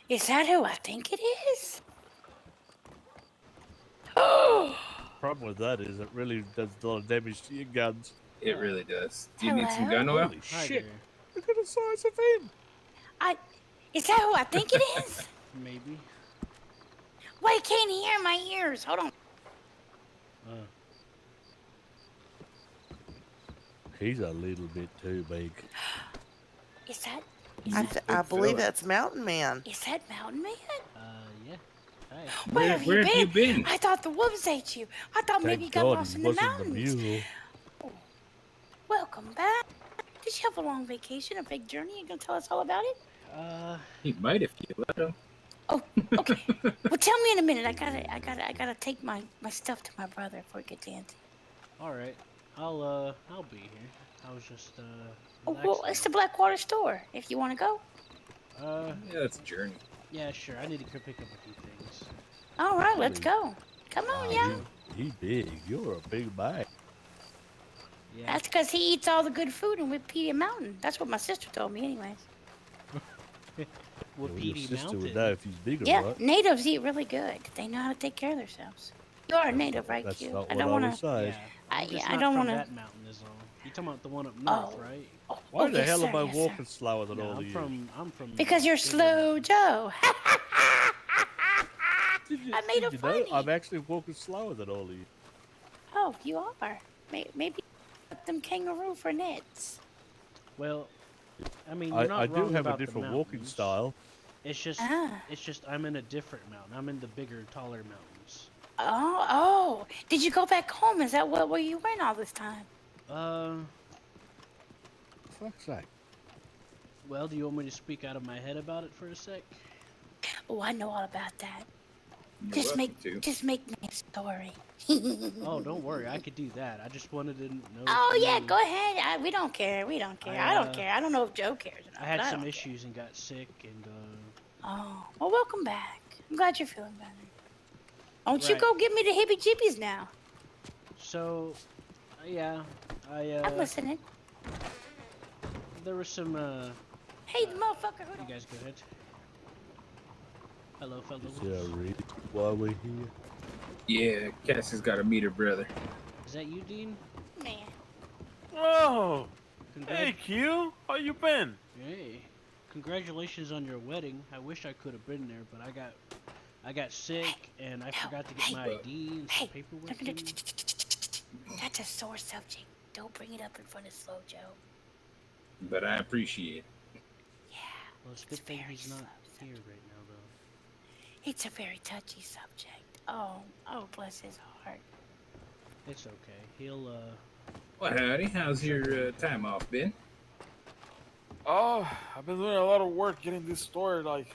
Is that who I think it is? Oh, Problem with that is it really does a lot of damage to your guns. It really does. Do you need some hello. gun oil? Holy Hi shit! there. Look at the size of him. Is that who I think it is? Maybe. Why can't hear my ears? Hold on. He's a little bit too big. Is that? I believe fella. that's Mountain Man. Is that Mountain Man? Yeah. Hi. Where have Where you have been? you been? I thought the wolves ate you. I thought maybe you Thank got God lost he in the wasn't the mountains. mule. Welcome back. Did you have a long vacation, a big journey? You gonna tell us all about it? He might if you let him. Oh, okay. Well, tell me in a minute. I gotta take my stuff to my brother before we get dancing. All right. I'll be here. I was just Oh, well, relaxing. it's the Blackwater store. If you want to go. Yeah, it's a journey. Yeah, sure. I need to go pick up a few things. All right, let's go. Come on, yeah. He big. You're a big bag. Yeah. That's because he eats all the good food in Wikipedia Mountain. That's what my sister told me, anyways. Your Wapiti sister would Mountain. know if he's big or Yeah, not. natives eat really good. They know how to take care of themselves. You are a native, right, That's Q? not I what don't I want would to. say. Yeah. I'm just I not don't from want to. that mountain is all. You talking about the one up north, Oh. right? Oh, Why oh, the yes, hell sir, am I yes, walking sir. slower than No, all of I'm you? from. Because you're bigger slow, mountain. Joe. Did you, I made did it you funny. know? I'm actually walking slower than all of you. Oh, you are. Maybe them kangaroo for nets. Well, I mean, you're not I do wrong have a about the different walking mountains. style. It's just, Ah. I'm in a different mountain. I'm in the bigger, taller mountains. Oh. Did you go back home? Is that where you went all this time? Fuck's sake. Well, do you want me to speak out of my head about it for a sec? Oh, I know all about that. You're Just welcome to. make me a story. Oh, don't worry, I could do that. I just wanted to know. Oh if yeah, you- go ahead. We don't care. We don't care. I don't care. I don't know if Joe cares or not. I had but some don't issues and got sick, and care. Oh, well, welcome back. I'm glad you're feeling better. Won't you Right. go give me the hippie jippies now? so, yeah, I'm listening. there was some. Hey, the motherfucker who You don't. guys go ahead. Hello, fellas. Yeah, Reed. Why we here? Yeah, Cassie's got to meet her brother. Is that you, Dean? Man. Oh, Congrat- hey Q, how you been? Hey, congratulations on your wedding. I wish I could have been there, but I got sick and I forgot to get my ID and some paperwork. in. That's a sore subject. Don't bring it up in front of Slow Joe. But I appreciate it. Yeah, Well, it's a It's good thing very he's not slow here right now, though. it's a very touchy subject. Oh, bless his heart. It's okay. He'll Well, howdy. How's your time off been? Oh, I've been doing a lot of work getting this store like.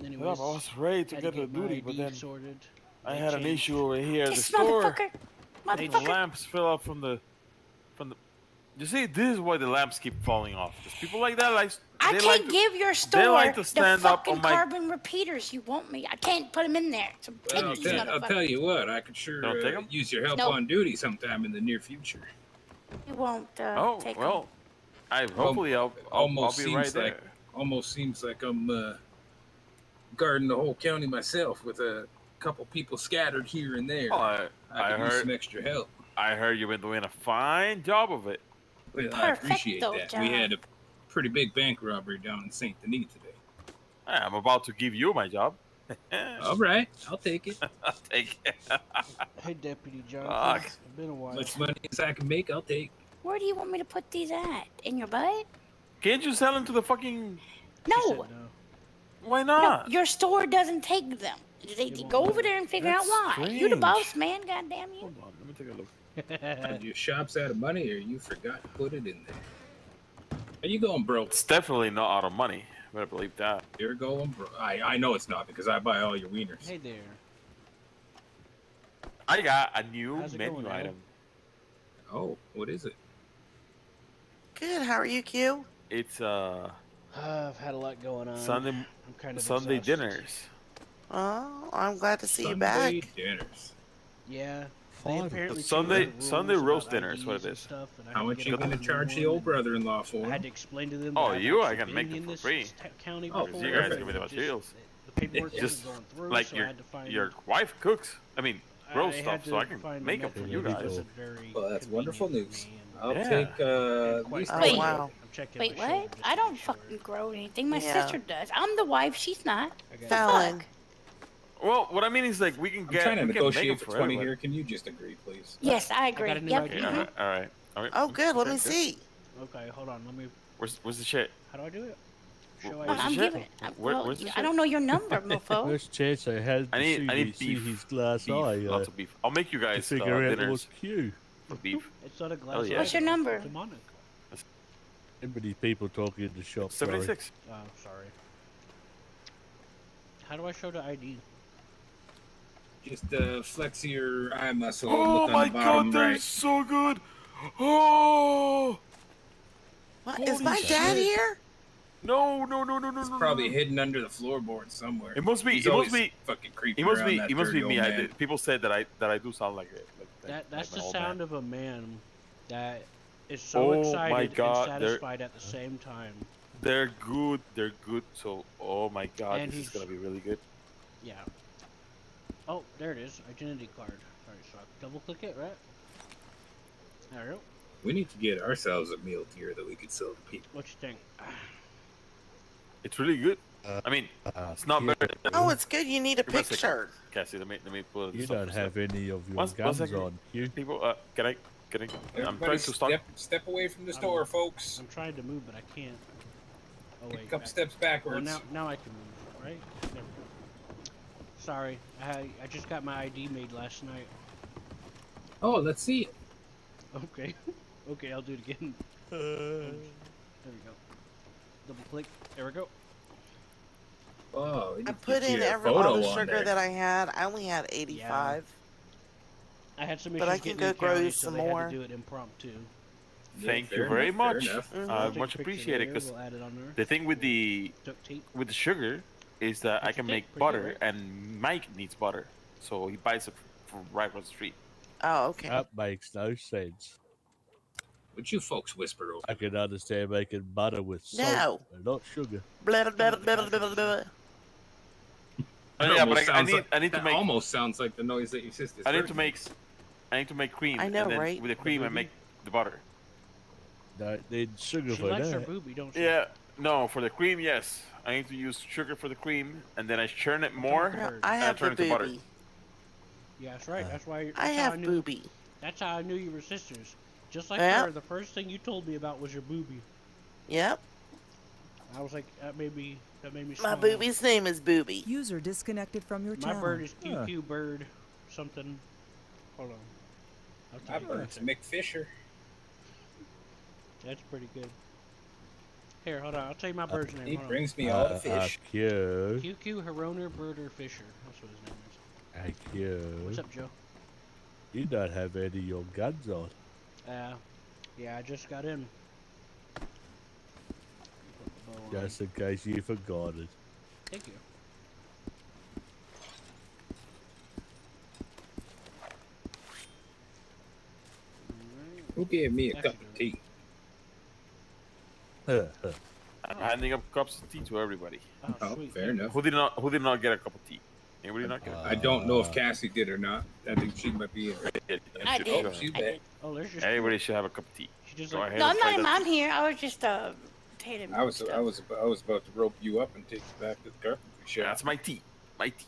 Anyways, I was ready to had get to my duty, ID but then sorted. I They had an changed. issue over here. The This store, motherfucker. the Motherfucker. lamps fell off from the. You see, this is why the lamps keep falling off. Because people like that I they can't like to- give your store like to the stand up fucking on my- carbon repeaters you want me. I can't put them in there. So take Well, these I'll motherfuckers. tell you what. I could sure Don't take 'em? use your help Nope. on duty sometime in the near future. You won't Oh take well, hopefully I'll Almost be right seems there. like almost seems like I'm guarding the whole county myself with a couple people scattered here and there. Oh, I I could use heard. some extra help. I heard you've been doing a fine job of it. Well, I appreciate Perfecto that. job. We had a pretty big bank robbery down in Saint Denis today. I'm about to give you my job. All right, I'll take it. I'll take it. Hey, Deputy Jonathan. Fuck. It's been a while. Much money as I can make, I'll take. Where do you want me to put these at? In your butt? Can't you sell them to the fucking? She said No. no. Why No, not? your store doesn't take them. They won't go let over it. there and figure That's out why. You the strange. boss, man. Goddamn you. Hold on, let me take a look. Your shop's out of money, or you forgot to put it in there. Are you going broke? It's definitely not out of money. Better believe that. You're going broke. I know it's not because I buy all your wieners. Hey there. I got a new How's it menu going, Al? item. Oh, what is it? Good. How are you, Q? It's I've had a lot going on. Sunday I'm kind of Sunday exhausted. dinners. Oh, I'm glad to see you Sunday back. dinners. Yeah, 5. apparently Sunday- changed the Sunday rules roast about dinner is what IDs it and is. stuff, and I How had much get you a gonna whole charge new the one, old and brother-in-law for? I had to explain to them. Oh, that I've you? I actually can been make them in for this free. county Oh, before. you guys perfect. give me the Just- materials. The paperwork Just wasn't going through, like so I had to find. your wife cooks. I mean, roast I stuff, had so to I can find make a them for method you that guys. wasn't very Well, that's wonderful convenient for news. me, and- I'll Yeah. take and at quite least Oh, frankly, wow. I'm checking Wait, my shoulder what? just to I don't make sure. fucking grow anything. My Yeah. sister does. I'm the wife. She's not. I got Fallon. Fuck. Well, what I mean is like we can I'm get. trying to we can make them negotiate for 20 everybody. here. Can you just agree, please? Yes, I agree. got a new Yep. idea. Yeah, mhm. all right. All right. Oh, good. Let Okay, me see. Okay, hold on. Let me. Where's the shit? How do I do it? Show Where's Well, the ID. I'm shit? giving. Where's the I shit? don't know your number, mofo. First chance I had I to need- I need see beef. his glass Beef, eye lots of beef. I'll make you to guys figure out it dinners was Q. for beef. It's not a glass. yeah. What's your eye, though. number? It's demonic. How many people talking in the shop? Sorry. 76. Oh, sorry. How do I show the ID? Just flex your eye muscle. Oh look on my the bottom god, they're right. so good. Oh What, is Holy my dad shit. here? no. It's probably hidden under the floorboard somewhere. It must be. He's It always must be. fucking creeping It must around be. that It must be dirty me. old I man. did. People said that I do sound like it. That's like the my old sound man. of a man that is so Oh excited my God, and they're- satisfied at the same time. They're good. They're good. So, oh my god, And this is he's- gonna be really good. Yeah. Oh, there it is. Identity card. Alright, so I double click it, right? There we go. We need to get ourselves a meal tier that we could sell to people. What you think? It's really good. I mean, it's not better than Oh, it's good. You need a Give me a second. picture. Cassie. Let me pull this You up don't for a sec. have any of your One guns second. on Q. People, can I? I'm trying Everybody to stop. step away from the store, folks. I'm trying to move, but I can't. Oh Take wait. a couple back. steps Well, backwards. now I can move, right? There we go. Sorry, I just got my ID made last night. Oh, let's see it. Okay. Okay, I'll do it again. There we go. Double click. There we go. Oh, we need I to put get in you a every all photo the on sugar there. that I had. I only had 85. I had some But issues I can getting go in grow county, you so some they more. had to do it impromptu. Yeah, Thank fair you very enough, fair much. enough. Mhm. I'll take a Much picture appreciated. later, Because we'll add it on there. the thing with the Duct tape. sugar is that I What you can think? make Pretty butter, good, right? and Mike needs butter, so he buys it from right on the street. Oh, okay. That makes no sense. Would you folks whisper over? I can understand making butter with salt, No. but not sugar. Blah, blah, blah, blah, blah, blah, blah. Yeah, That but almost I sounds need- like- I need to that make- almost sounds like the noise that your sister's. I need to hurting. make cream. I know, and then right? With the cream, I make the butter. No, need sugar She for likes her that. boobie, don't she? Yeah, no, for the cream, yes. I need to use sugar for the cream, and then I churn it more. No, Bird. I have turn the it to butter. booby. Yeah, that's right. That's why. That's I how have knew, booby. That's how I knew you were sisters. Just like Yeah. her, the first thing you told me about was your boobie. Yep. I was like, that made me My smile. booby's name is Booby. User disconnected from your My channel. bird is Huh. QQ bird something. Hold on. I'll My tell you bird's later. Mick Fisher. That's pretty good. Here, hold on. I'll tell you my bird's name. He Hold brings me all the fish. Q. on. QQ Heroner Birder Fisher. That's what his name is. Q. What's up, Joe? You don't have any of your guns on. Yeah, I just got in. Put the bow on. Just in case you forgot it. Thank you. Alright. Who gave me a Actually, cup of tea? I'm handing up cups of tea to everybody. Oh, Oh, sweet. fair enough. Who did not get a cup of tea? Anybody not get a I don't know if Cassie did or not. I think she might be. I Go did. ahead. she's I back. did. Oh, there's just. Everybody should have a cup of tea. She just Go like. ahead. No, I'm try not even that. on here. I was just taking. I was about to rope you up and take you back to the carpentry shop. That's my tea. My tea.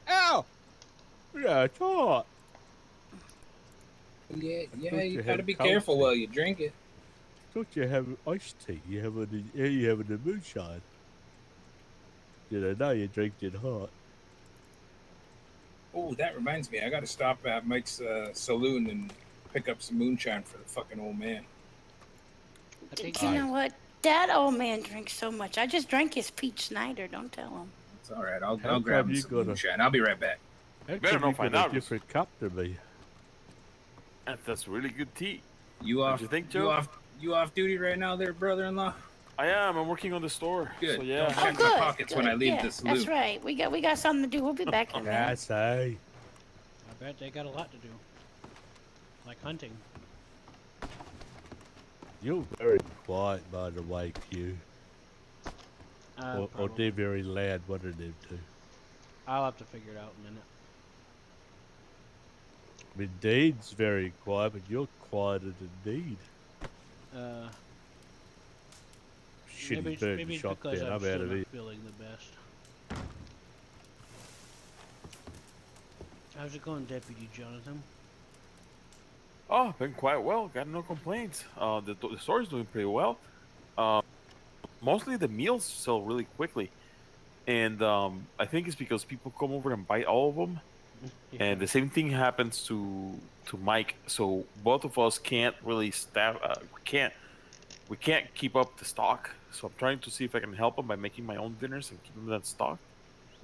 Ow! Yeah, it's hot. Yeah, thought you you gotta had be coffee. careful while you drink it. Thought you have iced tea. You having the moonshine. Did I know you drink it hot? Oh, that reminds me. I gotta stop at Mike's saloon and pick up some moonshine for the fucking old man. I think You know what? That old man drinks so much. I just drank his peach Snyder. Don't tell him. It's all right. I'll How grab come him you some gotta- moonshine. I'll be right back. How better come not you find got out. a different cup to me? That's really good tea. You Don't off? you think, You Joe? off? You off duty right now, there, brother-in-law? I am. I'm working on the store. Good. So yeah. Don't Oh, check good. my pockets when I good, leave yeah, this That's loot. right. We got something to do. We'll be back in a minute. I say. I bet they got a lot to do. Like hunting. You're very quiet, by the way, Q. Or Probably. they're very loud, one of them two. I'll have to figure it out in a minute. I mean, Dean's very quiet, but you're quieter than Dean. Shitty Maybe bird it's shot because down. I'm I'm still out of not here. feeling the best. How's it going, Deputy Jonathan? Oh, been quite well. Got no complaints. The store's doing pretty well. Mostly the meals sell really quickly, and I think it's because people come over and buy all of them. Yeah. And the same thing happens to Mike. So both of us can't really staff. We can't keep up the stock. So I'm trying to see if I can help him by making my own dinners and keeping that stock.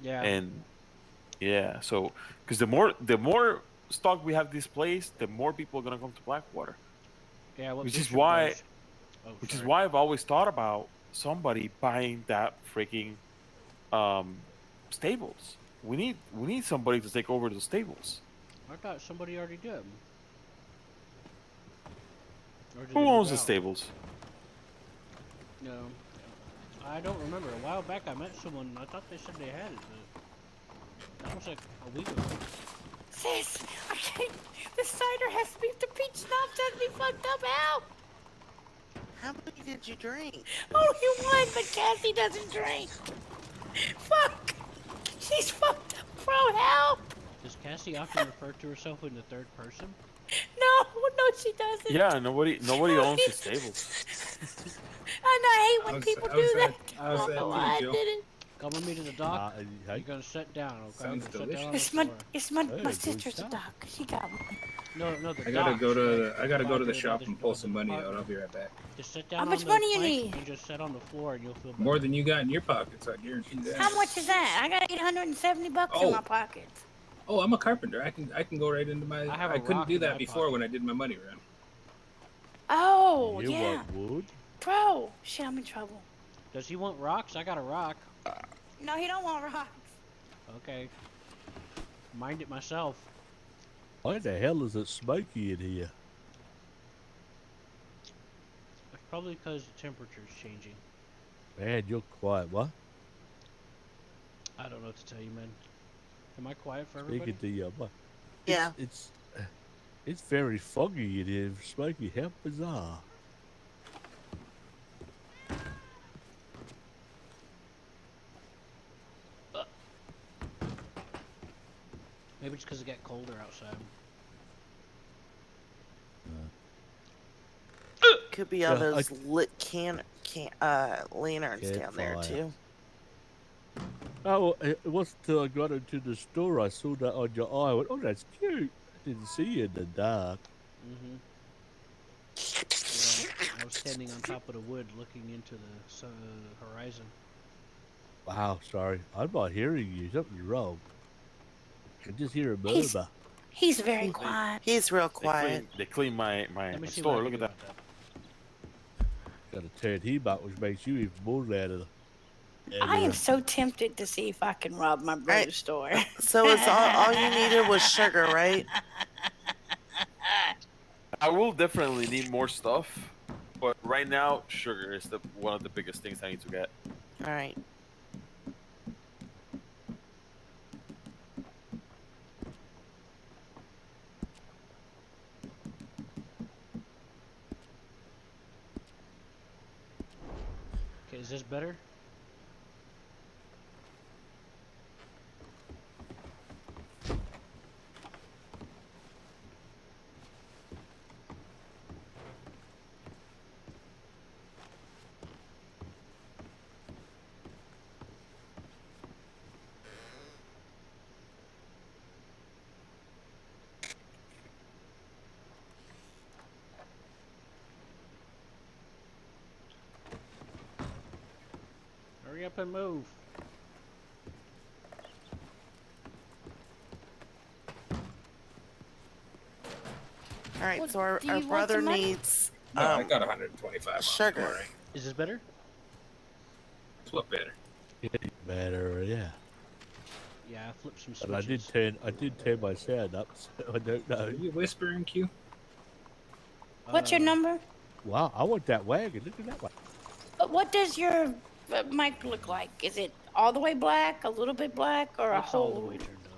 Yeah. And yeah, so because the more stock we have this place, the more people are gonna come to Blackwater. Yeah. What which is Bishop why- does- Oh, Which is sorry. why I've always thought about somebody buying that freaking stables. We need somebody to take over the stables. I thought somebody already did. Or did Who they owns move the out? stables? No. I don't remember. A while back I met someone. I thought they said they had it, but that was like a week ago. Sis, I can't. The cider has to be. The peach schnapps has to be fucked up out. How many did you drink? Only one, but Cassie doesn't drink. Fuck. She's fucked up, bro. Help. Does Cassie often refer to herself in the third person? No, she doesn't. Yeah, nobody owns the stables. I hate when people do that. I was don't sad know too, why I Joe. did it. Come with me to the dock. Hey, You're gonna sit down, okay? Sounds Sit down on the It's my, floor. it's my, Hey, my good sister's a stuff. doc. She got one. No, the I gotta docks, go to like, the, I gotta go to the docks shop or and pull the some money park. out. I'll be right back. Just sit down How on much the money you plank need? and just sit on the floor and you'll feel better. More than you got in your pockets, I guarantee that. How much is that? I got $870 in Oh. my pockets. Oh, I'm a carpenter. I can go right into my. I have a I couldn't rock do in that my before pocket. when I did my money run. Oh, You yeah. want wood? Bro, shit, I'm in trouble. Does he want rocks? I got a rock. No, he don't want rocks. Okay. Mind it myself. Why the hell is it smoky in here? It's probably because the temperature's changing. Man, you're quiet. What? I don't know what to tell you, man. Am I quiet for everybody? Speaking to you, what? Yeah. It's very foggy in here. Smoky. How bizarre. Maybe it's because it got colder outside. Could be all Yeah, those lit lanterns down there Campfire. too. Oh, it wasn't until I got into the store I saw that on your eye. I went, oh, that's cute. I didn't see you in the dark. Mm-hmm. Yeah, I was standing on top of the wood looking into the horizon. Wow, sorry. I'm not hearing you. Something's wrong. I just hear a He's- murmur. He's very quiet. He's real quiet. They clean my Let me see store. what I Look can at do that. about Got to turn him out, which makes you even more louder. I am so tempted to see if I can rob my brother's store. So it's all you needed was sugar, right? I will definitely need more stuff, but right now, sugar is one of the biggest things I need to get. All right. Okay, is this better? Hurry up and move. All right. Well, So our do you want brother some money? needs No, I got 125. sugar. All right. Is this better? What better? Getting better, yeah. Yeah, I flipped some But switches. I did turn my sound up, so I don't know. Are you whispering, Q? What's your number? Wow, I want that wagon. Look at that one. What does your mic look like? Is it all the way black, a little bit black, or a It's all the whole? way turned up.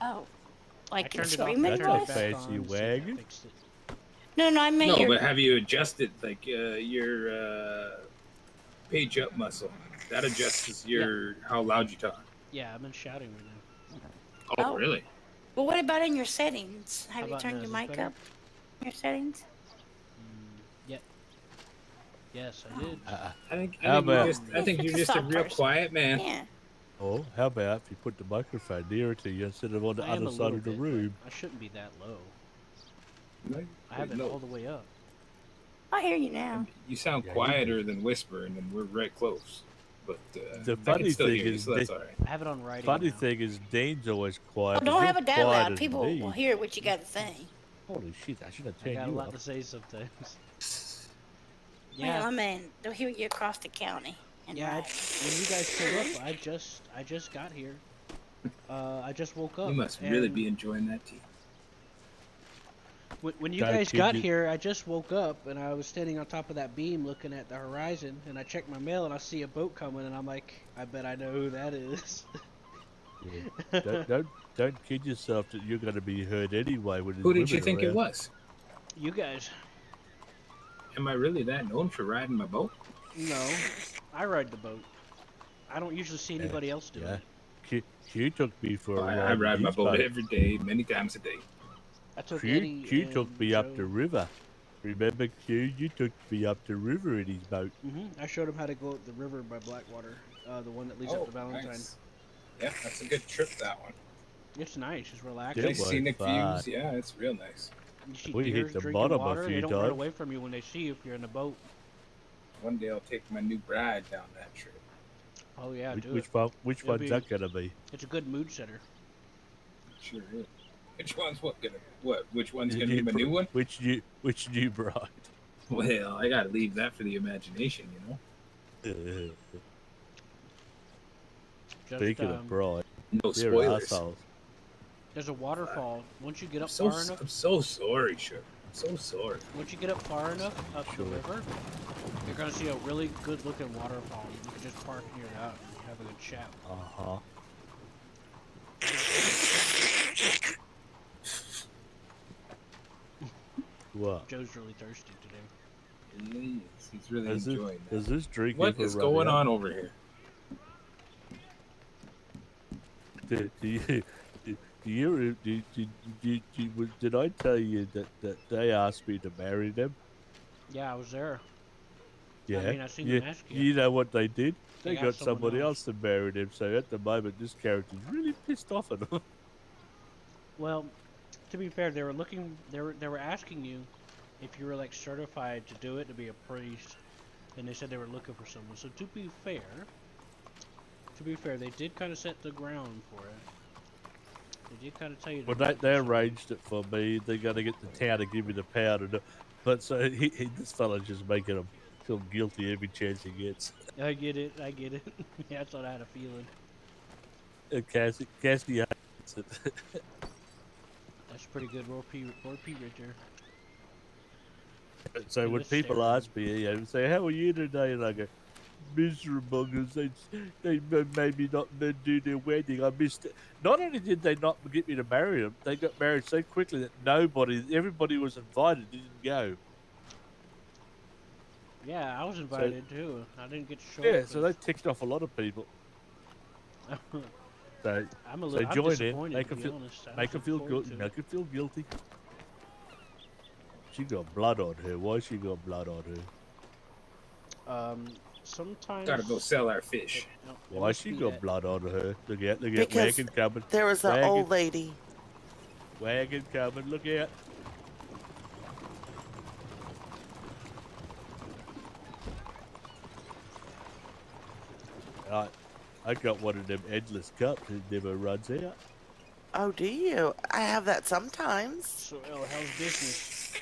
Oh, I like turned it's it off. I screaming That's turned a it black? back fancy on. See, wagon. I fixed it. No, I meant No, your. but have you adjusted like your page up muscle? That adjusts your how loud you talk. Yeah, I've been shouting right now. Oh, Oh. really? Well, what about in your settings? Have How you about turned now? your Is this mic better? up? Your settings? Yep. Yes, I did. I think How about- you're It's a just a soft real person. quiet man. Yeah. Oh, how about if you put the microphone nearer to you instead of on the I am other a side little of the bit, room? but I shouldn't be that low. Like, I have it no. all the way up. I hear you now. You sound Yeah, you quieter than whispering, and we're right close. But The I funny can still thing hear you, is so that's that- all right. I have it on writing Funny now. thing is, Dean's always quiet. Oh, but don't you're have it that quieter loud. than People will Dean. hear what you got to say. Holy shit! I should have I turned got a you lot up. to say sometimes. Well, Yeah, I mean, they'll hear you across the county. And yeah. ride. When you guys showed up, I just got here. I just woke up. You must really and be enjoying that tea. When you Don't guys kid got you. here, I just woke up and I was standing on top of that beam looking at the horizon, and I checked my mail and I see a boat coming, and I'm like, I bet I know who that is. Yeah. Don't kid yourself that you're going to be hurt anyway. When Who there's did you women think it around. was? You guys. Am I really that known for riding my boat? No, I ride the boat. I don't usually see anybody else do Yeah. it. Q took me for a ride. I ride in my his boat boat. every day, many times a day. I took Eddie Q took and me up Joe. the river. Remember, Q? You took me up the river in his boat. I showed him how to go up the river by Blackwater, the one that leads up to Valentine. nice. Yeah, that's a good trip, that one. It's nice. It's Yeah, relaxing. Nice was scenic fun. views. Yeah, it's real nice. You see We hit deers the drinking bottom a water. They few don't run times. away from you when they see you if you're in the boat. One day I'll take my new bride down that trip. Oh yeah, do Which it. one? Which It'll one's be- that gonna be? It's a good mood setter. Sure is. Which one's Which one's The gonna be my br- new one? Which new bride? Well, I gotta leave that for the imagination, you know. Just, Speaking of bride, No they're spoilers. assholes. There's a waterfall. Once you get up I'm far enough, so sorry, Sugar. I'm so sorry. once you get up far enough up Sure. the river, you're gonna see a really good-looking waterfall. You can just park near that and have a good chat. What? Joe's really thirsty today. He is. He's really Does this, enjoying that. does this drink What ever is run going out? on over here? Did I tell you that they asked me to marry them? Yeah, I was there. Yeah. I mean, I seen you, them ask you. you know what they did? They They got got someone somebody else. else to marry them. So at the moment, this character's really pissed off at them. Well, to be fair, they were looking. They were asking you if you were like certified to do it to be a priest, and they said they were looking for someone. So to be fair, they did kind of set the ground for it. They did kind of tell you. Well, to look they for someone. arranged it for me. They're gonna get the town to give me the power to do. But so this fella's just making him feel guilty every chance he gets. I get it. Yeah, that's what I had a feeling. Cassie hates it. That's pretty good. Roar P right there. So He when was people staring. ask me, say, "How are you today?" and I go, "Miserable," because they made me not do their wedding. I missed it. Not only did they not get me to marry them, they got married so quickly that everybody was invited, didn't go. Yeah, I was invited too. I didn't get to show Yeah, up. so they ticked off a lot of people. So I'm a so little. I'm join in, disappointed, make to them be feel, honest. I make them was feel looking good, forward make to them feel guilty. She got blood on her. Why she got blood on her? it. Sometimes. Gotta go sell our fish. No, it Why must she be got that- blood on her? Look out! Because Wagon coming! There was an Wagon. old lady. Wagon coming! Look out! I got one of them endless cups that never runs out. Oh, do you? I have that sometimes. So, El, how's business?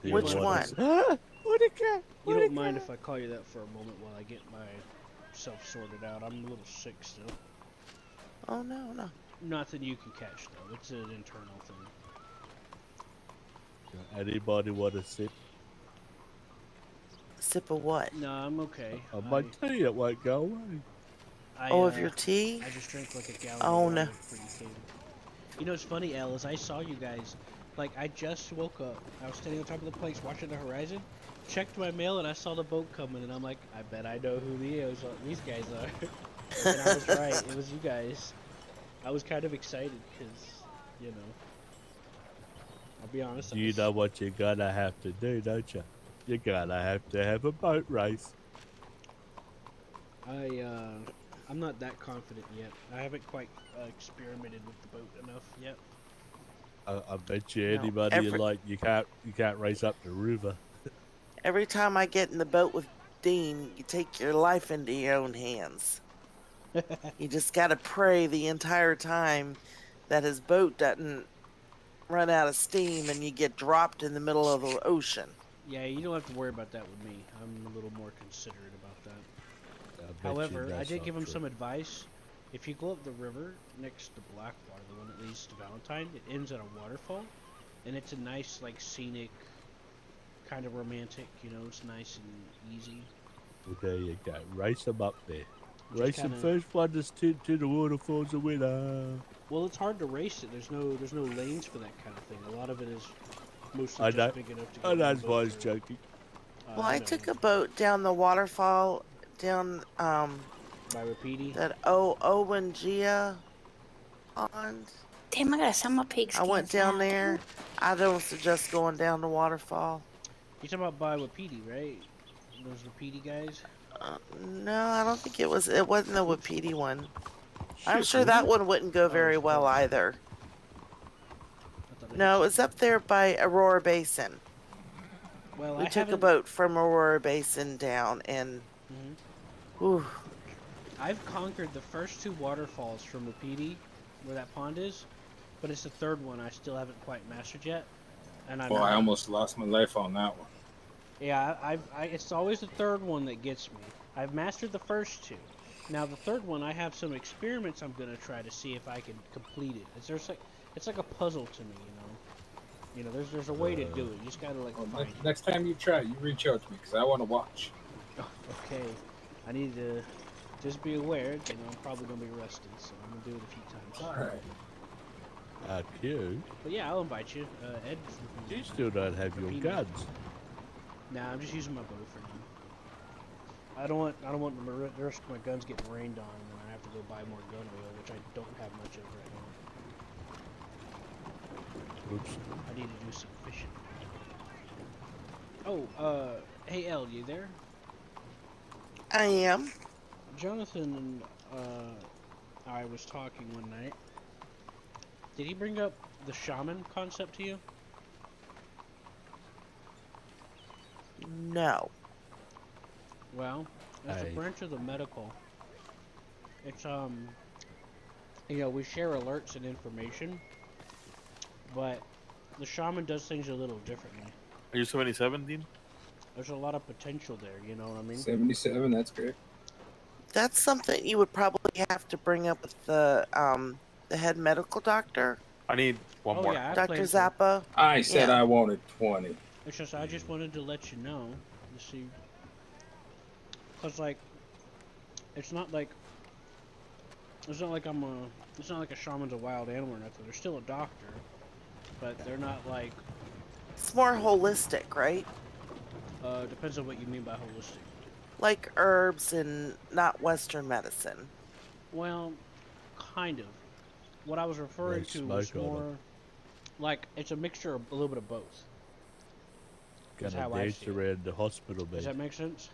Do you Which want one? us- Where'd it go? You Where'd don't it mind go? if I call you that for a moment while I get myself sorted out. I'm a little sick still. Oh, no, no. Nothing you can catch though. It's an internal thing. Anybody want a sip? Sip of what? No, I'm okay. Of my tea, it won't go away. Oh, of your tea? I just drank like a gallon Oh, of no. water before you came. You know what's funny, Elle, is I saw you guys. Like, I just woke up. I was standing on top of the planks watching the horizon. Checked my mail and I saw the boat coming, and I'm like, I bet I know who these guys are. And I was right. It was you guys. I was kind of excited because, you know, I'll be honest. You know what you're gonna have to do, don't you? You're gonna have to have a boat race. I'm not that confident yet. I haven't quite experimented with the boat enough yet. I bet you No, anybody you like, you can't race up the river. Every time I get in the boat with Dean, you take your life into your own hands. You just gotta pray the entire time that his boat doesn't run out of steam and you get dropped in the middle of the ocean. Yeah, you don't have to worry about that with me. I'm a little more considerate about that. I bet you However, I that's did not give him true. some advice. If you go up the river next to Blackwater, the one that leads to Valentine, it ends at a waterfall, and it's a nice, like, scenic, kind of romantic. You know, it's nice and easy. Well, there you go. Race them up there. Just Race them kinda- first one to the waterfall's a winner. Well, it's hard to race it. There's no lanes for that kind of thing. A lot of it is mostly I just know. big enough to Oh, get that's one why I boat was through. joking. Well, I know. took a boat down the waterfall, down By Rapidi. that Owengia pond. Damn, I gotta sell my pigs. I went down there. I don't suggest going down the waterfall. You're talking about by Wapiti, right? Those Wapiti guys? No, I don't think it was. It wasn't the Wapiti one. I'm Shit, sure was that it? one wouldn't go Oh, very it's well Florida. either. I thought I No, had it's up there by Aurora Basin. Well, We I took a haven't. boat from Aurora Basin down, and Mhm. whew, I've conquered the first two waterfalls from Wapiti, where that pond is, but it's the third one I still haven't quite mastered yet. And I'm Well, I almost lost my life on that one. yeah, it's always the third one that gets me. I've mastered the first two. Now the third one, I have some experiments I'm gonna try to see if I can complete it. It's like a puzzle to me, you know. You know, there's a way to do it. You just gotta like Well, find it. next time you try, you reach out to me because I want to watch. Okay, I need to just be aware. You know, I'm probably gonna be arrested, so I'm gonna do it a few times. All right. Cute. But yeah, I'll invite you, Ed. You still don't have your Rapidi. guns. Nah, I'm just using my bow for now. I don't want to risk my guns getting rained on, and then I have to go buy more gun oil, which I don't have much of right now. Oops. I need to do some fishing. Oh, hey El, you there? I am. Jonathan and I was talking one night. Did he bring up the shaman concept to you? No. Well, it's a Hey. branch of the medical. It's you know, we share alerts and information, but the shaman does things a little differently. Are you 77, Dean? There's a lot of potential there, you know what I mean? 77. That's great. That's something you would probably have to bring up with the head medical doctor, I need one Oh more. yeah, I Dr. plan to. Zappa. I said Yeah. I wanted 20. It's just I just wanted to let you know, you see, cause like, it's not like it's not like a shaman's a wild animal or nothing. They're still a doctor, but they're not like. It's more holistic, right? Depends on what you mean by holistic. Like herbs and not Western medicine. Well, kind of. What I was referring They to was smoke on 'em. more like it's a mixture of a little bit of both. That's Gonna how I dance see it. around the hospital Does bed. that make sense?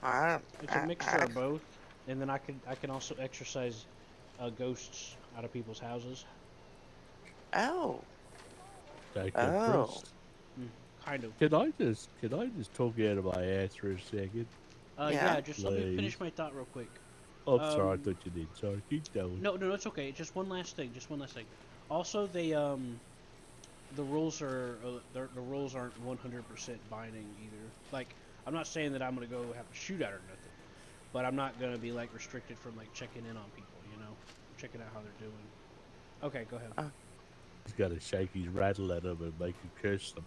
I, It's a mixture of both, and then I can also exorcise ghosts out of people's houses. Oh. Take a Oh. breast. Kind of. Can I just talk out of my ass for a second? Yeah. Yeah, just let me Please. finish my thought real quick. Oh, sorry, I Um, thought you did. Sorry, keep going. No, it's okay. Just one last thing. Also, they the rules are the rules aren't 100% binding either. Like, I'm not saying that I'm gonna go have a shootout or nothing, but I'm not gonna be like restricted from like checking in on people. You know, checking out how they're doing. Okay, go ahead. He's got to shake his rattle at them and make him curse them.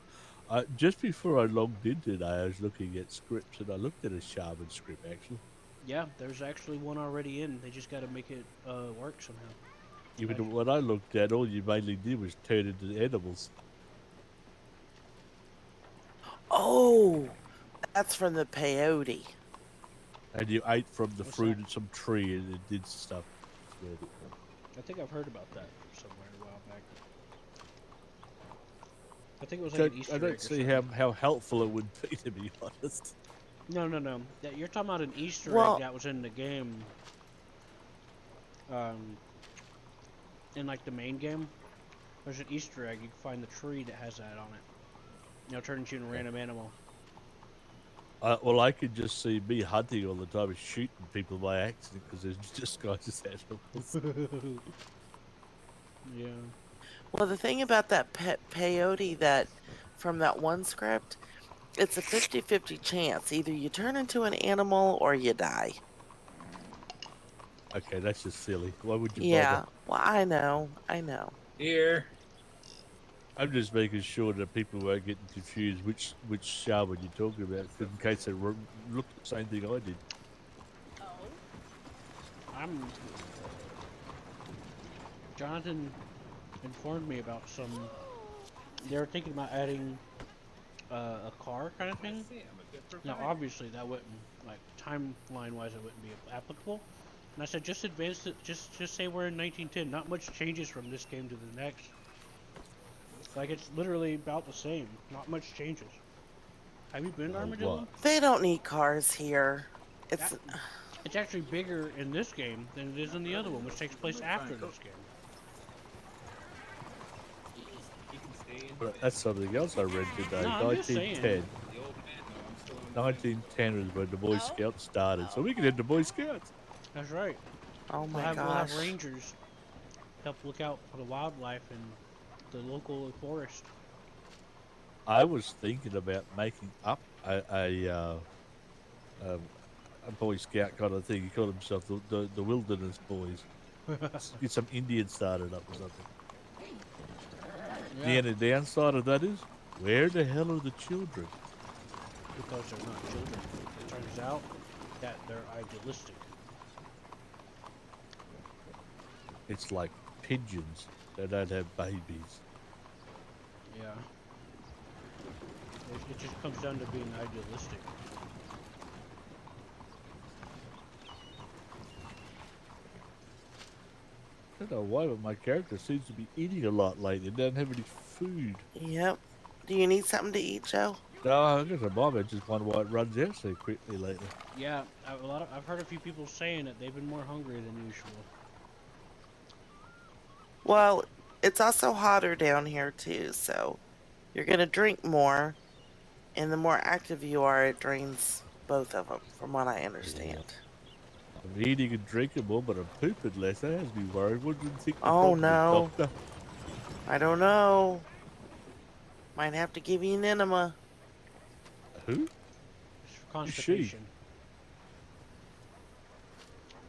Just before I logged in today, I was looking at scripts, and I looked at a shaman script, actually. Yeah, there's actually one already in. They just got to make it work somehow. Even when I looked at, all you mainly did was turn into animals. Oh, that's from the peyote. And you ate from the What's fruit that? of some tree and it did stuff. I think I've heard about that somewhere a while back. I think it was I like an Easter egg. don't or see something. how helpful it would be, to be honest. No. You're talking about an Easter Well- egg that was in the game. In like the main game, there's an Easter egg. You can find the tree that has that on it. You know, turn into a random animal. Well, I could just see me hunting all the time and shooting people by accident because they're disguised as animals. Yeah. Well, the thing about that peyote that from that one script, it's a 50-50 chance. Either you turn into an animal or you die. Okay, that's just silly. Why would you Yeah. bother? Well, I know. Here. I'm just making sure that people weren't getting confused which shaman you're talking about, in case they looked the same thing I did. Jonathan informed me about some. They were thinking about adding a car kind of thing. Now, obviously, that wouldn't, like, timeline-wise, it wouldn't be applicable. And I said, just advance it. Just say we're in 1910. Not much changes from this game to the next. Like, it's literally about the same. Not much changes. Have you been to Armadillo? What? They don't need cars here. It's It's actually bigger in this game than it is in the other one, which takes place after this game. But that's something else I read today. No, I'm just saying. 1910. 1910 was when the Boy Scouts started, so we can hit the Boy Scouts. That's right. oh We'll my have gosh. rangers help look out for the wildlife and the local forest. I was thinking about making up a Boy Scout kind of thing. He called himself the Wilderness Boys. Get some Indians started up or something. Yeah, The downside of that is, where the hell are the children? because they're not children. It turns out that they're idealistic. It's like pigeons. They don't have babies. Yeah. It just comes down to being idealistic. I don't know why, but my character seems to be eating a lot lately. They don't have any food. Yep. Do you need something to eat, Joe? No, I guess I'm I just wonder why it runs out so quickly lately. Yeah, I've heard a few people saying that they've been more hungry than usual. Well, it's also hotter down here too, so you're gonna drink more, and the more active you are, it drains both of them, from what I understand. I'm eating and drinking more, but I'm pooping less. That has me worried. What do you think? the Oh, problem is, no. Doctor? I don't know. Might have to give you an enema. Who? It's for constipation.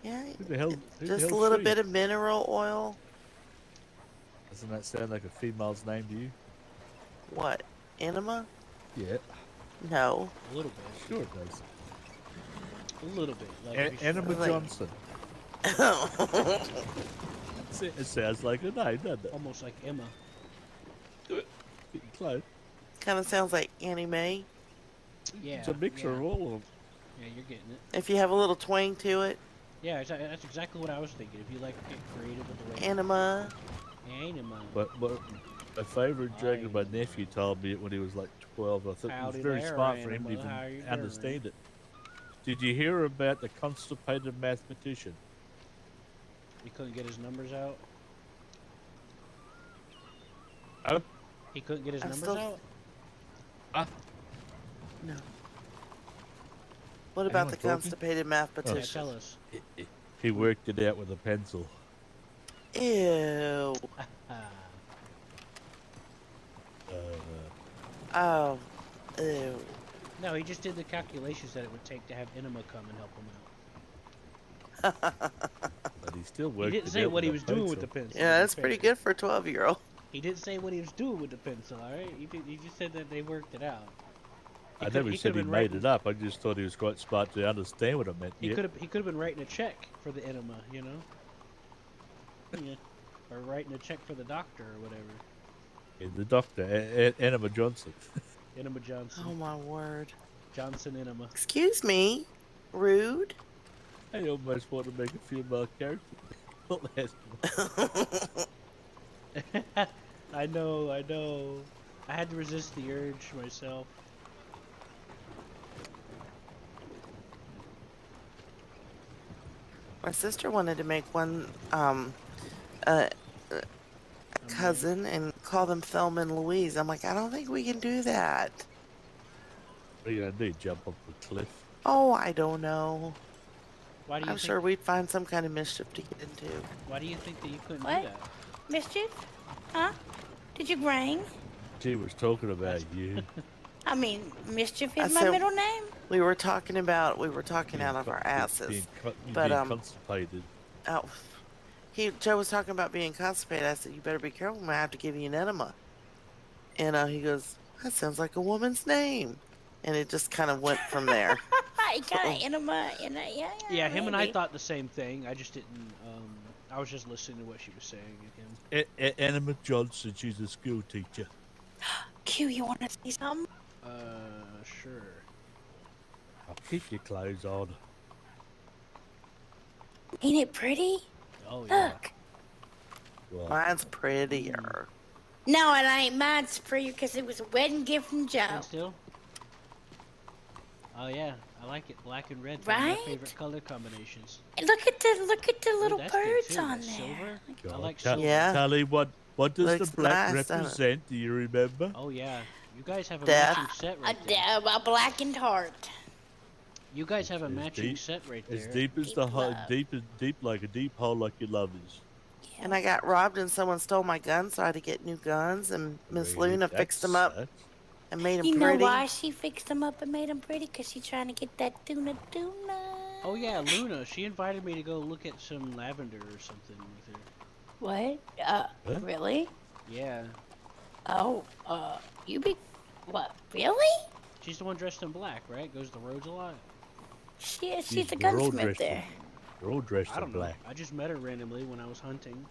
Yeah, Who the hell? Who the just a hell's little she? bit of mineral oil. Doesn't that sound like a female's name to you? What? Enema? Yeah, No. A little bit. sure it does. A little bit. Like, Enema Like- Johnson. It sounds like a name, doesn't it? almost like Emma. Getting close. Kind of sounds like anime. Yeah. It's a mixer yeah. of all of them. Yeah, you're getting it. If you have a little twang to it. Yeah, that's exactly what I was thinking. If you like get creative with the way Enema. Anima. But my favourite dragon, my nephew told me it when he was like 12. I thought Howdy it was very there, smart for him to Anima. How you even doing? understand it. Did you hear about the constipated mathematician? He couldn't get his numbers out. Oh? He couldn't get his I'm numbers still- out. No. What about Anyone the talking? constipated Yeah, mathematician? tell us. He worked it out with a pencil. Ew. Oh. Ew. No, he just did the calculations that it would take to have Enema come and help him out. But he still He worked. didn't it say out what he with was a doing with the pencil. pencil. Yeah, to be that's pretty fair. good for a 12-year-old. He didn't say what he was doing with the pencil, alright? He just said that they worked it out. I never said he been made writing, it up. I just thought he was quite smart to understand what I meant. He Yeah. could have been writing a check for the Enema, you know? Yeah. Or writing a check for the doctor or whatever. Yeah, the doctor, Enema Johnson. Enema Johnson. Oh my word. Johnson Enema. Excuse me. Rude. I almost want to make a female character. I know. I had to resist the urge myself. My sister wanted to make one cousin and call them Thelma and Louise. I'm like, I don't think we can do that. What are you going to do? Jump off a cliff? Oh, I don't know. Why do you I'm think, sure we'd find some kind of mischief to get into. Why do you think that you couldn't What? do that? Mischief? Huh? Did you ring? She was talking about you. I mean, Mischief I is my said- middle name. We were talking out of our asses. But, being constipated. Oh, Joe was talking about being constipated. I said, you better be careful. I might have to give you an enema. And he goes, that sounds like a woman's name. And it just kind of went from there. He got an enema in it. Yeah. Yeah, him and I maybe. thought the same thing. I just didn't. I was just listening to what she was saying again. Enema Johnson, she's a school teacher. Q, you want to say something? Sure. I'll keep your clothes on. Ain't it pretty? Oh yeah. Look. Well, Mine's prettier. No, it ain't. Mine's pretty because it was a wedding gift from Joe. And still. Oh yeah, I like it. Black and red. One of my Right? favorite color combinations. And look at the Ooh, little that's good, birds too. on That's there. silver. I God, like tell- silver. Yeah. Tally, what does Looks the black nice, doesn't it? represent? Do you remember? Oh yeah. You guys have a Death. matching set A, right there. a blackened heart. You guys have a It's matching deep- set right As there. deep as Deep the hole, love. deep like a deep hole like your love is. And I got robbed and someone stole my guns, so I had to get new guns. And Miss Really, Luna that fixed them up sucks. and made them You know pretty. why she fixed them up and made them pretty? Because she's trying to get that tuna. Oh yeah, Luna. She invited me to go look at some lavender or something with her. What? What? Really? Yeah. Oh, you be... What, really? She's the one dressed in black, right? Goes to the roads a lot. She's the they're all gunsmith dressed there. They're all dressed I in don't know. black. I just met her randomly when I was hunting,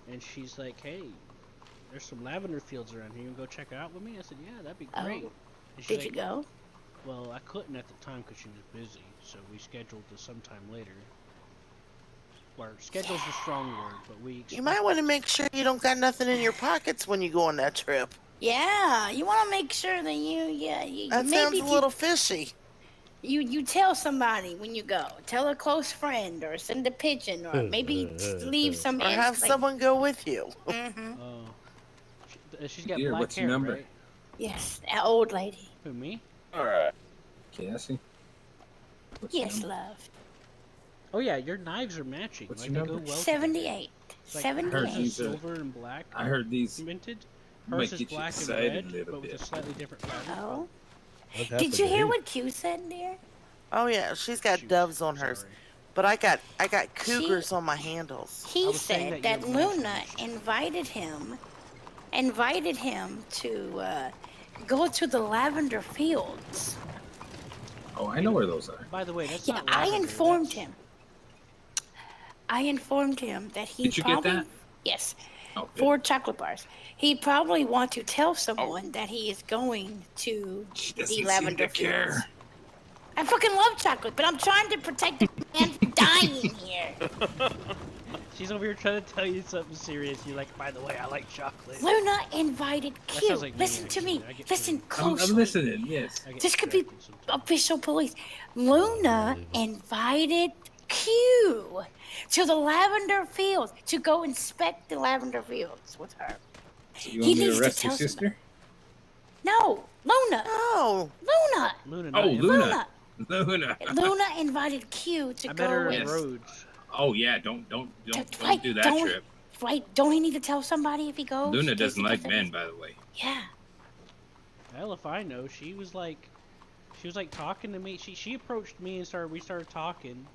and she's like, "Hey, there's some lavender fields around here. You can go check it out with me?" I said, "Yeah, that'd be great." Oh, And she's did like, you go? Well, I couldn't at the time because she was busy, so we scheduled to sometime later. Or schedule's a strong word, but we. You might want to make sure you don't got nothing in your pockets when you go on that trip. Yeah, you want to make sure that you That maybe sounds a if little fishy. you tell somebody when you go. Tell a close friend or send a pigeon or maybe leave some Or have someone go with you. Mm-hmm. Oh. She's got Dear, black what's hair, your number? right? Yes, that old lady. Who, me? All right. Cassie? What's your Yes, number? love. Oh yeah, your knives are matching. What's like your they go number? well. 78. Like, 78. Heard Hers she's is silver and black. I heard these Minted. might Hers is get you black and excited red, a little but with a bit. slightly different pattern. Oh. What happened Did you to hear him? what Q said, dear? Oh yeah, she's got Shoot, doves on hers. sorry. But I got cougars on my handles. I He was saying said that that you were Luna invited him to go to the lavender fields. Oh, I know where those are. By the way, that's Yeah, not I lavender, informed that's- him. I informed him that he Did you get probably that? yes, Oh, good. 4 chocolate bars. He'd probably want to tell someone that he is going to She the doesn't seem lavender to care. fields. I fucking love chocolate, but I'm trying to protect the man from dying here. She's over here trying to tell you something serious. You're like, by the way, I like chocolate. Luna invited That Q. sounds like me, Listen to me. actually. I get Listen pretty- closely. I'm listening, yes. I get This could be distracted sometimes. official police. Luna invited Q to the lavender fields to go inspect the lavender fields with her. So you He want me needs to to arrest your tell sister? No, Luna. Oh, Luna. Luna, Oh, not Emma. Luna. Luna. Luna. Luna invited Q to I met go her with. in Rhodes. Oh yeah, don't Right, do that don't- trip. Right? Don't he need to tell somebody if he goes? Luna in case doesn't he like doesn't- men, by the way. Yeah. Hell if I know. She was like talking to me. She approached me and we started talking.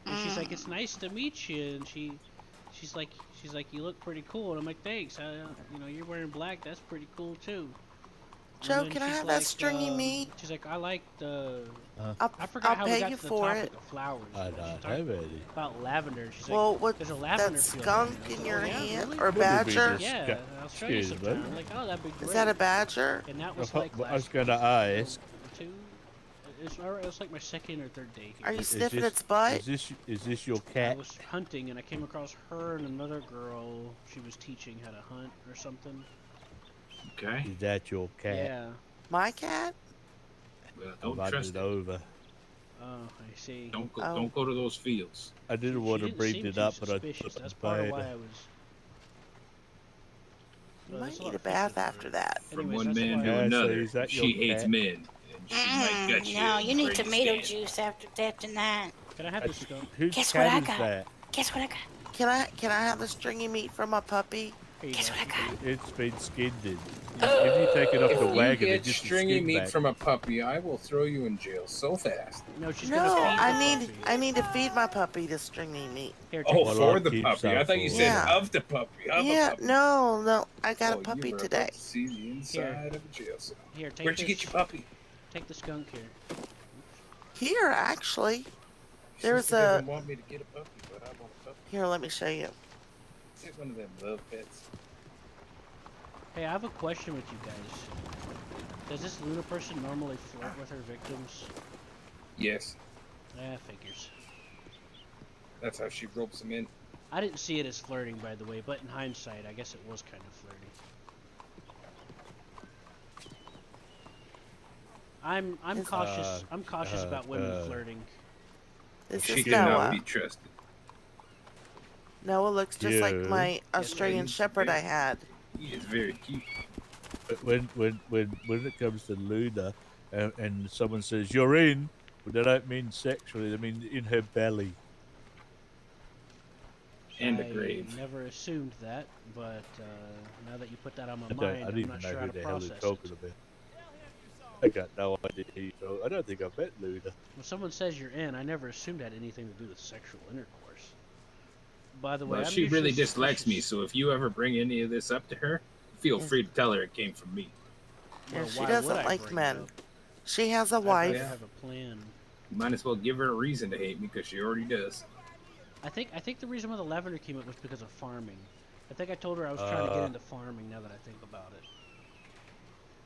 And she's like, "It's nice to meet you." And she's like, "You look pretty cool." And I'm like, "Thanks. You know, you're wearing black. That's pretty cool too." And Joe, then can I she's have that like, stringy meat? she's like, "I like the." Uh, I forgot I'll how we pay got you to the for topic it. of flowers. I but she don't talked have any. about lavender. She's Well, like, what "There's a lavender that field." down skunk here. I was in like, your "Oh, yeah, hand really?" or What do you mean, badger? this Yeah, I'll show you Excuse me. sometime. I'm like, "Oh, that'd be great." Is that a badger? And that was I like last was going to week, ask. two. It was like my second or third day here. Are you Is sniffing this, its butt? is this your I cat? was hunting and I came across her and another girl. She was teaching how to hunt or something. Okay. Is that your cat? Yeah. My cat? Well, I don't trust wandered it. over. Oh, I see. Don't go. Oh. Don't go to those fields. I didn't She want to didn't bring seem it too up, but I suspicious. thought That's I'd part of buy why it. I was. You Oh, might there's a need lot a of fish bath over after there. that. From Anyways, one that's man why to Yeah, so another, is that she your hates cat? men, and she might gut you. No, and you need bring tomato stand. juice after that tonight. Can I have this skunk? Whose Guess what cat I is got? that? Guess what I got? Can I have the stringy meat from my puppy? Here you Guess go. what I got? It's been skinned in. If you take it off If the you wagon, it get gets the stringy skin meat back. from a puppy, I will throw you in jail so fast. No, she's No, gonna feed the I puppy. need to feed my puppy the stringy meat. Here, take Oh, Well, this. for I'll the keep puppy. some I thought you for said Yeah. of the puppy. Of a Yeah, puppy. no, I got a Oh, puppy you were today. about to see the inside of a jail cell. Here, take Where'd this. you get your puppy? Take the skunk here. Here, actually. There's Sister doesn't want me to get a puppy, but I want a puppy. Here, let me show you. Is it one of them love pets? Hey, I have a question with you guys. Does this Luna person normally flirt with her victims? Yes. Yeah, figures. That's how she ropes them in. I didn't see it as flirting, by the way, but in hindsight, I guess it was kind of flirty. I'm Is- cautious. I'm cautious about women flirting. This She is cannot Noah. be trusted. Noah looks just like Yeah. my Australian he's Shepherd I very- had. He is very cute. But when it comes to Luna, and someone says you're in, but they don't mean sexually. They mean in her belly. And a I grave. never assumed that, but now that you put that on my I don't mind, I'm even not know sure how who to the hell they're process talking it. about. I got no idea. So I don't think I've met Luna. When someone says you're in, I never assumed it had anything to do with sexual intercourse. By the way, Well, I'm she really usually dislikes me, suspicious. so if you ever bring any of this up to her, feel Yeah. free to tell her it came from me. Yeah, Well, she why doesn't would I like bring it men. up? She has a I wife. have a plan. You might as well give her a reason to hate me, because she already does. I think the reason why the lavender came up was because of farming. I think I told her I was trying to get into farming. Now that I think about it,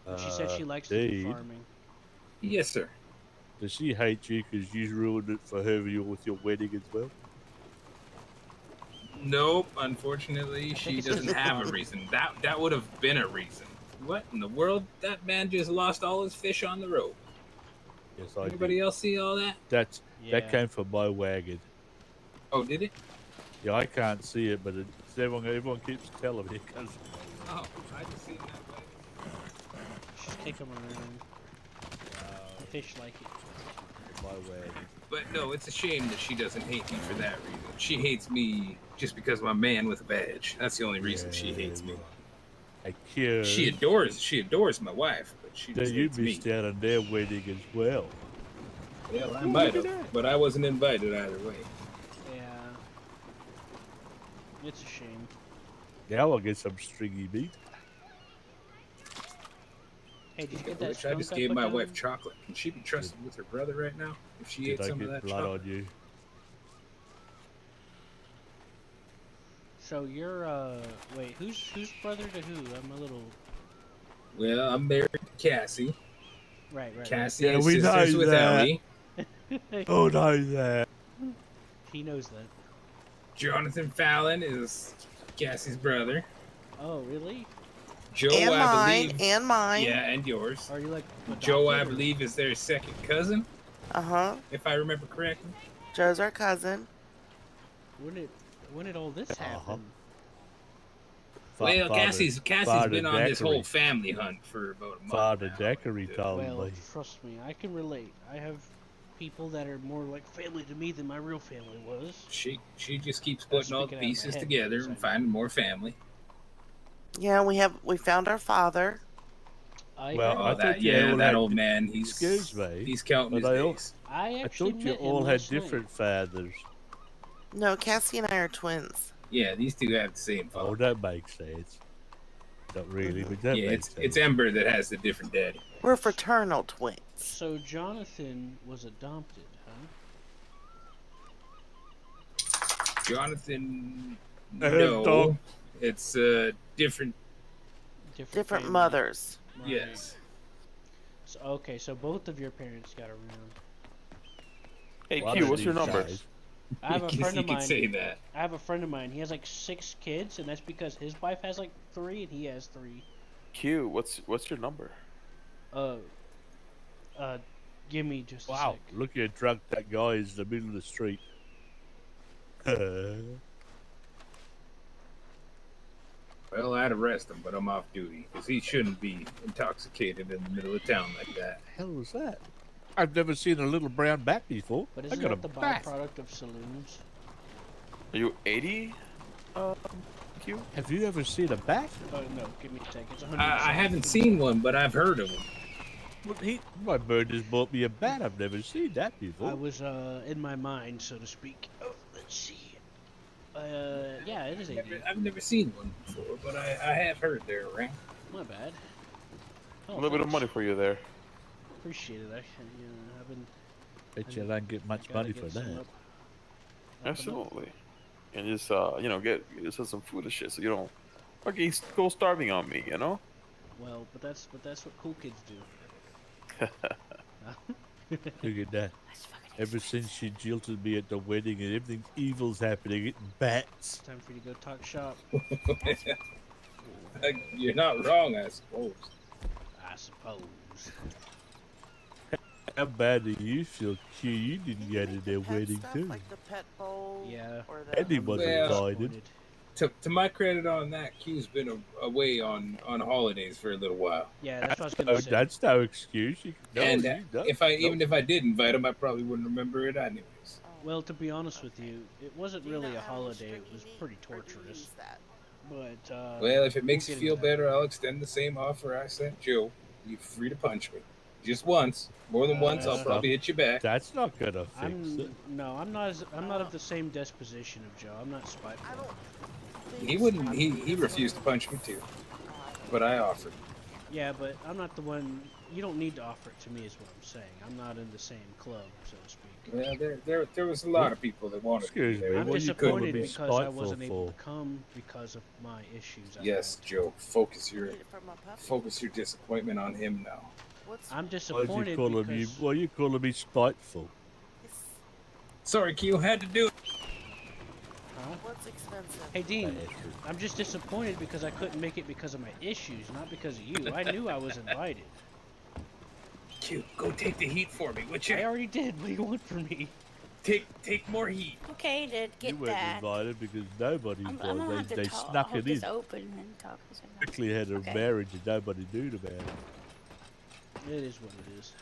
and she said she likes to do indeed. farming. Yes, sir. Does she hate you because you ruined it for her with your wedding as well? Nope, unfortunately, she it's doesn't just have a fun. reason. That would have been a reason. What in the world? That man just lost all his fish on the road. Yes, I Anybody did. else see all that? That Yeah. came from my wagon. Oh, did it? Yeah, I can't see it, but everyone keeps telling me it comes. Oh, I just seen that way. Just kick them around. Fish like it. My wagon. But no, it's a shame that she doesn't hate me for that reason. She hates me just because I'm a man with a badge. That's the only reason she hates me. I cure. She adores my wife, but she That just you hates me. missed out on their wedding as well. Well, I might have, but I wasn't invited either way. Yeah. It's a shame. Now I'll get some stringy meat. Hey, did you get that Which I skunk just I gave put my down? wife chocolate. Can she be trusted with her brother right now? If she Did ate I some of that get blood chocolate? on you? So you're wait, who's brother to who? I'm a little Well, I'm married to Cassie. right. Cassie Yeah, is we know sisters with that. Ellie. Oh no, that. He knows that. Jonathan Fallon is Cassie's brother. Oh, really? Joe, And I mine, believe. and mine. Yeah, and yours. Are you like Joe, I adopted, or- believe, is their second cousin, Uh-huh. if I remember correctly. Joe's our cousin. When did all this happen? Well, Cassie's Father been on this Daiquiri. whole family hunt for about a month. Father now. Daiquiri told Well, me. trust me, I can relate. I have people that are more like family to me than my real family was. She just keeps I was putting all the speaking out of my pieces head, together so- and finding more family. Yeah, we found our father. like Well, her. Oh, I that thought you all that had old di- man. Excuse me, He's counting but his I al- days. I I actually thought you met him all had last night. different fathers. No, Cassie and I are twins. Yeah, these two have the same Oh, father. that makes sense. Not really, Mhm. but that Yeah, makes it's sense. Ember that has the different daddy. We're fraternal twins. So Jonathan was adopted, huh? Jonathan, Dog. no, it's different. Different family. mothers. Right. Yes. So, okay, so both of your parents got around. Hey, One Q, of what's your these number? days. I have a You friend can of mine. say that. I have a friend of mine. He has like 6 kids, and that's because his wife has like 3 and he has 3. Q, what's your number? Uh, give me just a Wow, sec. look at how drunk that guy is in the middle of the street. Well, I'd arrest him, but I'm off duty because he shouldn't be intoxicated in the middle of town like that. hell was that? I've never seen a little brown bat before. But I isn't got a that the bat. byproduct of saloons? Are you 80? Q? Have you ever seen a bat? Oh no, give me a sec. It's 100%. I haven't seen one, but I've heard of them. Well, my bird just bought me a bat. I've never seen that I before. was in my mind, so to speak. Oh, let's see. Yeah, it is 80. I've never seen one before, but I have heard they're around. My bad. A Oh, little bit of thanks. money for you there. Appreciate it. I've been. Bet you I don't get much gotta money get for some that. up Absolutely. And just get yourself some food and shit, so you don't fucking go starving on me, you know? Well, but that's what cool kids do. Look at that. That's fucking Ever since she jilted me at the wedding and everything evil's happening, eating bats. Time for you to go talk shop. You're not wrong, I suppose. I suppose. How bad do you feel, Q? You didn't Can go you to make their the pet wedding stuff, too. like the pet bowl? Yeah. Or the, Anyone Well- invited. To my credit on that, Q's been away on holidays for a little while. Yeah, that's what I was Oh, gonna say. that's no excuse. No, and you don't. even if I did invite him, I probably wouldn't remember it anyways. Oh, Well, to be honest with you, it wasn't do you really not a have holiday. stringy It was meat, pretty or do you torturous. use that? But Well, if it makes we'll you get feel into that. better, I'll extend the same offer I sent Joe. You're free to punch me. Just once. More than once, I'll Uh, probably hit you back. That's not gonna fix it. I'm not of the same disposition of Joe. I'm not I spiteful. don't. He wouldn't. He refused to punch me too, but I offered. Yeah, but I'm not the one. You don't need to offer it to me, is what I'm saying. I'm not in the same club, so to speak. Well, there was a lot of people that wanted to be Excuse there. me, I'm what you calling disappointed me because I spiteful wasn't able for? to come because of my issues. I Yes, had. Joe. Focus your Get it from a puppy. focus your disappointment on him now. What's I'm Why disappointed you calling me? because Why you calling me spiteful? Sorry, Q. Had to do it. huh? what's expensive? Hey Dean, Bastard. I'm just disappointed because I couldn't make it because of my issues, not because of you. I knew I was invited. Q, go take the heat for me, would I you? already did. What do you want from me? Take more heat. Okay, to You get weren't that. invited because nobody I'm was. gonna have to They talk. snuck hold it in. this open and talk to someone. Quickly had a Okay. marriage and nobody knew about it. It is what it is.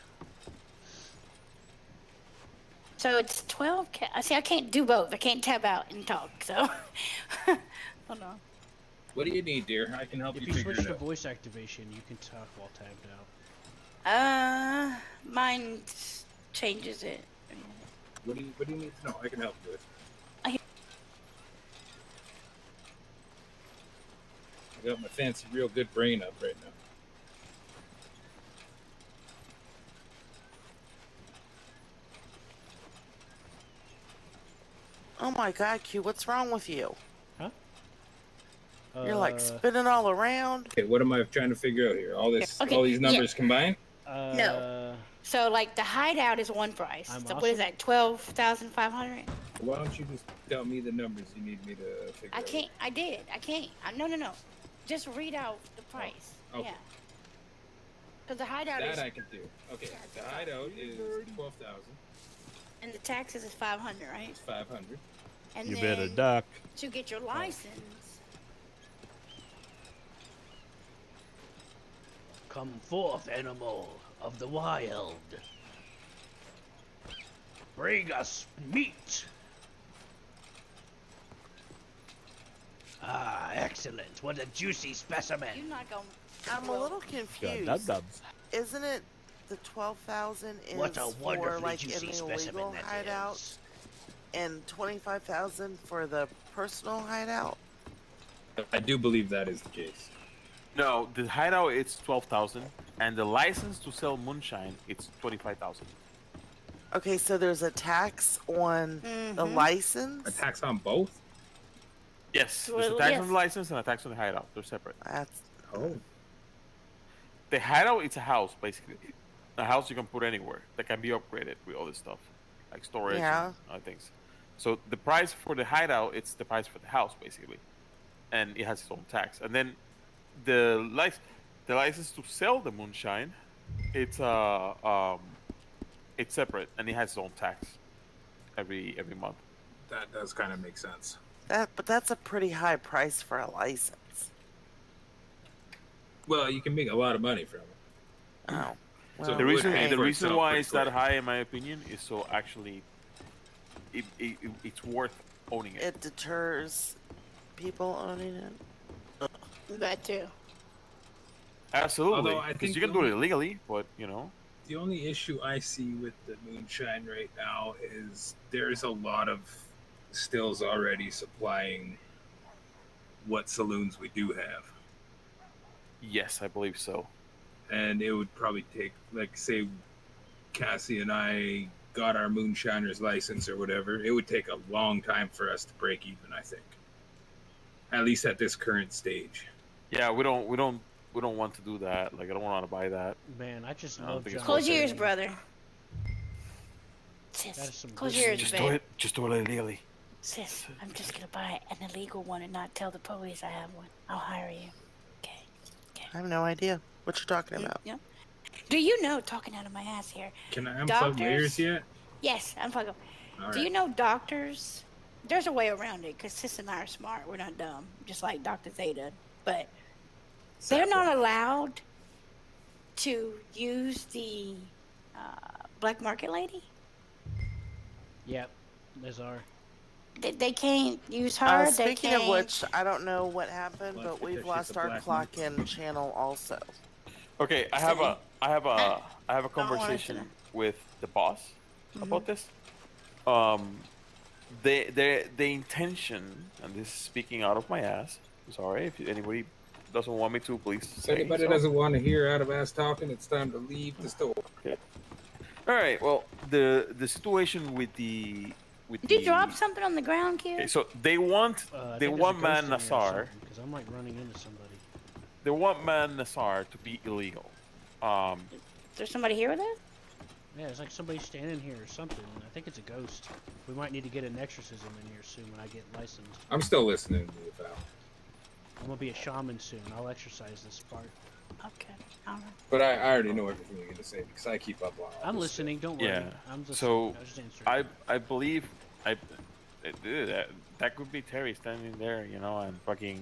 So it's 12. See, I can't do both. I can't tab out and talk. So, hold on. What do you need, dear? I can help If you you figure switch it to out. voice activation, you can talk while tabbed out. Mine changes it. What do you need to know? I can help you with. I- I got my fancy, real good brain up right now. Oh my God, Q, what's wrong with you? You're like Uh, spinning all around. Okay, what am I trying to figure out here? All Okay, all these yeah. numbers combined? No. So, like, the hideout is one price. I'm So, what is awesome. that? 12,500. Why don't you just tell me the numbers you need me to figure I out? can't. I did. I can't. No. Just read out the price. okay. Yeah. Because the hideout That is, I can do. Okay, the hideout is 12,000. and the taxes is 500, right? It's 500. And You then better duck. to get your license, Come forth, animal of the wild. Bring us meat. Ah, excellent. What a juicy specimen. you're not gonna. I'm a little confused. dum-dums. Isn't it the 12,000 is What a for wonderfully like juicy an specimen illegal that hideout, is. and 25,000 for the personal hideout? I do believe that is the case. No, the hideout it's 12,000, and the license to sell moonshine it's 25,000. Okay, so there's a tax on the Mhm. license. A tax on both? Yes, there's a Well, tax yes. on the license and a tax on the hideout. They're separate. That's Oh. The hideout it's a house basically, a house you can put anywhere that can be upgraded with all this stuff, like storage Yeah. and other things. So the price for the hideout it's the price for the house basically, and it has its own tax. And then the license to sell the moonshine, it's separate and it has its own tax every month. That does kind of make sense. but that's a pretty high price for a license. Well, you can make a lot of money from it. Oh, So well, The would reason pay the for reason itself why pretty it's that quick. high in my opinion is so actually it's worth owning it. it deters people owning it. That too. Absolutely, Although I because think you can the do it only- illegally, but you know. The only issue I see with the moonshine right now is there's a lot of stills already supplying what saloons we do have. Yes, I believe so. And it would probably take, like, say, Cassie and I got our moonshiner's license or whatever, it would take a long time for us to break even, I think. At least at this current stage. Yeah, we don't want to do that. Like I don't want to buy that. Man, I just I don't love think it's John. worth Close your ears, Cena. brother. That is Sis, some close good your ears, news. babe. Just do it illegally. Sis, I'm just gonna buy an illegal one and not tell the police I have one. I'll hire you. Okay. I have no idea what you're talking about. Yep. Do you know, talking out of my ass here? Can I unplug Doctors? my ears yet? Yes, I'm fucking. All Do you know doctors? There's a way around it because Sis and I are smart. We're not dumb, just like Dr. Zeta. But they're not allowed to use the black market lady. Yep, those are. They can't use her. They Speaking can't. of which, I don't know what happened, Well, but because we've she's lost a our black clock in channel also. Okay, I have a conversation listening. with the boss Mm-hmm. about this. The intention, and this is speaking out of my ass. Sorry if anybody doesn't want me to, please. If say anybody so. doesn't want to hear out of ass talking, it's time to leave the store. All right. Well, the situation with the Did you drop something on the ground, Q? Okay, so they want man Nassar. Because I'm like running into somebody. They want man Nassar to be illegal. Is there somebody here with us? Yeah, it's like somebody standing here or something. I think it's a ghost. We might need to get an exorcism in here soon when I get licensed. I'm still listening to you, pal. I'm gonna be a shaman soon. I'll exercise this part. Okay. All right. But I already know everything you're going to say because I keep up on all I'm this listening. Don't worry. Yeah. I'm just. So, I was just answering. I believe that could be Terry standing there, you know, and fucking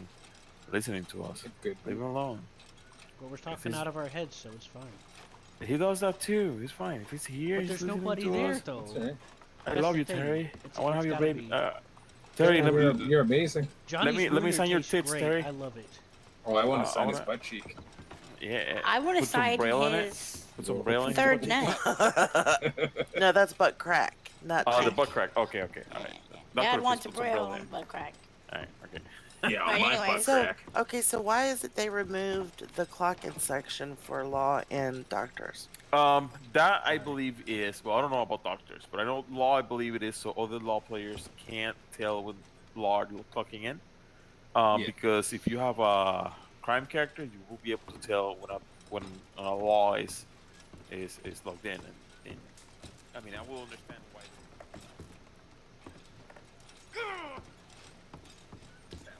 listening to us. stuff. Good. Leave him alone. But we're talking he's- out of our heads, so it's fine. He does that too. He's fine. If he's here, But he's there's listening nobody to there us. though. That's all right. I That's love the you, thing. Terry. It's- I want to have it's your gotta baby. be- Terry, Yeah, let me you're amazing. Johnny's let me wiener sign your tastes tits, great. Terry. I love it. Oh, I want I to sign his wanna- butt cheek. Yeah. I want to Put some sign braille on it. his Put some braille in his third butt nut. No, that's butt crack, not Oh, the cheek. butt crack. Okay. All right. Dad Doctor, wants please a put some braille in. on butt crack. All right. Okay. Yeah, on But my anyway, butt So, crack. okay, so why is it they removed the clock-in section for law and doctors? That I believe is well. I don't know about doctors, but I know law. I believe it is so other law players can't tell when law are clocking in. Yeah. Because if you have a crime character, you will be able to tell when a law is logged in. And I mean, I will understand why.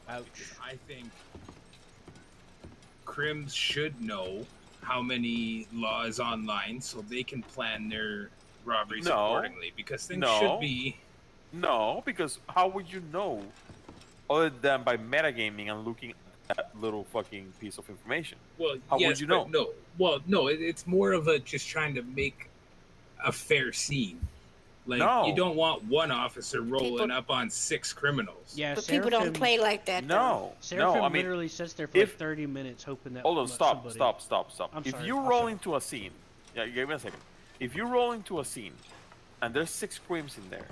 Ouch. I think crims should know how many law is online so they can plan their robberies No. accordingly because things No. should be No, because how would you know other than by metagaming and looking at that little fucking piece of information? well How would yes, you but know? no it's more of a just trying to make a fair scene. Like, No. you don't want one officer rolling People- up on 6 criminals. Yeah, But people don't play like that, though. No, Seraphim no. I mean, literally sits there for if- like 30 minutes hoping that. hold on, stop. somebody... I'm If sorry, you I'm roll sorry. into a scene, yeah, give me a second. If you roll into a scene, and there's 6 crims in there,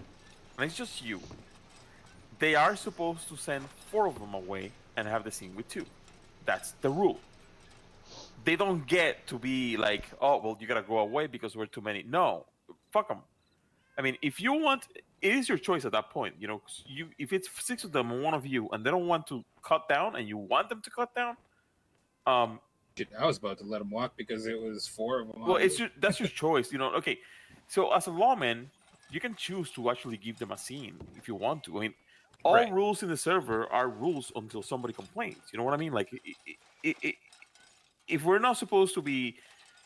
and it's just you, they are supposed to send 4 of them away and have the scene with 2. That's the rule. They don't get to be like, oh, well, you gotta go away because we're too many. No, fuck them. I mean, if you want, it is your choice at that point. You know, if it's 6 of them and 1 of you, and they don't want to cut down, and you want them to cut down, Shit, I was about to let them walk because it was 4 of them. well, that's your choice. You know, okay. So as a lawman, you can choose to actually give them a scene if you want to. I mean, all Right. rules in the server are rules until somebody complains. You know what I mean? Like, if we're not supposed to be,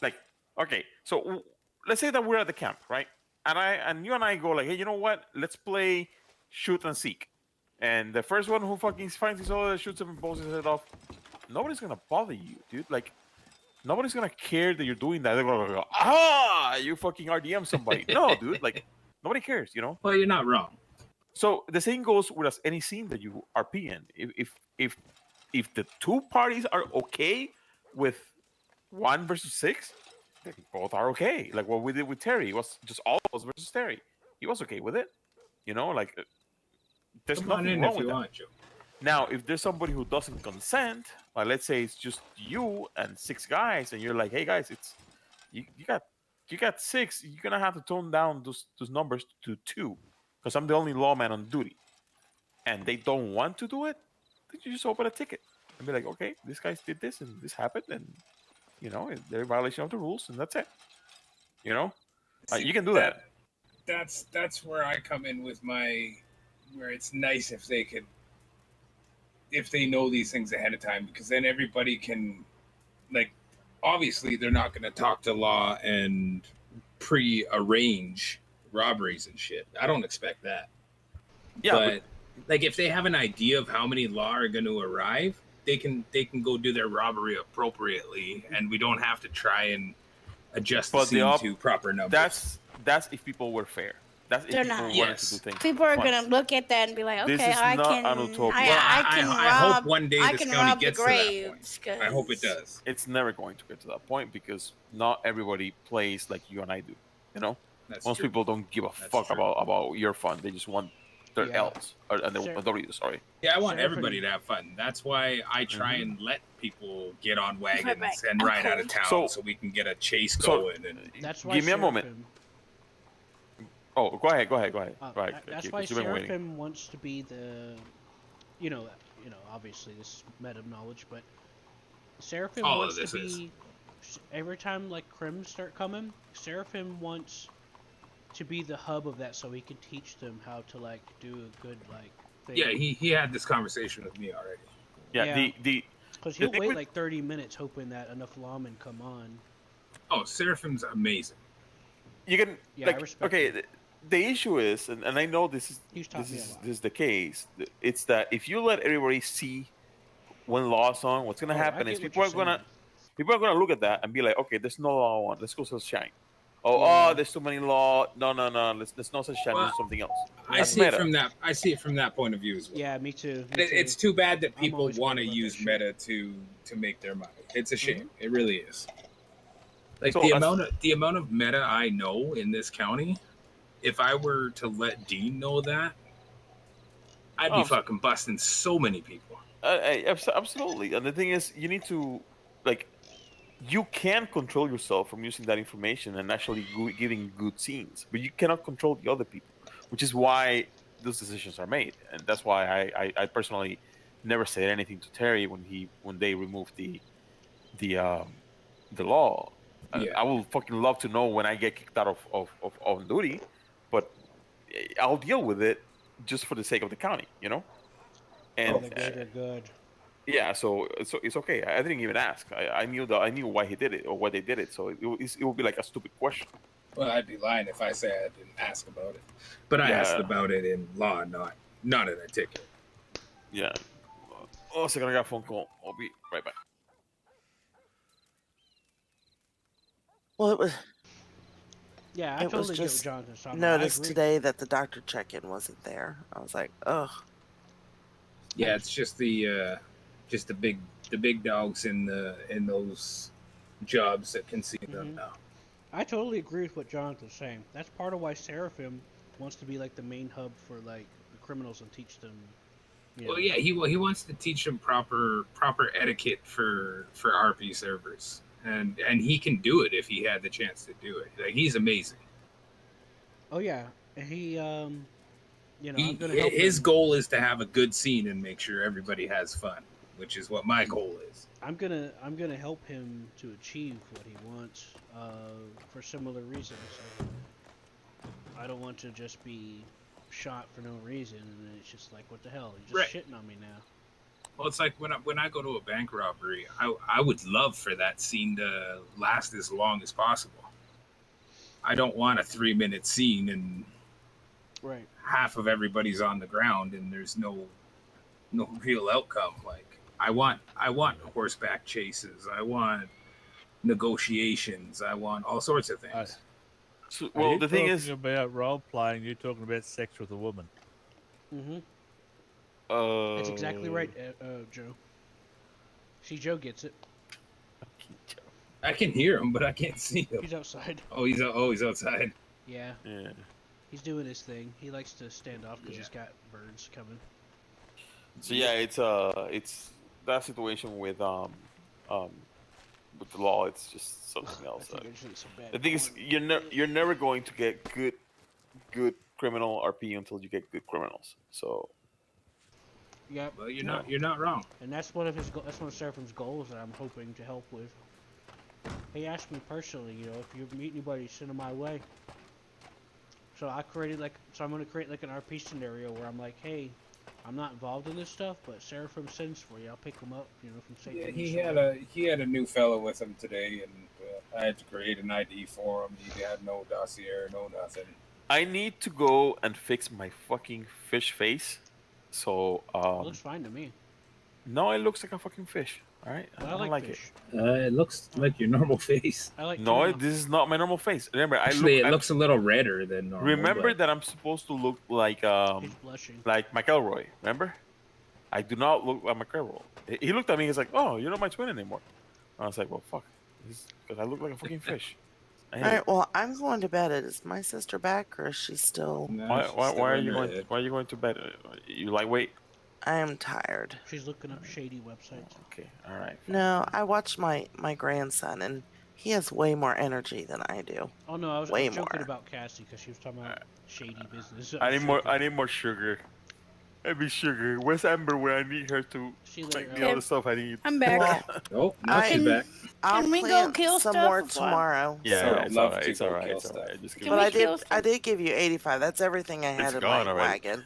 like, okay, so let's say that we're at the camp, right? And you and I go like, hey, you know what? Let's play shoot and seek. And the first one who fucking finds his other shoots him and blows his head off. Nobody's gonna bother you, dude. Like, nobody's gonna care that you're doing that. They're gonna go, ah, you fucking RDM somebody. No, dude. Like, nobody cares, you know. Well, you're not wrong. So the same goes with us, any scene that you RP in. If the 2 parties are okay with 1 versus 6, they both are okay. Like what we did with Terry, it was just all of us versus Terry. He was okay with it, you know. Like, there's Come on nothing in wrong if with you that. want, Joe. Now, if there's somebody who doesn't consent, like let's say it's just you and 6 guys, and you're like, hey guys, it's you got 6, you're gonna have to tone down those numbers to 2 because I'm the only lawman on duty, and they don't want to do it, then you just open a ticket and be like, okay, these guys did this and this happened, and you know they're in violation of the rules, and that's it. You know, you can do that. That's where I come in with where it's nice if they could, if they know these things ahead of time, because then everybody can, like, obviously they're not going to talk to law and pre-arrange robberies and shit. I don't expect that. Yeah, but like, if they have an idea of how many law are going to arrive, they can go do their robbery appropriately, and we don't have to try and adjust the scene to proper numbers. That's if people were fair. That's if They're people not. wanted Yes. to do things. People are fun. gonna look at that and be like, This okay, is I not can, an utopia. I can I rob. hope one day I this can county rob the gets to that point. graves. I hope it does. It's never going to get to that point because not everybody plays like you and I do. You know, That's most true. people don't give a That's fuck true. about your fun. They just want their Yeah. L's and their Sure. W's. Sorry. Yeah, I want Seraphim- everybody to have fun. That's why I try and let people get on wagons back. and I'm ride out of cold. town So- so we can get a chase so- going. And That's why Give me a moment. Seraphim- Oh, go ahead. Go ahead. That's Keep- why you've been waiting. Seraphim wants to be the, you know, obviously this is meta knowledge, but Seraphim All of wants this to is. be every time like crims start coming, Seraphim wants to be the hub of that so he can teach them how to like do a good like thing. yeah, he had this conversation with me already. Yeah. Yeah. The because the he'll thing wait with- like 30 minutes hoping that enough lawmen come on. Oh, Seraphim's amazing. you can Yeah, I like respect okay. it. The issue is, and I know this He's taught me a is lot. this is the case. It's that if you let everybody see when law's on, what's gonna Oh, I happen get is what people are you're gonna look at that and be like, okay, there's no law on. Let's go sell shine. Yeah. Oh, there's too many law. No. Let's not sell shine. Well, Let's do something else. I That's see it meta. from that. I see it from that point of view as well. Yeah, me too. And it's too bad that I'm people always want to worried about use that shit. meta to make their money. It's a shame. It really is. Like, So the that's- amount of meta I know in this county, if I were to let Dean know that, I'd be Oh, fucking busting so many people. Absolutely. And the thing is, you need to like, you can control yourself from using that information and actually giving good scenes, but you cannot control the other people, which is why those decisions are made. And that's why I personally never said anything to Terry when they removed the law. Yeah. I will fucking love to know when I get kicked out of on duty, but I'll deal with it just for the sake of the county, you know. And For the greater good. yeah, so it's okay. I didn't even ask. I knew why he did it or why they did it. So it would be like a stupid question. Well, I'd be lying if I say I didn't ask about it. But I asked Yeah. about it in law, not in a ticket. Yeah. Oh, a second, I got a phone call. I'll be right back. Well, it was Yeah, I It was totally get what just Jonathan's talking about. I noticed agree. today that the doctor check-in wasn't there. I was like, ugh. Yeah, it's just the big dogs in those jobs that can see them Mhm. now. I totally agree with what Jonathan's saying. That's part of why Seraphim wants to be like the main hub for like the criminals and teach them. You know. Well, yeah, he wants to teach them proper etiquette for RP servers, and he can do it if he had the chance to do it. Like, he's amazing. Oh yeah, and he you know, He, I'm gonna help his him. goal is to have a good scene and make sure everybody has fun, which is what my goal is. I'm gonna help him to achieve what he wants for similar reasons. I don't want to just be shot for no reason, and it's just like, what the hell? You're just Right. shitting on me now. Well, it's like when I go to a bank robbery, I would love for that scene to last as long as possible. I don't want a 3-minute scene and Right. half of everybody's on the ground and there's no real outcome. Like, I want horseback chases. I want negotiations. I want all sorts of things. So, Are well, you the thing talking is, about role playing. You're talking about sex with a woman. Mm-hmm. uh, That's exactly right, Joe. See, Joe gets it. I can hear him, but I can't see him. He's outside. He's outside. Yeah, Yeah. he's doing his thing. He likes to stand off because Yeah. he's got birds coming. So yeah, it's that situation with the law. It's just something I else. think I just ate some bad The thing is, corn. you're never going to get good criminal RP until you get good criminals. So Yep. Well, you're not wrong. And that's that's one of Seraphim's goals that I'm hoping to help with. He asked me personally, you know, if you meet anybody, send them my way. So I'm gonna create like an RP scenario where I'm like, hey, I'm not involved in this stuff, but Seraphim sends for you. I'll pick them up, you know, from St. Yeah, Denis. he had a new fellow with him today, and I had to create an ID for him. He had no dossier, no nothing. I need to go and fix my fucking fish face. So It looks fine to me. no, it looks like a fucking fish. All right, But I I don't like like fish. It looks like your normal face. I like it. No, tuna. this is not my normal face. Remember, Actually, I it looks a little redder than normal. remember but that I'm supposed to look like He's blushing. McElroy. Remember, I do not look like McElroy. He looked at me. He's like, "Oh, you're not my twin anymore." I was like, "Well, fuck," because I look like a fucking fish. I hate All it. right, well, I'm going to bed. Is my sister back or is she still? no, Why, she's why, still why are in you her going? head. Why are you going to bed? You lightweight? I am tired. She's looking up shady websites. Okay, all right. No, I watched my grandson and he has way more energy than I do. Oh no, I was Way joking more. about Cassie because she was talking about shady business. I need more. joking. I need more sugar. I need sugar. Where's Amber when I need her to See you make later. the other stuff I need? I'm back. Well, Oh, now I- she's back. I'll Can we go plant kill some stuff more before I- tomorrow. Yeah, so- it's love alright. to It's go alright. kill It's alright. stuff. Just give Can But we I kill did give you 85. That's everything I had It's in gone my already. wagon.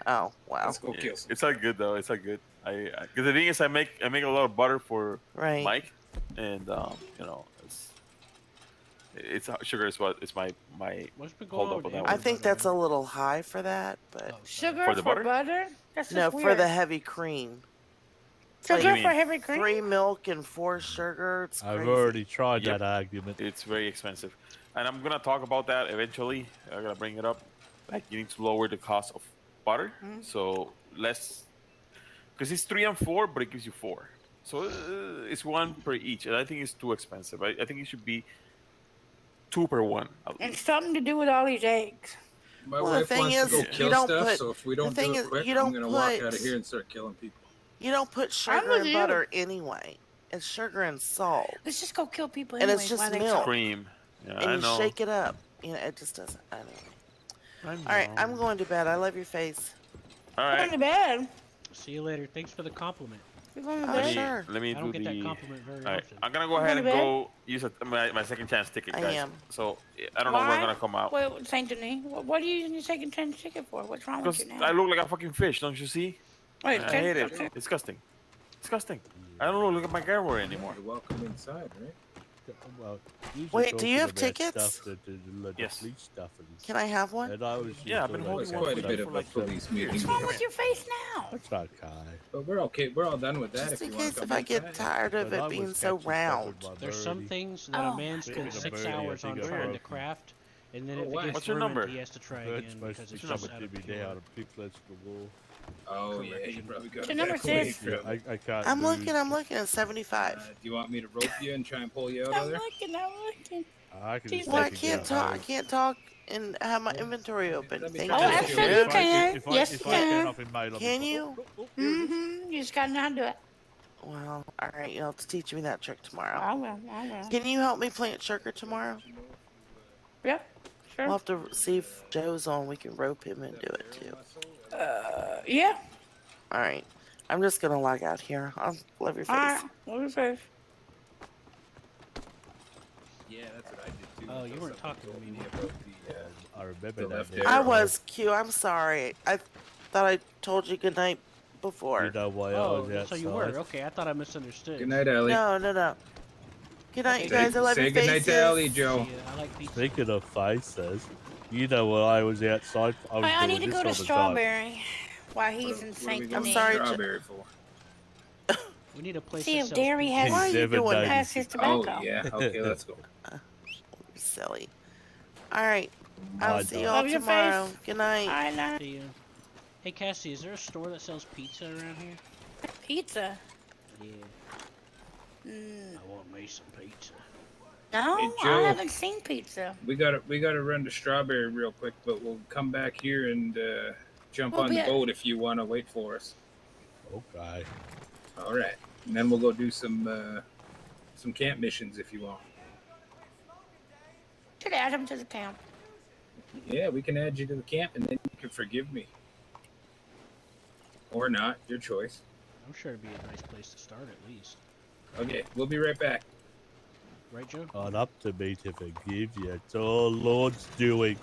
Oh, wow. Let's go Yeah, kill some. it's all good though. It's all good. Because the thing is, I make a lot of butter for Right. Mike, and you know, it's sugar is what it's my What's been going hold on up with on that I one. think that's a little high for that, but Oh, sorry. Sugar For the butter? That's just no, weird. for the heavy cream. Sugar What do you for mean? heavy cream. 3 milk and 4 sugar. It's I've crazy. already tried Yep. that argument. It's very expensive, and I'm gonna talk about that eventually. I'm gonna bring it up. Like you need to lower the cost of butter, so less, because it's 3 and 4, but it gives you 4. So it's 1 per each, and I think it's too expensive. I think it should be 2 per one. At And least. something to do with all these eggs. My Well, the wife thing wants is, to go you kill don't stuff, put- so if we the don't thing do is, it quick, you I'm don't gonna walk put- out of here and start killing people. You don't put I'm sugar with and you. butter anyway. It's sugar and salt. Let's just go kill people And anyway. it's just while they milk. talk. Cream. Yeah, And I you know. shake it up. You know, it just doesn't. Anyway. I know. All right, I'm going to bed. I love your face. All I'm going right. to bed. See you later. Thanks for the compliment. We're going to Oh, bed. sure. Let me I don't do get the. that compliment very All right, often. I'm gonna go You ahead and gonna go use my second chance ticket, I guys. am. So I don't know when Why? I'm gonna come out. Wait, Saint Denis. What are you using your second chance ticket for? What's wrong with Because you now? I look like a fucking fish, don't you see? Wait, I hate it. Disgusting. Disgusting. I don't look like my camera anymore. You're welcome inside, right? Well, usually Wait, do you talking have about tickets? Stuff the Yes. police stuff and, Can I have one? and I was Yeah, I've been thought holding It's about one quite a for bit for of a like police meeting. What's wrong with your face now? That's okay. But we're okay. We're all done with that. Just if in you want case to if come I get inside. tired of But I it being was so catching stuff round. with my There's some birdie. things that Oh a man my spends God. 6 Birdie, I hours think on I trying to broke him. craft, And then Oh, if wow. it gets What's your ruined, number? he has to try That's again supposed because to it's be just something out to of be pure. down and pick less to the wall. Oh yeah, you Correction. probably got What's your back number, away sis? from Yeah, it. I can't. I'm do- looking at 75. Do you want me to rope you and try and pull you out of I'm there? looking. I can She's just Well, I take it can't out talk. I home. can't talk and have my Yeah. inventory Let me- open. let me Thank try Oh, to you, get you absolutely out. you can. Yes, If you I turn can. off in mail, Can you? here it is. You just gotta know how to do it. Well, all right. You'll have to teach me that trick tomorrow. I will. I will. Can you help me plant sugar tomorrow? Yep. We'll Sure. have to see if Joe's on. We can rope him and do it too. Yeah. All right. I'm just gonna log out here. I'll love your All face. right. What was this? Yeah, that's what I did too. Oh, you until weren't someone talking to told me. about I remember The that. left now. arrow. I was Q. I'm sorry. I thought I told you good night before. You know why I Oh, was that's how you were. outside? Okay, I thought I misunderstood. Good night, Ellie. No. Good night, Okay, you guys. I love Say your good night faces. to Ellie, See Joe. ya. I like pizza. Speaking of faces, you know when I was outside, I was I doing need to this go to all the time. Strawberry while he's in What are Saint we I'm going Denis. sorry, Strawberry for? We need a place See that if sells Derry pizza. has Why are you Never doing that? has his Oh tobacco. yeah. Okay, let's go. You're silly. All right. I'll I see don't. you all Love your tomorrow. face. Good night. I know. See ya. Hey Cassie, is there a store that sells pizza around here? Pizza. Yeah. Mm, I want me some pizza. no, Hey, I Joe. haven't seen pizza. We gotta run to Strawberry real quick, but we'll come back here and jump We'll on be the at- boat if you want to wait for us. Okay. All right, and then we'll go do some camp missions if you want. Should add him to the camp. Yeah, we can add you to the camp, and then you can forgive me, or not, your choice. I'm sure it'd be a nice place to start at least. Okay, we'll be right back. Right, Joe? Not up to me to forgive you. It's all Lord's doing.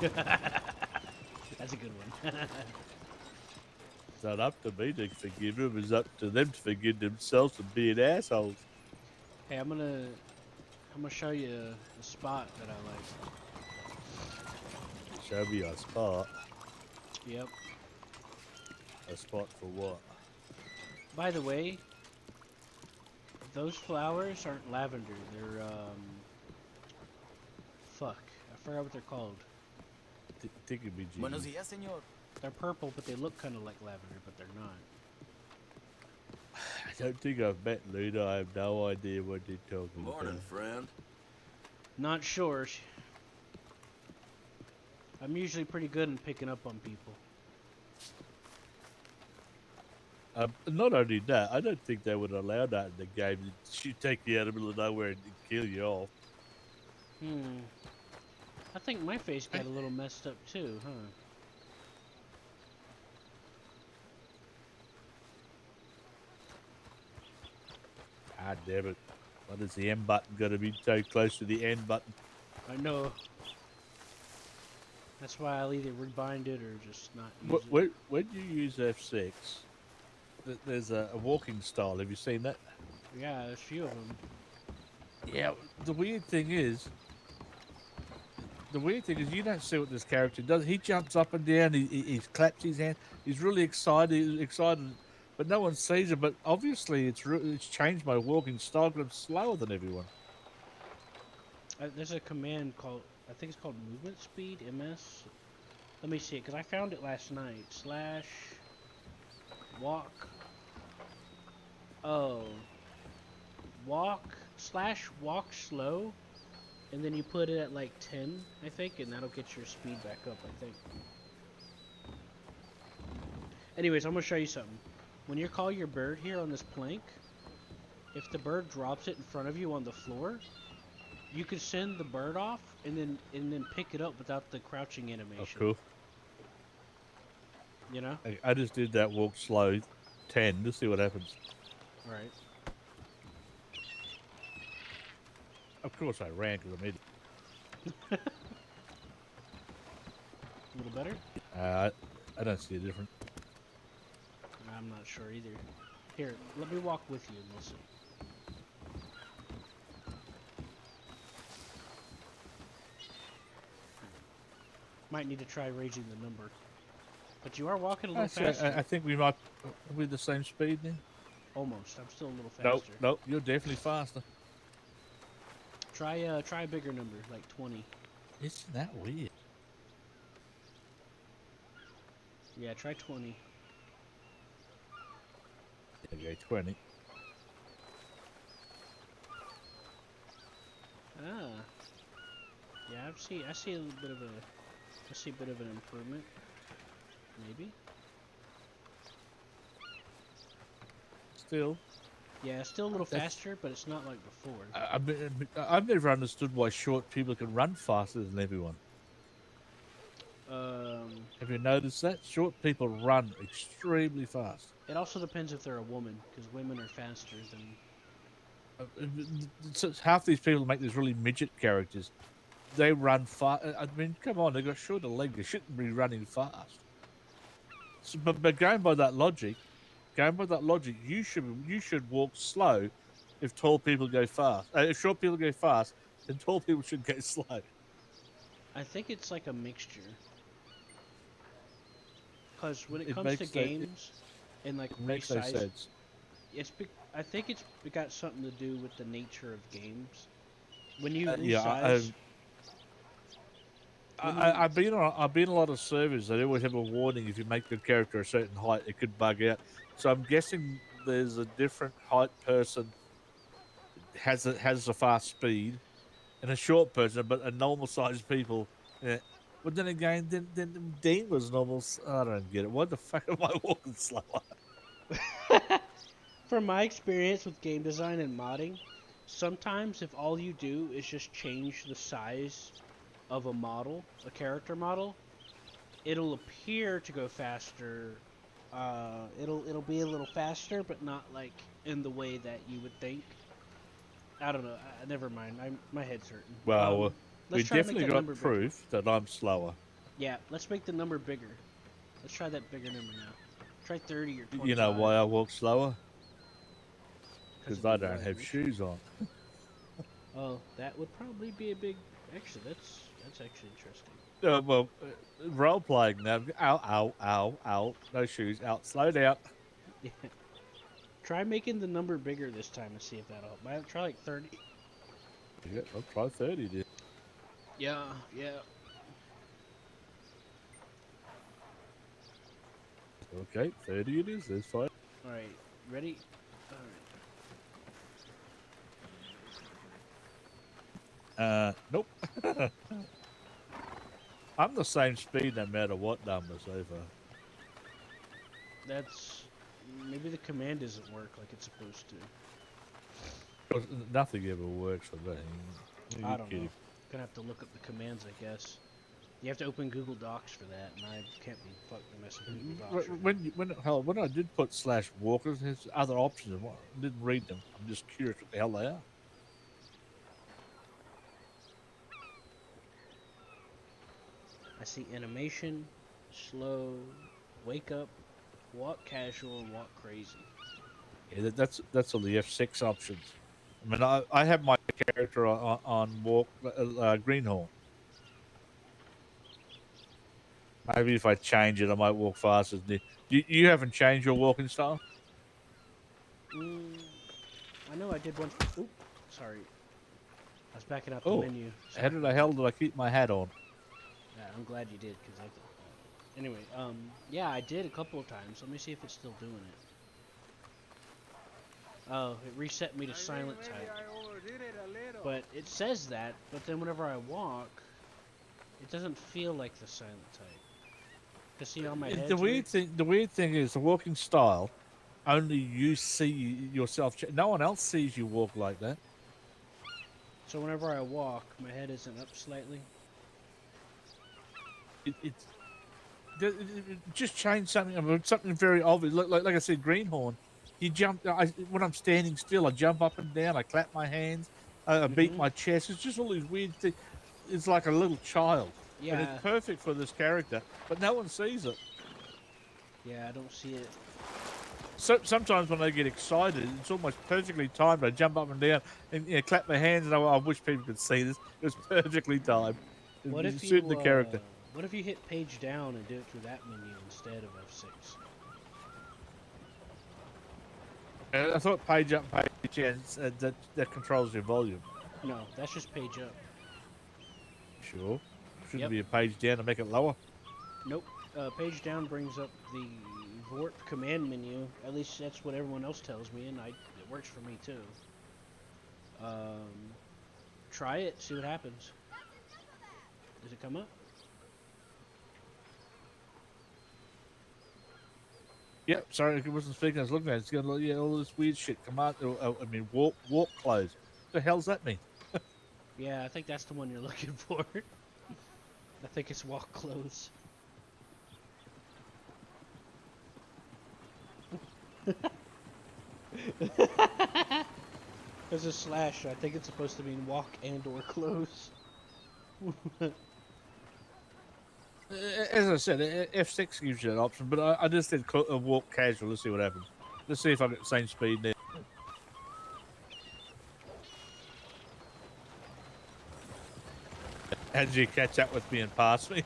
That's a good one. It's not up to me to forgive them. It's up to them to forgive themselves for being assholes. Hey, I'm gonna show you a spot that I like. Show me a spot. Yep. A spot for what? By the way, those flowers aren't lavender. They're fuck. I forgot what they're called. Tickety Buenos días, señor. They're purple, but they look kind of like lavender, but they're not. I don't think I've met Luna. I have no idea what they're talking Morning, about. friend. Not sure. I'm usually pretty good in picking up on people. Not only that, I don't think they would allow that in the game. She'd take you out of the middle of nowhere and kill you off. I think my face got a little messed up too, huh? God damn it. What is the M button going to be so close to the N button? I know. That's why I'll either rebind it or just not use it. When you use F6, there's a walking style. Have you seen that? Yeah, there's a few of them. Yeah. The weird thing is, you don't see what this character does. He jumps up and down. He claps his hand. He's really excited, but no one sees it. But obviously, it's changed my walking style. But I'm slower than everyone. There's a command called, I think it's called movement speed, MS. Let me see it, because I found it last night. /walk. Oh. /walk slow. And then you put it at like 10, I think, and that'll get your speed back up, I think. Anyways, I'm going to show you something. When you call your bird here on this plank, if the bird drops it in front of you on the floor, you can send the bird off and then pick it up without the crouching animation. Oh, cool. You know? I just did that walk slow 10 to see what happens. Right. Of course, I ran because I'm idiot. A little better? I don't see a difference. I'm not sure either. Here, let me walk with you and we'll see. Might need to try raising the number. But you are walking a little faster. I think we might be the same speed now. Almost. I'm still a little Nope, faster. nope, you're definitely faster. Try a bigger number, like 20. Isn't that weird? Yeah, try 20. Okay, 20. Ah. Yeah, I see a little bit of a bit of an improvement. Maybe. Still, Yeah, still a little That's- faster, but it's not like before. I've never understood why short people can run faster than everyone. Have you noticed that? Short people run extremely fast. It also depends if they're a woman, because women are faster than. Half these people make these really midget characters. They run fast. I mean, come on, they've got shorter legs. They shouldn't be running fast. So, but going by that logic, you should walk slow if tall people go fast. If short people go fast, then tall people should go slow. I think it's like a mixture. Because when it It comes to makes no- it- games and like It race makes no size, sense. I think it's got something to do with the nature of games. When you Yeah, resize, I've been on a lot of servers. They always have a warning if you make your character a certain height, it could bug out. So I'm guessing there's a different height person has a fast speed, and a short person, but a normal sized people. Yeah. But then again, then Dean was normal. I don't get it. Why the fuck am I walking slower? from my experience with game design and modding, sometimes if all you do is just change the size of a model, a character model, it'll appear to go faster. It'll be a little faster, but not like in the way that you would think. I don't know. Never mind. My head's hurting. Well, we let's try to make definitely that got number bigger. proof that I'm slower. Yeah, let's make the number bigger. Let's try that bigger number now. Try 30 or 25. You know why I walk slower? 'Cause Because of I the don't have legs. shoes on. Oh, that would probably be a big. Actually, that's actually interesting. Well, role playing now. Ow, ow, ow, ow. No shoes. Out. Slow down. Yeah. Try making the number bigger this time and see if that'll help. Try like 30. Yeah, I'll try 30 then. Yeah, yeah. Okay, 30 it is. That's fine. All right, ready? All right. Nope. I'm the same speed no matter what number so far. That's maybe the command doesn't work like it's supposed to. 'Cause nothing ever works for me. You're I don't kidding. know. Gonna have to look up the commands, I guess. You have to open Google Docs for that, and I can't be fucking messing with Google Docs. right now. When I did put /walkers, there's other options. I didn't read them. I'm just curious what the hell they are. I see animation, slow, wake up, walk casual, and walk crazy. Yeah, that's all the F6 options. I mean, I have my character on walk greenhorn. Maybe if I change it, I might walk faster. You haven't changed your walking style? I know I did once. Oop, sorry. I was backing out the Oh, menu. how the hell did I keep my hat on? Yeah, I'm glad you did, because anyway, yeah, I did a couple of times. Let me see if it's still doing it. Oh, it reset me to silent type. But it says that, but then whenever I walk, it doesn't feel like the silent type. Cause see on my head. The weird thing is the walking style. Only you see yourself. No one else sees you walk like that. So whenever I walk, my head isn't up slightly. It's just change something. I mean, something very obvious. Like I said, greenhorn. You jump. When I'm standing still, I jump up and down. I clap my hands. I beat my chest. It's just all these weird things. It's like a little child. Yeah. And it's perfect for this character, but no one sees it. Yeah, I don't see it. So sometimes when I get excited, it's almost perfectly timed. I jump up and down and clap my hands, and I wish people could see this. It was perfectly timed. What It if you suited the character. What if you hit page down and do it through that menu instead of F6? I thought page up, page down. That controls your volume. No, that's just page up. Sure. Shouldn't Yep. be a page down to make it lower. Nope. Page down brings up the VoRP command menu. At least that's what everyone else tells me, and it works for me too. Try it, see what happens. Does it come up? Yep, sorry, I wasn't speaking. I was looking at it. It's going, yeah, all this weird shit. Command, warp close. What the hell's that mean? Yeah, I think that's the one you're looking for. I think it's walk close. There's a slash. I think it's supposed to mean walk and or close. As I said, F6 gives you an option, but I just did a walk casual. Let's see what happens. Let's see if I get the same speed there. How did you catch up with me and pass me?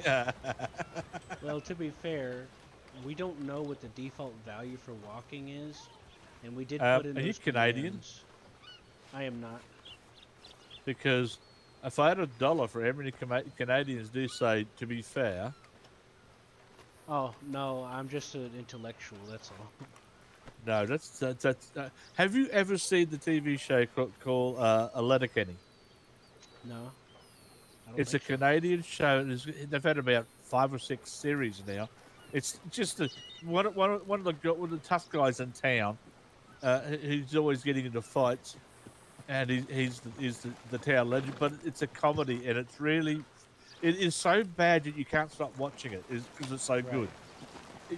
Well, to be fair, we don't know what the default value for walking is, and we did put in are you those Canadian? commands. I am not. Because if I had $1 for how many Canadians do say, to be fair, Oh no, I'm just an intellectual. That's all. no, that's have you ever seen the TV show called Letterkenny? No. I don't It's a think so. Canadian show. They've had about 5 or 6 series now. It's just one of the tough guys in town. He's always getting into fights, and he's the town legend. But it's a comedy, and it's really, it is so bad that you can't stop watching it because it's so Right. good.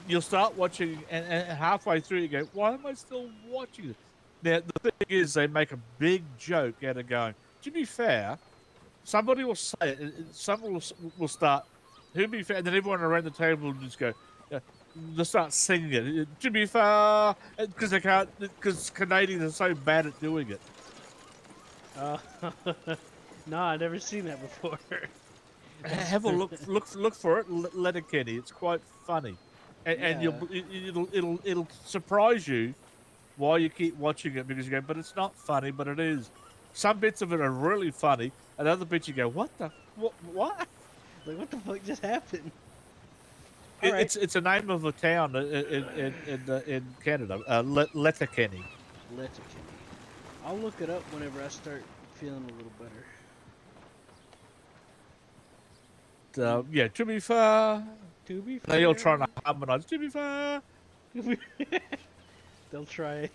You'll start watching, and halfway through you go, "Why am I still watching this?" Now the thing is, they make a big joke out of going. To be fair, somebody will say it. Someone will start. To be fair, and then everyone around the table will just go. They'll start singing it. To be fair, because they can't. Because Canadians are so bad at doing it. No, I've never seen that before. Have a look for it. Letterkenny. It's quite funny, and it'll surprise you why you keep watching it because you go, but it's not funny, but it is. Some bits of it are really funny, and other bits you go, what? Like, what the fuck just happened? It's a name of a town in Canada, Letterkenny. Letterkenny. I'll look it up whenever I start feeling a little better. Yeah, to be fair, To be fair, they all trying to harmonise. To be fair, they'll try.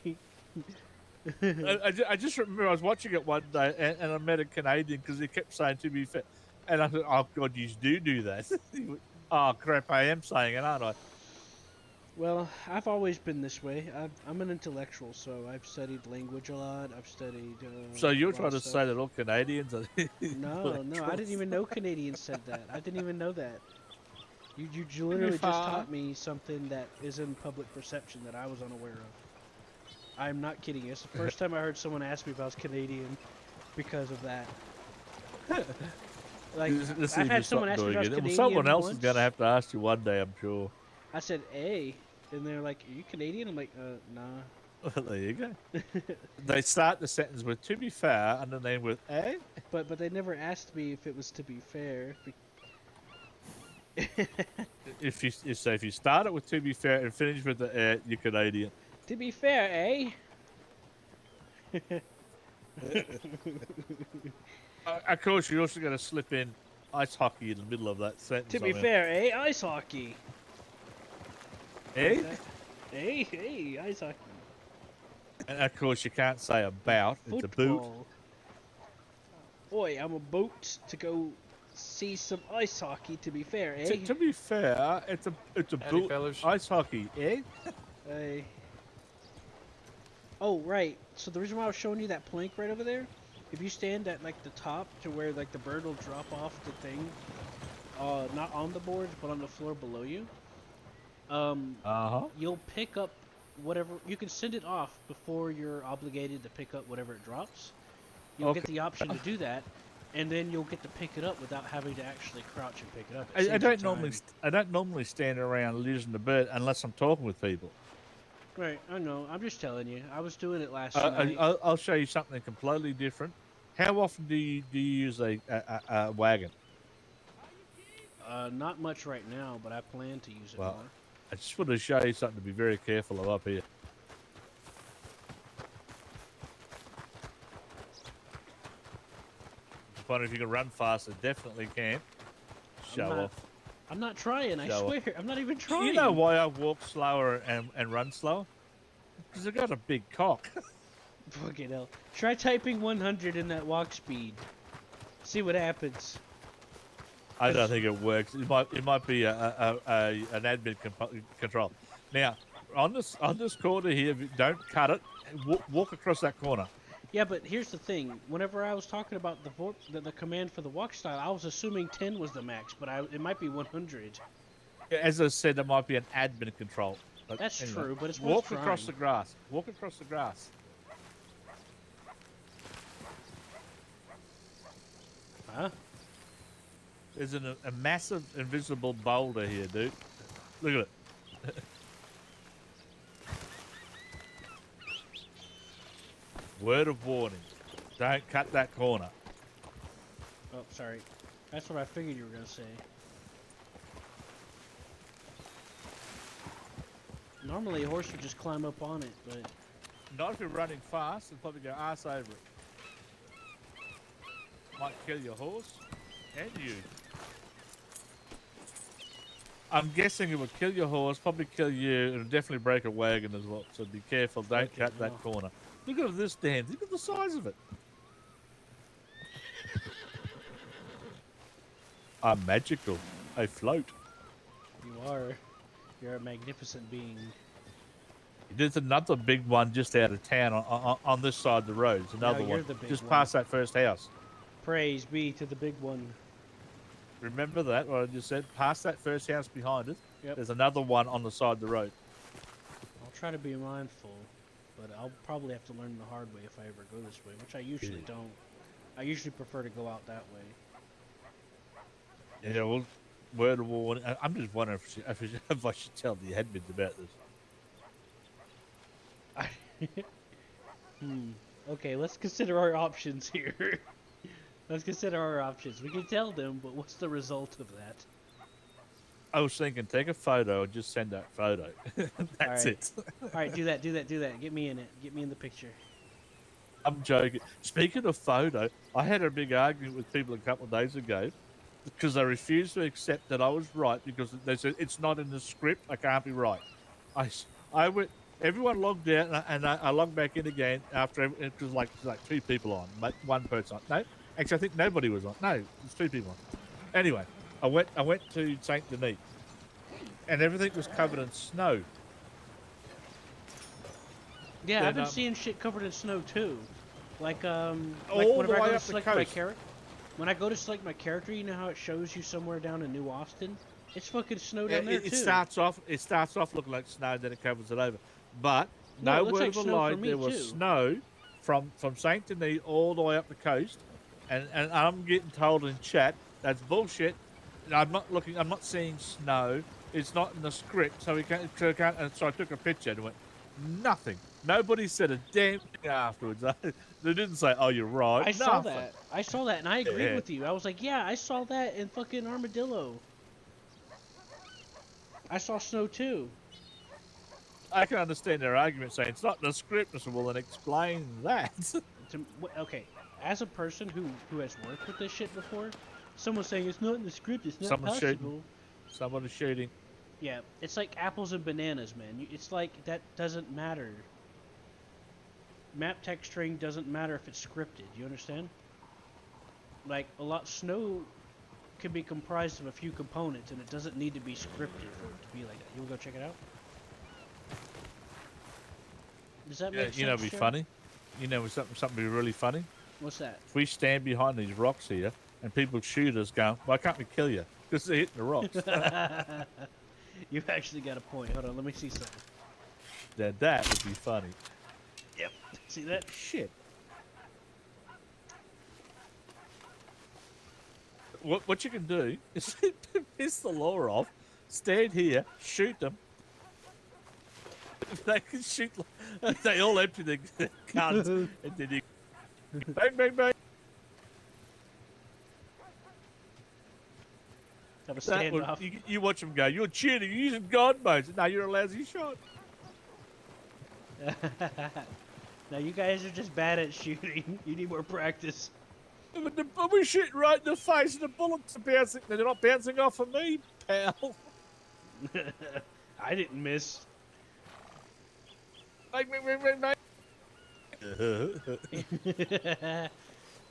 I just remember I was watching it one day and I met a Canadian because he kept saying to be fair, and I thought, oh God, you do that. Oh crap, I am saying it, aren't I? Well, I've always been this way. I'm an intellectual, so I've studied language a lot. I've studied. So you're a lot trying of to stuff. say that all Canadians are No, I didn't even know Canadians said that. I didn't even know that. You literally just fair. taught me something that is in public perception that I was unaware of. I'm not kidding you. It's the first time I heard someone ask me if I was Canadian because of that. Like, I've had someone ask me if I was Canadian someone else once. is going to have to ask you one day, I'm sure. I said, "Hey," and they're like, "Are you Canadian?" I'm like, nah." Well, there you go. They start the sentence with "to be fair" and then they with "eh." But they never asked me if it was to be fair. If you start it with "to be fair" and finish with the "eh," you're Canadian. To be fair, eh? Of course, you're also going to slip in ice hockey in the middle of that sentence. To be fair, eh? Ice hockey. Eh? Hey, ice hockey. And of course, you can't say about. It's a boot. Football. Oi, I'm about to go see some ice hockey. To be fair, eh? To be fair, it's a Howdy, boot. fellas. Ice hockey, eh? Hey. Oh, right. So the reason why I was showing you that plank right over there, if you stand at like the top to where like the bird will drop off the thing, not on the boards but on the floor below you, you'll pick up whatever. You can send it off before you're obligated to pick up whatever it drops. You'll get Okay. the option to do that, and then you'll get to pick it up without having to actually crouch and pick it up. It I saves you don't normally time. stand around losing the bird unless I'm talking with people. Right, I know. I'm just telling you. I was doing it last night. I'll show you something completely different. How often do you use a wagon? Not much right now, but I plan to use it Well, more. I just want to show you something to be very careful of up here. I wonder if you can run faster. Definitely can. Show not- off. I'm not trying. I Show off. swear. I'm not even trying. You know why I walk slower and run slower? Because I got a big cock. Fucking hell. Try typing 100 in that walk speed. See what happens. I don't think it works. It might be an admin control. Now, on this corner here, don't cut it. Walk across that corner. Yeah, but here's the thing. Whenever I was talking about the command for the walk style, I was assuming 10 was the max, but it might be 100. As I said, it might be an admin control. But That's anyway, true, but it's walk worth across the trying. grass. Walk across the grass. Huh? There's a massive invisible boulder here, dude. Look at it. Word of warning. Don't cut that corner. Oh, sorry. That's what I figured you were gonna say. Normally a horse would just climb up on it, but Not if you're running fast and probably go arse over it. Might kill your horse and you. I'm guessing it would kill your horse, probably kill you, and definitely break a wagon as well. So be careful, don't Okay, cut that well. corner. Look at this, Dan. Look at the size of it. I'm magical. I float. you are. You're a magnificent being. There's another big one just out of town on this side of the road. It's another you're one the big just one. past that first house. Praise be to the big one. Remember that, what I just said? Past that first house behind it, Yep. there's another one on the side of the road. I'll try to be mindful, but I'll probably have to learn the hard way if I ever go this way, which I usually Yeah. don't. I usually prefer to go out that way. Yeah, well, word of warning. I'm just wondering if I should tell the admins about this. Okay, let's consider our options here. Let's consider our options. We can tell them, but what's the result of that? I was thinking, take a photo and just send that photo. That's Alright. it. Alright, do that. Get me in it. Get me in the picture. I'm joking. Speaking of photo, I had a big argument with people a couple of days ago because they refused to accept that I was right because they said it's not in the script. I can't be right. I went. Everyone logged out and I logged back in again after it was like two people on, one person on. No, actually I think nobody was on. No, there's two people on. Anyway, I went to Saint Denis, and everything was covered in snow. Yeah, Then, I've been seeing shit covered in snow too. Like all whenever the I way go to up the select my coast. character. When I go to select my character, you know how it shows you somewhere down in New Austin? It's fucking snow down there It too. starts off looking like snow, then it covers it over. But No, it no looks word like of a snow for lie, me, there was too. snow from Saint Denis all the way up the coast, and I'm getting told in chat that's bullshit. I'm not seeing snow. It's not in the script, so we can't. And so I took a picture and went nothing. Nobody said a damn thing afterwards. They didn't say, "Oh, you're right." I saw Nothing. that. I saw that, and I agreed Yeah. with you. I was like, yeah, I saw that in fucking Armadillo. I saw snow too. I can understand their argument saying it's not in the script. I said, well, then explain that. Okay, as a person who has worked with this shit before, someone saying it's not in the script, it's not Someone's possible. shooting. Someone is shooting. Yeah, it's like apples and bananas, man. It's like that doesn't matter. Map texturing doesn't matter if it's scripted. You understand? Like snow can be comprised of a few components, and it doesn't need to be scripted for it to be like that. You wanna go check it out? Does that make sense? You know, it'd be Jared? funny. You know, something be really funny. What's that? If we stand behind these rocks here and people shoot us, going, why can't we kill you? Because they're hitting the rocks. You've actually got a point. Hold on, let me see something. That would be funny. Yep. See that? Shit. What you can do is piss the law off, stand here, shoot them. They can shoot. They all empty their guns, and then you bang, bang, bang. Have a That would, standoff. you watch them go. You're cheating. You're using God modes. No, you're a lousy shot. Now you guys are just bad at shooting. You need more practice. But we shoot right in the face, and the bullets are bouncing. They're not bouncing off of me, pal. I didn't miss. Like,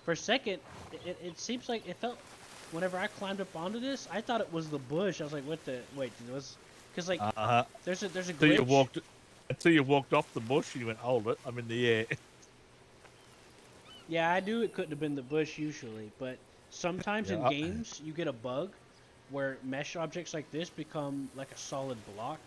For a second, it seems like it felt. Whenever I climbed up onto this, I thought it was the bush. I was like, "What the? Wait, it was." Because like, there's a glitch. Until you walked off the bush, you went, hold it, I'm in the air. Yeah, I knew it couldn't have been the bush usually, but sometimes in games you get a bug where mesh objects like this become like a solid block,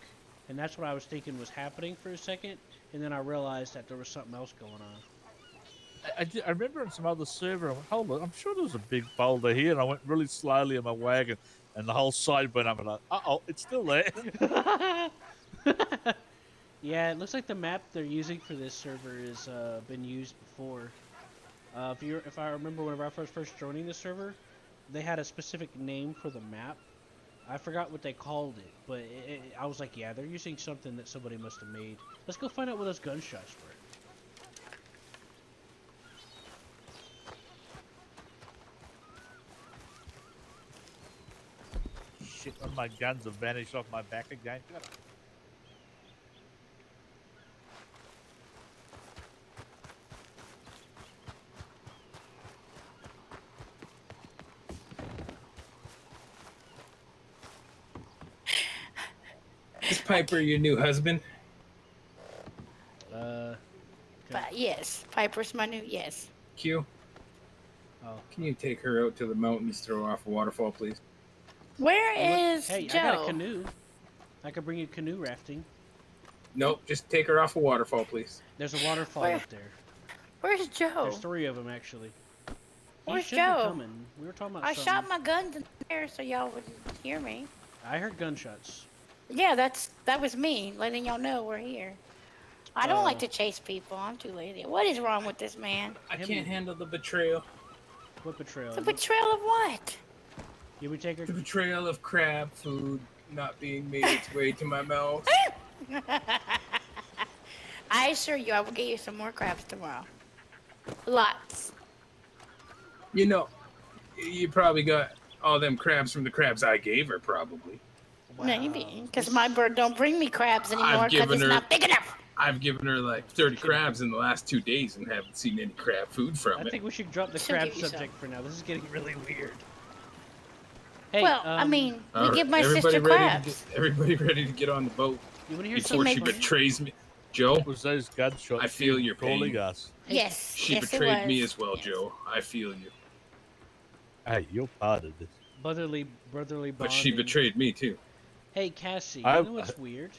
and that's what I was thinking was happening for a second, and then I realized that there was something else going on. I remember on some other server, I went, hold on, I'm sure there was a big boulder here, and I went really slowly on my wagon, and the whole side went up, and uh-oh, it's still there. Yeah, it looks like the map they're using for this server has been used before. If I remember whenever I was first joining the server, they had a specific name for the map. I forgot what they called it, but I was like, yeah, they're using something that somebody must have made. Let's go find out what those gunshots were. Shit, one of my guns have vanished off my back again. Is Piper your new husband? But yes, Piper's my new yes. Q, Oh. can you take her out to the mountains, throw her off a waterfall, please? Where is Hey, Joe? I got a canoe. I could bring you canoe rafting. Nope, just take her off a waterfall, please. There's a waterfall Where? up there. Where's Joe? There's 3 of them actually. He Where's should Joe? be coming. We were talking about I something. shot my guns in the air so y'all would hear me. I heard gunshots. Yeah, that was me letting y'all know we're here. I don't like to chase people. I'm too lazy. What is wrong with this man? I can't handle the betrayal. What betrayal? The betrayal of what? You would take her. The betrayal of crab food not being made its way to my mouth. I assure you, I will get you some more crabs tomorrow. Lots. You know, you probably got all them crabs from the crabs I gave her, probably. Wow. Maybe, because my bird don't bring me crabs anymore I've because given it's her- not big enough. I've given her like 30 crabs in the last 2 days and haven't seen any crab food from I it. think we should drop the She'll crab give you some. subject for now. This is getting really weird. Hey, Well, I mean, we All right, give my everybody sister ready crabs. everybody ready to get on the boat you want to hear before something? she funny? betrays me? Joe, What was those gunshots? I feel your calling pain. us. Yes, she yes, betrayed it me was. as well, Yes. Joe. I feel you. Hey, you're part of this. brotherly bonding. But she betrayed me too. Hey, Cassie, I- you know what's weird?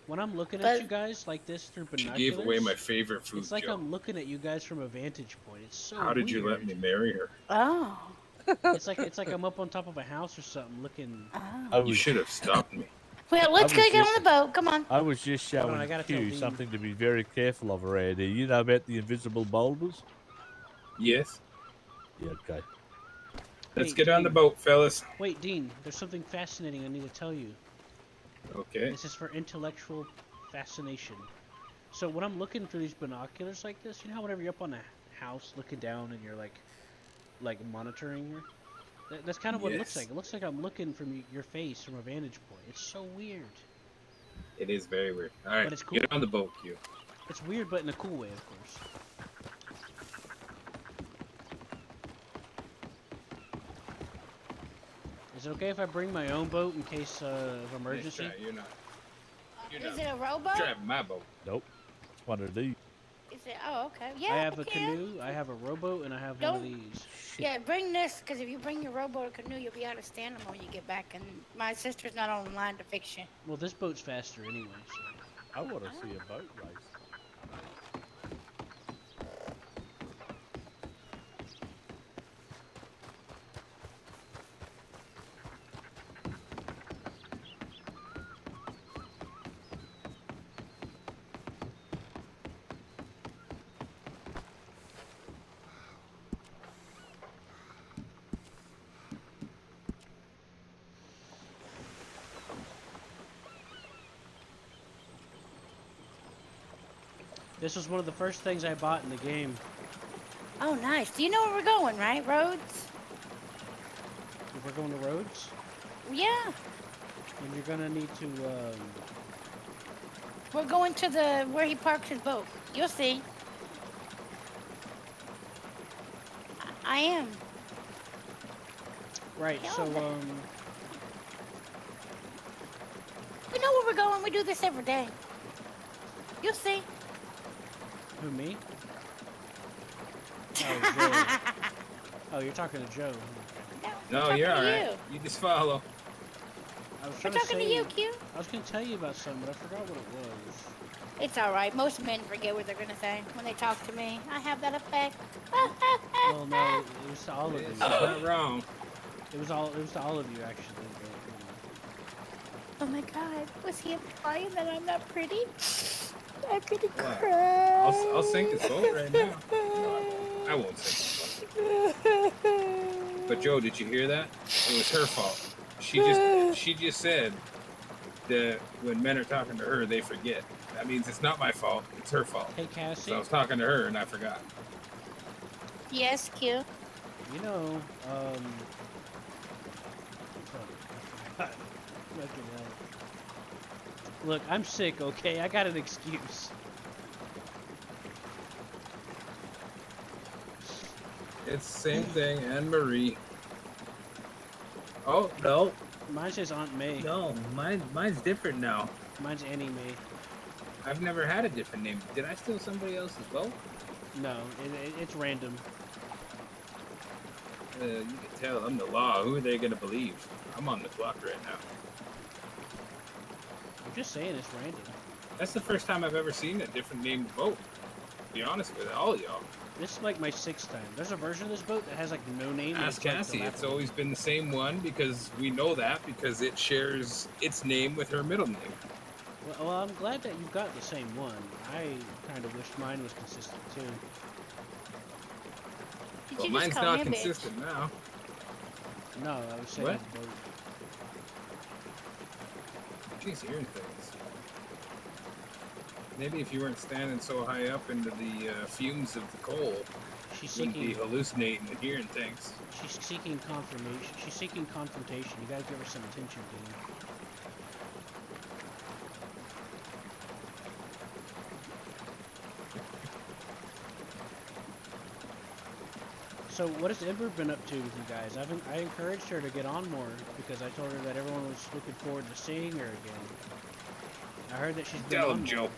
When I'm looking But- at you guys like this through She binoculars, gave away my favorite food, it's like Joe. I'm looking at you guys from a vantage point. It's so How did you let weird. me marry her? Oh. It's like I'm up on top of a house or something looking. I You was, should have stopped me. Well, let's I go was get just- on the boat. Come on. I was just Hold on, showing I gotta tell Q Dean. something to be very careful of around here. You know about the invisible boulders? Yes. Yeah, okay. Let's Hey, get on the Dean. boat, fellas. Wait, Dean, there's something fascinating I need to tell you. Okay. This is for intellectual fascination. So when I'm looking through these binoculars like this, you know how whenever you're up on a house looking down and you're like monitoring her? That's kind of what it looks Yes. like. It looks like I'm looking from your face from a vantage point. It's so weird. It is very weird. All right, But it's cool. get on the boat, Q. It's weird, but in a cool way, of course. Is it okay if I bring my own boat in case of emergency? Nice try. You're Is not it a rowboat? driving my boat. Nope. It's one of these. Is it? Oh, okay. Yeah, I have we a can. canoe, I have a rowboat, and I have one of Don't- these. Yeah, bring this, because if you bring your rowboat or canoe, you'll be able to stand them when you get back. And my sister's not online to fix you. Well, this boat's faster anyway, so. I want to see a boat race. This was one of the first things I bought in the game. Oh, nice. Do you know where we're going, right? Roads? If we're going to Rhodes, Yeah. then you're gonna need to. We're going to the where he parks his boat. You'll see. I am. Right. Yeah, So but- We know where we're going. We do this every day. You'll see. who me? Oh, Joe. Oh, you're talking to Joe. No, talking you're to all right. you. You just follow. I was We're trying to talking say. to you, Q. I was gonna tell you about something, but I forgot what it was. It's all right. Most men forget what they're gonna say when they talk to me. I have that effect. Well, no, it was to all of you. It's not wrong. It was to all of you actually. But, Oh my God, was he implying that I'm not pretty? I'm gonna What? cry. I'll sink his boat right now. No, I won't sink his boat. But Joe, did you hear that? It was her fault. She just said that when men are talking to her, they forget. That means it's not my fault. It's her fault. hey, Cassie. So I was talking to her and I forgot. Yes, Q. You know, fucking hell. Look, I'm sick, okay? I got an excuse. It's the same thing, Anne Marie. Oh no, Mine says Aunt May. no, mine's different now. Mine's Annie May. I've never had a different name. Did I steal somebody else's boat? No, it's random. You can tell I'm the law. Who are they gonna believe? I'm on the clock right now. I'm just saying it's random. That's the first time I've ever seen a different named boat. To be honest with all y'all. This is like my 6th time. There's a version of this boat that has like no name. and Ask it's like Cassie. It's dilapidated. always been the same one because we know that because it shares its name with her middle name. Well, I'm glad that you got the same one. I kind of wish mine was consistent too. Did Well, you just mine's call not me a bitch? consistent now. No, I was saying What? the boat. She's hearing things. Maybe if you weren't standing so high up into the fumes of the coal, She's you wouldn't be seeking. hallucinating and hearing things. She's seeking confirmation. She's seeking confrontation. You gotta give her some attention, Dean. So what has Ember been up to with you guys? I encouraged her to get on more because I told her that everyone was looking forward to seeing her again. I heard that she's been Tell on him, more. Joe.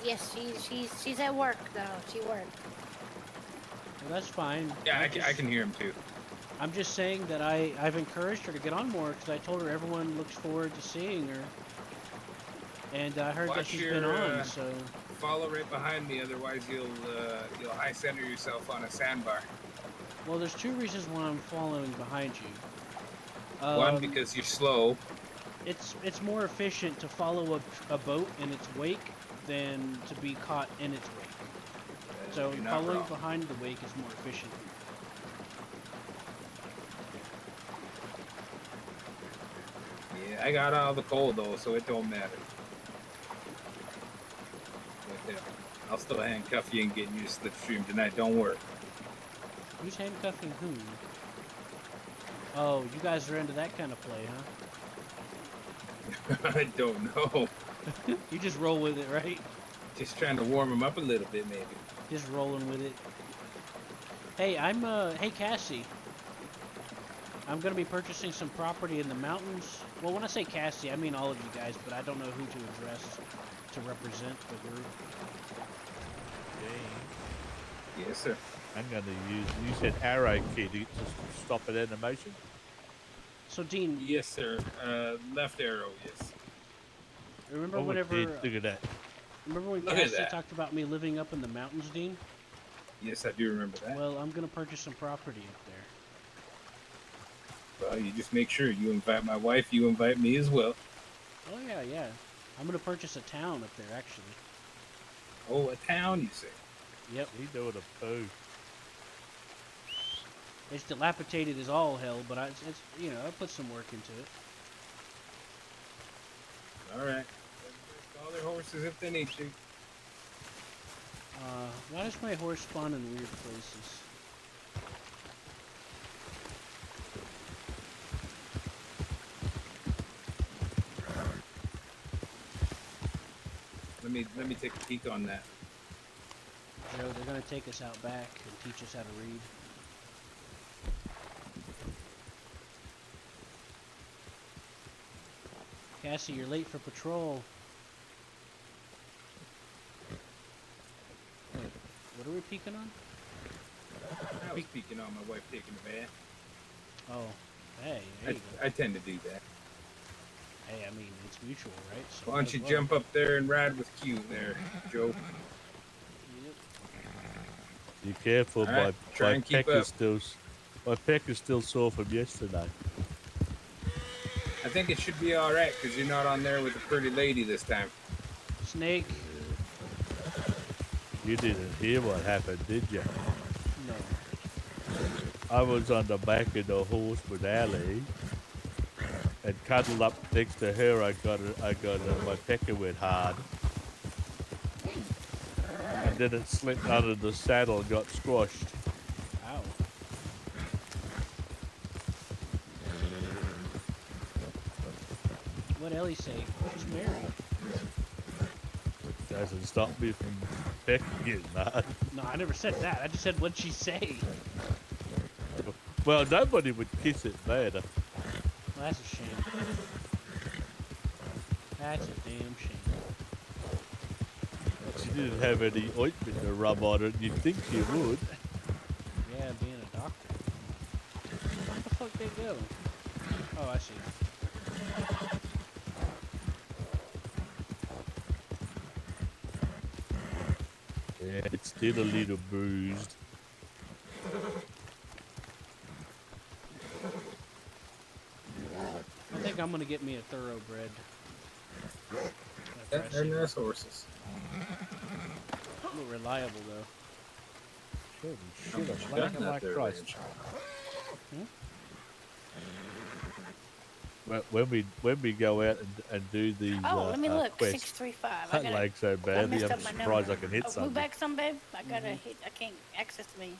Yes, she's at work though. She worked. Well, that's fine. Yeah, I just- can hear him too. I'm just saying that I've encouraged her to get on more because I told her everyone looks forward to seeing her. And I heard that Watch she's your, been on, so... Follow right behind me, otherwise you'll high center yourself on a sandbar. Well, there's 2 reasons why I'm following behind you. One, because you're slow. It's more efficient to follow a boat in its wake than to be caught in its wake. So You're not following wrong. behind the wake is more efficient. Yeah, I got all the coal though, so it don't matter. But, I'll still handcuff you and get you to slipstream tonight. Don't worry. Who's handcuffing who? Oh, you guys are into that kind of play, huh? I don't know. You just roll with it, right? Just trying to warm him up a little bit, maybe. Just rolling with it. Hey, hey Cassie. I'm gonna be purchasing some property in the mountains. Well, when I say Cassie, I mean all of you guys, but I don't know who to address to represent the group. Okay. Yes, sir. I'm going to use. You said arrow key to stop an animation. So Dean, Yes, sir. Left arrow, yes. remember Oh, whenever look at that. remember when Look at Cassie that. talked about me living up in the mountains, Dean? Yes, I do remember that. Well, I'm gonna purchase some property up there. Well, you just make sure you invite my wife, you invite me as well. Oh yeah, yeah. I'm gonna purchase a town up there, actually. Oh, a town, you say? Yep. He doing a poo. It's dilapidated as all hell, but it's I put some work into it. All right. Call their horses if they need to. Why does my horse spawn in weird places? Let me take a peek on that. Joe, they're gonna take us out back and teach us how to read. Cassie, you're late for patrol. Wait, what are we peeking on? I was peeking on my wife taking a bath. Oh, hey, there you go. I tend to do that. Hey, I mean, it's mutual, right? So Why don't you jump up there and ride with Q there, Joe? Yep. Be careful, All right, try and keep up. My peck is still sore from yesterday. I think it should be all right because you're not on there with a pretty lady this time. Snake? You didn't hear what happened, did you? No. I was on the back of the horse with Allie and cuddled up next to her. I got my pecker went hard. And then it slipped under the saddle and got squashed. Ow. What'd Ellie say? She's married. Doesn't stop me from pecking getting hard. No, I never said that. I just said, what'd she say? Well, nobody would kiss it better. Well, that's a shame. That's a damn shame. She didn't have any ointment to rub on it. You'd think she would. Yeah, being a doctor. Where the fuck they go? Oh, I see. Yeah, it's still a little bruised. I think I'm gonna get me a thoroughbred. After I They're see nice horses. a little reliable though. Should Got that there, Christ. Rich. But when we go out and do these Oh, let me look. quests, 635. I I gotta. like so I badly. messed I'm up my surprised number. I can hit Move something. back some, babe. I gotta hit. I can't access me.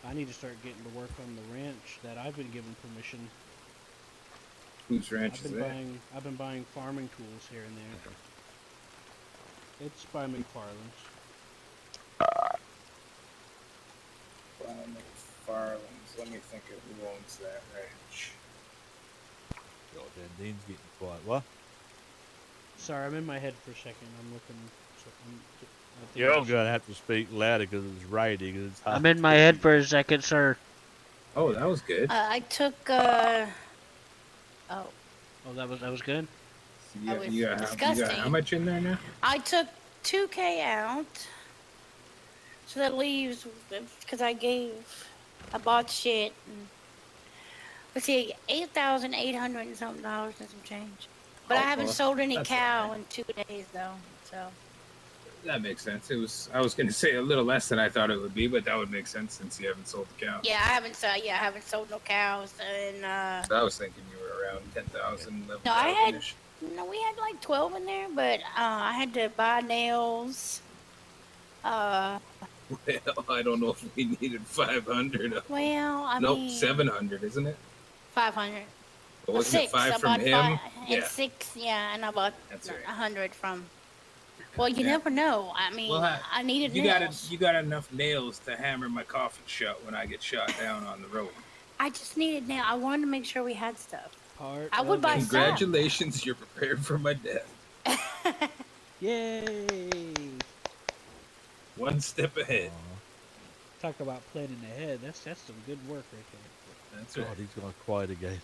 I need to start getting to work on the ranch that I've been given permission. Whose ranch is that? I've been buying farming tools here and there. It's by McFarland's. McFarland's. Let me think of who owns that ranch. God, Dan Dean's getting quiet. What? Sorry, I'm in my head for a second. I'm looking. So I think You're I all should- gonna have to speak louder because it's raining and it's hot. I'm in my head for a second, sir. Oh, that was good. I took. Oh, Oh, that was good. So that was you got how disgusting. much in there now? I took 2K out. So that leaves because I bought shit. And, let's see, $8,800 and something dollars and some change. But I Oh, haven't well, sold any that's cow alright. in 2 days though. So That makes sense. I was going to say a little less than I thought it would be, but that would make sense since you haven't sold the cow. yeah, I haven't sold no cows and So I was thinking you were around 10,000. no, I had we had like 12 in there, but I had to buy nails. Well, I don't know if we needed 500. Well, I Nope, mean 700, isn't it? 500. But wasn't it 5 I from bought him? 5 and Yeah, 6, yeah, and I bought that's right. 100 from. Well, you Yeah. never know. I mean, Well, I needed You nails. got enough nails to hammer my coffin shut when I get shot down on the road. I just needed nails. I wanted to make sure we had stuff. Part I would of buy it. some. Congratulations, you're prepared for my death. Yay! One step ahead. Talk about planning ahead. That's some good work right there. That's God, right. he's gone quiet again.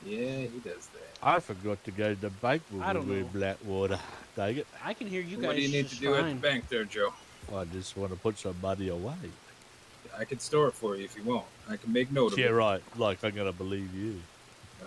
Yeah, he does that. I forgot to go to the bank when I don't we were know. in Blackwater. Dang it. I can hear you guys. What do you need to just do at the fine. bank there, Joe? I just want to put some money away. I can store it for you if you want. I can make note of Yeah, it. right. Like, I'm going to believe you.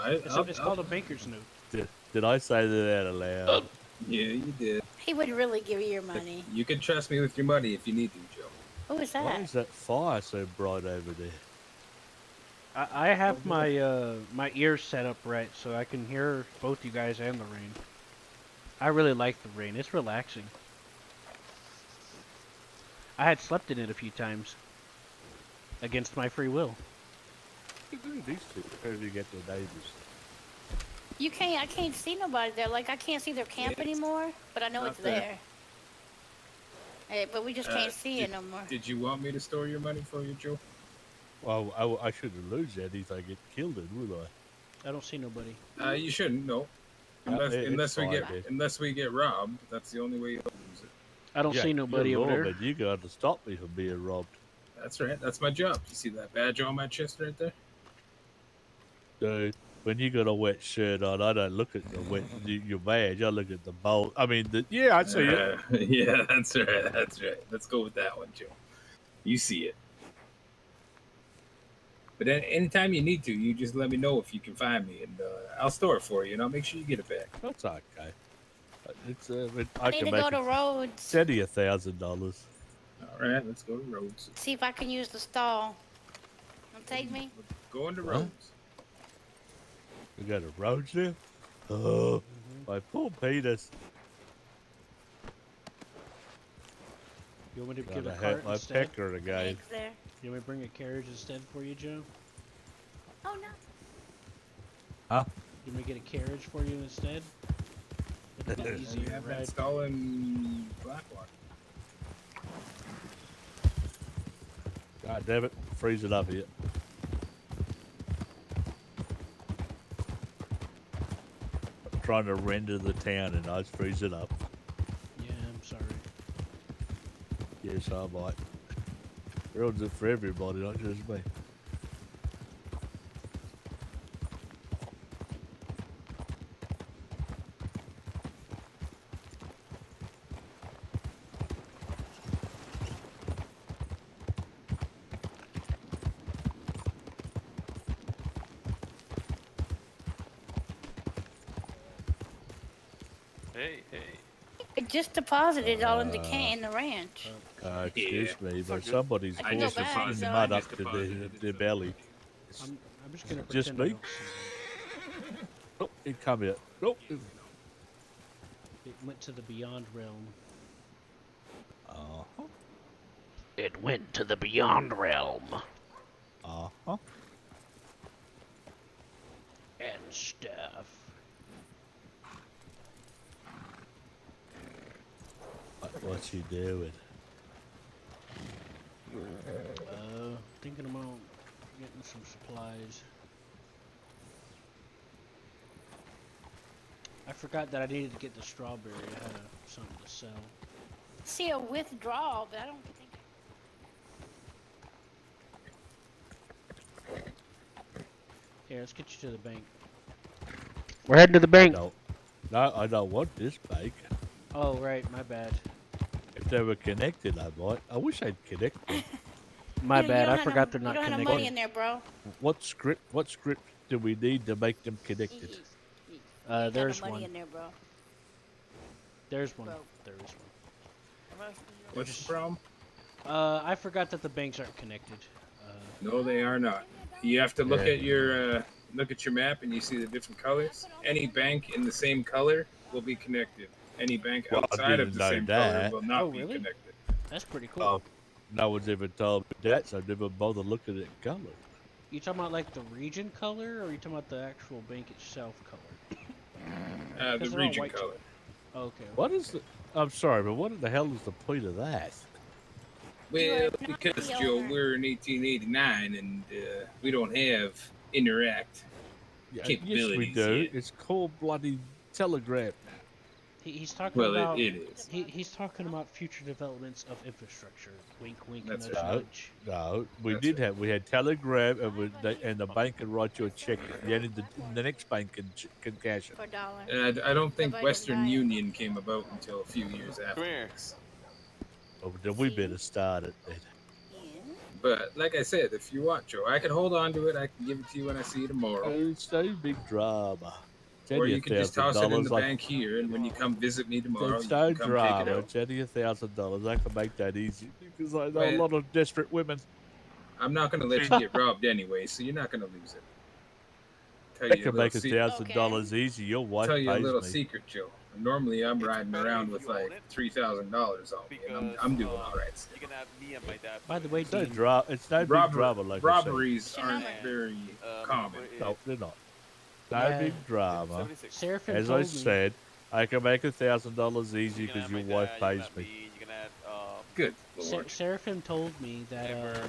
It's called a banker's note. Did I say that out loud? Yeah, you did. He would really give you your money. You can trust me with your money if you need to, Joe. Who is Why that? is that fire so bright over there? I have my my ears set up right so I can hear both you guys and the rain. I really like the rain. It's relaxing. I had slept in it a few times against my free will. Look at these two. How do you get their neighbors? You can't. I can't see nobody there. Like I can't see their camp It's anymore, but I know not it's there. there. Hey, but we just can't see it no more. Did you want me to store your money for you, Joe? Well, I shouldn't lose any if I get killed in, would I? I don't see nobody. You shouldn't. No. Yeah, Unless we fine, get dude. robbed, that's the only way you'll lose it. I don't see nobody you're over there. Roman, you got to stop me from being robbed. That's right. That's my job. You see that badge on my chest right there? Dude, when you got a wet shirt on, I don't look at your badge. I look at the bolt. I mean, yeah, I see it. Yeah, that's right. That's right. Let's go with that one, Joe. You see it. But then, anytime you need to, you just let me know if you can find me, and I'll store it for you, and I'll make sure you get it back. That's okay. It's I I need can to make go to it Rhodes. $1,000. All right, let's go to Rhodes. See if I can use the stall. Don't take me. Go into What? Rhodes. We got a road there. Oh, my poor penis. You want me to Gotta give a have cart my instead? pecker again. Eggs there. You want me to bring a carriage instead for you, Joe? Oh no. Huh? You want me to get a carriage for you instead? It'll be You easier, have that right? stall in Blackwater. God damn it. Freeze it up here. I'm trying to render the town and I freeze it up. Yeah, I'm sorry. Yes, I might. Ruins it for everybody, not just me. Hey, hey. It just deposited all in the ranch. Excuse Yeah. me, but Okay. somebody's I can go forcing back, some so mud I up just to deposited it, their so- belly. I'm just gonna Just pretend I me? don't see them. Oh, it come here. Oh. It went to the beyond realm. Uh-huh. It went to the beyond realm. Uh-huh. And stuff. What's he doing? Thinking about getting some supplies. I forgot that I needed to get the strawberry. I had something to sell. See a withdrawal, but I don't think. Here, let's get you to the bank. We're heading to the bank. No, I don't want this bike. Oh, right, my bad. If they were connected, I might. I wish I'd connect them. My You bad. don't I have forgot no, they're not you don't have no connected. money in there, bro. What script do we need to make them connected? You got There's no money one. in there, bro. There's one. Bro. There is one. What's the problem? I forgot that the banks aren't connected. No, they are not. You have to look Yeah. at your map, and you see the different colors. Any bank in the same color will be connected. Any bank Well, I outside of didn't the know same color that. will not Oh, be really? connected. That's pretty cool. Oh, no one's ever told me that, so I never bothered looking at color. You talking about like the region color, or are you talking about the actual bank itself color? The Because they're all region white color. Oh, okay. What is the? I'm sorry, but what the hell is the point of that? Well, You are not because the Joe, owner. we're in 1889, and we don't have interact. Yes, we Capabilities do. yet. It's called bloody telegram. He's talking Well, about. it is. He's talking about future developments of infrastructure. Wink, wink, That's nudge, right. nudge. No, we That's did right. have. We had telegram, and the bank can write you a check. Then the next bank can cash it. For a dollar. And I don't think Nobody Western doesn't buy it. Union came about until a few years after here. this. Oh, then we better start it. Then. Yeah. But like I said, if you want, Joe, I can hold on to it. I can give it to you when I see you tomorrow. Oh, it's no big drama. Or you can just toss it in the like, bank here, and when you come visit me tomorrow, it's you no can come take drama. it out. It's only $1,000. I can make that easy because I know a Well- lot of desperate women. I'm not gonna let you get robbed anyway, so you're not gonna lose it. Tell That you a can little make $1,000 easy. Your wife Tell you a pays little me. secret, Joe. Normally, I'm It's riding better around if with you own like it, $3,000 on me, and because I'm doing all right. you can have me and my dad. By the way, It's no Dean, It's no big drama, like robberies Your aren't number. very My common. number I said. No, is they're not. No Yeah. big drama. 76. Seraphim As told I me. said, I can make $1,000 easy You can because add your my wife dad, you can pays add me. me, you can add Good lord. Seraphim told me that Never.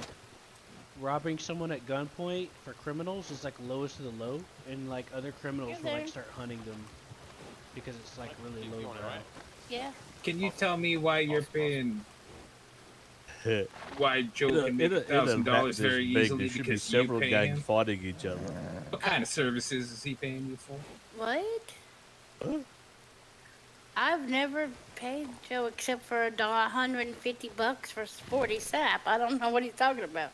robbing someone at gunpoint for criminals is like lowest of the low, and like other criminals You're will like there. start hunting them because it's like really You low own it, brow. right? Yeah. Can you tell me why you're Awesome. paying? in Why Joe can make a map $1,000 this very big, easily there should be because you several pay gangs him? fighting each other. What kind of services is he paying you for? What? Huh? I've never paid Joe except for $150 for 40 sap. I don't know what he's talking about.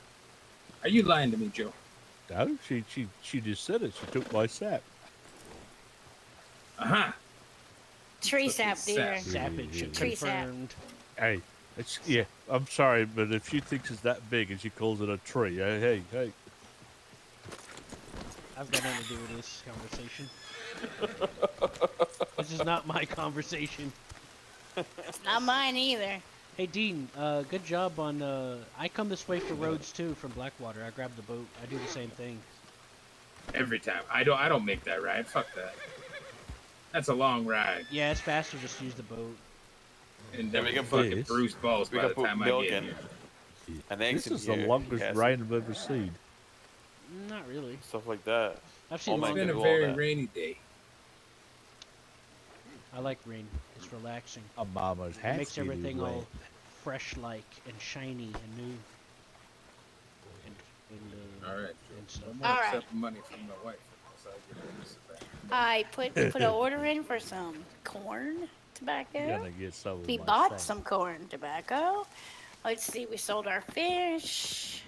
Are you lying to me, Joe? No, she just said it. She took my sap. Uh-huh. Tree Fucking sap, dear. sap. Sappage Tree sap. confirmed. Hey, yeah. I'm sorry, but if she thinks it's that big and she calls it a tree, hey. I've got nothing to do with this conversation. This is not my conversation. It's not mine either. Hey Dean, good job on. I come this way for roads too from Blackwater. I grab the boat. I do the same thing. Every time. I don't make that ride. Fuck that. That's a long ride. Yeah, it's faster just to use the boat. And Yeah, then we we can can put- fucking Yes. bruise balls We by can the put time I milk get and here. and eggs This is in the here, longest yes, rain I've ever seen. Not really. stuff like that. I've seen Oh my It's longer. been a do all very that. rainy day. I like rain. It's relaxing. A mama's It hat. makes everything all fresh-like and shiny and new. And, All right, and Joe. stuff. No more All right. accepting money from my wife. So I get a piece of that. I put an order in for some corn tobacco. You're gonna get some of We my bought thing. some corn tobacco. Let's see, we sold our fish.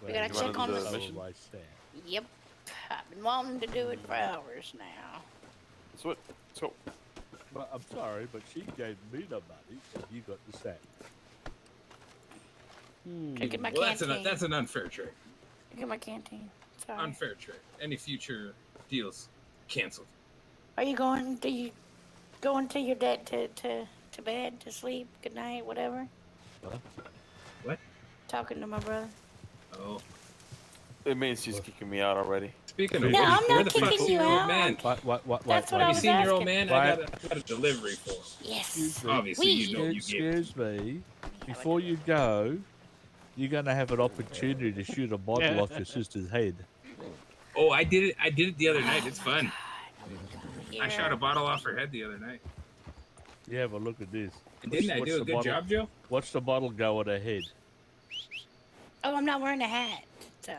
We gotta You check wanna on do the- some of mission? my stuff. Yep. I've been wanting to do it for hours now. So, so Well, I'm sorry, but she gave me the money, so you got the sack. Look at my Well, canteen. that's an unfair trade. Look at my canteen. Sorry. Unfair trade. Any future deals canceled. Are you going? Do you going to your dad to bed to sleep? Good night, whatever. What? What? Talking to my brother. Oh. it means she's kicking me out already. Speaking of No, which, I'm where not the fuck's kicking you your old out. man? What? That's what Have I you was seen your old asking. man? I got a delivery for him. Yes. Excuse me. Obviously, you know you gave Excuse me. Before you go, you're gonna have an opportunity to shoot a bottle off your sister's head. Oh, I did it. I did it the other night. It's fun. Yeah. I shot a bottle off her head the other night. You have a look at this. Didn't I Watch do a the good bottle- job, Joe? Watch the bottle go on her head. Oh, I'm not wearing a hat, so.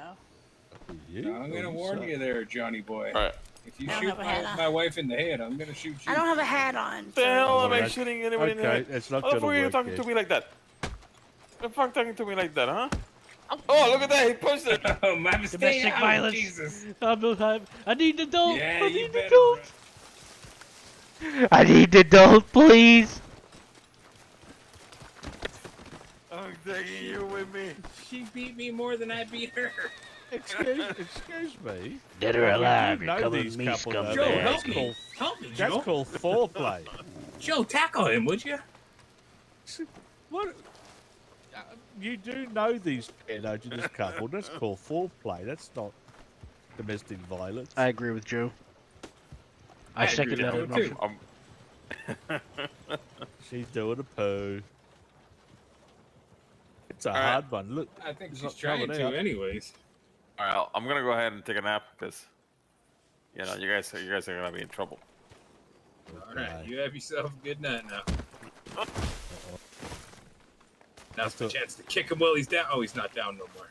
No, I'm gonna warn you there, Johnny boy. All right. If you I don't shoot have a hat on. my wife in the head, I'm gonna shoot you. I don't have a hat on. What the hell So. am I Alright. shooting anybody in the Okay, head? it's not What the gonna fuck are you work. talking yes. to me like that? The fuck talking to me like that, huh? Oh, look at that! He punched it. Oh, my mistake. Domestic Oh, violence. Jesus. I need adult. Yeah, I you need better. adult. Bro. I need adult, please. I'm taking you with me. She beat me more than I beat her. Excuse me. Dead You or alive, do you're know coming these me, couples, don't Joe, you? scumbag. help That's me. called- Help me, That's Joe. called foreplay. Joe, tackle him, would you? What? You do know these pair, don't you? This couple. That's called foreplay. That's not domestic violence. I agree with Joe. I I agree second that with Joe, motion. too. She's doing a poo. It's a All right. hard one. Look, I think It's she's not trying coming to, out. anyways. All right, I'm gonna go ahead and take a nap because, you know, you guys are gonna be in trouble. All right, you have yourself a good night now. Now's the chance to kick him while he's down. Oh, he's not down no more.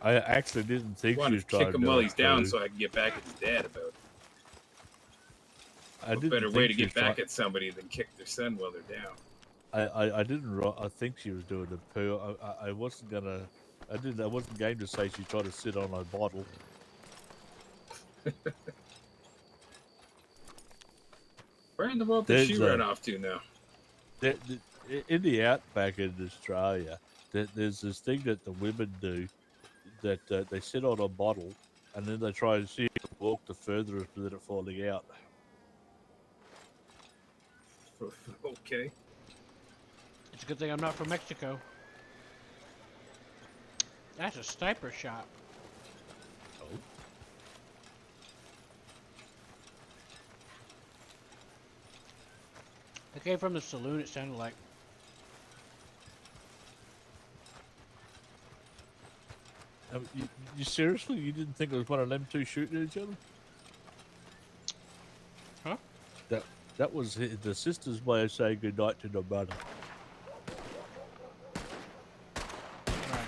I actually didn't think I she want was to trying kick to him do while a he's down poo. so I can get back at his dad about it. I What didn't better think way to she get was back try- at somebody than kick their son while they're down? I didn't. I think she was doing a poo. I wasn't gonna. I didn't. I wasn't game to say she tried to sit on a bottle. Where in the world did she There's run off to now? In the outback in Australia, there's this thing that the women do that they sit on a bottle and then they try and see if it can walk the furthest without it falling out. Okay. It's a good thing I'm not from Mexico. That's a sniper shot. Oh. It came from the saloon, it sounded like. You seriously? You didn't think it was one of them two shooting at each other? Huh? That was the sister's way of saying goodnight to the brother. Right.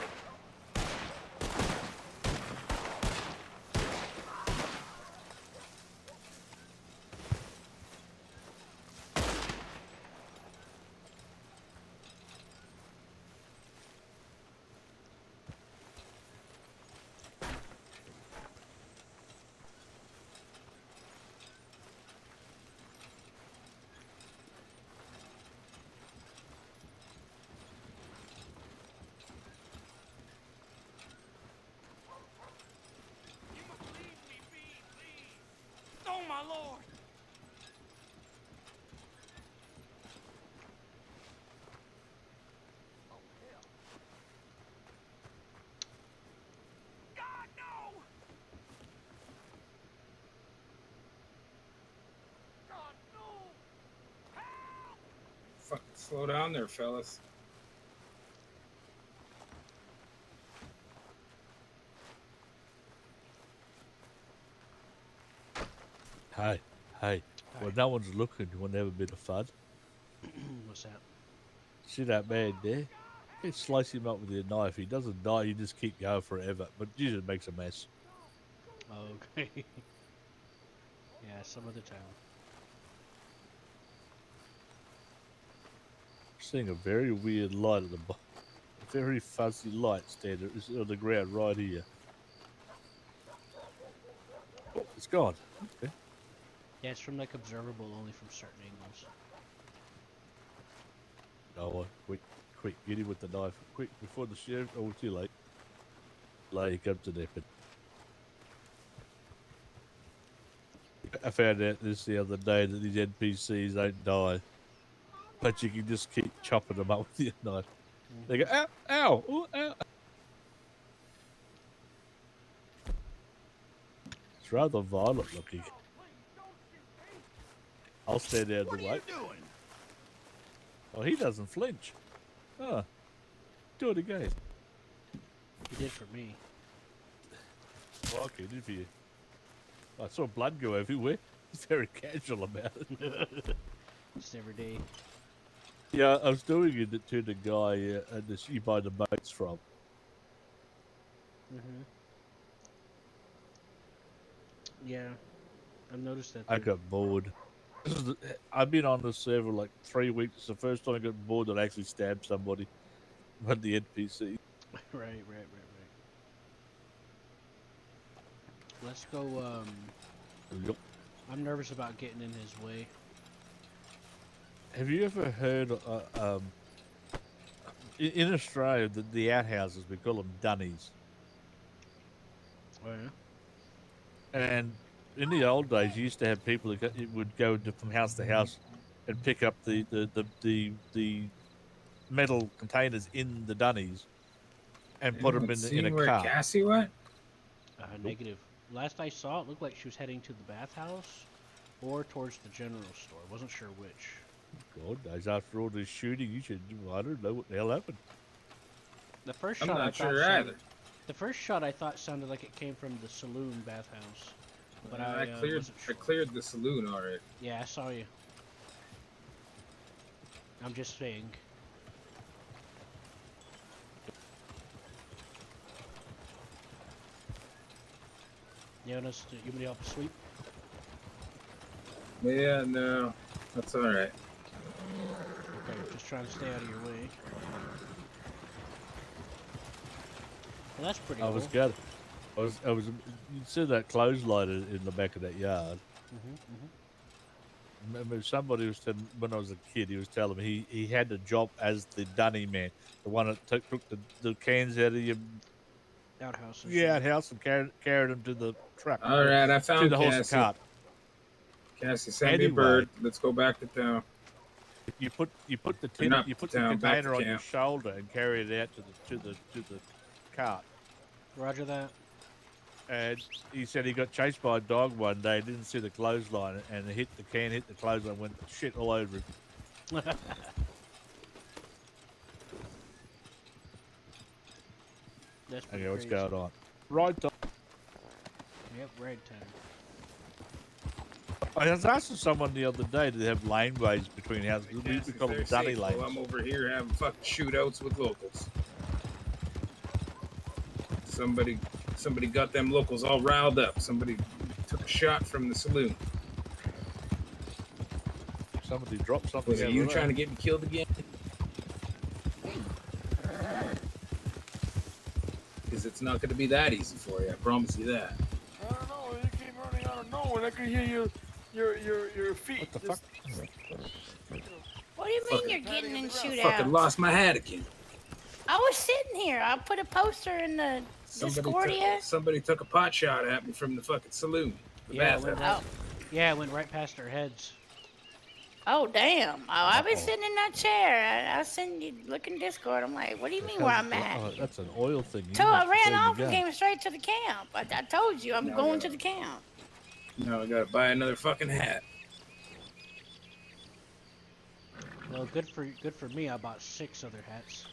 Oh, my lord! God, no! God, no! Help! Fucking slow down there, fellas. Hey, when no one's looking, you want to have a bit of fun? What's that? See that man there? You slice him up with your knife. He doesn't die. You just keep going forever. But usually it makes a mess. Okay. Yeah, some other time. Seeing a very weird light at the bottom. A very fuzzy light standing on the ground right here. Oh, it's gone. Okay. Yeah, it's from like observable only from certain angles. Oh, quick, get him with the knife. Quick, before the sheriff. Oh, too late. Lady comes to nip it. I found out this the other day that these NPCs don't die. But you can just keep chopping them up with your knife. They go, ow, ow, ooh, ow. It's rather violent looking. I'll stand out of the way. Doing? Oh, he doesn't flinch. Oh, do it again. He did for me. Oh, okay, did for you. I saw blood go everywhere. He's very casual about it. It's every day. Yeah, I was doing it to the guy at this you buy the boats from. Mm-hmm. Yeah, I've noticed that. I too. got bored. I've been on this server like 3 weeks. It's the first time I got bored that I actually stabbed somebody. But the NPC. Right. Let's go. Yep. I'm nervous about getting in his way. Have you ever heard in Australia the outhouses, we call them dunnies, Oh yeah. and in the old days you used to have people that would go from house to house and pick up the metal containers in the dunnies and put them Anyone in seen a where car. Cassie went? Negative. Last I saw, it looked like she was heading to the bathhouse or towards the general store. Wasn't sure which. God knows, after all this shooting, you should. I don't know what the hell happened. The first I'm shot I not thought sure sounded, either. The first shot I thought sounded like it came from the saloon bathhouse, but I I cleared. wasn't I sure. cleared the saloon already. Yeah, I saw you. I'm just saying. You want us to? You want me to help sweep? Yeah, no, that's all right. Okay, just trying to stay out of your way. Well, that's pretty I cool. was good. You see that clothesline in the back of that yard. remember somebody was telling when I was a kid. He was telling me he had a job as the dunny man, the one that took the cans out of your Outhouses. outhouse and carried them to the truck. All right, I to found the horse and Cassie. cart. Cassie, send me a Anyway. bird. Let's go back to town. You put the not you put to the town, back to container on your camp. shoulder and carry it out to the cart. Roger that. And he said he got chased by a dog one day, didn't see the clothesline, and hit the clothesline, went shit all over him. That's pretty Okay, what's crazy. going on? Right. Yep, right time. I was asking someone the other day, do they have laneways between houses? We Cassie's call them very dunny safe lanes. while I'm over here having fucking shootouts with locals. Somebody got them locals all riled up. Somebody took a shot from the saloon. Somebody dropped something. Was it you trying to get me killed again? Because it's not going to be that easy for you. I promise you that. I don't know. You came running out of nowhere. I could hear your feet. What the fuck? What do you mean Fucking- you're getting in Fucking shootouts? lost my hat again. I was sitting here. I put a poster in the Discordia. Somebody took a pot shot at me from the fucking saloon. The Yeah, bathroom. Oh, Yeah, it went right past our heads. oh, damn. Oh, I've been sitting in that chair. I sent you look in Discord. I'm like, what do you mean where I'm at? Oh, that's an oil thing. You So I must ran save your off and gun. came straight to the camp. I told you I'm No, going no. to the camp. Now I gotta buy another fucking hat. Well, good for me. I bought 6 other hats.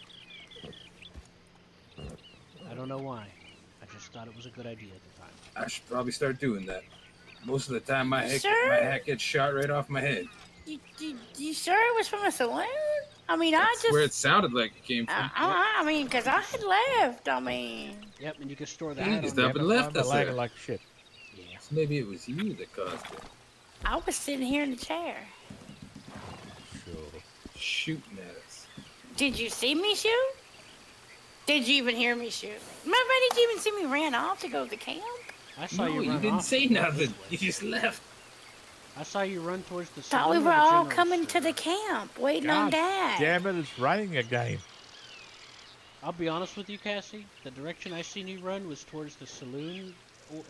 I don't know why. I just thought it was a good idea at the time. I should probably start doing that. Most of the time, my Sure. hat gets shot right off my head. You sure it was from a saloon? I mean, That's where it sounded like it came from. I mean, because I had left. I mean, Yep, and you can store the You hat just on up and left us lagging there. like shit. Yeah. So maybe it was you that caused it. I was sitting here in the chair. Sure. Shooting at us. Did you see me shoot? Did you even hear me shoot? Remember, did you even see me ran off to go to the camp? I saw No, you you run didn't off say and run nothing. this You way. just left. I saw you run towards the Thought we saloon were or the all general coming to store. the camp, waiting on God Dad. damn it, it's raining again. I'll be honest with you, Cassie. The direction I seen you run was towards the saloon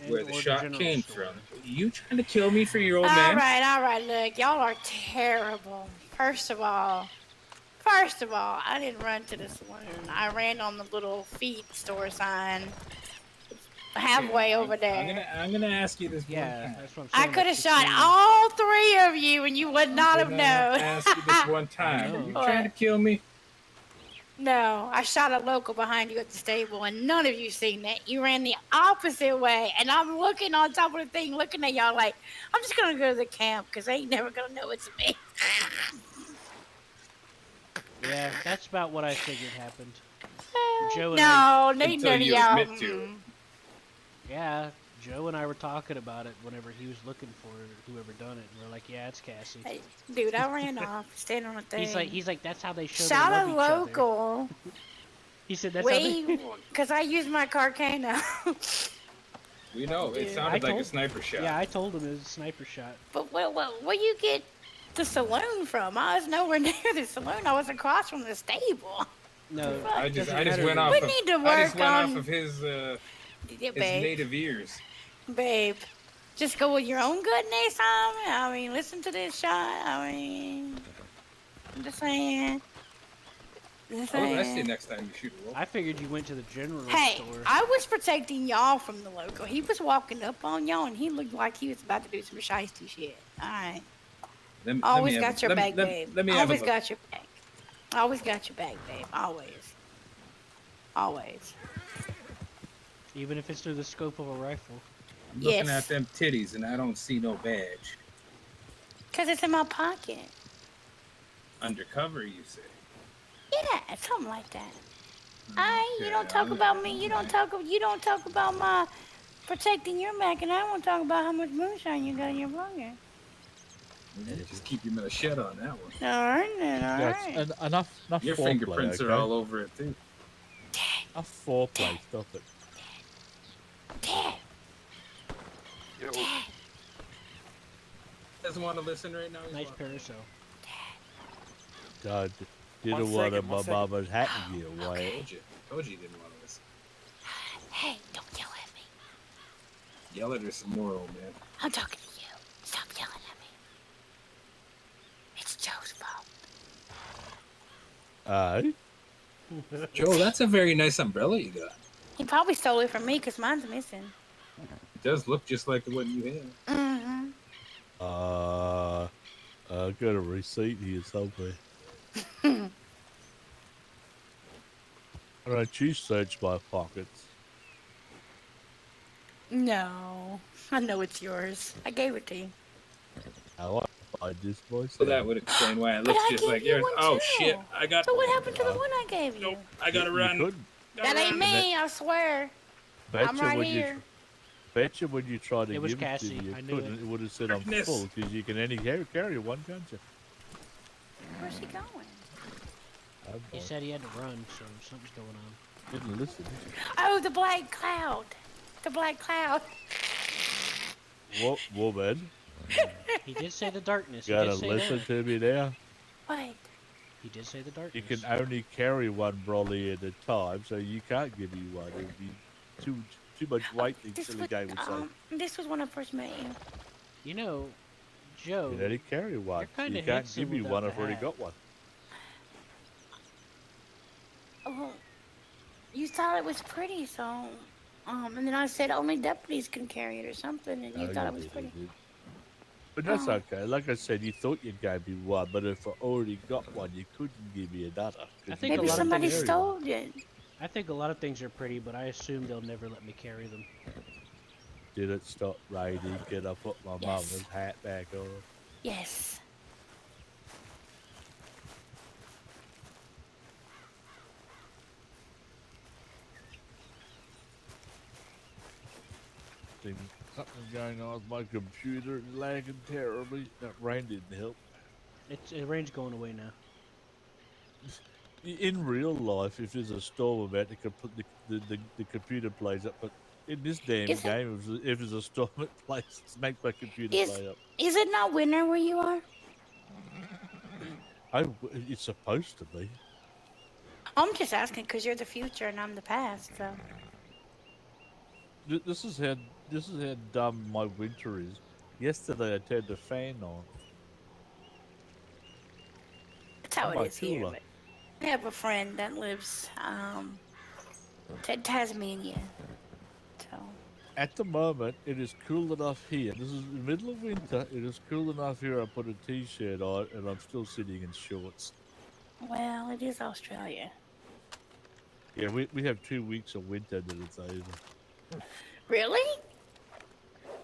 Where the shot general came store. from. You trying to kill me for your old All man? right, look, y'all are terrible. First of all, I didn't run to the saloon. I ran on the little feed store sign halfway over there. I'm gonna ask you this one Yeah, time. that's what I'm I saying. could have that's the shot same- all 3 of you and you would not have I'm gonna known. ask you this one time. Are you What? trying to kill me? No, I shot a local behind you at the stable, and none of you seen that. You ran the opposite way, and I'm looking on top of the thing, looking at y'all like, I'm just gonna go to the camp because they ain't never gonna know it's me. Yeah, that's about what I figured happened. Joe and no, they Until none of you y'all. admit to it. Yeah, Joe and I were talking about it whenever he was looking for whoever done it, and we're like, yeah, it's Cassie. Hey, dude, I ran off, standing on a thing. He's like, that's how they show shot they a love each other. local. He said that's how they. Because I used my Carcano. We know. It Dude. sounded I like a told- sniper shot. Yeah, I told him it was a sniper shot. But where you get the saloon from? I was nowhere near the saloon. I was across from the stable. No, I it just doesn't matter. went off. We of, need to I just work went on- off of his Yeah, babe. native ears. Babe, just go with your own gut next time. I mean, listen to this shot. I mean, I'm just saying. Just Oh, that's the saying. next time you shoot a roll. I figured you went to the general Hey, store. I was protecting y'all from the local. He was walking up on y'all, and he looked like he was about to do some shiesty shit. All right. Let me Always have got a- your let me- back, let- babe. Let me have a Always look. got your back. Always got your back, babe. Always. Always. Even if it's through the scope of a rifle. I'm looking Yes. at them titties and I don't see no badge. Because it's in my pocket. Undercover, you say? Yeah, something like that. Alright, you Okay, don't talk I'm- about me. You don't talk about my protecting your Mac, and I won't talk about how much moonshine you got in your pocket. Just keep your mouth shut on that one. All right, then. All Yeah, right. enough Your foreplay, fingerprints okay? are all over it too. Enough foreplay, stop it. Dad, Yo, Dad. Doesn't want to listen right now. He's Nice walking. parasol. God, didn't One want second, my one second. mama's hat to get away. Told you didn't want to listen. Hey, don't yell at me. Yell at her some more, old man. I'm talking to you. Stop yelling at me. It's Joe's fault. Aye? Joe, that's a very nice umbrella you got. He probably stole it from me because mine's missing. It does look just like the one you had. Mm-hmm. I got a receipt here somewhere. Why don't you search my pockets? No, I know it's yours. I gave it to you. How I find this myself. So that would explain why it But looks I just gave like you yours. one Oh too. shit! I got. So what happened to the one I gave you? Nope. I gotta You run. couldn't. Gotta That ain't run. me, I swear. I'm Betcha right when here. Betcha when you tried to It was give Cassie, it to me, I you knew couldn't. it. It would have said I'm Goodness. full because you can only carry one, can't you? Where's he going? He said he had to run, so something's going on. Didn't listen. Oh, the black cloud. The black cloud. What woman? He did say the darkness. He Gotta did say listen that. to me now. What? He did say the darkness. You can only carry one brolly at a time, so you can't give me one. It'd be too much weight. The This silly was, guy would say. this was when I first met you. You know, Joe. You can only carry one. You're kinda You can't handsome give me without one. the I've already hat. got one. Well, you thought it was pretty, so and then I said only deputies can carry it or something, and you No, thought you it was didn't, pretty. you didn't. But that's Oh. okay. Like I said, you thought you gave me one, but if I already got one, you couldn't give me another. 'cause I you think a Maybe lot of somebody things- stole it. I think a lot of things are pretty, but I assume they'll never let me carry them. Did it stop raining? Can I put my Yes. mama's hat back on? Yes. Seems something going on with my computer. It's lagging terribly. That rain didn't help. The rain's going away now. In real life, if there's a storm about to put the computer plays up, but in this damn Is it- game, if there's a storm, it plays, makes my computer Is- play up. Is it not winter where you are? It's supposed to be. I'm just asking because you're the future and I'm the past. So This is how dumb my winter is. Yesterday I turned the fan on. that's how Oh, it is here. cooler. But I have a friend that lives Tasmania. So At the moment, it is cool enough here. This is the middle of winter. It is cool enough here. I put a t-shirt on, and I'm still sitting in shorts. well, it is Australia. Yeah, we have 2 weeks of winter, then it's over. Really?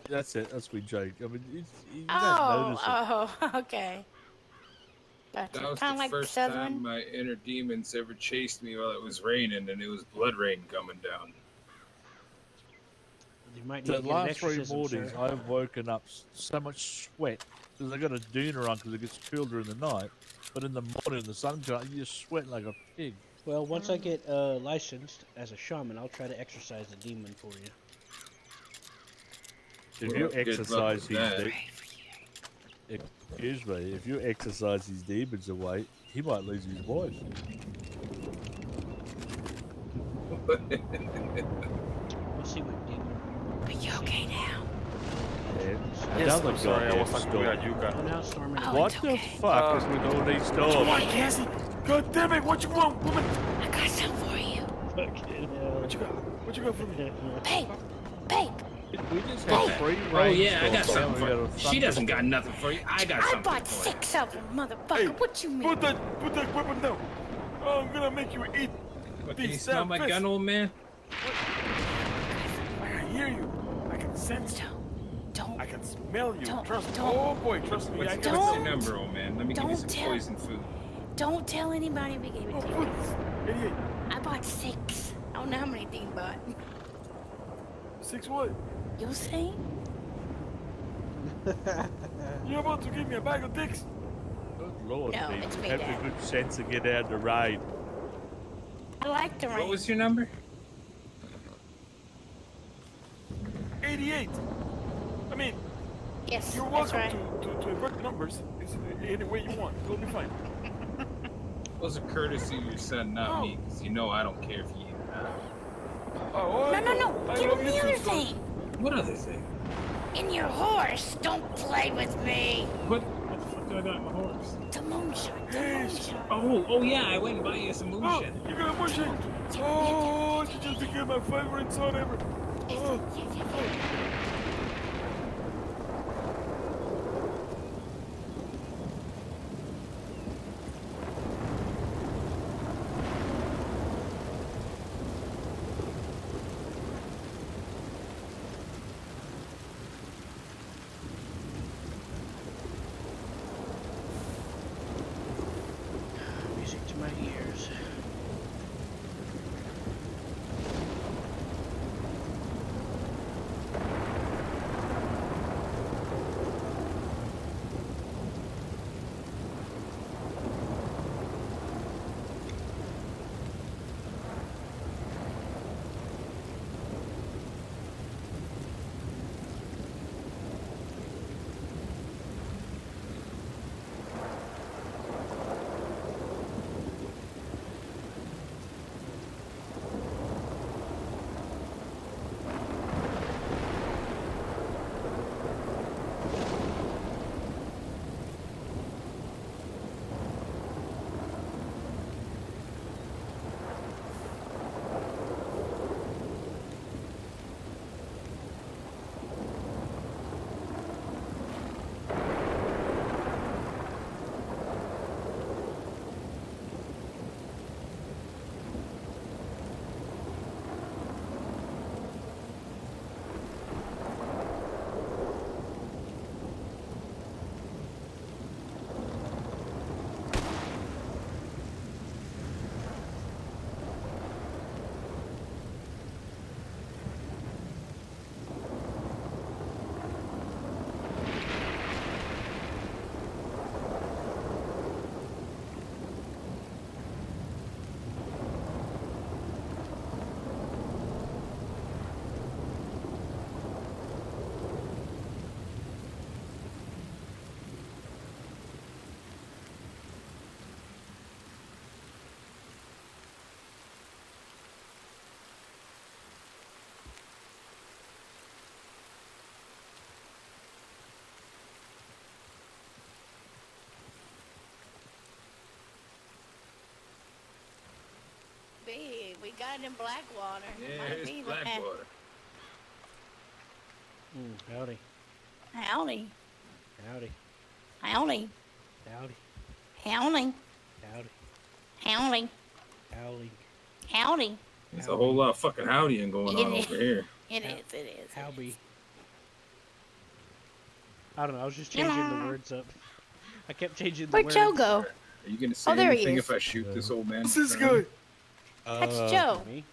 That's it. That's my joke. I mean, you don't Oh, notice it. oh, okay. That Gotcha. was Kind the of like first Southern. time my inner demons ever chased me while it was raining, and it was blood rain coming down. You might need The to get an last 3 exorcism, mornings, sir. I've woken up so much sweat because I got a dooner on because it gets cooler in the night. But in the morning, the sun comes out, you just sweat like a pig. Well, once I get licensed as a shaman, I'll try to exorcise the demon for you. If Well, you good luck exercise with that. excuse me, if you exercise his demons away, he might lose his wife. We'll see what demon. Are you okay now? And Yes, another I'm sorry, I goddamn was talking storm. about Yuka. Oh, now storming. Oh, What it's the okay. fuck is with all these storms? Cassie? God damn it! What you want, woman? I got some for you. Fucking hell. What you got? What you got for me? Babe, babe, We just had 3 rain Oh yeah, I got storms, something then we for got you. a She doesn't got nothing for you. I got I something bought for you. 6 of them, motherfucker. Hey, What you mean? Put that weapon down. Oh, I'm gonna make you eat. What, can you These smell damn my fish. gun, old man? I can hear you. I can sense you. Don't, I can smell you. Don't- Trust me. don't- Oh boy, trust me. I What's can Don't- your sense number, old man? Let me give you don't some tell- poison food. don't tell anybody we gave it Oh, to food. you. 88. I bought 6. I don't know how many Dean bought. 6 what? You'll see. You're about to give me a bag of dicks? Good Lord, No, people, it's me, have Dad. the good sense to get out of the rain. I like the rain. What was your number? 88. I mean, Yes, You're that's welcome right. to invert numbers. It's any way you want. It'll be fine. Those are courtesy of your son, not me, Oh. because you know I don't care if you eat or not. Oh, I No, no, know. no. I Give love him you the too, other son. thing. What other thing? In your horse. Don't play with me. What the fuck do I got in my horse? The moonshine. The Hey, moonshine. Oh yeah, I went and bought you some Oh, moonshine. you got a moonshine. Oh, you just became my favorite son ever. Oh, Music to my ears. We got it in Blackwater. Yeah, Might it's be Blackwater. Howdy. Howdy. Howdy. Howdy. Howdy. Howdy. Howdy. Howdy. Howling. Howdy. There's a whole lot of fucking howdying going on It is. over here. It is. It is. Howby. I don't know. I was just changing the words up. I kept changing the Where'd words. Joe go? Are you gonna say there he anything is. if I shoot this old man? what's this in front of guy? That's Joe. Me?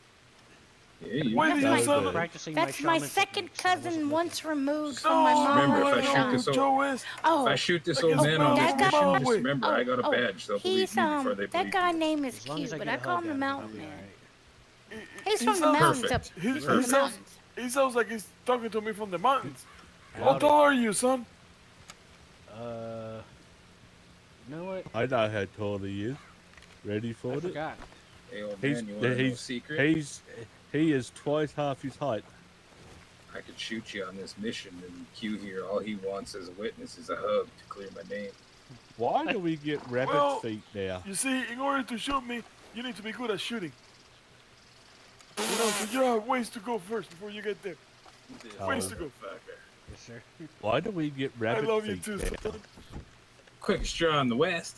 Yeah, you Why That's do my- you son? Practicing That's my my shaman second techniques, so I wasn't cousin looking. once removed No, from my mom. Remember, if I I shoot know this who old- Joe is. If Oh, I shoot this I old guess man on this that guy- mission, oh, just wait. remember I got a badge. They'll believe he's me before they that believe guy me. name is As long cute, as I but get I a call hug him the out of Mountain it, I'll be Man. alright. He's He from the sounds- mountains up. Perfect. He, He's from the sounds, mountains. he sounds like he's talking to me from the mountains. How Howdy. tall are you, son? You know what? I know how tall he is. Ready for I it? forgot. Hey, old He's man, you want to know a he's secret? he is twice half his height. I could shoot you on this mission, and Q here, all he wants as a witness is a hug to clear my name. Why do we get rabbit Well, feet now? You see, in order to shoot me, you need to be good at shooting. You know, so you have ways to go first before you get there. Ways to go. Fucker. Yes, sir. Why do we get I rabbit love you feet too, now? son. Quickest draw in the West.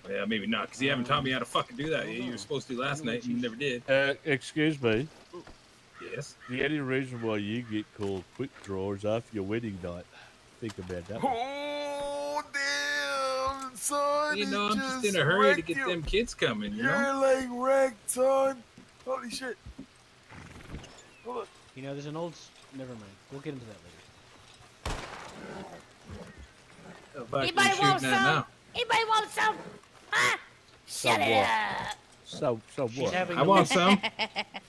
Well, maybe not, because you haven't taught me how to fucking do that. hold You were on. supposed to last night, and you never did. Excuse me. Yes. The only reason why you get called quick draw is after your wedding night. Think about that. one. Oh, damn, son. You he know, I'm just in a hurry to wrecked get you. them kids coming, you know? You're like wrecked, son. Holy shit. Hold on. You know, there's an old. Never mind. We'll get into that later. Hell, back to Anybody shooting want that some? now. Anybody want some? Huh? Shut it Somewhat. up. So She's what? having. I want some.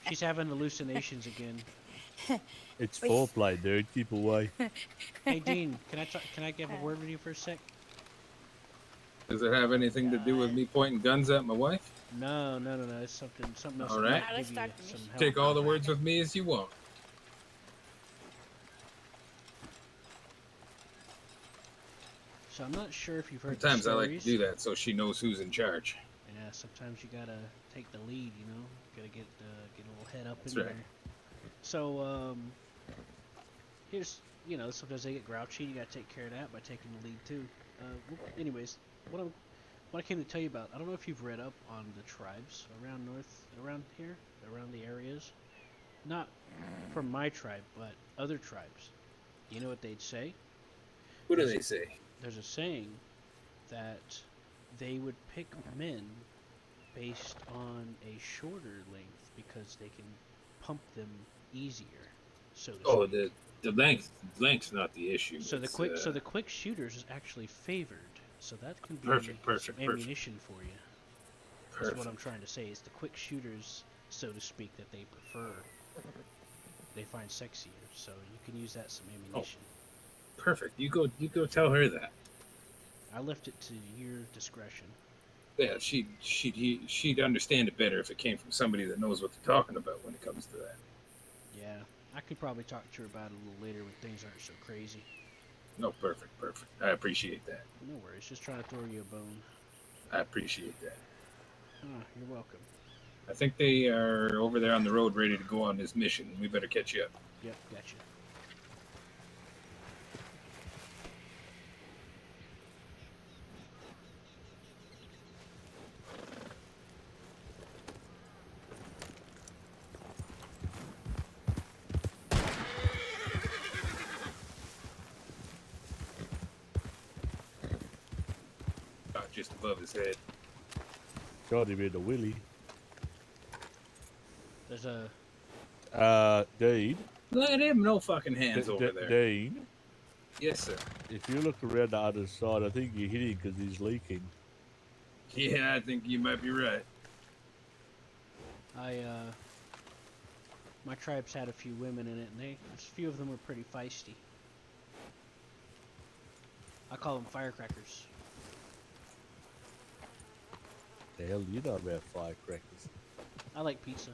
She's having hallucinations again. It's We- foreplay, dude. Keep away. Hey Dean, can I give a word with you for a sec? Does it have anything to do with me pointing guns at my wife? No. It's something else All that right. might Let's give you start the some mission. help. Take all the words with me as you want. So I'm not sure if you've heard Sometimes the I stories. like to do that so she knows who's in charge. Yeah, sometimes you gotta take the lead, you know. Gotta get a little head up That's in right. there. So here's sometimes they get grouchy. You gotta take care of that by taking the lead too. Anyways, what I came to tell you about. I don't know if you've read up on the tribes around here, around the areas. Not from my tribe, but other tribes. You know what they'd say? What do they say? There's a saying that they would pick men based on a shorter length because they can pump them easier, so to Oh, speak. the length's not the issue. So It's, the quick shooters is actually favored. So that can be Perfect, some perfect. ammunition for you. That's what perfect. I'm trying to say. Is the quick shooters, so to speak, that they prefer. They find sexier, so you can use that as some ammunition. Perfect. You go tell her that. I left it to your discretion. Yeah, she'd understand it better if it came from somebody that knows what they're talking about when it comes to that. Yeah, I could probably talk to her about it a little later when things aren't so crazy. No, perfect. I appreciate that. No worries, just trying to throw you a bone. I appreciate that. You're welcome. I think they are over there on the road ready to go on this mission. We better catch you up. Yep, gotcha. Just above his head. Shot him in the willy. There's a Dean. Look at him, no fucking hands over there. Dean. Yes, sir. If you look around the other side, I think you're hitting because he's leaking. Yeah, I think you might be right. my tribe's had a few women in it, and a few of them were pretty feisty. I call them firecrackers. The hell do you know about firecrackers? I like pizza.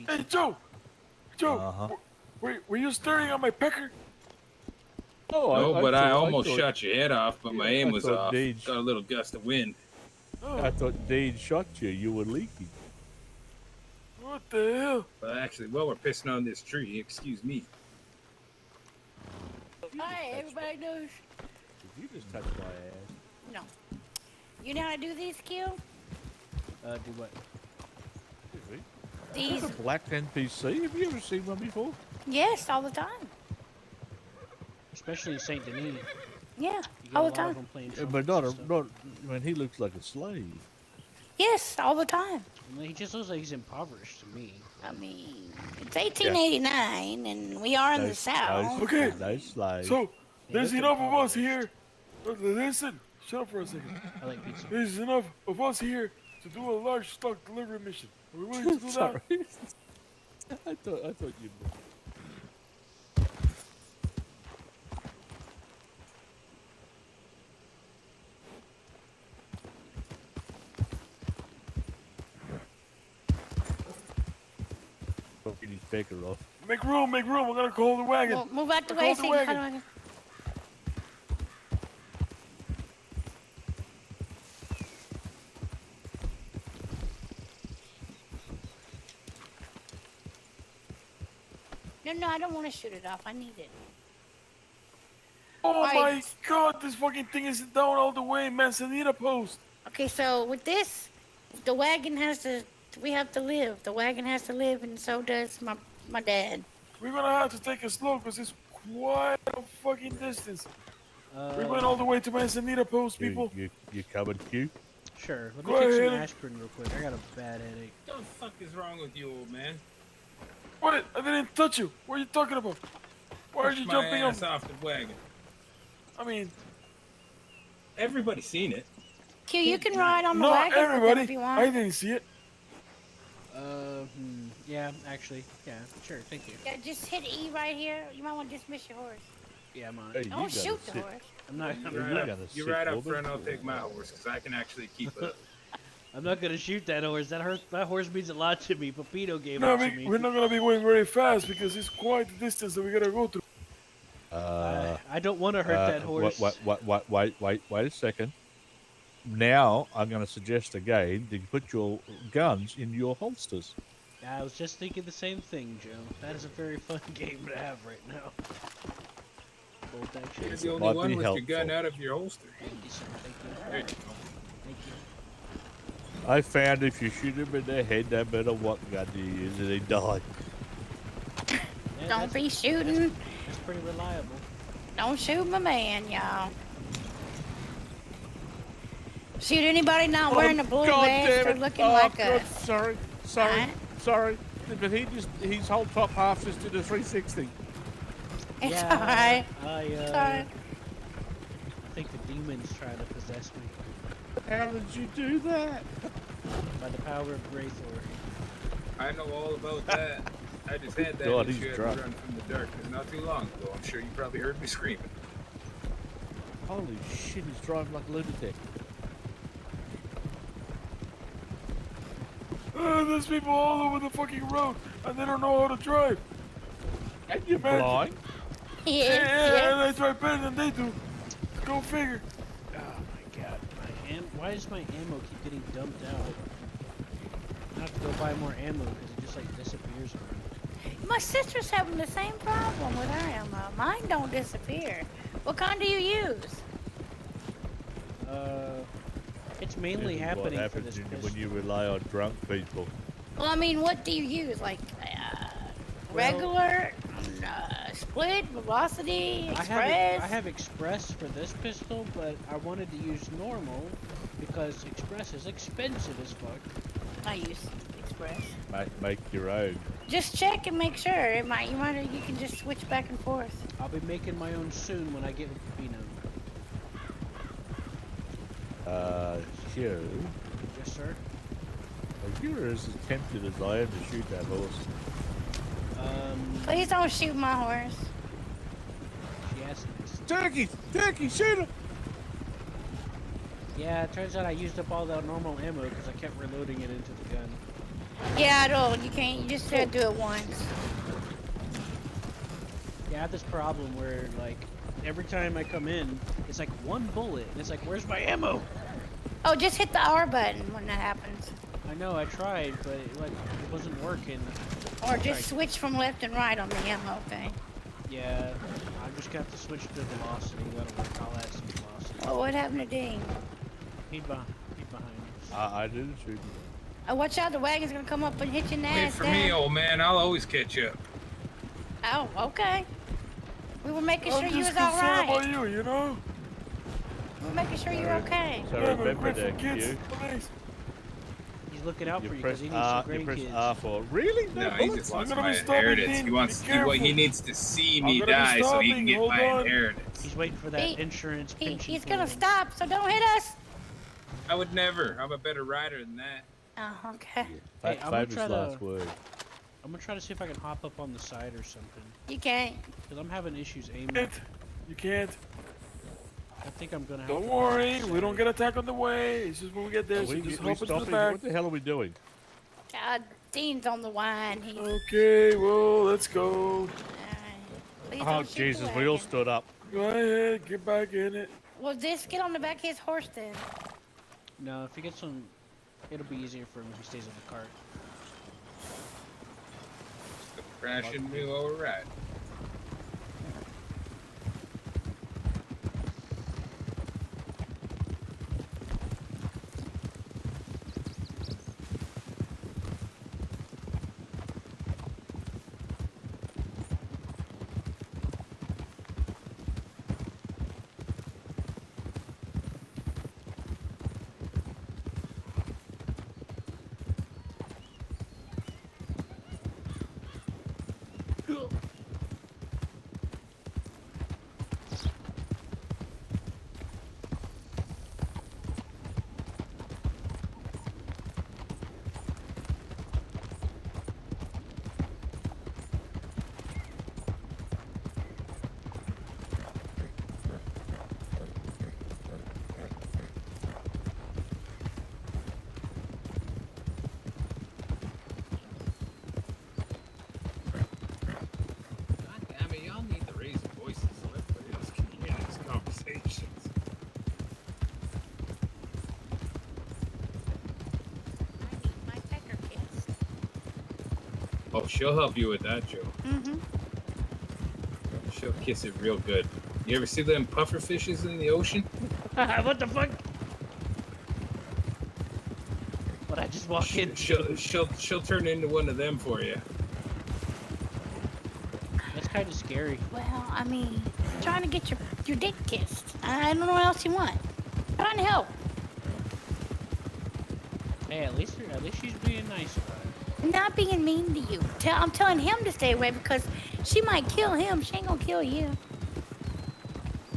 Hey, Joe! Joe! Uh-huh. Were you staring at my pecker? Oh, No, but I thought- almost thought- shot your head off, but my Yeah, aim I was thought off. Dean- Got a little gust of wind. I thought Dean shot you. You were leaking. What the hell? But actually, while we're pissing on this tree, excuse me. Hi, everybody knows. Did you just touch my ass? No. You know how to do these, Q? Do what? Excuse me. These? That's a black NPC. Have you ever seen one before? Yes, all the time. Especially in Saint Denis. Yeah, You get all a the lot of time. them playing Yeah, but trumpets and stuff. I mean, he looks like a slave. Yes, all the time. I mean, he just looks like he's impoverished to me. I mean, it's 1889, and we are in the South. Okay. No slave. So, there's look enough of us impoverished. here. Listen, shut up for a second. I like pizza. There's enough of us here to do a large stock delivery mission. Are we willing to do that? Sorry. I thought you. Fucking his pecker off. Make room, make room. We're gonna call the wagon. Well, move out the Look, way hold the so you can wagon. kind of. No, I don't want to shoot it off. I need it. Oh Right. my god, this fucking thing is down all the way, Manzanita Post. Okay, so with this, the wagon has to. We have to live. The wagon has to live, and so does my dad. We're gonna have to take it slow because it's quite a fucking distance. We're going Uh, all the way to Manzanita Post, people. You coming, Q? sure. Let me Go take some ahead. aspirin real quick. I got a bad headache. What the fuck is wrong with you, old man? What? I didn't touch you. What are you talking about? Why are Push you my jumping ass on? off the wagon. I mean, Everybody's seen it. Q, you can ride on the not wagon with them everybody. if you want. I didn't see it. Yeah, actually, yeah, sure, thank you. Yeah, just hit E right here. You might want to dismiss your horse. Yeah, I'm on Hey, it. you Don't gotta shoot the sit. horse. I'm not. You You ride up, gotta you sit, ride up woman. front. I'll take my horse because I can actually keep up. I'm not gonna shoot that horse. That horse means a lot to me. Pepito gave No, it to me. we're not gonna be going very fast because it's quite the distance that we gotta go through. I don't want to hurt that horse. Wait a second. Now I'm going to suggest again that you put your guns in your holsters. I was just thinking the same thing, Joe. That is a very fun game to have right now. Bolt action. You're the only Might one be with your gun helpful. out of your holster. Thank you, sir. Thank you. There you go. Thank you. I found if you shoot him in the head, no matter what gun you use, and he died. Yeah, Don't that's- be shooting. That's pretty reliable. Don't shoot my man, y'all. Shoot anybody not wearing a blue God vest damn or it. looking Oh, like God, us. sorry. Alright. But his whole top half just did a 360. It's yeah, alright. I Sorry. think the demon's trying to possess me How did you do that? by the power of Graythor. I know all about that. I just had that God, issue he's at drunk. Run from the Darkness not too long ago. I'm sure you probably heard me screaming. Holy shit, he's driving like a lunatic. There's people all over the fucking road and they don't know how to drive. And you're Man. blind? Yes, And I drive better than they do. Go figure. Oh my god. Why does my ammo keep getting dumped out? I have to go buy more ammo because it just like disappears on me. My sister's having the same problem with her ammo. Mine don't disappear. What kind do you use? It's mainly This is happening what for happens this when pistol. you rely on drunk people. Well, I mean, what do you use? Like regular, split, velocity, express? I have express for this pistol, but I wanted to use normal because express is expensive as fuck. I use express. Make your own. Just check and make sure. You can just switch back and forth. I'll be making my own soon when I get with Pepino. Hugh. Yes, sir. You're as tempted as I am to shoot that horse. Please don't shoot my horse. She asked me. Turkey, shoot him! Yeah, it turns out I used up all that normal ammo because I kept reloading it into the gun. Yeah, I don't. You can't. You just gotta do it once. Yeah, I have this problem where, like, every time I come in, it's like one bullet, and it's like, where's my ammo? Oh, just hit the R button when that happens. I know, I tried, but it wasn't working. Or just switch from left and right on the ammo thing. Yeah, I just got to switch to velocity. That'll work. I'll add some velocity. Oh, what happened to Dean? He's behind us. I didn't shoot him. Oh, watch out, the wagon's gonna come up and hit you in the Wait ass. for me, Dad. old man. I'll always catch up. Oh, okay. We were making sure I'm you was just concerned alright. about you know? We were making sure you were okay. So Yeah, but remember great for that, kids. Hugh. Please. He's looking out You for you press because he needs some R. You press grandkids. R for really No, he bullets? just wants I'm gonna my be stopping, inheritance. Dean. He wants. Be He careful. needs to see I'm me gonna be die so he can stopping. get Hold my on. inheritance. He's waiting for that He- insurance pension. He's gonna plan. stop, so don't hit us. I would never. I'm a better rider than that. Oh, okay. Hey, I'm gonna Famous try to- last word. I'm gonna try to see if I can hop up on the side or something. You can't. Because I'm having issues aiming. Can't. You can't. I think I'm gonna have Don't to worry. We don't get attacked on the way. It's just when we get there. Are So we, just we hop into the stopping? back. What the hell are we doing? Dean's on the wine. He's. Okay, well, let's go. Please Oh, don't shoot the Jesus, we all wagon. stood up. Go ahead, get back in it. Well, just get on the back of his horse then. No, if he gets on, it'll be easier for him if he stays on the cart. Crash into me while we're riding. Oh, she'll help you with that, Joe. Mm-hmm. She'll kiss it real good. You ever see them puffer fishes in the ocean? What the fuck? What, I just walk in? She'll turn into one of them for you. That's kind of scary. Well, I mean, trying to get your dick kissed. I don't know what else you want. Trying to help. Hey, at least she's being nice about it. Not being mean to you. I'm telling him to stay away because she might kill him. She ain't gonna kill you.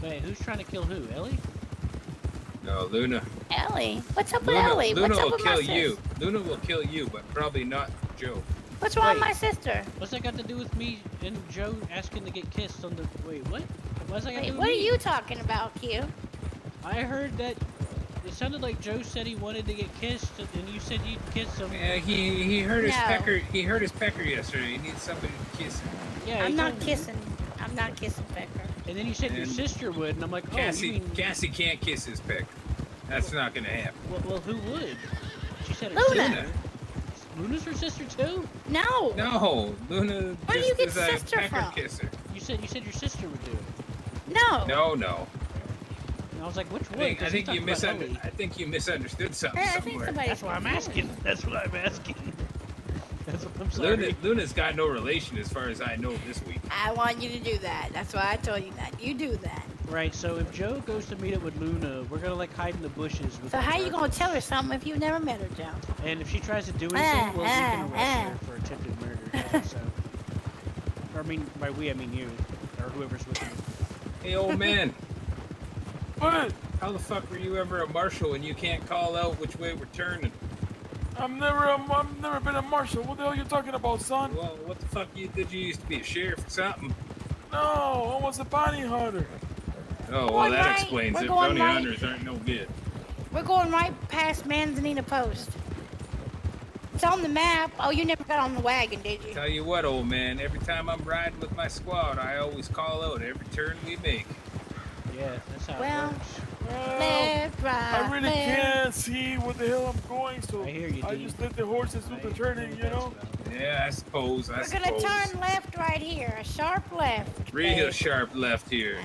Wait, who's trying to kill who? Ellie? No, Luna. Ellie? What's up with Luna, Ellie? Luna What's up will with my kill sis? you. Luna will kill you, but probably not Joe. What's wrong with Wait. my sister? What's that got to do with me and Joe asking to get kissed on the... Wait, what? What's that got to Wait, do with what are me? you talking about, Q? I heard that... It sounded like Joe said he wanted to get kissed, and you said you'd kiss him. Yeah, he hurt his No. pecker. He hurt his pecker yesterday. He needs somebody to kiss him. Yeah, I'm he not told me. kissing. I'm not kissing Becker. And then you said your And sister would, and I'm like, oh, Cassie, you mean... Cassie can't kiss his pecker. That's not gonna happen. Well, who would? She said her Luna. sister. Luna's her sister too? No. No, Luna Where do you just get is a sister pecker from? kisser. You said your sister would do it. No. No. And I was like, which I one? think, 'Cause I think he you talked about Ellie. I think you misunderstood something I think somewhere. somebody. That's why I'm asking. That's why I'm asking. That's what I'm sorry. Luna's got no relation as far as I know this week. I want you to do that. That's why I told you that. You do that. Right, so if Joe goes to meet up with Luna, we're gonna like hide in the bushes with So our how you gonna darkness. tell her something if you've never met her, Joe? And if she tries to do anything, we can arrest her for attempted murder. How's that sound? Or I mean, by we, I mean you. Or whoever's with you. Hey, old man, What? how the fuck were you ever a marshal and you can't call out which way we're turning? I've never been a marshal. What the hell are you talking about, son? Well, what the fuck did you used to be a sheriff or something? No, I was a bounty hunter. Oh, well, Going that right. explains We're it. going Bounty right. hunters aren't no good. We're going right past Manzanita Post. It's on the map. Oh, you never got on the wagon, did you? Tell you what, old man, every time I'm riding with my squad, I always call out every turn we make. Yeah, that's how Well, it works. Well, Left, right, I really left. can't see what the hell I'm going, so I hear you, I Dean. just let the horses do I the know turning, what you that's know? about. Yeah, I suppose. We're gonna turn left right here. A sharp left. Real babe. sharp left here.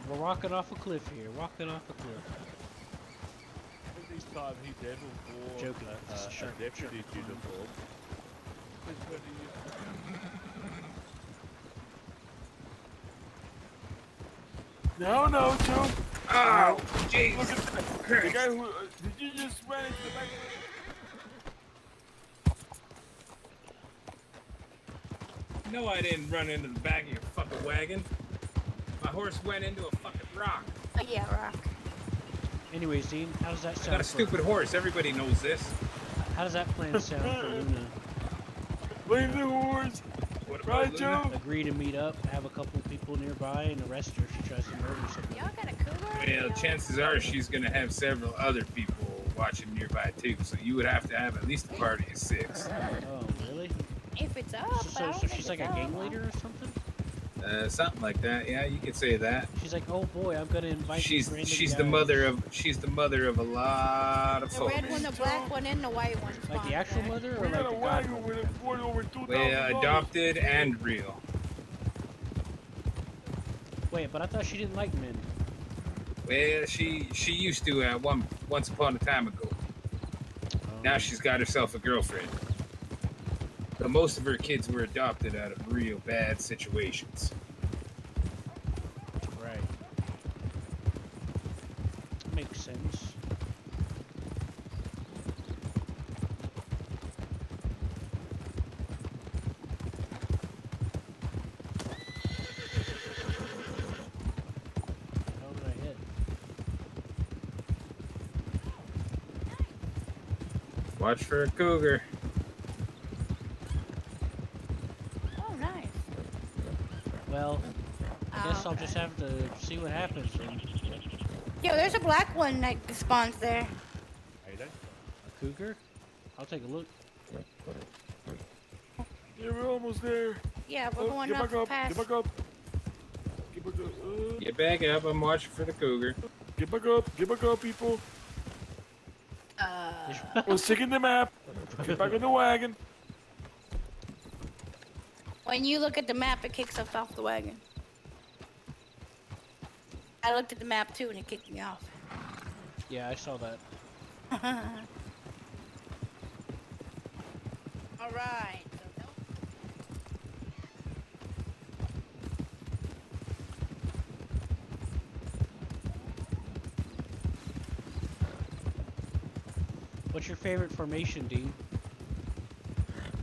We're walking off a cliff here. Walking off a cliff. This time he never wore Joking. It's a a sharp- deputy sharp uniform. No, Joe. Oh, Look jeez. at that. The guy who did you just run into the back? No, I didn't run into the back of your fucking wagon. My horse went into a fucking rock. Oh, yeah, Rock. Anyways, Dean, how does that I sound? got a stupid horse. Everybody knows this. How does that plan sound for Luna? Blame the horse. What Right, about Luna? Joe? Agree to meet up, have a couple people nearby, and arrest her if she tries to murder somebody. Y'all got a cougar? Well, chances are she's gonna have several other people watching nearby too. So you would have to have at least a party of 6. Oh, really? If it's up, I So, don't so think she's like it's a gang up. leader or something? Something like that. Yeah, you could say that. She's like, oh boy, I'm gonna invite these random She's the guys." mother of a lot of The folks. red one, the black one, and the white one. Like the spawned actual there. mother, or We like got a the god wagon mother? with it worth over $2,000. Well, adopted and real. Wait, but I thought she didn't like men. Well, she used to once upon a time ago. Now she's got herself a girlfriend. But most of her kids were adopted out of real bad situations. Right. Makes sense. How did I hit? Watch for a cougar. Oh, nice. Well, I guess Oh, I'll just have to see what happens then. Yo, there's a black one that spawns there. Hey, don't A cougar? I'll take a look. Yeah, we're almost there. Yeah, we're going Get up back up. past. Get back up. Get back up. Get back up. I'm watching for the cougar. Get back up. Get back up, people. Let's check in the map. Get back on the wagon. When you look at the map, it kicks us off the wagon. I looked at the map too, and it kicked me off. Yeah, I saw that. All right. So What's your favorite formation, Dean?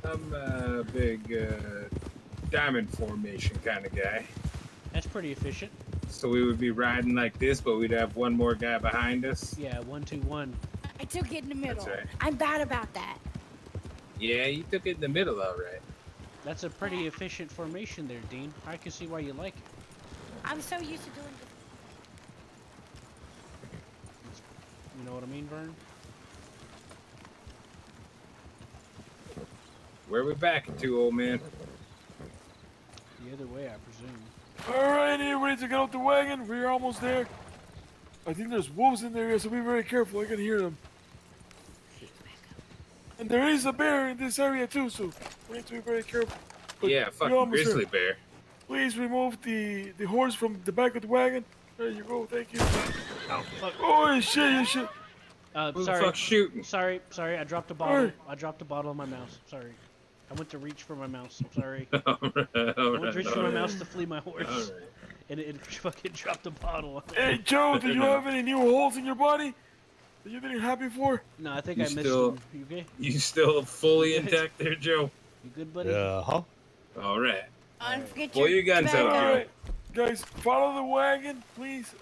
I'm a big diamond formation kind of guy. That's pretty efficient. So we would be riding like this, but we'd have one more guy behind us. Yeah, 1-2-1. I took it in the middle. That's right. I'm bad about that. Yeah, you took it in the middle, all right. That's a pretty efficient formation there, Dean. I can see why you like it. I'm so used to doing this. You know what I mean, Vern? Where we back to, old man? The other way, I presume. Alright, you ready to get off the wagon? We're almost there. I think there's wolves in the area, so be very careful. I can hear them. And there is a bear in this area too, so we need to be very careful. But Yeah, we're fucking almost grizzly there. bear. Please remove the horse from the back of the wagon. There you go, thank you. Oh, fuck. Oh shit, you shit. Who the Sorry. fuck's shooting? Sorry, I dropped a bottle. I dropped a bottle on my mouse. Sorry. I went to reach for my mouse. I'm sorry. All right, I went to reach for my mouse to flee my All horse. right. And it fucking dropped a bottle. Hey Joe, do you have any new holes in your body that you didn't have before? No, I think You I missed still- him. You okay? You still fully intact there, Joe? You good, buddy? Yeah, huh? All right. Don't forget Pull your guns out, tobacco. Joe. Alright, guys, follow the wagon, please,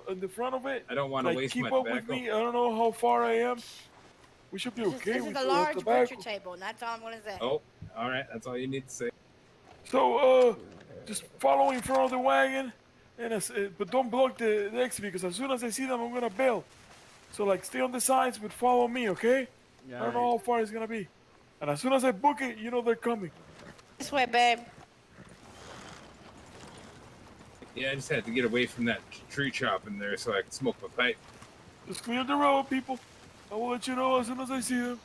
in the front of it. I don't want to Like, waste keep my up tobacco. with me. I don't know how far I am. We should be This okay is with a the large tobacco. butcher table, and that's all I'm gonna say. Oh, all right. That's all you need to say. So, just follow in front of the wagon, and but don't block the exit because as soon as I see them, I'm gonna bail. So, like, stay on the sides, but follow me, okay? I don't know how far it's gonna be. And as soon as I book it, you know they're coming. This way, babe. Yeah, I just had to get away from that tree chop in there so I could smoke my pipe. Just clear the road, people. I will let you know as soon as I see them.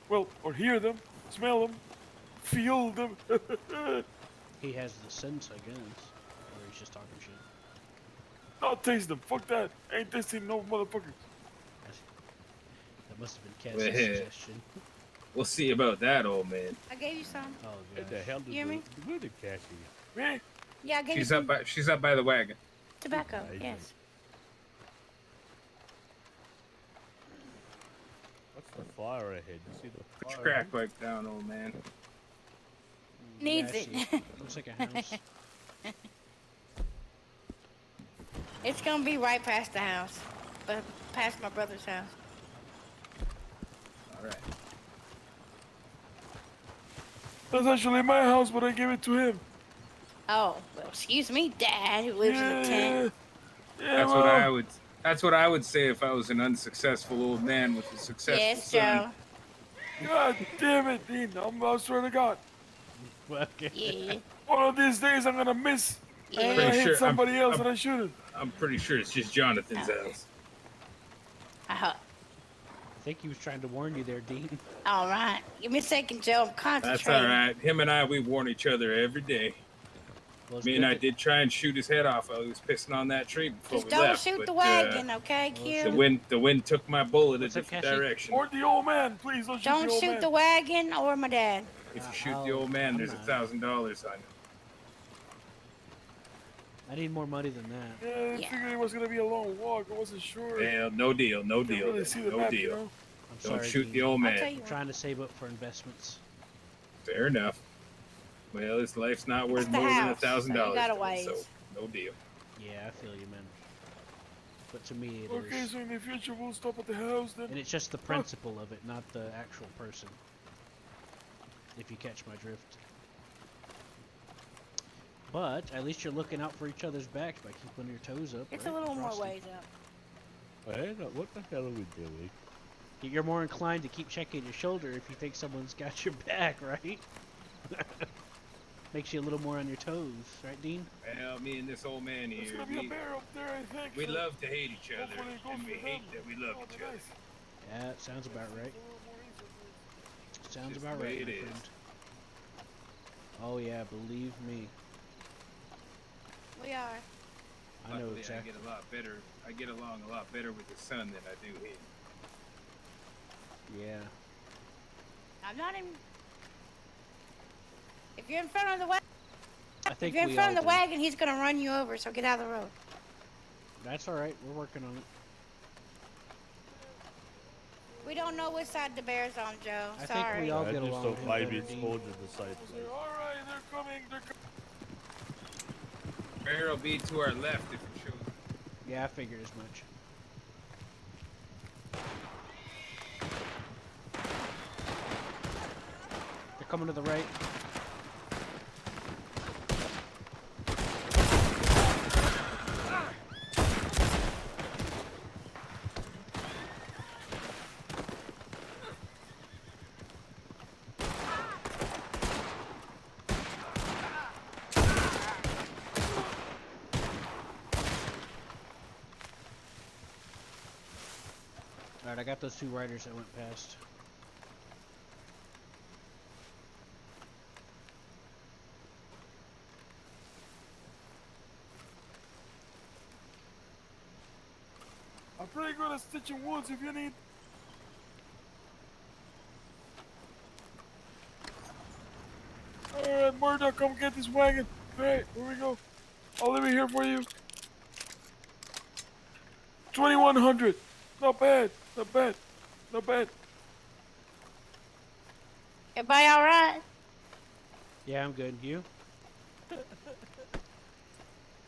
Well, or hear them, smell them, feel them. He has the sense, I guess. Or he's just talking shit. I'll taste them. Fuck that. Ain't tasting no motherfuckers. That must have been Cassie's Well, suggestion. We'll see about that, old man. I gave you some. Oh, What the gosh. hell did You hear me? where did Cassie? Me? Yeah, I gave She's you up some by the wagon. tobacco. Amazing. Yes. What's the fire ahead? You see the Put your fire crack ahead? pipe down, old man. Needs Yeah, I it. see Looks like a house. It's gonna be right past the house, but past my brother's house. All right. That's actually my house, but I gave it to him. Oh, well, excuse me, Dad, who lives in a tent. Yeah, That's well, what I would. That's what I would say if I was an unsuccessful old man with a successful Yes, son. Joe. God damn it, Dean. I swear to God. Okay. Yeah. One of these days I'm gonna miss. And I Pretty hit sure- somebody else I'm- and I shouldn't. I'm pretty sure it's just Jonathan's house. Uh-huh. I think he was trying to warn you there, Dean. All right. Give me a second, Joe. I'm That's concentrating. all right. Him and I, we warn each other every day. Well, it's Me and good I that- did try and shoot his head off while he was pissing on that tree before Just we don't left. shoot but, the wagon, okay, the Q? wind took my bullet a What's up, different Cassie? direction. Or the old man. Please don't shoot Don't the old shoot man. the wagon or my dad. If you shoot the I'll- old man, I'm there's not. $1,000 on it. I need more money than that. Yeah, I Yeah. figured it was gonna be a long walk. I wasn't sure. Well, no deal, no Didn't deal, really then. see the no map, deal. you know? I'm Don't sorry, shoot Dean. the old I'll tell man. you I'm what. trying to save up for investments. Fair enough. Well, his life's not worth It's the more than house, so you $1,000. gotta to me, wait. so no deal. Yeah, I feel you, man. But to me, it Okay, is. so in the future we'll stop at the house then. And it's just the principle of it, not the actual person. If you catch my drift. But at least you're looking out for each other's backs by keeping your toes up. It's right, a little more Frosty? ways up. Hey, no, what the hell are we doing? You're more inclined to keep checking your shoulder if you think someone's got your back, right? Makes you a little more on your toes, right, Dean? Well, me and this old man There's here, gonna be a bear up there, I think. we so love to hate each other, hopefully it goes and we for hate them. that we love Oh, each they're other. nice. Yeah, it sounds about right. Sounds Just about the way right, it my is. friend. Oh yeah, believe me, We are. I know Luckily, exactly. I get a lot better. I get along a lot better with the sun than I do him. Yeah. I'm not in. If you're in front of the wagon, I think if you're in we front all of the do. wagon, he's gonna run you over. So get out of the road. That's all right. We're working on it. We don't know which side the bear's on, Joe. I think Sorry. we all I get just along thought with him maybe better, it's Dean. spawned in the same place. All right, they're coming. They're coming. Bear will be to our left if it shows. Yeah, I figured as much. They're coming to the right. Alright, I got those two riders that went past. I'm pretty good at stitching wounds if you need. Alright, Murdoch, come get this wagon. Alright, here we go. I'll leave it here for you. 2100. Not bad. Not bad. Not bad. Everybody all right? Yeah, I'm good. You?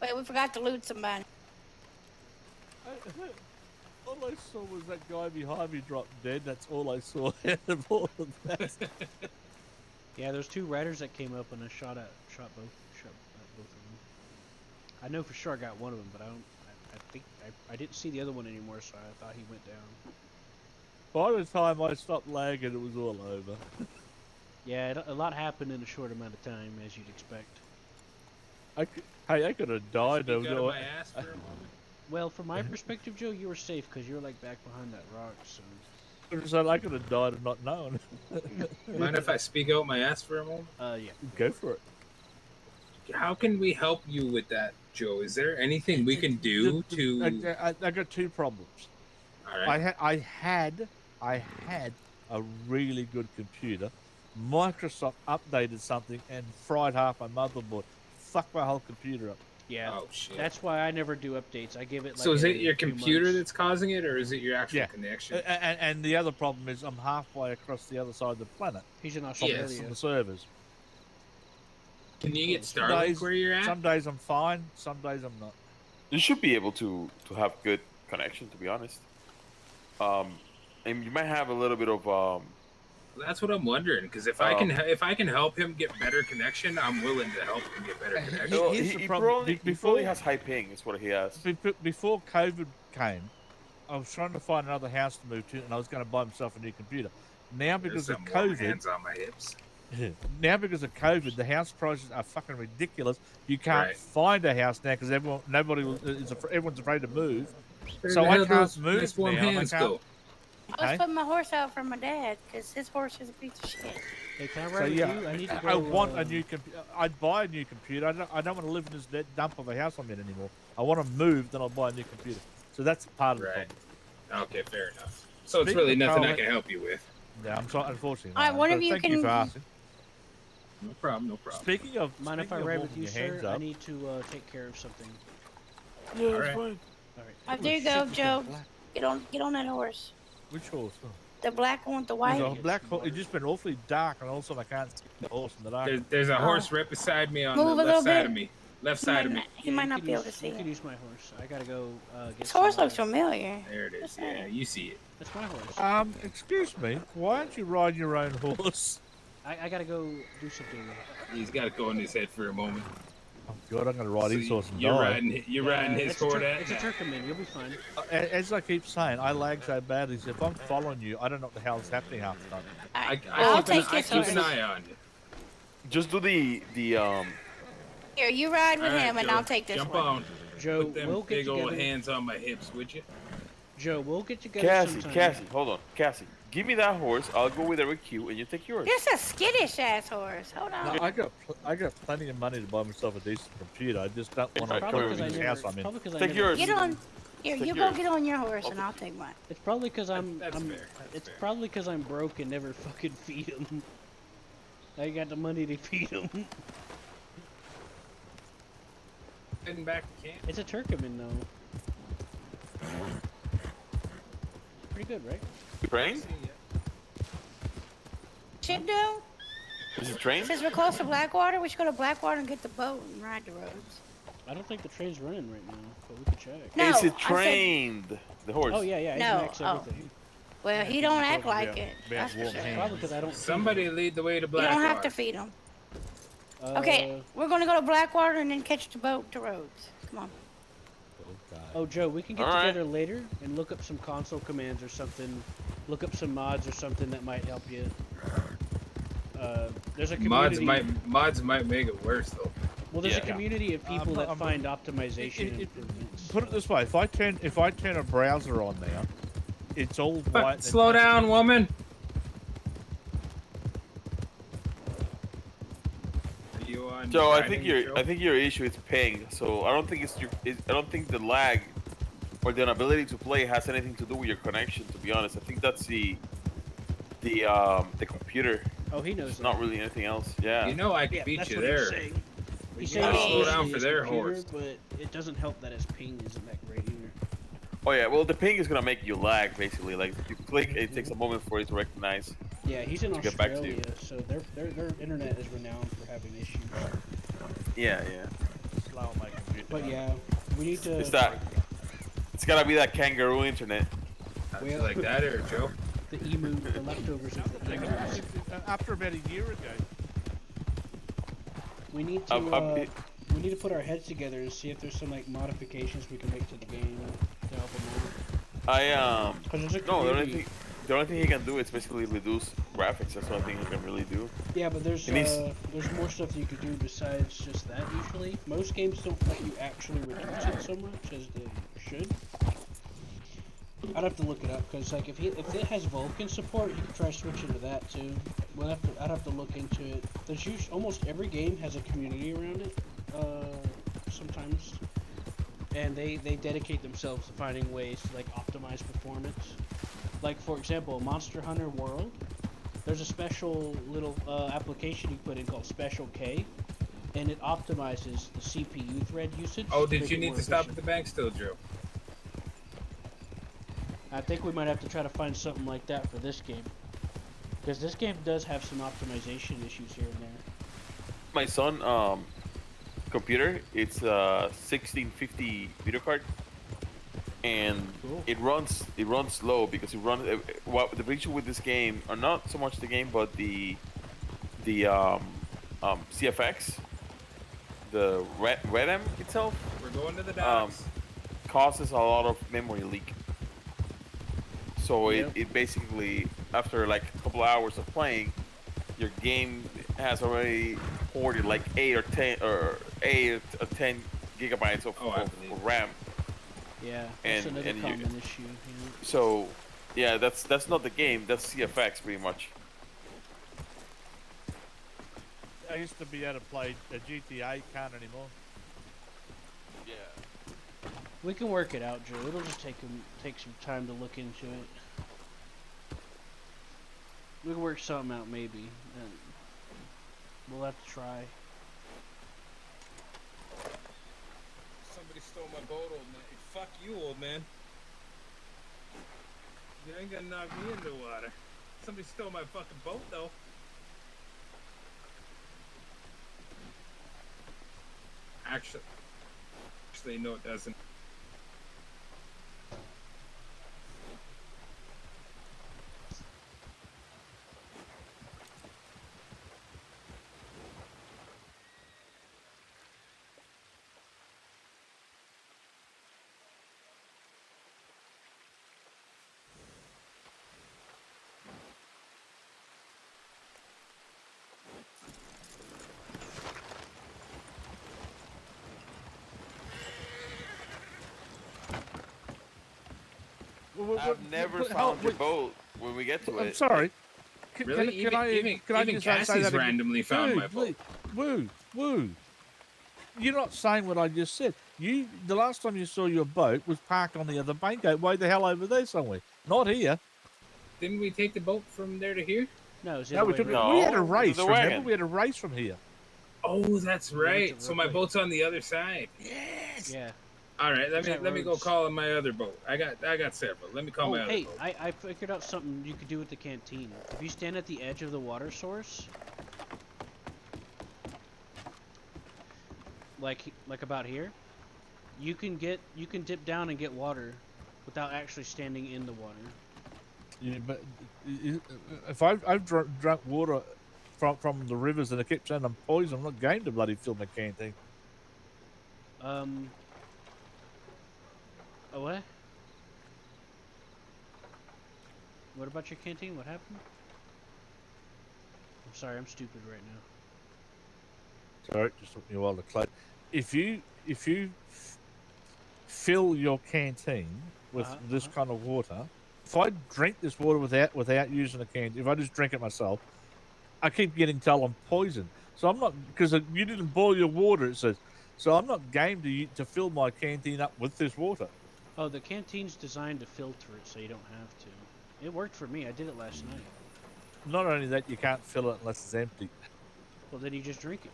Wait, we forgot to loot somebody. All I saw was that guy behind me drop dead. That's all I saw out of all of that. Yeah, there's two riders that came up and I shot both of them. I know for sure I got one of them, but I think I didn't see the other one anymore, so I thought he went down. By the time I stopped lagging, it was all over. Yeah, a lot happened in a short amount of time, as you'd expect. Hey, I could have died. Speak There out of was my ass for a moment. Well, from my perspective, Joe, you were safe because you're like back behind that rock, so... so I could have died and not known. Mind if I speak out my ass for a moment? Yeah. Go for it. How can we help you with that, Joe? Is there anything we can do to? I got two problems. All right. I had a really good computer. Microsoft updated something and fried half my motherboard. Fucked my whole computer up. Yeah, Oh shit. that's why I never do updates. I give it like So is it every your 2 computer months. that's causing it, or is it your actual Yeah. connection? And the other problem is I'm halfway across the other side of the planet He's in from, Australia. from the servers. Can you get Some Starlink days- where you're at? Some days I'm fine, some days I'm not. You should be able to have good connection, to be honest. And you might have a little bit of That's what I'm wondering. Because if I can help him get better connection, I'm willing to help him get better connection. No, Here's the he problem. probably, he Before- probably has high ping. Is what he has. Before COVID came, I was trying to find another house to move to, and I was going to buy myself a new computer. Now because There's of some warm COVID, hands on my hips. the house prices are fucking ridiculous. You can't Right. find a house now because everyone's afraid to move. Where So the I hell can't those move nice warm now, I hands can't- go? I was Hey? putting my horse out for my dad because his horse is a piece of shit. Hey, can I ride So with yeah, you? I need to go. I want a new computer. I'd buy a new computer. I don't want to live in this dead dump of a house I'm in anymore. I want to move, then I'll buy a new computer. So that's part of the Right. problem. Okay, fair enough. So it's Speaking really of nothing I Carl- can help you with. Yeah, I'm sorry, unfortunately. All right, no. one But of you thank you can- for asking. No problem. No problem. Speaking of, Mind if I speaking of ride with warming you, your hands sir? up, I need to take care of something. Yeah, Alright. that's fine. All right. I Holy do shit, go, this is Joe. black. Get on that horse. Which horse? Oh. The black one with the There's white. a black horse. It's just been awfully dark, and also I can't see the horse in the dark. There's a horse right beside me on Move a the little left side bit. of me. Left He side might of me. not, he might you not could be able to use- see You could it. use my horse. I gotta go get This horse some, looks familiar. There it is. Just Yeah, saying. you see it. That's my horse. Excuse me. Why aren't you riding your own horse? I gotta go do something. He's got to go in his head for a moment. Oh God, I'm gonna ride his So horse and you're die. riding his it's a horse It's a Turkmen. You'll be fine. As I keep saying, I lag so badly. So if I'm following you, I don't know what the hell's happening half the time. I'll take I this keep horse. an eye on you. Just do the Here, you ride with All right, him, and Joe, I'll take this Jump one. on. Joe, Put them we'll get big old together. hands on my hips, would you? Joe, we'll get together Cassie, sometime. hold on. Cassie, give me that horse. I'll go with every queue, and you take yours. It's a skittish ass horse. Hold No, on. I got plenty of money to buy myself a decent computer. I just don't want to Alright, come come over here to with this house I'm in. Probably because I Take never yours. feed Get on. him. Here, Take you yours. go get on your horse and Okay. I'll take mine. It's probably because That's fair. That's it's fair. probably because I'm broke and never fucking feed him. I got the money to feed him. Heading back to camp. It's a Turkmen though. Pretty good, right? Train? See ya. Shit, dude. Is it train? Since we're close to Blackwater, we should go to Blackwater and get the boat and ride the roads. I don't think the train's running right now, but we could check. No, Is I it said- trained? The horse. Oh yeah, he's No, maxed oh. everything. Well, he don't act Probably like be it. be That's for warm sure. hands. Probably because I don't. Somebody lead the way to You Blackwater. don't have to feed him. feed him. Okay, we're gonna go to Blackwater and then catch the boat to Rhodes. Come on. Oh, God. Oh, Joe, we can get Alright. together later and look up some console commands or something. Look up some mods or something that might help you. There's a community. Mods might make it worse though. Well, there's a Yeah. community of people that I'm- find optimization It- improvements. Put it this way: if I turn a browser on now, it's all white. and Slow nothing- down, woman. Are you on? Joe, I driving, think Joe? I think your issue is ping. So I don't think I don't think the lag or the inability to play has anything to do with your connection. To be honest, I think that's the computer. Oh, he knows. It's that. not really anything else. Yeah. You know I can Yeah, beat that's you what he was there. saying. He's gotta saying slow it's down usually for his their computer, horse. but it doesn't help that his ping isn't that great either. Oh yeah. Well, the ping is gonna make you lag basically. Like if you click, it takes a moment for it to recognize. Yeah, he's in To get back to Australia, you. so their internet is renowned for having issues. Yeah, yeah. Slow on my computer. But yeah, we need to. It's that. It's gotta be that kangaroo internet. How'd you like that, or Joe? The emu, the leftovers of the emus. After about a year ago. We need to. I'm- We need to put our heads together and see if there's some like modifications we can make to the game to help them out. I 'Cause there's a No, community. the only thing he can do is basically reduce graphics. That's what I think he can really do. Yeah, but there's It needs- there's more stuff you could do besides just that. Usually, most games don't let you actually reduce it so much as they should. I'd have to look it up because like if it has Vulkan support, you could try switching to that too. I'd have to look into it. There's almost every game has a community around it. Sometimes, and they dedicate themselves to finding ways to like optimize performance. Like for example, Monster Hunter World. There's a special little application you put in called Special K, and it optimizes the CPU thread usage. Oh, to did make you it need more to stop at efficient. the bank still, Joe? I think we might have to try to find something like that for this game. Because this game does have some optimization issues here and there. My son, computer, it's 1650 video card, and Cool. it runs slow because it runs. What the issue with this game, or not so much the game, but the CFX, the RedM itself, We're going to the docks. causes a lot of memory leak. So Yep. it basically, after like a couple hours of playing, your game has already hoarded like 8 or 10 gigabytes of, Oh, I of believe it. RAM. Yeah, that's And- another and you- common issue. Yeah. So yeah, that's not the game. That's CFX pretty much. I used to be able to play a GTA, can't anymore. Yeah. We can work it out, Joe. It'll just take some time to look into it. We can work something out maybe. And we'll have to try. Somebody stole my boat, old man. Fuck you, old man. You ain't gonna knock me into the water. Somebody stole my fucking boat, though. Actually, no, it doesn't. I've never But found your wait, boat when we get to it. I'm sorry. Really? Can I Even just say Cassie's that again? randomly found my Dude, boat. woo. You're not saying what I just said. The last time you saw your boat was parked on the other bank gate, way the hell over there somewhere. Not here. Didn't we take the boat from there to here? No, it's the No, other we way took. around. We had a No, race. the Remember, wagon. we had a race from here. Oh, that's Yeah, went right. to So my Roadway. boat's on the other side. Yes. Yeah. All right, Is that let me go roads? call on my other boat. I got several. Let me call Oh, my other hey, boat. I figured out something you could do with the canteen. If you stand at the edge of the water source, like about here, you can dip down and get water without actually standing in the water. Yeah, but if I've drunk water from the rivers and I keep saying I'm poisoned, I'm not going to bloody fill my canteen. Oh, what? What about your canteen? What happened? I'm sorry, I'm stupid right now. Sorry, just took me a while to close. If you fill your canteen with this kind of water, if I drink this water without using a canteen, if I just drink it myself, I keep getting told I'm poisoned. So I'm not, because you didn't boil your water. It says, so I'm not game to fill my canteen up with this water. Oh, the canteen's designed to filter it so you don't have to. It worked for me. I did it last night. Not only that, you can't fill it unless it's empty. Well, then you just drink it.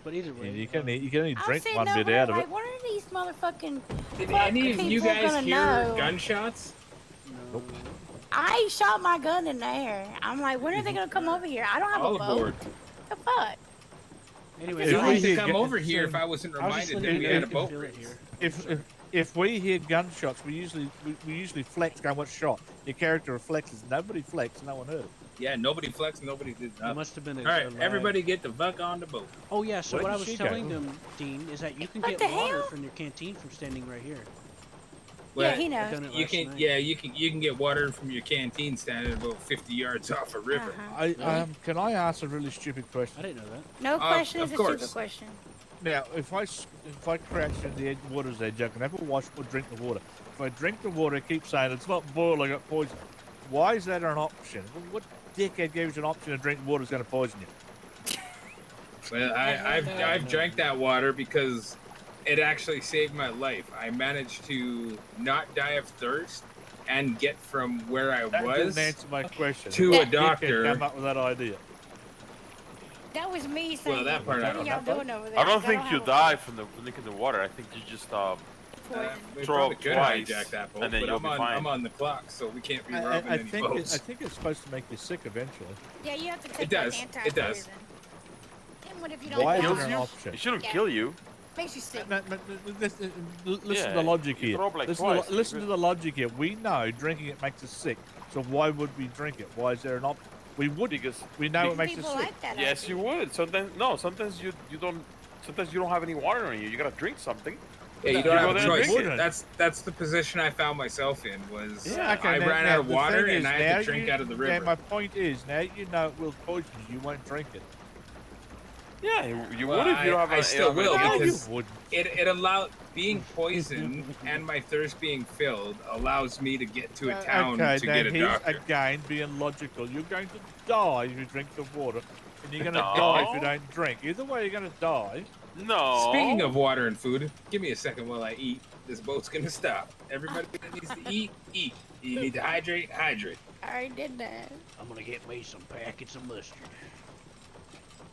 But either way, And you can only I'm drink sitting one over bit there out of like, it. what are these motherfucking Did fuck any of you people guys gonna hear know? gunshots? no. I shot my gun in the air. I'm like, when are they gonna come over here? I don't have All a boat. aboard. The fuck? Anyway, If They we wouldn't hear have come gu- over here if so- I wasn't I was just reminded letting that you we know had you a can boat feel it race. here. If we hear gunshots, we usually flex, go what's shot. Your character reflexes. Nobody flexed, no one heard it. Yeah, nobody flexed, nobody did It nothing. must have been a All right, a lag. everybody get the fuck on the boat. Oh yeah, so Where what I did was she telling go? them, Dean, is that you can What get the water hell? from your canteen from standing right here. Well, Yeah, he I knows. done it You last can, night. yeah, you can get water from your canteen standing about 50 yards off a river. Uh-huh. Can I ask a really stupid I question? didn't know that. No question of is a course. stupid question. Now, if I crouch in the water's edge, I can have a wash or drink the water. If I drink the water, it keeps saying it's not boiling, I got poison. Why is that an option? What dickhead gave you an option to drink water that's going to poison you? Well, I've drank that water because it actually saved my life. I managed to not die of thirst and get from where I That was didn't answer my question. to What a dickhead doctor. Come up with that idea. That was me saying, Well, that part I what are don't y'all know. doing over there? I don't 'Cause think you have a die boat. from drinking the water. I think you just Poison. We Throw probably up could twice, hijack that boat, and then but you'll I'm be on, fine. I'm on the clock, so we can't be robbing I any think boats. I think it's supposed to make you sick eventually. Yeah, you have to take It does, like it does. anti-poison. And what if you don't Why is die? it kills an you. option? It shouldn't Yeah. kill you. Makes you sick. Listen Yeah, to the logic you here. throw up like Listen, twice, listen you're to the logic here. We know drinking it makes us sick. So why would we drink it? Why is there an option? We would Because we know it makes us People sick. like that. yes, you would. Sometimes you don't. Sometimes you don't have any water in you. You gotta drink something. Yeah, you No, don't you have go a there and choice. drink it. That's the position I found myself in. Was Yeah, okay, I now- ran now out of the water thing and is, I now had to drink you- out of the now river. my point is, now you know it will poison you. You won't drink it. Yeah, you Well, would if you don't have. I still will, No, because you wouldn't. it allowed being poisoned and my thirst being filled allows me to get to a town okay, to now get a he's doctor. again being logical. You're going to die if you drink the water, and you're going to No. die if you don't drink. Either way, you're going to die. No. Speaking of water and food, give me a second while I eat. This boat's gonna stop. Everybody that needs to eat, eat. You need to hydrate, hydrate. I already did that. I'm gonna get me some packets of mustard.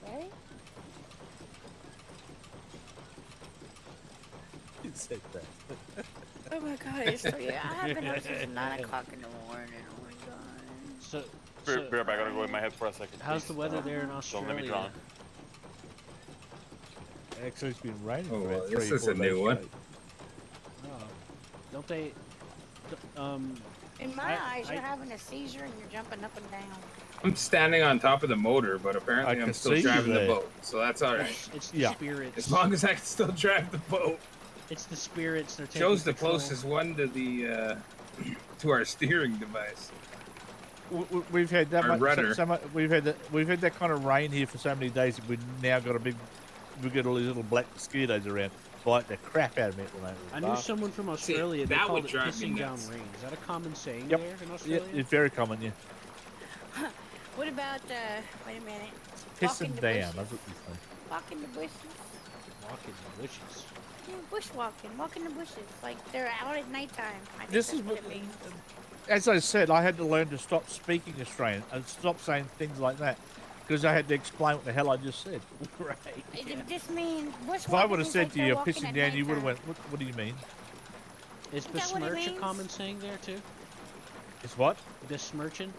Ready? You said that. Oh my god, it's 3. I've been up since 9 o'clock in the morning. Oh my god. So, Bear so back, I gotta go in my head for a second. how's the please. weather there in Don't Australia? let me drown. Actually, it's been raining Oh, for well, about this 3 or is 4 a new days one. straight. Oh, don't they? In my I- eyes, you're I- having a seizure and you're jumping up and down. I'm standing on top of the motor, but I apparently can I'm still see you driving the there. boat, so that's all right. It's the Yeah. spirits. As long as I can still drive the boat. It's the spirits. They're taking Joe's the control. closest one to the to our steering device. We've had that Our much. rudder. We've had that kind of rain here for so many days. That we've now got we've got all these little black mosquitoes around. bite the crap out of me at the moment. I knew someone from Australia that that called would it drive me pissing down nuts. rain. Is that a common saying Yep. there in Yeah, Australia? it's very common, yeah. What about wait a minute. Pissing Walking the down, bushes. that's what you say. Walking the bushes. Walking the bushes. Yeah, bushwalking, walking the bushes. Like they're out at nighttime. I think This that's is what what, it means. as I said, I had to learn to stop speaking Australian and stop saying things like that because I had to explain what the hell I just said. Right. It just means bushwalking. If I would have is said like to they're you, walking pissing at down, you would have nighttime. went, what do you mean? Is Is that what it besmirch a means? common saying there too? It's what? Besmirching?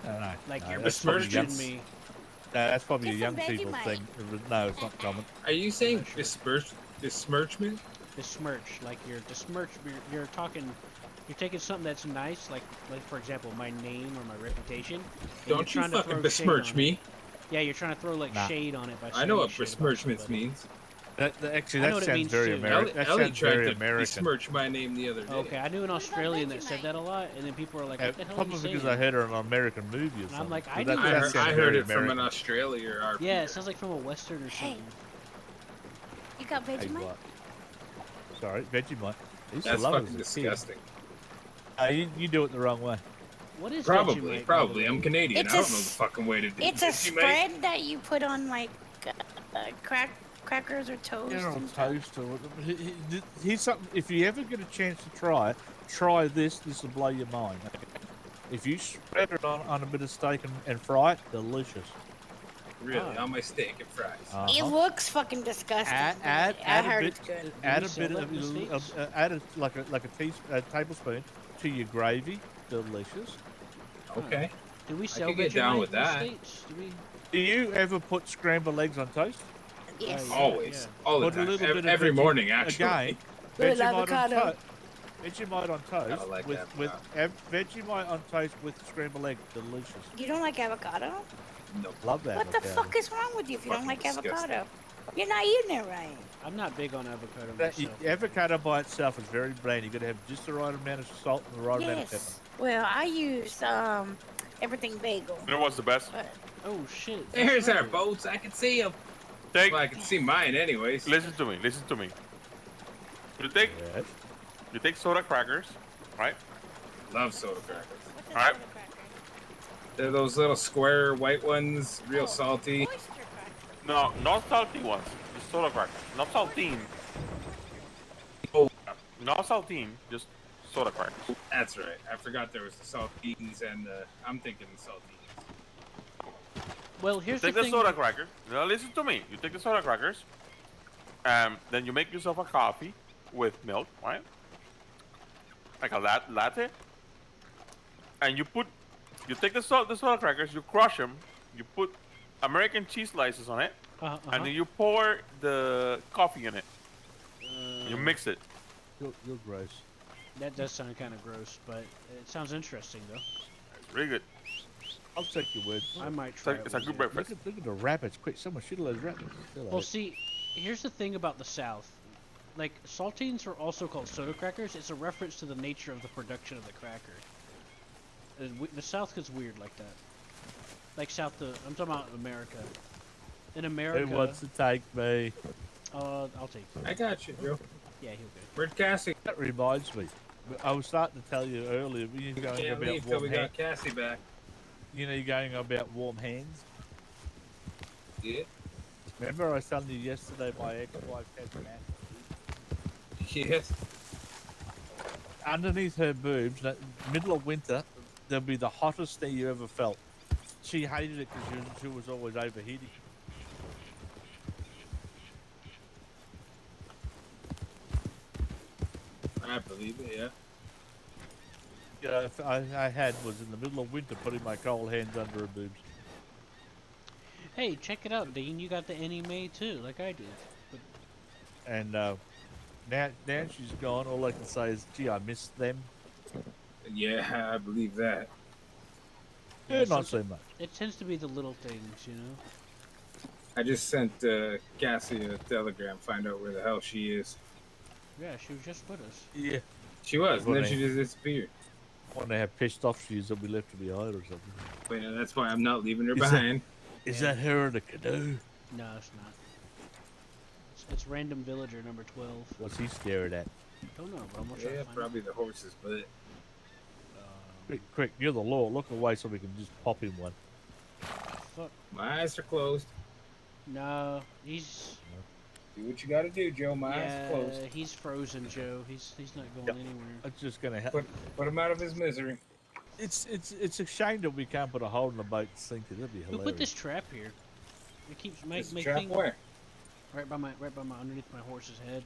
No. Like no, you're that's probably besmirching young- me. No, that's probably a Get young some people Vegemite. thing. No, it's not common. Are you saying Not sure. besmirchment? Besmirch. Like you're you're talking, you're taking something that's nice, like for example, my name or my reputation. and you're Don't you trying to fucking throw besmirch shade on me. it. Yeah, you're trying to throw like Nah. shade on it by I saying know what shit about besmirchment somebody. means. Actually, I know that what it sounds means very too. American. That Ellie sounds tried very to American. besmirch my name the other day. Okay, I knew an What about Australian that said Vegemite? that a lot, and then people were like, "What the hell are you Probably saying?" because I heard it on an American movie or something. I'm like, But I that, knew that that. sounds I heard very it from American. an Australia RP. Yeah, it sounds like from a western or Hey. something. You got Hey, Vegemite? what? Sorry, Vegemite. I used to That's love it fucking as a kid. disgusting. You do it the wrong way. What is Probably, Vegemite, by the probably. way? I'm Canadian. It's I a don't know the s- fucking way to do It's a Vegemite. spread that you put on like crackers or toast General and stuff. toast or here's something. If you ever get a chance to try it, try this. This will blow your mind. If you spread it on a bit of steak and fry it, delicious. Really, on my steak and fries. It looks fucking disgusting. Add but I a heard bit, it's good. add we a sell bit that in the States? add a tablespoon to your gravy. Delicious. Okay. Do we sell could get Vegemite down with in the that. States? Do we? Do you ever put scrambled eggs on toast? Yes. yeah. Always. All the Put a time. little bit of Every veggie- morning, actually. Again, With Vegemite on avocado. toast. Vegemite on toast like with avocado. Vegemite on toast with scrambled egg. Delicious. You don't like avocado? No. Love that. What the fuck is wrong with you if you don't Fucking like disgusting. avocado? You're not eating it right. I'm not big on avocado That, myself. avocado by itself is very bland. You got to have just the right amount of salt and the right amount of pepper. Yes. Well, I use everything bagel. You know what's the best? But Oh shit. There's that's our right. boats. I can see them. Take. Well, I can see mine anyways. Listen to me. Listen to me. You take Yes. soda crackers, right? Love soda crackers. what's a Alright. soda cracker? They're those little square white ones, real Oh, salty. oyster cracker. No, not salty ones. Just soda crackers. Not saltine. Oh. Not saltine. Just soda crackers. That's right. I forgot there was the saltines and I'm thinking the saltines. Well, here's the Take the thing. soda crackers. Now listen to me. You take the soda crackers. Then you make yourself a coffee with milk, right? Like a latte. And you take the soda crackers, you crush them, you put American cheese slices on it, and then you pour the coffee in it. You mix it. You're gross. That does sound kind of gross, but it sounds interesting though. It's really good. I'll take your word. I might It's try a, it. it's a one good day. breakfast. Look at the rabbits. Quick, someone shoot all those rabbits. Well, see, here's the thing about the South. Like, saltines are also called soda crackers. It's a reference to the nature of the production of the cracker. The South gets weird like that. Like I'm talking about America. In America, Who wants to take me? I'll take it. I got you, Joe. Yeah, he'll go. Where'd Cassie? That reminds me. I was starting to tell you earlier. We were going Can't about leave till warm we hands. got Cassie back. You know, you're going about warm hands. Yeah. Remember I was telling you yesterday my ex-wife had massive Yes. underneath her boobs, middle of winter, there'll be the hottest thing you ever felt. She hated it because she was always overheating. I believe it, yeah. You know, if I had was in the middle of winter putting my cold hands under her boobs. Hey, check it out, Dean. You got the anime too, like I did. But And now she's gone. All I can say is, gee, I miss them. Yeah, I believe that. Yeah, not so much. it tends to be the little things, you know. I just sent Cassie a telegram, find out where the hell she is. Yeah, she was just with us. Yeah. She was, and then Funny. she just disappeared. When they have pissed off she is, they'll be left behind or something. But yeah, that's why I'm not leaving her Is that- behind. Is that her in a canoe? No, it's not. It's It's random villager number 12. What's he staring at? Don't know, but I'm gonna try Yeah, to find probably the horses, but it. Quick, you're the law. Look away so we can just pop him one. Fuck. my eyes are closed. No, he's Do what you got to do, Joe. My eyes are closed. he's frozen, Joe. He's not going Yep. anywhere. It's just gonna happen. Put him out of his misery. It's a shame that we can't put a hole in the boat and sink it. That'd be Who hilarious. put this trap here? It keeps This making trap where? right by my underneath my horse's head.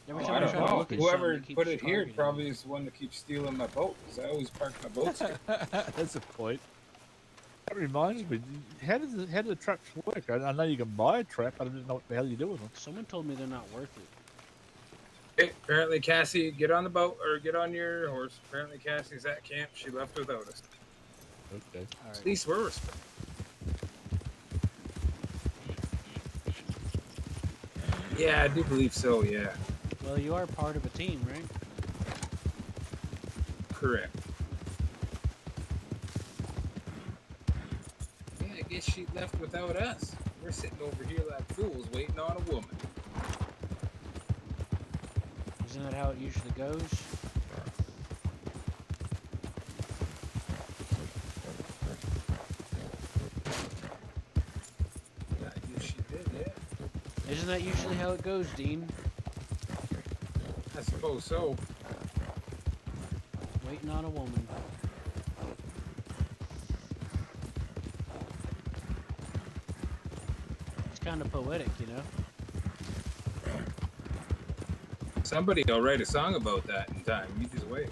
Every Oh, time I don't try to know. look at Whoever something, it keeps put it here targeting probably is the one that keeps stealing my boat. Because I always park my boats here. That's a point. That reminds me. How do the traps work? I know you can buy a trap, but I don't know what the hell you do with them. Someone told me they're not worth it. Hey, apparently, Cassie, get on the boat or get on your horse. Apparently, Cassie's at camp. She left without us. Okay. All At right. least we're respectful. Yeah, I do believe so. Yeah, Well, you are part of a team, right? correct. Yeah, I guess she left without us. We're sitting over here like fools waiting on a woman. Isn't that how it usually goes? I guess she did, yeah. Isn't that usually how it goes, Dean? I suppose so. Waiting on a woman. It's kind of poetic, you know? Somebody will write a song about that in time. You just wait.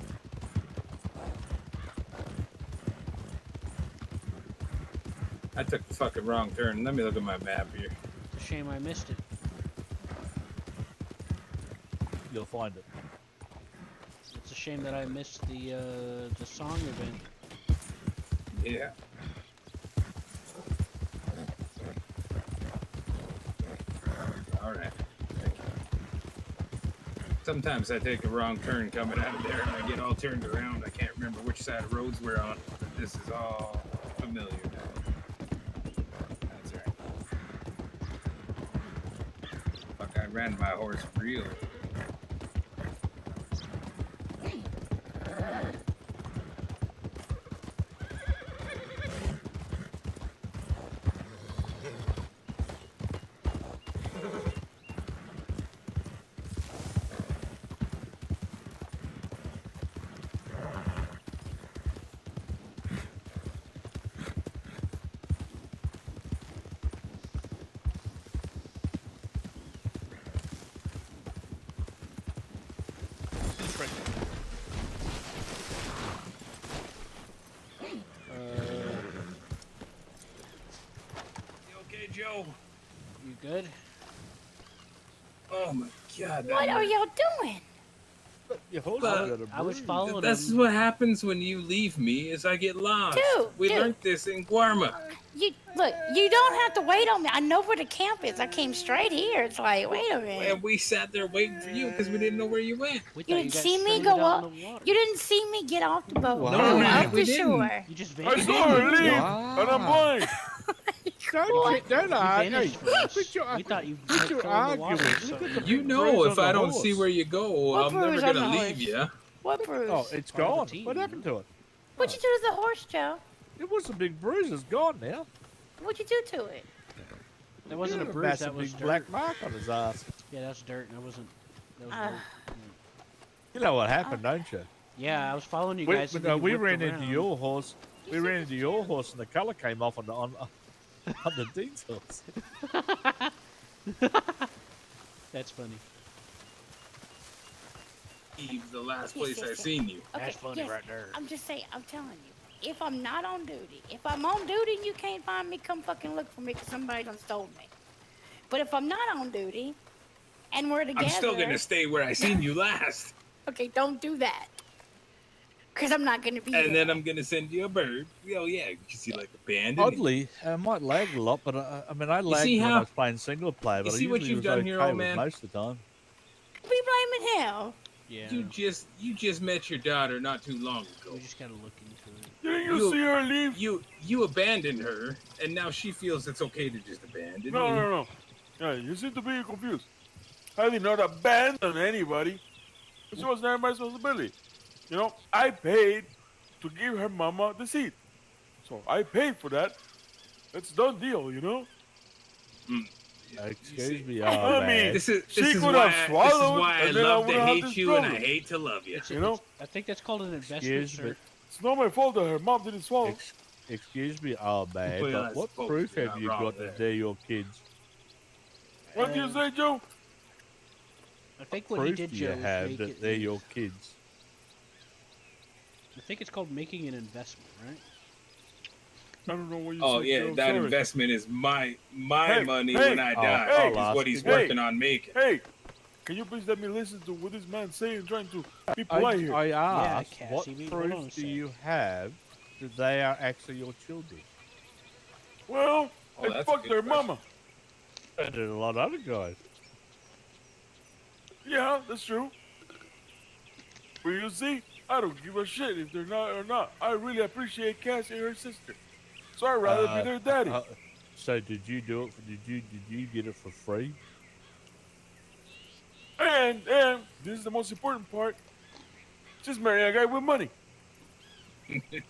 I took the fucking wrong turn. Let me look at my map here. It's a shame I missed it. You'll find it. It's a shame that I missed the song event. Yeah. All right. Thank you. Sometimes I take a wrong turn coming out of there and I get all turned around. I can't remember which side of roads we're on, but this is all familiar now. That's right. Fuck, I ran my horse real. You okay, Joe? You good? Oh my god. What are y'all doing? Your horse But got a I was bruise. following That's him. what happens when you leave me is I get lost. We Dude. learned this in Guarma. You look. You don't have to wait on me. I know where the camp is. I came straight here. It's like, wait a minute. And we sat there waiting for you because we didn't know where you went. We You thought didn't got see me stranded go out up. in the water. You didn't see me get off the boat. Wow. No, No, up we for didn't. sure. You just I vanished. saw her leave, Wow. and I'm blind. Don't vanished from us. Quit your, We thought you quit fell your in the water arguing. or Look at something. the You big know, bruise if on I the don't horse. see where you go, What I'm never bruise on gonna the leave horse? you. What bruise? Oh, it's Part of the gone. team, What you happened know? to it? What'd you do to the horse, Joe? It was a big bruise. It's gone now. What'd you do to it? That wasn't a He had bruise. massive That was big dirt. black mark on his ass. Yeah, that's dirt. That wasn't. That was Ah. dirt. You know what happened, don't you? Yeah, I was following you We, guys. and no, then you we whipped ran around. into your horse. We ran into your horse, and the color came off on the Dean's horse. That's funny. Eve, the last Yes, place yes, I yes. seen you. That's funny yes, right there. I'm just saying. I'm telling you. If I'm not on duty, if I'm on duty and you can't find me, come fucking look for me because somebody done stole me. But if I'm not on duty and we're together, I'm still gonna stay where I seen you last, okay, don't do that. Because I'm not gonna be and there. then I'm gonna send you a bird. Oh yeah, because you like abandoned. Oddly, I might lag a lot, but I mean, I lagged see when how- I was playing single player, but I see what usually you've was done okay here, old with man? most of the time. Be blaming him. Yeah. You just met your daughter not too long ago. We just gotta look into it. Didn't you You- see her leave? You abandoned her, and now she feels it's okay to just abandon No, you. no, no. Yeah, you seem to be confused. I did not abandon anybody. It was not my responsibility. You know, I paid to give her mama the seed. So I paid for that. It's a done deal, you know? Excuse me, I mean, man. This is She could have swallowed, why I and then I love to wouldn't have hate this you and I problem. hate to love you. You know? I think that's called an investment, Excuse me. sir. It's not my fault that her mom didn't swallow. Excuse me, oh man, Well, I but what suppose proof you're have not you wrong got there. that they're your kids? What do you say, Joe? I think what he Proof did, do you Joe, is have make that it. they're your kids? I think it's called making an investment, right? I don't know what you Oh said, yeah, Joe. that Sorry. investment is my Hey, money hey, when I oh, die. I'll Is ask what he's him. working on making. Hey, can you please let me listen to what this man's saying, trying to be polite here? I asked, what Cassie, hold on a proof do sec. you have that they are actually your children? Well, Oh, I that's a fucked good their question. mama. And there's a lot of other guys. Yeah, that's true. But you see, I don't give a shit if they're not or not. I really appreciate Cassie and her sister. So I'd rather be their daddy. So did you do it? Did you get it for free? And this is the most important part. Just marry a guy with money.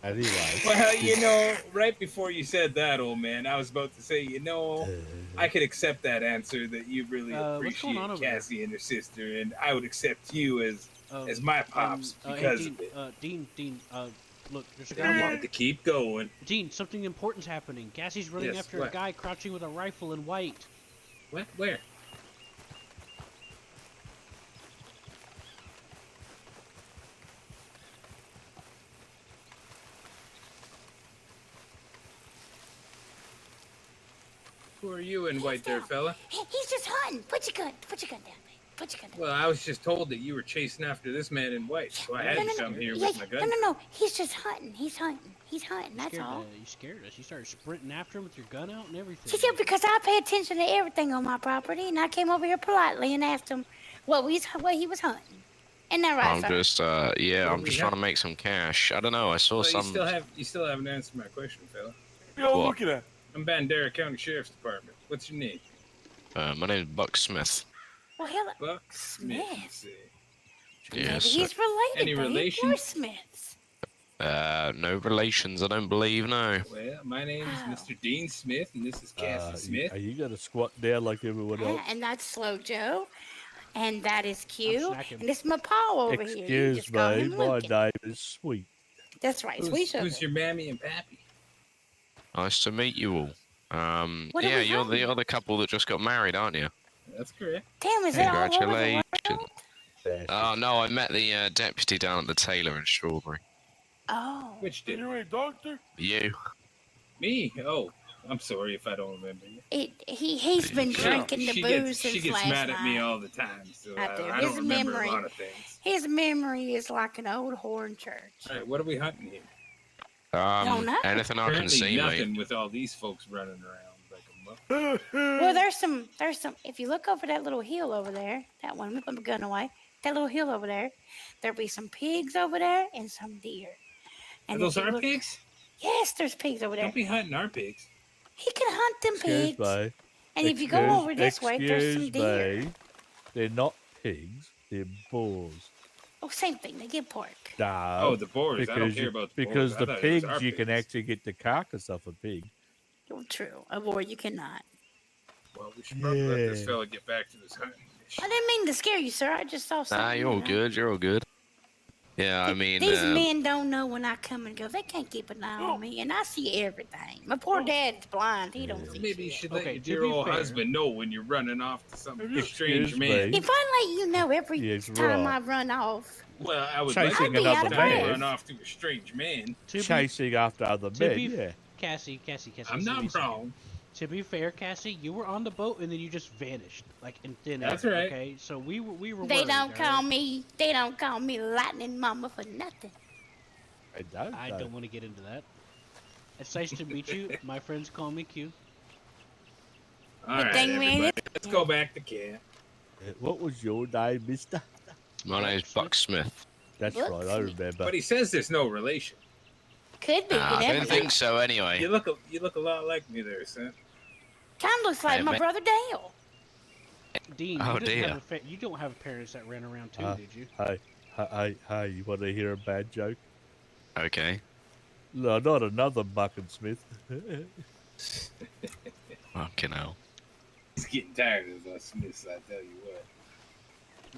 Anyway. Well, you know, right before you said that, old man, I was about to say, you know, I could accept that answer that you really What's going on appreciate over there? Cassie and her sister, and I would accept you as Oh, my pops hey, because Dean, Dean, look, there's a I guy wanted to keep going. Dean, something important's happening. Cassie's running Yes, after a what? guy crouching with a rifle in white. What? Where? Who are you in white there, fella? He's just hunting. Put your gun down, man. Put your gun down. Well, I was just told that you were chasing after this man in white, so I had to come here Yeah, with my gun. no. He's just hunting. He's hunting. That's all. You scared us. You started sprinting after him with your gun out and everything. She said because I pay attention to everything on my property, and I came over here politely and asked him what he was hunting. Isn't that right, I'm sir? just, yeah, I'm just have- trying to make some cash. I don't know. I saw Well, some. you still haven't answered my question, fella. What y'all What? looking at? I'm Bandera County Sheriff's Department. What's your name? My name is Buck Smith. Well, hell, Buck Smith. Smith. you say. Yes. maybe he's related. Any to relation? We're Smiths. No relations. I don't believe. No. Well, my name is Oh. Mr. Dean Smith, and this is Cassie Smith. Are you gonna squat down like everyone else? And that's Slow Joe. And that is Q. snacking. And this is my Paul over here. You Excuse just call me, him my Luke. name is Sweet. That's right, Sweet Sugar. Who's your mammy and pappy? Nice to meet you all. What are Yeah, we you're having? the other couple that just got married, aren't you? That's correct. Damn, is that all over the Congratulations. world? Oh no, I met the deputy down at the Taylor in Strawberry. Oh. Which did? You a doctor? You? Me? Oh, I'm sorry if I don't remember you. He's been Yeah, drinking the she booze gets, since she gets last mad at me night. all the time, so I do. I His don't remember memory- a lot of things. His memory is like an old horn church. All right, what are we hunting here? Don't know. Anything I can Apparently see, nothing mate. with all these folks running around like a muff. Well, there's some. If you look over that little hill over there, that one, let me put my gun away. That little hill over there, there'll be some pigs over there and some deer. Are if those you our look- pigs? Yes, there's pigs over there. Don't be hunting our pigs. He can hunt them Excuse pigs. me. And if you go over this way, there's some Excuse deer. me. They're not pigs. They're boars. Oh, same thing. They get pork. No. Oh, the boars. I don't because care you- about the because boars. I the thought it was pigs our you can pigs. actually get the carcass off a pig. Oh, true. A boar you cannot. Well, we should probably let this Yeah. fella get back to this hunting. I didn't mean to scare you, sir. I just saw something. Nah, you're all you know. good. You're all good. Yeah, I mean, These men don't know when I come and go. They can't keep an eye Oh. on me, and I see everything. My poor dad's blind. He don't see Maybe you shit. should let Okay, your to dear be old fair- husband know when you're running off to some Excuse strange man. me. If I let you know every Yes, time right. I run off, Well, I would Chasing like to another know time you man. run off to a strange man. To be, Chasing after other to men, be- yeah. Cassie. I'm listen to me not a second. wrong. To be fair, Cassie, you were on the boat and then you just vanished, like in thin air. That's right. Okay, so we were. they worried, don't all call right? me. They don't call me Lightning Mama for nothing. I don't. I know. don't want to get into that. It's nice to meet you. My friends call me Q. All right, thing we ain't everybody, let's go back to camp. What was your name, mister? my name's Buck Smith. That's Look, right, I remember. But he says there's no relation. Could be. Nah, You I never don't know. think so. Anyway. You look a lot like me there, son. Kind of looks like Hey, my man. brother Dale. Dean, Oh, you didn't dear. have you don't have parents that ran around too, Uh, did you? Hey, you want to hear a bad joke? Okay. No, not another Buckensmith. Fucking hell. He's getting tired of us Smiths, I tell you what.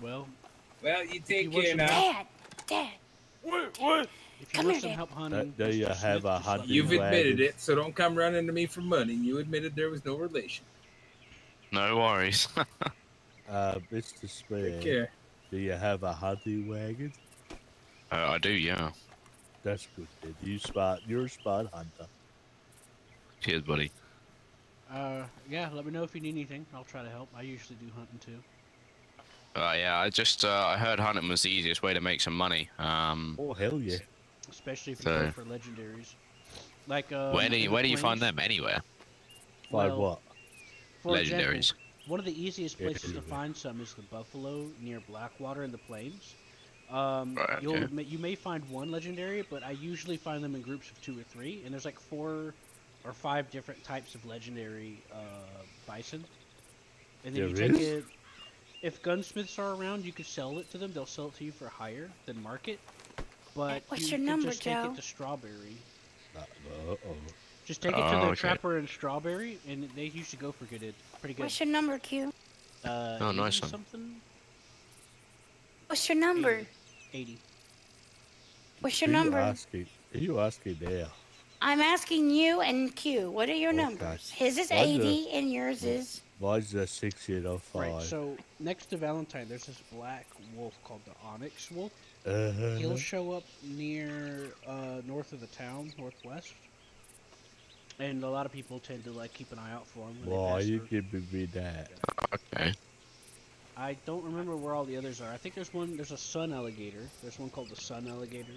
Well, Well, you you take want care some now. Dad, What? if you Come want here, some Dad. help hunting, Do you Mr. have Smith, a just let me hunting You've know. admitted wagon? it, so don't come running to me for money. You admitted there was no relation. No worries. Mr. Take Smith, care. do you have a hunting wagon? I do, yeah. That's good, then. You're a smart hunter. Cheers, buddy. Yeah, let me know if you need anything. I'll try to help. I usually do hunting too. Yeah, I heard hunting was the easiest way to make some money. Oh, hell yeah. Especially if you So- go for legendaries. Like where do in you the find plains, them? Anywhere. Find Well, what? For example, Legendaries. one of the easiest places to Anywhere. find some is the Buffalo near Blackwater in the plains. Right, okay. You may find one legendary, but I usually find them in groups of 2 or 3, and there's like 4 or 5 different types of legendary bison. And then There you take is? it. If gunsmiths are around, you could sell it to them. They'll sell it to you for higher than market. But What's you your can number, just take Joe? it to Strawberry. Uh-oh. Just take it to Oh, the okay. trapper in Strawberry, and they usually go for pretty good. What's your number, Q? Oh, nice 80 one. something. What's your number? 80. What's your Who number? you asking now? I'm asking you and Q. What are your Okay. numbers? His is Mine's 80 and yours is. Mine's a 605. Right. So next to Valentine, there's this black wolf called the Onyx Wolf. Uh-huh. He'll show up near north of the town, northwest. And a lot of people tend to like keep an eye out for him. When Why they you pass through. giving me that? Okay. I don't remember where all the others are. I think there's a sun alligator. There's one called the sun alligator.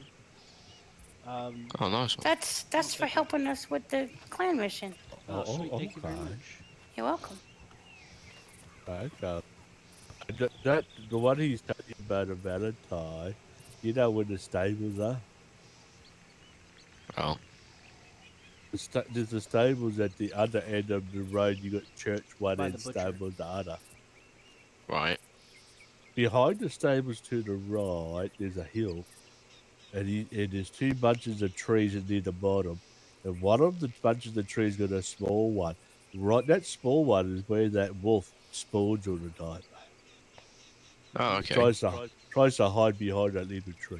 Oh, nice one. That's for helping us with the clan mission. Oh, sweet. Thank you very okay. much. You're welcome. Okay. The one he's talking about a Valentine, you know where the stables are? Oh. There's the stables at the other end of the road. You got church one By end, the butcher. stables the other. Right. Behind the stables to the right, there's a hill, and there's 2 bunches of trees near the bottom, and one of the bunches of trees got a small one. Right, that small one is where that wolf spawns all the time. Oh, okay. Tries to hide behind that little tree.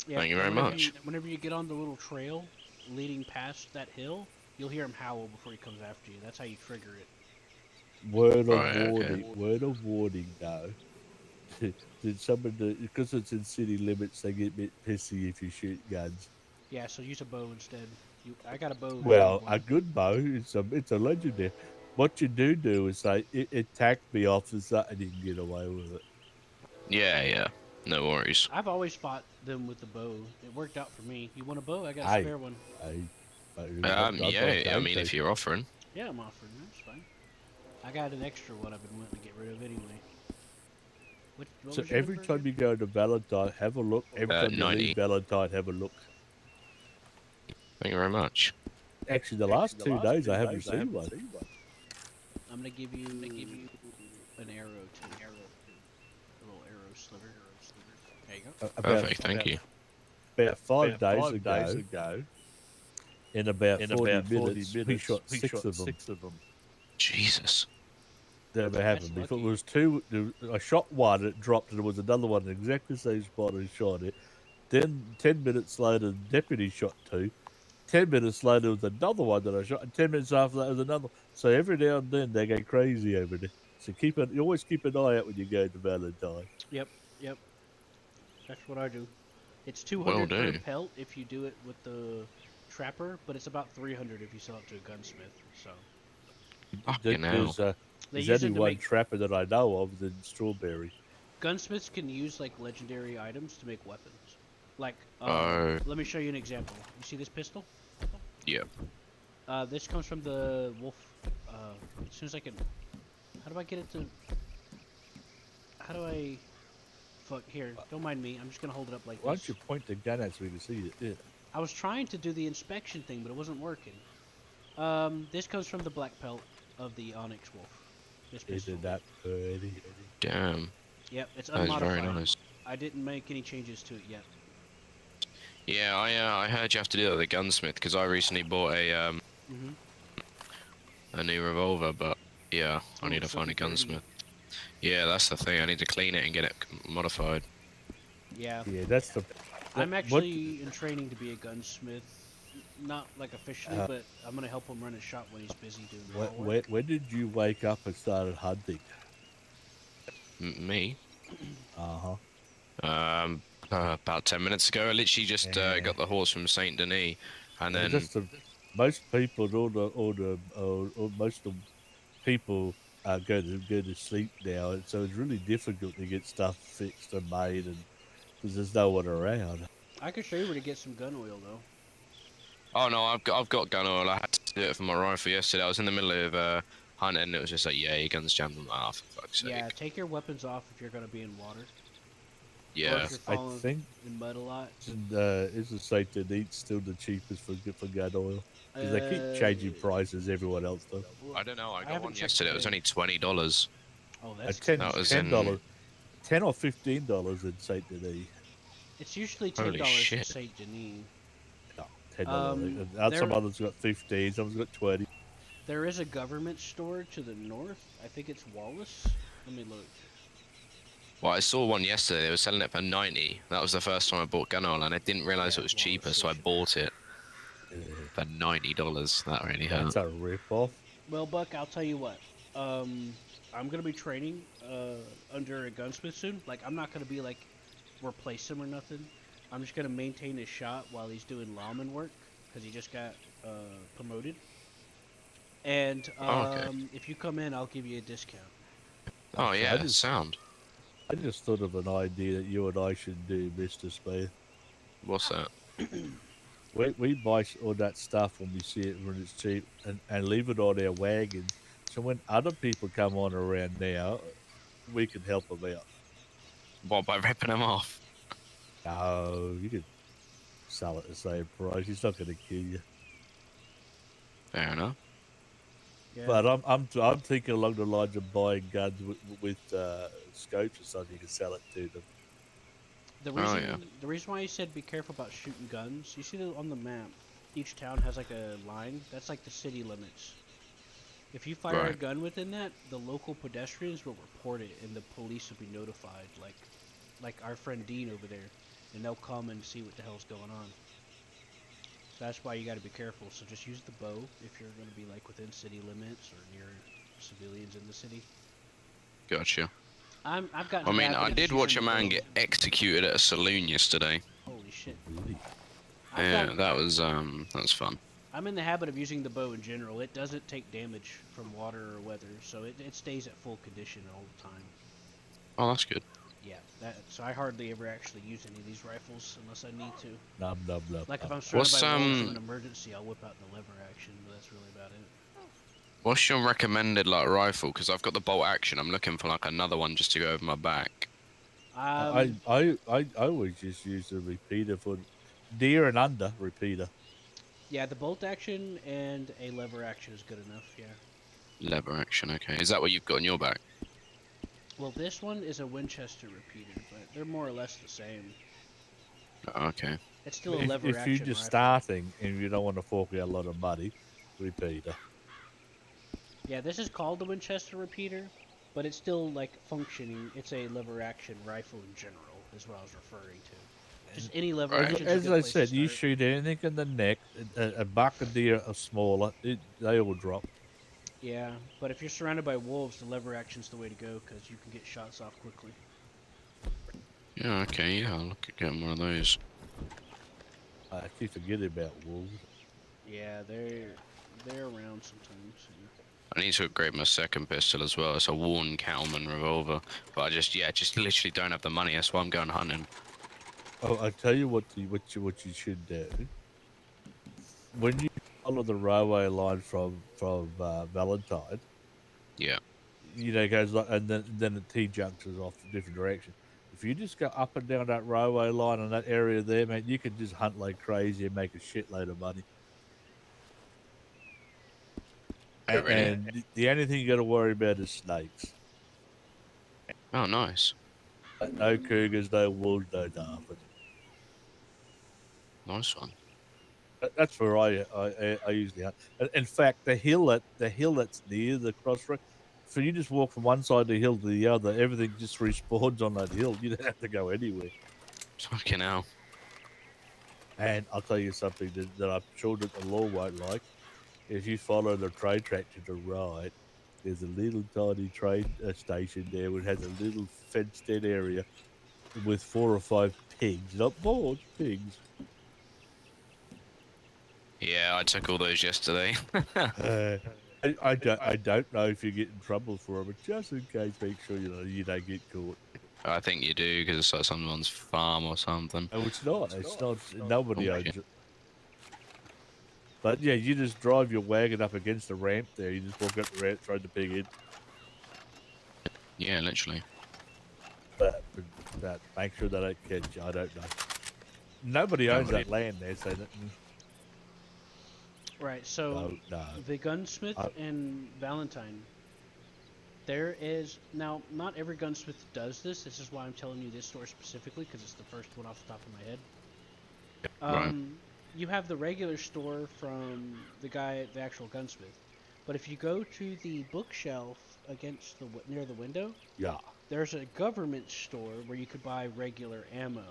Yeah, Thank you very whenever much. Whenever you get on the little trail leading past that hill, you'll hear him howl before he comes after you. That's how you trigger it. Word Right, of okay. warning. Word of warning, though. Did because it's in city limits, they get a bit pissy if you shoot guns. Yeah, so use a bow instead. I got a bow. Well, one. a good bow, it's a legendary. What you do is say, it attacked me, officer, and you can get away with it. Yeah. No worries. I've always fought them with the bow. It worked out for me. You want a bow? I got a Aye. spare one. Yeah, I mean, if you're offering. Yeah, I'm offering. That's fine. I got an extra one I've been wanting to get rid of anyway. What So was your every number time again? you go to Valentine, have a look. Every time you 90. leave Valentine, have a look. Thank you very much. Actually, the last 2 days, I haven't seen one. I'm gonna give you an arrow too. A little arrow sliver. There you go. Perfect. Thank you. About 5 days ago, in about 40 minutes, we shot 6 of them. Jesus. Never happened That's before. It lucky. was 2. I shot one, it dropped, and there was another one in exactly the same spot I shot it. Then 10 minutes later, the deputy shot 2. 10 minutes later, there was another one that I shot, and 10 minutes after that, there was another. So every now and then, they go crazy over there. So you always keep an eye out when you go to Valentine. Yep. That's what I do. It's 200 Will per do. pelt if you do it with the trapper, but it's about 300 if you sell it to a gunsmith. So Fucking hell. There's they there's use only it to one make trapper that I know of in Strawberry. gunsmiths can use like legendary items to make weapons. Like, Oh. let me show you an example. You see this pistol? Yeah. This comes from the wolf. As soon as I can. How do I get it to? How do I? Fuck here. Don't mind me. I'm just gonna hold it up like Why this. don't you point the gun at so we can see it? Yeah. I was trying to do the inspection thing, but it wasn't working. This comes from the black pelt of the Onyx Wolf. This pistol. Isn't that pretty? Damn, Yep, it's that is very unmodified. nice. I didn't make any changes to it yet. Yeah, I heard you have to do it at the gunsmith because I recently bought Mm-hmm. a new revolver, but yeah, I Oh, need to find a something dirty. gunsmith. Yeah, that's the thing. I need to clean it and get it modified. Yeah. Yeah, that's the. I'm what- actually in training to be a gunsmith. Not like officially, Uh, but I'm gonna help him run his shop when he's busy doing When, wall work. when did you wake up and started hunting? Me? Uh-huh. About 10 minutes ago, I literally just Yeah. got the horse from Saint Denis, and Well, then just most people, most of the people go to sleep now, and so it's really difficult to get stuff fixed and made, and because there's no one around. I can show you where to get some gun oil though. oh no, I've got gun oil. I had to do it for my rifle yesterday. I was in the middle of hunting, and it was just like, yeah, your gun's jammed. I'm like, oh, for fuck's sake. Yeah, take your weapons off if you're gonna be in water. Or Yeah. if you're I falling think in mud a lot. isn't Saint Denis still the cheapest for gun oil? Because they keep changing prices. Everyone else does. I don't know. I got haven't one checked yesterday. It was today. only $20. Oh, Uh, that's ten That was $10, $10 or $15 in Saint Denis. It's usually Holy $10 in shit. Saint Denis. No, $10. There- Some others got 15. Some's got 20. There is a government store to the north. I think it's Wallace. Let me look. Well, I saw one yesterday. They were selling it for 90. That was the first time I bought gun oil, and I didn't realize Yeah, it was well, cheaper, it's so I cheaper. bought it for $90. That really hurt. That's a rip-off. Well, Buck, I'll tell you what. I'm gonna be training under a gunsmith soon. Like, I'm not gonna be like replace him or nothing. I'm just gonna maintain his shop while he's doing lawman work because he just got promoted. And okay. if you come in, I'll give you a discount. Oh yeah, I just- sound. I just thought of an idea that you and I should do, Mr. Smith. What's that? We buy all that stuff when we see it when it's cheap and leave it on our wagons. So when other people come on around now, we can help them out. What, by ripping them off? No, you can sell it the same price. He's not going to kill you. Fair enough. Yeah. But I'm thinking along the lines of buying guns with scopes or something. You can sell it to them. The Oh, reason, yeah. the reason why I said be careful about shooting guns, you see that on the map, each town has like a line. That's like the city limits. If you fire a Right. gun within that, the local pedestrians will report it, and the police will be notified. Like our friend Dean over there, and they'll come and see what the hell's going on. So that's why you got to be careful. So just use the bow if you're going to be like within city limits or near civilians in the city. Gotcha. I've gotten. I the mean, habit I of did using watch a the man bow. get executed at a saloon yesterday. Holy shit! Really? Yeah, that was fun. I'm in the habit of using the bow in general. It doesn't take damage from water or weather, so it stays at full condition all the time. Oh, that's good. Yeah, so I hardly ever actually use any of these rifles unless I need to. Num num num. Like if num. I'm surrounded What's, by wolves in um, an emergency, I'll whip out the lever action, but that's really about it. What's your recommended like rifle? Because I've got the bolt action. I'm looking for like another one just to go over my back. I always just use the repeater for deer and under repeater. Yeah, the bolt action and a lever action is good enough. Yeah. Lever action. Okay. Is that what you've got on your back? Well, this one is a Winchester repeater, but they're more or less the same. Okay. It's still a If, lever if action you're just rifle. starting and you don't want to fork out a lot of money, repeater. Yeah, this is called the Winchester repeater, but it's still like functioning. It's a lever action rifle in general, is what I was referring to. Just any lever Right. action. As I said, you shoot anything in the neck, a buck, a deer, or smaller, they all drop. Yeah, but if you're surrounded by wolves, the lever action's the way to go because you can get shots off quickly. Yeah. Okay. Yeah. I'll look at getting one of those. I keep forgetting about wolves. Yeah, they're around sometimes. I need to upgrade my second pistol as well. It's a worn cattleman revolver, but I just literally don't have the money. That's why I'm going hunting. Oh, I tell you what you should do. When you follow the railway line from Valentine, Yeah. you know, it goes like, and then the T junctions off a different direction. If you just go up and down that railway line in that area there, man, you can just hunt like crazy and make a shitload of money. really? And the only thing you got to worry about is snakes. Oh, nice. No cougars, no wolves, no dolphins. Nice one. That's where I usually hunt. In fact, the hill that's near the crossroad, so you just walk from one side of the hill to the other. Everything just respawns on that hill. You don't have to go anywhere. Fucking hell. And I'll tell you something that I'm sure that the law won't like. If you follow the train track to the right, there's a little tiny train station there which has a little fenced-in area with 4 or 5 pigs, not boars, pigs. Yeah, I took all those yesterday. Uh, I don't know if you get in trouble for it, but just in case, make sure you don't get caught. I think you do because it's like someone's farm or something. Oh, it's not. It's not. Nobody Oh, owns shit. it. But yeah, you just drive your wagon up against the ramp there. You just walk up the ramp, throw the pig in. Yeah, literally. But make sure they don't catch you. I don't know. Nobody owns that land there, so that, Right. So no. the gunsmith in Valentine. There is now not every gunsmith does this. This is why I'm telling you this store specifically because it's the first one off the top of my head. Right. You have the regular store from the actual gunsmith, but if you go to the bookshelf against near the window, Yeah. there's a government store where you could buy regular ammo.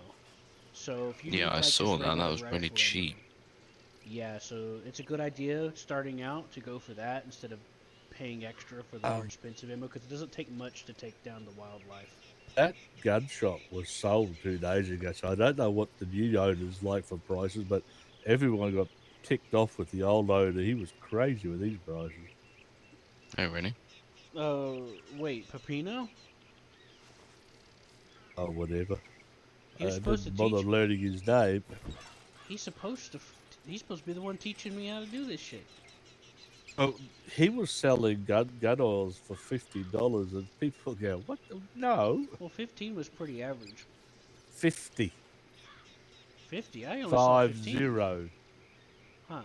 So if you need, Yeah, I like, just saw that. regular That was really rifle cheap. ammo, yeah, so it's a good idea starting out to go for that instead of paying extra for the more expensive ammo because it doesn't take much to take down the wildlife. That gun shop was sold 2 days ago, so I don't know what the new owner's like for prices, but everyone got ticked off with the old owner. He was crazy with his prices. Oh, really? Wait, Peppino? Oh, whatever. He was I supposed didn't to bother teach. learning his name. He's supposed to. He's supposed to be the one teaching me how to do this shit. Oh, he was selling gun oils for $50, and people go, "What? No, Well, 15 was pretty average. 50, 50. I only saw 15. 50." Huh.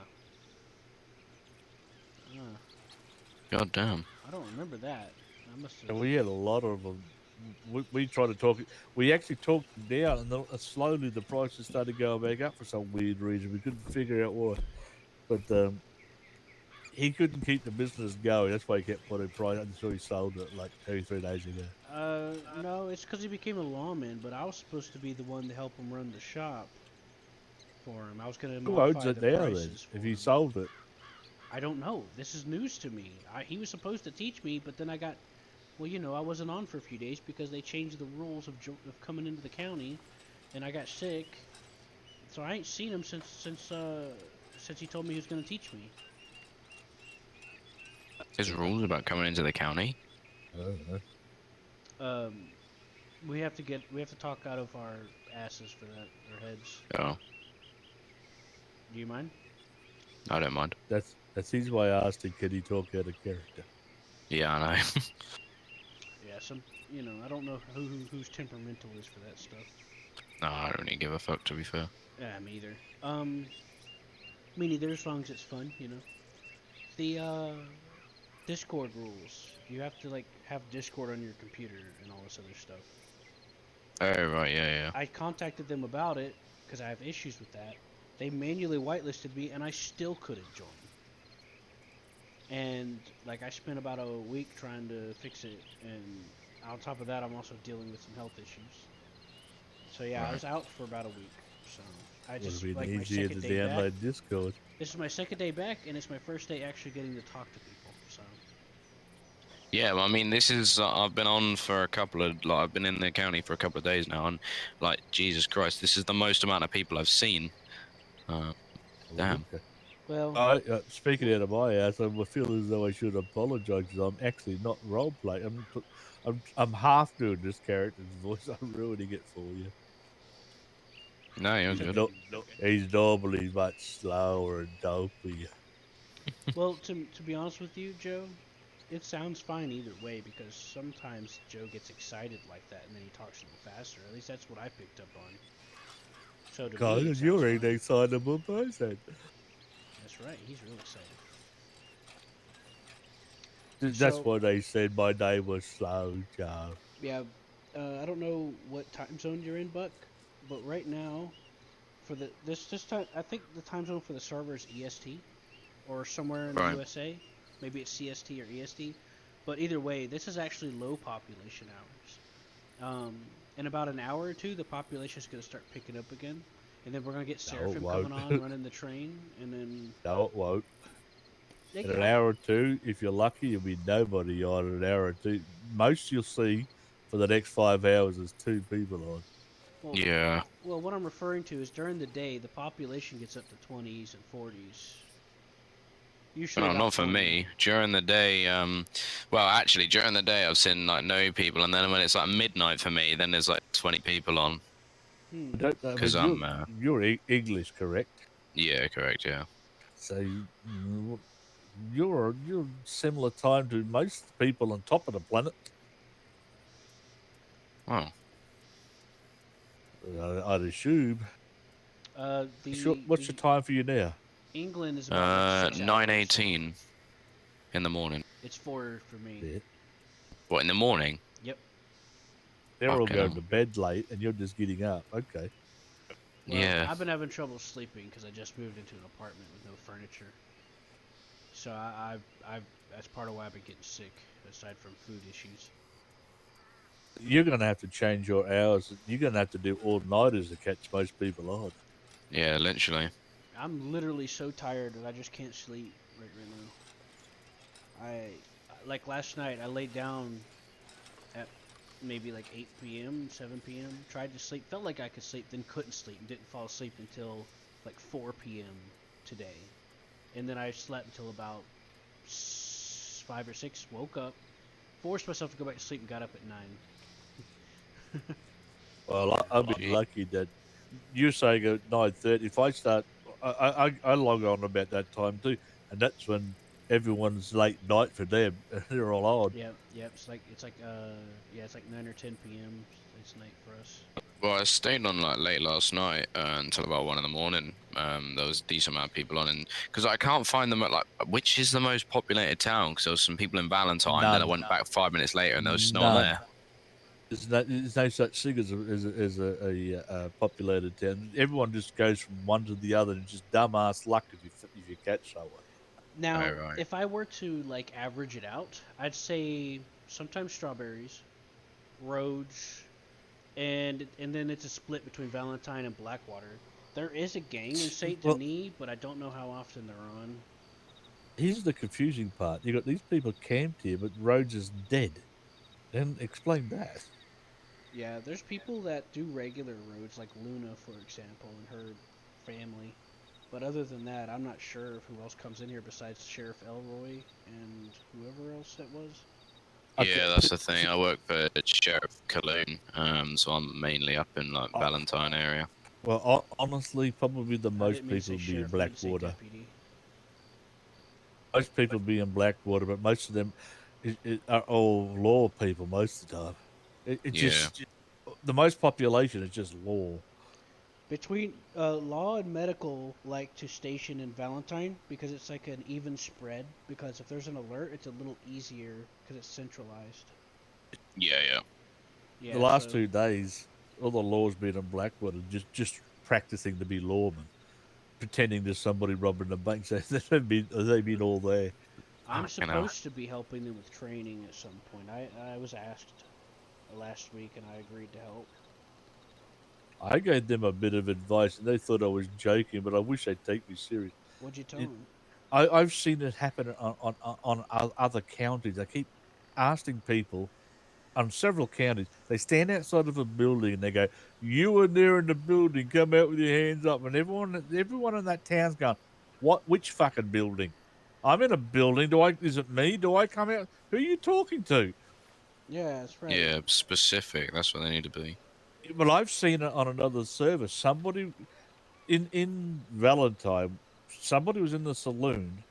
God damn. I don't remember that. I must have. And we had a lot of them. We tried to talk. We actually talked them down, and slowly the prices started going back up for some weird reason. We couldn't figure out why. But he couldn't keep the business going. That's why he kept putting price until he sold it like 2-3 days ago. No, it's because he became a lawman, but I was supposed to be the one to help him run the shop for him. I was going to Who owns modify it the now then? prices for If he him. sold it, I don't know. This is news to me. He was supposed to teach me, but then I got, well, I wasn't on for a few days because they changed the rules of coming into the county, and I got sick. So I ain't seen him since he told me he was going to teach me. There's rules about coming into the county. I don't know. We have to talk out of our asses for that, our heads. Oh, Do you mind? I don't mind. That's his way. I asked him, "Can he talk out of character?" Yeah, I know. Yeah, I don't know whose temperamental is for that stuff. No, I don't really give a fuck, to be fair. Yeah, me either. Me neither, as long as it's fun, The, Discord rules. You have to, have Discord on your computer and all this other stuff. Oh, right, yeah. I contacted them about it, because I have issues with that. They manually whitelisted me, and I still couldn't join. And, I spent about a week trying to fix it, and on top of that, I'm also dealing with some health issues. So, yeah, I was out for about a week, so I just, Would have been my easier to second day back. download Discord. This is my second day back, and it's my first day actually getting to talk to people, so. Yeah, well, I mean, this is, I've been on for I've been in the county for a couple of days now, and, Jesus Christ, this is the most amount of people I've seen. Damn. Okay. Well, Speaking out of my ass, I feel as though I should apologise because I'm actually not role playing. I'm half doing this character's voice. I'm ruining it for you. No, you're good. He's normally much slower and dopier. well, to be honest with you, Joe, it sounds fine either way because sometimes Joe gets excited like that and then he talks a little faster. At least that's what I picked up on. So to me, it Because sounds you're an fine. excitable person. That's right. He's real excited. That's So why they said my name was Slow Joe. yeah, I don't know what time zone you're in, Buck, but right now for this time, I think the time zone for the server is EST or somewhere in the Right. USA. Maybe it's CST or EST. But either way, this is actually low population hours. In about an hour or two, the population is going to start picking up again, and then we're going to get No, it Seraphim won't. coming on, running the train, and then No, it won't. they In an can. hour or two, if you're lucky, you'll be nobody on in an hour or two. Most you'll see for the next 5 hours is 2 people on. Well, Yeah. well, what I'm referring to is during the day, the population gets up to 20s and 40s. Usually No, about not for 20. me. During the day, well, actually, during the day, I've seen like no people, and then when it's like midnight for me, then there's like 20 people on. Hmm. I don't know, Because but I'm, you're English, correct? yeah, correct, yeah. So you're similar time to most people on top of the planet. Oh, I'd assume. What's the The time for you now? England is about like 6 hours. 9:18 in the morning. It's 4 for me. Yeah. What, in the morning? Yep. They're all Fucking going hell. to bed late, and you're just getting up. Okay. Well, Yeah. I've been having trouble sleeping because I just moved into an apartment with no furniture. So I've that's part of why I've been getting sick, aside from food issues. You're going to have to change your hours. You're going to have to do all-nighters to catch most people on. Yeah, literally. I'm literally so tired that I just can't sleep right now. Like last night, I laid down at maybe like 8 p.m., 7 p.m. Tried to sleep, felt like I could sleep, then couldn't sleep, and didn't fall asleep until like 4 p.m. today. And then I slept until about 5 or 6, woke up, forced myself to go back to sleep, and got up at 9. Well, I've been Gee. lucky that you're saying at 9:30. If I start, I log on about that time too, and that's when everyone's late night for them. They're all on. Yep, yep. It's like 9 or 10 p.m. It's night for us. Well, I stayed on like late last night until about 1 in the morning. There was a decent amount of people on, and because I can't find them at like which is the most populated town. Because there was some people in Valentine. Then I None. went back 5 minutes later, and there was no one None. there. There's no such thing as a populated town. Everyone just goes from one to the other, and it's just dumbass luck if you catch someone. Now, Right. if I were to like average it out, I'd say sometimes Strawberries, Rhodes, and then it's a split between Valentine and Blackwater. There is a gang in Saint Well- Denis, but I don't know how often they're on. Here's the confusing part: you got these people camped here, but Rhodes is dead. Then explain that. Yeah, there's people that do regular roads, like Luna, for example, and her family. But other than that, I'm not sure who else comes in here besides Sheriff Elroy and whoever else that was. Okay. Yeah, that's the thing. I work for Sheriff Cologne, so I'm mainly up in like Valentine area. Well, honestly, probably the I most didn't mean to say people be in sheriff, I meant to say Blackwater. deputy. Most people be in Blackwater, but most of them are all law people most of the time. It Yeah. just the most population is just law. Between law and medical, like to station in Valentine, because it's like an even spread. Because if there's an alert, it's a little easier because it's centralized. Yeah. Yeah. The last so- 2 days, all the laws been in Blackwater, just practicing to be lawmen, pretending there's somebody robbing the bank. So they've been all there. I'm Fucking hell. supposed to be helping them with training at some point. I was asked last week, and I agreed to help. I gave them a bit of advice, and they thought I was joking, but I wish they'd take me serious. What'd you tell It- them? I've seen it happen on other counties. I keep asking people on several counties. They stand outside of a building and they go, "You were there in the building. Come out with your hands up." And everyone in that town's going, "What? Which fucking building? I'm in a building. Is it me? Do I come out? Who are you talking to?" Yeah, that's right. Yeah, specific. That's what they need to be. Well, I've seen it on another service. Somebody in Valentine, somebody was in the saloon,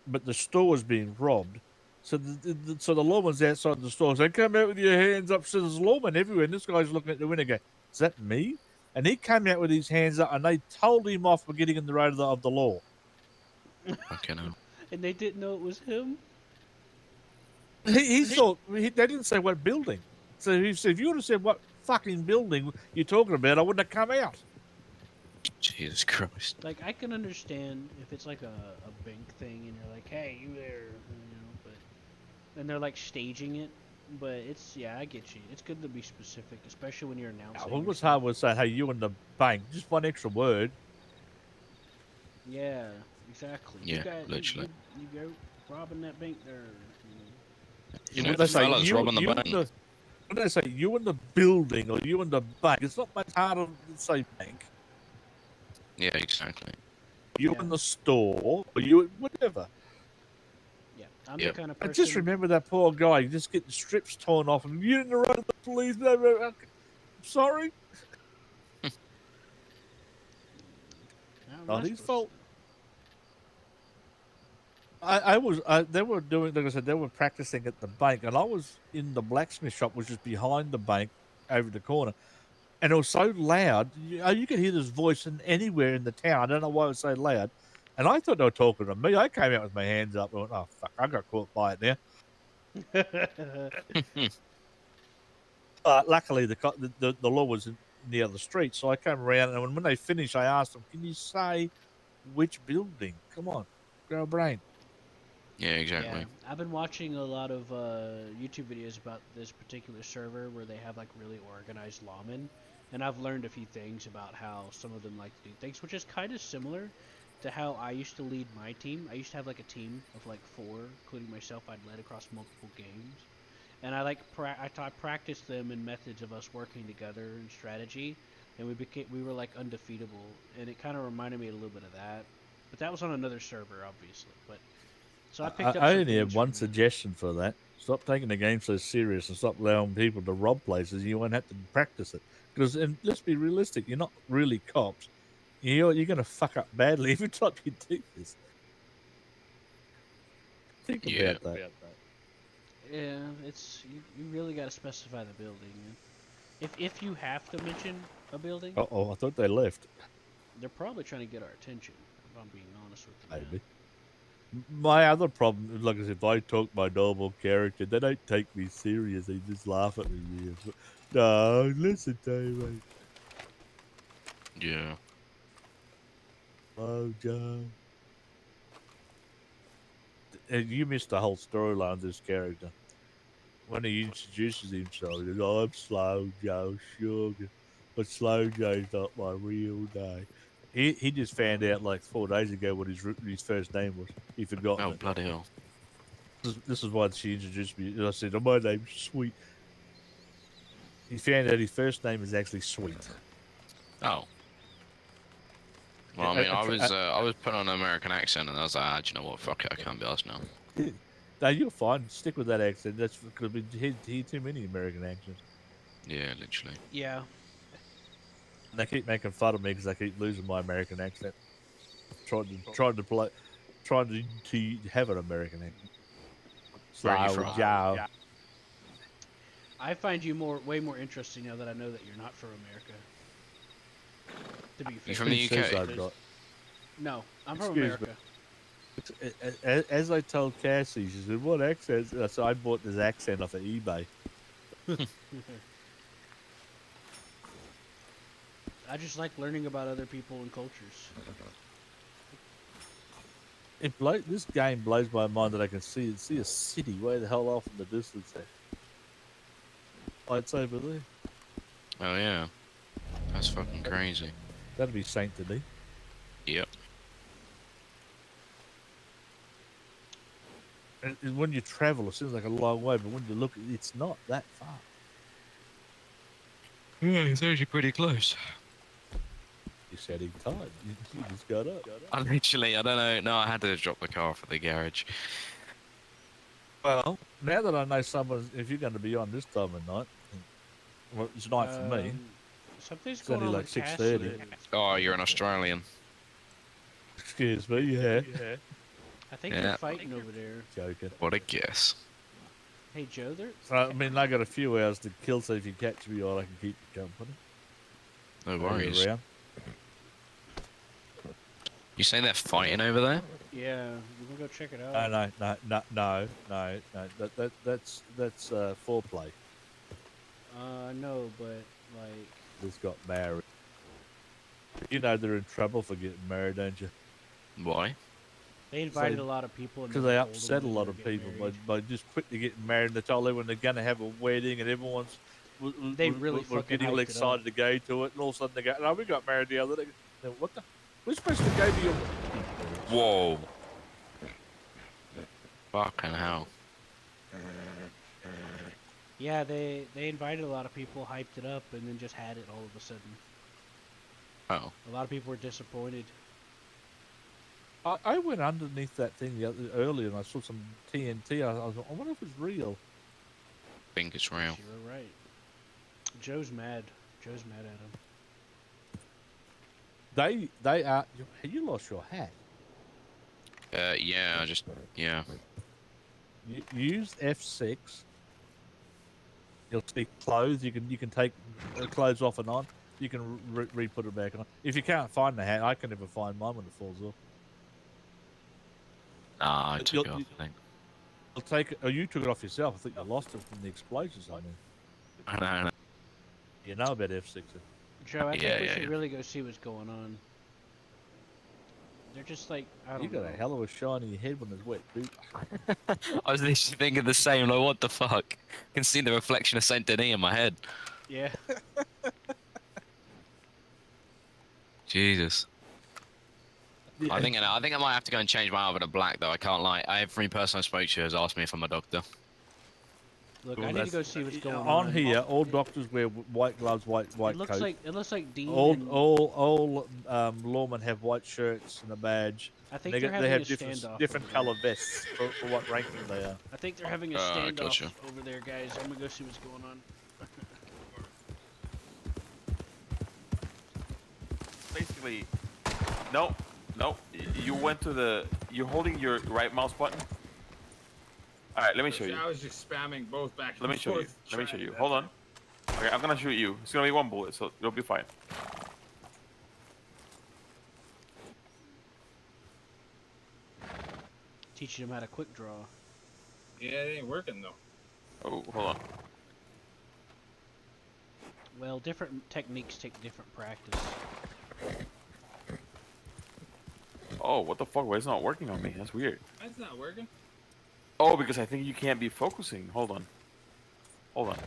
but the store was being robbed. So so the lawman's outside the store saying, "Come out with your hands up." So there's lawmen everywhere, and this guy's looking at the window going, "Is that me?" And he came out with his hands up, and they told him off for getting in the road of the law. Fucking hell. And they didn't know it was him? He thought they didn't say what building. So he said, if you would have said what fucking building you're talking about, I wouldn't have come out. Jesus Christ. Like, I can understand if it's like a bank thing and you're like, hey, you there, you know, but and they're like staging it. But it's, yeah, I get you. It's good to be specific, especially when you're announcing. Well, it was yourself. hard was saying, hey, you in the bank, just one extra word. Yeah, exactly. Yeah, you guys, literally. You go robbing that bank there. You When know, they say fellas robbing the you bank. in the, when they say you in the building or you in the bank, it's not much harder to say bank. Yeah, exactly. You Yeah. in the store or you whatever. Yeah, I'm Yep. the kind of I person. just remember that poor guy just getting strips torn off and you didn't run to the police. Sorry, How am I not his supposed fault. to know? They were doing, like I said, they were practicing at the bank, and I was in the blacksmith shop, which is behind the bank over the corner. And it was so loud, you could hear this voice in anywhere in the town. I don't know why it was so loud. And I thought they were talking to me. I came out with my hands up and went, oh, fuck, I got caught by it now. But luckily, the law was in the other street. So I came around, and when they finished, I asked them, can you say which building? Come on, grow a brain. Yeah, exactly. Yeah, I've been watching a lot of YouTube videos about this particular server where they have like really organized lawmen, and I've learned a few things about how some of them like to do things, which is kind of similar to how I used to lead my team. I used to have like a team of like 4, including myself. I'd led across multiple games, and I like I practiced them in methods of us working together and strategy, and we were like undefeatable, and it kind of reminded me a little bit of that. But that was on another server, obviously. But so I picked up. I some only have things one from that. suggestion for that. Stop taking the game so serious and stop allowing people to rob places. You won't have to practice it. Because, and let's be realistic, you're not really cops. You're going to fuck up badly every time you do this. Think Yeah. about that. Yeah, it's you really got to specify the building. If you have to mention a building, Oh, I thought they left. they're probably trying to get our attention. If I'm being honest with you. Maybe. My other problem is, like I said, if I talk my normal character, they don't take me serious. They just laugh at me. No, listen to me. Yeah. Oh, Joe. And you missed the whole storyline of this character. When he introduces himself, he goes, I'm Slow Joe Sugar. But Slow Joe's not my real name. He just found out like 4 days ago what his first name was. He forgot Oh, it. bloody hell. This is why she introduced me. And I said, oh, my name's Sweet. He found out his first name is actually Sweet. Oh. Well, I mean, I was putting on an American accent, and I was like, do you know what? Fuck it, I can't be asked now. No, you're fine. Stick with that accent. That's because we hear too many American accents. Yeah, literally. Yeah. And they keep making fun of me because I keep losing my American accent. Trying to have an American accent. Where are you Slow from? Joe. I find you way more interesting now that I know that you're not from America. To be fair. You from the UK? Seaside, right? No, I'm from Excuse me. America. As I told Cassie, she said, what accent? So I bought this accent off of eBay. I just like learning about other people and cultures. This game blows my mind that I can see a city way the hell off in the distance there. Oh, it's over there. Oh, yeah. That's fucking crazy. That'd be Saint Denis. Yep. And when you travel, it seems like a long way, but when you look, it's not that far. Yeah, it's actually pretty close. You're setting time. You just got up. I literally, I don't know. No, I had to drop the car for the garage. Well, now that I know someone, if you're going to be on this time of night, well, it's night for me. Something's It's going only on like with 6:30. Cassie. Oh, you're an Australian. Excuse me, yeah. I think Yeah. they're fighting over there. Joking. What a guess. Hey, Joe, they're... I mean, I got a few hours to kill, so if you catch me on, I can keep you company. No While you're worries. around. You say they're fighting over there? Yeah, you wanna go check it out? No. That's foreplay. No, but like, Just got married. You know they're in trouble for getting married, don't you? Why? they invited a lot of people and Because never they told them upset a when they lot were of getting people married. by just quickly getting married. And they told everyone they're going to have a wedding, and everyone's They really were fucking getting all hyped it up. excited to go to it. And all of a sudden they go, "No, we got married the other day." Then what the? We're supposed to go to your. Whoa. Fucking hell. Yeah, they invited a lot of people, hyped it up, and then just had it all of a sudden. Oh. A lot of people were disappointed. I went underneath that thing earlier, and I saw some TNT. I wonder if it's real. I think it's real. You're right. Joe's mad. Joe's mad at him. They are. You lost your hat. Yeah, yeah. Use F6. You'll see clothes. You can take clothes off and on. You can re-put it back on. If you can't find the hat, I can never find mine when it falls off. Nah, I took it off, I think. I'll take it. Oh, you took it off yourself. I think you lost it from the explosions on there. I know. You know about F6. Joe, I think Yeah, we yeah, should yeah. really go see what's going on. They're just like, I don't You got know. a hell of a shine in your head when it's wet, dude. I was literally thinking the same, like, what the fuck? I can see the reflection of Saint Denis in my head. Yeah. Jesus. Yeah. I think I might have to go and change my outfit to black, though. I can't lie. Every person I spoke to has asked me if I'm a doctor. Look, Well, I need to that's- go see what's going on here. All doctors wear white gloves, white It looks coat. like Dean. All and lawmen have white shirts and a badge. I think They they're got- having they have a different standoff. different over there. color vests for what ranking they are. I think they're having a standoff Gotcha. over there, guys. I'm gonna go see what's going on. Basically, no. You went to the. You're holding your right mouse button. All right, let me show you. I was just spamming both back. Let me and show you. forth Let me show trying you. that Hold on. time. Okay, I'm gonna shoot you. It's gonna be one bullet, so you'll be fine. Teaching them how to quick draw. Yeah, it ain't working though. Oh, hold on. Well, different techniques take different practice. Oh, what the fuck? Why is it not working on me? That's weird. That's not working. Oh, because I think you can't be focusing. Hold on. Hold on.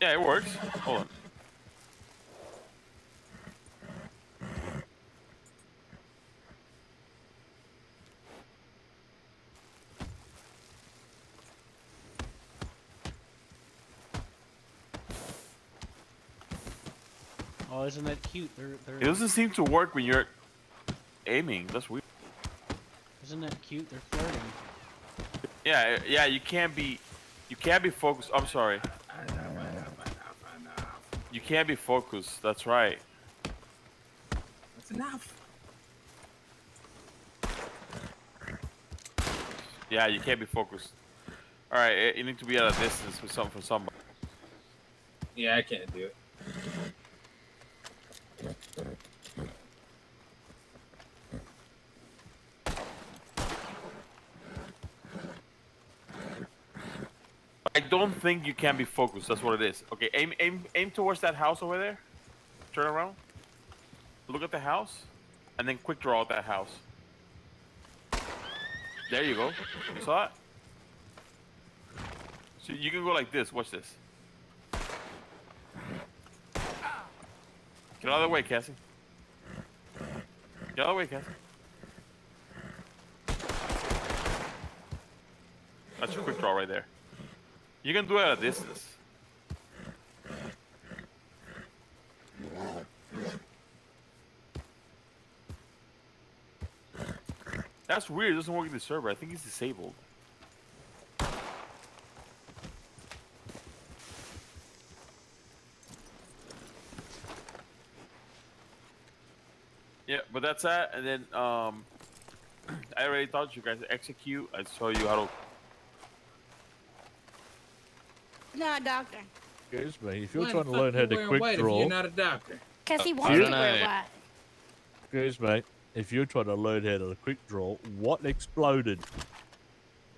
Yeah, it works. Hold on. Oh, isn't that cute? It doesn't seem to work when you're aiming. That's weird. Isn't that cute? They're flirting. Yeah, you can't be focused. I'm sorry. You can't be focused. That's right. That's enough. Yeah, you can't be focused. All right, you need to be at a distance with something from somebody. Yeah, I can't do it. I don't think you can be focused. That's what it is. Okay, aim towards that house over there. Turn around. Look at the house, and then quick draw at that house. There you go. You saw it? So you can go like this. Watch this. Get out of the way, Cassie. Get out of the way, Cassie. That's your quick draw right there. You can do it at a distance. That's weird. It doesn't work in the server. I think it's disabled. Yeah, but that's that. And then I already taught you guys to execute. I show you how to. No, doctor. Excuse me. If you're Why trying the to fuck learn how you to wearing quick white if draw, you're not a doctor? Because he I wants to don't wear know. white. excuse me. If you're trying to learn how to quick draw, what exploded?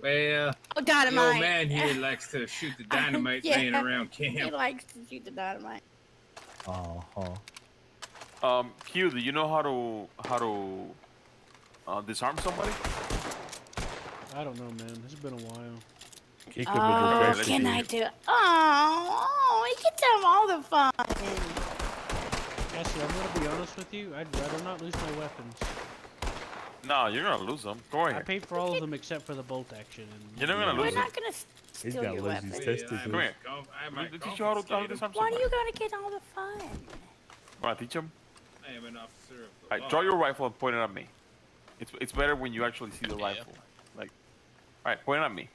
Well, Oh, the old dynamite. man here likes to shoot the dynamite Yeah. laying around He camp. likes to shoot the dynamite. Q, do you know how to disarm somebody? I don't know, man. It's been a while. Kick him with Oh, the let's best can see. I do? Oh, he gets them all the fun. Cassie, I'm gonna be honest with you. I'd rather not lose my weapons. No, you're gonna lose them. Come over I here. paid for all of them except for the bolt action. And You're not gonna We're lose them. not gonna He's steal got your lazy weapons. testicles. Come here. I Let me might teach you how to confiscate him. disarm Why are somebody. you gonna get all the fun? Wanna teach him? I am an officer of the All right, law. draw your rifle and point it at me. It's better when you actually see the Yeah. rifle. Like, all right, point it at me.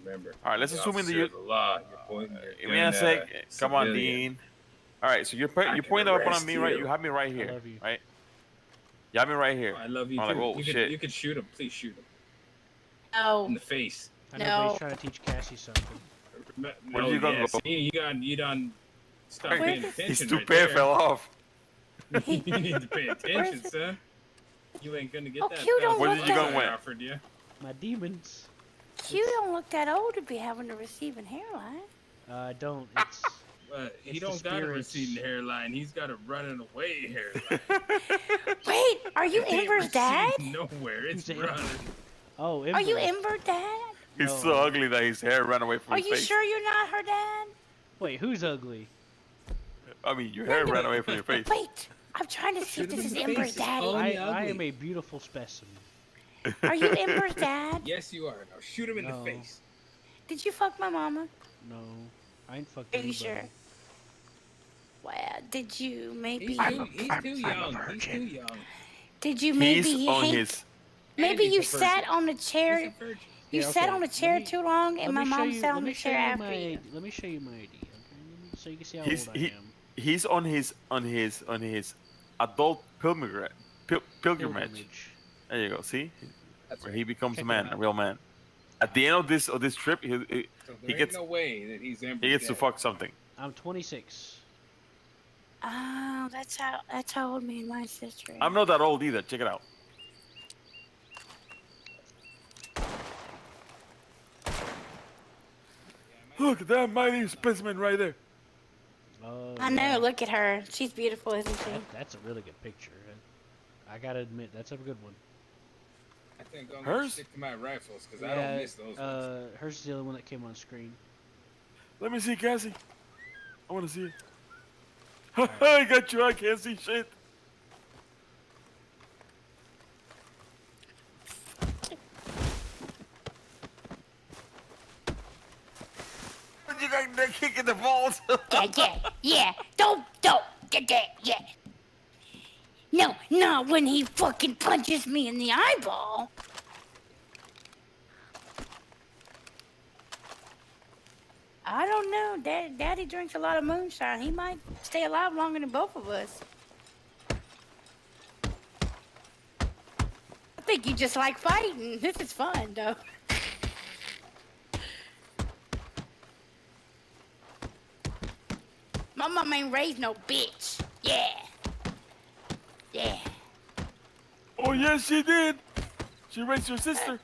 Remember. All right, let's the assume in officer the- of the law. You're pointing your Give me a gun sec. at a Come on, civilian. Dean. All right, so you're I pointing can the weapon arrest on me, right? you. You have me right here, love you. right? You have me right here. I love you I'm too. like, whoa, you shit. Could shoot him. Please shoot him No. in the face. I know, but No. he's trying to teach Cassie something. Where did you go? Yes. You done stop Hey, paying His attention. His right toupee there. fell off. You need to pay attention, Where's- son. You ain't gonna get Oh, that. Q don't Where look did you that- go when? I offered you. My demons. You don't look that old to be having a receiving hairline. I don't. It's He It's the don't got a spirits. receding hairline. He's got a running away hairline. Wait, are you It ain't Ember's dad? receding nowhere. It's Who's Amber? running. oh. Are you Ember. Ember dad? He's No. so ugly that his hair ran away from Are his you face. sure you're not her dad? Wait, who's ugly? I mean, your hair ran away from your face. Wait, I'm trying to see if Shoot him this is in the Ember's face. daddy. Oh, I yeah, I ugly. am a beautiful specimen. Are you Ember's dad? Yes, you are. Now shoot him in No. the face. Did you fuck my mama? No, I ain't fucked Are you anybody. sure? Well, did you maybe? He's too young. He's too young. Did you maybe? He's on hang- his. Maybe And you he's a sat virgin. on the He's chair. a virgin. You Yeah, sat okay, on the let chair me- too long, and my Let me show mom you- sat let on me the show chair you after my- you. Let me show you my ID, okay? So you can see how He's old I am. he's on his adult pilgrimage. Pilgrimage. There you go. See, That's where right. he becomes Check a it man, out. a real man. At the end of this trip, So there He ain't gets- no way that he's Amber's he gets to dad. fuck something. I'm 26. Oh, that's how old me and my sister is. I'm not that old either. Check it out. Look at that mighty specimen right there. Oh, I know. yeah. Look at her. She's beautiful, isn't she? That's a really good picture. I gotta admit, that's a good one. I think I'm Hers? gonna stick to my rifles because I don't miss those ones. Hers is the only one that came on screen. Let me see, Cassie. I want to see it. I got you. I can't see shit. You got that kick in the balls. Yeah. Don't, yeah. No, not when he fucking punches me in the eyeball. I don't know. Daddy drinks a lot of moonshine. He might stay alive longer than both of us. I think you just like fighting. This is fun, though. My mom ain't raised no bitch. Yeah. Yeah. Oh yes, she did. She raised your sister.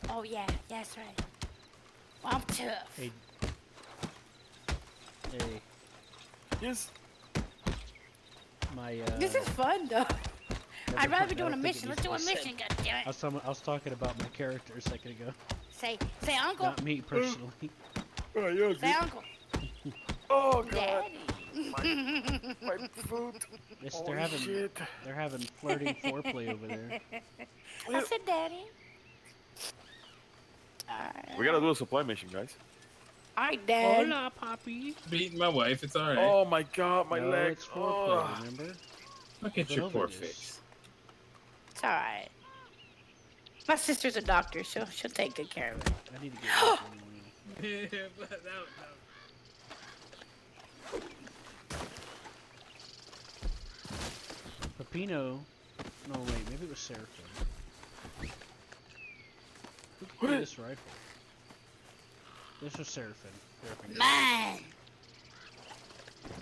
Oh, yeah. That's right. Well, I'm tough. Hey. Hey, Yes. my This is fun, though. never I'd rather put- be doing I a don't think mission. it Let's do a needs to be mission, goddammit. I was talking about my character a second ago. Say, Uncle. Not me personally. Oh, you're Say, Uncle. Oh God. Daddy. My food. Yes, Holy shit. they're having flirting foreplay over there. I said, Daddy. Alright. We gotta do a supply mission, guys. Alright, Dad. Hola, Poppy. Beating my wife, it's all right. Oh my God, my no, leg. it's foreplay, Oh. remember? Look at But your over poor this. face. It's alright. My sister's a doctor. She'll take good care of it. I need to get back in the morning. But that- Pepino. No, wait, maybe it was Seraphim. Who could get this rifle? This was Seraphim. Mine.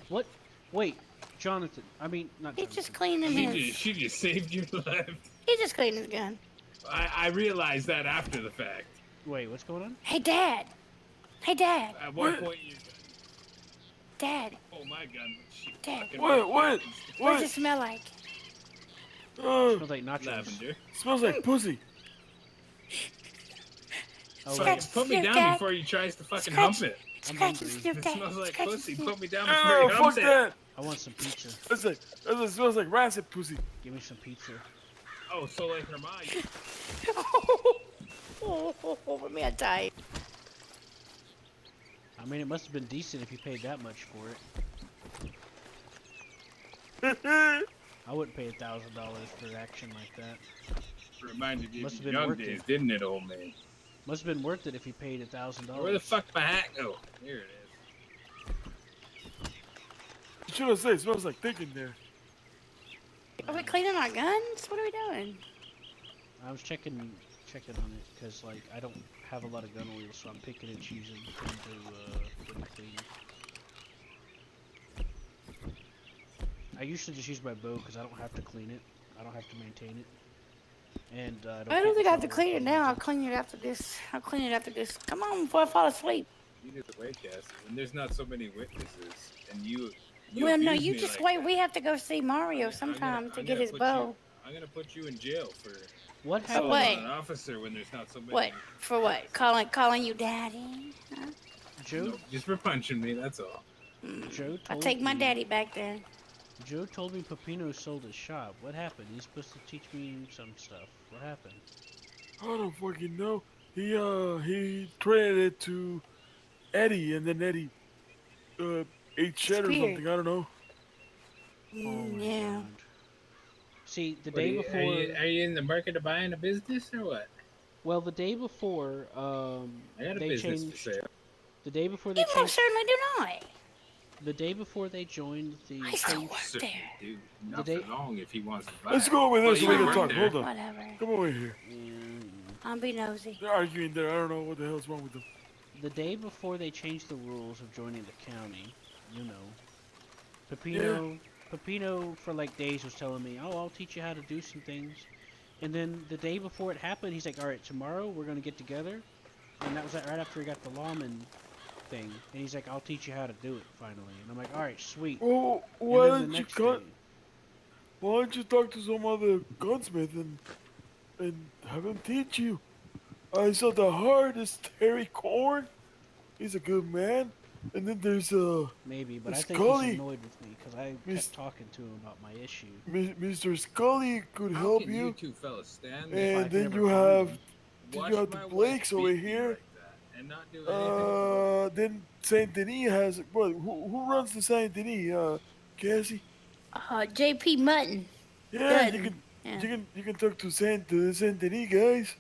What? Wait, Jonathan. I mean, not He's Jonathan. just cleaning his. She just saved your life. He's just cleaning his gun. I realized that after the fact. Wait, what's going on? Hey, Dad. Hey, Dad. At what point you Dad. oh my gun would shoot Dad. fucking What? What does it smell like? Smells like nachos. lavender. Smells like pussy. Oh, Scratch wait. the Put me sniff, down Dad. before he tries to fucking Scratch- hump it. I'm Scratch the hungry. sniff, It Dad. smells like Scratch the pussy. sniff. Put me down before Oh, he fuck humps it. that. I want some pizza. That smells like rancid pussy. Give me some pizza. Oh, so like Hermione. Let me untie. I mean, it must have been decent if you paid that much for it. I wouldn't pay $1,000 for action like that. Reminded you Must of have your been young worth it. days, didn't it, old man? Must have been worth it if you paid $1,000. Where the fuck my hat go? Here it is. You should have said it smells like dick in there. Are we cleaning our guns? What are we doing? I was checking on it because like I don't have a lot of gun oil, so I'm picking and choosing when to clean. I usually just use my bow because I don't have to clean it. I don't have to maintain it. And I don't think I have to clean it now. I'll clean it after this. I'll clean it after this. Come on before I fall asleep. You just wait, Cassie. When there's not so many witnesses, and you Well, no, abuse you me just like wait. that, We have to go see Mario I'm sometime gonna- to I'm get gonna his put bow. I'm gonna put you in jail for What Oh, happened? wait. an officer when there's not so many. What? For what? Calling you daddy? Huh? Joe? No, just for punching me. That's all. Joe I'll told take my me- daddy back then. Joe told me Peppino sold his shop. What happened? He's supposed to teach me some stuff. What happened? I don't fucking know. He traded it to Eddie, and then Eddie ate shit or Disappeared. something. I don't know. Oh my Yeah. God. See, the What, day before. are you in the market of buying a business or what? Well, the day before, I got a they business changed. for sale. The day before they You most changed. certainly do not. The day before they joined the. I still page- work Certainly there. do. Not day- for long if he wants to buy. Let's it. go over there Well, so you we can work talk. there. Hold on. Whatever. Come over here. Mm, I'll be nosy. They're arguing there. I don't know what the hell's wrong with them. the day before they changed the rules of joining the county, you know, Peppino for like days was telling me, "Oh, I'll teach you how to do some things," and then the day before it happened, he's like, "All right, tomorrow we're gonna get together," and that was like right after he got the lawman thing, and he's like, "I'll teach you how to do it finally," and I'm like, "All right, sweet." Oh, And why then the don't you next cut? day- Why don't you talk to some other gunsmith and have him teach you? I saw the hardest Terry Corn. He's a good man. And then there's Maybe, but I think Scully. he's annoyed with me because I Miss- kept talking to him about my issue. Mr. Scully could How help can you. two fellas stand If I there? And can then ever you find have him. watch you have the my wife Blakes over beat me here. like that and not do anything? Then Saint Denis has well, who runs the Saint Denis? Cassie. JP Mutton. Yeah, Good. Yeah. you can talk to Saint Denis guys.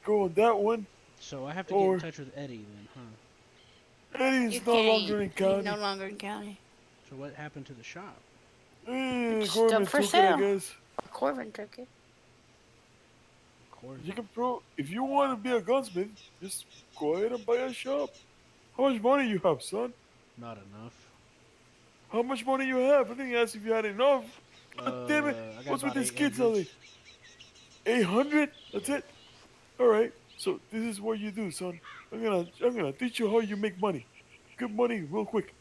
Go on that one. So I have to get Or- in touch with Eddie then, huh? Eddie's You no can't. longer in He's county. no longer in county. So what happened to the shop? It's Gorman up for took it, I sale. guess. Corvin took it. Corey. You can if you want to be a gunsmith, just go ahead and buy a shop. How much money you have, son? Not enough. How much money you have? I think I asked if you had enough. God damn it! I got What's with about these kids 800. lately? 800? That's it. All right. So this is what you do, son. I'm gonna teach you how you make money. Good money, real quick.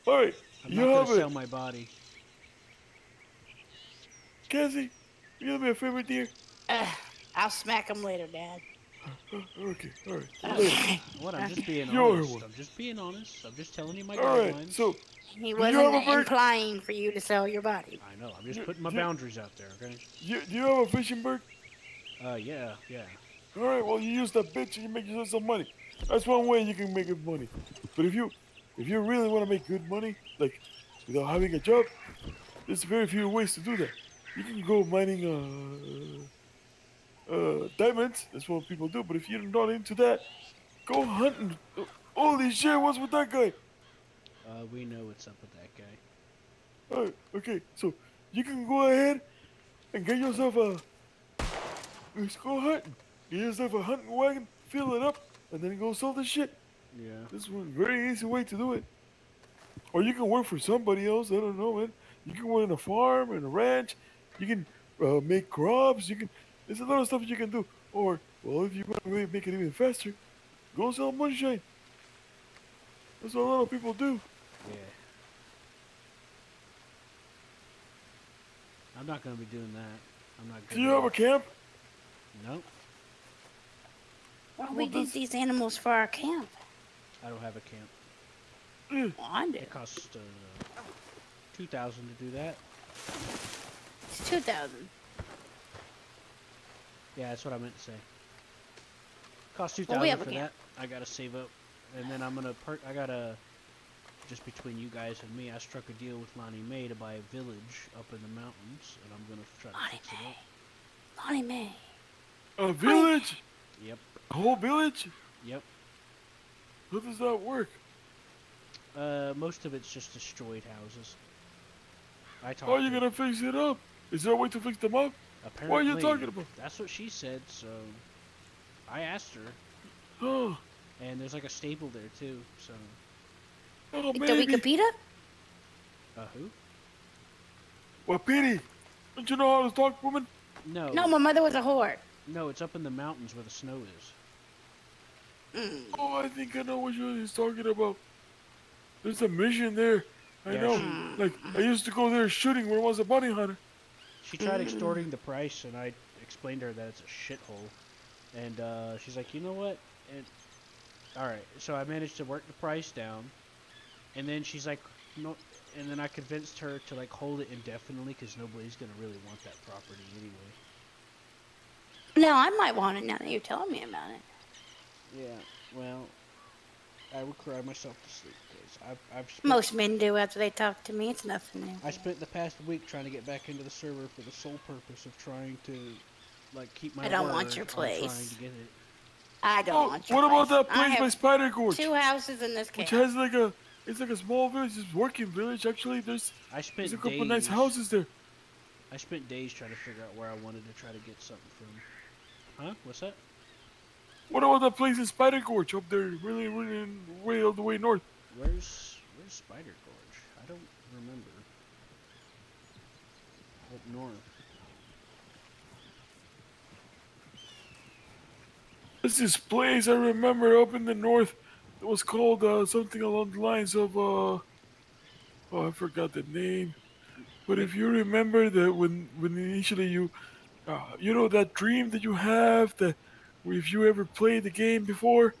All right. I'm You not have gonna it, sell my body. Cassie. You do me a favor, dear. I'll smack him later, Dad. Okay. All right. Okay. What? I'm just being You're honest. one. I'm just being honest. I'm just telling you my All right. guidelines. So He you wasn't have a bird? implying for you to sell your body. I know. I'm just You- putting my you- boundaries out there. Okay. do you have a fishing bird? Yeah. All right, well, you use that bitch and you make yourself some money. That's one way you can make good money. But if you really want to make good money, like without having a job, there's very few ways to do that. You can go mining diamonds. That's what people do. But if you're not into that, go hunting. Holy shit, what's with that guy? We know what's up with that guy. All right, okay, so you can go ahead and get yourself let's go hunting. Get yourself a hunting wagon, fill it up, and then go sell the shit. Yeah. This is a very easy way to do it. Or you can work for somebody else. I don't know, man. You can work on a farm and a ranch. You can make crops. You can. There's a lot of stuff you can do. Or, well, if you want to make it even faster, go sell moonshine. That's what a lot of people do. Yeah. I'm not gonna be doing that. I'm not good. Do you have a camp? Nope. Well, Well, we need this- these animals for our camp. I don't have a camp. Well, I do. It costs 2,000 to do that. It's 2,000. Yeah, that's what I meant to say. Cost 2,000 Well, we have a for camp. that. I gotta save up, and then I'm gonna I gotta. Just between you guys and me, I struck a deal with Lonnie Mae to buy a village up in the mountains, and I'm gonna try to Lonnie fix it up. Lonnie Mae. A village? Yep. A whole village? Yep. How does that work? Most of it's just destroyed houses. I talked. How are you to- gonna fix it up? Is there a way to fix them up? Apparently, What are you talking about? That's what she said. So, I asked her, Oh, and there's like a stable there too. So, oh, The maybe. Wikipedia? who? Well, pity. Don't you know how to talk, woman? No. No, my mother was a whore. No, it's up in the mountains where the snow is. Oh, I think I know what he's talking about. There's a mission there. I Yeah, know. Like, I used to go there shooting when I was a bunny hunter. She tried extorting the price, and I explained to her that it's a shithole. And she's like, you know what? And all right, so I managed to work the price down, and then she's like, no. And then I convinced her to like hold it indefinitely because nobody's gonna really want that property anyway. No, I might want it now that you're telling me about it. Yeah. Well, I would cry myself to sleep because I've spent, Most men do after they talk to me. It's nothing new. I spent the past week trying to get back into the server for the sole purpose of trying to like keep my I don't word want your on place. trying to get it. I don't Oh, want your what about place. that place I by have Spider Gorge? 2 houses in this Which camp. has like a, it's like a small village, it's a working village. Actually, there's I spent a couple days. nice houses there. I spent days trying to figure out where I wanted to try to get something from. Huh? What's that? What about that place in Spider Gorge up there, really, way all the way north? Where's Spider Gorge? I don't remember. Up north. There's this place I remember up in the north. It was called something along the lines of oh, I forgot the name. But if you remember that when initially you know that dream that you have that if you ever played the game before,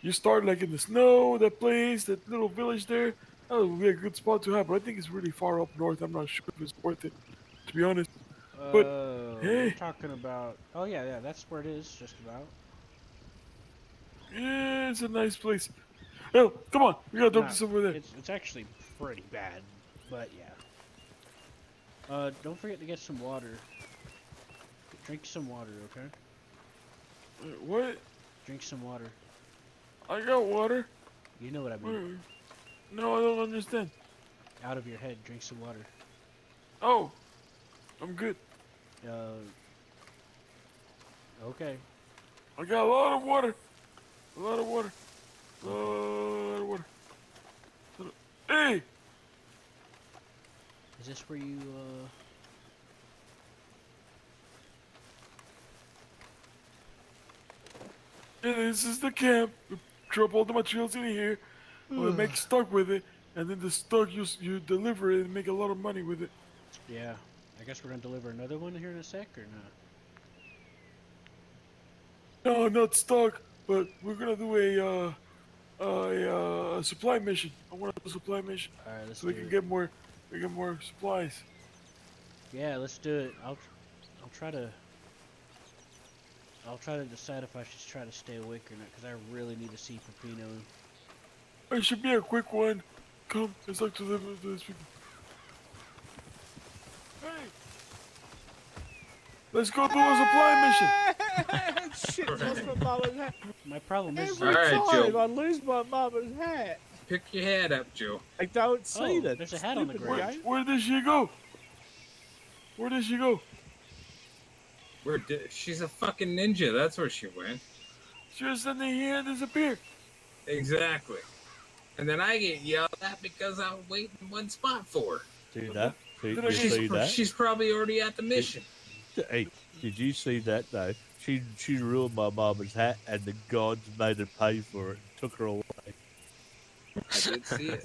you start like in the snow, that place, that little village there. That would be a good spot to have. But I think it's really far up north. I'm not sure if it's worth it, to be honest. But, You're hey. talking about. Oh yeah, that's where it is, just about. Yeah, it's a nice place. Hell, come on, we gotta drop Nah, this over there. It's actually pretty bad, but yeah. Don't forget to get some water. Drink some water, okay? What? Drink some water. I got water. You know what I mean. No, I don't understand. Out of your head, drink some water. Oh, I'm good. Okay. I got a lot of water. A lot of water. A lot of water. Hey! Is this where you, Yeah, this is the camp. We drop all the materials in here. We make stock with it. And then the stock you deliver it and make a lot of money with it. Yeah. I guess we're gonna deliver another one here in a sec, or not? No, not stock, but we're gonna do a supply mission. I want to do a supply mission Alright, let's so we do can it. get more supplies. Yeah, let's do it. I'll try to decide if I should try to stay awake or not, because I really need to see Peppino. It should be a quick one. Come, let's talk to these people. Hey! Let's go do a supply mission. Shit, lost my mama's hat. My problem is, Every All right, time Joe. I lose my mama's hat. Pick your head up, Joe. I don't see Oh, that. there's a hat on the stupid ground. game. Where did she go? Where did she go? She's a fucking ninja. That's where she went. She was sitting here and disappeared. Exactly. And then I get yelled at because I was waiting in one spot for her. See that? See, Did you I get- see that? She's probably already at the mission. Hey, did you see that though? She ruined my mama's hat, and the gods made her pay for it and took her away. I did see it.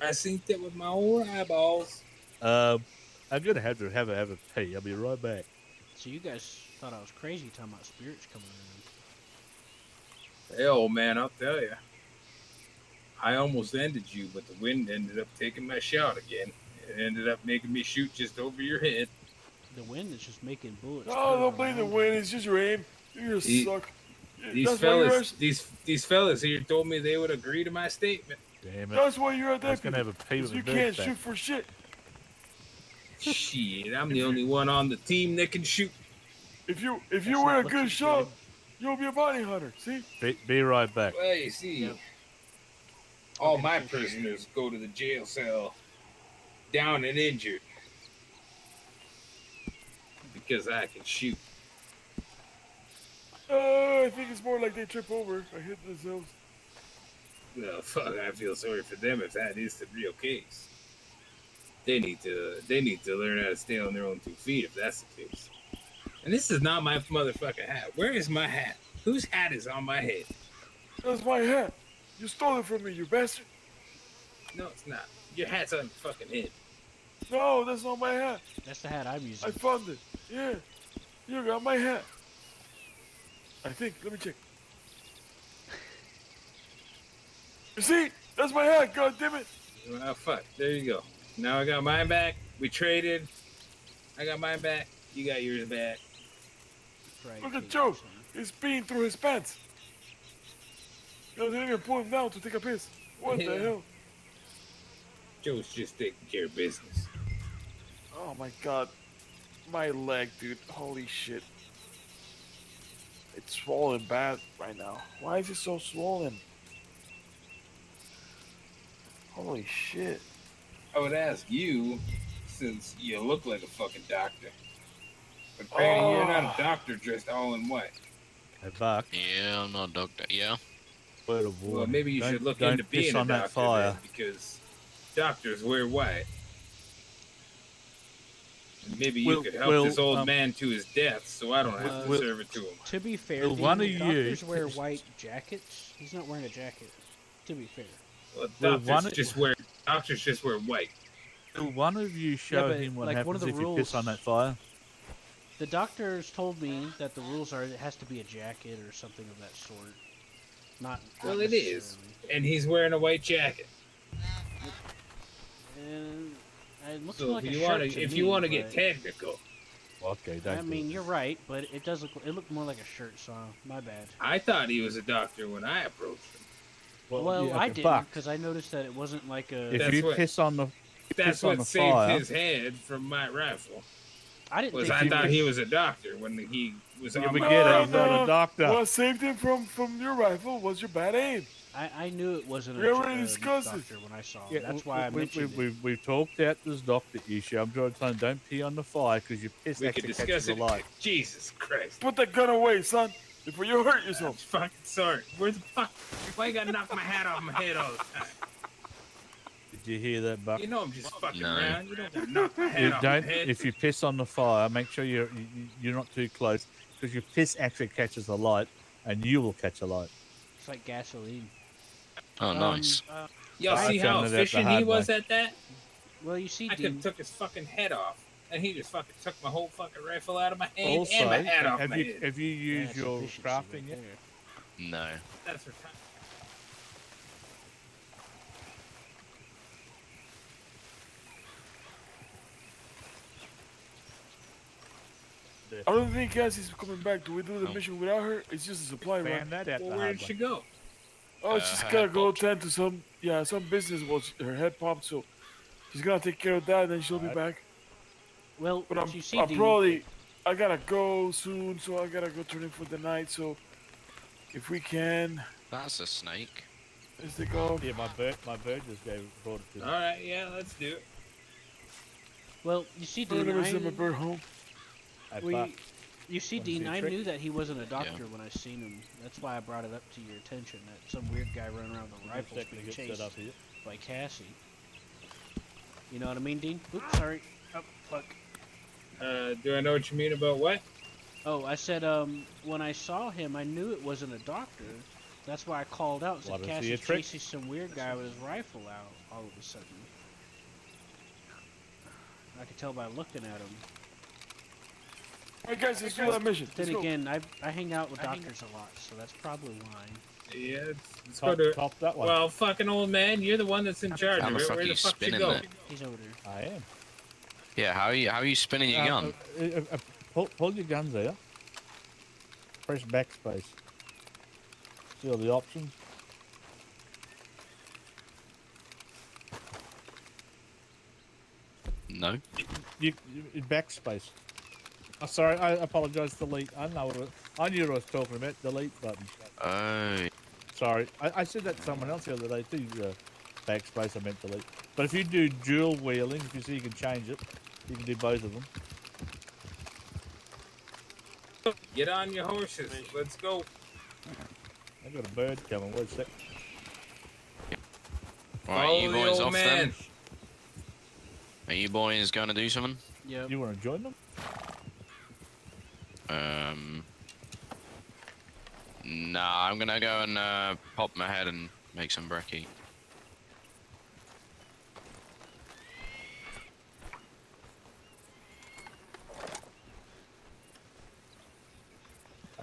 I seen it with my own eyeballs. I'm gonna have to have a pee. I'll be right back. So you guys thought I was crazy talking about spirits coming around. Hell, man, I'll tell you. I almost ended you, but the wind ended up taking my shot again. It ended up making me shoot just over your head. The wind is just making bullets. No, curve don't blame the around wind. you. It's just your aim. You He- suck. These That's why you're fellas, a- these fellas here told me they would agree to my statement. Damn it! That's why you're a I was deputy. gonna have a pee 'Cause with you a bird can't back. shoot for shit. Shit, I'm the only one on the team that can shoot. If you That's were not a what good you shot, said. you'll be a bounty hunter. See? Be right back. Well, you see, Yep. all Okay, my so- prisoners go to the jail cell down and injured because I can shoot. I think it's more like they trip over or hit themselves. Well, fuck, I feel sorry for them if that is the real case. They need to learn how to stay on their own 2 feet if that's the case. And this is not my motherfucking hat. Where is my hat? Whose hat is on my head? That's my hat. You stole it from me, you bastard. No, it's not. Your hat's on your fucking head. No, that's not my hat. That's the hat I'm using. I found it. Yeah. You got my hat. I think. Let me check. You see? That's my hat. God damn it. Well, fuck. There you go. Now I got mine back. We traded. I got mine back. You got yours back. Fried Look at cake or Joe. something. He's peeing through his pants. You didn't even pull him down to take a piss. What the Yeah. hell? Joe's just taking care of business. Oh my god. My leg, dude. Holy shit. It's swollen bad right now. Why is it so swollen? Holy shit. I would ask you, since you look like a fucking doctor. But apparently you're not a doctor dressed all in white. Hey, Buck. Yeah, I'm not a doctor. Yeah. Word of Well, warning. maybe you should look don't into piss being a on that doctor fire. then, because doctors wear white. And maybe you Well- could help well, this old man to his death, so I don't have to well- serve it to him. To be fair, Well, the one of doctors you- wear white jackets. He's not wearing a jacket. To be fair. Well, Well, doctors just wear white. Will one of you show but, him what like, one happens of the if you piss on rules- that fire? The doctors told me that the rules are it has to be a jacket or something of that sort. Not Well, it is. necessarily. And he's wearing a white jacket. And it looks So more like if a you shirt want to, to if me, you want to but- get technical, Okay, I don't. mean, you're right, but it does look. It looked more like a shirt, so my bad. I thought he was a doctor when I approached him. Well, yeah, I okay, didn't Buck, because I noticed that it wasn't like a. if That's you what- piss on the That's piss on what the saved fire. his head from my rifle. I didn't Was think I you thought was- he was a doctor when he was You on my forget rifle. he's not a doctor. What saved him from your rifle was your bad aim. I knew it wasn't We a already a discussed it. doctor when I saw him. That's why I we, mentioned it. we've talked out this doctor issue. I'm trying to tell him don't pee on the fire because your piss We could actually discuss catches it. the light. Jesus Christ. Put that gun away, son, before you hurt I'm yourself. fucking sorry. Where the fuck? Why you gotta knock my hat off my head all the time? Did you hear that, Buck? You know I'm just fucking No. around. You don't gotta knock my You head off my don't. head. If you piss on the fire, make sure you're not too close because your piss actually catches the light, and you will catch the light. It's like gasoline. Oh, nice. Y'all I see how found it out the efficient he hard was way. at that? Well, you see, I could Dean, have took his fucking head off, and he just fucking took my whole fucking rifle out of my hand Also, and my hat off have my you head. have you used that's your efficiency crafting right yet? there. No. That's for time. I don't think Cassie's coming back. Do we do the Oh. mission without her? It's just a supply run. Found that out Well, the where hard did way. she go? Oh, she's her gotta head go popped. tend to some business. Was her head popped, so she's gonna take care of that. Then she'll be Alright. back. Well, But I'm you see, Dean, probably I gotta go soon, so I gotta go turn in for the night. So if we can, That's a snake. let's take off. Yeah, my bird just brought it to All right, yeah, let's do it. well, you see, I Dean, never sent my I, bird home. Hey, we, Buck, You see, Wanna see Dean, a I trick? knew that he wasn't a doctor when I seen him. That's why I brought it up to your attention that some weird guy running around with a Give me a rifle's second to being get set chased up here. by Cassie. You know what I mean, Dean? Oops, sorry. Oh, fuck. Do I know what you mean about what? Oh, I said, when I saw him, I knew it wasn't a doctor. That's why I called out and said, Wanna see a Cassie's trick? chasing some weird guy with his rifle out all of a sudden. I could tell by looking at him. All right, guys, let's do that mission. Then Let's go. again, I hang out with doctors a lot, so that's probably why. Yeah, let's go Top, to. top that one. Well, fucking old man, you're the one that's in charge How of the it. fuck Where are the you fuck you spinning go? that? He's over there. I am. Yeah, how are you spinning your gun? Pull your guns out. Press backspace. See all the options. No. You backspace. Oh, sorry, I apologise. Delete. I know. I knew what I was talking about. Delete button. Oh. Sorry, I said that to someone else the other day too. Backspace. I meant delete. But if you do dual wheeling, if you see you can change it, you can do both of them. Get on your horses. Let's go. I got a bird coming. Wait a sec. Alright, Follow you the boys old off man. then? Are you boys going to do something? Yep. You want to join them? Nah, I'm gonna go and pop my head and make some brekkie.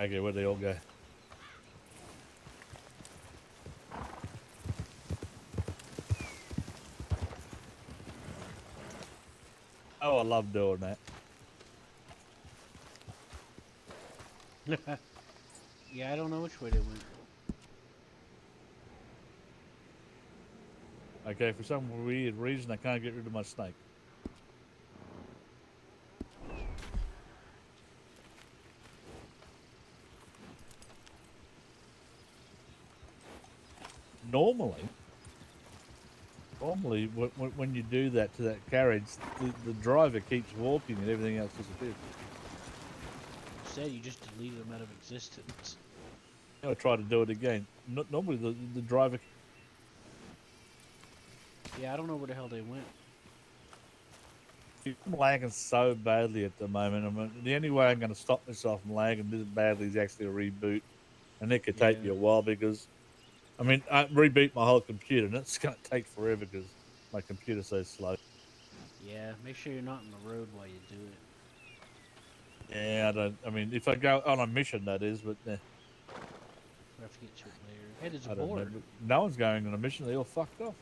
Okay, where'd they all go? Oh, I love doing that. Yeah, I don't know which way they went. Okay, for some weird reason, I can't get rid of my snake. Normally, when you do that to that carriage, the driver keeps walking and everything else disappears. Instead, you just deleted them out of existence. I'll try to do it again. Normally, the driver. Yeah, I don't know where the hell they went. I'm lagging so badly at the moment. I mean, the only way I'm going to stop myself from lagging this badly is actually a reboot, and it could take me a while because, I mean, I reboot my whole computer, and it's going to take forever because my computer's so slow. Yeah, make sure you're not in the road while you do it. Yeah, I don't. I mean, if I go on a mission, that is, but We'll have to get to it later. Hey, there's I a don't know. board. But no one's going on a mission. They all fucked off.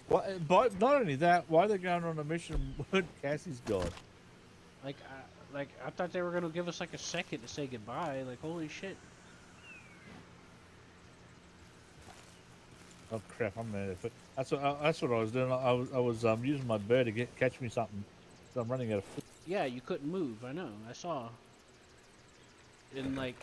But not only that, why are they going on a mission when Cassie's gone? Like I thought they were gonna give us like a second to say goodbye. Like, holy shit. Oh crap! I'm mad. That's what I was doing. I was using my bird to catch me something. So I'm running out of food. Yeah, you couldn't move. I know. I saw. And like,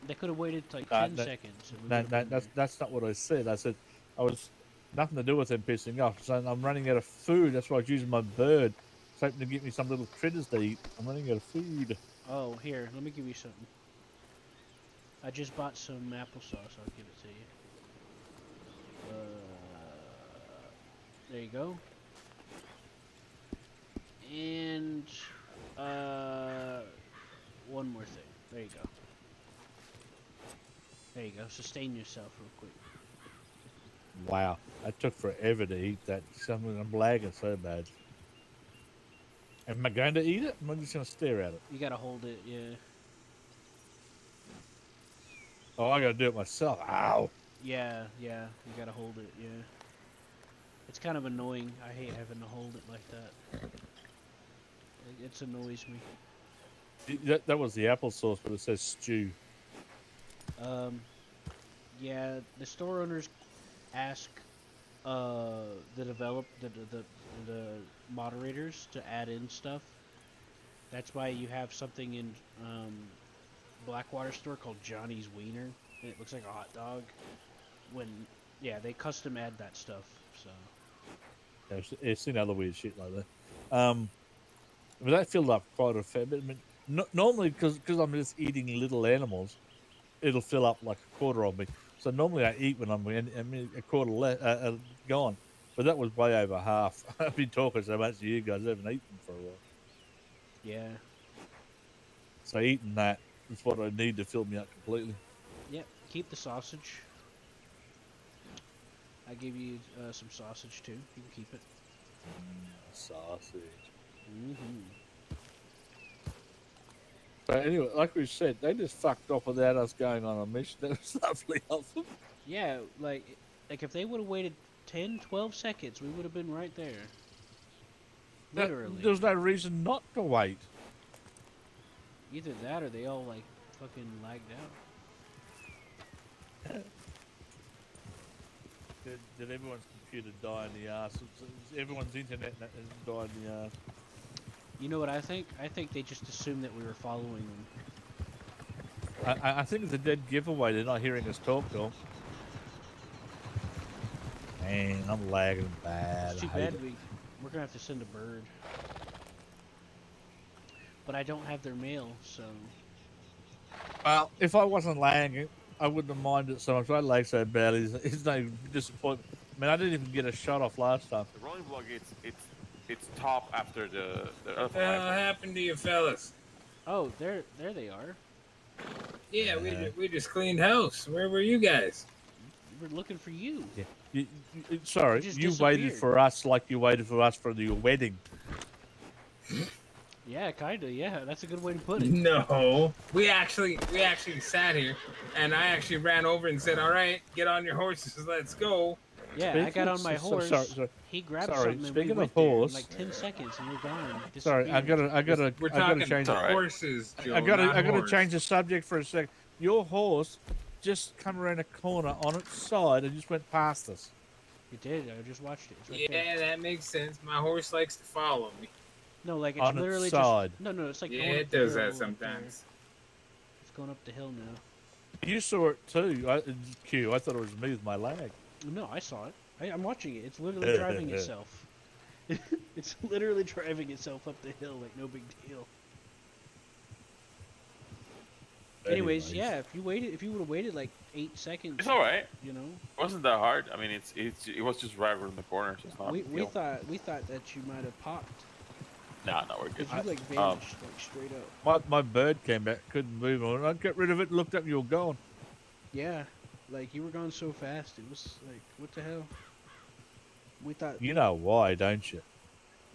they could have waited like 10 seconds. And we would've been there. That's not what I said. I said I was nothing to do with them pissing off. So I'm running out of food. That's why I was using my bird, hoping to get me some little critters to eat. I'm running out of food. Oh, here, let me give you something. I just bought some applesauce. I'll give it to you. There you go. And one more thing. There you go. There you go. Sustain yourself real quick. Wow, that took forever to eat that. I'm lagging so bad. Am I going to eat it? Am I just going to stare at it? You gotta hold it, yeah. Oh, I got to do it myself. Ow! Yeah, you gotta hold it, yeah. It's kind of annoying. I hate having to hold it like that. It annoys me. That was the applesauce, but it says stew. Yeah, the store owners ask the moderators to add in stuff. That's why you have something in Blackwater store called Johnny's Wiener. And it looks like a hot dog. They custom add that stuff. So Yeah, I've seen other weird shit like that. But that filled up quite a fair bit. I mean, normally, because I'm just eating little animals, it'll fill up like a quarter of me. So normally I eat when I'm a quarter gone. But that was way over half. I've been talking so much to you guys, I haven't eaten for a while. Yeah. So eating that is what I need to fill me up completely. Yep. Keep the sausage. I gave you some sausage too. You can keep it. Sausage. Mm-hmm. But anyway, like we said, they just fucked off without us going on a mission. That was lovely of them. Yeah, like if they would have waited 10, 12 seconds, we would have been right there. Literally. There's no reason not to wait. Either that or they all like fucking lagged out. Did everyone's computer die in the ass? Everyone's internet died in the ass. You know what I think? I think they just assumed that we were following them. I think it's a dead giveaway. They're not hearing us talk to them. Man, I'm lagging bad. It's too I hate bad it. we're gonna have to send a bird. But I don't have their mail, so Well, if I wasn't lagging, I wouldn't have minded so much. I lag so bad. It's no disappointment. I mean, I didn't even get a shot off last time. The rolling block, it's top after the other What the hell happened to you fellas? oh, there they are. Yeah, we just cleaned house. Where were you guys? We're looking for you. Yeah. Sorry, just you waited disappeared. for us like you waited for us for your wedding. Yeah, kinda. Yeah, that's a good way to put it. No, we actually sat here, and I actually ran over and said, "All right, get on your horses, let's go." Yeah, I got on my horse. Sorry. He grabbed Sorry, something and speaking we of went there in horse- like 10 seconds and we're gone. Sorry, I gotta We're I gotta talking change. Alright. horses, Joe. I gotta not horse. change the subject for a second. Your horse just come around a corner on its side and just went past us. You did. I just watched it. It's right Yeah, there. that makes sense. My horse likes to follow me. No, like it's On its literally side. just no. It's like Yeah, going it up the does hill that up sometimes. there. It's going up the hill now. You saw it too. Q. I thought it was me with my lag. No, I saw it. I'm watching it. It's literally driving itself. It's literally driving itself up the hill like no big deal. Anyways, yeah, if you would have waited like 8 seconds, It's all right. you know, It wasn't that hard. I mean, it was just right around the corner. So it's not. we a big deal. thought that you might have popped Nah, no, we're good. because you like vanished like straight up. My bird came back, couldn't move on. I got rid of it, looked up, and you were gone. Yeah, like you were gone so fast. It was like, what the hell? We thought. You know why, don't you?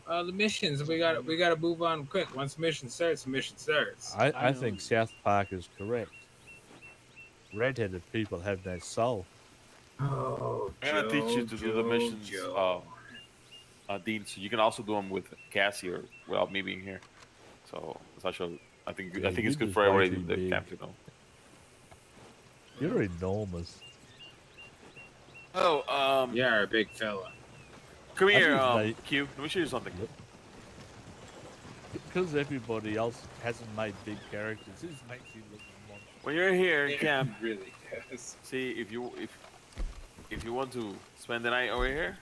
The missions we got to move on quick. Once the mission starts, the mission starts. I I know. think South Park is correct. Redheaded people have no soul. Oh, I'm gonna teach you to do the missions, Dean. So you can also do them with Cassie or without me being here. So it's actually, I think Yeah, it's you good just for everybody way in too the big. camp, you know. You're enormous. Oh, Yeah, a big fella. come here, think they- Q. Let me show you something. Because everybody else hasn't made big characters, this makes you look monstrous. When you're here in It camp, really does. see if you want to spend the night over here,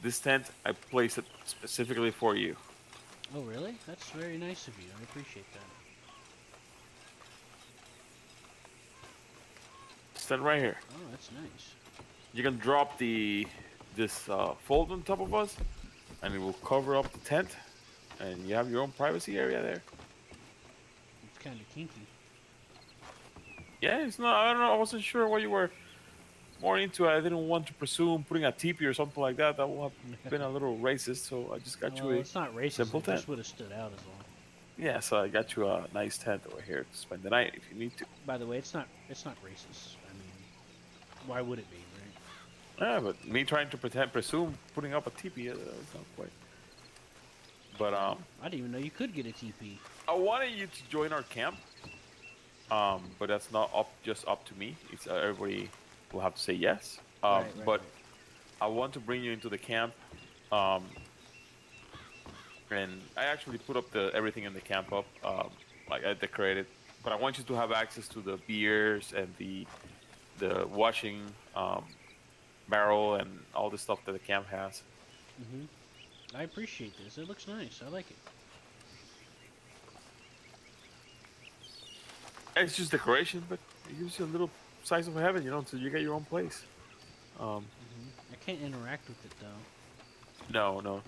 this tent I placed it specifically for you. Oh, really? That's very nice of you. I appreciate that. Stand right here. Oh, that's nice. You can drop this fold on top of us, and it will cover up the tent, and you have your own privacy area there. It's kind of kinky. Yeah, it's not. I don't know. I wasn't sure what you were more into. I didn't want to presume putting a teepee or something like that. That would have been a little racist. So I just got Well, you a it's not racist. simple It just tent. would have stood out as well. Yeah. So I got you a nice tent over here to spend the night if you need to. By the way, it's not racist. I mean, why would it be, right? Yeah, but me trying to presume putting up a teepee, it's not quite. But I didn't even know you could get a TP. I wanted you to join our camp. But that's not just up to me. It's everybody will have to say yes. Right, But right. I want to bring you into the camp. And I actually put up everything in the camp up. Like I decorated. But I want you to have access to the beers and the washing barrel and all the stuff that the camp has. I appreciate this. It looks nice. I like it. It's just decoration, but it gives you a little size of heaven, you know, until you get your own place. I can't interact with it though. No, no.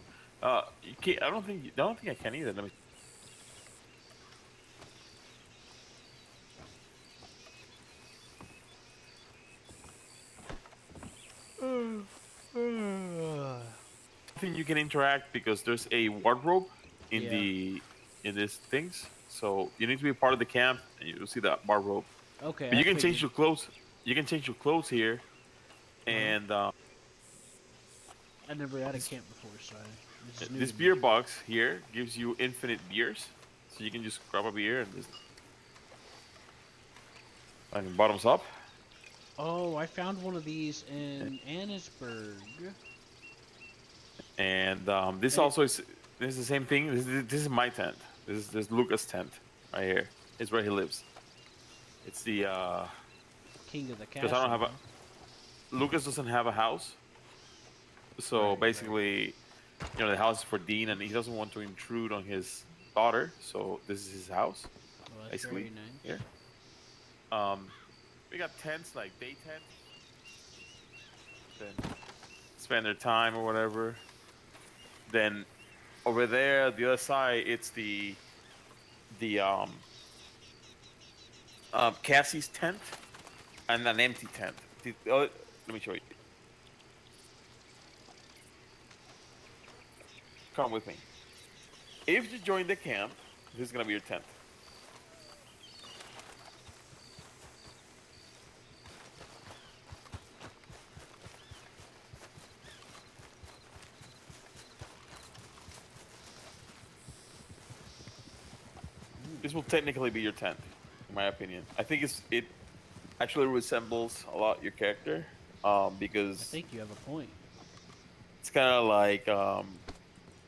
You can't. I don't think I can either. Let me. I think you can interact because there's a wardrobe in Yeah. the in these things. So you need to be part of the camp, and you'll see that wardrobe. Okay, But I you can figured. change your clothes. You can change your clothes here, and I never had a camp before, so this is new this to me. beer box here gives you infinite beers. So you can just grab a beer and just and bottoms up. Oh, I found one of these in Annisburg. And this And it- also is the same thing. This is my tent. This Lucas' tent right here. It's where he lives. It's the King of the because castle. I don't have a huh? Lucas doesn't have a house, so Right, basically, you know, the house is for Dean, and he doesn't want to intrude on his daughter. So this is his house, Well, that's basically. very nice. Here, we got tents like day tents, then spend their time or whatever. Then over there, the other side, it's the Cassie's tent and an empty tent. Let me show you. Come with me. If you join the camp, this is gonna be your tent. This will technically be your tent, in my opinion. I think it actually resembles a lot your character, I because think you have a point. it's kind of like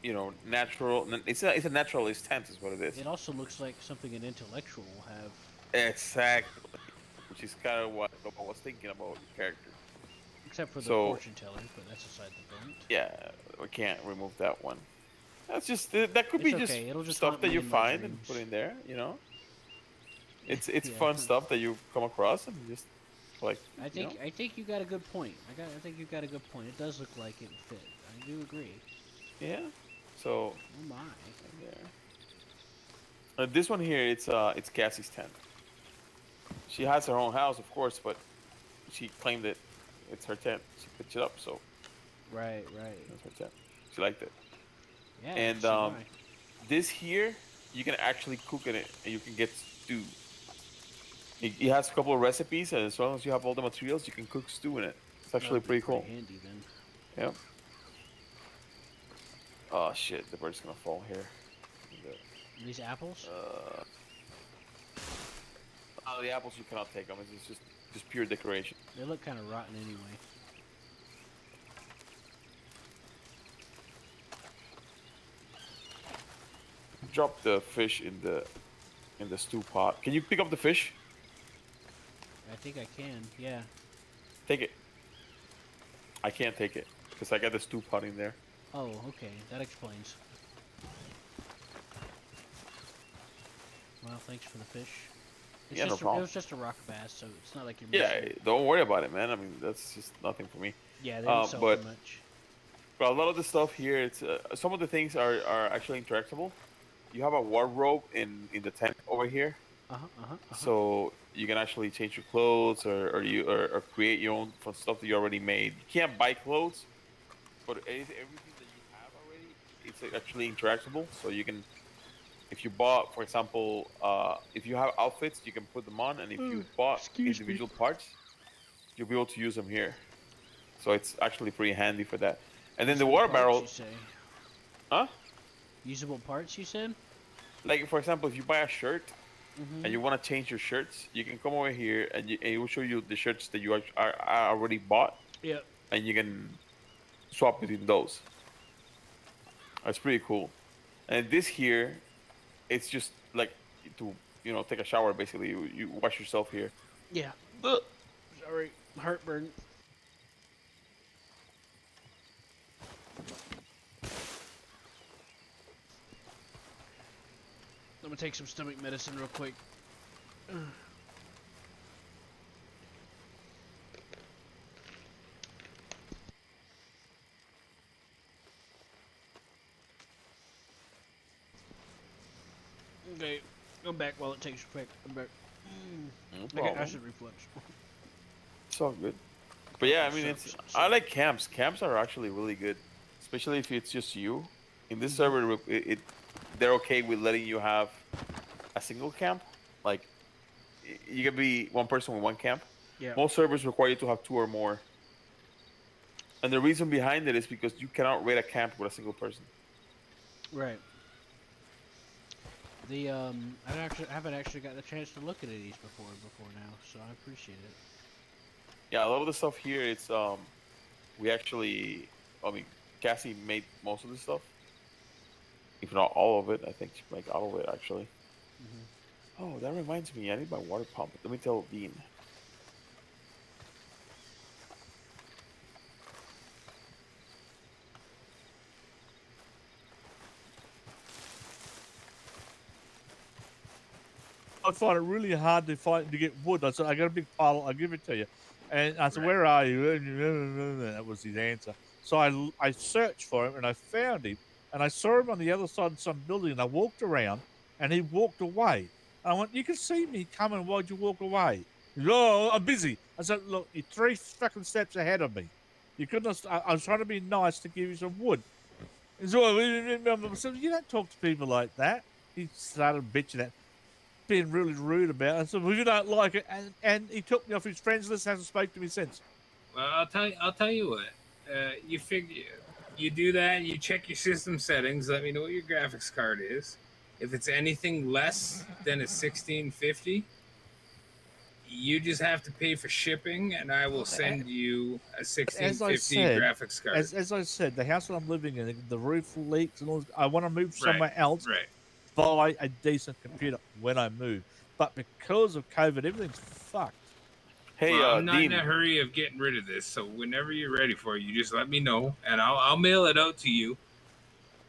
you know, natural. It's a naturalist tent, is what it is. It also looks like something an intellectual will have. Exactly, which is kind of what I was thinking about your character. Except for the So- fortune teller, but that's aside the point. Yeah, we can't remove that one. That's just that could It's be okay, it'll just stuff haunt that me you in my find and dreams. put in there. You know, it's Yeah. fun stuff that you come across and just like. I think you got a good point. I think you got a good point. It does look like it fit. I do agree. Yeah. So Oh my. there. This one here, it's Cassie's tent. She has her own house, of course, but she claimed it. It's her tent. She picked it up, so Right. that's her tent. She liked it. Yeah. And I see why. this here, you can actually cook in it, and you can get stew. It has a couple of recipes, and as long as you have all the materials, you can cook stew in it. It's That actually would be pretty cool. handy then. Yeah. Oh shit, the bird's gonna fall here. These apples? Oh, the apples you cannot take them. It's just pure decoration. They look kind of rotten anyway. Drop the fish in the stew pot. Can you pick up the fish? I think I can. Yeah. Take it. I can't take it because I got the stew pot in there. Oh, okay. That explains. Well, thanks for the fish. It's Yeah, no just problem. It was just a rock bass, so it's not like you're Yeah, missing. don't worry about it, man. I mean, that's just nothing for me. Yeah, they don't sell for but- much. But a lot of the stuff here, it's some of the things are actually interactable. You have a wardrobe in the tent over here, so you can actually change your clothes or create your own from stuff that you already made. You can't buy clothes, but everything that you have already, it's actually interactable. So you can, if you bought, for example, if you have outfits, you can put them on, and if you bought excuse me. individual parts, you'll be able to use them here. So it's actually pretty handy for that. And then the Usable water parts, barrel, You say. huh? Usable parts, you said? Like for example, if you buy a shirt Mm-hmm. and you want to change your shirts, you can come over here and it will show you the shirts that you are already bought, Yep. and you can swap between those. That's pretty cool. And this here, it's just like to take a shower basically. You wash yourself here. Yeah. Sorry. Heartburn. I'm gonna take some stomach medicine real quick. Okay, I'm back while it takes effect. I'm back. No I got problem. acid reflux. It's all good. But yeah, I mean, So- I like camps. Camps are actually really good, especially if it's just you. In this server, they're okay with letting you have a single camp. Like, you can be one person with one camp. Yeah. Most servers require you to have two or more. And the reason behind it is because you cannot raid a camp with a single person. Right. The I haven't actually gotten a chance to look at these before now, so I appreciate it. Yeah, a lot of the stuff here, it's we actually, I mean, Cassie made most of the stuff, if not all of it. I think she made all of it actually. Oh, that reminds me, I need my water pump. Let me tell Dean. I find it really hard to get wood. I said, I got a big pile. I'll give it to you. And I said, where are you? That was his answer. So I searched for him and I found him. And I saw him on the other side of some building. And I walked around and he walked away. I went, you can see me coming. Why'd you walk away? He said, oh, I'm busy. I said, look, you're 3 fucking steps ahead of me. You couldn't. I was trying to be nice to give you some wood. And so I said, you don't talk to people like that. He started bitching at being really rude about it. I said, well, you don't like it. And he took me off his friends list, hasn't spoken to me since. Well, I'll tell you what. You figure you do that. You check your system settings. Let me know what your graphics card is. If it's anything less than a 1650, you just have to pay for shipping, and I will send you a 1650 graphics card. As I said, the house that I'm living in, the roof leaks and all. I want to move somewhere else. Right. Buy a decent computer when I move. But because of COVID, everything's fucked. Hey, well, I'm not Dean. in a hurry of getting rid of this, so whenever you're ready for it, you just let me know, and I'll mail it out to you.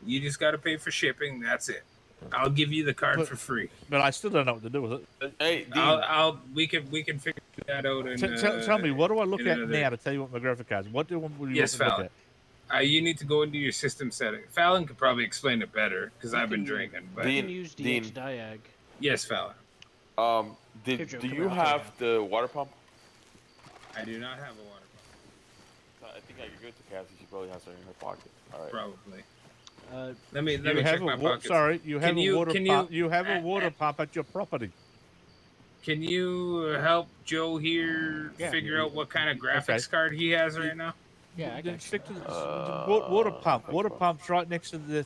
You just got to pay for shipping. That's it. I'll give you the card for free. But I still don't know what to do with it. Hey, Dean. We can figure that out. And tell me, what do I look at now to tell you what my graphic card is? What do you want me to look Fallon. at? You need to go into your system setting. Fallon could probably explain it better because I've been drinking. But you can use DX Diag. Yes, Fallon. Do you have the water pump? I do not have a water pump. I think I could go to Cassie. She probably has it in her pocket. All right. Probably. Let me check my pockets. Sorry, you have a water pump. You have a water pump at your property. Can you help Joe here figure out what kind of graphics card he has right now? Yeah, I can stick to the water pump. Water pump's right next to the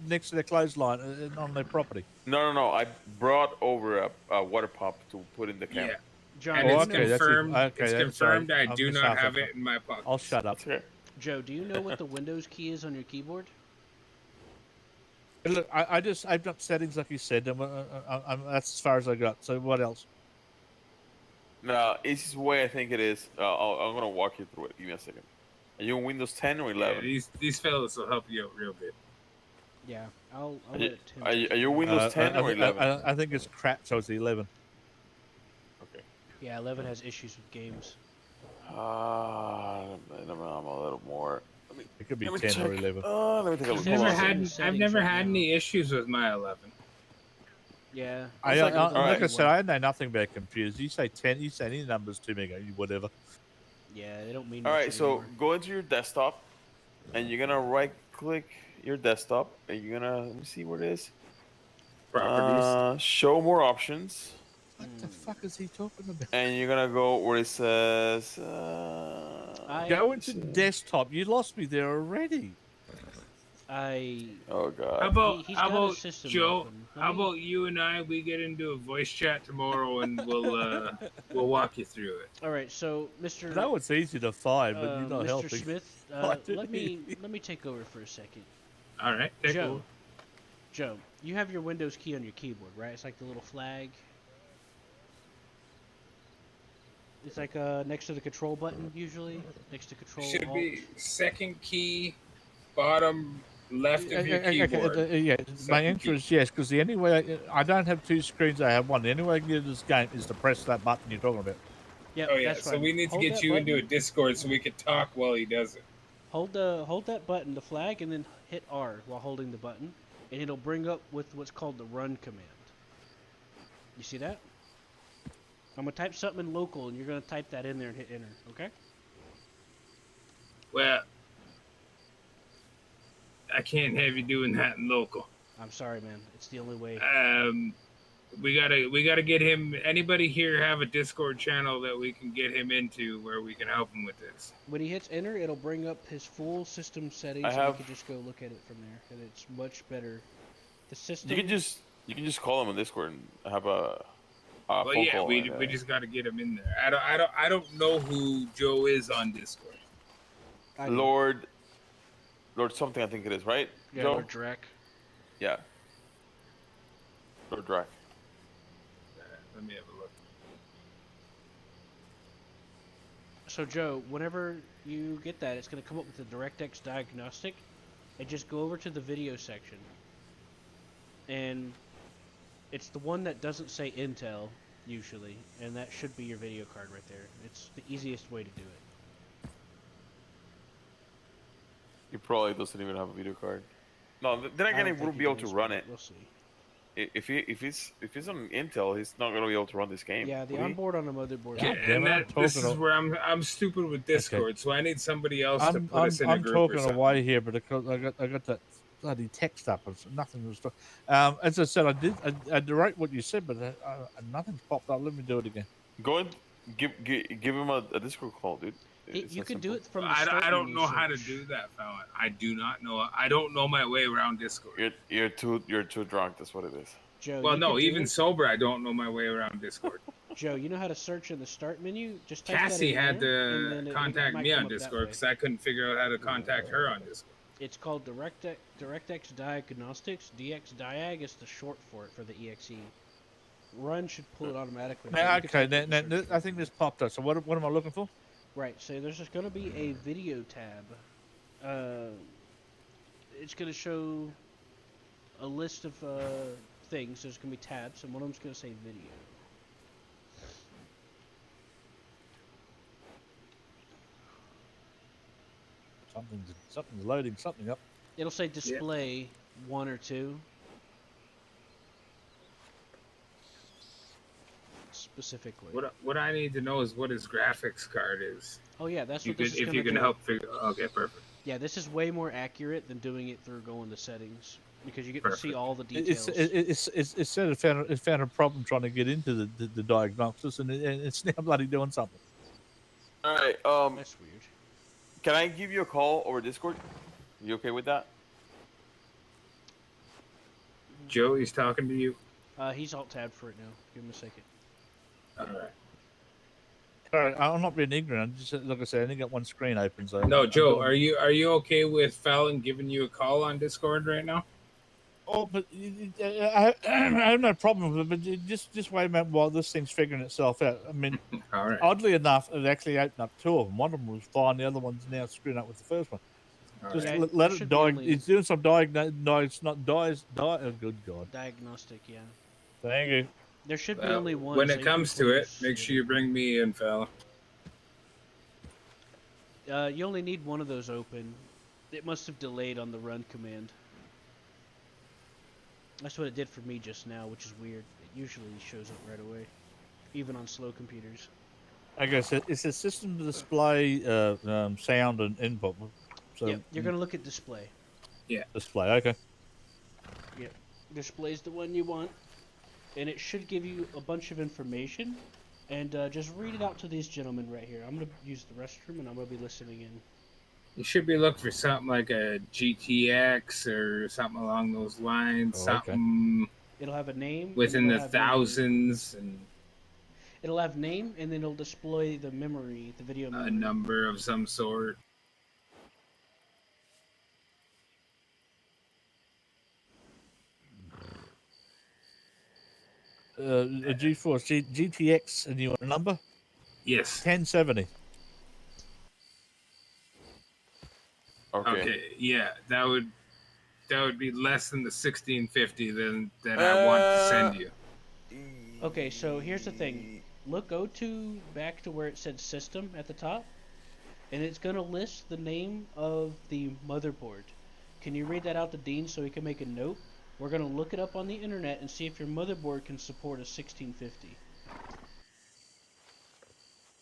next to the clothesline on their property. No. I brought over a water pump to put in the camp. Yeah. John, and it's confirmed. It's confirmed. I do not have it in my pocket. I'll shut up. Joe, do you know what the Windows key is on your keyboard? Look, I've got settings like you said, and that's as far as I got. So what else? No, it's the way I think it is. I'm gonna walk you through it. Give me a second. Are you on Windows 10 or 11? Yeah, these fellas will help you out real good. Yeah, I'll let Tim. Are you Windows 10 or 11? I think it's crap, so it's 11. Okay. Yeah, 11 has issues with games. I'm a little more. It could be let me 10 check. or 11. Let me take a look. I've never had any issues with my 11. Yeah. Like I said, I know nothing about computers. You say 10, you say any numbers to me, whatever. Yeah, they don't mean. All right, so go into your desktop, and you're gonna right-click your desktop, and you're gonna let me see what it is. Properties. Show more options. What the fuck is he talking about? And you're gonna go where it says. Go into desktop. You lost me there already. Oh god. How about Joe? Open. How about you and we get into a voice chat tomorrow and we'll walk you through it. All right, so Mr. I know it's easy to find, but you're not Mr. helping. Smith, let me take over for a second. All right, Joe, you have your Windows key on your keyboard, right? It's like the little flag. It's like next to the control button, usually next to control. Should alt. be second key, bottom left of your keyboard. Yeah, my answer is yes, because the only way I don't have two screens, I have one. The only way I can get into this game is to press that button you're talking about. Yep, oh yeah, that's so fine. we need to Hold get that you button. into a Discord so we can talk while he does it. Hold that button, the flag, and then hit R while holding the button, and it'll bring up with what's called the run command. You see that? I'm gonna type something in local, and you're gonna type that in there and hit enter. Okay? Well, I can't have you doing that in local. I'm sorry, man. It's the only way. We gotta get him. Anybody here have a Discord channel that we can get him into where we can help him with this? When he hits enter, it'll bring up his full system settings, I and have- you can just go look at it from there, and it's much better. The system. You can just call him on Discord and have a Well, phone yeah, call. we just gotta get him in there. I don't know who Joe is on Discord. I know. Lord something, I think it is, right? Yeah, Joe? Lord Drac. Yeah. Lord Drac. Let me have a look. So Joe, whenever you get that, it's going to come up with the DirectX diagnostic, and just go over to the video section. And it's the one that doesn't say Intel, usually, and that should be your video card right there. It's the easiest way to do it. He probably doesn't even have a video card. No, then I again, he don't think wouldn't be able to does, run but it. We'll see. If he's on Intel, he's not gonna be able to run this game. Yeah, the would he? onboard on the motherboard. Yeah, Okay, and but I'm this talking is where I'm stupid with Discord, so I need somebody else to I'm, put I'm, us in a I'm group or talking something. away here, but because I got that bloody text up. It's nothing was. As I said, I direct what you said, but nothing's popped up. Let me do it again. Go and give him a Discord call, dude. It's You that can do simple. it from the start I don't menu know how to search. do that, fella. I do not know. I don't know my way around Discord. You're too drunk. That's what it is. Joe, Well, you no, can do even it. sober, I don't know my way around Discord. Joe, you know how to search in the start menu? Just type Cassie that in had there, and to then it contact might me come on up that Discord way. because I couldn't figure out how to contact her on Discord. It's called DirectX Diagnostics. DX Diag is the short for it for the EXE. Run should pull it automatically. so Now, you can okay, type it in the now, search I think this popped up. So what am I looking for? Right, so there's just going to be a video tab. It's going to show a list of things. There's going to be tabs, and one of them's going to say video. Something's loading something up. It'll say display 1 or 2. Specifically. What I need to know is what his graphics card is. Oh yeah, that's You what this could, is if gonna you can do. help figure. Okay, perfect. Yeah, this is way more accurate than doing it through going to settings because you get to see Perfect. all the It's details. it said it found a problem trying to get into the diagnosis, and it's now bloody doing something. All right. That's weird. Can I give you a call over Discord? You okay with that? Joe, he's talking to you. He's alt tabbed for it now. Give him a second. All right. All right, I'm not being ignorant. I'm just like I said, I only got one screen open. So No, I'm Joe, doing- are you okay with Fallon giving you a call on Discord right now? Oh, but I have no problem with it. But just wait a minute while this thing's figuring itself out. I mean, All right. oddly enough, it actually opened up 2 of them. One of them was fine. The other one's now screwing up with the first one. All Just right. Yeah, let it it should be die. only- It's doing some no, it's not dies. Oh, good God. Diagnostic, yeah. Thank you. There should be Well, only one. when so it you can comes to it, close make sure you bring me in, fella. You only need one of those open. It must have delayed on the run command. That's what it did for me just now, which is weird. It usually shows up right away, even on slow computers. Okay, so it's a system to display sound and input. So Yep, you're gonna look at display. display. Okay. Display's the one you want, and it should give you a bunch of information. And just read it out to these gentlemen right here. I'm gonna use the restroom, and I'm gonna be listening in. You should be looking for something like a GTX or something along those lines. Oh, okay. Something It'll have a name. and within it'll the have memory. thousands and It'll have name, and then it'll display the memory, the video memory. a number of some sort. A GeForce GTX, and you want a number? Yes. 1070. Okay. Yeah, that would be less than the 1650 that I want to send you. Okay, so here's the thing. Go back to where it said system at the top, and it's gonna list the name of the motherboard. Can you read that out to Dean so he can make a note? We're gonna look it up on the internet and see if your motherboard can support a 1650.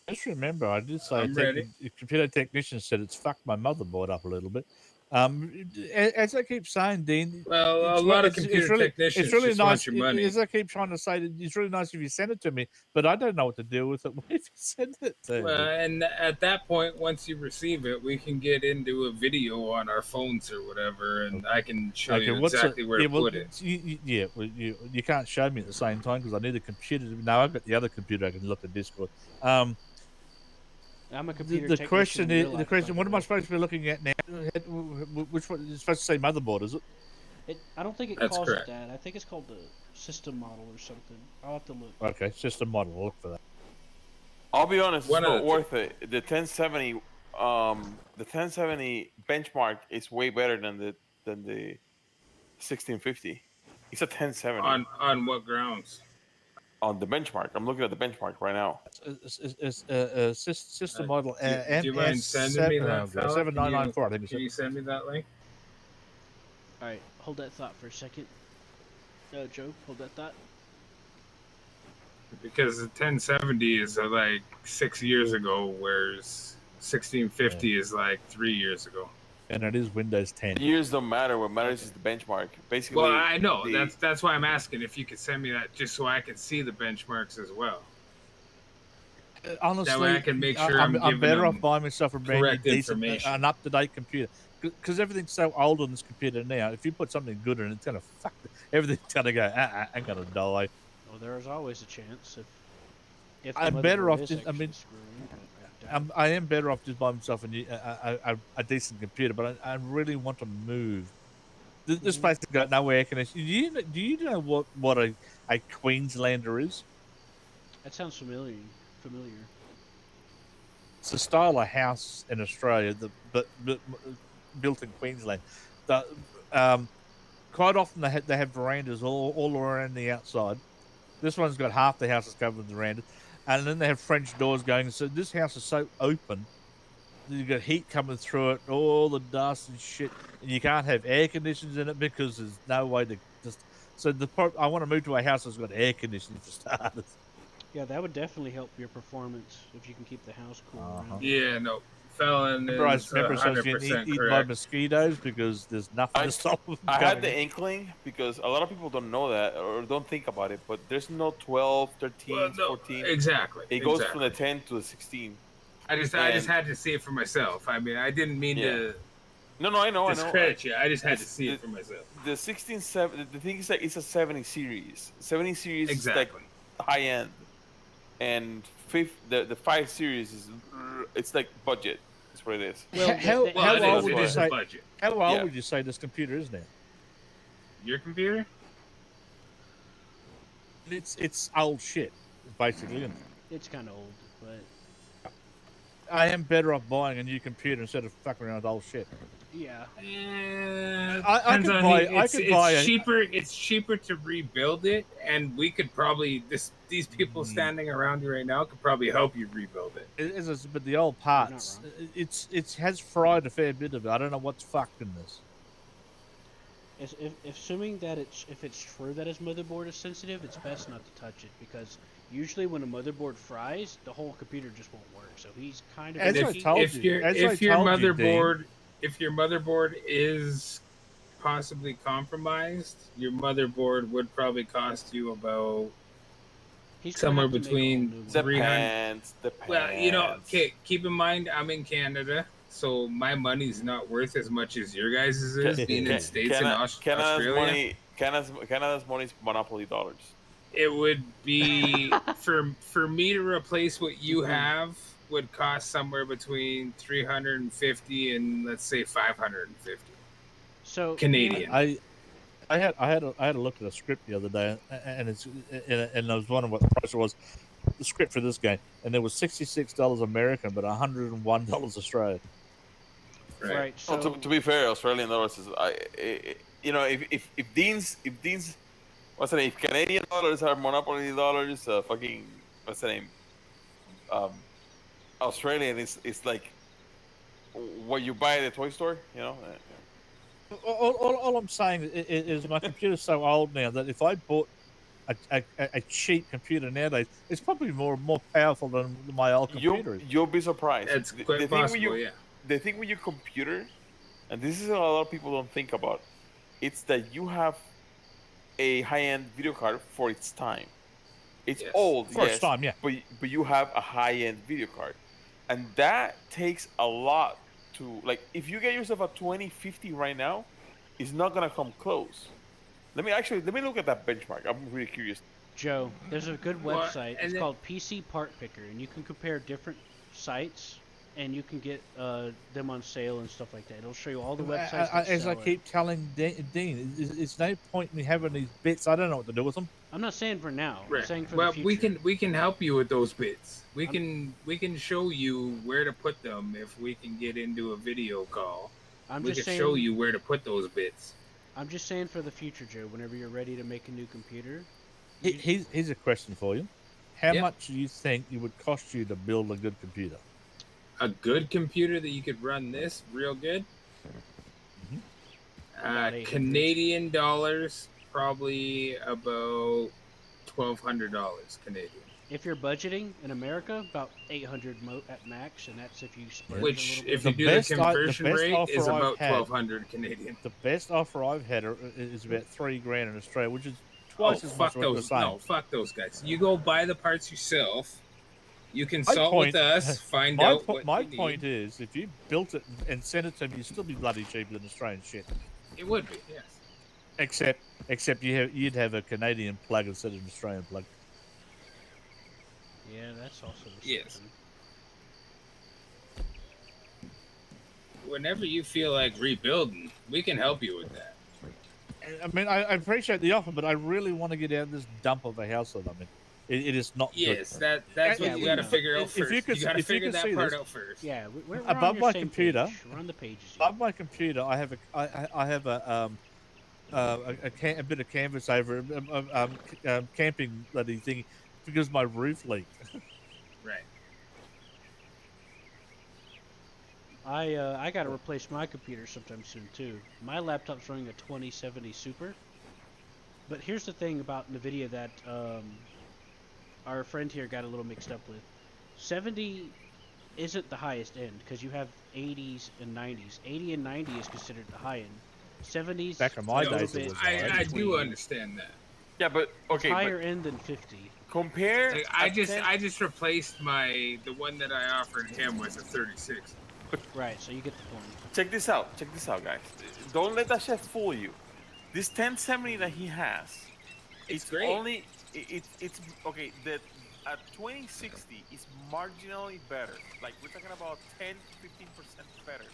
Just remember, I did say I'm ready. a computer technician said it's fucked my motherboard up a little bit. As I keep saying, Dean, Well, a lot of it's computer technicians really just nice. want your money. As I keep trying to say, it's really nice if you send it to me, but I don't know what to do with it if you send it to Well, me. and at that point, once you receive it, we can get into a video on our phones or whatever, and I can show you exactly where to put it. You can't show me at the same time because I need a computer. No, I've got the other computer. I can look at Discord. I'm a computer The technician. question in real is, life, the by question, what am I way. supposed to be looking at now? Which one? It's supposed to say motherboard, is it? I don't think it That's calls correct. it that. I think it's called the system model or something. I'll have to look. Okay, it's just a model. I'll look for that. I'll be honest, One it's of not the worth it. The 1070 benchmark is way better than the 1650. It's a 1070 on what grounds? on the benchmark. I'm looking at the benchmark right now. It's system model Do you mind sending me that, fella? 7994. I think Can you send me that link? All right, hold that thought for a second. Joe, hold that thought. Because the 1070 is like 6 years ago, whereas 1650 is like 3 years ago. And it is Windows 10. Years don't matter. What matters is the benchmark. Basically, Well, I know the- that's why I'm asking if you could send me that just so I can see the benchmarks as well. Honestly, That way I can make sure I'm I'm better off giving buying myself a brand new, correct decent, information. an up-to-date computer. Because everything's so old on this computer now. If you put something good in it, it's gonna fuck. Everything's gonna go. I'm gonna die. Well, there is always a chance if the I'm better motherboard off is just. I actually mean, screwing, but I doubt it. I am better off just buying myself a decent computer. But I really want to move. This place has got no air conditioning. Do you know what a Queenslander is? That sounds familiar. It's a style of house in Australia, but built in Queensland. Quite often they have verandas all around the outside. This one's got half the house is covered with verandas, and then they have French doors going. So this house is so open, you got heat coming through it, all the dust and shit, and you can't have air conditioners in it because there's no way to just. So I want to move to a house that's got air conditioning for starters. Yeah, that would definitely help your performance if you can keep the house cool. around it. Yeah, no, Fallon Remember I is was 100% eaten by correct. mosquitoes because there's nothing to stop them. I had going the in. inkling because a lot of people don't know that or don't think about it, but there's no 12, 13, Well, no, 14. exactly. It goes exactly. from the 10 to the 16. I just had to see it for myself. I mean, I didn't mean to No, I know. discredit you. I just had to It's see the- it for myself. The 16, the thing is that it's a 70 series. 70 series Exactly. is like high end, and the 5 series is it's like budget. That's what it is. Well, How the- Well, old would it you is a say? budget. How old Yeah. would you say this computer is now? Your computer? It's old shit, basically. Isn't it? It's kind of old, but I am better off buying a new computer instead of fucking around with old shit. yeah. I could buy. I could buy a. cheaper. It's cheaper to rebuild it, and we could probably these people standing around you right now could probably help you rebuild it. But the old parts, wrong. it has fried a fair bit of it. I don't know what's fucked in this. If assuming that if it's true that his motherboard is sensitive, it's best not to touch it because usually when a motherboard fries, the whole computer just won't work. So he's kind of As I iffy. told if you- your as I if your told you, motherboard if your motherboard is possibly compromised, your motherboard would probably cost you about He's gonna somewhere have to make a whole between new one. 300. Depends. Well, you know, okay, keep in mind I'm in Canada, so my money's not worth as much as your guys' is being in States and Australia. Canada's money is monopoly dollars. It would be for me to replace what you have would cost somewhere between 350 and let's say 550 So Canadian. I had a look at a script the other day, and I was wondering what the price was. The script for this game, and there was $66 American, but $101 Australian. Right. So Well, to be fair, Australian dollars is if Dean's what's the name? If Canadian dollars are monopoly dollars, fucking what's the name? Australian is like what you buy at the toy store, you know. All I'm saying is my computer's so old now that if I bought a cheap computer nowadays, it's probably more powerful than my old computer is. You'll be surprised. That's quite possible. Yeah. The thing with your computer, and this is what a lot of people don't think about, it's that you have a high-end video card for its time. It's Yes. old, For its yes, time, yeah. but you have a high-end video card, and that takes a lot to like. If you get yourself a 2050 right now, it's not gonna come close. Let me look at that benchmark. I'm really curious. Joe, there's a good Well, website. and It's then- called PC Part Picker, and you can compare different sites, and you can get them on sale and stuff like that. It'll show you all the websites that As I sell it. keep telling Dean, it's no point in me having these bits. I don't know what to do with them. I'm not saying for now. I'm Right. saying for Well, the future. we can help you with those bits. We can show you where to put them if we can get into a video call. I'm We just can saying. show you where to put those bits. I'm just saying for the future, Joe. Whenever you're ready to make a new computer, Here's a question for you: how Yeah. much do you think it would cost you to build a good computer? A good computer that you could run this real good. About 800. Canadian dollars, probably about $1,200 Canadian. if you're budgeting in America, about 800 at max, and that's if you splurge a Which, little bit. if you The do best the I- the conversion best rate, offer is I've about had- 1,200 Canadian. The best offer I've had is about $3,000 in Australia, which is twice Oh, as fuck much what those! the same. No, fuck those guys. You go buy the parts yourself. You My consult point- with us. Find My, out po- what my you point need. is, if you built it and sent it to me, it'd still be bloody cheaper than Australian shit. It would be, yes. Except you'd have a Canadian plug instead of an Australian plug. Yeah, that's also Yes. something. Whenever you feel like rebuilding, we can help you with that. I mean, I appreciate the offer, but I really want to get out of this dump of a house that I'm in. It is not Yes, good. that's Yeah, what you we got to know. figure out If first. you could- You got to if you figure could that see part this- out first. Yeah, we're Above on your my same computer- page. We're on the pages. Above my computer, I have a bit of canvas over camping bloody thing because my roof leaked. Right. I got to replace my computer sometime soon too. My laptop's running a 2070 Super. But here's the thing about NVIDIA that our friend here got a little mixed up with. 70 isn't the highest end because you have 80s and 90s. 80 and 90 is considered the high end. 70s Back in my a little days, it bit was high. I do between. understand that. Yeah, but okay, higher but end than 50. compare. Like, a 10 I just replaced the one that I offered him with a 36. Right, so you get the point. Check this out. Check this out, guys. Don't let that shit fool you. This 1070 that he has, It's it's great. only it's okay. That at 2060 is marginally better. Like we're talking about 10-15% better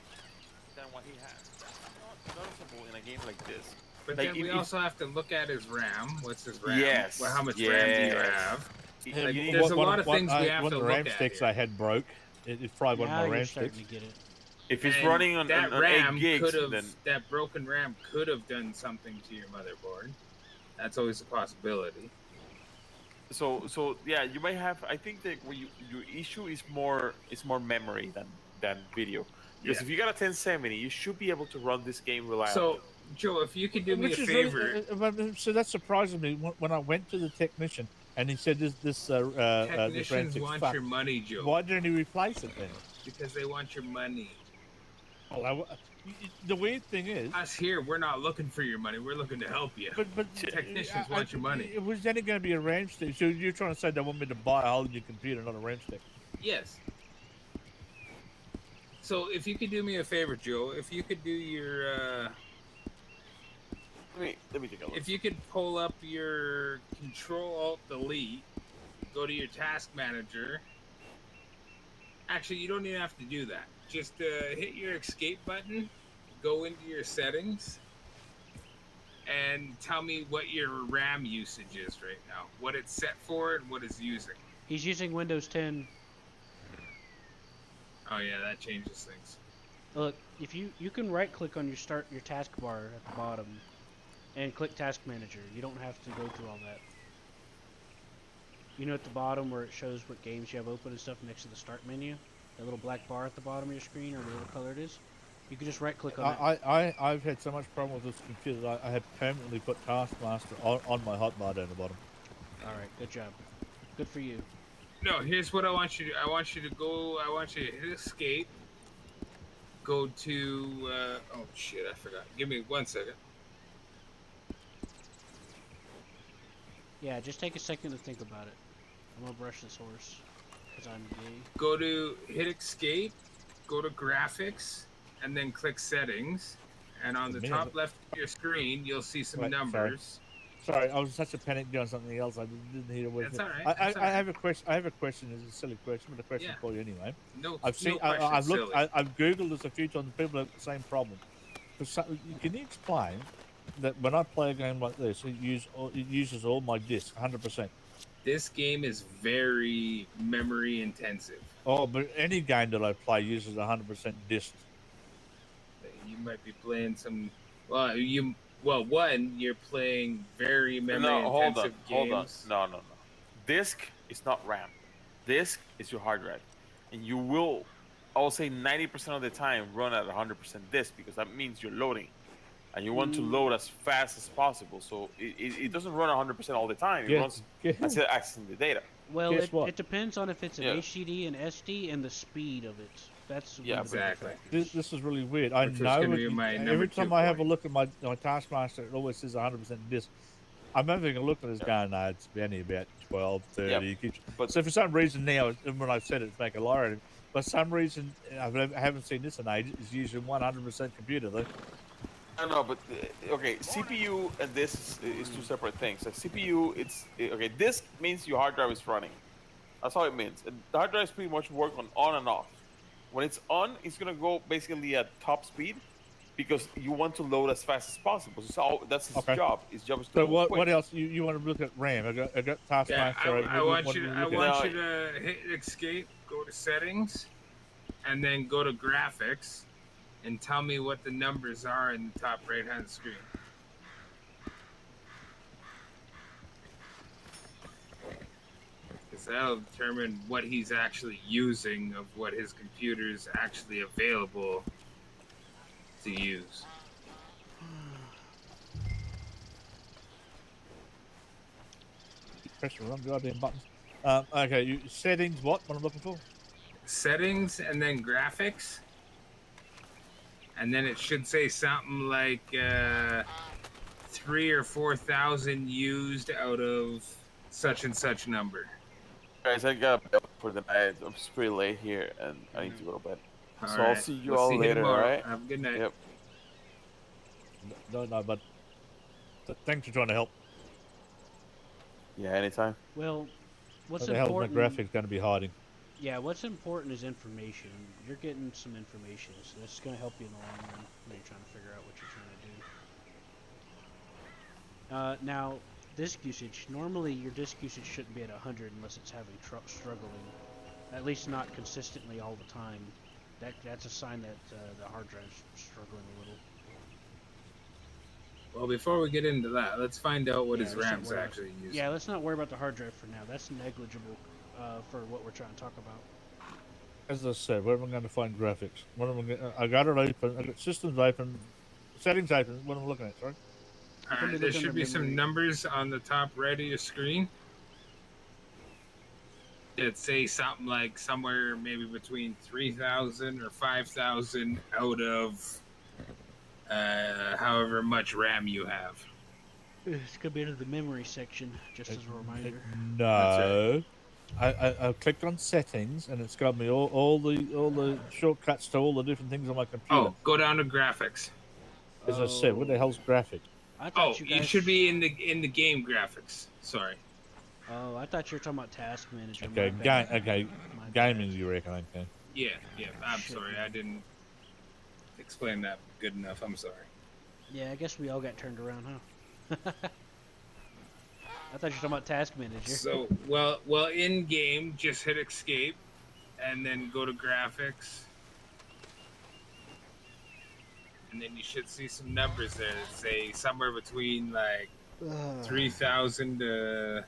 than what he has. That's not noticeable in a game like this. But Like, then we if- also have to look at his RAM. What's his RAM? Yes, Well, how much RAM do you yes. have? Yeah, Like, You need- there's a lot of things we have one to of the look RAM at sticks here. I had broke. It's probably one Now of my you're RAM starting sticks. to get it. if it's And running on, that on RAM 8 gigs, could have then that broken RAM could have done something to your motherboard. That's always a possibility. so yeah, you might have. I think that your issue is more memory than video. Because Yeah. if you got a 1070, you should be able to run this game reliably. So, Joe, if you could do me a Which is favor, really, so that surprises me when I went to the technician and he said this RAM technicians stick's want fucked. your money, Joe, Why didn't he replace it then? because they want your money. Well, the weird thing is, Us here, we're not looking for your money. We're looking to help you. but Technicians want your money. It was only going to be a RAM stick. So you're trying to say they want me to buy a whole new computer, not a RAM stick? Yes. So if you could do me a favor, Joe, if you could do your, let me take a look. if you could pull up your Control Alt Delete, go to your Task Manager. Actually, you don't even have to do that. Just hit your Escape button, go into your settings, and tell me what your RAM usage is right now, what it's set for, and what it's using. He's using Windows 10. Oh yeah, that changes things. Look, if you can right click on your taskbar at the bottom and click Task Manager. You don't have to go through all that. You know at the bottom where it shows what games you have open and stuff next to the start menu? That little black bar at the bottom of your screen or whatever color it is? You can just right click on it. I've had so much problem with this computer that I have permanently put Taskmaster on my hotbar down the bottom. All right, good job. Good for you. No, here's what I want you to. I want you to go. I want you to hit escape. Go to. Oh shit! I forgot. Give me 1 second. Yeah, just take a second to think about it. I'm gonna brush this horse because I'm gay. Go to hit escape. Go to graphics, and then click settings. And on the top left of your screen, you'll see some Wait, numbers. Sorry, I was in such a panic doing something else. I didn't hear what. That's all right. I have a question. I have a question. It's a silly question, but a question for you anyway. No, I've seen. no question, I've looked. silly. I've googled this a few times. People have the same problem. Can you explain that when I play a game like this, it uses all my disc, 100%? This game is very memory intensive. Oh, but any game that I play uses 100% disc. You might be playing some. Well, one, you're playing very memory intensive games. Hold on. No. Disk is not RAM. Disk is your hard drive, and you will, I will say, 90% of the time run at 100% disk because that means you're loading, and you want to load as fast as possible. So it doesn't run 100% all the time. It runs as it accessing the data. Well, it depends on if it's an HDD and SD and the speed of it. That's exactly. This is really weird. I know every time I have a look at my Taskmaster, it always says 100% disk. I'm having a look at this going, no, it's only about 12, 30. But so for some reason now, when I said it, it's making a lie. But for some reason, I haven't seen this in ages. It's using 100% computer though. No, but okay, CPU and disk is two separate things. So CPU, okay. Disk means your hard drive is running. That's all it means. And the hard drives pretty much work on and off. When it's on, it's gonna go basically at top speed because you want to load as fast as possible. So that's his job. His job is to. So what else? You want to look at RAM? I got Taskmaster. I want you to hit escape, go to settings, and then go to graphics, and tell me what the numbers are in the top right-hand screen. Because that'll determine what he's actually using of what his computer is actually available to use. Press the wrong goddamn buttons. Okay, settings. What I'm looking for? Settings and then graphics. And then it should say something like 3,000 or 4,000 used out of such and such number. Guys, I got a bed for the night. I'm just pretty late here, and I need to go to bed. So I'll see you all later, all right? Have a good night. Yep. No, but thanks for trying to help. Yeah, anytime. Well, what's the hell is my important? graphics going to be hiding? Yeah, what's important is information. You're getting some information, so that's going to help you in the long run when you're trying to figure out what you're trying to do. Now, disk usage. Normally, your disk usage shouldn't be at 100 unless it's having struggling. At least not consistently all the time. That's a sign that the hard drive's struggling a little. Well, before we get into that, let's find out what his RAM's actually using. Yeah, let's not worry about the hard drive for now. That's negligible for what we're trying to talk about. As I said, where am I going to find graphics? I got it open. I got systems open, settings open. What am I looking at? Sorry. There should be some numbers on the top right of your screen. It say something like somewhere maybe between 3,000 or 5,000 out of however much RAM you have. It's gonna be into the memory section, just as a reminder. No, I clicked on settings and it's got me all the shortcuts to all the different things on my computer. Oh, go down to graphics. As I said, what the hell's graphics? It should be in the game graphics. Sorry. Oh, I thought you were talking about task manager. Okay, gaming, you reckon? Okay. Yeah. I'm sorry, I didn't explain that good enough. I'm sorry. Yeah, I guess we all got turned around, huh? I thought you were talking about task manager. So, well, in game, just hit escape, and then go to graphics, and then you should see some numbers there that say somewhere between like 3,000 to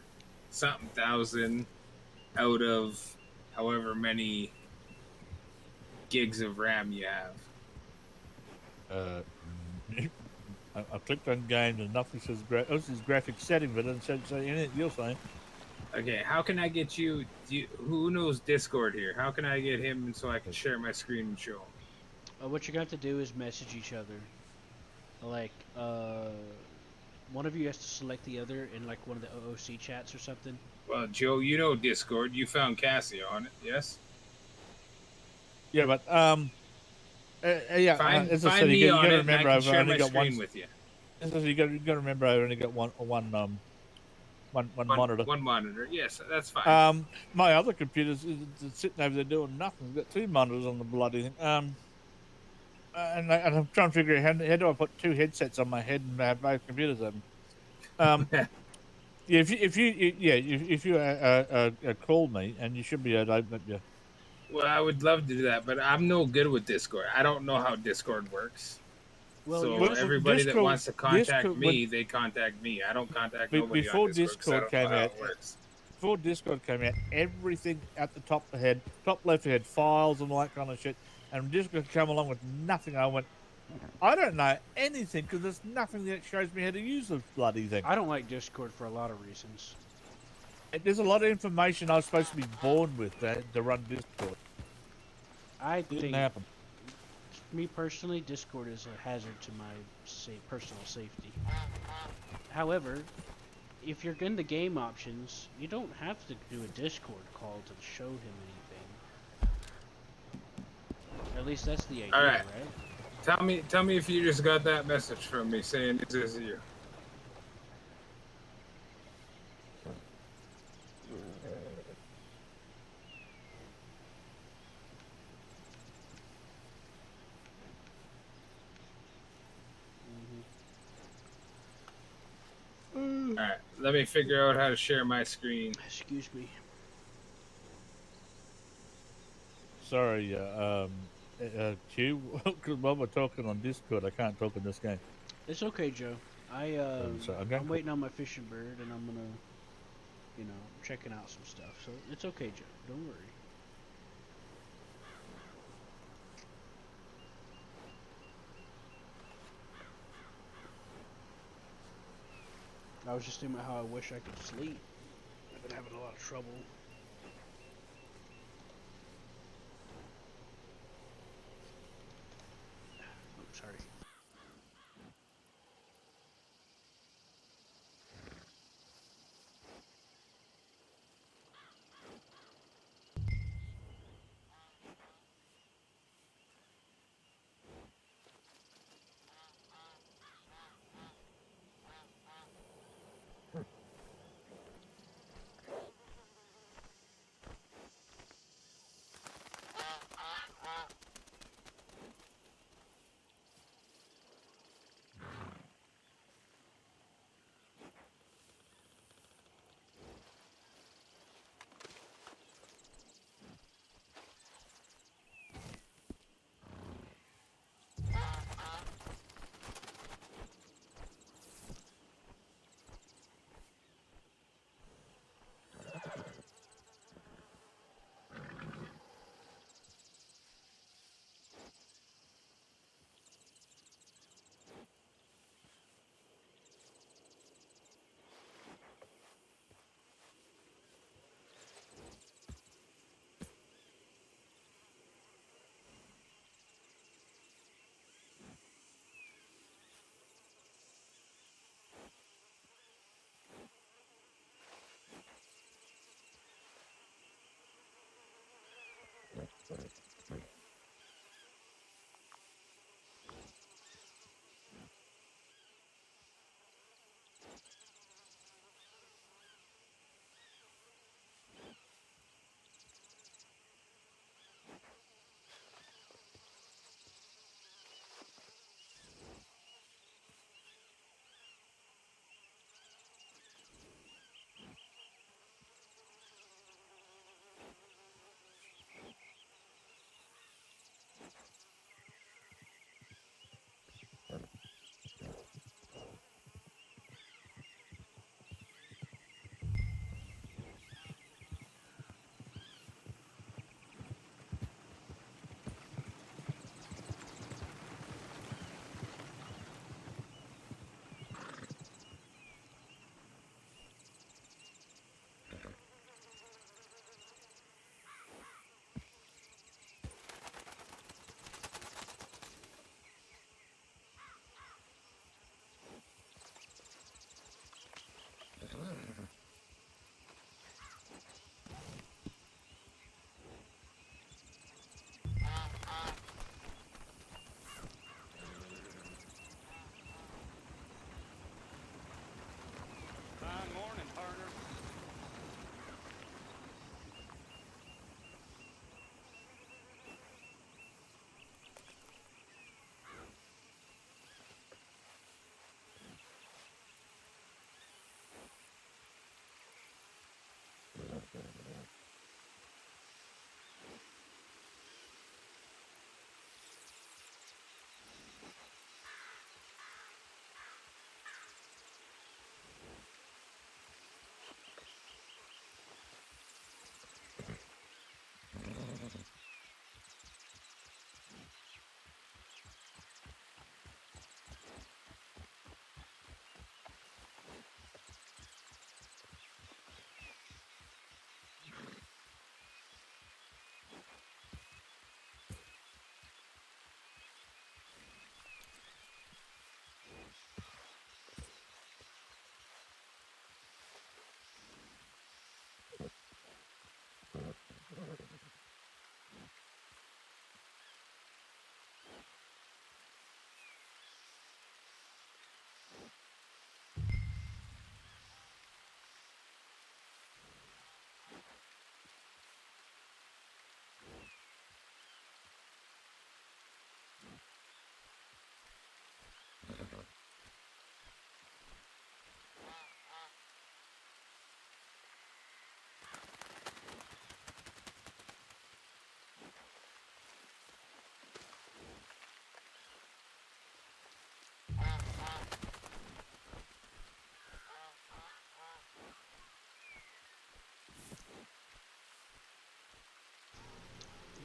something thousand out of however many gigs of RAM you have. I clicked on games and nothing says this is graphic setting, but it doesn't say anything you're saying. Okay, how can I get you, who knows Discord here? How can I get him so I can share my screen and show him? What you're going to have to do is message each other. Like, one of you has to select the other in like one of the OOC chats or something. Well, Joe, you know Discord. You found Cassie on it, yes? Yeah, but yeah. As I Find said, me you on got to it, and I remember can I've share only my got one. screen with you. As I said, you got to remember I've only got one monitor. One monitor. Yes, that's fine. My other computer's sitting over there doing nothing. It's got 2 monitors on the bloody thing. And I'm trying to figure out how do I put 2 headsets on my head and have both computers open. Yeah, if you call me, and you should be able to open it. Yeah. Well, I would love to do that, but I'm no good with Discord. I don't know how Discord works. Well, So you're everybody that wants to contact Discord, me, they contact me. I don't contact nobody before on Discord. Discord came out, before Discord came out, everything at the top of the head, top left head, files and all that kind of shit, and Discord came along with nothing. I went, I don't know anything because there's nothing that shows me how to use the bloody thing. I don't like Discord for a lot of reasons. There's a lot of information I was supposed to be born with to run Discord. I Didn't think, happen. me personally, Discord is a hazard to my personal safety. However, if you're in the game options, you don't have to do a Discord call to show him anything. At least that's the idea, All right. right? Tell me if you just got that message from me saying this is you. All right, let me figure out how to share my screen. Excuse me. Sorry, Q, because while we're talking on Discord, I can't talk in this game. It's okay, Joe. okay, I'm waiting on my fishing bird, and I'm gonna, checking out some stuff. So it's okay, Joe. Don't worry. I was just thinking about how I wish I could sleep. I've been having a lot of trouble. Oh, sorry.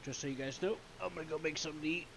Just so you guys know, I'm gonna go make something to eat.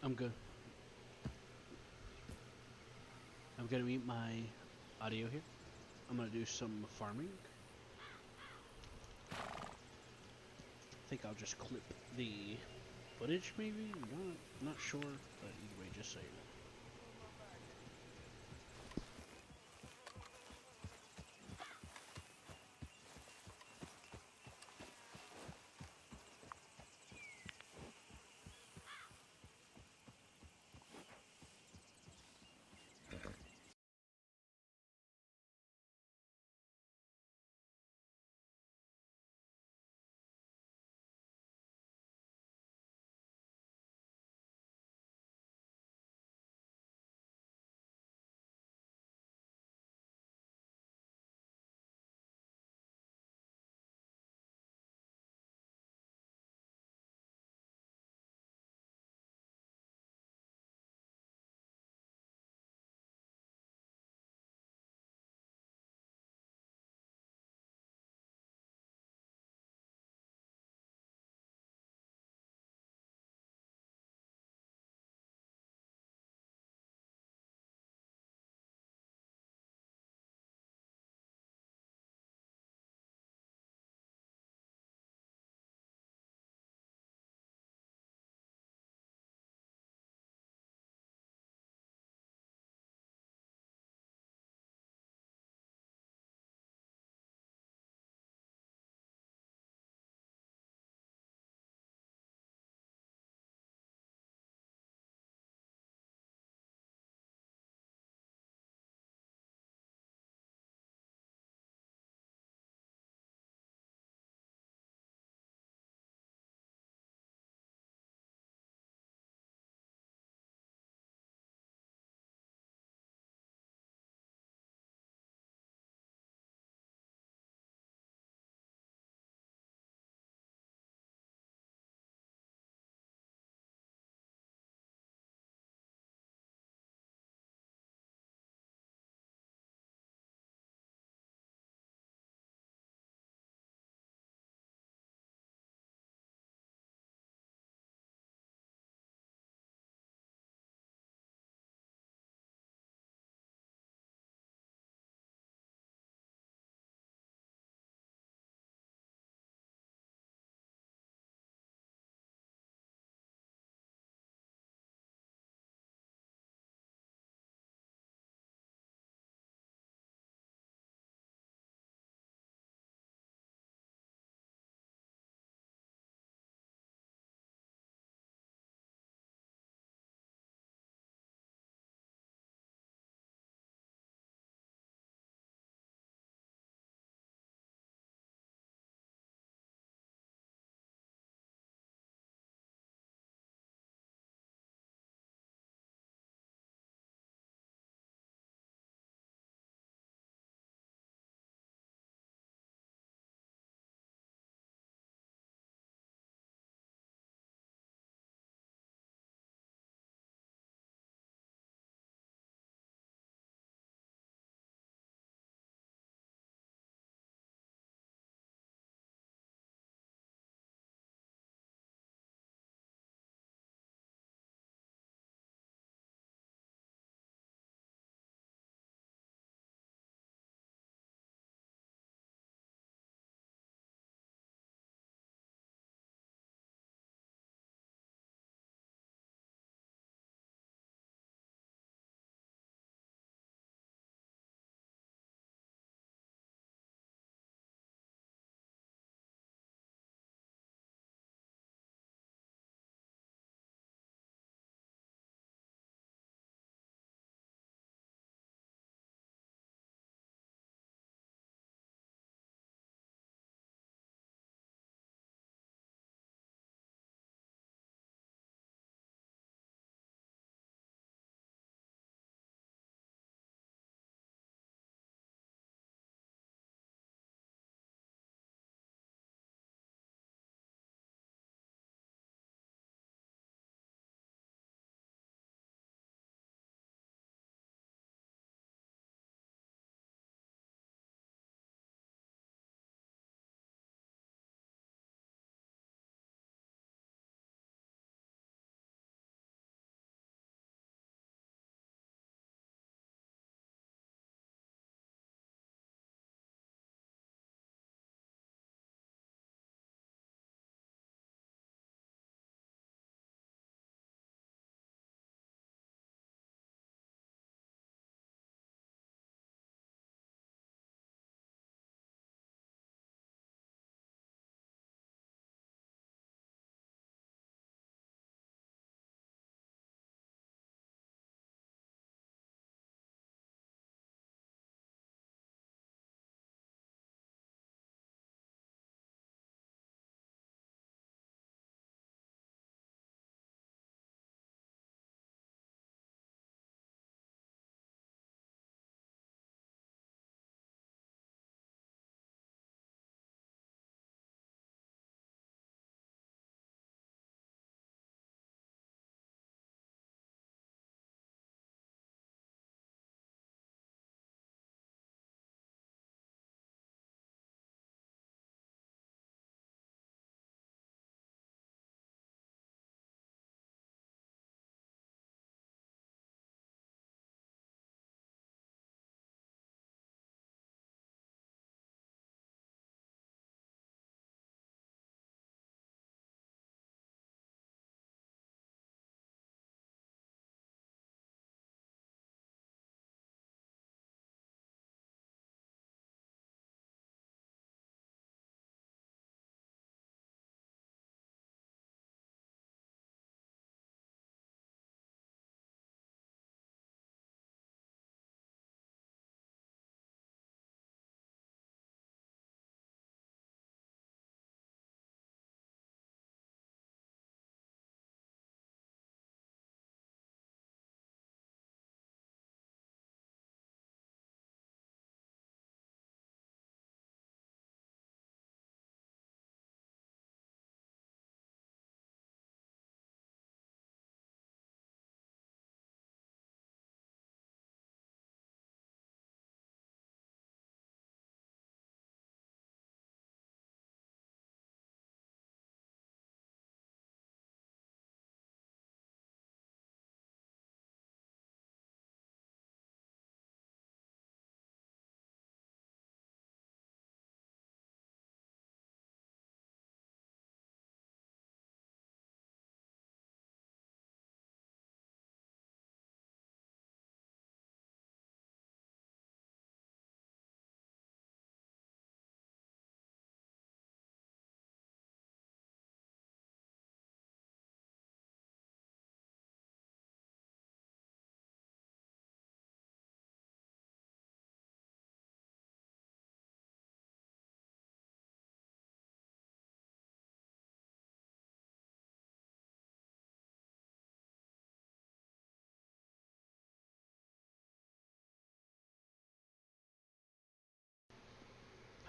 I'm good. I'm gonna mute my audio here. I'm gonna do some farming. I think I'll just clip the footage, maybe? I'm not sure, but either way, just so you know.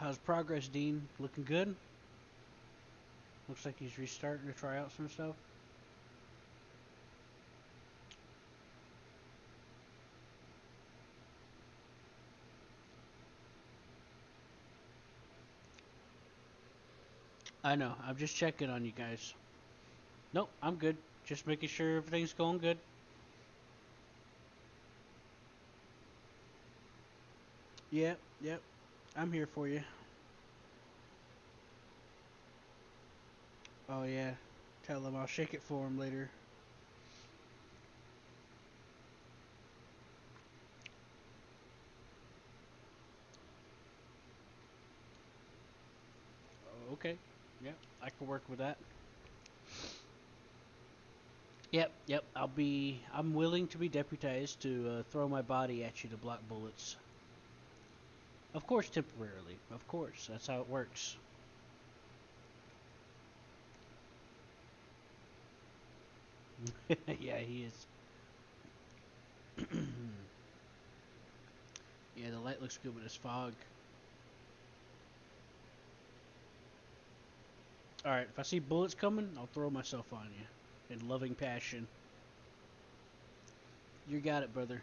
How's progress, Dean? Looking good? Looks like he's restarting to try out some stuff. I know. I'm just checking on you guys. Nope, I'm good. Just making sure everything's going good. Yep, yep. I'm here for you. Oh yeah. Tell him I'll shake it for him later. Okay. Yep, I can work with that. Yep, yep. I'm willing to be deputized to throw my body at you to block bullets. Of course, temporarily. Of course, that's how it works. Yeah, he is. Yeah, the light looks good with this fog. Alright, if I see bullets coming, I'll throw myself on you. In loving passion. You got it, brother.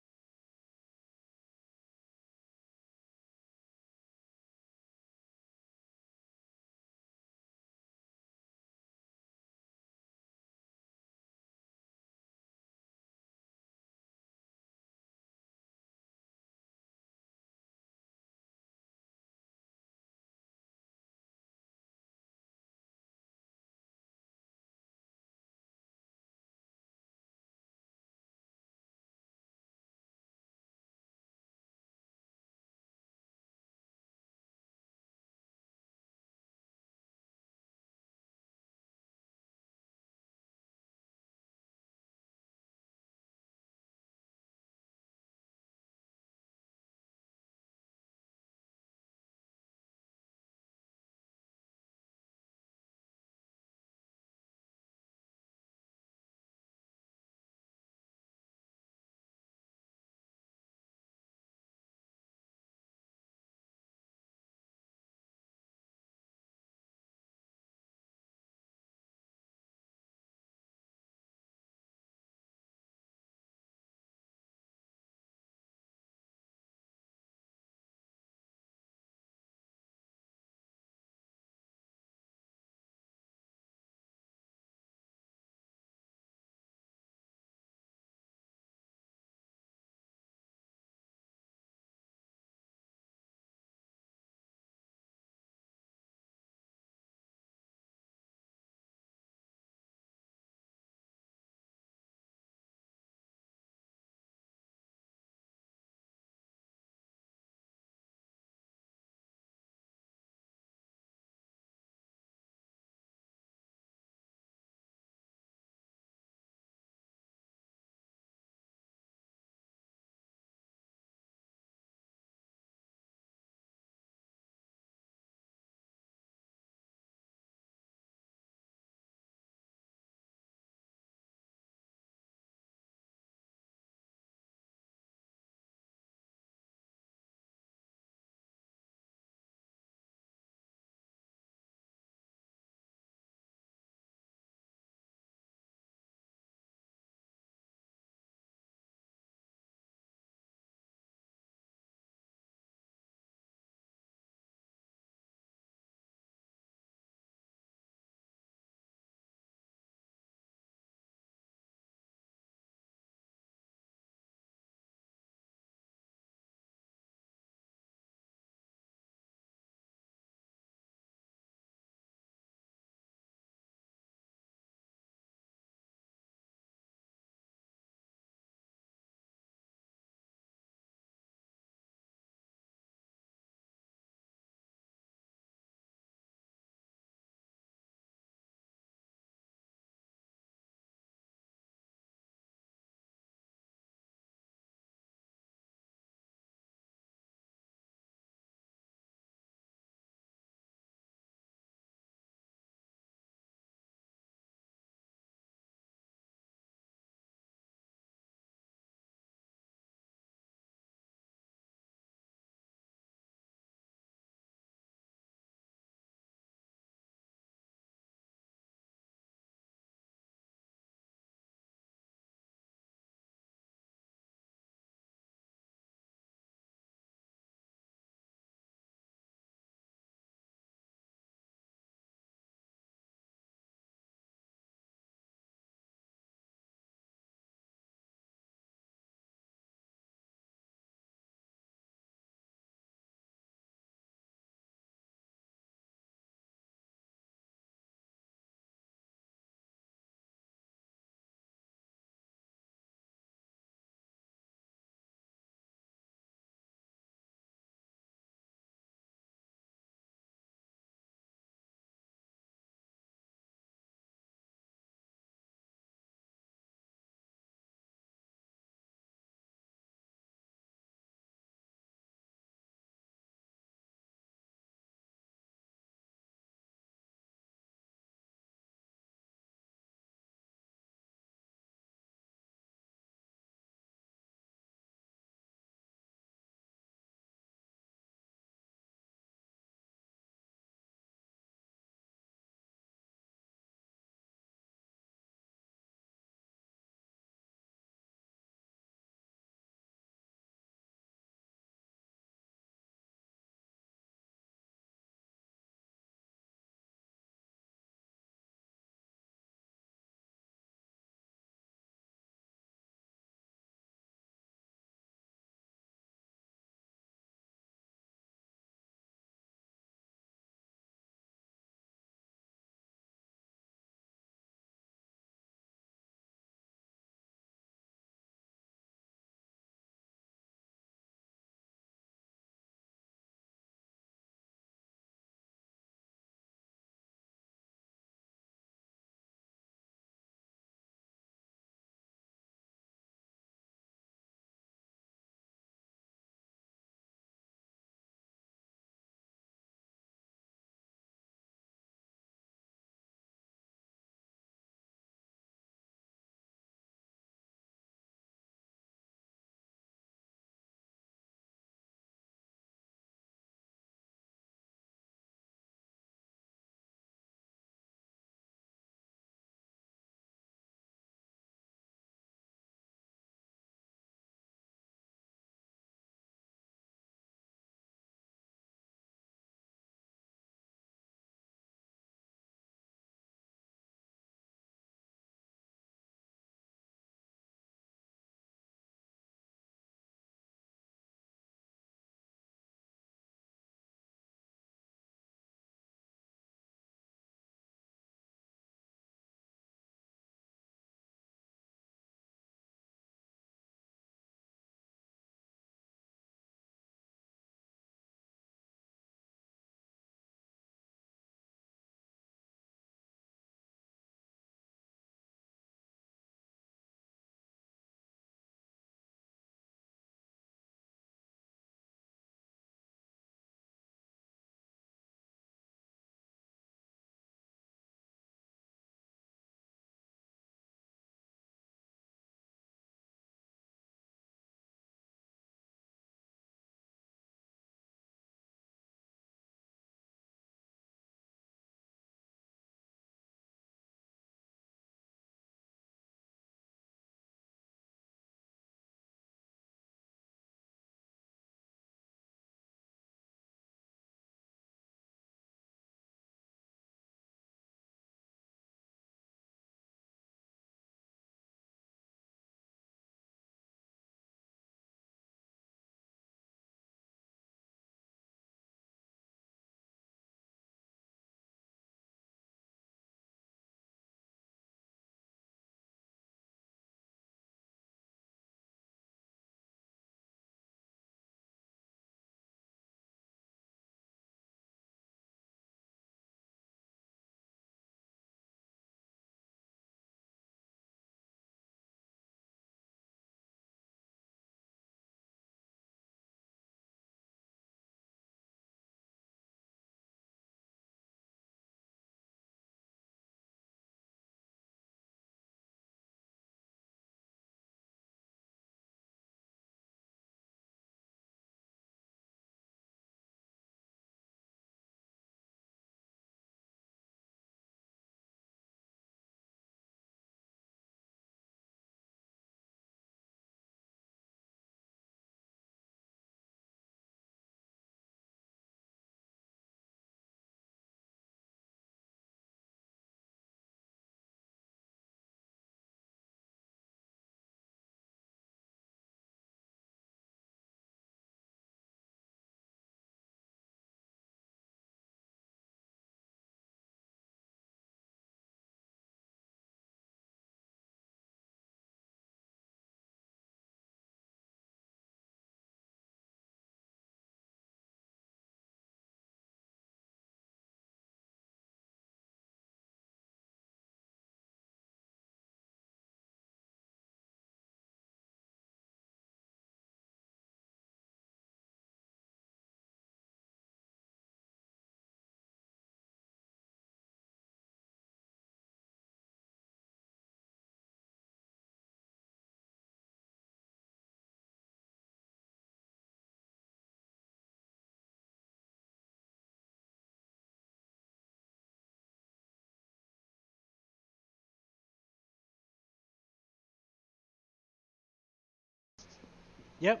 Yep.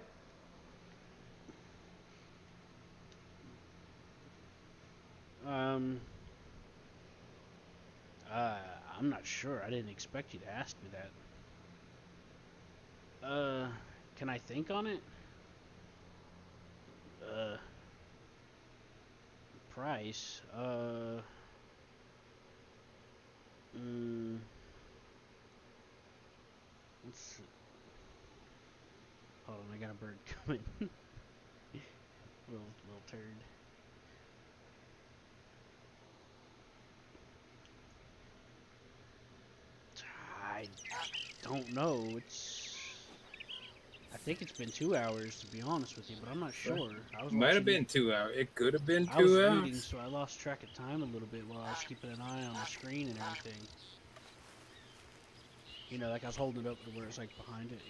Um. I'm not sure. I didn't expect you to ask me that. Can I think on it? Uh, price. Mm, let's see. Hold on, I got a bird coming. little turd. I don't know. I think it's been 2 hours to be honest with you, but I'm not sure. I was Might have watching. been 2 hours. It could have been I was 2 reading, hours. so I lost track of time a little bit while I was keeping an eye on the screen and everything. You know, like I was holding it up to where it's like behind it.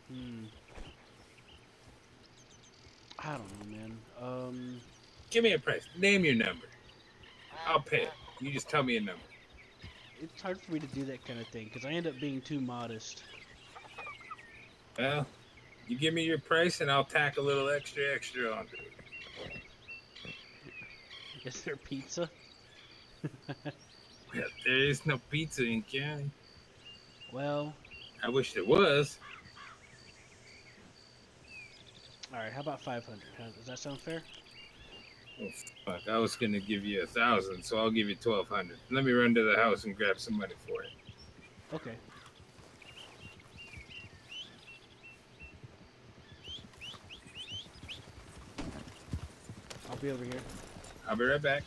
You know. I don't know, man. Give me a price. Name your number. I'll pay it. You just tell me a number. It's hard for me to do that kind of thing because I end up being too modest. Well, you give me your price and I'll tack a little extra onto it. Is there pizza? Well, there is no pizza in Cali. Well, I wish there was. all right. How about 500? Does that sound fair? Oh, fuck. I was going to give you 1,000, so I'll give you 1,200. Let me run to the house and grab some money for it. Okay. I'll be over here. I'll be right back.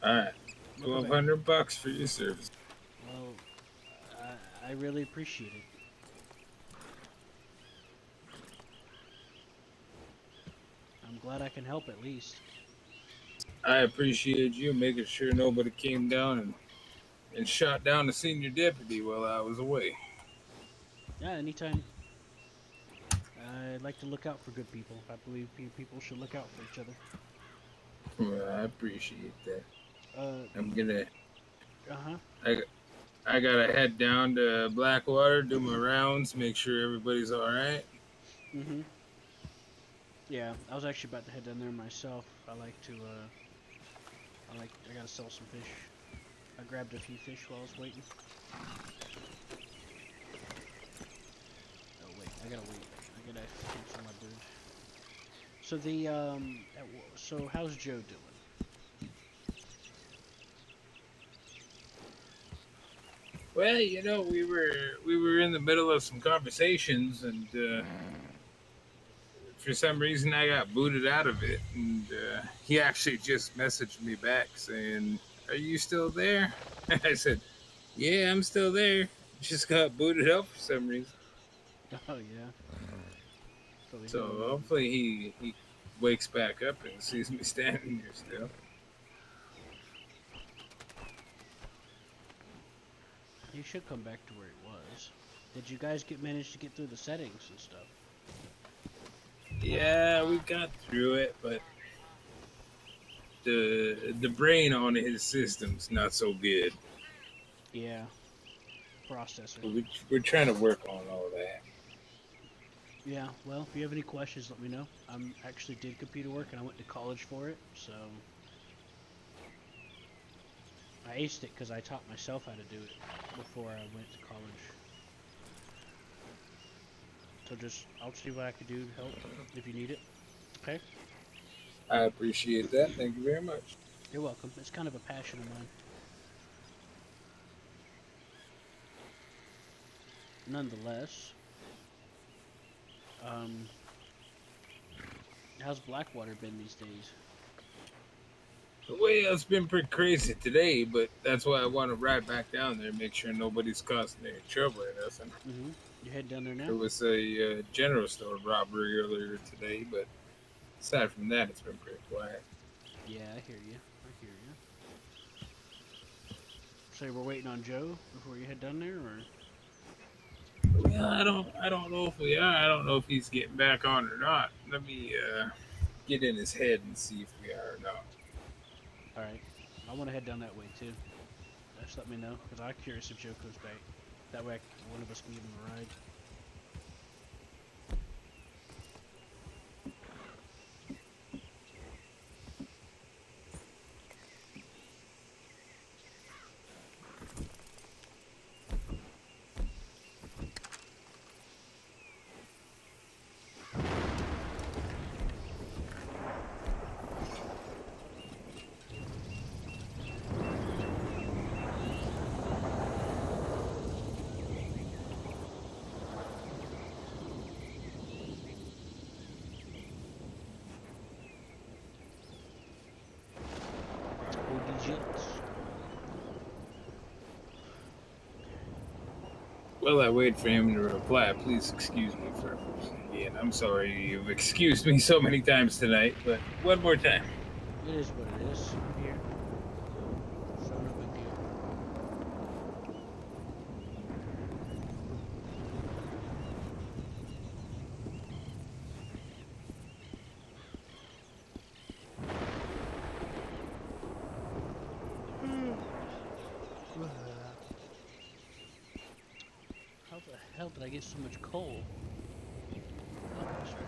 All right. $1,200 for your service. Well, I really appreciate it. I'm glad I can help at least. I appreciate you making sure nobody came down and shot down the senior deputy while I was away. Yeah, anytime. I like to look out for good people. I believe people should look out for each other. Well, I appreciate that. Uh huh. I gotta head down to Blackwater, do my rounds, make sure everybody's all right. Mhm. Yeah, I was actually about to head down there myself. I gotta sell some fish. I grabbed a few fish while I was waiting. Oh wait, I gotta wait. I gotta cancel my bird. So so how's Joe doing? Well, we were in the middle of some conversations, and for some reason I got booted out of it. And he actually just messaged me back saying, "Are you still there?" I said, "Yeah, I'm still there. Just got booted out for some reason." Oh yeah. So we So hit hopefully he wakes back up and sees me standing here still. He should come back to where he was. Did you guys manage to get through the settings and stuff? Yeah, we got through it, but the brain on his system's not so good. Yeah. Processor. So we're trying to work on all that. Yeah, well, if you have any questions, let me know. I'm actually did computer work and I went to college for it, so I aced it because I taught myself how to do it before I went to college. So I'll see what I can do to help if you need it. Okay? I appreciate that. Thank you very much. You're welcome. It's kind of a passion of mine. Nonetheless, how's Blackwater been these days? Well, it's been pretty crazy today, but that's why I want to ride back down there, make sure nobody's causing any trouble or nothing. Mm-hmm. You head down there now? There was a general store robbery earlier today, but aside from that, it's been pretty quiet. Yeah, I hear you. So we're waiting on Joe before you head down there, or? Well, I don't know if we are. I don't know if he's getting back on or not. Let me get in his head and see if we are or not. All right, I want to head down that way too. Just let me know, because I'm curious if Joe comes back. That way, one of us can give him a ride. While I wait for him to reply, please excuse me for again. I'm sorry you've excused me so many times tonight, but one more time. It is what it is. I'm here. So no big deal. How the hell did I get so much coal? Oh, that's right.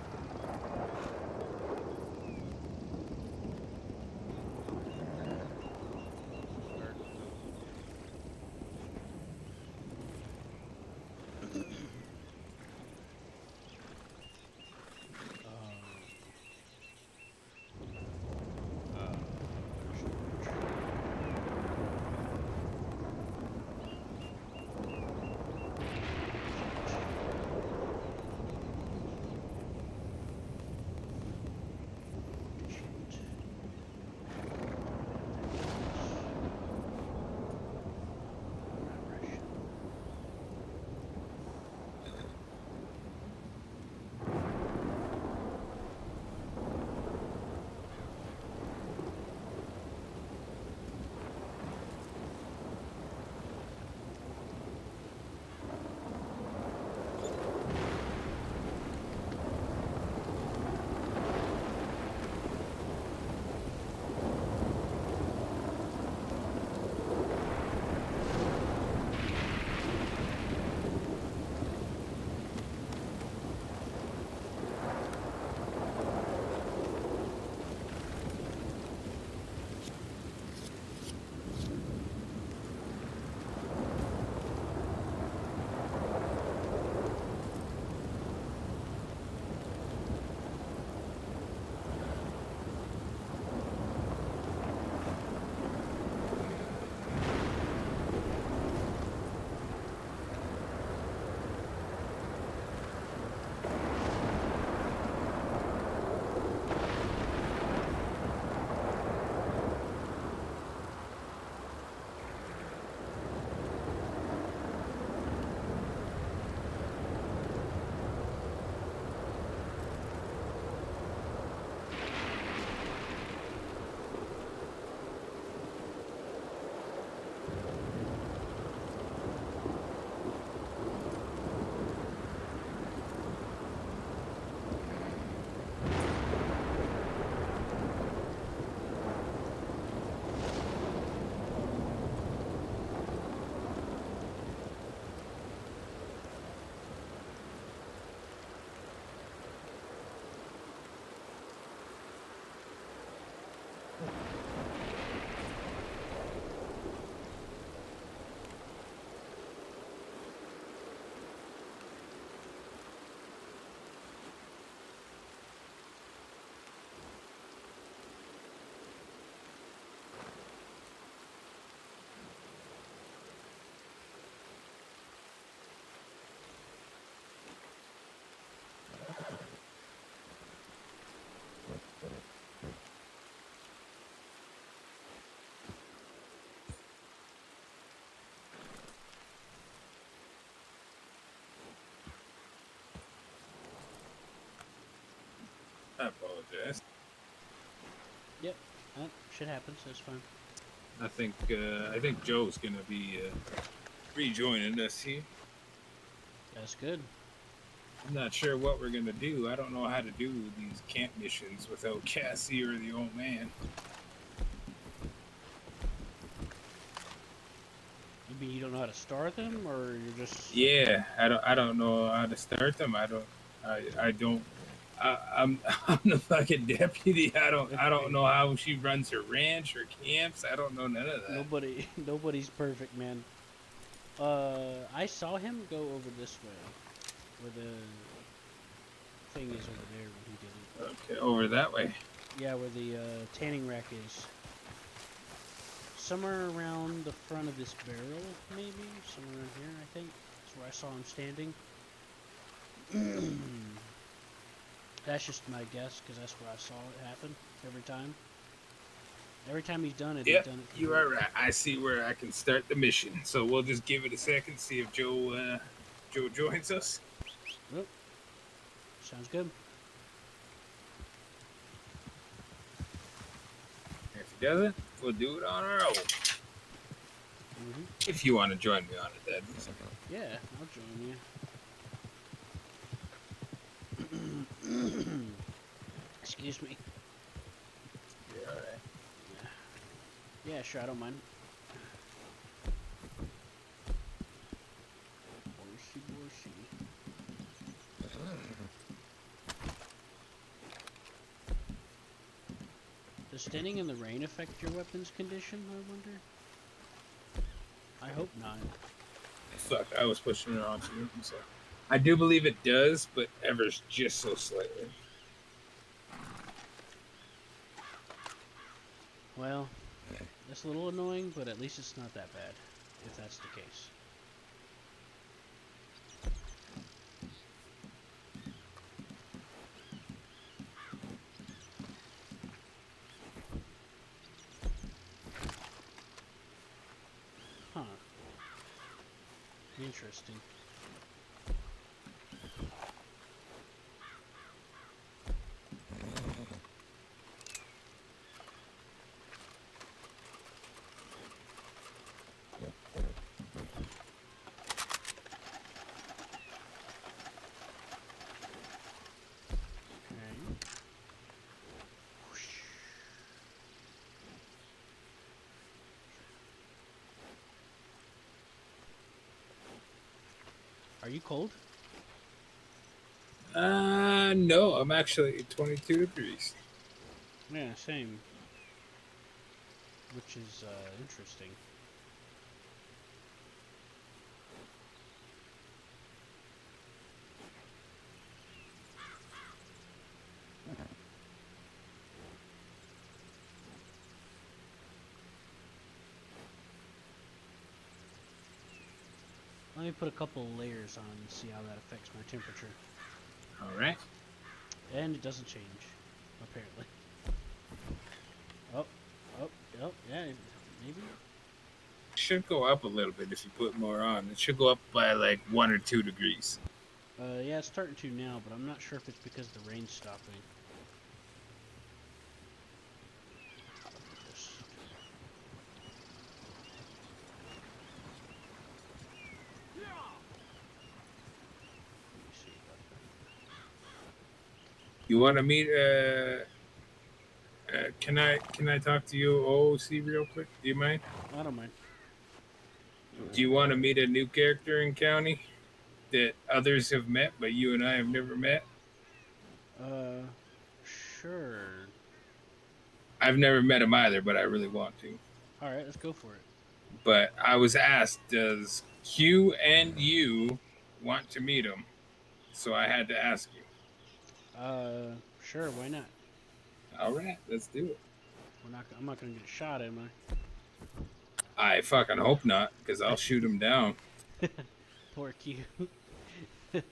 I apologize. Yep. Shit happens. That's fine. I think Joe's gonna be rejoining us here. That's good. I'm not sure what we're gonna do. I don't know how to do these camp missions without Cassie or the old man. You mean you don't know how to start them, or you're just? Yeah, I don't know how to start them. I'm I'm the fucking deputy. I don't know how she runs her ranch or camps. I don't know none of that. Nobody's perfect, man. I saw him go over this way, where the thing is over there when he did it. Okay, over that way. Yeah, where the tanning rack is. Somewhere around the front of this barrel, maybe? Somewhere around here, I think. That's where I saw him standing. That's just my guess, because that's where I saw it happen every time. Every time he's done it, Yep, he's done it. you are right. I see where I can start the mission. So we'll just give it a second, see if Joe joins us. Yep. Sounds good. If he doesn't, we'll do it on our own. If you want to join me on it, then. Yeah, I'll join you. Excuse me. Yeah, all right. Yeah, sure, I don't mind. Borsey. Does standing in the rain affect your weapon's condition, I wonder? I hope not. Fuck, I was pushing it onto you. I'm sorry. I do believe it does, but ever's just so slightly. Well, that's a little annoying, but at least it's not that bad, if that's the case. Huh. Interesting. Are you cold? No, I'm actually 22 degrees. Yeah, same. Which is interesting. Let me put a couple layers on and see how that affects my temperature. All right. And it doesn't change, apparently. Oh, yeah, maybe? Should go up a little bit if you put more on. It should go up by like 1 or 2 degrees. Yeah, it's starting to now, but I'm not sure if it's because the rain's stopping. You want to meet? Can I talk to you, OOC, real quick? Do you mind? I don't mind. Do you want to meet a new character in county that others have met, but you and I have never met? Sure. I've never met him either, but I really want to. All right, let's go for it. But I was asked, does Q and you want to meet him? So I had to ask you. Sure, why not? All right, let's do it. I'm not gonna get shot, am I fucking hope not, because I'll shoot him down. I? Poor Q. All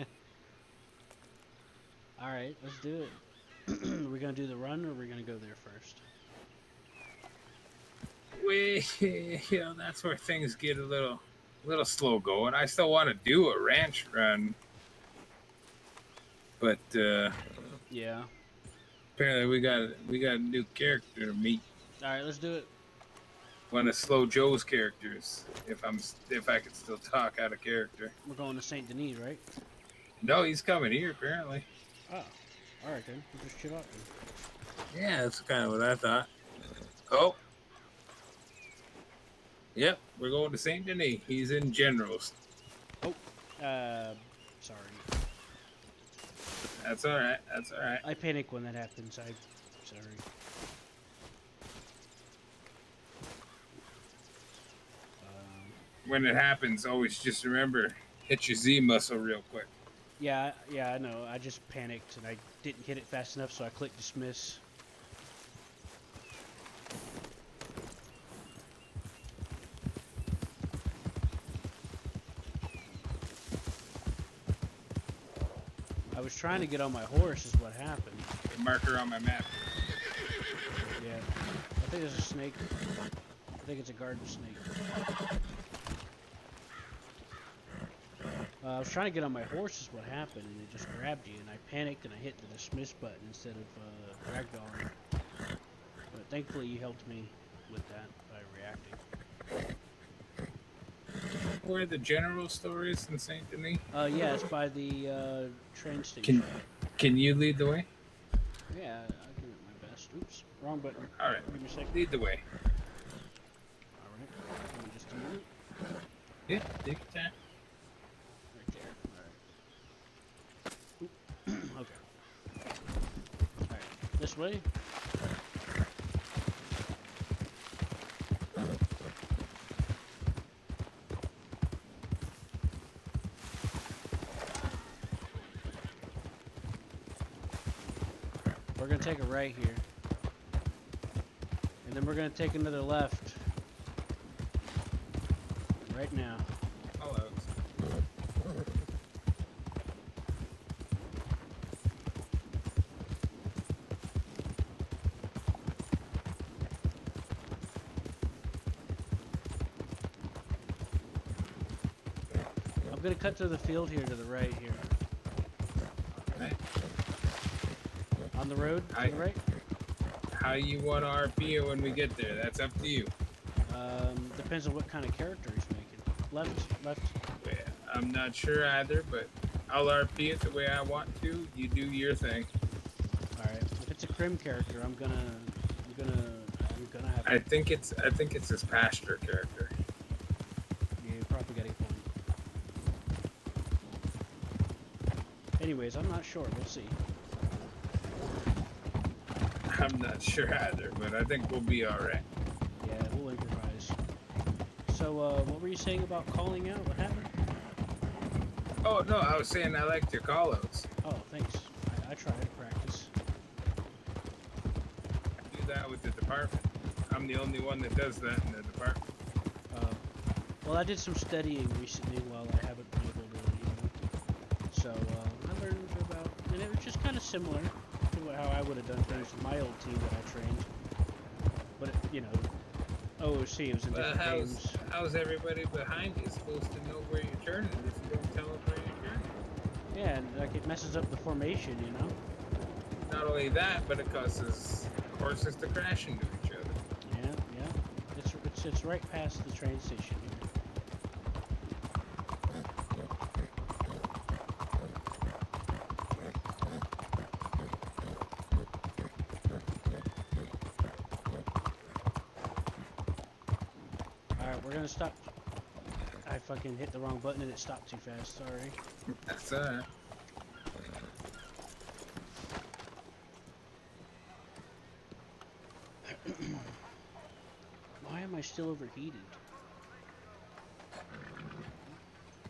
right, let's do it. Are we gonna do the run, or are we gonna go there first? That's where things get a little slow going. I still want to do a ranch run, but Yeah. Apparently, we got a new character to meet. All right, let's do it. One of Slow Joe's characters. If I could still talk out of character. We're going to Saint Denis, right? No, he's coming here apparently. Oh, all right then. We'll just chill out then. Yeah, that's kind of what I thought. Oh. Yep, we're going to Saint Denis. He's in Generals. Sorry. That's all right. That's all right. I panic when that happens. Sorry. When it happens, always just remember, hit your Z muscle real quick. Yeah, I know. I just panicked and I didn't hit it fast enough, so I clicked dismiss. I was trying to get on my horse is what happened. The marker on my map. Yeah. I think there's a snake. I think it's a garden snake. I was trying to get on my horse is what happened, and it just grabbed you, and I panicked and I hit the dismiss button instead of ragdolling. But thankfully you helped me with that by reacting. Where the General store is in Saint Denis? Yeah, it's by the train station. Can you lead the way? Yeah, I'll give it my best. Oops, wrong button. All right, Give me a second. lead the way. Alright, give me just a minute. Yeah, take your time. Right there. Alright. Okay. Alright, this way. We're gonna take a right here. And then we're gonna take another left. Right now. All out. I'm gonna cut to the field here to the right here. Right. On the road to the right? How you want to RP it when we get there? That's up to you. Depends on what kind of character he's making. Left. Yeah, I'm not sure either, but I'll RP it the way I want to. You do your thing. Alright. If it's a Crim character, I'm gonna have I think it's his pastor character. Yeah, you're probably getting point. Anyways, I'm not sure. We'll see. I'm not sure either, but I think we'll be all right. Yeah, we'll improvise. So, what were you saying about calling out? What happened? Oh no, I was saying I liked your callouts. Oh, thanks. I try to practice. I do that with the department. I'm the only one that does that in the department. Well, I did some studying recently while I haven't been able to, So, I learned about, and it was just kind of similar to how I would have done things with my old team that I trained. But, OOC, it was in different games. How's everybody behind you supposed to know where you're turning if you don't tell them where you're turning? Yeah, and like it messes up the formation, Not only that, but it causes horses to crash into each other. Yeah. It's right past the train station here. Alright, we're gonna stop. I fucking hit the wrong button and it stopped too fast, sorry. That's alright. Why am I still overheated?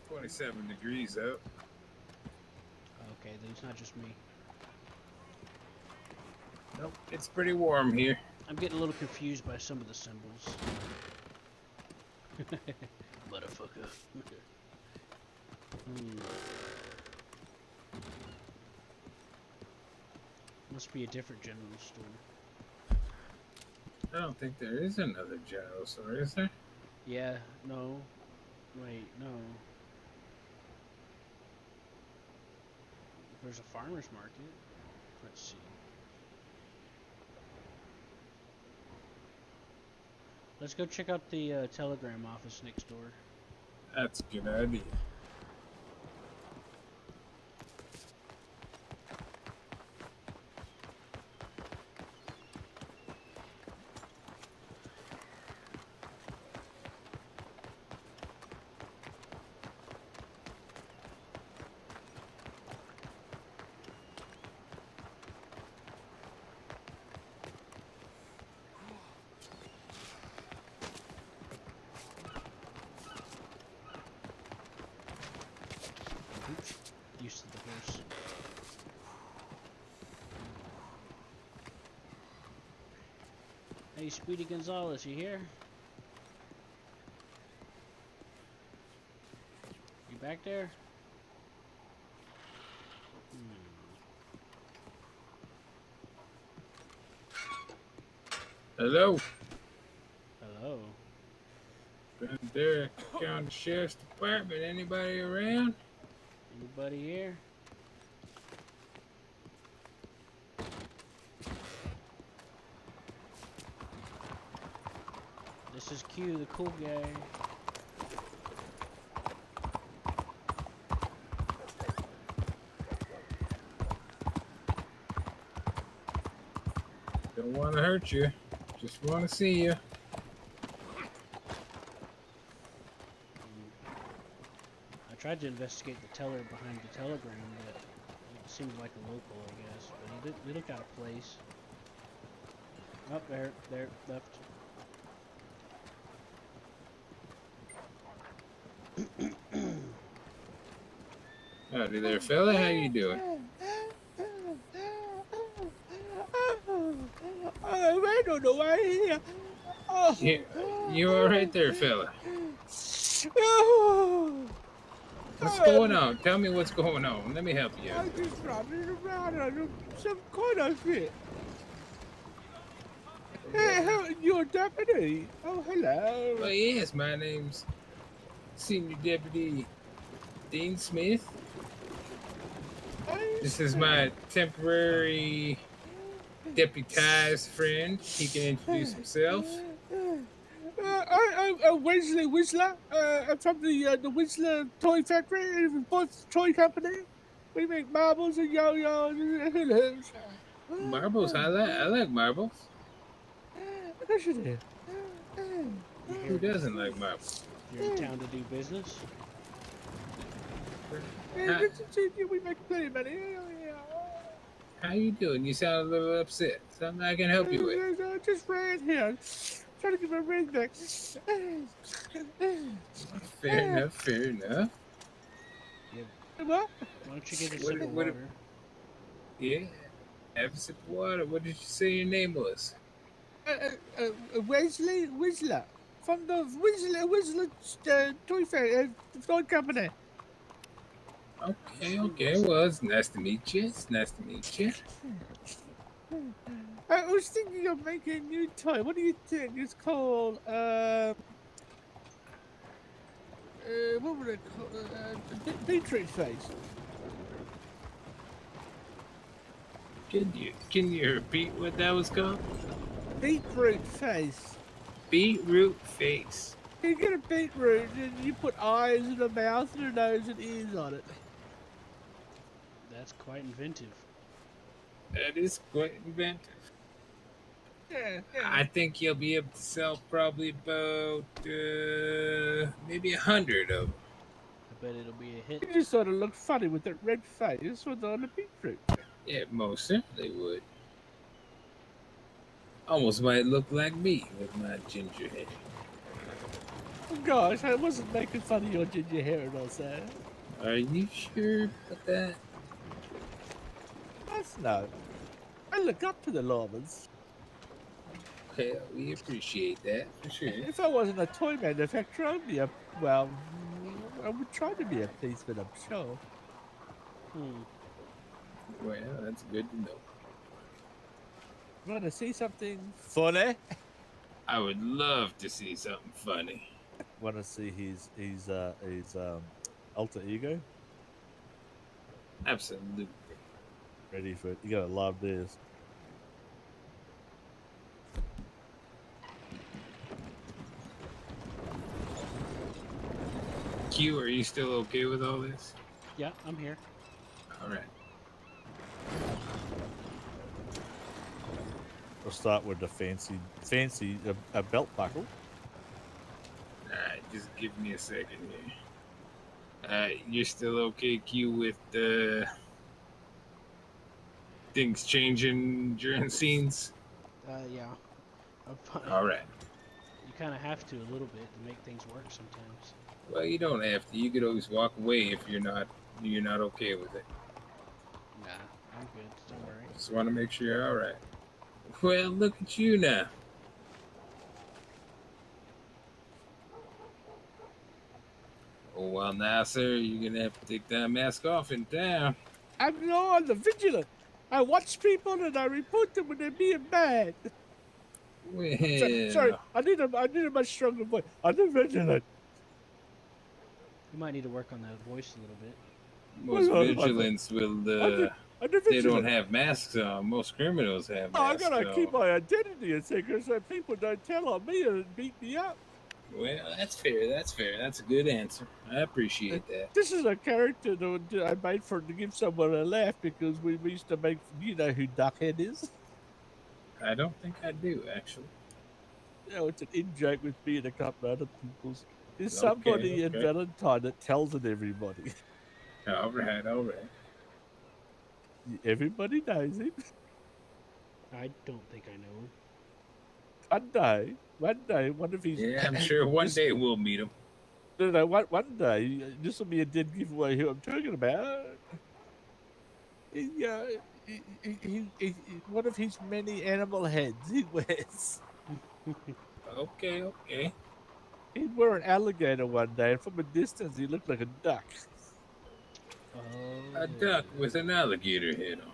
27 degrees out. Okay, then it's not just me. Nope, it's pretty warm here. I'm getting a little confused by some of the symbols. Motherfucker. Must be a different general store. I don't think there is another general store, is there? Yeah, no. Wait, no. There's a farmer's market. Let's see. Let's go check out the telegram office next door. That's a good idea. Oops. Used to the horse. Hey, Speedy Gonzalez, you here? You back there? Hello, Hello. Derek, County Sheriff's Department. Anybody around? Anybody here? This is Q, the cool guy. Don't want to hurt you. Just want to see you. I tried to investigate the teller behind the telegram, but it seemed like a local, I guess. But he looked out of place. Up there, left. Howdy there, fella. How you doing? I don't know why here. Oh. You all right there, fella? Oh. What's going on? Tell me what's going on. Let me help you. I'm just running around on some kind of shit. Hey, you're a deputy. Oh, hello. Well, yes, my name's Senior Deputy Dean Smith. This is my temporary deputized friend. He can introduce himself. I'm Wesley Whistler. I'm from the Whistler Toy Factory, both toy company. We make marbles and yo-yos and hula-hoops. Marbles, I like marbles. Of course you do. Who doesn't like marbles? You're in town to do business? We make plenty of money. How you doing? You sound a little upset. Something I can help you with. I just ran here. Trying to get my ring back. Fair enough, fair enough. What? Why don't you get a sip of what- water? Yeah. Have a sip of water. What did you say your name was? Wesley Whistler. From the Whistler Toy Company. Okay. Well, it's nice to meet you. I was thinking of making a new toy. What do you think? It's called, what would it call? Beetroot face. Can you repeat what that was called? Beetroot face. Beetroot face. You get a beetroot and you put eyes and a mouth and a nose and ears on it. That's quite inventive. That is quite inventive. Yeah. I think you'll be able to sell probably about maybe 100 of them. I bet it'll be a hit. You just sort of look funny with that red face with on the beetroot. Yeah, most certainly would. Almost might look like me with my ginger hair. Oh, gosh, I wasn't making fun of your ginger hair and all that. Are you sure about that? That's no. I look up to the Lawmans. Well, we appreciate that for sure. If I wasn't a toy manufacturer, I'd be I would try to be a policeman, I'm sure. Well, that's good to know. Want to see something funny? I would love to see something funny. Want to see his alter ego? Absolutely. Ready for it? You gotta love this. Q, are you still okay with all this? Yeah, I'm here. All right. We'll start with the fancy belt buckle. All right, just give me a second here. You're still okay, Q, with things changing during scenes? Yeah. I'm fine. All right. You kind of have to a little bit to make things work sometimes. Well, you don't have to. You could always walk away if you're not okay with it. Nah, I'm good. Don't worry. Just want to make sure you're all right. Well, look at you now. Oh, well, now, sir, you're going to have to take that mask off in town. I'm not the vigilant. I watch people and I report them when they're being bad. Well, Sorry, I need a much stronger voice. I'm the vigilant. You might need to work on that voice a little bit. most Well, vigilants will, I'm the they don't vigilant. have masks on. Most criminals have Oh, I masks gotta on. keep my identity a secret so people don't tell on me and beat me up. Well, that's fair. That's fair. That's a good answer. I appreciate that. This is a character that I made to give someone a laugh because we used to make. You know who Duckhead is? I don't think I do, actually. You know, it's an in joke with me and a couple of other people's. There's somebody in okay. Valentine that tells it everybody. All right, all right. Everybody knows him. I don't think I know him. One day, one of his. Yeah, I'm sure one day we'll meet him. No, one day, this will be a dead giveaway who I'm talking about. One of his many animal heads he wears. Okay, okay. He wore an alligator one day, and from a distance, he looked like a duck. Oh, A duck with an alligator head on.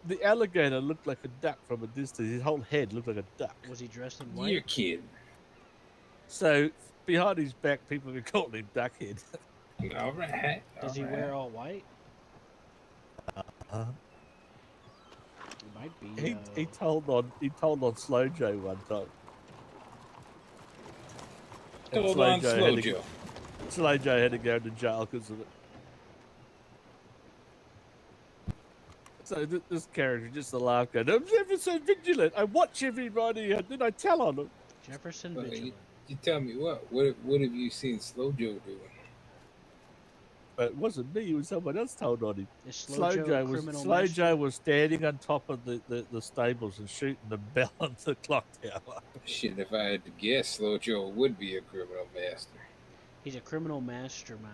The alligator looked like a duck from a distance. His whole head looked like a duck. Was he dressed in white? You're kidding. So behind his back, people were calling him Duckhead. All right. Does he wear all white? Uh, It might be. he told on Slow Joe one time. And Hold on, Slow Joe. Slow Joe had to go to jail because of it. So this character just a laugh going, I'm ever so vigilant. I watch everybody and then I tell on them. Jefferson Well, Vigilant. you tell me what have you seen Slow Joe doing? But it wasn't me, it was someone else told on him. Is Slow Joe a criminal Slow master? Joe was standing on top of the stables and shooting the bell on the clock tower. Shit, if I had to guess, Slow Joe would be a criminal master. He's a criminal mastermind.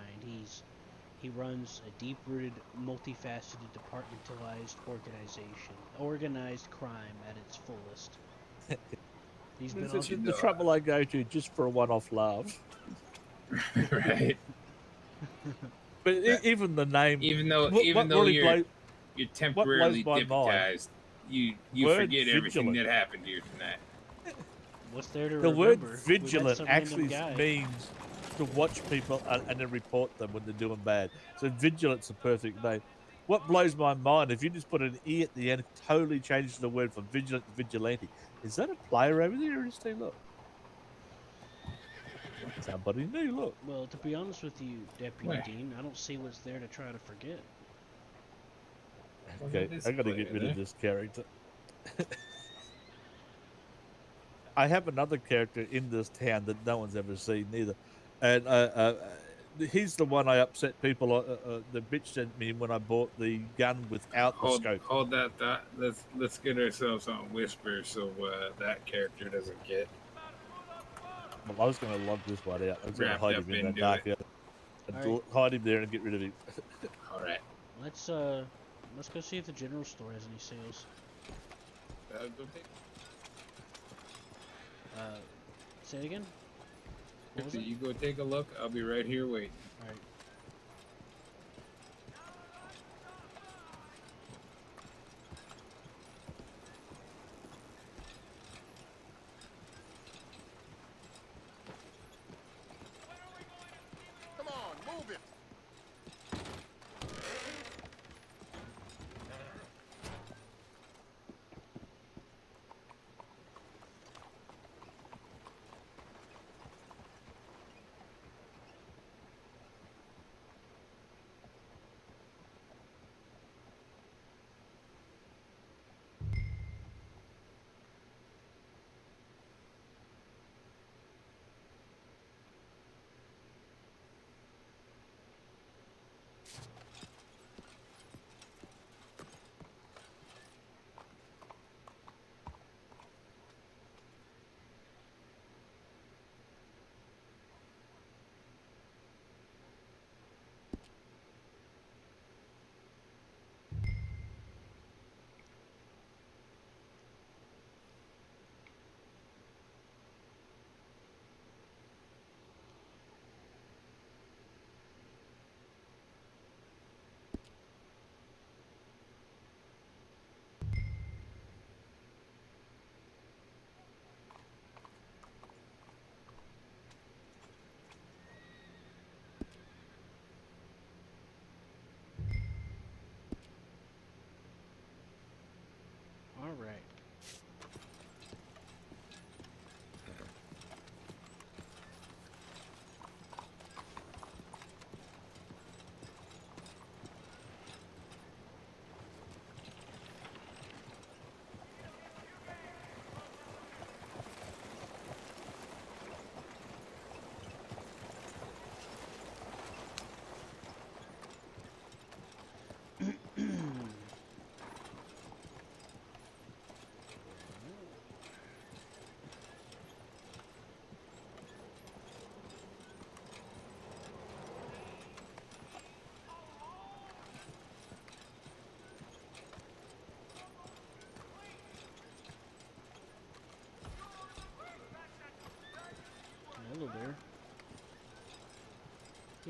He runs a deep-rooted, multifaceted, departmentalized organization. Organized crime at its fullest. He's been This is on... the trouble I go to just for a one-off laugh. Right. But even the name, Even though really you're temporarily blows my mind? deputized, you Word forget everything vigilant. that happened to you tonight. What's there to the remember? word We met vigilant some actually random guy. means to watch people and then report them when they're doing bad. So vigilant's a perfect name. What blows my mind, if you just put an E at the end, it totally changes the word from vigilant to vigilante. Is that a player over there or is he look? Somebody new, look. Well, to be honest with you, Deputy Where? Dean, I don't see what's there to try to forget. Okay, Well, I gotta get rid of this character. I have another character in this town that no one's ever seen either. And he's the one I upset people that bitched at me when I bought the gun without the scope. Hold that thought. Let's get ourselves on Whisper so that character doesn't get Well, I was going to log this one out. I was going to wrapped hide up him in that into dark it. area. Alright. Hide him there and get rid of him. All right. Let's go see if the general store has any sales. Go take. Say it again. What was it? You go take a look. I'll be right here waiting. All right. Come on, move it.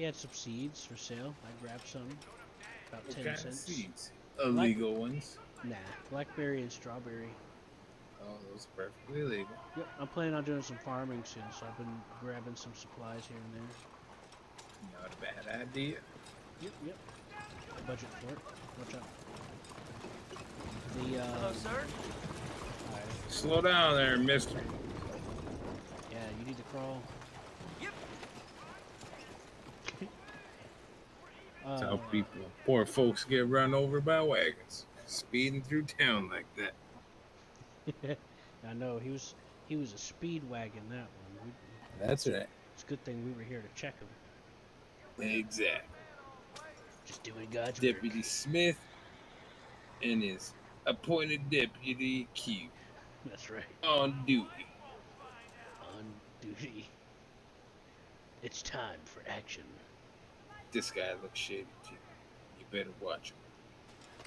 He had some seeds for sale. I grabbed some, about What 10 kind of cents. seeds? Illegal ones. Nah, blackberry and strawberry. Oh, those are perfectly legal. Yep, I'm planning on doing some farming soon, so I've been grabbing some supplies here and there. Not a bad idea. Yep. Budget for it. Watch out. The Hello, sir. alright. Slow down there, mister. Yeah, you need to crawl. Yep. That's how poor folks get run over by wagons. Speeding through town like that. I know he was a speed wagon, that one. That's right. It's a good thing we were here to check him. Exactly. Just doing God's Deputy work. Smith and his appointed deputy Q That's right. on duty. On duty. It's time for action. This guy looks shady too. You better watch him.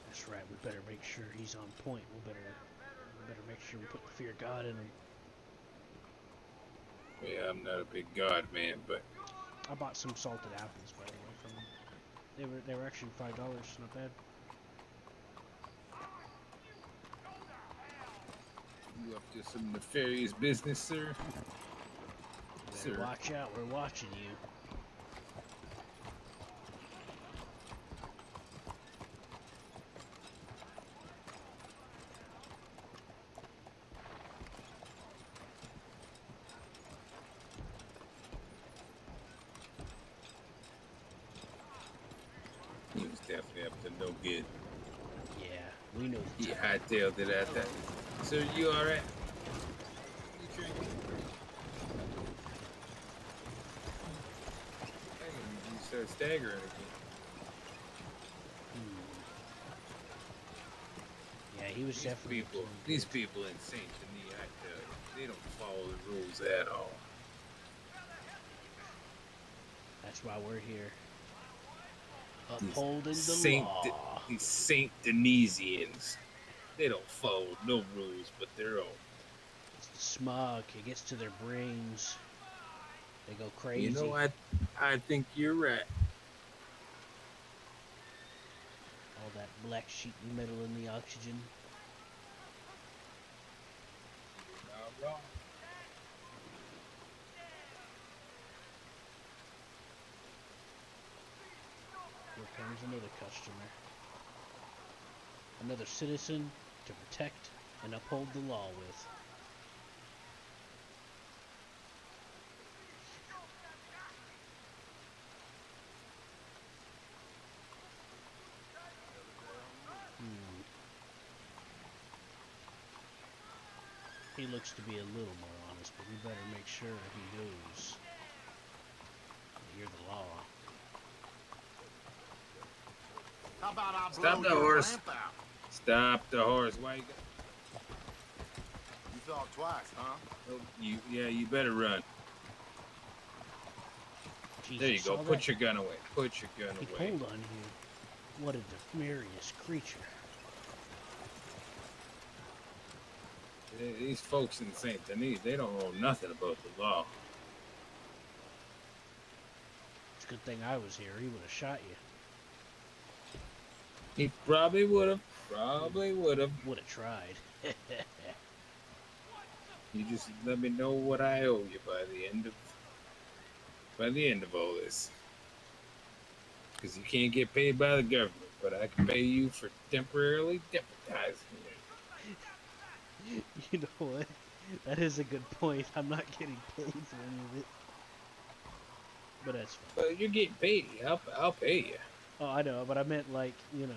That's right. We better make sure he's on point. We better make sure we put the fear of God in him. Yeah, I'm not a big God man, but I bought some salted apples, by the way, from him. They were actually $5. Not bad. you up to some nefarious business, sir? Better watch out. We're watching you. He was definitely up to no good. Yeah, we know. He hightailed it at that. Sir, you alright? You drinking? You start staggering again. Yeah, he was definitely. These people in Saint Denis, I tell you, they don't follow the rules at all. That's why we're here. Upholding the law. These Saint Denisians, they don't follow no rules but their own. It's the smog. It gets to their brains. They go crazy. You know, I think you're right. All that black sheet metal in the oxygen. You're not wrong. Here comes another customer. Another citizen to protect and uphold the law with. He looks to be a little more honest, but we better make sure he knows that you're the law. How about I Stop blow the your horse. lamp out? Stop the horse. Why you You thought twice, huh? you better run. Jesus, There you go. saw Put that? your gun away. Put your gun He away. pulled on you. What a nefarious creature. These folks in Saint Denis, they don't know nothing about the law. It's a good thing I was here. He would have shot you. He probably would have. Probably would have. Would have tried. You just let me know what I owe you by the end of all this. Because you can't get paid by the government, but I can pay you for temporarily deputizing you. You know what? That is a good point. I'm not getting paid for any of it. But that's fine. Well, you're getting paid. I'll pay you. Oh, I know, but I meant like, you know,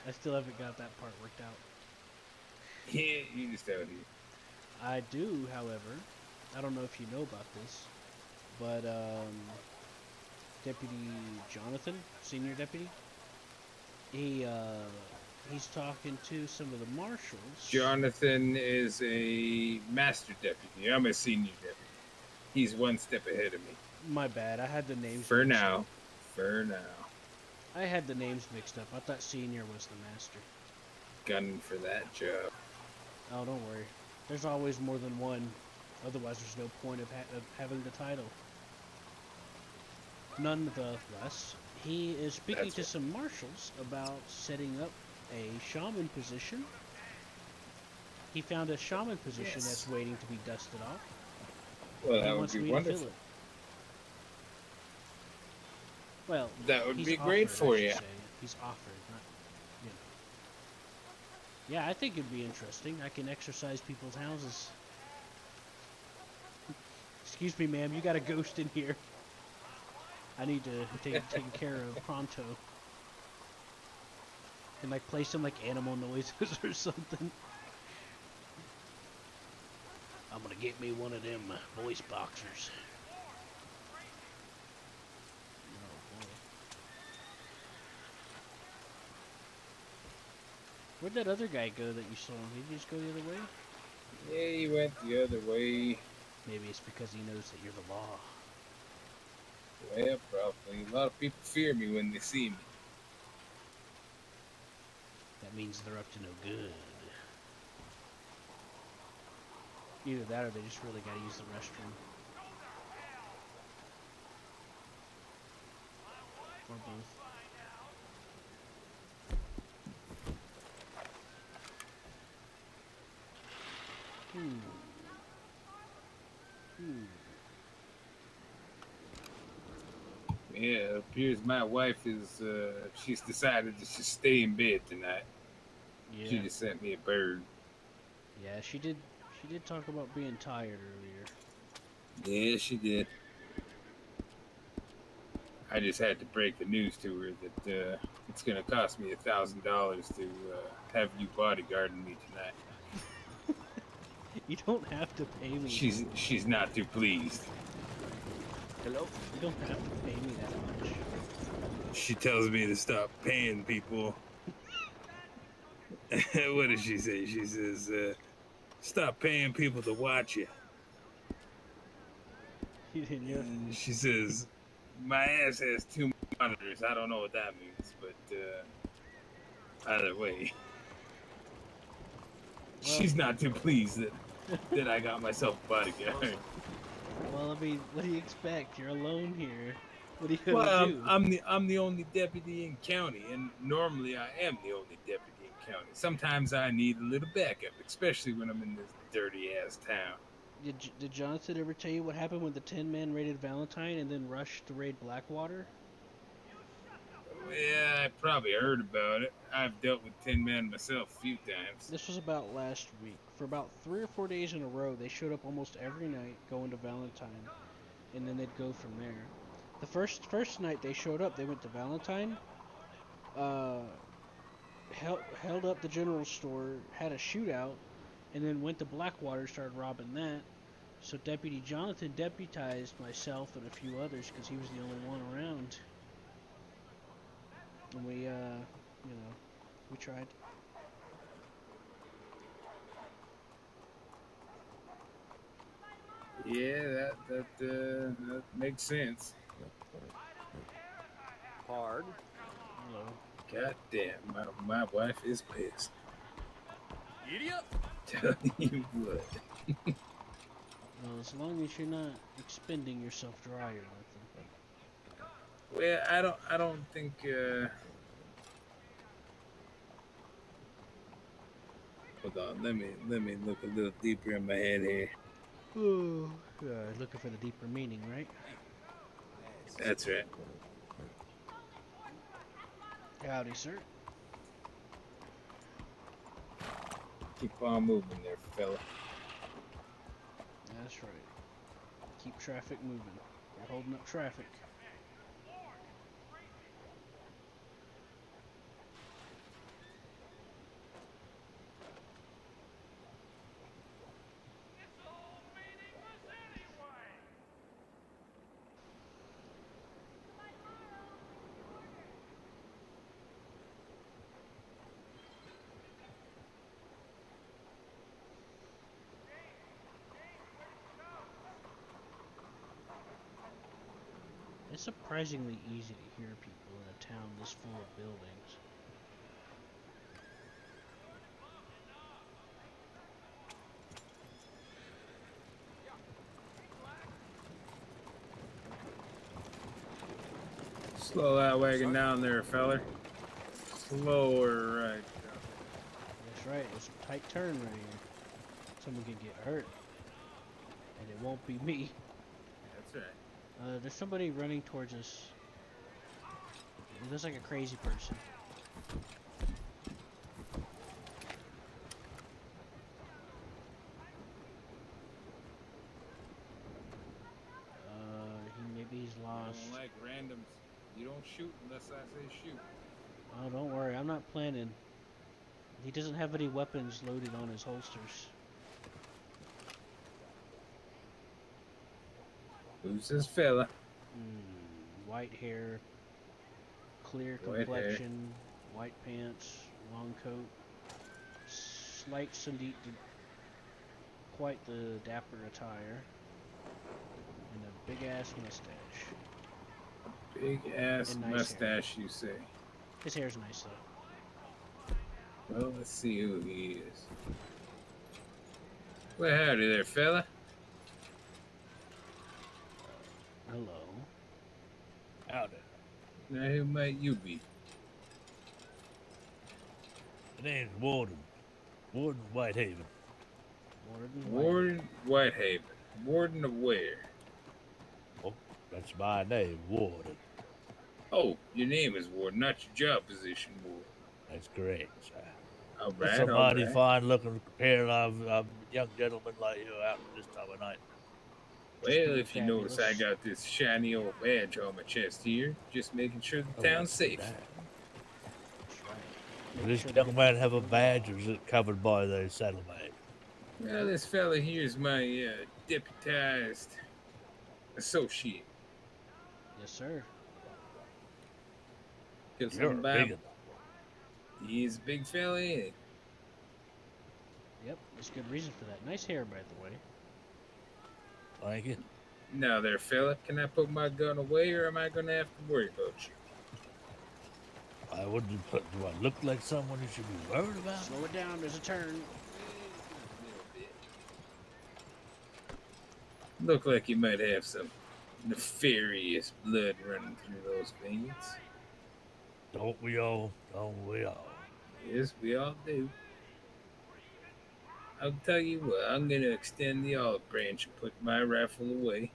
I still haven't got that part worked out. Yeah, you just out here. I do, however, I don't know if you know about this, but Deputy Jonathan, senior deputy, he's talking to some of the marshals. Jonathan is a master deputy. I'm a senior deputy. He's one step ahead of me. My bad, I had the names For mixed now. up. For now. I had the names mixed up. I thought senior was the master. Gunning for that job. Oh, don't worry. There's always more than one. Otherwise, there's no point of having the title. Nonetheless, he is speaking That's to right. some marshals about setting up a shaman position. He found a shaman position Yes. that's waiting to be dusted off. Well, He that would wants be me to wonderful. fill it. Well, That would he's be offered, great for I should you. say. He's offered, not, you know. Yeah, I think it'd be interesting. I can exercise people's houses. Excuse me, ma'am. You got a ghost in here. I need to take it taken care of pronto. And like play some like animal noises or something. I'm gonna get me one of them voice boxers. Oh boy. Where'd that other guy go that you saw? Did he just go the other way? Yeah, he went the other way. Maybe it's because he knows that you're the law. Well, probably. A lot of people fear me when they see me. That means they're up to no good. Either that or they just really gotta use the restroom. Or both. Yeah, it appears my wife is, she's decided to just stay in bed tonight. Yeah. She just sent me a bird. Yeah, she did talk about being tired earlier. Yeah, she did. I just had to break the news to her that it's going to cost me $1,000 to have you bodyguarding me tonight. You don't have to pay me. She's not too pleased. Hello? You don't have to pay me that much. She tells me to stop paying people. What does she say? She says, stop paying people to watch you. You didn't know. And she says, my ass has 2 monitors. I don't know what that means, but either way, she's not too pleased that I got myself a bodyguard. Well, I mean, what do you expect? You're alone here. What are you gonna Well, do? I'm the only deputy in county, and normally I am the only deputy in county. Sometimes I need a little backup, especially when I'm in this dirty ass town. Did Jonathan ever tell you what happened when the 10 men raided Valentine and then rushed to raid Blackwater? Yeah, I probably heard about it. I've dealt with 10 men myself a few times. This was about last week. For about 3 or 4 days in a row, they showed up almost every night going to Valentine, and then they'd go from there. The first night they showed up, they went to Valentine, held up the general store, had a shootout, and then went to Blackwater, started robbing that. So Deputy Jonathan deputized myself and a few others because he was the only one around. And we, we tried. Yeah, that makes sense. Hard. Hello. God damn, my wife is pissed. Idiot! Tell you what. Well, as long as you're not expending yourself dry or nothing. Well, I don't think. Hold on, let me look a little deeper in my head here. Oh, looking for the deeper meaning, right? That's right. Howdy, sir. Keep on moving there, fella. That's right. Keep traffic moving. You're holding up traffic. It's all meaningless anyway. It's surprisingly easy to hear people in a town this full of buildings. Slow that wagon down there, feller. Slower right. That's right. It's a tight turn right here. Someone can get hurt, and it won't be me. That's right. There's somebody running towards us. It looks like a crazy person. Maybe he's I lost. don't like randoms. You don't shoot unless I say shoot. Oh, don't worry. I'm not planning. He doesn't have any weapons loaded on his holsters. Who's this fella? White hair, clear White hair. complexion, white pants, long coat, slight salute, quite the dapper attire, and a big ass mustache. Big ass And nice mustache, you say? His hair's nice though. Well, let's see who he is. Well, howdy there, fella. Hello. Howdy. Now, who might you be? My name's Warden. Warden Whitehaven. Warden Whitehaven. Warden of where? Oh, that's my name, Warden. Oh, your name is Warden, not your job position, Warden. That's correct, sir. All That's right, a all mighty right. fine-looking pair of young gentlemen like you out this time of night. Well, if you notice, I got this shiny old badge on my chest here, just making sure the town's safe. Does this young man have a badge, or is it covered by the saddlebag? Well, this fella here is my deputized associate. Yes, sir. Because You're a big one. He's a big fella, ain't he? Yep, there's good reason for that. Nice hair, by the way. Thank you. Now there, fella, can I put my gun away, or am I going to have to worry about you? I wouldn't put. Do I look like someone you should be worried about? Slow it down. There's a turn. Look like you might have some nefarious blood running through those veins. Don't we all? Don't we all? Yes, we all do. I'll tell you what, I'm going to extend the olive branch and put my rifle away.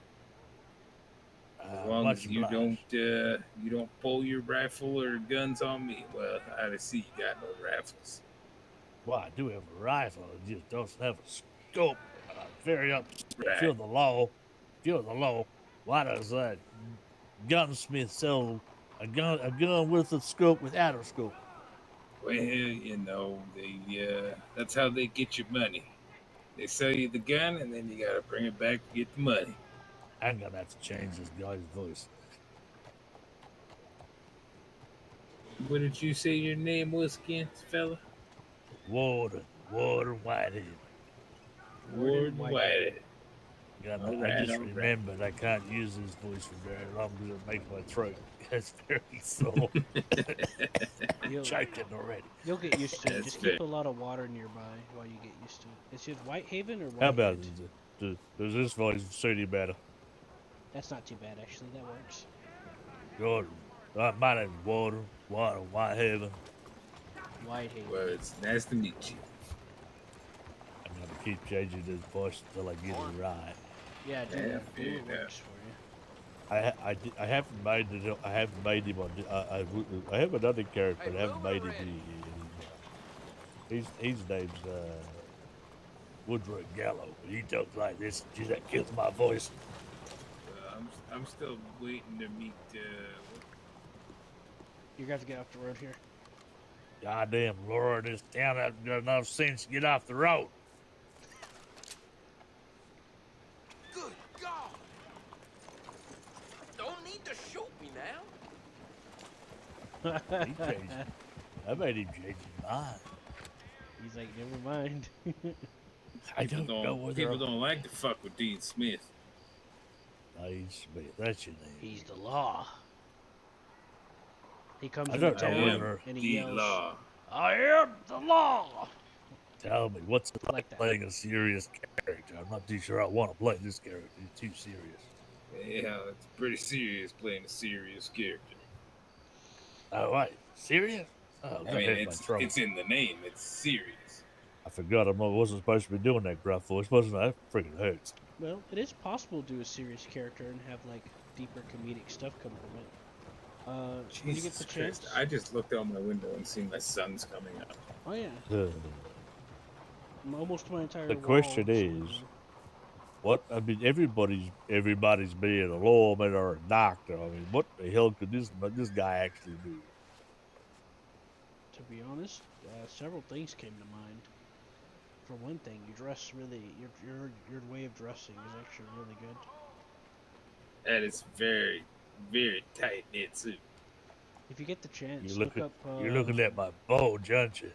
As long as you don't pull your rifle or guns on me. Well, I see you got no rifles. Well, I do have a rifle. It just doesn't have a scope. Very up. Right. Feel the law. Feel the law. Why does that gunsmith sell a gun with a scope without a scope? Well, you know, that's how they get your money. They sell you the gun, and then you got to bring it back to get the money. I'm gonna have to change this guy's voice. What did you say your name was again, fella? Warden Whitehead. Warden Whitehead. I just remembered I can't use his voice for very long because it makes my throat gets very sore. Choking already. You'll get used to it. Just fair. keep a lot of water nearby while you get used to it. Is it Whitehaven or Whitehead? How about does this voice suit you better? That's not too bad, actually. That works. Jordan. My name's Warden Whitehaven. Whitehaven. Well, it's nice to meet you. I'm gonna keep changing this voice until I get it right. Yeah, do Yeah, that. Do fair what enough. works for you. I haven't made it. I haven't made him on. I have another character, but I haven't made him. His name's Woodrow Gallo. He talks like this. Gee, that kills my voice. I'm still waiting to meet. You're gonna have to get off the road here. Goddamn, Laura, this town hasn't got enough sense to get off the road. Good God! Don't need to shoot me now. He changed. I made him change his mind. He's like, never mind. I don't know whether People don't like to fuck with Dean Smith. Dean Smith, that's your name. He's the law. He comes I in don't know town whether and he Dean yells, Law. I am the law! Tell me, what's it Like like that. playing a serious character? I'm not too sure I want to play this character. He's too serious. Yeah, it's pretty serious playing a serious character. Oh, wait. Serious? Oh, I that mean, hurt my throat. it's in the name. It's serious. I forgot I wasn't supposed to be doing that gruff voice, wasn't I? That freaking hurts. Well, it is possible to do a serious character and have like deeper comedic stuff come from it. When you get Jesus the Christ! chance. I just looked out my window and seen my son's coming up. Oh yeah, Uh, almost my entire the wall. question so, is, what? I mean, everybody's being a lawman or a doctor. I mean, what the hell could this guy actually do? to be honest, several things came to mind. For one thing, you dress really. Your way of dressing is actually really good. That is very, very tight knit suit. If you get the chance, You're look up. looking at my bulge, aren't you?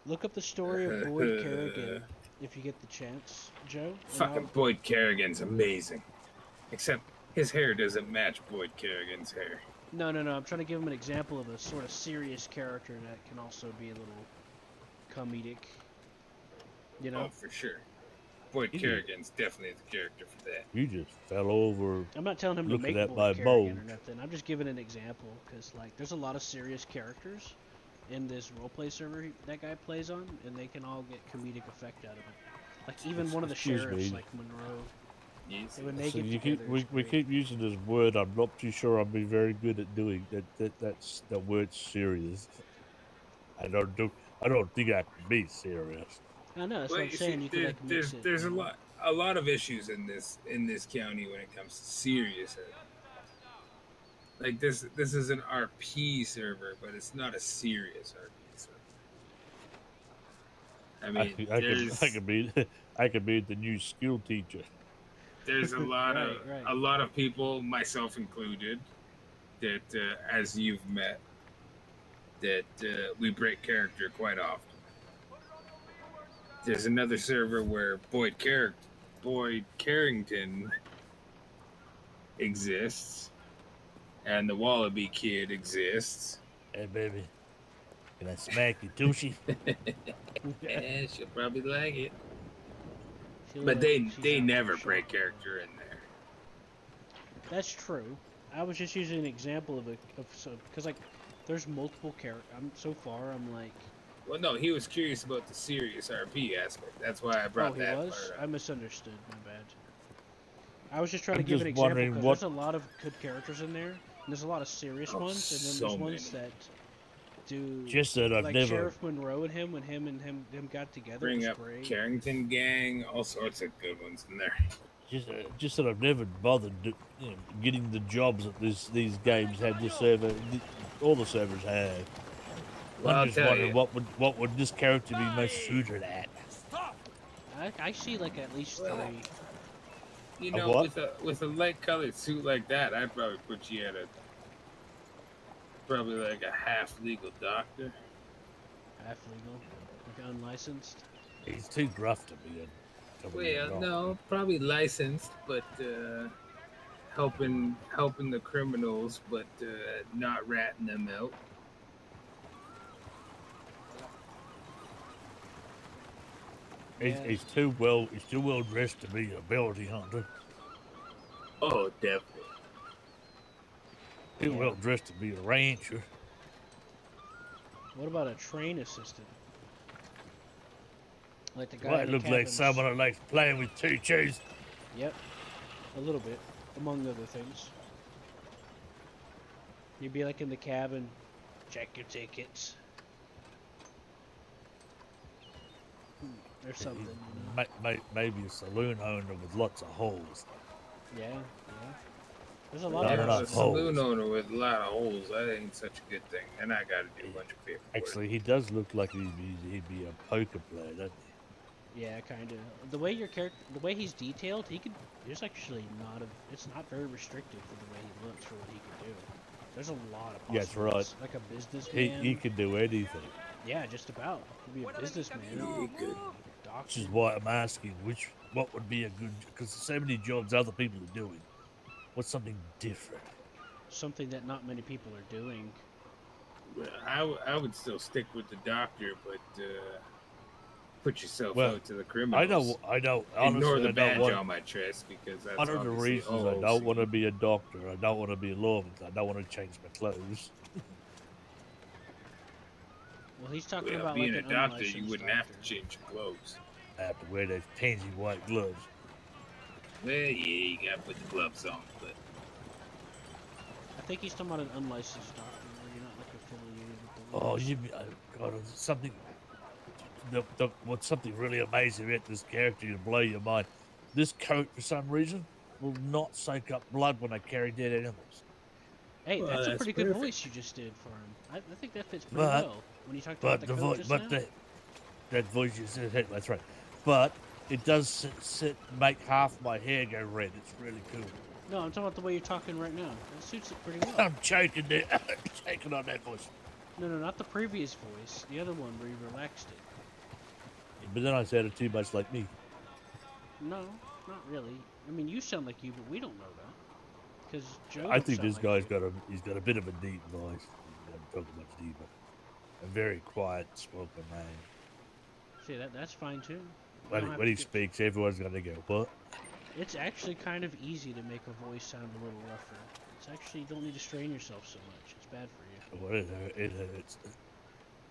Look up the story of Boyd Kerrigan. If you get the chance, Joe. Fucking Boyd Kerrigan's amazing. Except his hair doesn't match Boyd Kerrigan's hair. No. I'm trying to give him an example of a sort of serious character that can also be a little comedic. You know? Oh, for sure. Boyd Kerrigan's definitely the character for that. You just fell over. I'm not telling him to looking make at Boyd my Kerrigan bulge. or nothing. I'm just giving an example because, like, there's a lot of serious characters in this roleplay server that guy plays on, and they can all get comedic effect out of it. Like even one of the Excuse sheriffs, me. like Monroe. Yes. When they So get you together, keep we keep using this word. I'm not too sure I'll be very good at doing that. That's the word serious. I don't think I can be serious. I know that's Well, what I'm you saying. see, You can like mix it. there's you a know? lot of issues in this county when it comes to serious. Like this is an RP server, but it's not a serious RP server. I mean, I could be the new school teacher. there's a lot Right, right. a lot of people, myself included, that as you've met, that we break character quite often. There's another server where Boyd Carrington exists, and the Wallaby Kid exists. Hey baby, can I smack you, Tushy? Yeah, she'll probably like it. Feel But like she's they out never for break shock. character in there. That's true. I was just using an example of because like there's multiple characters. So far I'm like. Well, no, he was curious about the serious RP aspect. That's why I Oh, brought he that was. part up. I misunderstood. My bad. I was just trying I'm to give an just example wondering because what- there's a lot of good characters in there. And there's a lot of serious Oh, ones, and then so there's ones many. that do Just that I've like never. Sheriff Monroe and him when him got together. Bring was up great. Carrington Gang, all sorts of good ones in there. Just that I've never bothered getting the jobs that these games have. This server, all the servers have. Well, I'll I'm just tell wondering you. what would this character be most suited at? I see like at least Well, three. You A know, what? with a light colored suit like that, I'd probably put you at probably like a half legal doctor. Half legal, like unlicensed. He's too gruff to be a. Well, no, probably licensed, but helping the criminals, but not ratting them out. He's too well dressed to be a bounty hunter. Oh, definitely. Too well dressed to be a rancher. What about a train assistant? Like the guy. Well, in it the looks like cabins. someone that likes playing with teachers. Yep, a little bit, among other things. You'd be like in the cabin, check your tickets. Or something. You know? Maybe a saloon owner with lots of holes. Yeah. There's a lot Not of enough A those. holes. saloon owner with a lot of holes, that ain't such a good thing. And I got to do a bunch of paperwork. Actually, he does look like he'd be a poker player, doesn't he? Yeah, kind of. The way the way he's detailed, there's actually not it's not very restrictive for the way he looks for what he can do. There's a lot of Yeah, that's right. possibilities. Like a businessman. He can do anything. Yeah, just about. He'd be a businessman. He could. Which is why I'm asking, what would be a good, because there's so many jobs other people are doing. What's something different? Something that not many people are doing. Well, I would still stick with the doctor, but put yourself Well, out to the criminals. I know. Ignore Honestly, the I don't badge want. on my chest because that's One of the obviously reasons all I don't want to OC. be a doctor, I don't want to be a lawman, I don't want to change my clothes. Well, he's talking Well, about being like a an doctor, unlicensed you wouldn't doctor. have to change your clothes. I have to wear those pansy white gloves. Well, yeah, you gotta put the gloves on, but I think he's talking about an unlicensed doctor where you're not like affiliated with the Oh, rules. you God, something. What's something really amazing about this character to blow your mind? This coat, for some reason, will not soak up blood when I carry dead animals. Hey, well, that's a that's pretty good perfect. voice you just did for him. I think that fits pretty But well when you talked about the coat just now. that voice you said, hey, that's right. But it does make half my hair go red. It's really cool. No, I'm talking about the way you're talking right now. That suits it pretty well. I'm choking there, choking on that voice. No, not the previous voice. The other one where you relaxed it. But then I sounded too much like me. No, not really. I mean, you sound like you, but we don't know that. Because Joe I don't think sound this like guy's you. he's got a bit of a deep voice. He doesn't talk much deeper. A very quiet spoken man. See, that's fine too. When he speaks, everyone's gonna go, what? It's actually kind of easy to make a voice sound a little rougher. It's actually, you don't need to strain yourself so much. It's bad for you. Well, it hurts.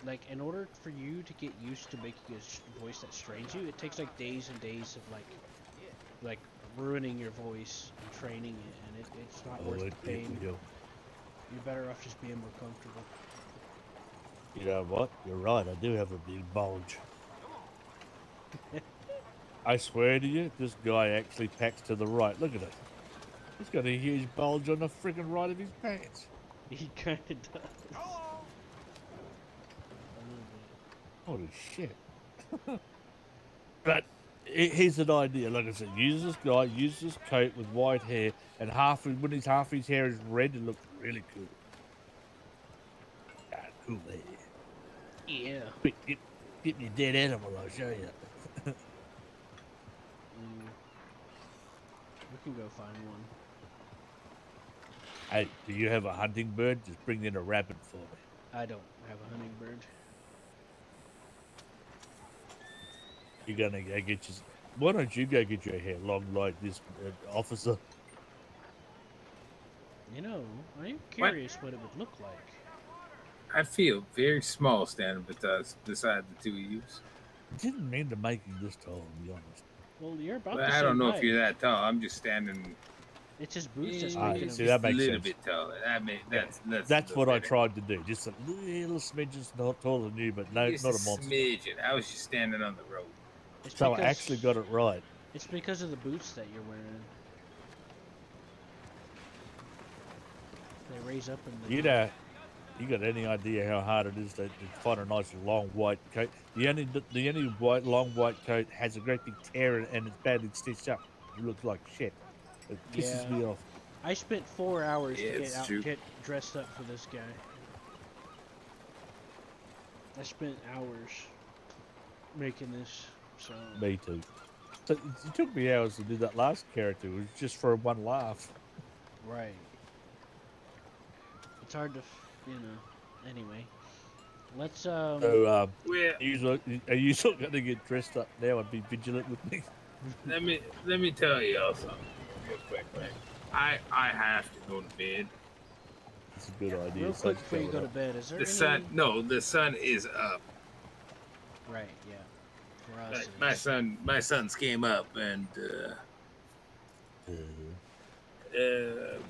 Like, in order for you to get used to making a voice that strains you, it takes like days and days of like ruining your voice and training it, and it's not worth the pain. You're better off just being more comfortable. You know what? You're right. I do have a big bulge. I swear to you, this guy actually packs to the right. Look at it. He's got a huge bulge on the freaking right of his pants. He kind of does. Holy shit. But here's an idea. Like I said, use this coat with white hair, and half his hair is red, it looks really cool. Ah, cool hair. Yeah. Quick, get me a dead animal, I'll show you. We can go find one. Hey, do you have a hunting bird? Just bring in a rabbit for me. I don't have a hummingbird. You're gonna go get your... Why don't you go get your hair long like this, officer? You know, I'm curious what it would look like. I feel very small standing beside the two of you. I didn't mean to make you this tall, to be honest. Well, you're about Well, the I same don't know height. if you're that tall. I'm just standing. It's his boots that's Yeah, making see, him. that makes a little sense. bit taller. That's what I tried to do. Just a little smidgen not taller than you, but no, Just not a a monster. smidgen. I was just standing on the road. It's So I because- actually got it right. It's because of the boots that you're wearing. They raise up in the. You got any idea how hard it is to find a nice long white coat? The only long white coat has a great big tear in it and it's badly stitched up. It looks like shit. It pisses me off. I spent 4 hours Yeah, to it's true. get dressed up for this guy. I spent hours making this, so. Me too. So it took me hours to do that last character. It was just for one laugh. Right. It's hard to, you know. Anyway, let's So, Well, are you still going to get dressed up now and be vigilant with me? let me tell you all something real quick. Right? I have to go to bed. It's a good idea. Real quick before you go to bed, is there The any? sun, the sun is up. Right. Yeah. For us, Like, my sons came up and.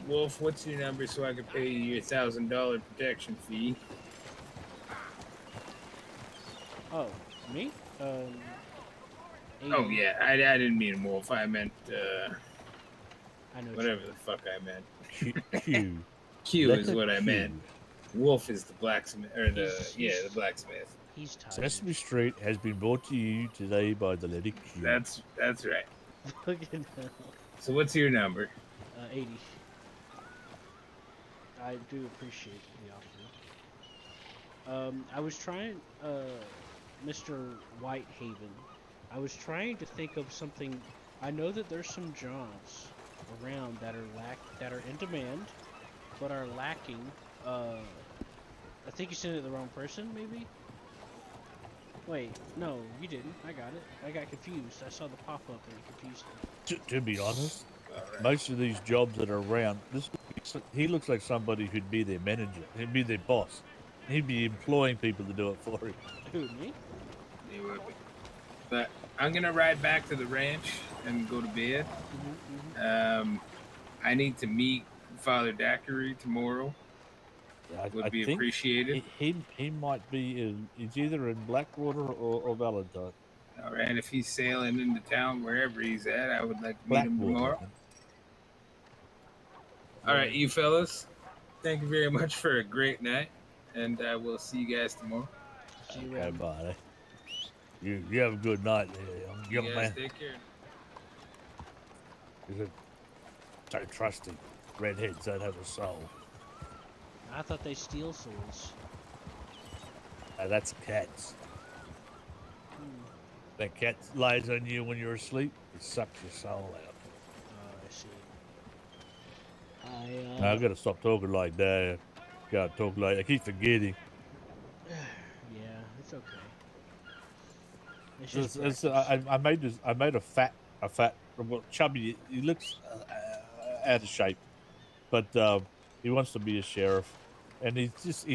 Wolf, what's your number so I can pay you your $1,000 protection fee? Oh, me? 80. Oh yeah, I didn't mean Wolf. I meant I know. whatever the fuck I meant. Q. Q is what I Q. meant. Wolf is the blacksmith, or the He's- blacksmith. He's tired. Sesame Street has been brought to you today by the letter Q. That's right. Look at that. So what's your number? 80. I do appreciate the offer. I was trying, Mr. Whitehaven. I was trying to think of something. I know that there's some jobs around that are in demand, but are lacking. I think you sent it to the wrong person, maybe. Wait, no, you didn't. I got it. I got confused. I saw the pop-up and it confused me. To be honest, most of these jobs that are around, he looks like somebody who'd be their manager, he'd be their boss. He'd be employing people to do it for him. Who, me? He would be. But I'm gonna ride back to the ranch and go to bed. I need to meet Father Daiquiri tomorrow. Would I be think appreciated. he might be he's either in Blackwater or Valentine. All right, if he's sailing into town wherever he's at, I would like to meet him Blackwater. tomorrow. All right, you fellas, thank you very much for a great night, and I will see you guys tomorrow. See you Okay, around. buddy. You have a good night there, young You guys man. take care. You're so trusty. Redheads don't have a soul. I thought they steal souls. That's cats. That cat lies on you when you're asleep. It sucks your soul out. Oh, I see. Now, I gotta stop talking like that. Gotta talk like I keep forgetting. Yeah, it's okay. It's It's, just I made this. I made a fat, well, chubby. He looks out of shape, but he wants to be a sheriff, and he's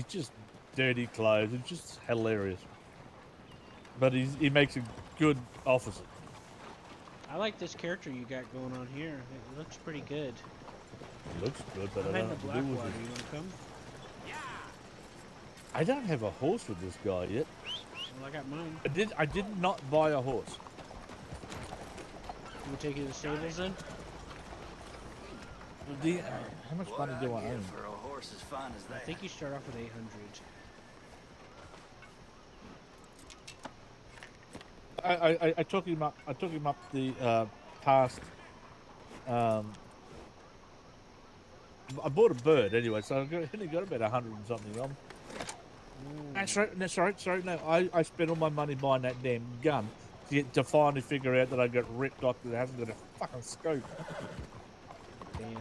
just dirty clothes. It's just hilarious. But he makes a good officer. I like this character you got going on here. It looks pretty good. It looks good, but I'm I heading don't to know what to do with Blackwater. it. You want to come? I don't have a horse with this guy yet. Well, I got mine. I did not buy a horse. Can we take you to the stables then? How much money do I own? For a horse as fine as I that. think you start off with 800. I took him up. I took him up the past. I bought a bird anyway, so I only got about 100 and something on. That's right. Sorry. No, I spent all my money buying that damn gun to finally figure out that I got ripped off that hasn't got a fucking scope. Damn.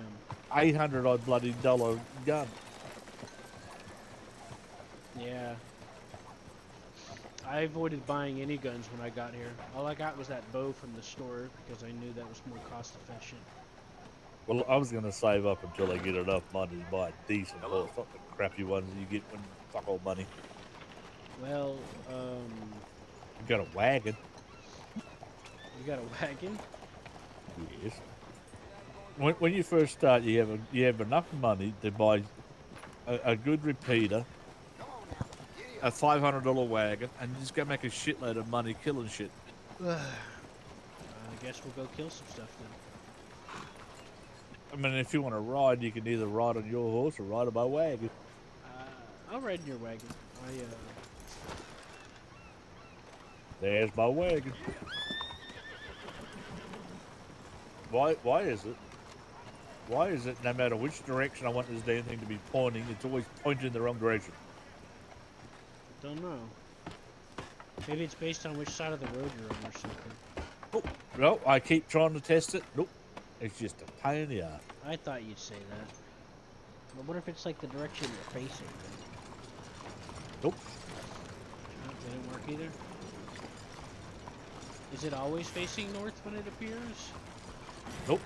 $800 odd bloody dollar gun. Yeah. I avoided buying any guns when I got here. All I got was that bow from the store because I knew that was more cost efficient. Well, I was gonna save up until I get enough money to buy a decent horse, not the crappy ones you get when fuck all money. Well, You got a wagon. you got a wagon? Yes. When you first start, you have enough money to buy a good repeater, a $500 wagon, and you just go make a shitload of money killing shit. I guess we'll go kill some stuff then. I mean, if you want to ride, you can either ride on your horse or ride on my wagon. I'll ride in your wagon. There's my wagon. Why is it? Why is it no matter which direction I want this damn thing to be pointing, it's always pointing in the wrong direction? Don't know. Maybe it's based on which side of the road you're on or something. Oh, no, I keep trying to test it. Nope. It's just a pain in the ass. I thought you'd say that. But what if it's like the direction you're facing? Nope. No, that didn't work either. Is it always facing north when it appears? Nope.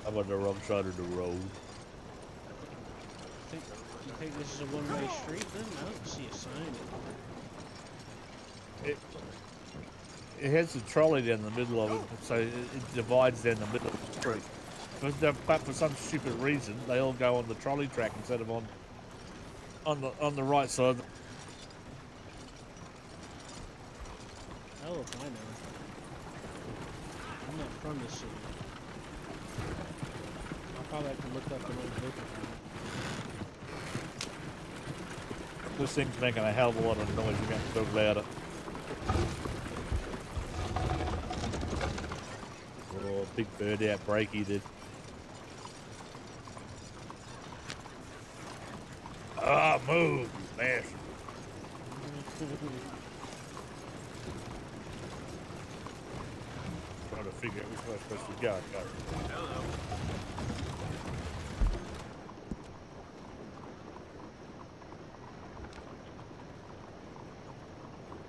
I'm on the wrong side of the road. You think this is a one-way street then? I don't see a sign. It has a trolley down the middle of it, so it divides down the middle of the street. But for some stupid reason, they all go on the trolley track instead of on the right side. Oh, if I know. I'm not from this city. I'll probably have to look up an old book about it. This thing's making a hell of a lot of noise. You have to talk louder. Oh, big bird outbreak he did. Ah, move, you bastard. Trying to figure out which way I'm supposed to go. Hello.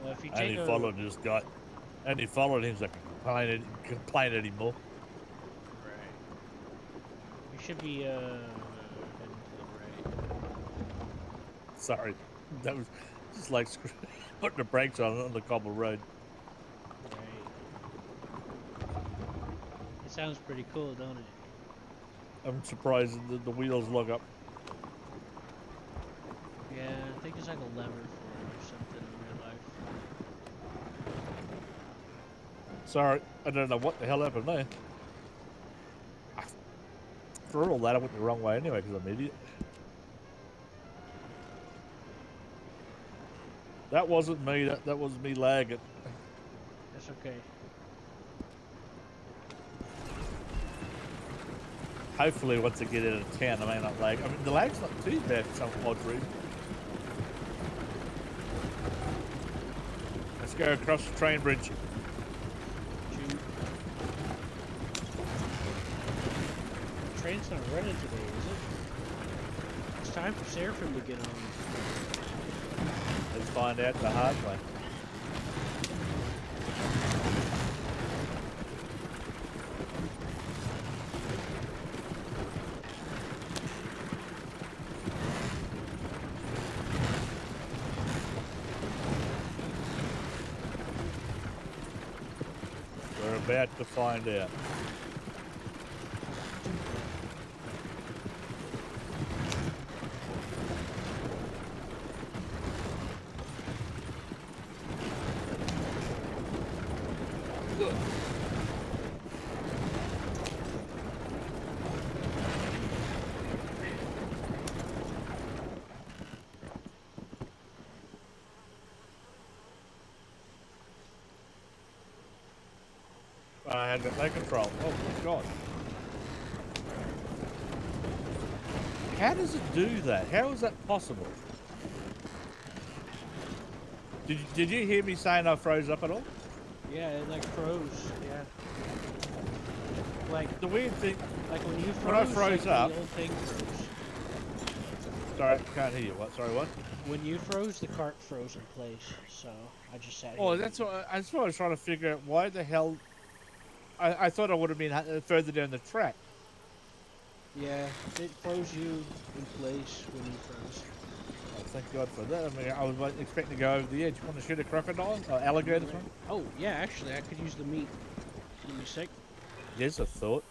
Well, if you I take only followed this guy. I only followed him so I could complain anymore. You should be heading to the right. Sorry, that was just like putting the brakes on the cobble road. Right. It sounds pretty cool, don't it? I'm surprised the wheels look up. Yeah, I think there's like a lever for it or something in real life. Sorry, I don't know what the hell happened there. For all that, I went the wrong way anyway because I'm an idiot. That wasn't me. That was me lagging. That's okay. Hopefully, once I get out of town, I may not lag. I mean, the lag's not too bad for some odd reason. Let's go across the train bridge. Shoot. The train's not running today, is it? It's time for Seraphim to get on. Let's find out the hard way. We're about to find out. I had no control. Oh my god. How does it do that? How is that possible? Did you hear me saying I froze up at all? Yeah, it like froze. Yeah. Like The weird thing, like when you froze, when I froze like, up. the old thing froze. Sorry, can't hear you. What? Sorry, what? When you froze, the cart froze in place. So I just sat here. Oh, that's what I was trying to figure out. Why the hell? I thought I would have been further down the track. Yeah, it froze you in place when you froze. Oh, thank God for that. I mean, I was expecting to go over the edge. Want to shoot a crocodile? Or alligator? Sorry? Oh, yeah, actually, I could use the meat. Give me a sec. There's a thought.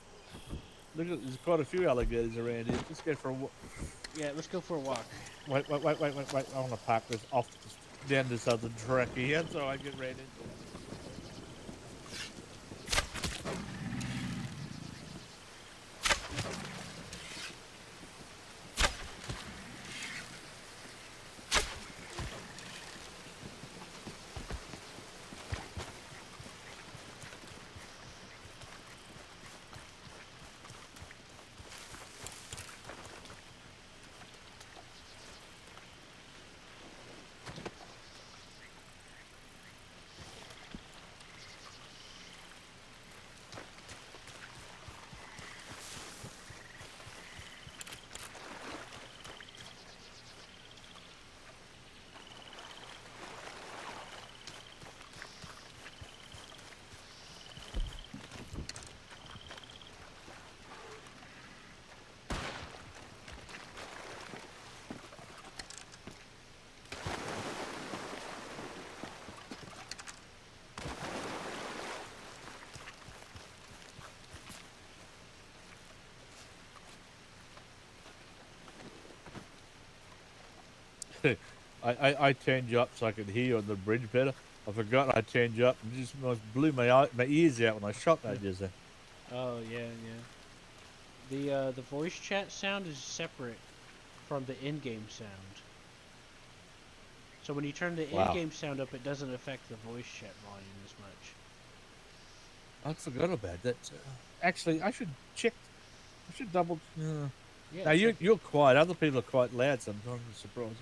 Look at, there's quite a few alligators around here. Let's go for a walk. Yeah, let's go for a walk. Wait. I want to park this off down this other track here so I get right into it. I turned you up so I could hear you on the bridge better. I forgot I turned you up and just almost blew my ears out when I shot that just then. Oh, yeah. The voice chat sound is separate from the in-game sound. So when you turn the Wow. in-game sound up, it doesn't affect the voice chat volume as much. I forgot about that. Actually, I should check. I should double. Yeah, Now you're quiet. Other people are quite loud sometimes. It's surprising.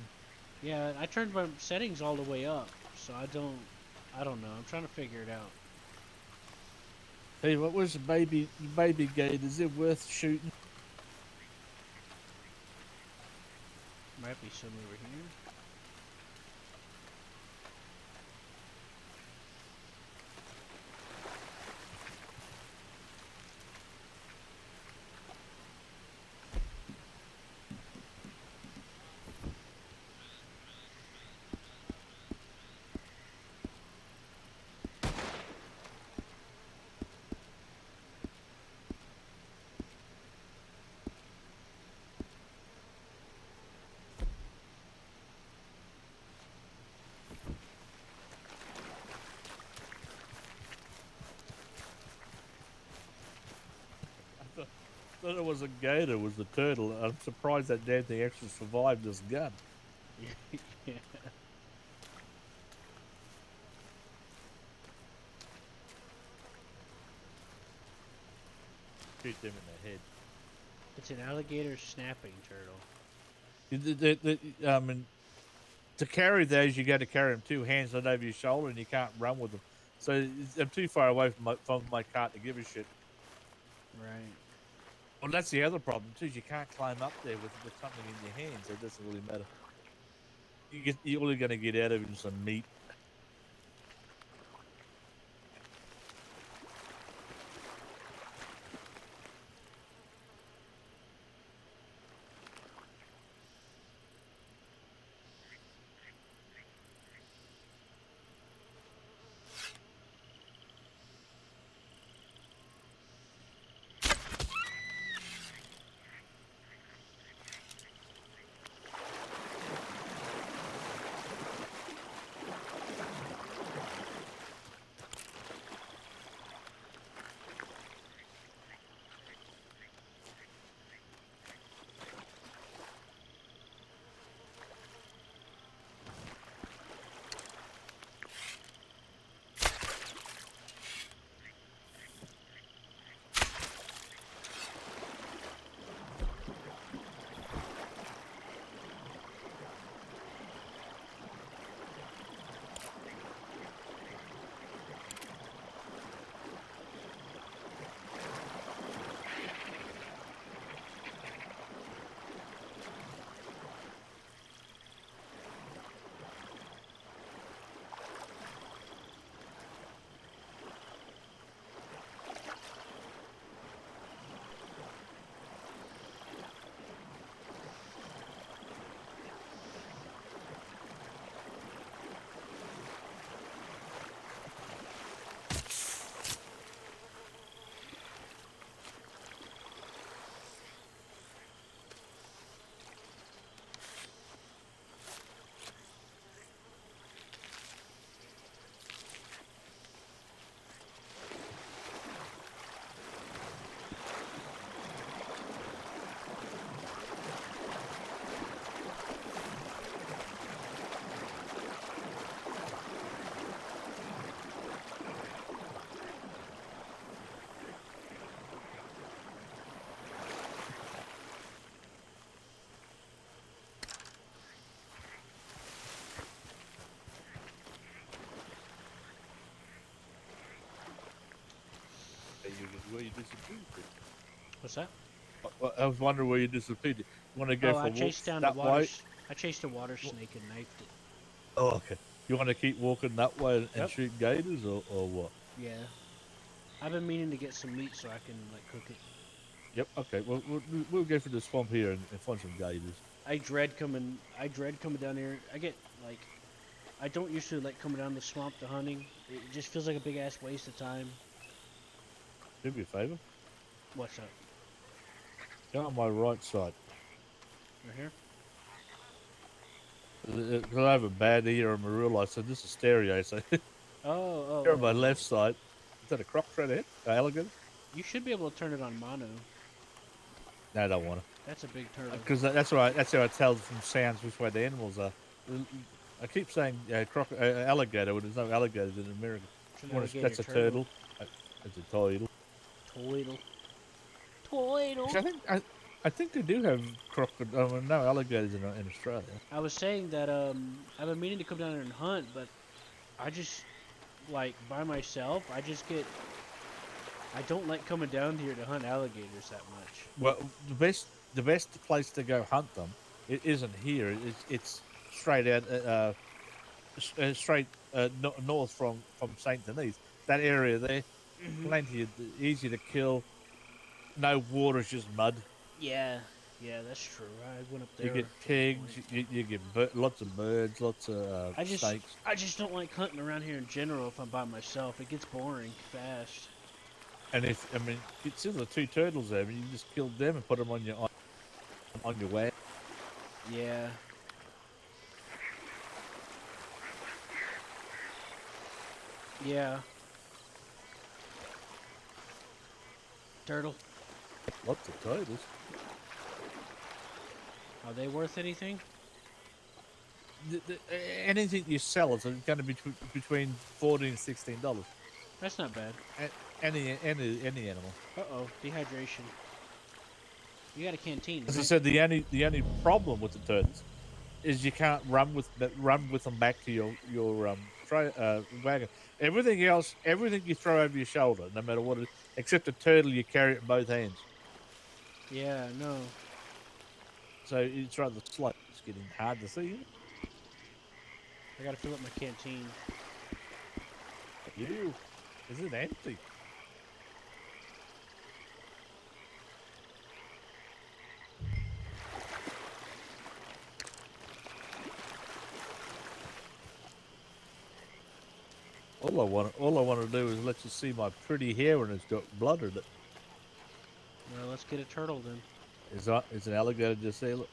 yeah, I turned my settings all the way up, so I don't know. I'm trying to figure it out. Hey, what was the baby gate? Is it worth shooting? Might be some over here. thought it was a gator. It was a turtle. I'm surprised that damn thing actually survived this gun. Yeah. Shoot them in the head. It's an alligator snapping turtle. I mean, to carry those, you got to carry them 2 hands on over your shoulder, and you can't run with them. So I'm too far away from my cart to give a shit. Right. Well, that's the other problem too. Is you can't climb up there with something in your hands. So it doesn't really matter. You're only going to get out of it some meat. Where you disappeared. What's that? I was wondering where you disappeared. You want to go Oh, for I a walk chased down that way? I chased a water snake and knifed it. Oh, okay. You want to keep walking that way and Yep. shoot gators, or what? Yeah. I've been meaning to get some meat so I can like cook it. Yep. Okay. Well, we'll go for the swamp here and find some gators. I dread coming down here. I get like I don't usually like coming down the swamp to hunting. It just feels like a big ass waste of time. Do me a favor. What's up? Go on my right side. Right here? Because I have a bad ear and I realise, so this is stereo, so Oh, here on my left side. Is that a croc right there? Alligator? You should be able to turn it on mono. No, I don't want to. That's a big turtle. Because that's how I tell from sounds which way the animals are. I keep saying alligator when there's no alligators in America. That's a turtle. That's a turtle. Turtle. I think they do have no alligators in Australia. I was saying that I've been meaning to come down there and hunt, but I just like by myself. I don't like coming down here to hunt alligators that much. Well, the best place to go hunt them, it isn't here. It's straight out, north from Saint Denis. That area there, plenty easy to kill. No water, it's just mud. Yeah, that's true. I went up there. You get pigs, you get lots of birds, lots of snakes. I just don't like hunting around here in general if I'm by myself. It gets boring fast. And it's still the 2 turtles there. You just killed them and put them on your way. Yeah. Yeah. Turtle. Lots of turtles. Are they worth anything? Anything you sell is going to be between $14 and $16. That's not bad. Any animal. Uh-oh, dehydration. You got a canteen, As I right? said, the only problem with the turtles is you can't run with them back to your wagon. Everything else, everything you throw over your shoulder, no matter what it is, except a turtle, you carry it in both hands. Yeah, no. So it's rather slow. It's getting hard to see. I gotta fill up my canteen. You, is it empty? All I want to do is let you see my pretty hair when it's got blood in it. Well, let's get a turtle then. Is an alligator just there? Look,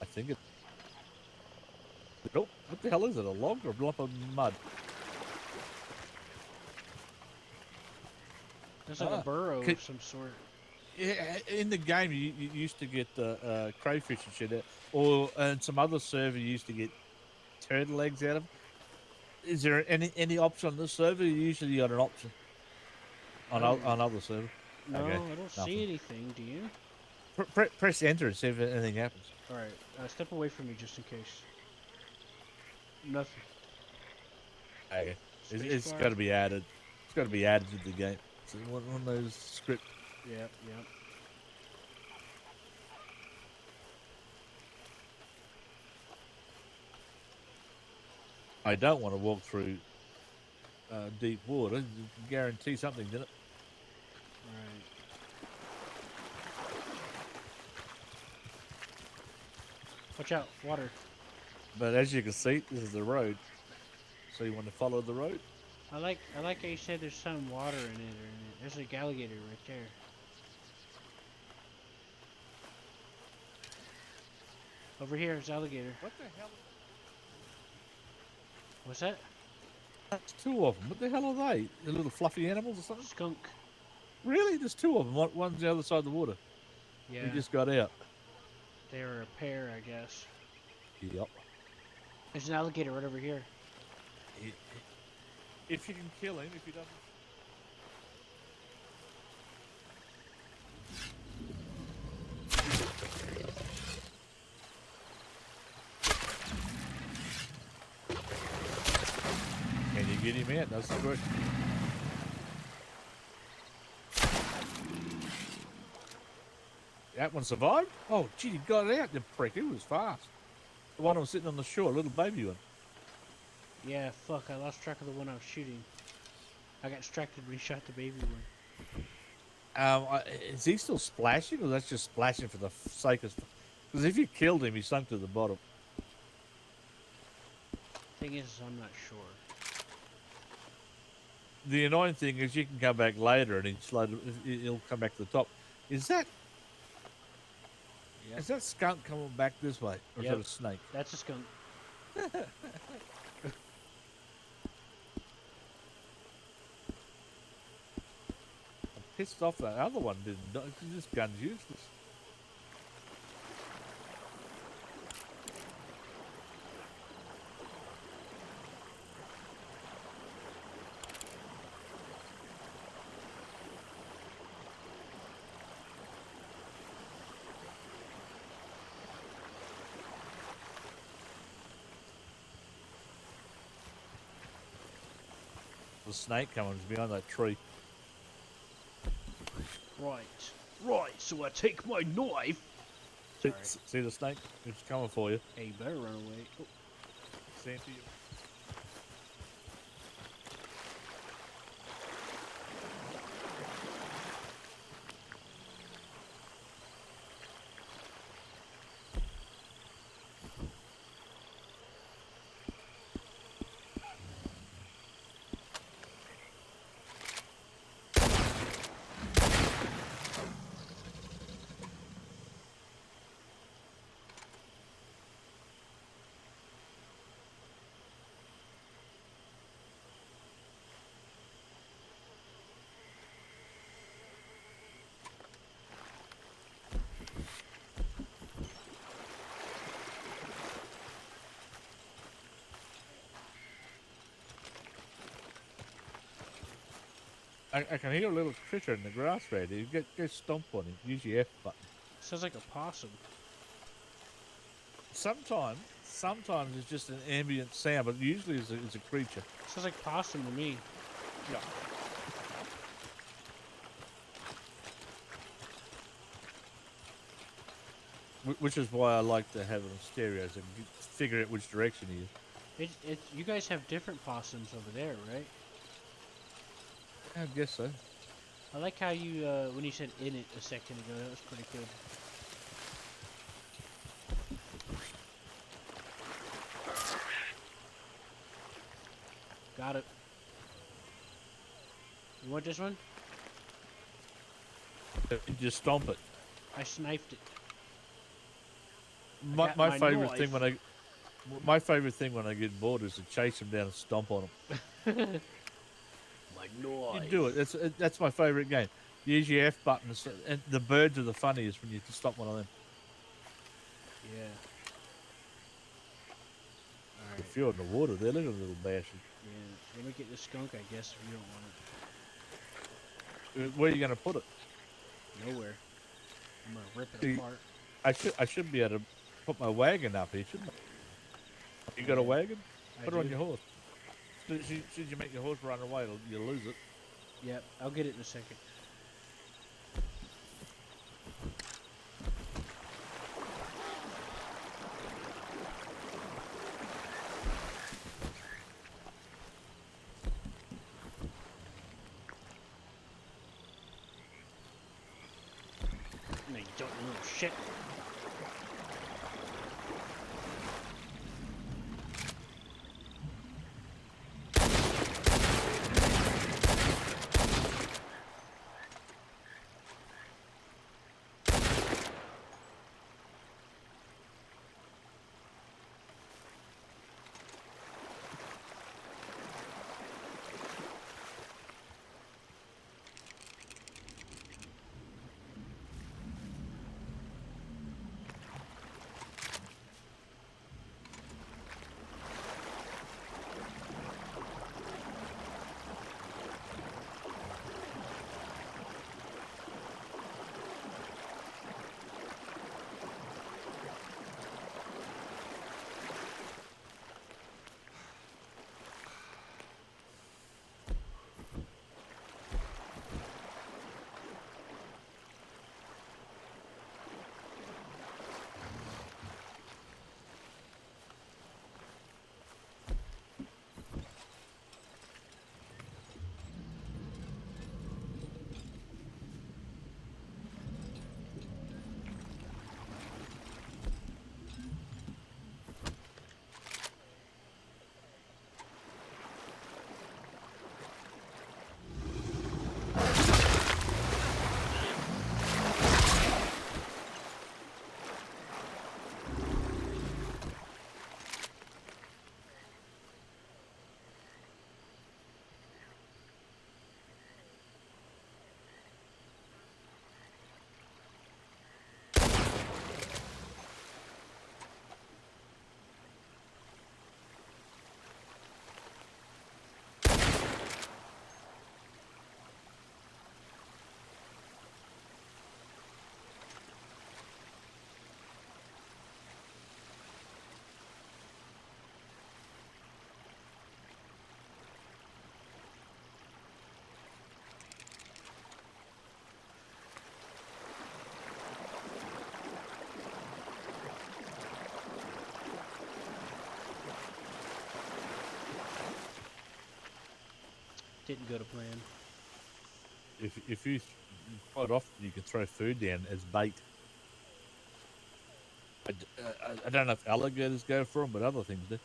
I think it. Nope. What the hell is it? A log or a lump of mud? There's like a burrow of some sort. Yeah, in the game, you used to get crayfish and shit, and some other server you used to get turtle eggs out of. Is there any option on this server? You usually got an option on other server. No, Okay, I don't nothing. see anything. Do you? Press enter and see if anything happens. All right, step away from me just in case. Nothing. Okay, it's Spacebar. got to be added. It's got to be added to the game. It's one of those script. Yep. I don't want to walk through deep water. Guarantee something, didn't it? Alright. Watch out, water. But as you can see, this is the road. So you want to follow the road? I like how you said there's some water in it. There's a alligator right there. Over here is alligator. What the hell? What's that? That's two of them. What the hell are they? The little fluffy animals or something? Skunk. Really? There's two of them. One's the other side of the water. Yeah. We just got out. They were a pair, I guess. Yep. There's an alligator right over here. If you can kill him, if he doesn't. Can you get him out? That's the question. That one survived? Oh, gee, he got it out, the prick. It was fast. The one that was sitting on the shore, a little baby one. Yeah, fuck, I lost track of the one I was shooting. I got distracted when he shot the baby one. Is he still splashing, or that's just splashing for the sake of... Because if you killed him, he sunk to the bottom. Thing is, I'm not sure. The annoying thing is you can come back later and he'll come back to the top. Is that... Yep. Is that skunk coming back this way? Or Yep. is that a snake? That's a skunk. I'm pissed off that other one didn't die. This gun's useless. The snake coming is behind that tree. Right, so I take my knife. See, Sorry. see the snake? It's coming for you. Hey, you better run away. Oh. Same to you. I can hear a little critter in the grass right there. Go stomp on him. Use your F button. Sounds like a possum. Sometimes it's just an ambient sound, but usually it's a creature. Sounds like possum to me. Yeah. Which is why I like to have it on stereo, so I can figure out which direction he is. You guys have different possums over there, right? I guess so. I like how you, when you said in it a second ago, that was pretty good. Got it. You want this one? You just stomp it. I sniped it. My favorite thing when I get bored is to chase him down and stomp on him. My noise. You do it. That's my favorite game. Use your F button, and the birds are the funniest when you stop one of them. Yeah. Alright. If you're in the water, they're little bastards. Yeah. Let me get the skunk, I guess, if you don't want Where are you going to put it? it. Nowhere. I'm gonna rip it See, apart. I should be able to put my wagon up here, shouldn't I? You got a wagon? Put it on your horse. Should you make your horse run away, you'll lose it. Yep, I'll get it in a second. No, you don't, you little shit. Didn't go to plan. If you quite often you can throw food down as bait. I don't know if alligators go for them, but other things do.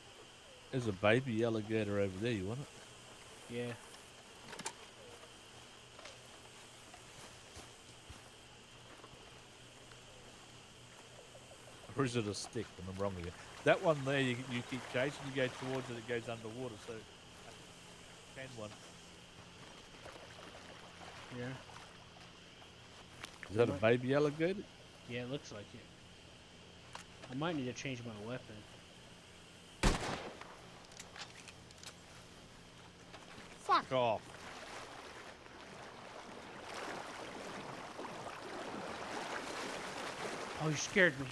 There's a baby alligator over there. You want it? Yeah. Or is it a stick? And I'm wrong again. That one there, you keep chasing, you go towards it, it goes underwater. So, can one. Yeah. Is that a baby alligator? Yeah, it looks like it. I might need to change my weapon. Fuck off. Oh, you scared me.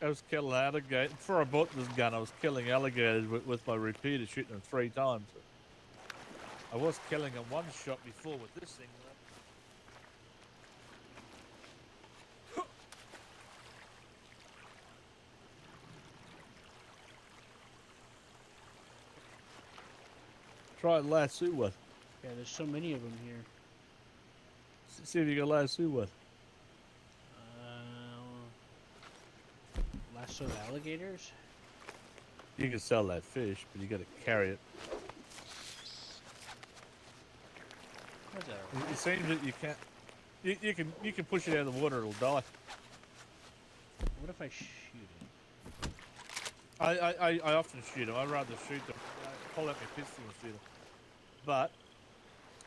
I was killing alligators. Before I bought this gun, I was killing alligators with my repeater, shooting them 3 times. I was killing them one shot before with this thing. Try and lasso one. Yeah, there's so many of them here. See if you can lasso one. Lasso the alligators? You can sell that fish, but you got to carry it. What's that? It seems that you can't. You can push it out of the water; it'll die. What if I shoot it? I often shoot them. I'd rather shoot them. Pull out my pistol and shoot them. But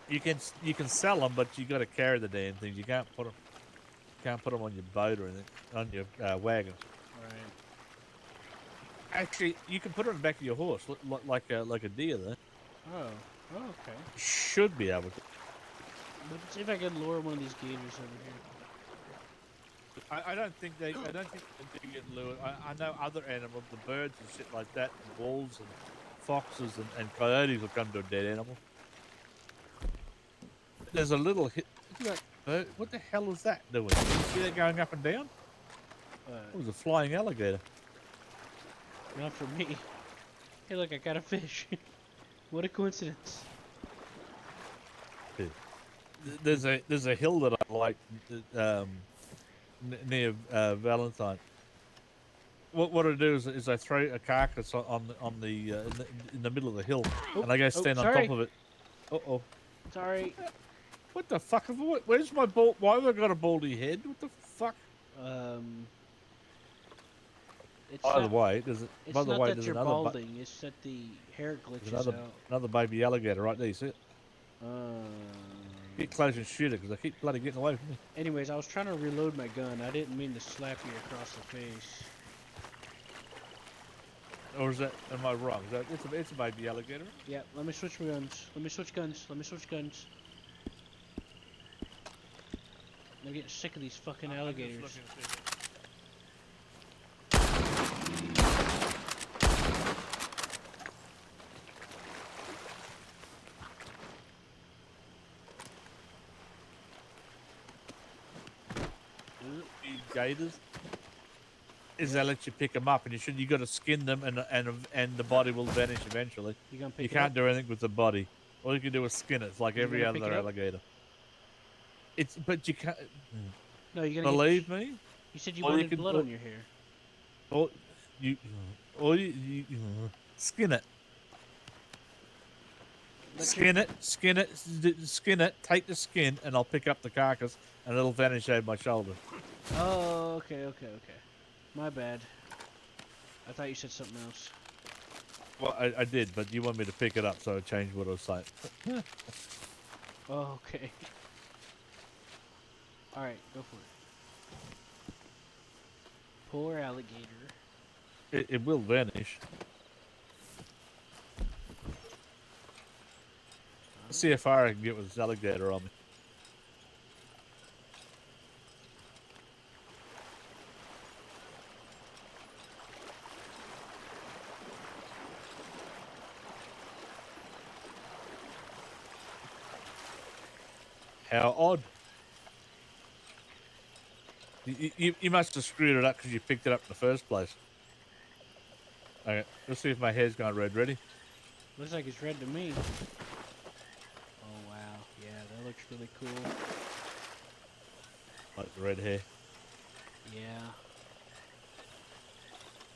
you can sell them, but you got to carry the damn things. You can't put them on your boat or anything, on your wagon. Right. Actually, you can put it on the back of your horse, like a deer. There Oh. Oh, okay. should be able to. Let's see if I can lure one of these gators over here. I don't think they do get lured. I know other animals, the birds and shit like that, and wolves and foxes and coyotes will come to a dead animal. There's a little hit. Look at that bird. What the hell is that doing? You see that going up and down? It was a flying alligator. Not for me. Hey, look, I got a fish. What a coincidence. There's a hill that I like near Valentine. What I do is I throw a carcass in the middle of the hill, and I go stand on top of it. Uh-oh. Sorry. What the fuck? Where's my bald? Why have I got a baldy head? What the fuck? It's By the way, there's that you're balding. It's that the hair glitches out. Another baby alligator right there. You see it? Get close and shoot it, because I keep bloody getting away from me. Anyways, I was trying to reload my gun. I didn't mean to slap you across the face. Or is that? Am I wrong? It's a baby alligator. Yeah. Let me switch my guns. Let me switch guns. I'm getting sick of these fucking alligators. Gators is they let you pick them up, and you got to skin them, and the body will vanish eventually. You can't do anything with the body. All you can do is skin it. It's like every other alligator. But you can't. No, you're gonna believe me. You said you wanted blood on your hair. Or you skin it. Skin it. Take the skin, and I'll pick up the carcass, and it'll vanish over my shoulder. Oh, okay. My bad. I thought you said something else. Well, I did, but you want me to pick it up, so I changed what I was saying. Oh, okay. Alright, go for it. Poor alligator. It will vanish. Let's see how far I can get with this alligator on me. How odd. You must have screwed it up because you picked it up in the first place. Okay, let's see if my hair's gone red. Ready? Looks like it's red to me. Oh, wow. Yeah, that looks really cool. Like the red hair. Yeah.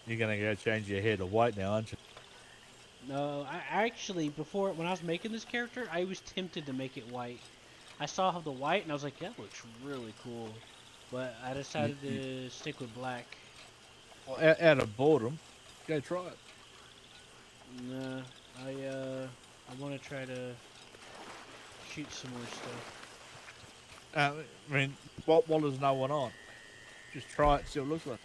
You're going to go change your hair to white now, aren't you? No, I actually, before, when I was making this character, I was tempted to make it white. I saw the white, and I was like, that looks really cool. But I decided to stick with black. Well, out of boredom, go try it. Nah, I want to try to shoot some more stuff. I mean, while there's no one on, just try it, see what it looks like.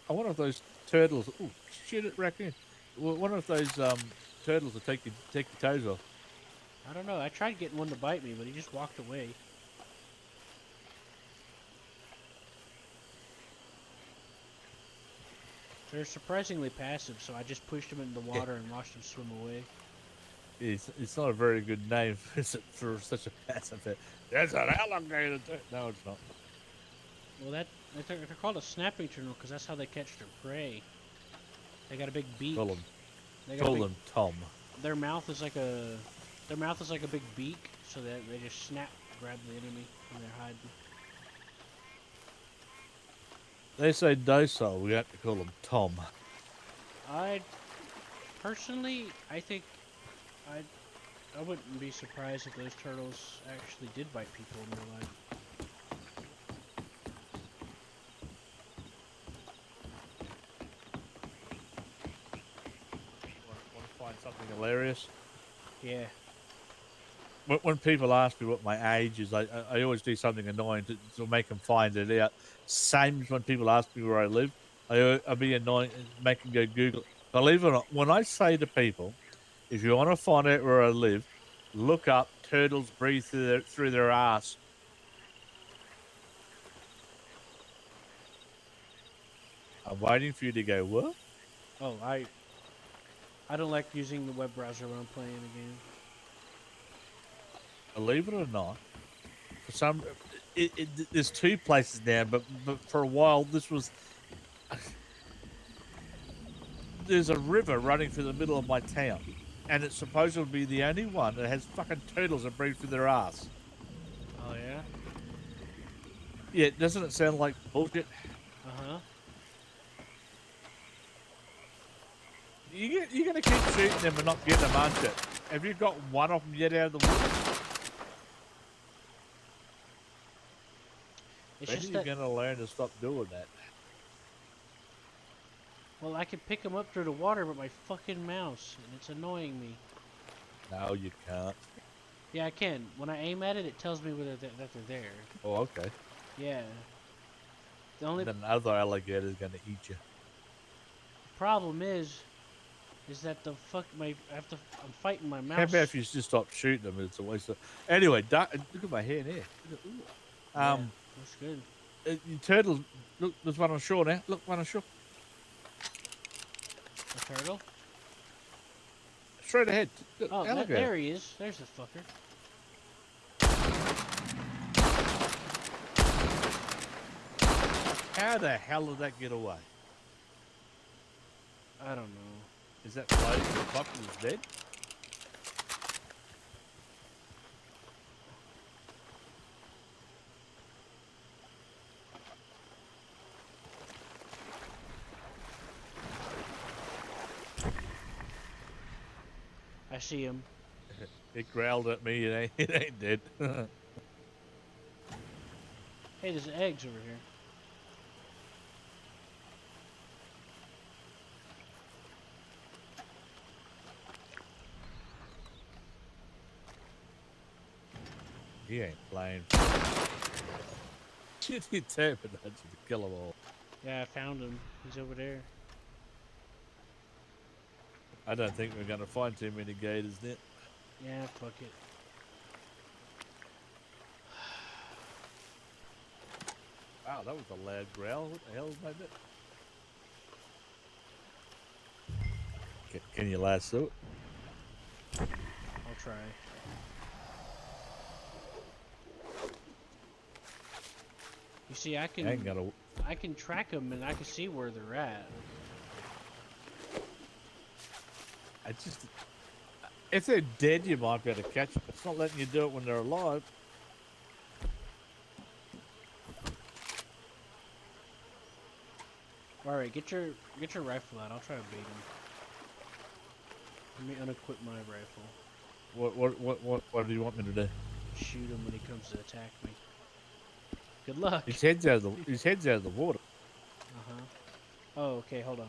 I wonder if those turtles. Oh shit! It raccoon. Well, one of those turtles will take your toes off. I don't know. I tried getting one to bite me, but he just walked away. They're surprisingly passive, so I just pushed them into the water and watched them swim away. It's not a very good name for such a passive pet. There's an alligator. No, it's not. Well, they're called a snapping turtle because that's how they catch their prey. They got a big beak. Call them, They got a big, Tom. their mouth is like a big beak, so that they just snap, grab the enemy when they're hiding. They say docile. We have to call them Tom. I personally, I think I wouldn't be surprised if those turtles actually did bite people in real life. Want to find something hilarious? Yeah. When people ask me what my age is, I always do something annoying to make them find it out. Same as when people ask me where I live, I'll be annoying and make them go Google it. Believe it or not, when I say to people, if you want to find out where I live, look up turtles breathe through their ass. I'm waiting for you to go, what? Oh, I don't like using the web browser when I'm playing a game. Believe it or not, for some, there's two places now, but for a while this was. There's a river running through the middle of my town, and it's supposed to be the only one that has fucking turtles that breathe through their ass. Oh yeah. Yeah, doesn't it sound like bullshit? Uh-huh. You're gonna keep shooting them and not getting them, aren't you? Have you got one of them yet out of the woods? It's When are just you that. gonna learn to stop doing that? Well, I can pick them up through the water, but my fucking mouse, and it's annoying me. No, you can't. Yeah, I can. When I aim at it, it tells me whether that they're there. Oh, okay. Yeah. The only Then another alligator's gonna eat you. problem is that the fuck I'm fighting my mouse. How about if you just stop shooting them? It's a waste of. Anyway, look at my hair there. Yeah, that's good. Your turtles. Look, there's one on shore now. Look, one on shore. A turtle? Straight ahead. Look, Oh, alligator. there he is. There's the fucker. How the hell did that get away? I don't know. Is that floating the top and it's dead? I see him. It growled at me. It ain't dead. Hey, there's eggs over here. He ain't playing. Shit, he tapping at you to kill them all. Yeah, I found him. He's over there. I don't think we're gonna find too many gators now. Yeah, fuck it. Wow, that was a loud growl. What the hell made that? Can you lasso it? I'll try. You see, I Ain't gonna. can track them and I can see where they're at. I just. If they're dead, you might be able to catch them. It's not letting you do it when they're alive. All right, get your rifle out. I'll try to bait him. Let me unequip my rifle. What do you want me to do? Shoot him when he comes to attack me. Good luck. His head's out of the water. Uh-huh. Oh, okay, hold on.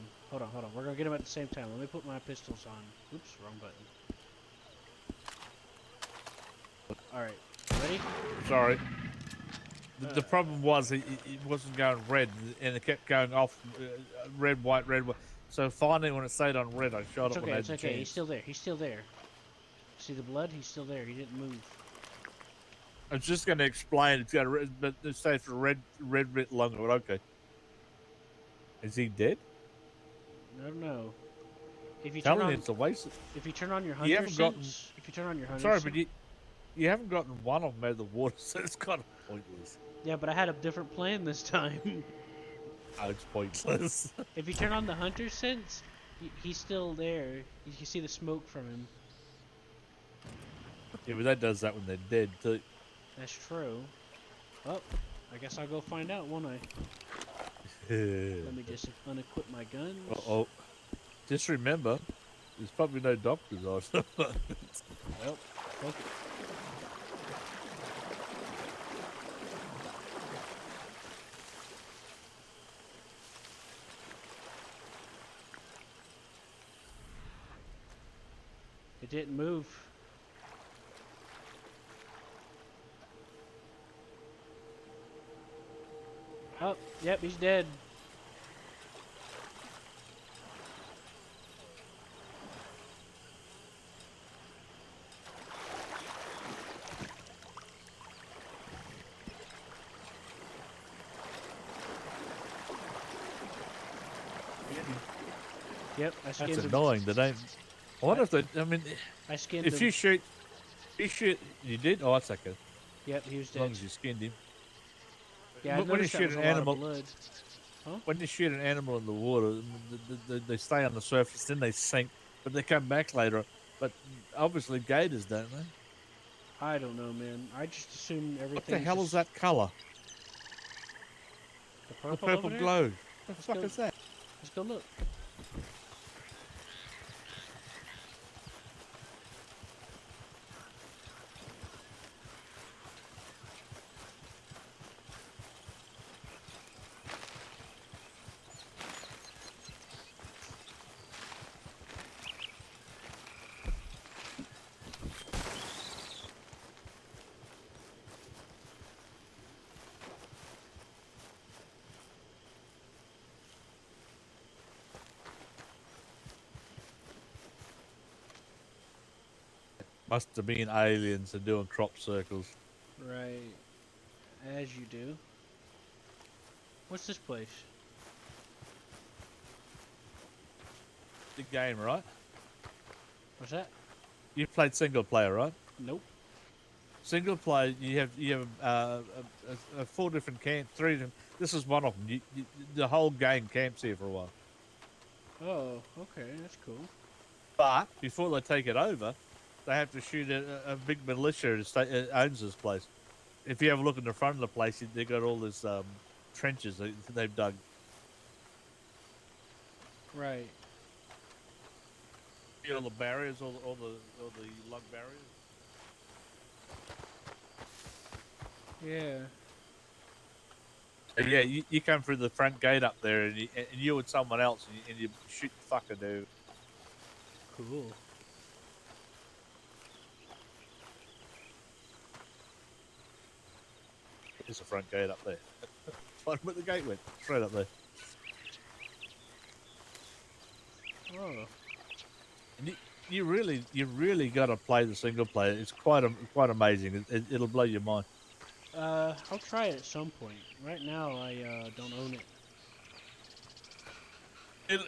We're gonna get him at the same time. Let me put my pistols on. Oops, wrong button. Alright, ready? Sorry. The problem was it wasn't going red, and it kept going off red, white, red, white. So finally, when it stayed on red, I shot It's it when okay. I It's had the okay. He's chance. still there. He's still there. See the blood? He's still there. He didn't move. I was just going to explain. It's got a red, but it stays for red bit longer. But okay, is he dead? I don't know. If you turn Telling on, you, it's a waste. if you turn on your You hunter haven't gotten- sense, if you turn on your hunter Sorry, sense, but you haven't gotten one of them out of the water, so it's kind of pointless. yeah, but I had a different plan this time. Oh, it's pointless. If you turn on the hunter sense, he's still there. You can see the smoke from him. Yeah, but that does that when they're dead too. That's true. Well, I guess I'll go find out, won't I? Let me just unequip my guns. Oh, just remember, there's probably no doctors on. Well, fuck it. It didn't move. Oh, yep, he's dead. Yep, I skinned That's him. annoying. They don't. I wonder if they. I mean, I skinned if him. you shoot, you did. Oh, that's okay. Yep, he was As long dead. as you skinned him. Yeah, I When you noticed that shoot was an a lot animal, of blood. when you shoot an animal in the water, they stay on the surface, then they sink, but they come back later. But obviously, gators don't they? I don't know, man. I just assumed everything. What the hell is that color? The The purple, purple over there? glow. What the Let's fuck go. is that? Let's go look. Must have been aliens and doing crop circles. Right. As you do. What's this place? The game, right? What's that? You played single player, right? Nope. Single player, you have 4 different camps, 3 different. This is one of them. The whole game camps here for a while. Oh, okay, that's cool. But before they take it over, they have to shoot a big militia that owns this place. If you have a look in the front of the place, they got all these trenches they've dug. Right. See all the barriers, all the log barriers. Yeah. Yeah, you come through the front gate up there, and you and someone else, and you shoot the fucker dude. Cool. There's a front gate up there. Find where the gate went. Straight up there. Oh. And you really got to play the single player. It's quite amazing. It'll blow your mind. I'll try it at some point. Right now, I don't own it.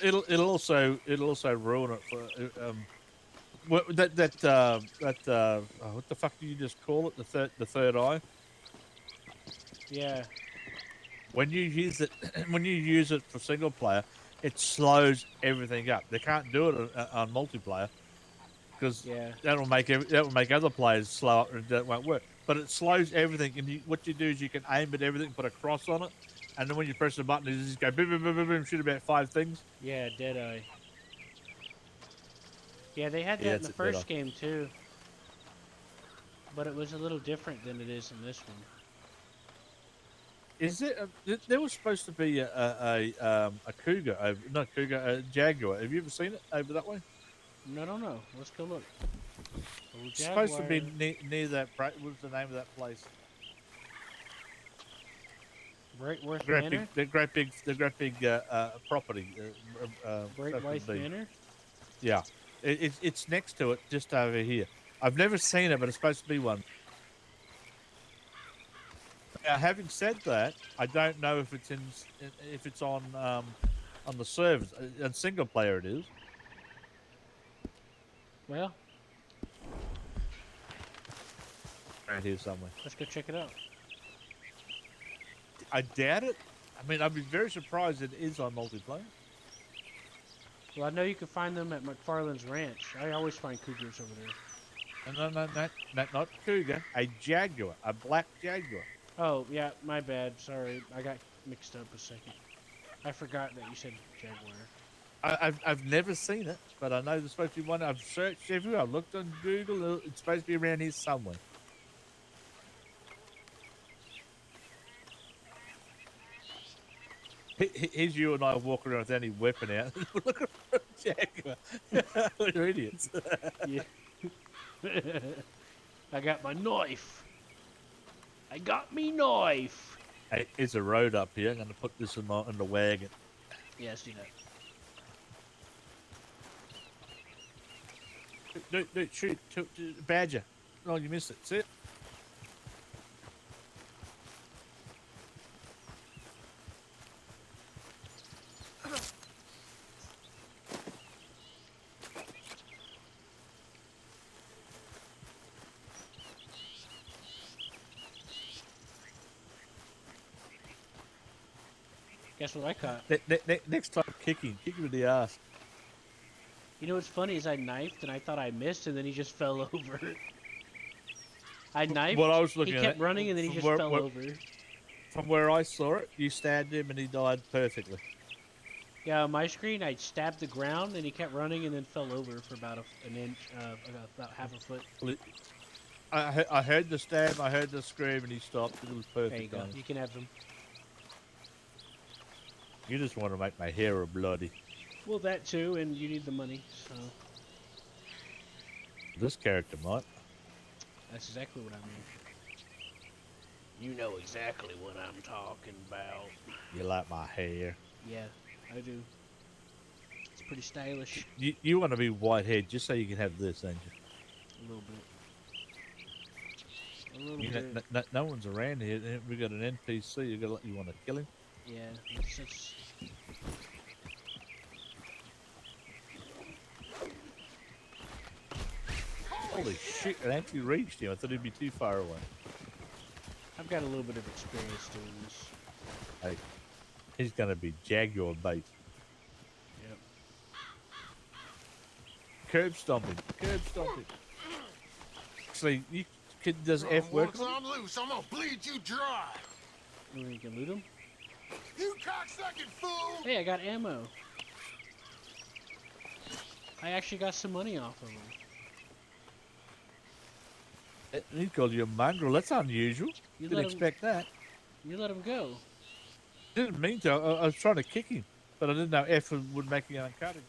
It'll also ruin it for what what the fuck do you just call it, the third eye? Yeah. When you use it for single player, it slows everything up. They can't do it on multiplayer because Yeah. that will make other players slow up, and that won't work. But it slows everything, and what you do is you can aim at everything, put a cross on it, and then when you press the button, you just go boom, boom, boom, boom, boom, shoot about 5 things. Yeah, Deadeye. Yeah, they had that Yeah, in the it's a first Deadeye. game too. But it was a little different than it is in this one. Is it? There was supposed to be a cougar, not cougar, a jaguar. Have you ever seen it over that way? No, no, no. Let's go look. Oh, It's supposed to be Jaguar. near that. What was the name of that place? Brightworth Great Manor? big, the great big property. Brightworth be. Manor? Yeah, it's next to it, just over here. I've never seen it, but it's supposed to be one. Now, having said that, I don't know if it's if it's on the servers. On single player, it is. Well, Right here somewhere. let's go check it out. I doubt it. I mean, I'd be very surprised it is on multiplayer. Well, I know you can find them at McFarland's Ranch. I always find cougars over there. No, not cougar. A jaguar, a black jaguar. Oh, yeah, my bad. Sorry, I got mixed up a second. I forgot that you said jaguar. I've never seen it, but I know there's supposed to be one. I've searched everywhere. I've looked on Google. It's supposed to be around here somewhere. Here's you and I walking around without any weapon out. Look at the jaguar. We're idiots. Yeah. I got my knife. I got me knife. Hey, there's a road up here. I'm going to put this in the wagon. Yeah, let's do that. No, shoot. Badger. Oh, you missed it. See it? Guess what I caught? Next time, kick him in the ass. You know what's funny is I knifed and I thought I missed and then he just fell over. I knifed. What I was looking he at, kept running and then he from just where- fell where- over. From where I saw it, you stabbed him and he died perfectly. Yeah, on my screen I stabbed the ground and he kept running and then fell over for about an inch, about half a foot. I heard the stab, I heard the scream, and he stopped. It was perfect. There you go. timing. You can have them. You just want to make my hair bloody. Well, that too, and you need the money, so This character might. that's exactly what I mean. You know exactly what I'm talking about. You like my hair. Yeah, I do. It's pretty stylish. You want to be white haired just so you can have this, don't you? A little bit. A little You bit. no one's around here. We got an NPC. You want to kill him? Yeah, it's Holy shit! It actually reached him. I thought he'd be too far away. I've got a little bit of experience doing this. Hey, he's gonna be jaguar bait. Yep. Curb stomping. Curb stomping. Actually, does F work? Once I'm loose, I'm gonna bleed you dry. Ooh, you can loot them. You cocksucking fool! Hey, I got ammo. I actually got some money off of them. He called you a mongrel. That's unusual. You Didn't let him, expect that. you let him go. Didn't mean to. I was trying to kick him, but I didn't know F would make me uncutting.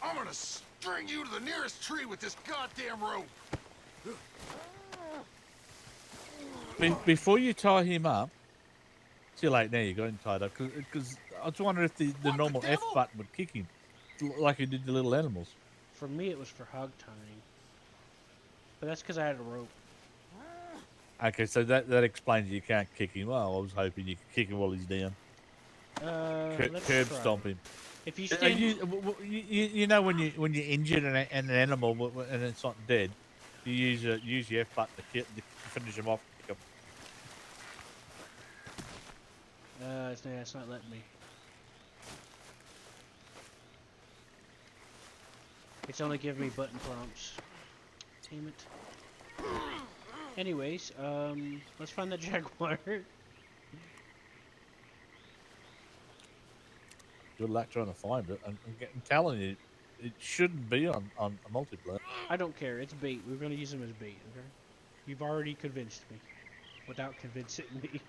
I'm gonna string you to the nearest tree with this goddamn rope. Before you tie him up, too late now. You got him tied up because I was wondering if the What, the normal F devil? button would kick him, like it did the little animals. For me, it was for hog tying. But that's because I had a rope. Okay, so that explains you can't kick him. Well, I was hoping you could kick him while he's down. Let's Curb try. stomp him. If you stand, You know when you're injured an animal and it's not dead, you use your F button to finish him off. Kick him. it's not letting me. It's only giving me button prompts. Damn it. Anyways, let's find the jaguar. Good luck trying to find it. I'm telling you, it shouldn't be on a multiplayer. I don't care. It's bait. We're gonna use him as bait. Okay. You've already convinced me, without convincing me.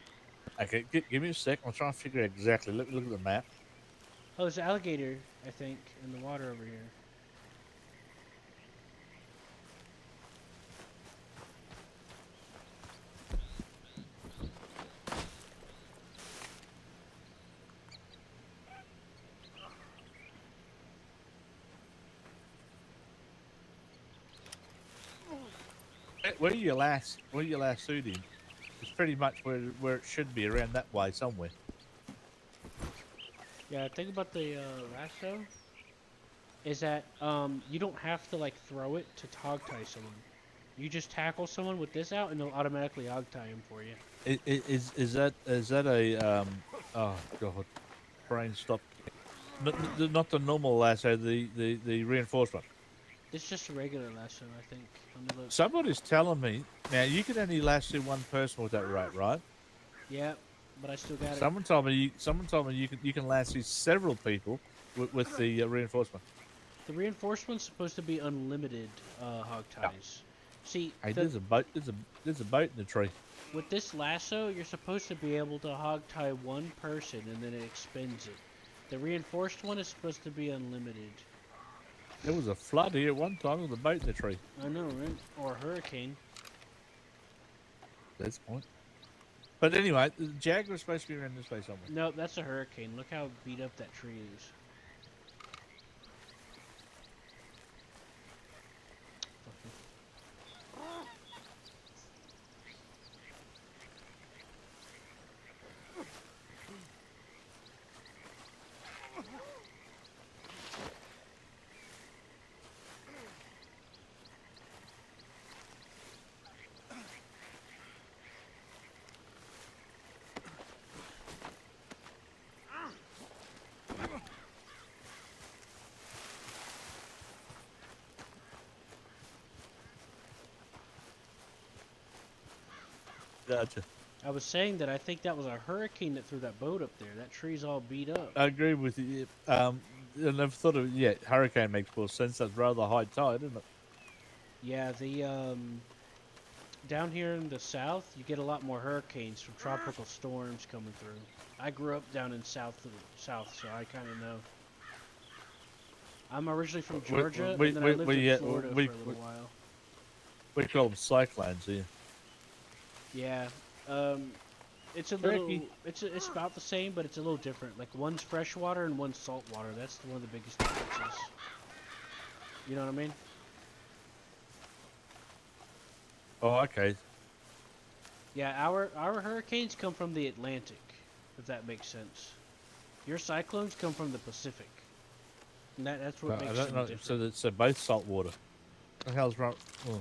Okay, give me a sec. I'm trying to figure out exactly. Let me look at the map. Oh, there's an alligator, I think, in the water over here. Where you last sued him, it's pretty much where it should be, around that way somewhere. Yeah, think about the lasso. Is that you don't have to like throw it to hog tie someone. You just tackle someone with this out, and they'll automatically hog tie him for you. Is that a oh god, brain stop. Not the normal lasso, the reinforcement. It's just a regular lasso, I think. Let me look. Somebody's telling me now you can only lasso one person with that rope, right? Yeah, but I still got it. Someone told me you can lasso several people with the reinforcement. The reinforcement's supposed to be unlimited hog ties. See, Hey, there's a boat. There's a boat in the tree. with this lasso, you're supposed to be able to hog tie one person, and then it expends it. The reinforced one is supposed to be unlimited. There was a flood here at one time with a boat in the tree. I know, right? Or a hurricane. That's the point. But anyway, the Jaguar's supposed to be around this way somewhere. No, that's a hurricane. Look how beat up that tree is. Gotcha. I was saying that I think that was a hurricane that threw that boat up there. That tree's all beat up. I agree with you. I never thought of hurricane makes more sense. That's rather high tide, isn't it? Yeah, the down here in the south, you get a lot more hurricanes from tropical storms coming through. I grew up down in south, so I kind of know. I'm originally from Georgia, and then I lived in Florida for a little while. We call them cyclones here. Yeah, it's a little, it's about the same, but it's a little different. Like one's freshwater and one's saltwater. That's one of the biggest differences. You know what I mean? Oh, okay. Yeah, our hurricanes come from the Atlantic, if that makes sense. Your cyclones come from the Pacific. And that's what makes them different. So both saltwater. The hell's run? Oh,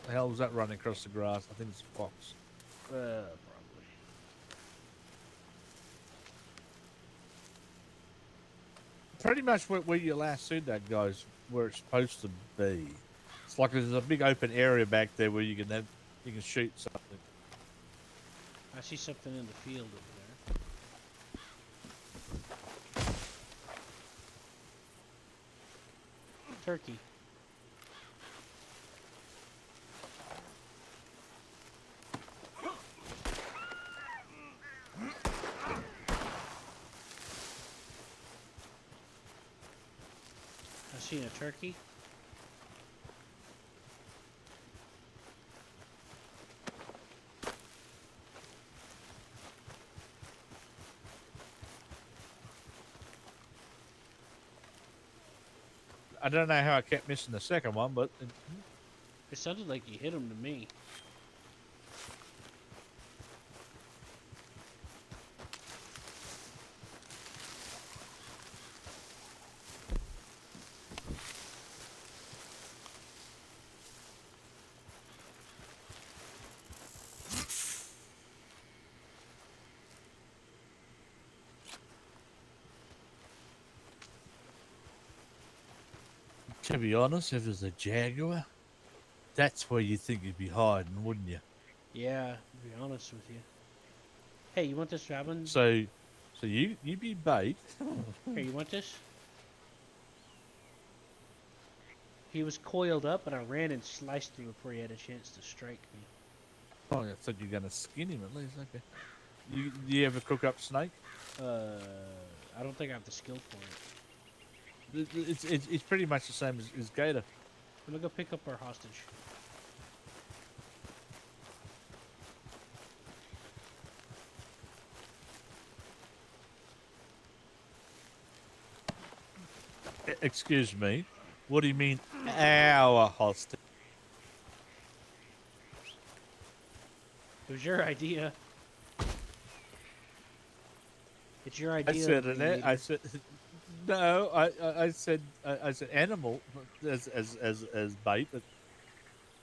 the hell was that running across the grass? I think it's a fox. Probably. Pretty much where you last seen that guy's where it's supposed to be. It's like there's a big open area back there where you can shoot something. I see something in the field over there. Turkey. I seen a turkey. I don't know how I kept missing the second one, but It sounded like you hit him to me. to be honest, if it's a Jaguar, that's where you think you'd be hiding, wouldn't you? Yeah, to be honest with you. Hey, you want this Robin? So you be bait. Here, you want this? He was coiled up, and I ran and sliced him before he had a chance to strike me. Oh, I thought you're gonna skin him at least. Okay. Do you ever cook up snake? I don't think I have the skill for it. It's pretty much the same as gator. I'm gonna go pick up our hostage. Excuse me. What do you mean, our hostage? It was your idea. It's your idea. I said of an. the I said no. I said animal as bait, but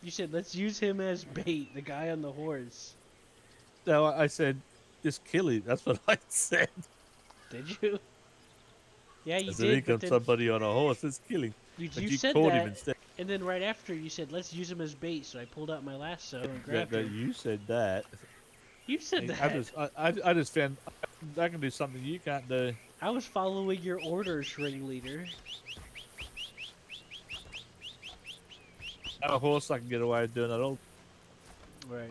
You said let's use him as bait. The guy on the horse. no. I said just kill him. That's what I said. Did you? Yeah, you I said here did. But comes then somebody on a horse. Let's kill him. you But you said caught that, him instead. and then right after you said let's use him as bait. So I pulled out my lasso and grabbed No, him. you said that. You said that. I just found I can do something you can't do. I was following your orders, ringleader. On a horse, I can get away with doing it all. Right.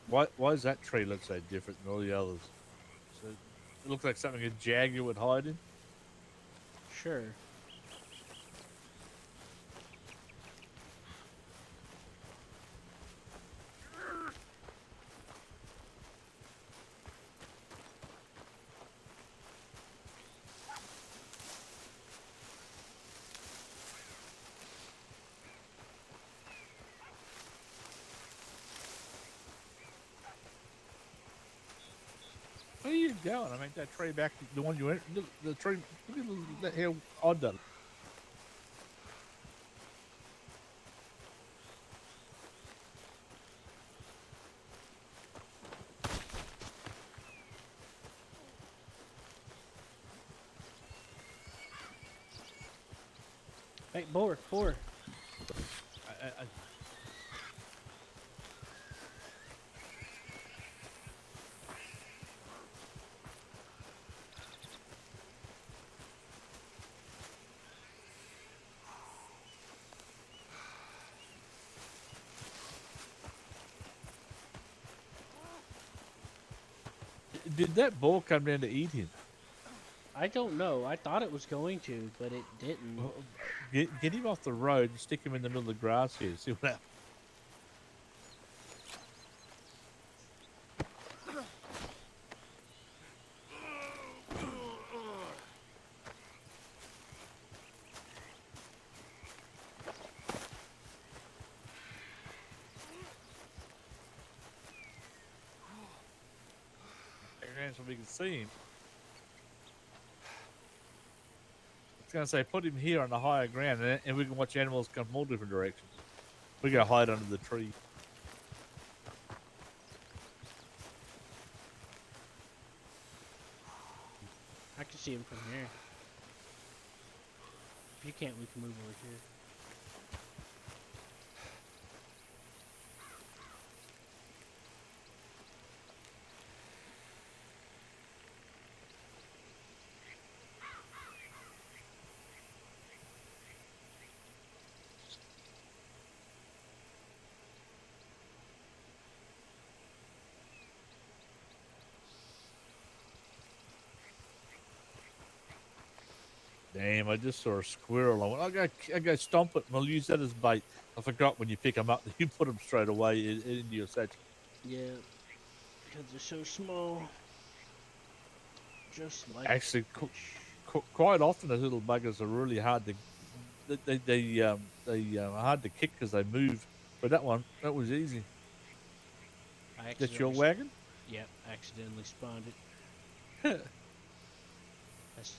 But why does that tree look so different than all the others? So it looks like something a jaguar would hide in. Sure. Where are you going? I mean, that tree back, the one you went, the tree, look at how odd that. Hey, boar. I, did that bull come down to eat him? I don't know. I thought it was going to, but it didn't. Well, get him off the road and stick him in the middle of the grass here. See what happens. So we can see him. It's going to say put him here on the higher ground, and we can watch animals come from all different directions. We go hide under the tree. I can see him from here. If you can't, we can move over here. Damn, I just saw a squirrel. I go stomp it, and I'll use that as bait. I forgot when you pick them up, you put them straight away into your satchel. Yeah, because they're so small. Just like Actually, quite often those little buggers are really hard to. They are hard to kick because they move. But that was easy. That's your wagon? Yep, accidentally spawned it. That's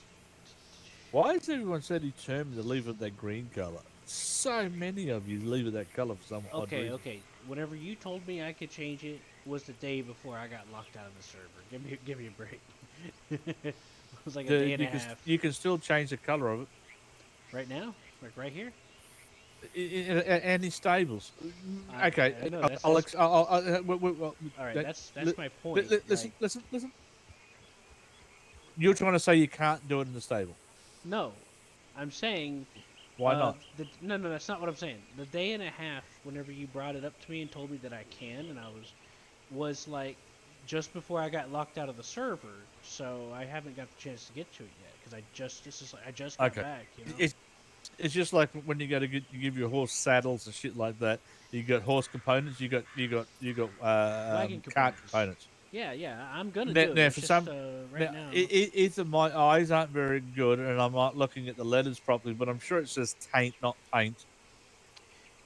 Why is everyone so determined to leave it that green color? So many of you leave it that color for some odd reason. okay. Whenever you told me I could change it was the day before I got locked out of the server. Give me a break. It was like a day and a half. You can still change the color of it. Right now? Like right here? Any stables. Okay. I know, I'll Alright, that's my point. Listen. You're trying to say you can't do it in the stable. No, I'm saying. Why not? No, that's not what I'm saying. The day and a half, whenever you brought it up to me and told me that I can, and I was like just before I got locked out of the server, so I haven't got the chance to get to it yet because I just got Okay. back, you know. It's just like when you go to you give your horse saddles and shit like that. You got horse components. You got Wagon cart components. components. Yeah, I'm gonna Now, do it. now It's for just some, right now now. either my eyes aren't very good and I'm not looking at the letters properly, but I'm sure it says taint, not paint.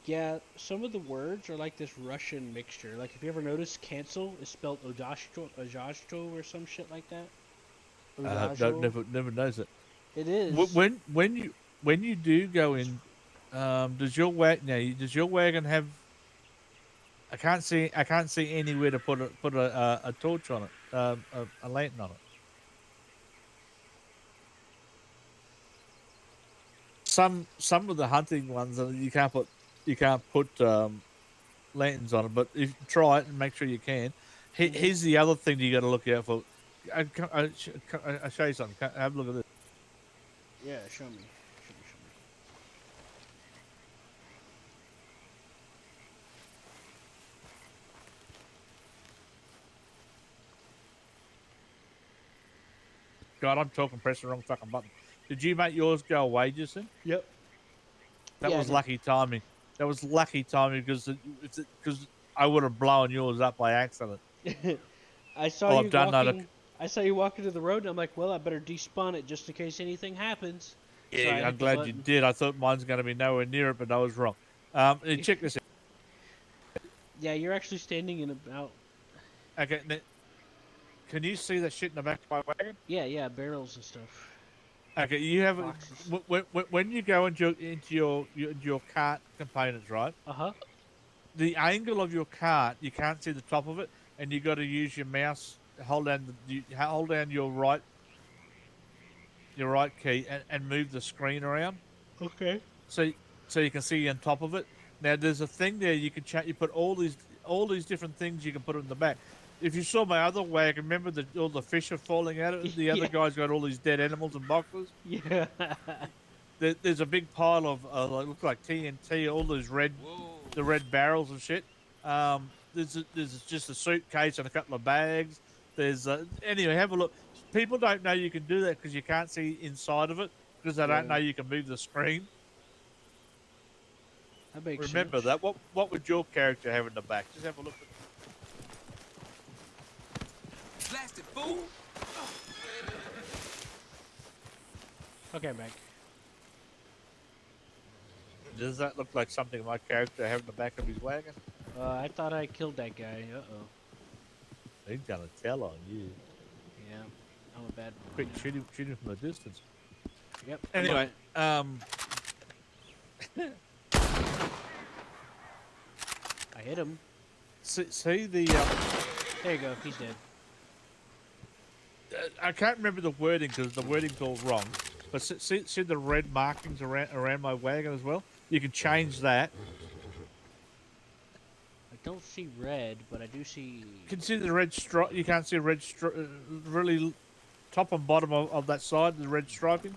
Yeah, some of the words are like this Russian mixture. Like if you ever notice, cancel is spelled Ojashto or some shit like that. Don't Ojajo. never knows it. It is. When you do go in, does your does your wagon have? I can't see anywhere to put a torch on it, a lantern on it. Some of the hunting ones you can't put lanterns on it, but if try it and make sure you can. Here's the other thing you got to look out for. I'll show you something. Have a look at this. Yeah, show me. Show me. God, I'm talking, press the wrong fucking button. Did you make yours go away, Jason? Yep. That Yeah, I was did. lucky timing. That was lucky timing because I would have blown yours up by accident. I saw Well, you I've done that. walking. I saw you walking to the road, and I'm like, well, I better despawn it just in case anything happens. So I Yeah, I'm hit the glad you button. did. I thought mine's going to be nowhere near it, but I was wrong. Check this out. Yeah, you're actually standing in about. Okay, can you see that shit in the back of my wagon? Yeah, barrels and stuff. Okay, you have Boxes. when you go into your cart components, right? Uh huh. The angle of your cart, you can't see the top of it, and you got to use your mouse. Hold down your right key and move the screen around Okay. so you can see on top of it. Now there's a thing there you can You put all these different things you can put in the back. If you saw my other wagon, remember that all the fish are falling out of it. The other Yeah. guy's got all these dead animals and boxes. Yeah. There's a big pile of look like TNT, all those the red barrels and shit. There's just a suitcase and a couple of bags. There's anyway, have a look. People don't know you can do that because you can't see inside of it because they don't Yeah. know you can move the screen. That makes Remember sense. that. What would your character have in the back? Just have a look. Blasted fool! Okay, I'm back. Does that look like something my character have in the back of his wagon? I thought I killed that guy. Uh-oh. He's gonna tell on you. Yeah. I'm a bad boy. Quick, shoot him from a distance. Yep. Anyway, I hit him. see the. There you go. He's dead. I can't remember the wording because the wording's all wrong. But see the red markings around my wagon as well. You can change that. I don't see red, but I do see. You can see the red stripe. You can't see red really top and bottom of that side. The red striping.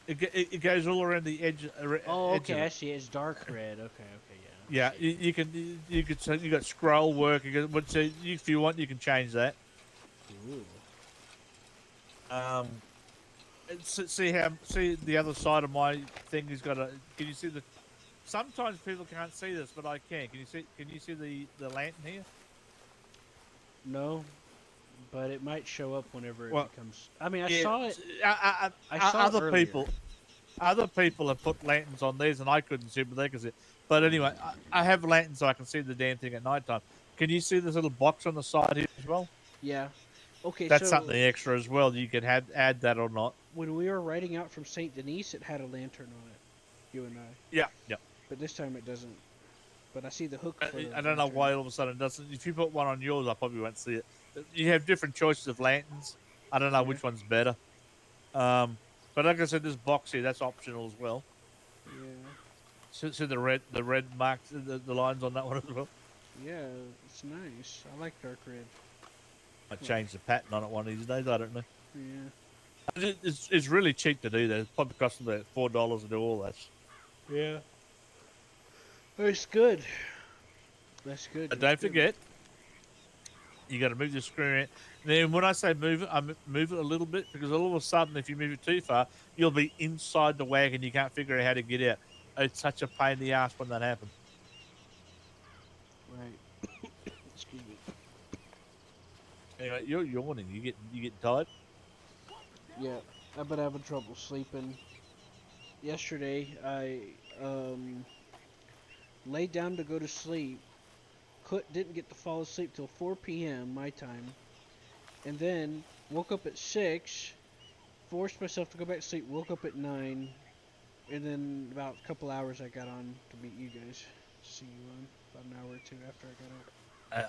It goes all around the edge. Oh, edge okay. of I it. see. It's dark red. Okay, Yeah, you got scroll work. If you want, you can change that. Ooh. See the other side of my thing has got a. Can you see the? Sometimes people can't see this, but I can. Can you see the lantern here? No, but it might show up whenever it Well, becomes. I mean, I Yeah, saw it. I saw it other earlier. other people have put lanterns on theirs, and I couldn't see, but they can see. But anyway, I have lanterns so I can see the damn thing at night time. Can you see this little box on the side here as well? Yeah. Okay, That's so something extra as well. You can add that or not. when we were riding out from Saint Denis, it had a lantern on it. You and I. Yeah. But this time it doesn't. But I see the hook. For the I don't know lantern. why all of a sudden it doesn't. If you put one on yours, I probably won't see it. You have different choices of lanterns. I don't know which one's better. But like I said, this box here, that's optional as well. Yeah. See the red marks, the lines on that one as well. Yeah, it's nice. I like dark red. Might change the pattern on it one of these days. I don't know. Yeah. It's really cheap to do that. It probably costs about $4 to do all that. Yeah. That's good. That's good. But That's don't good. forget, you got to move the screw in. And then when I say move it, I move it a little bit because all of a sudden, if you move it too far, you'll be inside the wagon. You can't figure out how to get out. It's such a pain in the ass when that happens. Right. Excuse me. Anyway, you're yawning. You get tired. Yeah, I've been having trouble sleeping. Yesterday, I laid down to go to sleep. Didn't get to fall asleep till 4 p.m. my time, and then woke up at 6. Forced myself to go back to sleep. Woke up at 9, and then about a couple hours I got on to meet you guys. See you on about an hour or two after I got up.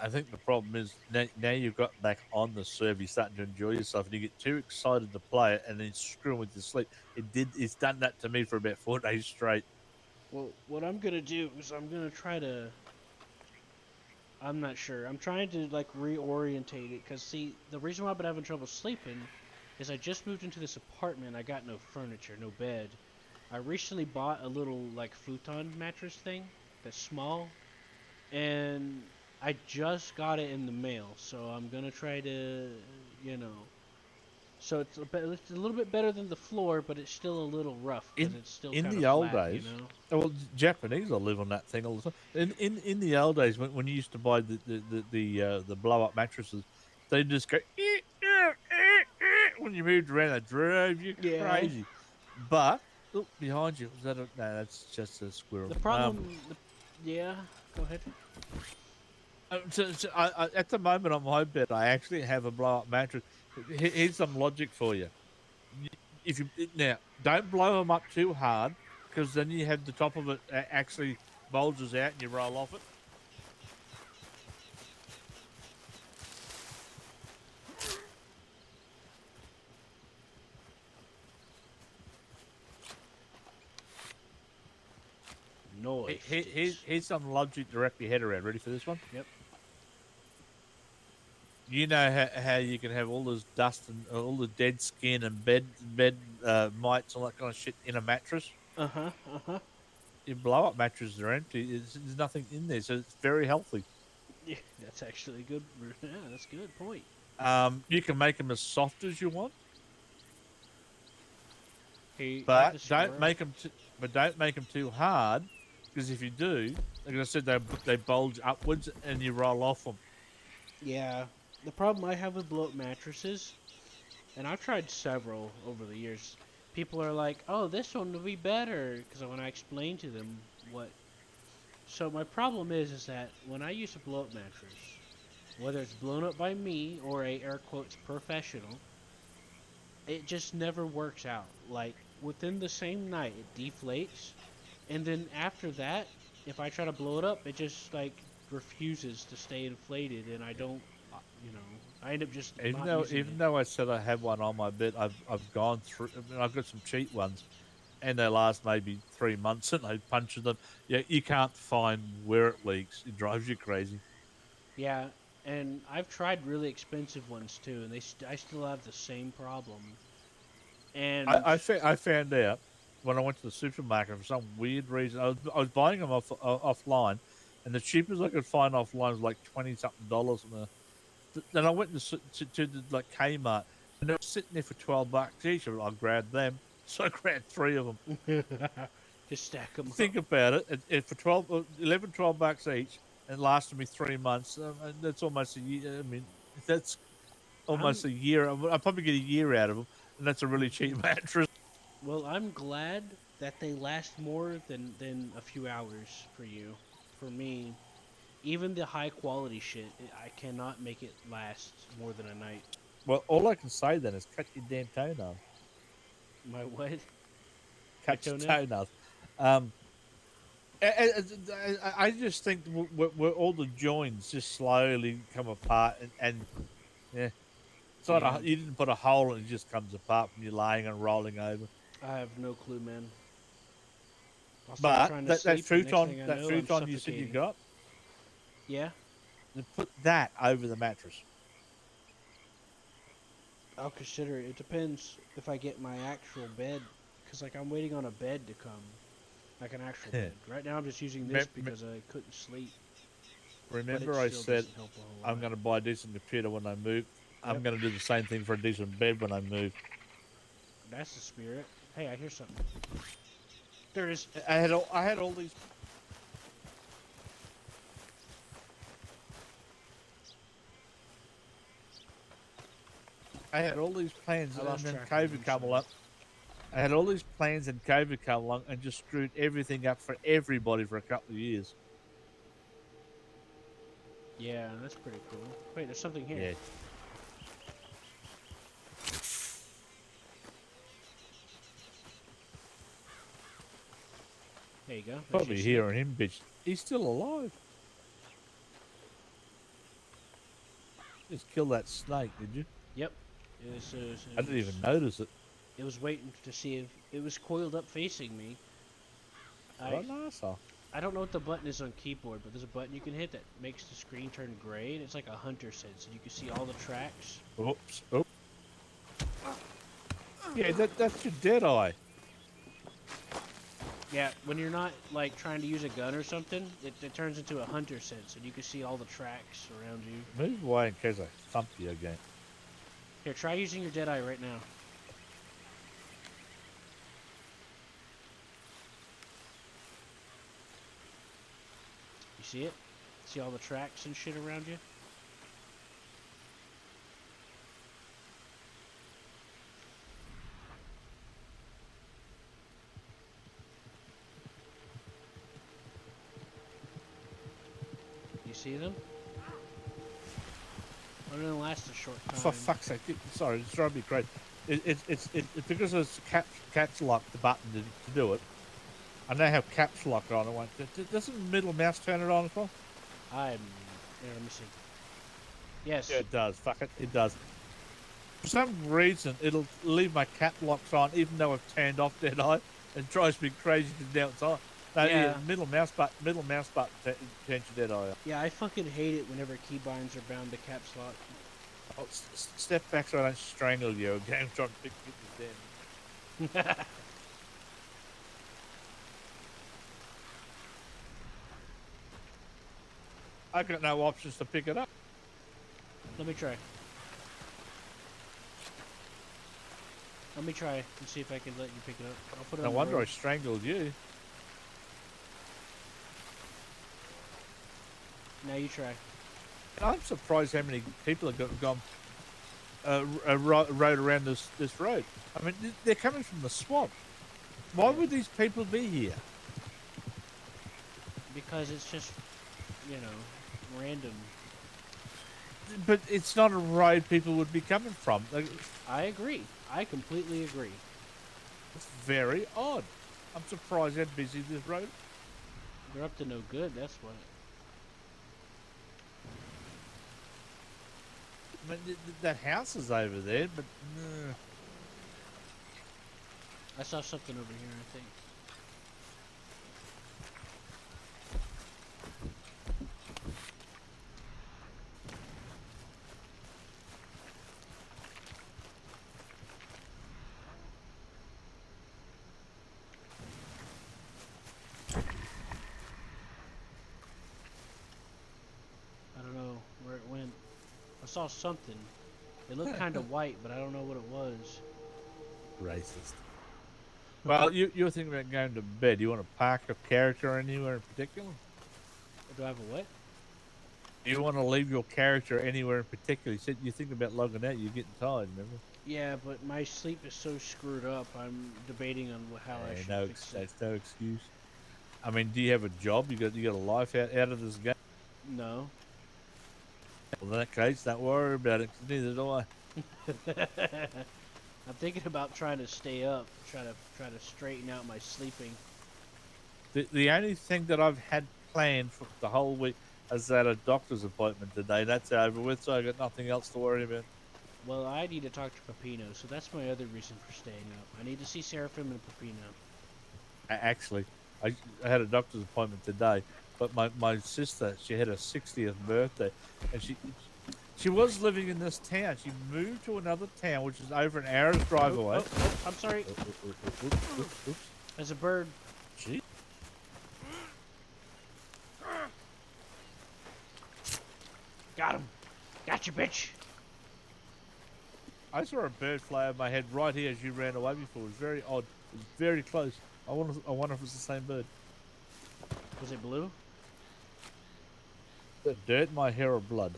I think the problem is now you've got back on the server, you're starting to enjoy yourself, and you get too excited to play it, and then screwing with your sleep. It's done that to me for about 4 days straight. Well, what I'm gonna do is I'm gonna try to. I'm not sure. I'm trying to like reorientate it because see, the reason why I've been having trouble sleeping is I just moved into this apartment. I got no furniture, no bed. I recently bought a little like futon mattress thing that's small, and I just got it in the mail. So I'm gonna try to, you know. So it's a little bit better than the floor, but it's still a little rough because it's still In kind of the old flat, days, you know. well, Japanese will live on that thing all the time. In the old days, when you used to buy the blow up mattresses, they just go when you moved around. They drove you Yeah. crazy. But look behind you. Was that no? That's just a squirrel. The problem, yeah. Go ahead. At the moment on my bed, I actually have a blow up mattress. Here's some logic for you. If you now don't blow them up too hard, because then you have the top of it actually bulges out and you roll off it. Noise. Here's some logic to wrap your head around. Ready for this one? Yep. You know how you can have all this dust and all the dead skin and bed mites, all that kind of shit in a mattress. Uh-huh. Your blow up mattresses are empty. There's nothing in there, so it's very healthy. Yeah, that's actually good. Yeah, that's a good point. You can make them as soft as you want, Hey, but don't make them too hard, because if you do, like I said, they bulge upwards and you roll off them. Yeah, the problem I have with blow-up mattresses, and I've tried several over the years. People are like, "Oh, this one will be better," because when I explain to them what. So my problem is that when I use a blow-up mattress, whether it's blown up by me or a air quotes professional, it just never works out. Like within the same night, it deflates, and then after that, if I try to blow it up, it just like refuses to stay inflated, and I don't, you know, I end up just Even though I said I have one on my bed, I've gone through. I mean, I've got some cheap ones, and they last maybe 3 months, and I punch them. Yeah, you can't find where it leaks. It drives you crazy. Yeah, and I've tried really expensive ones too, and I still have the same problem. And I found out when I went to the supermarket for some weird reason. I was buying them offline, and the cheapest I could find offline was like $20-something. Then I went to the, like Kmart, and they were sitting there for $12 each. I grabbed them, so I grabbed 3 of them. just stack them Think up. about it for $12 each, and it lasted me 3 months. And that's almost a year. I mean, that's almost a year. I'll probably get a year out of them, and that's a really cheap mattress. Well, I'm glad that they last more than a few hours for you. For me, even the high quality shit, I cannot make it last more than a night. Well, all I can say then is cut your damn toenails. My what? Cut your toenail? toenails. I just think where all the joints just slowly come apart, and yeah, it's not you didn't put a hole and it just comes apart when you're laying and rolling over. I have no clue, man. I'll start But trying to that sleep, and next futon, thing I that know, I'm futon you said you suffocating. got, Yeah. then put that over the mattress. I'll consider it. It depends if I get my actual bed, because like I'm waiting on a bed to come, like an actual bed. Right now I'm just using this because I couldn't sleep, but it Remember, I still said doesn't help a whole I'm lot. going to buy a decent computer when I move. I'm Yep. going to do the same thing for a decent bed when I move. That's the spirit. Hey, I hear something. There it is. I had all these. I had all these plans, I and lost then track of you, COVID I'm come sorry. along. I had all these plans, and COVID come along, and just screwed everything up for everybody for a couple of years. Yeah, that's pretty cool. Wait, there's something here. Yeah. There you go. There's Probably your snake. hearing him, bitch. He's still alive. Just kill that snake, did you? Yep. I didn't even notice it. It was waiting to see if it was coiled up facing me. What an asshole. I don't know what the button is on keyboard, but there's a button you can hit that makes the screen turn gray, and it's like a hunter sense, and you can see all the tracks. Oops. Oh. Yeah, that's your dead eye. Yeah, when you're not like trying to use a gun or something, it turns into a hunter sense, and you can see all the tracks around you. Move away in case I thump you again. Here, try using your dead eye right now. You see it? See all the tracks and shit around you? You see them? It only lasts a short time. For fuck's sake! Sorry, it's driving me crazy. It's because it's caps lock the button to do it. I now have caps lock on it. Doesn't the middle mouse turn it on as well? Here, let me see. Yes. Yeah, it does. Fuck it, it does. For some reason, it'll leave my cap locks on even though I've turned off Dead Eye. It drives me crazy because now it's on. No, Yeah. middle mouse button turns your Dead Eye on. Yeah, I fucking hate it whenever keybinds are bound to caps lock. Oh, step back so I don't strangle you again. I'm trying to pick this down. I got no options to pick it up. Let me try. Let me try and see if I can let you pick it up. I'll put it No on the wonder I road. strangled you. Now you try. I'm surprised how many people have gone rode around this road. I mean, they're coming from the swamp. Why would these people be here? Because it's just, you know, random. But it's not a road people would be coming from. I agree. I completely agree. It's very odd. I'm surprised how busy this road. They're up to no good, that's what. I mean, that house is over there, but I saw something over here, I think. I don't know where it went. I saw something. It looked kind of white, but I don't know what it was. racist. Well, you're thinking about going to bed. You want to park a character anywhere in particular? Do I have a what? You want to leave your character anywhere in particular? You said you think about logging out. You're getting tired, remember? Yeah, but my sleep is so screwed up. I'm debating on how I should fix it. That's no excuse. I mean, do you have a job? You got a life out of this game? No. Well, in that case, don't worry about it. 'Cause neither do I. I'm thinking about trying to stay up, try to straighten out my sleeping. The only thing that I've had planned for the whole week is that a doctor's appointment today. That's over with, so I got nothing else to worry about. Well, I need to talk to Peppino, so that's my other reason for staying up. I need to see Seraphim and Peppino. Actually, I had a doctor's appointment today, but my sister, she had her 60th birthday, and She was living in this town. She moved to another town, which is over an hour's drive away. I'm sorry. Oops. There's a bird. Gee. Got him. Got you, bitch. I saw a bird fly over my head right here as you ran away before. It was very odd. It was very close. I wonder if it's the same bird. Was it blue? The dirt in my hair or blood?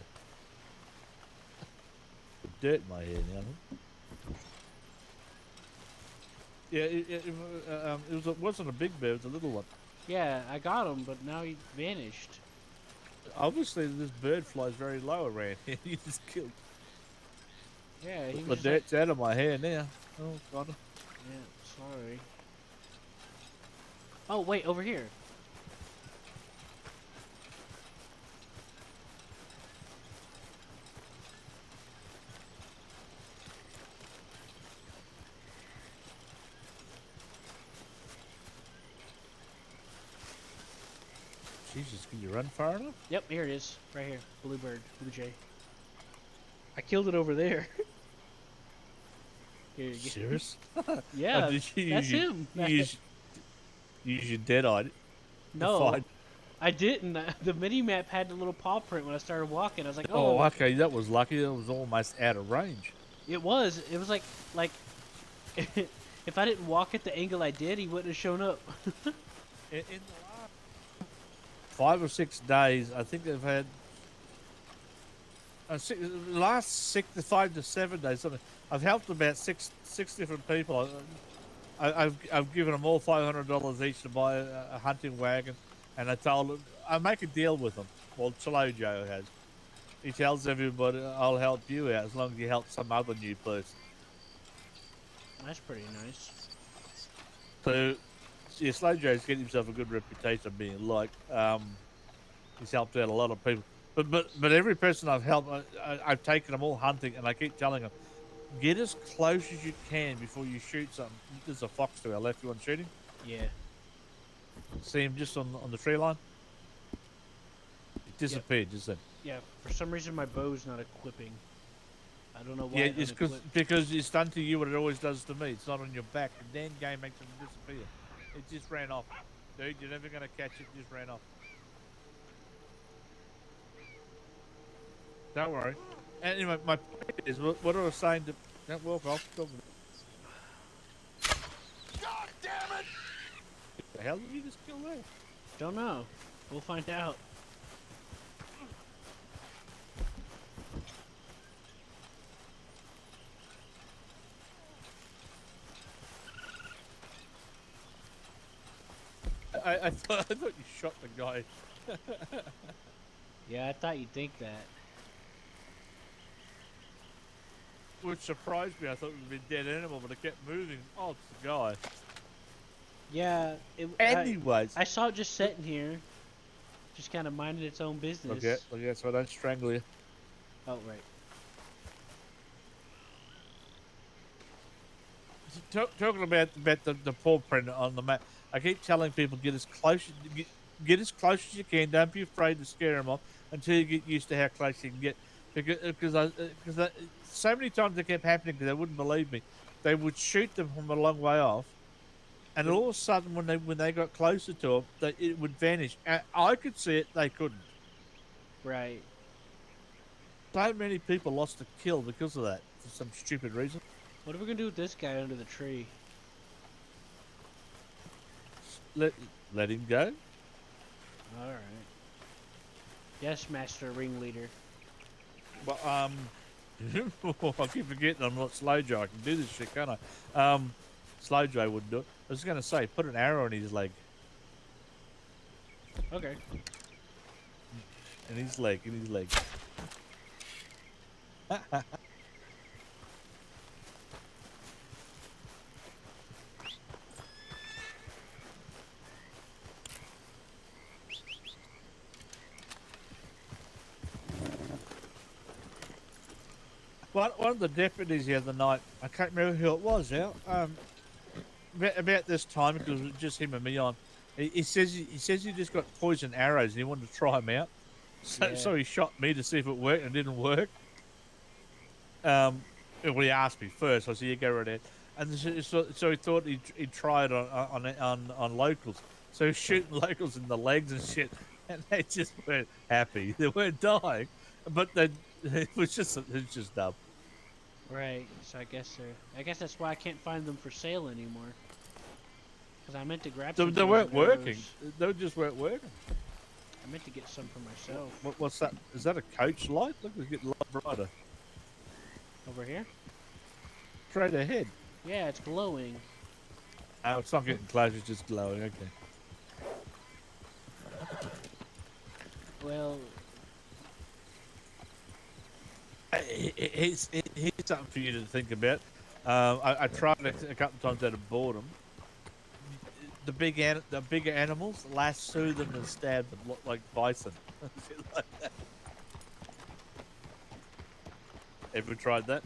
The dirt in my hair now. Yeah, it wasn't a big bird. It was a little one. Yeah, I got him, but now he vanished. Obviously, this bird flies very low around here. He just killed. Yeah, he The was just dirt's out of my hair now. Oh, God. Yeah, sorry. Oh, wait, over here. Jesus, can you run far enough? Yep, here it is. Right here. Bluebird. Blue jay. I killed it over there. Here you go. Serious? Yeah, Oh, did you that's use, him. Use your dead-eye. No, I didn't. The mini-map had the little paw print when I started walking. I was like, Oh, oh. okay, that was lucky. That was almost out of range. It was like, if I didn't walk at the angle I did, he wouldn't have shown up. In the last 5 or 6 days, I think they've had the last 5 to 7 days. Something. I've helped about six different people. I've given them all $500 each to buy a hunting wagon, and I told them I make a deal with them. Well, Slow Joe has. He tells everybody, "I'll help you out as long as you help some other new person." That's pretty nice. So, yeah, Slow Joe's getting himself a good reputation of being liked. He's helped out a lot of people. But every person I've helped, I've taken them all hunting, and I keep telling them, get as close as you can before you shoot something. There's a fox to our left. You want to shoot him? Yeah. See him just on the tree line? He disappeared, just then. Yeah, for some reason my bow's not equipping. I don't know why. Yeah, it it's unequipped. because it's done to you what it always does to me. It's not on your back. The damn game makes it disappear. It just ran off. Dude, you're never going to catch it. It just ran off. Don't worry. Anyway, my point is, what I was saying to... Don't walk off. God damn it! The hell did you just kill there? Don't know. We'll find out. I thought you shot the guy. Yeah, I thought you'd think that. Which surprised me. I thought it would be a dead animal, but it kept moving. Oh, it's the guy. Yeah. Anyways. I saw it just sitting here. Just kind of minding its own business. Okay, so I don't strangle you. Oh, right. Talking about the paw print on the map, I keep telling people get as close as you can. Don't be afraid to scare them off until you get used to how close you can get. Because so many times it kept happening because they wouldn't believe me. They would shoot them from a long way off, and all of a sudden when they got closer to them, it would vanish. And I could see it, they couldn't. Right. So many people lost a kill because of that for some stupid reason. What are we gonna do with this guy under the tree? Let him go. All right. Yes, Master Ringleader. But I keep forgetting I'm not Slow Joe. I can do this shit, can't I? Slow Joe wouldn't do it. I was gonna say, put an arrow in his leg. Okay. In his leg. One of the deputies the other night, I can't remember who it was now, about this time, because it was just him and me on, he says he just got poison arrows and he wanted to try them out. So he shot me to see if it worked and it didn't work. well, he asked me first. I said, "You go right ahead." And so he thought he'd try it on locals. So he was shooting locals in the legs and shit, and they just weren't happy. They weren't dying, but it was just dumb. Right. So I guess that's why I can't find them for sale anymore. Because I meant to grab some. They weren't working. They just weren't working. I meant to get some for myself. What's that? Is that a coach light? Look, it's getting a lot brighter. Over here? Straight ahead. Yeah, it's glowing. Oh, it's not getting close. It's just glowing. Okay. Well, here's something for you to think about. I tried it a couple of times out of boredom. The bigger animals lasso them and stab them like bison. Like that. Ever tried that?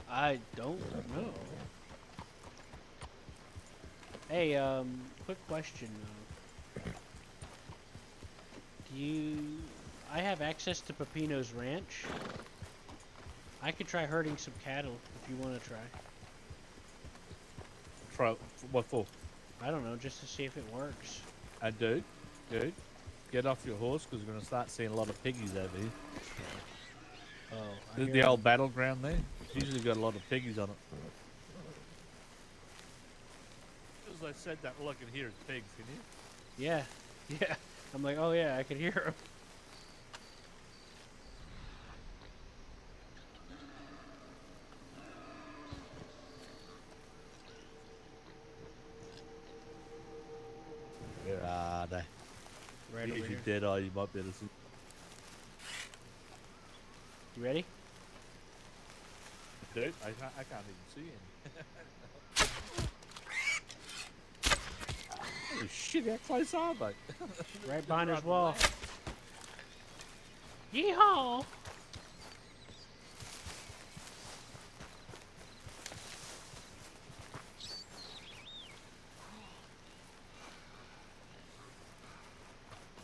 I don't know. Hey, quick question though. I have access to Pepino's ranch. I could try herding some cattle if you want to try. Try what for? I don't know, just to see if it works. Dude, get off your horse because we're gonna start seeing a lot of piggies over here. Oh, The old battleground there. Usually got a lot of piggies on it. As I said that, all I can hear is pigs. Can you? Yeah, yeah. I'm like, oh yeah, I could hear them. Where are they? Right over If here. you're dead eye, you might be able to see. You ready? Dude, I can't even see him. Holy shit, how close are they? Right behind his wall. Yeehaw!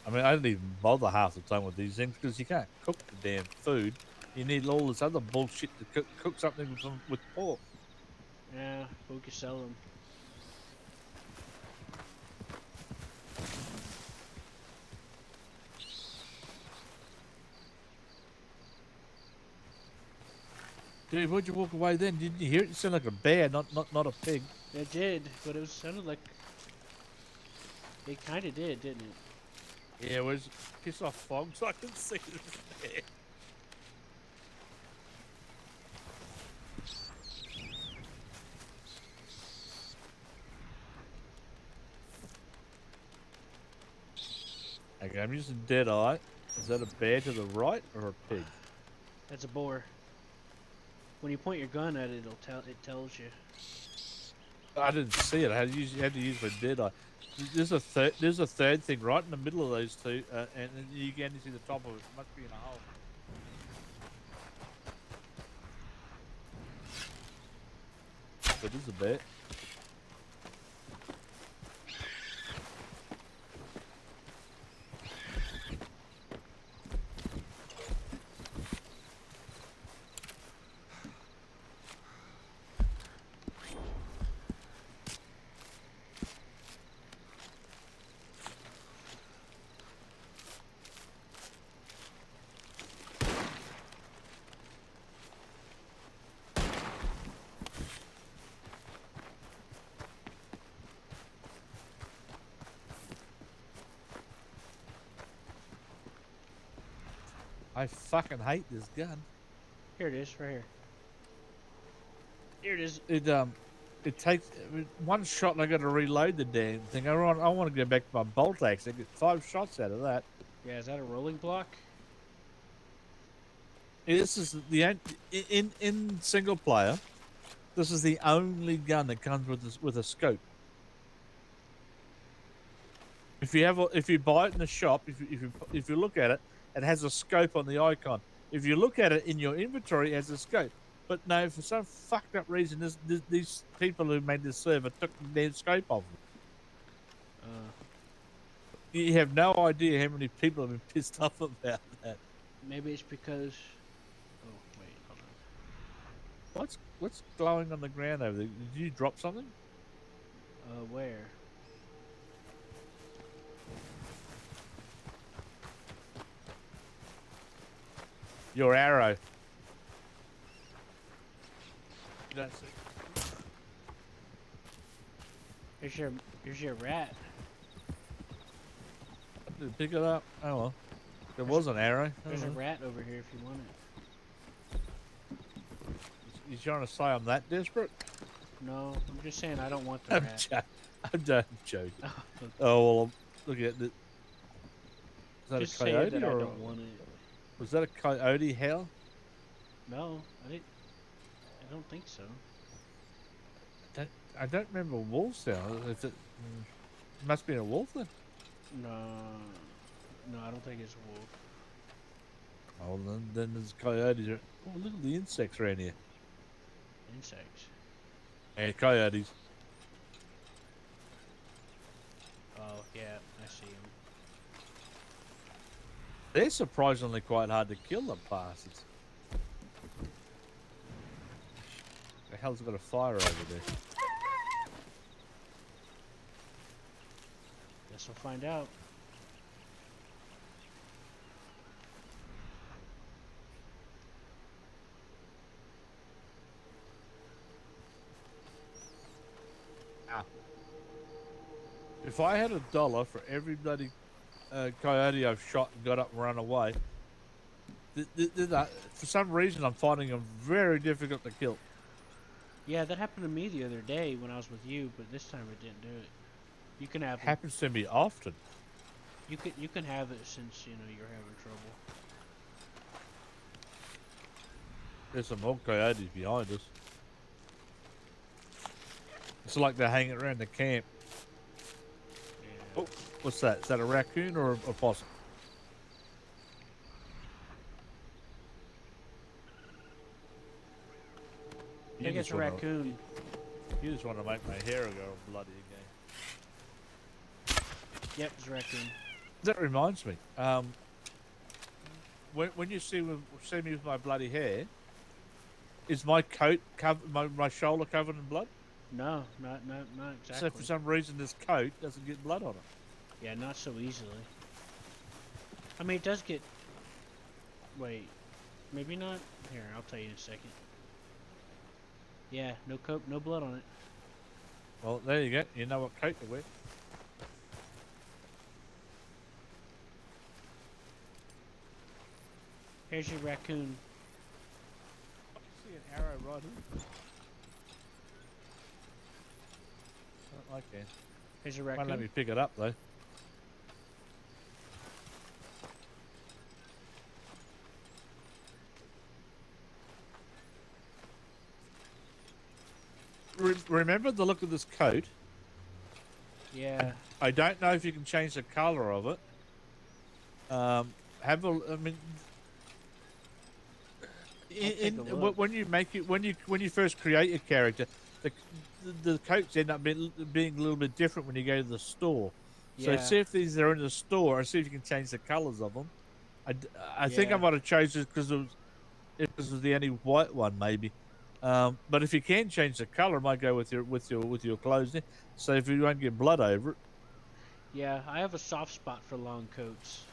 I mean, I don't even bother half the time with these things because you can't cook the damn food. You need all this other bullshit to cook something with pork. Yeah, we can sell them. Dude, why'd you walk away then? Didn't you hear it? It sounded like a bear, not a pig. It did, but it sounded like it kind of did, didn't it? Yeah, it was piss off fog so I can see this bear. Okay, I'm using dead eye. Is that a bear to the right or a pig? That's a boar. When you point your gun at it, it tells you. I didn't see it. I had to use my dead eye. There's a third thing right in the middle of those two, and you can only see the top of it. It must be in a hole. But it is a bear. I fucking hate this gun. Here it is, right here. Here it is. It takes one shot and I got to reload the damn thing. I want to go back to my bolt axe. I get 5 shots out of that. Yeah, is that a rolling block? This is the in single player. This is the only gun that comes with a scope. If you buy it in the shop, if you look at it, it has a scope on the icon. If you look at it in your inventory, it has a scope. But no, for some fucked up reason, these people who made this server took their scope off. You have no idea how many people have been pissed off about that. Maybe it's because. Oh wait, hold on. What's glowing on the ground over there? Did you drop something? Where? Your arrow. You don't see. Here's your rat. Did it pick it up? Oh well. There was an arrow. There's a Oh, well. rat over here if you want it. You trying to say I'm that desperate? No, I'm just saying I don't want the I'm, rat. I'm joking. Oh well, look at it. Is that Just a say coyote that I or don't want it. was that a coyote howl? No, I don't think so. I don't remember a wolf sound. Is it? Must be a wolf then. No, I don't think it's a wolf. Oh, then there's coyotes. Oh, look at the insects around here. Insects. And coyotes. Oh yeah, I see them. They're surprisingly quite hard to kill, them bastards. The hell's got a fire over there? Guess we'll find out. If I had $1 for every bloody coyote I've shot and got up and run away, for some reason I'm finding them very difficult to kill. Yeah, that happened to me the other day when I was with you, but this time it didn't do it. You can have It happens to me often. You can have it since you're having trouble. There's some more coyotes behind us. It's like they're hanging around the camp. Yeah. Oh, what's that? Is that a raccoon or a possum? I think it's a raccoon. You just want to make my hair go bloody again. Yep, it's a raccoon. That reminds me. When you see me with my bloody hair, is my coat covered? My shoulder covered in blood? No, not exactly. So for some reason, this coat doesn't get blood on it. Yeah, not so easily. I mean, it does get. Wait, maybe not. Here, I'll tell you in a second. Yeah, no coat, no blood on it. Well, there you go. You know what coat to wear. Here's your raccoon. I see an arrow right here. I don't like that. Here's your Won't raccoon. let me pick it up though. Remember the look of this coat? Yeah. I don't know if you can change the color of it. I mean, when you make it, when you first create a character, the coats end up being a little bit different when you go to the store. So Yeah. see if these are in the store, and see if you can change the colors of them. I think I might have chosen it because it was the only white one, maybe. But if you can change the color, I might go with your clothes. So if you won't get blood over it. Yeah, I have a soft spot for long coats.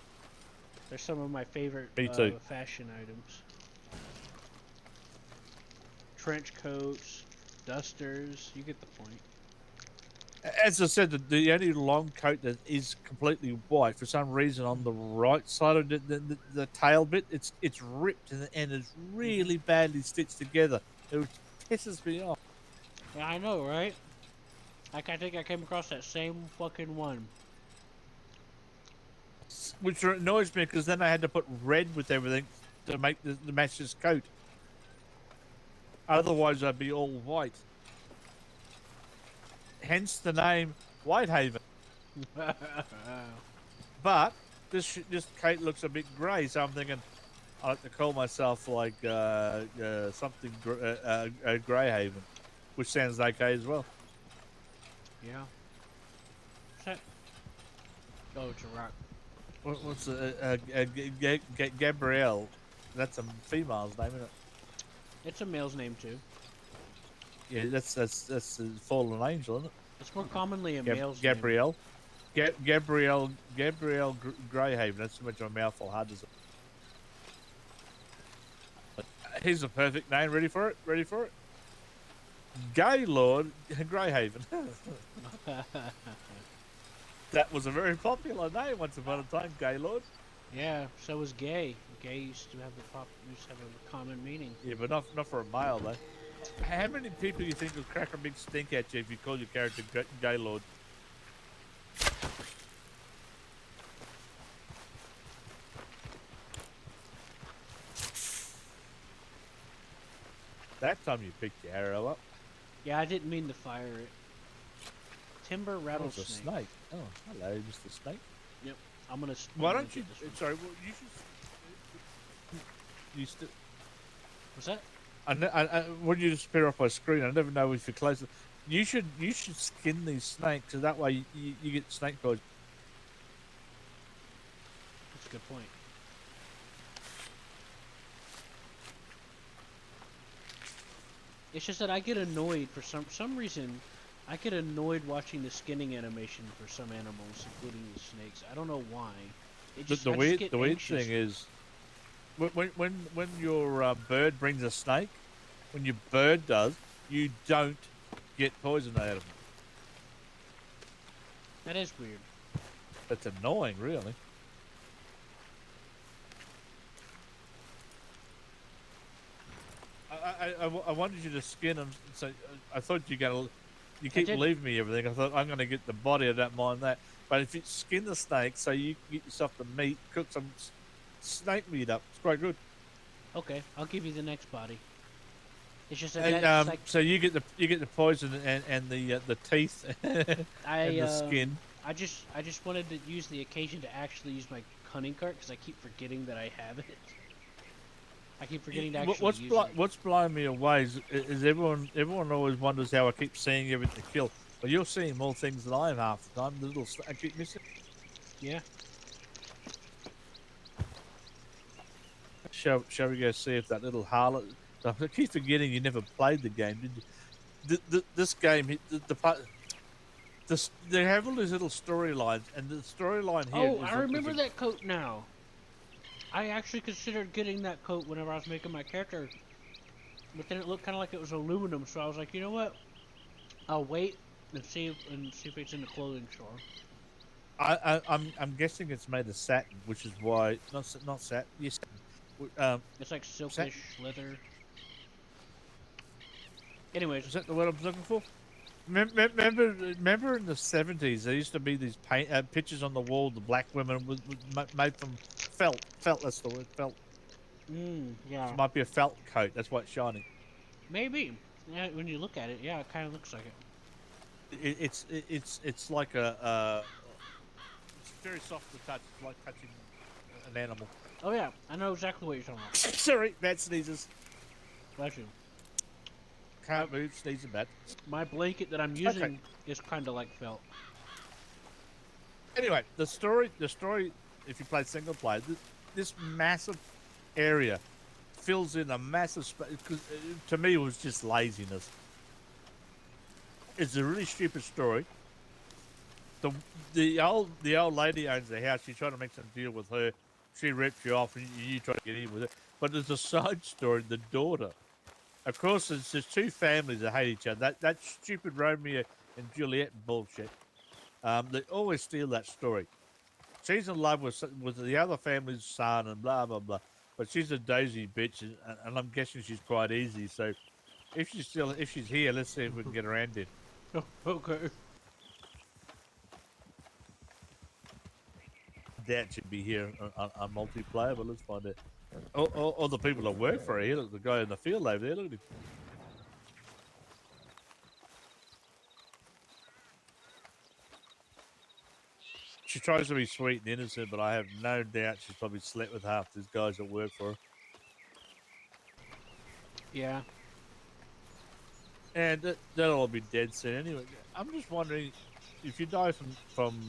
They're some of my favorite Me too. fashion items. Trench coats, dusters, you get the point. As I said, the only long coat that is completely white, for some reason, on the right side of the tail bit, it's ripped and it's really badly stitched together. It pisses me off. Yeah, I know, right? I think I came across that same fucking one. Which annoys me because then I had to put red with everything to make the match this coat. Otherwise, I'd be all white. Hence the name Whitehaven. But this coat looks a bit grey, so I'm thinking I like to call myself like something Greyhaven, which sounds okay as well. Yeah. What's that? Oh, it's a rock. What's Gabrielle? That's a female's name, isn't it? It's a male's name too. Yeah, that's the fallen angel, isn't it? It's more commonly a male's name. Gabrielle. Gabrielle Greyhaven. That's too much of a mouthful. Hard to say. Here's a perfect name. Ready for it? Ready for it? Gaylord Greyhaven. That was a very popular name once upon a time, Gaylord. Yeah, so was gay. Gay used to have a common meaning. Yeah, but not for a male though. How many people do you think will crack a big stink at you if you call your character Gaylord? That time you picked your arrow up. Yeah, I didn't mean to fire it. Timber That was rattlesnake. a snake. Oh, hello, Mr. Snake. Yep. I'm gonna. Why I'm gonna don't you? get this one. Sorry, well, you should. You still. What's that? When you just appear off my screen, I never know if you're close. You should skin these snakes, so that way you get snake poison. That's a good point. It's just that I get annoyed for some reason. I get annoyed watching the skinning animation for some animals, including the snakes. I don't know why. It just, The I just weird get thing anxious. is, when your bird brings a snake, when your bird does, you don't get poison out of it. That is weird. That's annoying, really. I wanted you to skin them, so I thought you keep did. leaving me everything. I thought I'm going to get the body. I don't mind that. But if you skin the snake, so you can get yourself the meat, cook some snake meat up. It's quite good. Okay, I'll give you the next body. It's just that And, that's like so you get the poison and the teeth and the skin. I just wanted to use the occasion to actually use my hunting cart because I keep forgetting that I have it. I keep forgetting to actually use it. What's blowing me away is everyone always wonders how I keep seeing everything to kill. Well, you're seeing more things than I am half the time. The little I keep missing. Yeah. Shall we go see if that little harlot? I keep forgetting you never played the game, did you? This game, they have all these little storylines, and the storyline here. Oh, I remember that coat now. I actually considered getting that coat whenever I was making my character, but then it looked kind of like it was aluminum, so I was like, you know what? I'll wait and see if it's in the clothing store. I'm guessing it's made of satin, which is why not satin. Yes, It's like silkish satin. leather. Anyways, Is that the word I'm looking for? Remember in the 70s, there used to be these pictures on the wall. The black women was made from felt. That's the word, felt. yeah. It might be a felt coat. That's why it's shining. Maybe. Yeah, when you look at it, yeah, it kind of looks like it. It's like it's very soft to touch. It's like touching an animal. Oh yeah, I know exactly what you're talking about. Sorry, bad sneezes. Bless you. Can't move, sneezing bad. My blanket that I'm using is kind of like felt. Anyway, the story. If you play single player, this massive area fills in a massive space. Because to me, it was just laziness. It's a really stupid story. The old lady owns the house. You try to make some deal with her. She rips you off, and you try to get in with her. But there's a side story. The daughter. Of course, there's two families that hate each other. That stupid Romeo and Juliet bullshit. They always steal that story. She's in love with the other family's son and blah blah blah. But she's a dozy bitch, and I'm guessing she's quite easy. So if she's here, let's see if we can get her hand in. Oh, okay. Dad should be here on multiplayer, but let's find out. All the people that work for her here. Look, the guy in the field over there. Look at him. She tries to be sweet and innocent, but I have no doubt she's probably slept with half these guys that work for her. Yeah. And they'll all be dead soon anyway. I'm just wondering if you die from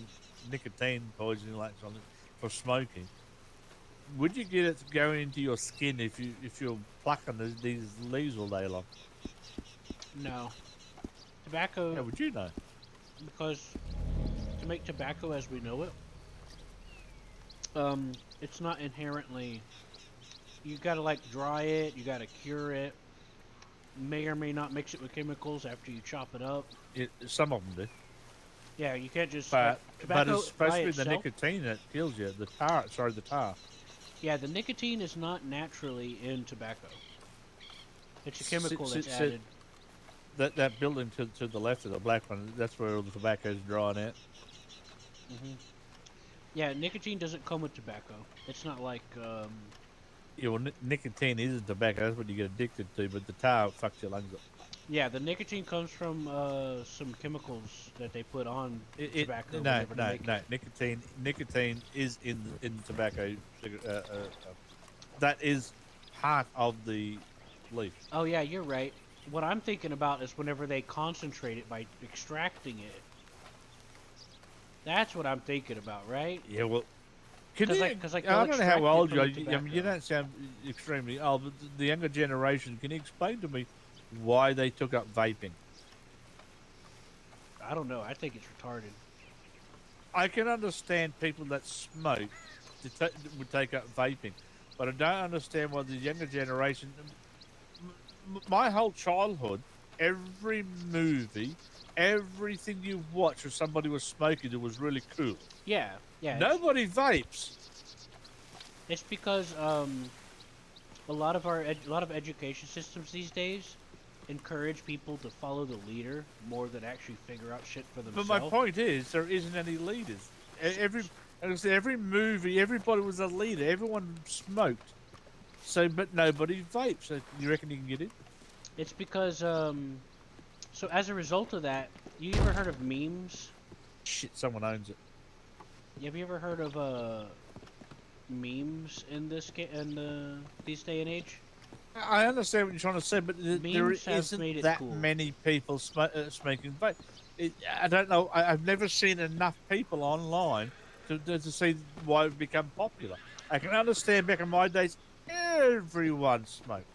nicotine poisoning, like something, for smoking. would you get it to go into your skin if you're plucking these leaves all day long? No. Tobacco, How would you know? because to make tobacco as we know it, it's not inherently. You gotta like dry it. You gotta cure it. May or may not mix it with chemicals after you chop it up. Some of them do, Yeah, you can't just but tobacco it's supposed by to be the itself. nicotine that kills you. The tar, sorry, the tar. Yeah, the nicotine is not naturally in tobacco. It's a S- chemical s- that's s- added. That building to the left of the black one, that's where all the tobacco's drawn out. Yeah, nicotine doesn't come with tobacco. It's not like Yeah, well, nicotine is tobacco. That's what you get addicted to. But the tar fucks your lungs up. yeah, the nicotine comes from some chemicals that they put on tobacco. No, whenever they no, make no. it. Nicotine is in tobacco. That is part of the leaf. Oh yeah, you're right. What I'm thinking about is whenever they concentrate it by extracting it. That's what I'm thinking about, right? Yeah, well, can 'Cause you? like- 'cause like I they'll don't know extract how it old from you are. the I mean, you tobacco. don't sound extremely old. But the younger generation, can you explain to me why they took up vaping? I don't know. I think it's retarded. I can understand people that smoke would take up vaping, but I don't understand why the younger generation. My whole childhood, every movie, everything you watch, if somebody was smoking, it was really cool. Yeah, yeah. Nobody vapes. It's because a lot of education systems these days encourage people to follow the leader more than actually figure out shit for But themselves. my point is, there isn't any leaders. Every movie, everybody was a leader. Everyone smoked. So, but nobody vapes. So you reckon you can get in? It's because so as a result of that, you ever heard of memes? Shit, someone owns it. Have you ever heard of memes in these day and age? I understand what you're trying to say, but there Memes have made isn't it that cool. many people smoking vape. I don't know. I've never seen enough people online to see why it become popular. I can understand back in my days, everyone smoked.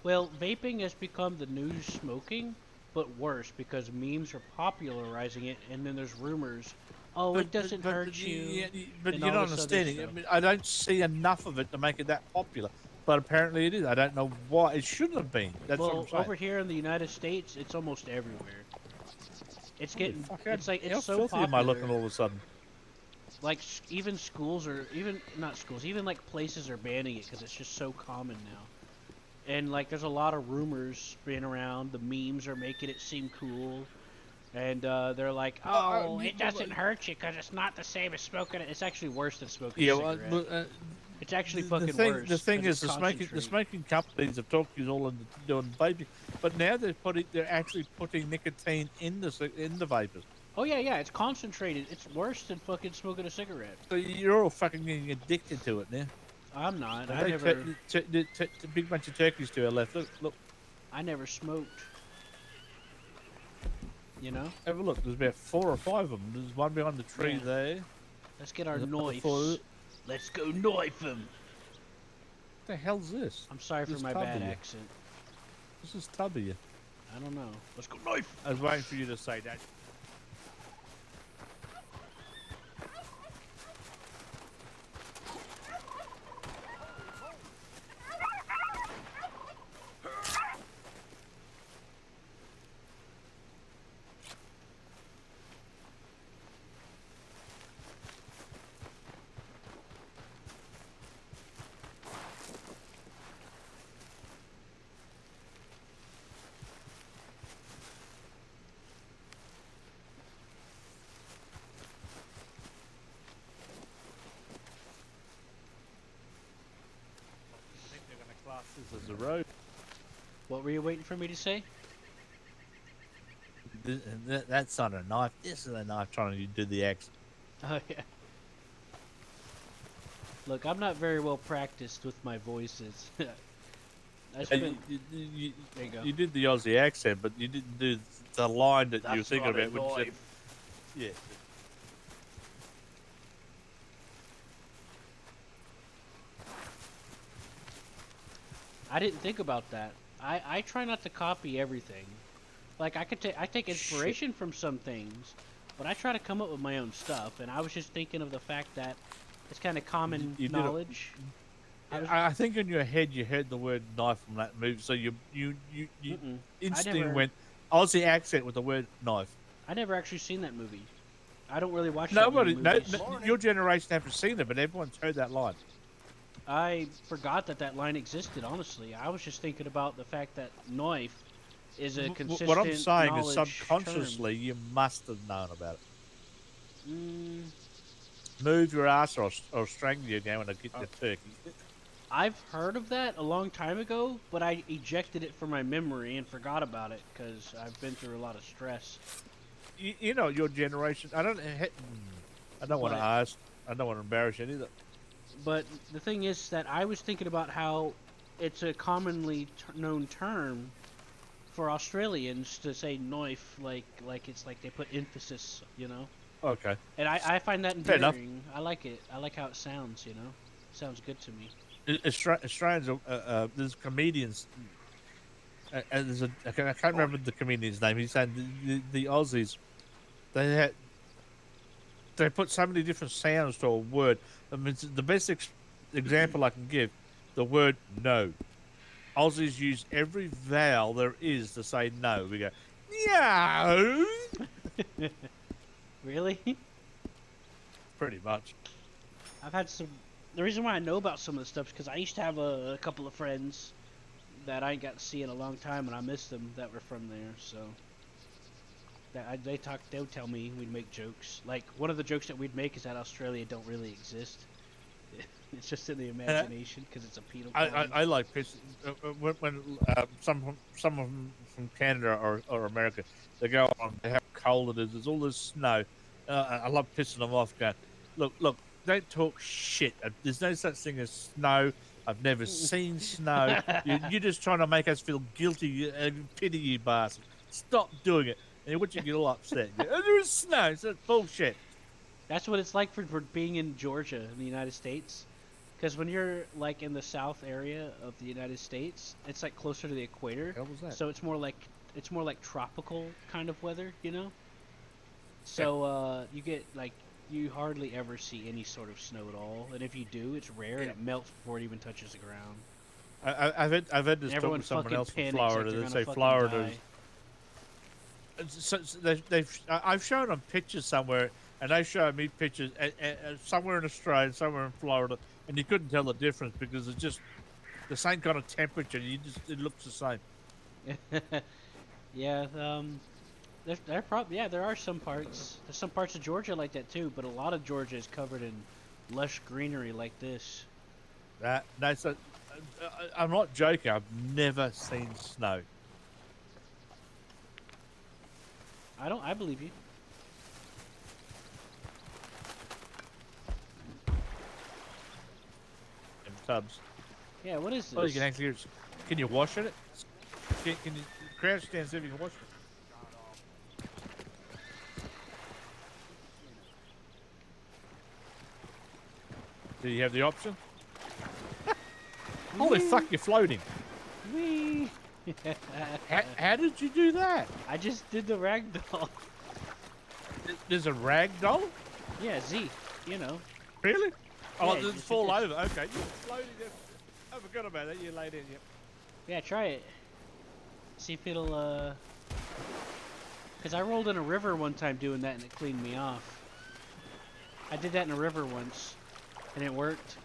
Well, vaping has become the new smoking, but worse because memes are popularizing it, and then there's rumors. Oh, it doesn't hurt you. But and you're all not this other understanding. I stuff. mean, I don't see enough of it to make it that popular. But apparently it is. I don't know why. It shouldn't have been. That's what Well, I'm saying. over here in the United States, it's almost everywhere. It's getting, Fuck, it's like how it's so filthy am I looking popular. all of a sudden? Like even schools are even not schools, even like places are banning it because it's just so common now. And like there's a lot of rumors spreading around. The memes are making it seem cool. And they're like, oh, it doesn't hurt you because it's not the same as smoking it. It's actually worse than smoking Yeah, a cigarette. It's actually fucking worse. The thing 'cause is, it's the concentrate. smoking companies have talked you all into doing vaping, but now they're actually putting nicotine in the vapors. Oh yeah, it's concentrated. It's worse than fucking smoking a cigarette. So you're all fucking getting addicted to it now. I'm not. They I never. the big bunch of turkeys to our left. Look, I never smoked. You know. have a look. There's about 4 or 5 of them. There's one behind the tree Yeah. there. Let's get our There's another knives. 4. Let's go knife him. What the hell's this? I'm sorry for This my tub bad of you. accent. This is tub of you. I don't know. Let's go knife. I was waiting for you to say that. I think they're going to class this as a road. What were you waiting for me to say? That's not a knife. This is a knife trying to do the axe. Oh yeah. Look, I'm not very well practiced with my voices. I spent. You, There you go. you did the Aussie accent, but you didn't do the line that you were thinking not a about. When you said, knife. yeah. I didn't think about that. I try not to copy everything. Like I take inspiration from some things, but I try to come up with my own stuff. And I was just thinking of the fact that it's kind of common You did it. knowledge. I think in your head you heard the word knife from that movie, so you Mm-mm. instantly never- went Aussie accent with the word knife. I never actually seen that movie. I don't really watch Nobody, that no, many movies. your generation haven't seen it, but everyone's heard that line. I forgot that line existed. Honestly, I was just thinking about the fact that knife is a consistent What I'm saying is, knowledge subconsciously, you must have known about it. term. Move your ass, or I'll strangle you again when I get the turkey. I've heard of that a long time ago, but I ejected it from my memory and forgot about it because I've been through a lot of stress. You know, your generation. I don't want to But- ask. I don't want to embarrass you either. But the thing is that I was thinking about how it's a commonly known term for Australians to say knife, like it's like they put emphasis, you know. Okay. And I find that Fair enough. endearing. I like it. I like how it sounds, you know. Sounds good to me. Australians, there's comedians. I can't remember the comedian's name. He's saying the Aussies, they put so many different sounds to a word. I mean, the best example I can give, the word no. Aussies use every vowel there is to say no. We go, no. Really? Pretty much. I've had some. The reason why I know about some of the stuff is because I used to have a couple of friends that I ain't got to see in a long time, and I miss them that were from there. So they would tell me we'd make jokes. Like one of the jokes that we'd make is that Australia don't really exist. It's just in the imagination because it's a penal colony. I like piss. When some of them from Canada or America, they go on, they have cold it is. There's all this snow. I love pissing them off. Going, look, don't talk shit. There's no such thing as snow. I've never seen snow. You're just trying to make us feel guilty. Pity you, bastard. Stop doing it. And what you get all upset? There's snow. It's bullshit. That's what it's like for being in Georgia in the United States. Because when you're like in the south area of the United States, it's like closer to the equator. Hell was that? So it's more like tropical kind of weather, you know. So you get like you hardly ever see any sort of snow at all, and if you do, it's rare and it melts before it even touches the ground. I've had this And talk with someone fucking else from panics Florida. like they're They gonna say fucking Florida. die. I've shown them pictures somewhere, and they showed me pictures somewhere in Australia, somewhere in Florida, and you couldn't tell the difference because it's just the same kind of temperature. It looks the same. Yeah, there are some parts. There's some parts of Georgia like that too, but a lot of Georgia is covered in lush greenery like this. I'm not joking. I've never seen snow. I believe you. In tubs. Yeah, what is this? Oh, you can actually. Can you wash it? Can you crouch down and see if you can wash it? Do you have the option? Holy fuck, you're floating. Whee! How did you do that? I just did the ragdoll. There's a rag doll? Yeah, Z. You know. Really? Oh, Yeah, it's just- fall over. Okay, you're floating there. I forgot about that. You laid in, yep. Yeah, try it. See if it'll, Because I rolled in a river one time doing that and it cleaned me off. I did that in a river once, and it worked.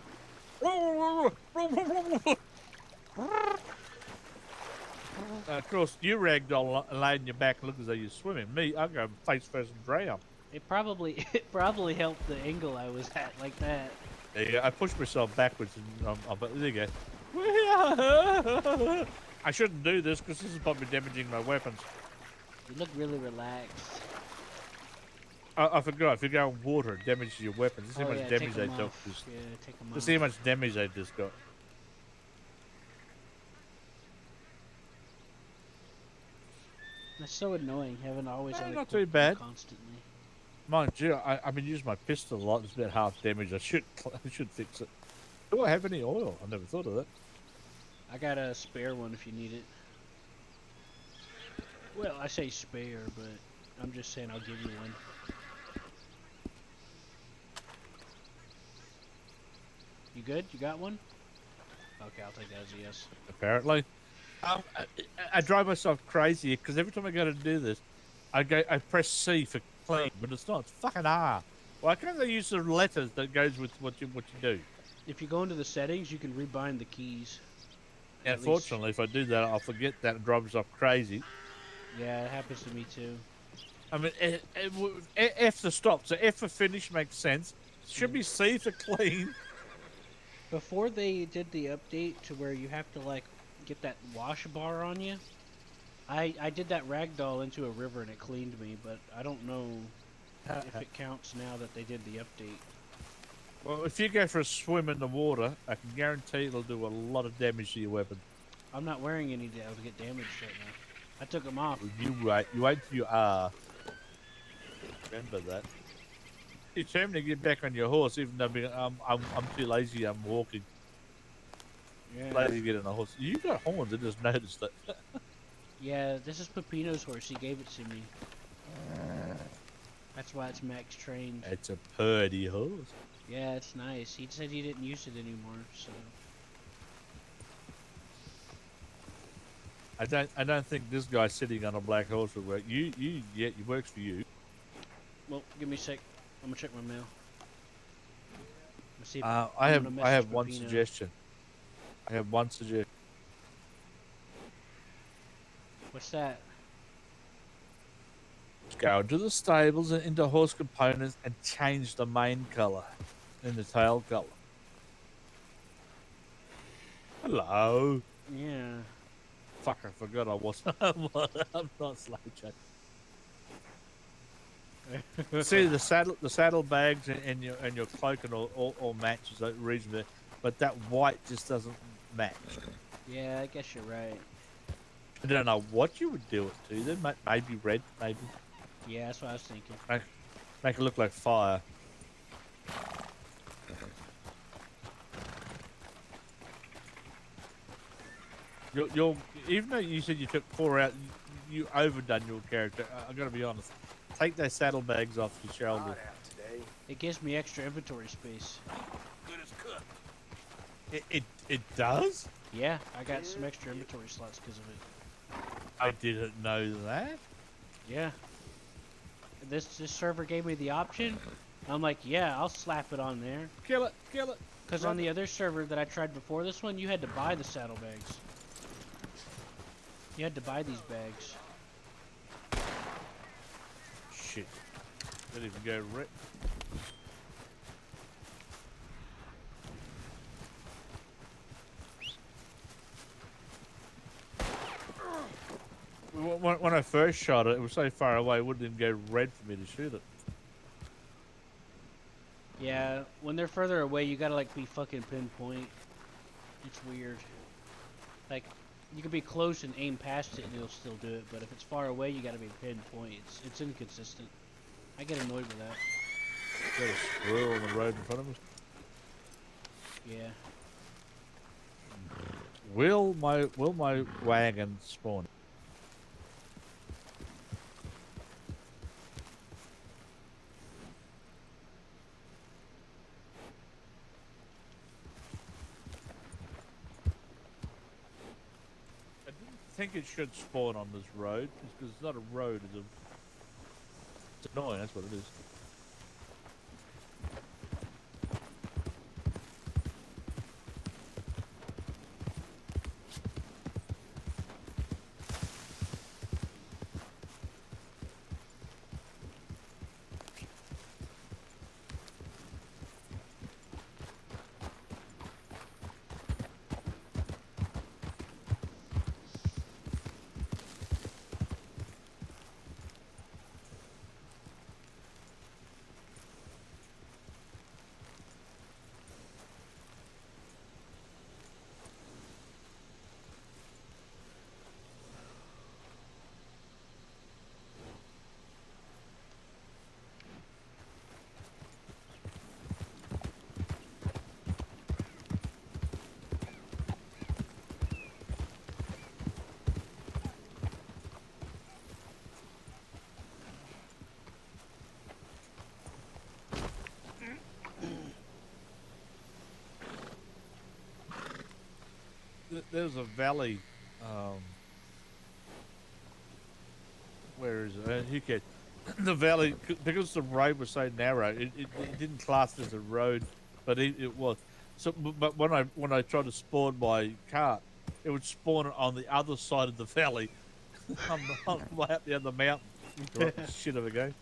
Of course, you ragdoll and laid in your back and look as though you're swimming. Me, I go face first and drown. It probably helped the angle I was at like that. There you go. I pushed myself backwards and there you go. I shouldn't do this because this is probably damaging my weapons. You look really relaxed. I forgot. If you go in water, it damages your weapons. Let's see how much damage take they 'em took. off. Yeah, take 'em Let's off. see how much damage they just got. That's so annoying having to always have not it too clicked bad. constantly. Mind you, I've been using my pistol a lot. It's about half damage. I should fix it. Do I have any oil? I never thought of that. I got a spare one if you need it. Well, I say spare, but I'm just saying I'll give you one. You good? You got one? Okay, I'll take that as a yes. Apparently. I drive myself crazy because every time I go to do this, I press C for clean, but it's not. It's fucking R. Why can't they use the letters that goes with what you do? If you go into the settings, you can rebind the keys. Yeah, At least- unfortunately, if I do that, I'll forget that and drive myself crazy. Yeah, it happens to me too. I mean, F for stop, so F for finish makes sense. Should be C for clean. Before they did the update to where you have to like get that wash bar on you, I did that ragdoll into a river and it cleaned me, but I don't know if it counts now that they did the update. Well, if you go for a swim in the water, I can guarantee it'll do a lot of damage to your weapon. I'm not wearing any to get damaged right now. I took them off. You wait till you are. Remember that. You tell me to get back on your horse, even though I'm too lazy. I'm walking. Yeah. Lazy to get on a horse. You got horns. I just noticed that. Yeah, this is Pepino's horse. He gave it to me. That's why it's max trained. It's a purdy horse. Yeah, it's nice. He said he didn't use it anymore, so. I don't think this guy sitting on a black horse would work. Yeah, it works for you. Well, give me a sec. I'm gonna check my mail. Let's see if I I'm gonna have message one Pepino. suggestion. I have one suggestion. What's that? Go into the stables and into horse components and change the mane color and the tail color. Hello. Yeah. Fuck, I forgot I wasn't. I'm not slow chat. See, the saddlebags and your cloak and all matches reasonably, but that white just doesn't match. Yeah, I guess you're right. I don't know what you would do it to. Then maybe red, maybe Yeah, that's what I was thinking. make it look like fire. You'll even though you said you took 4 out, you overdone your character. I gotta be honest. Take those saddlebags off your shoulder. It gives me extra inventory space. Good as cooked. It does? Yeah, I got some extra inventory slots because of it. I didn't know that. Yeah. This server gave me the option. I'm like, yeah, I'll slap it on there. Kill it, kill it. Because on the other server that I tried before this one, you had to buy the saddlebags. You had to buy these bags. Shit. Didn't even go right. When I first shot it, it was so far away, it wouldn't even go red for me to shoot it. Yeah, when they're further away, you gotta like be fucking pinpoint. It's weird. Like, you can be close and aim past it and it'll still do it, but if it's far away, you gotta be pinpoint. It's inconsistent. I get annoyed with that. Got a squirrel on the road in front of us. Yeah. Will my wagon spawn? I didn't think it should spawn on this road because it's not a road. It's annoying. That's what it is. there's a valley. Where is it? Who cares? The valley, because the road was so narrow, it didn't class as a road, but it was. So, but when I tried to spawn my cart, it would spawn on the other side of the valley, on the way up the other mountain. What shit of a game?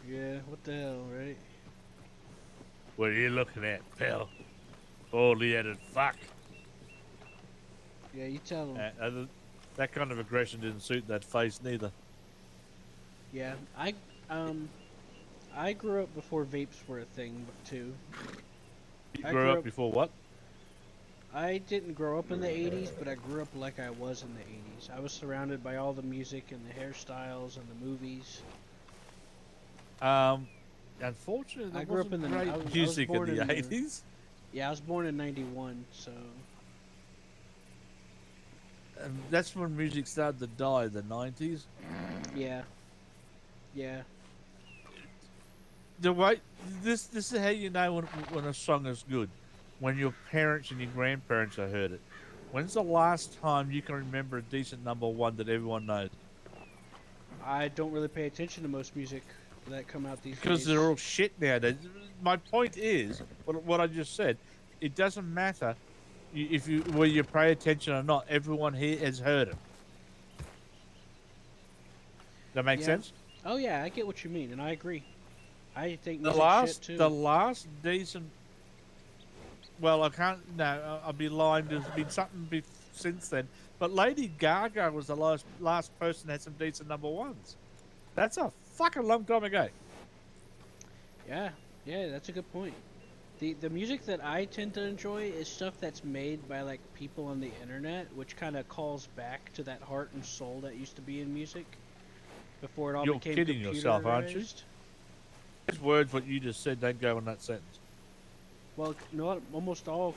Yeah, what the hell, right? What are you looking at, pal? Bald-headed fuck. Yeah, you tell them. That kind of aggression didn't suit that face neither. Yeah, I grew up before vapes were a thing too. You I grew up before what? I didn't grow up in the 80s, but I grew up like I was in the 80s. I was surrounded by all the music and the hairstyles and the movies. Unfortunately, there I grew up in wasn't the great I was music born in the in the- 80s. Yeah, I was born in '91, so And that's when music started to die, the 90s. yeah, yeah. The way this is how you know when a song is good, when your parents and your grandparents have heard it. When's the last time you can remember a decent number one that everyone knows? I don't really pay attention to most music that come out these Because days. they're all shit nowadays. My point is, what I just said, it doesn't matter if you whether you pay attention or not. Everyone here has heard it. That make Yeah. sense? Oh yeah, I get what you mean, and I agree. I think The music's shit too. last decent. Well, I can't. No, I'll be lying. There's been something since then. But Lady Gaga was the last person that had some decent number ones. That's a fucking long time ago. Yeah, yeah, that's a good point. The music that I tend to enjoy is stuff that's made by like people on the internet, which kind of calls back to that heart and soul that used to be in music before it all You're became kidding yourself, aren't you? computerized. Those words, what you just said, don't go in that sentence. Well, you know what? Almost all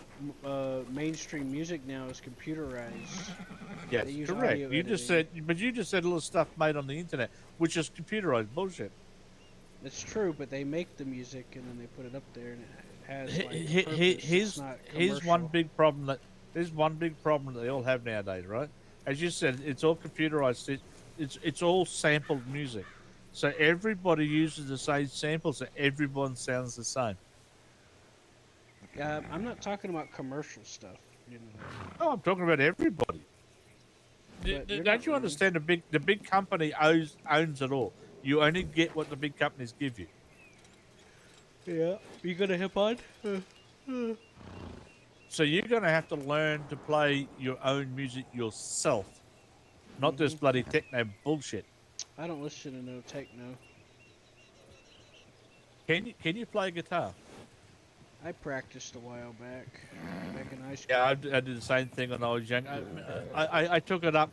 mainstream music now is computerized. Yes, They use correct. audio You just said, editing. but you just said a little stuff made on the internet, which is computerized bullshit. It's true, but they make the music and then they put it up there, and it has like He- purpose. Here's It's not here's one commercial. big problem that they all have nowadays, right? As you said, it's all computerized. It's all sampled music, so everybody uses the same samples, so everyone sounds the same. I'm not talking about commercial stuff. You know. Oh, I'm talking about everybody. But you're Don't not you wrong. understand? The big company owns it all. You only get what the big companies give you. Yeah. You gonna hip on? So you're going to have to learn to play your own music yourself, not this bloody techno bullshit. I don't listen to no techno. Can you play guitar? I practiced a while back in high school. Yeah, I did the same thing when I was young. I took it up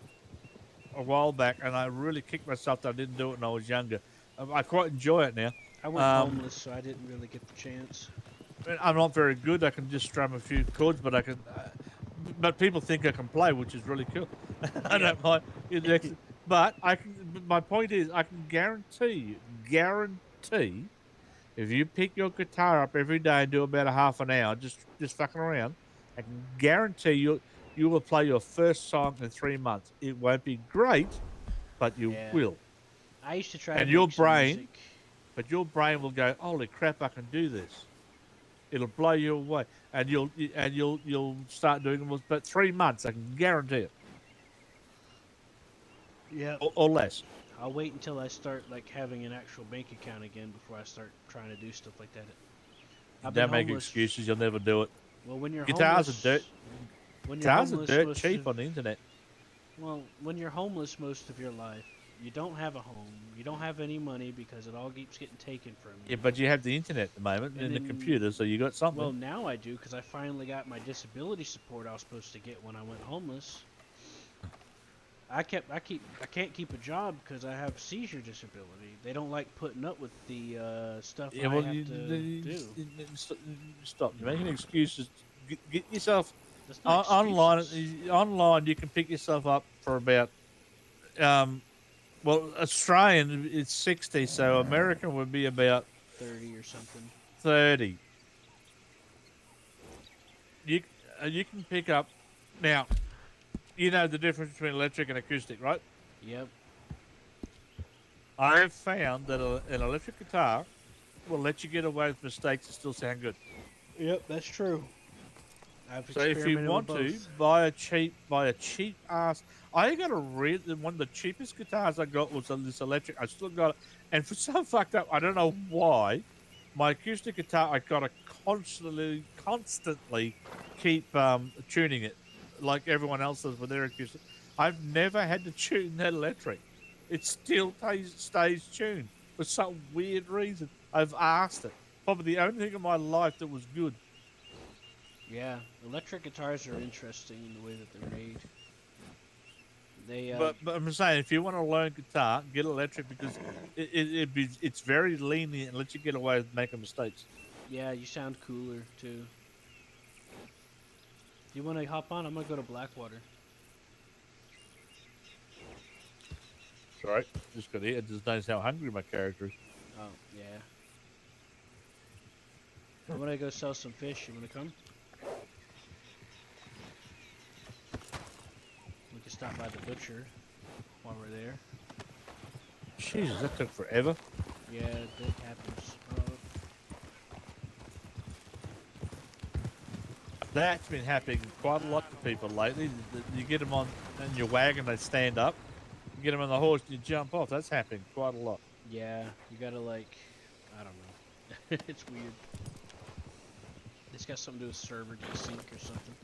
a while back, and I really kicked myself that I didn't do it when I was younger. I quite enjoy it now. I went homeless, so I didn't really get the chance. I'm not very good. I can just strum a few chords, but I can. But people think I can play, which is really cool. I don't mind. But I can. My point is, I can guarantee, if you pick your guitar up every day and do about a half an hour, just fucking around, I can guarantee you will play your first song in 3 months. It won't be great, but you Yeah. will. I used to try. And to your make some brain- music. But your brain will go, "Holy crap, I can do this." It'll blow you away, and you'll start doing it. But 3 months, I can guarantee it, Yeah. or less. I'll wait until I start like having an actual bank account again before I start trying to do stuff like that. I've been Don't make homeless- excuses. You'll never do it. Well, when you're Guitars homeless, are dirt. When you're Guitars are homeless dirt most cheap of- on the internet. Well, when you're homeless most of your life, you don't have a home. You don't have any money because it all keeps getting taken from you. Yeah, but you have the internet at the moment And and the then- computer, so you got something. Well, now I do because I finally got my disability support I was supposed to get when I went homeless. I can't keep a job because I have seizure disability. They don't like putting up with the stuff yeah, I well, have to do. Stop. You're making excuses. Get yourself That's not online. excuses. Online, you can pick yourself up for about. Well, Australian it's 60, so American would be about 30 or something. 30. You can pick up now. You know the difference between electric and acoustic, right? Yep. I have found that an electric guitar will let you get away with mistakes and still sound good. Yep, that's true. I've So if you experimented with want to both. buy a cheap ass, I got a one of the cheapest guitars I got was this electric. I still got it, and for some fucked up, I don't know why. My acoustic guitar, I gotta constantly keep tuning it, like everyone else does with their acoustic. I've never had to tune that electric. It still stays tuned for some weird reason. I've asked it. Probably the only thing in my life that was good. Yeah, electric guitars are interesting in the way that they're made. They But I'm saying, if you want to learn guitar, get electric because it's very lenient and lets you get away with making mistakes. yeah, you sound cooler too. You want to hop on? I'm gonna go to Blackwater. Sorry, just got here. Just notice how hungry my character is. Oh yeah. I'm gonna go sell some fish. You wanna come? We can stop by the butcher while we're there. Jesus, that took forever. Yeah, that happens. That's been happening quite a lot to people lately. You get them on in your wagon, they stand up. You get them on the horse, and you jump off. That's happening quite a lot. Yeah, you gotta like, I don't know. It's weird. It's got something to do with server desync or something.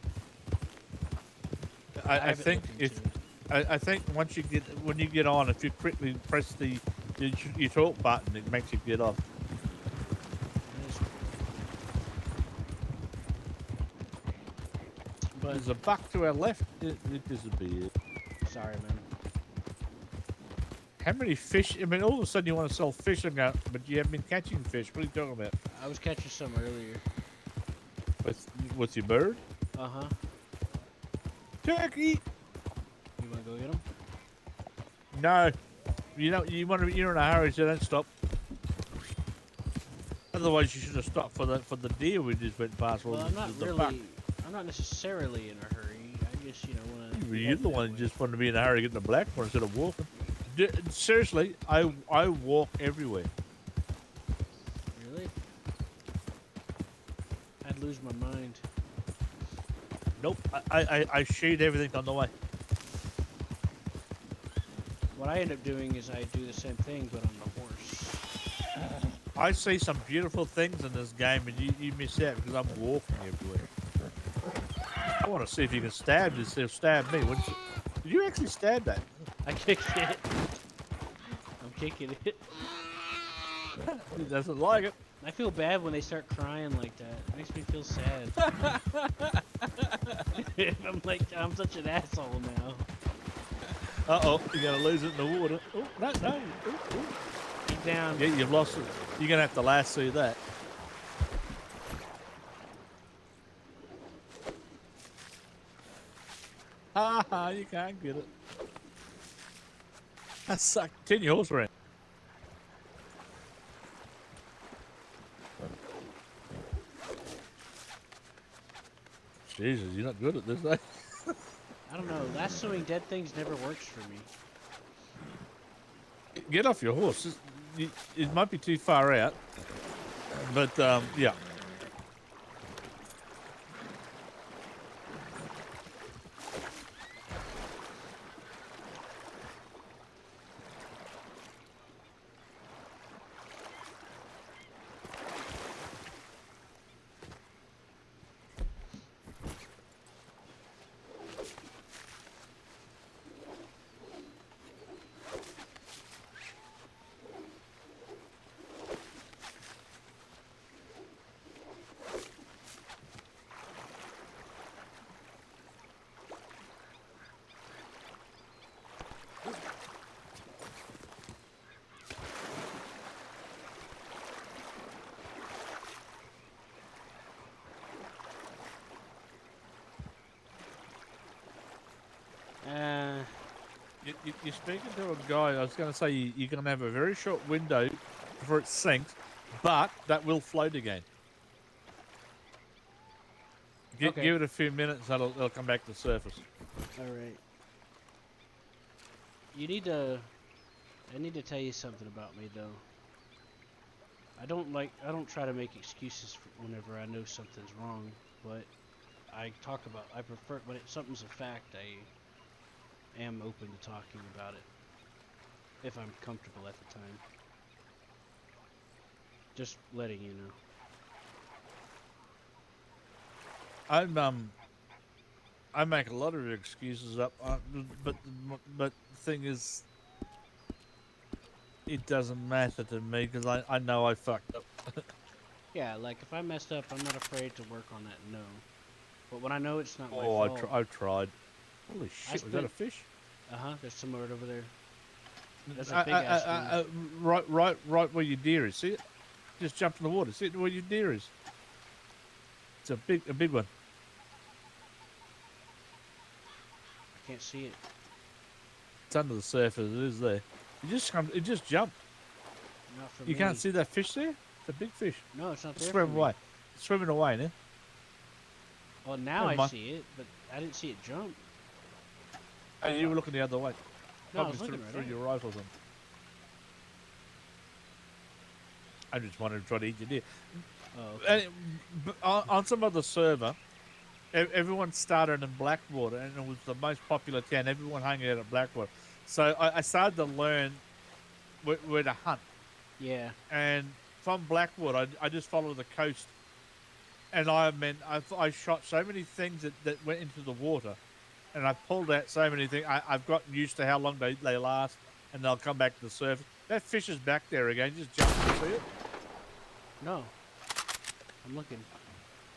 I haven't think looked into I think once you get when you get on, if you quickly press your talk button, it makes you get off. But There's a buck to our left. It disappeared. sorry, man. How many fish? I mean, all of a sudden you want to sell fish, but you haven't been catching fish. What are you talking about? I was catching some earlier. With your bird? Uh huh. Turkey. You wanna go get them? No, you're in a hurry, so don't stop. Otherwise, you should have stopped for the deer we just went past. Well, I'm not the really. buck. I'm not necessarily in a hurry. I just, wanna. You're the one who just wanted to be in a hurry to get in the black one instead of walking. Seriously, I walk everywhere. Really? I'd lose my mind. Nope, I shade everything on the way. What I end up doing is I do the same thing, but on the horse. I see some beautiful things in this game, and you miss out because I'm walking everywhere. I want to see if you can stab this. Stab me. Did you actually stab that? I kicked it. I'm kicking it. He doesn't like it. I feel bad when they start crying like that. It makes me feel sad. I'm such an asshole now. Uh-oh, you're going to lose it in the water. Oh, no. Ooh. Keep down. Yeah, you've lost it. You're going to have to lasso that. Ha, you can't get it. That sucked. Turn your horse around. Jesus, you're not good at this, eh? I don't know. Lassoing dead things never works for me. Get off your horse. It might be too far out, but yeah. You're speaking to a guy. I was going to say you're going to have a very short window before it sinks, but that will float again. Okay. Give it a few minutes, it'll come back to the surface. All right. You need to. I need to tell you something about me though. I don't try to make excuses for whenever I know something's wrong, but I prefer when something's a fact. I am open to talking about it if I'm comfortable at the time. Just letting you know. I make a lot of excuses up, but the thing is, it doesn't matter to me because I know I fucked up. Yeah, like if I messed up, I'm not afraid to work on that. No, but when I know it's not my Oh, fault, I've tried. Holy I shit! Was that a spent. fish? There's some more over there. There's a big ass one. Right where your deer is. See it? Just jump in the water. See it where your deer is. It's a big one. I can't see it. It's under the surface. It is there. It just jumped. Not for You me. can't see that fish there? It's a big fish. No, it's not It's there. swimming for me. away. It's swimming away now. Well, now Never I mind. see it, but I didn't see it jump. And you were looking the other way. No, I Probably was looking right through at your rifle or something. I just wanted to try to eat your deer. Oh, okay. But on some other server, everyone started in Blackwater, and it was the most popular town. Everyone hung out at Blackwater. So I started to learn where to hunt. Yeah. And from Blackwater, I just followed the coast. And I shot so many things that went into the water. And I pulled out so many things. I've gotten used to how long they last, and they'll come back to the surface. That fish is back there again. Just jump and see it. No. I'm looking.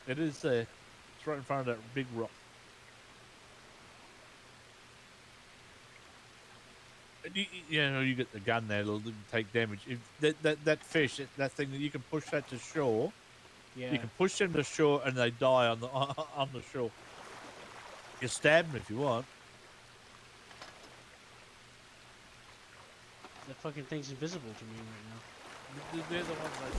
It is there. It's right in front of that big rock. You get the gun there, it'll take damage. If that fish, that thing that you can push that to shore, Yeah. you can push them to shore and they die on the on the shore. You stab them if you want. That fucking thing's invisible to me right now. They're the ones that.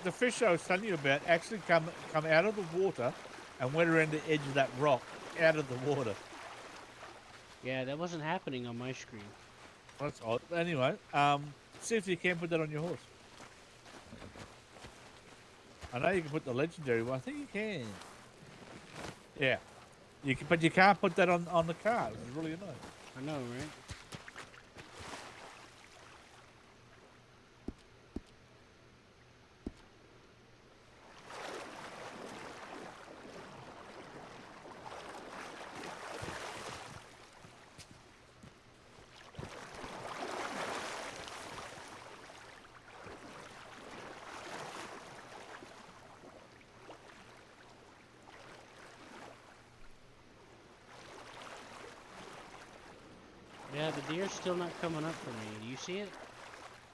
The fish I was telling you about actually come out of the water and went around the edge of that rock out of the water. Yeah, that wasn't happening on my screen. That's odd. Anyway, see if you can put that on your horse. I know you can put the legendary one. I think you can. Yeah, you can, but you can't put that on the car. It's really annoying. I know, right? Yeah, the deer's still not coming up for me. Do you see it?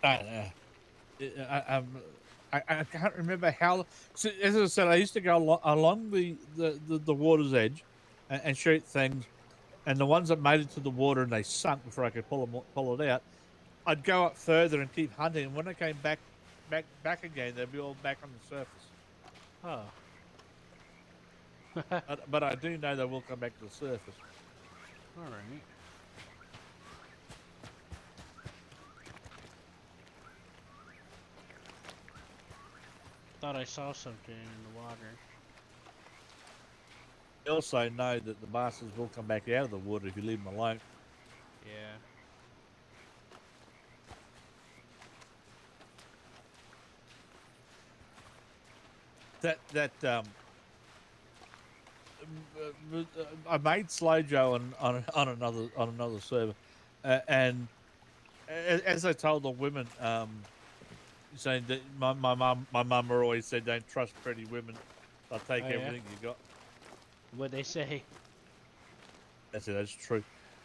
I can't remember how. So, as I said, I used to go along the water's edge and shoot things, and the ones that made it to the water and they sunk before I could pull it out, I'd go up further and keep hunting. And when I came back again, they'd be all back on the surface. Oh. But I do know they will come back to the surface. All right. Thought I saw something in the water. I also know that the bastards will come back out of the water if you leave them alone. Yeah. I made Slow Joe on another server, and as I told the women, saying that my mum always said, "Don't trust pretty women. They'll take Oh, yeah? everything you got." What they say? I said, "That's true."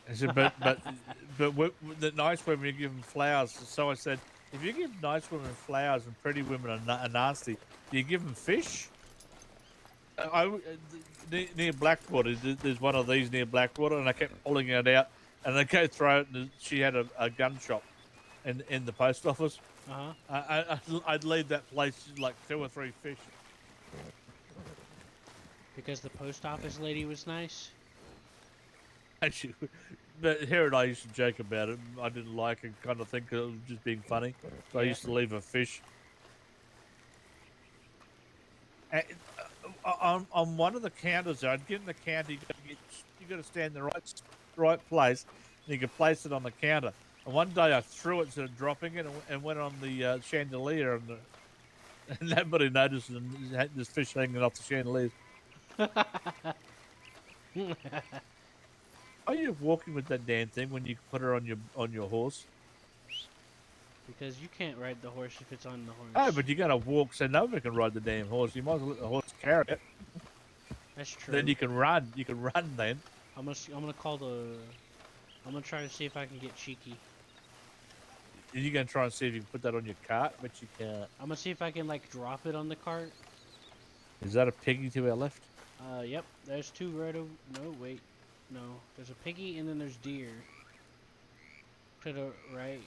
I said, the nice women you give them flowers." So I said, "If you give nice women flowers and pretty women are nasty, do you give them fish?" Near Blackwater, there's one of these near Blackwater, and I kept pulling it out, and I go throw it, and she had a gun shop in the post office. Uh huh. I'd leave that place like 2 or 3 fish. Because the post office lady was nice. Actually, but her and I used to joke about it. I didn't like it, kind of thing, because it was just being funny. So I Yeah. used to leave a fish. And, on one of the counters, I'd get in the counter. You got to stand in the right place, and you can place it on the counter. And one day I threw it instead of dropping it, and went on the chandelier, and nobody noticed, and had this fish hanging off the chandelier. Are you walking with that damn thing when you put her on your horse? Because you can't ride the horse if it's on the horse. Oh, but you got to walk so nobody can ride the damn horse. You might as well let the horse carry it. That's true. Then you can run. You can run then. I'm gonna call the. I'm gonna try to see if I can get cheeky. You're going to try and see if you can put that on your cart, but you can't. I'm gonna see if I can like drop it on the cart. Is that a piggy to our left? Yep. There's 2 right over. No, wait. No. There's a piggy and then there's deer. To the right.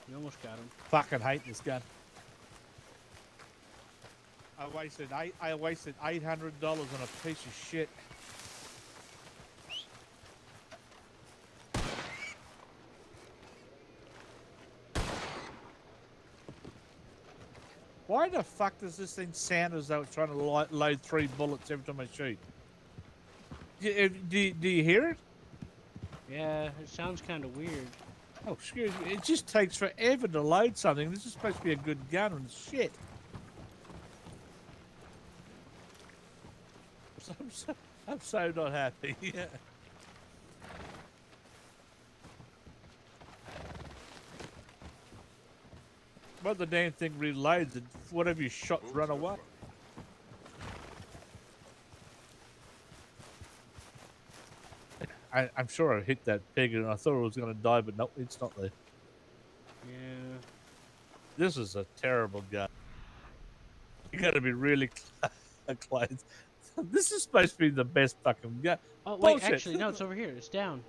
You almost got him. Fucking hate this gun. I wasted $800 on a piece of shit. Why the fuck does this thing sound as though it's trying to load 3 bullets every time I shoot? Do you hear it? Yeah, it sounds kind of weird. Oh, excuse me. It just takes forever to load something. This is supposed to be a good gun and shit. I'm so not happy. Well, the damn thing reloads and whatever you shot run away. I'm sure I hit that pig and I thought it was going to die, but no, it's not there. Yeah. This is a terrible gun. You got to be really close. This is supposed to be the best fucking gun. Oh wait, Bullshit. actually no, it's over here. It's down.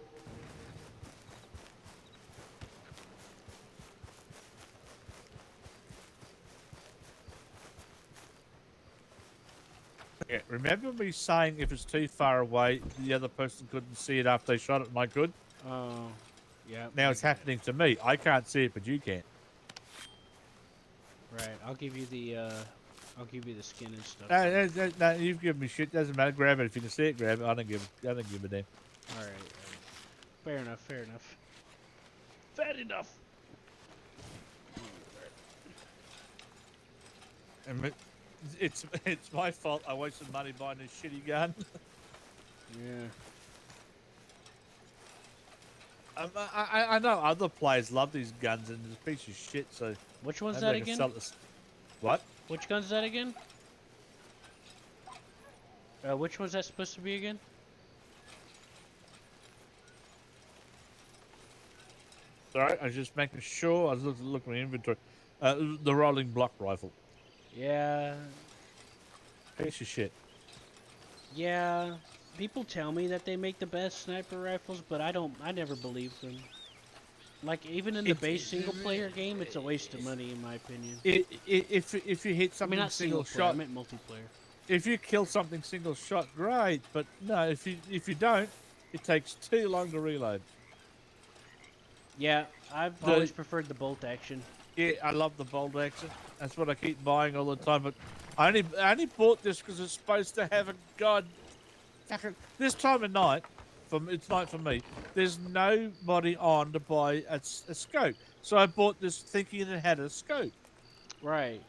Yeah, remember me saying if it's too far away, the other person couldn't see it after they shot it and I could? Oh, yeah. Now it's happening to me. I can't see it, but you can. Right, I'll give you the skin and stuff. No, you've given me shit. Doesn't matter. Grab it if you can see it. Grab it. I don't give a damn. All right. Fair enough. Fair enough. Fair enough. It's my fault. I wasted money buying this shitty gun. Yeah. I know other players love these guns and it's a piece of shit. So which one's maybe that I can again? sell this. What? Which gun's that again? Which one's that supposed to be again? Sorry, I was just making sure. I was looking at my inventory. The rolling block rifle. Yeah. Piece of shit. Yeah. People tell me that they make the best sniper rifles, but I never believe them. Like, even in the base single-player game, it's a waste of money, in my opinion. If you hit I something mean, not single single-player, I shot, meant multiplayer. if you kill something single shot, great. But no, if you don't, it takes too long to reload. Yeah, I've always preferred the bolt action. Yeah, I love the bolt action. That's what I keep buying all the time. But I only bought this because it's supposed to have a god. This time of night, it's night for me. There's nobody on to buy a scope, so I bought this thinking it had a scope. Right.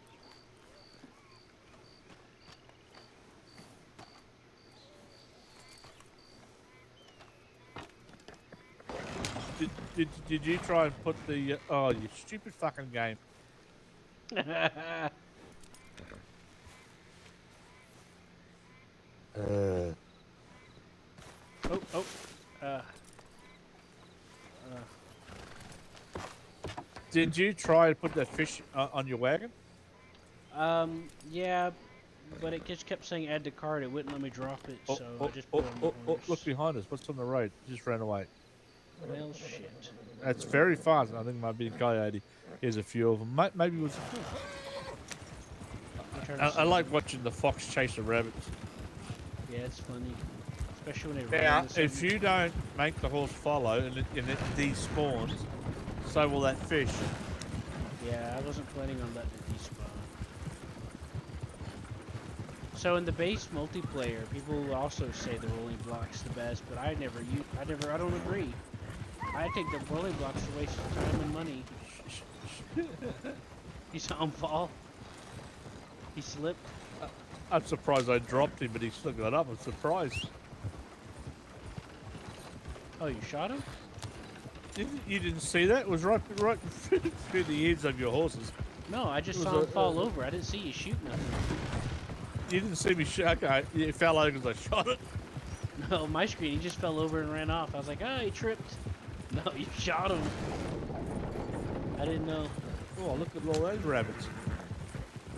Did you try and put the? Oh, you stupid fucking game! Oh, oh. Did you try and put that fish on your wagon? Yeah, but it just kept saying add to cart. It wouldn't let me drop it, so I just put it on the horse. Look behind us. What's on the road? Just ran away. Well, shit. That's very fast. I think it might be a coyote. Here's a few of them. Maybe it was. I like watching the fox chase the rabbits. Yeah, it's funny, especially when they Now, run. if you don't make the horse follow and it despawns, so will that fish. Yeah, I wasn't planning on letting it despawn. So in the base multiplayer, people also say the rolling block's the best, but I don't agree. I think the rolling block's a waste of time and money. You saw him fall? He slipped? I'm surprised I dropped him, but he still got up. I'm surprised. Oh, you shot him? You didn't see that? It was right through the ears of your horses. No, I just saw him fall over. I didn't see you shoot nothing. You didn't see me shoot. Okay, it fell over because I shot it. No, my screen, he just fell over and ran off. I was like, oh, he tripped. No, you shot him. I didn't know. Oh, look at all those rabbits.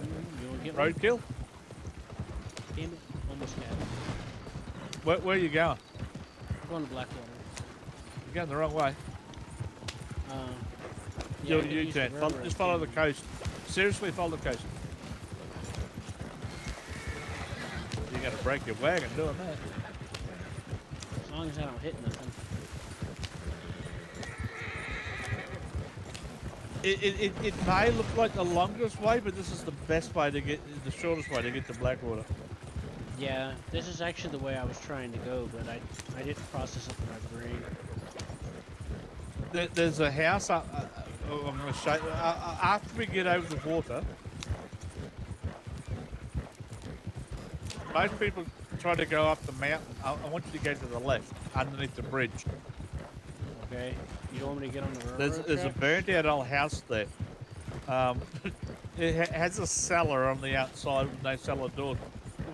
You want to get one? Roadkill? Damn it. Almost got it. Where are you going? I'm going to Blackwater. You're going the wrong way. Yeah, You turn. Just follow the coast. Seriously, follow the coast. You're going to break your wagon doing that. As long as I don't hit nothing. It may look like the longest way, but this is the best way to get, the shortest way to get to Blackwater. Yeah, this is actually the way I was trying to go, but I didn't process it in my brain. There's a house up. I'm going to show you. After we get over the water, most people try to go up the mountain. I want you to go to the left, underneath the bridge. Okay. You don't want me to get on the railroad There's a tracks? burnt out old house there. It has a cellar on the outside with no cellar door.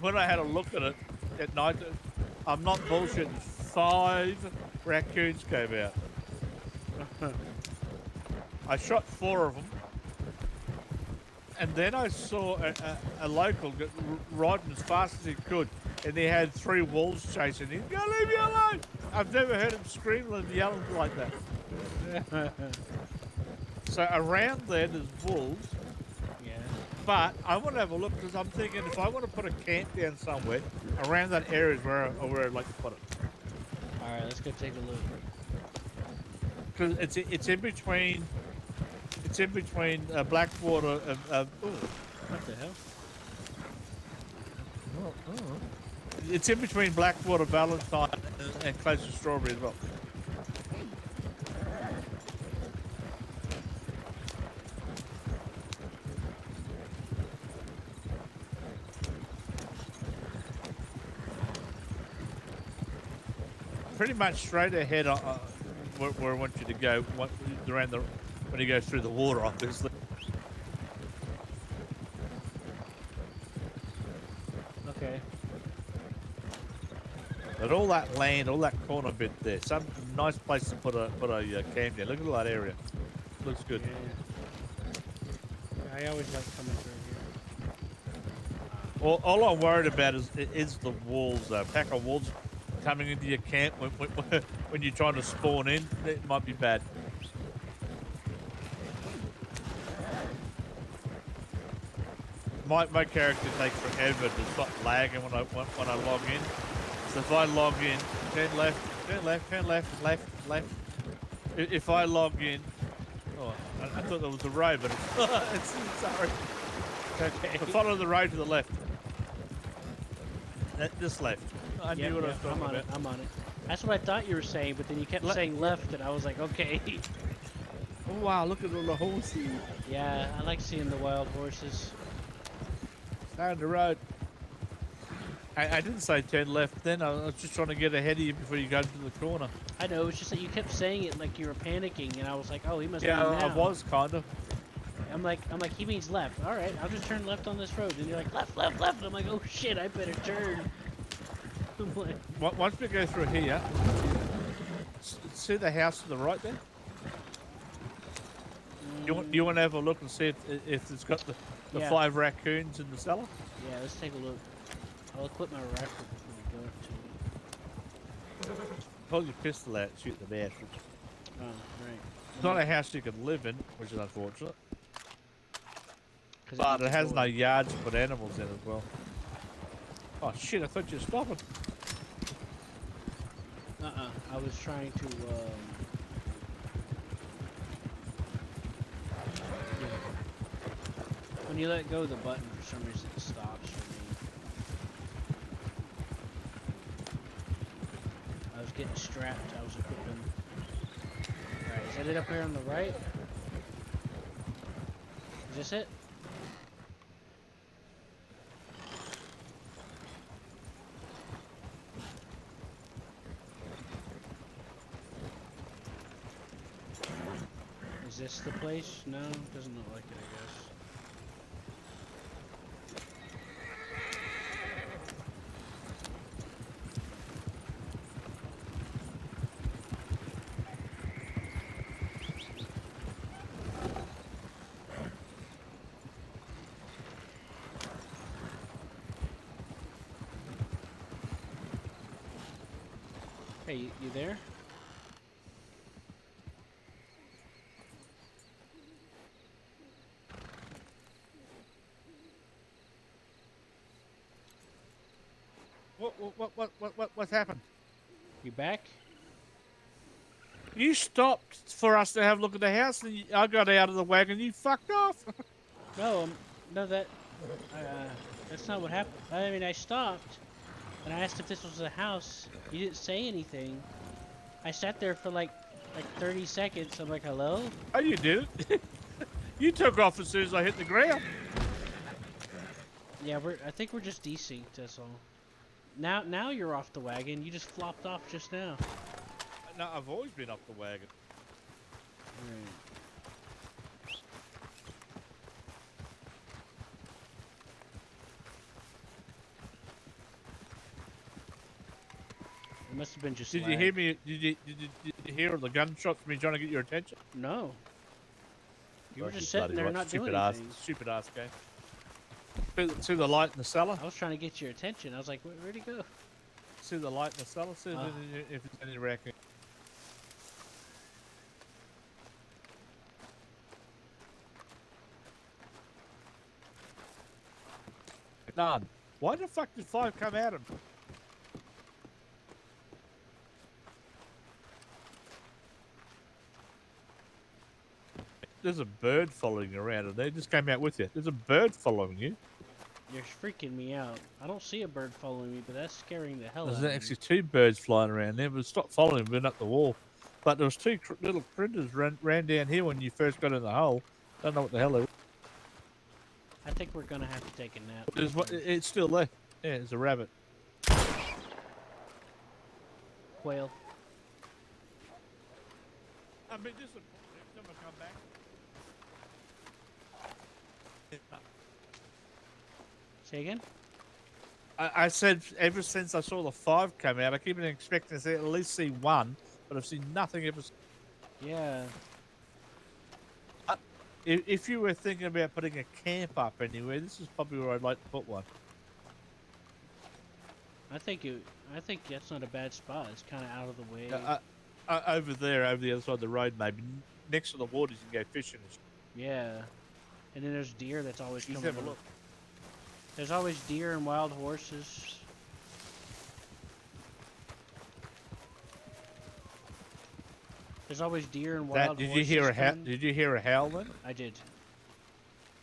When I had a look at it at night, I'm not bullshitting, 5 raccoons came out. I shot 4 of them, and then I saw a local get riding as fast as he could, and he had 3 wolves chasing him. Go, leave me alone! I've never heard him scream and yelling like that. So around there's wolves. Yeah. But I want to have a look because I'm thinking if I want to put a camp down somewhere, around that area is where I'd like to put it. Alright, let's go take a look. Because it's in between Blackwater and What the hell? it's in between Blackwater, Valentine, and close to Strawberry as well. Pretty much straight ahead where I want you to go around when you go through the water, obviously. Okay. But all that land, all that corner bit there, some nice place to put a camp there. Look at all that area. Looks good. Yeah. I always like coming through here. All I'm worried about is the wolves, though. Pack of wolves coming into your camp when you're trying to spawn in. It might be bad. My character takes forever to stop lagging when I log in. So if I log in, turn left, left. If I log in, I thought there was a road, but it's sorry. Okay, follow the road to the left. This left. I knew what I was talking about. I'm on it. That's what I thought you were saying, but then you kept saying left, and I was like, okay. Oh wow, look at all the horses. Yeah, I like seeing the wild horses. Down the road. I didn't say turn left then. I was just trying to get ahead of you before you go to the corner. I know, it's just that you kept saying it like you were panicking, and I was like, oh, he must Yeah, mean I now. was kind of. I'm like, he means left. All right, I'll just turn left on this road. And you're like, left, left, left. And I'm like, oh shit, I better turn. I'm like, Once we go through here, see the house to the right there? You want to have a look and see if it's got the Yeah. 5 raccoons in the cellar? yeah, let's take a look. I'll equip my rifle before we go to it. Pull your pistol out and shoot the bastards. Oh, right. It's not a house you can live in, which is unfortunate. 'Cause But needs it a has door. no yards to put animals in as well. Oh shit, I thought you were stopping. I was trying to, when you let go of the button, for some reason it stops for me. I was getting strapped, I was equipping. Alright, is that it up here on the right? Is this it? Is this the place? No, doesn't look like it, I guess. Hey, you there? What's happened? You back? You stopped for us to have a look at the house, and I got out of the wagon. You fucked off. No, no, that's not what happened. I mean, I stopped, and I asked if this was a house. You didn't say anything. I sat there for like 30 seconds. I'm like, hello? Oh, you did it. You took off as soon as I hit the ground. Yeah, I think we're just desynced, that's all. Now you're off the wagon. You just flopped off just now. No, I've always been off the wagon. Right. It must have been just Did you lag. hear me? Did you hear the gunshots from me trying to get your attention? No. You were Oh, just you sitting there bloody not doing stupid ass, anything. stupid ass game. See the light in the cellar? I was trying to get your attention. I was like, where'd he go? See the light in the cellar? See if there's any raccoon. None. Why the fuck did 5 come at him? There's a bird following you around, and they just came out with you. There's a bird following you. You're freaking me out. I don't see a bird following me, but that's scaring the hell There's out of actually me. 2 birds flying around there, but stopped following me, went up the wall. But there was 2 little critters ran down here when you first got in the hole. Don't know what the hell they were. I think we're gonna have to take a nap. It's still there. Yeah, it's a rabbit. Quail. I mean, this is someone come back. Say again? I said ever since I saw the 5 come out, I keep expecting to at least see 1, but I've seen nothing ever. Yeah. If you were thinking about putting a camp up anywhere, this is probably where I'd like to put one. I think that's not a bad spot. It's kind of out of the way. Over there, over the other side of the road, maybe next to the waters, you can go fishing. Yeah. And then there's deer that's always Just coming have a up. look. There's always deer and wild horses. There's always deer and wild horses. Did you hear a coming. Did you hear a howl then? I did.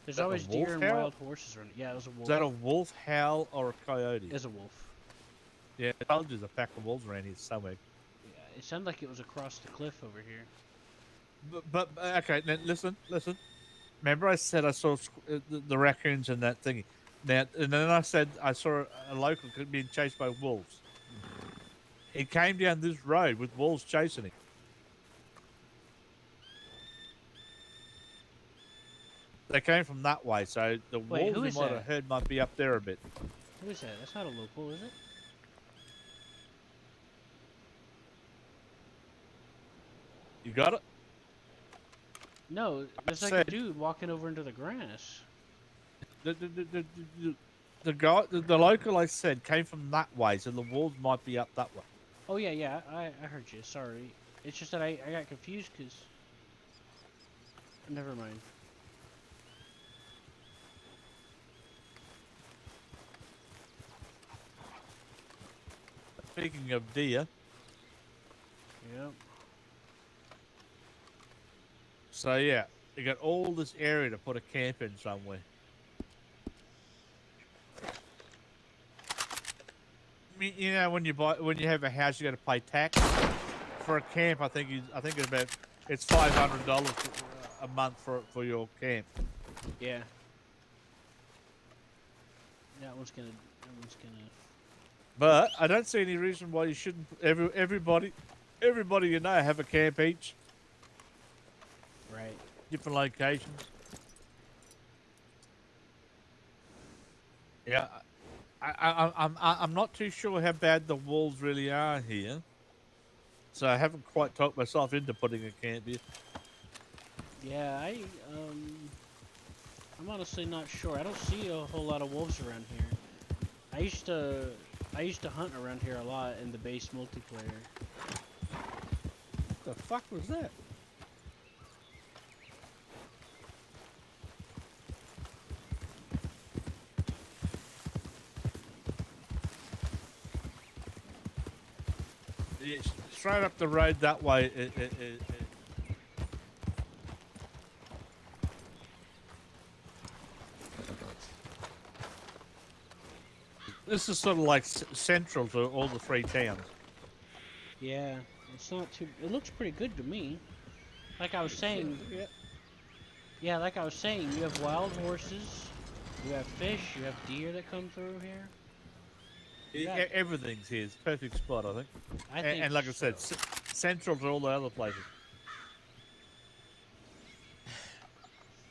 There's that a always wolf deer and howl? wild horses running. Yeah, it was a wolf. Is that a wolf howl or a coyote? It was a wolf. Yeah, I told you there's a pack of wolves around here somewhere. Yeah, it sounded like it was across the cliff over here. But okay, now listen. Remember I said I saw the raccoons and that thingy. Now, and then I said I saw a local being chased by wolves. He came down this road with wolves chasing him. They came from that way, so the Wait, wolves who you is might that? have heard might be up there a bit. Who is that? That's not a local, is it? You got it? No, there's like a said- dude walking over into the grass. The guy, the local I said came from that way, so the wolves might be up that way. Oh yeah, I heard you. Sorry. It's just that I got confused because. Never mind. Speaking of deer, Yep. so yeah, you got all this area to put a camp in somewhere. I mean, you know, when you have a house, you got to pay tax. For a camp, I think it's $500 a month for your camp. Yeah. That one's gonna. But I don't see any reason why you shouldn't. Everybody you know have a camp each, Right. different locations. Yeah, I'm not too sure how bad the wolves really are here, so I haven't quite talked myself into putting a camp here. Yeah, I'm honestly not sure. I don't see a whole lot of wolves around here. I used to hunt around here a lot in the base multiplayer. What the fuck was that? Yeah, straight up the road that way. This is sort of like central to all the three towns. Yeah, it's not too. It looks pretty good to me. Like I was saying. Yeah. Yeah, like I was saying, you have wild horses, you have fish, you have deer that come through here. Everything's here. It's a perfect spot, I think. I think and like I said, central to all the other places.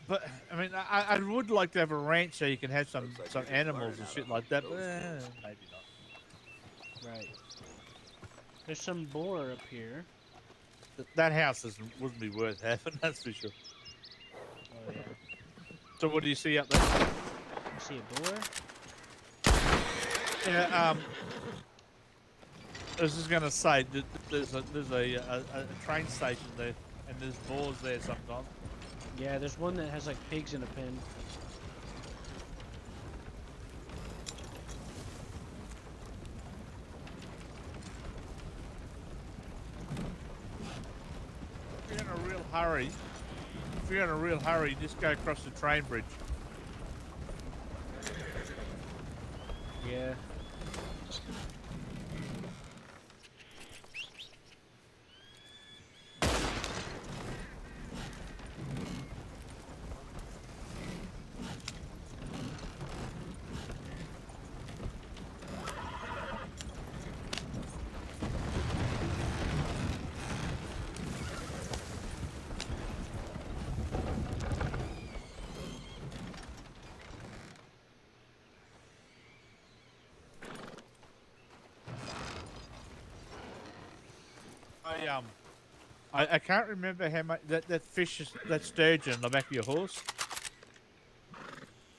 But I mean, I would like to have a ranch so you can have some animals and shit like that. But, maybe not. Right. There's some boar up here. That house wouldn't be worth having, that's for sure. Oh yeah. So what do you see up there? You see a boar? Yeah. I was just gonna say that there's a train station there, and there's boars there sometimes. Yeah, there's one that has like pigs in a pen. If you're in a real hurry, just go across the train bridge. Yeah. I can't remember how much that fish is, that sturgeon on the back of your horse.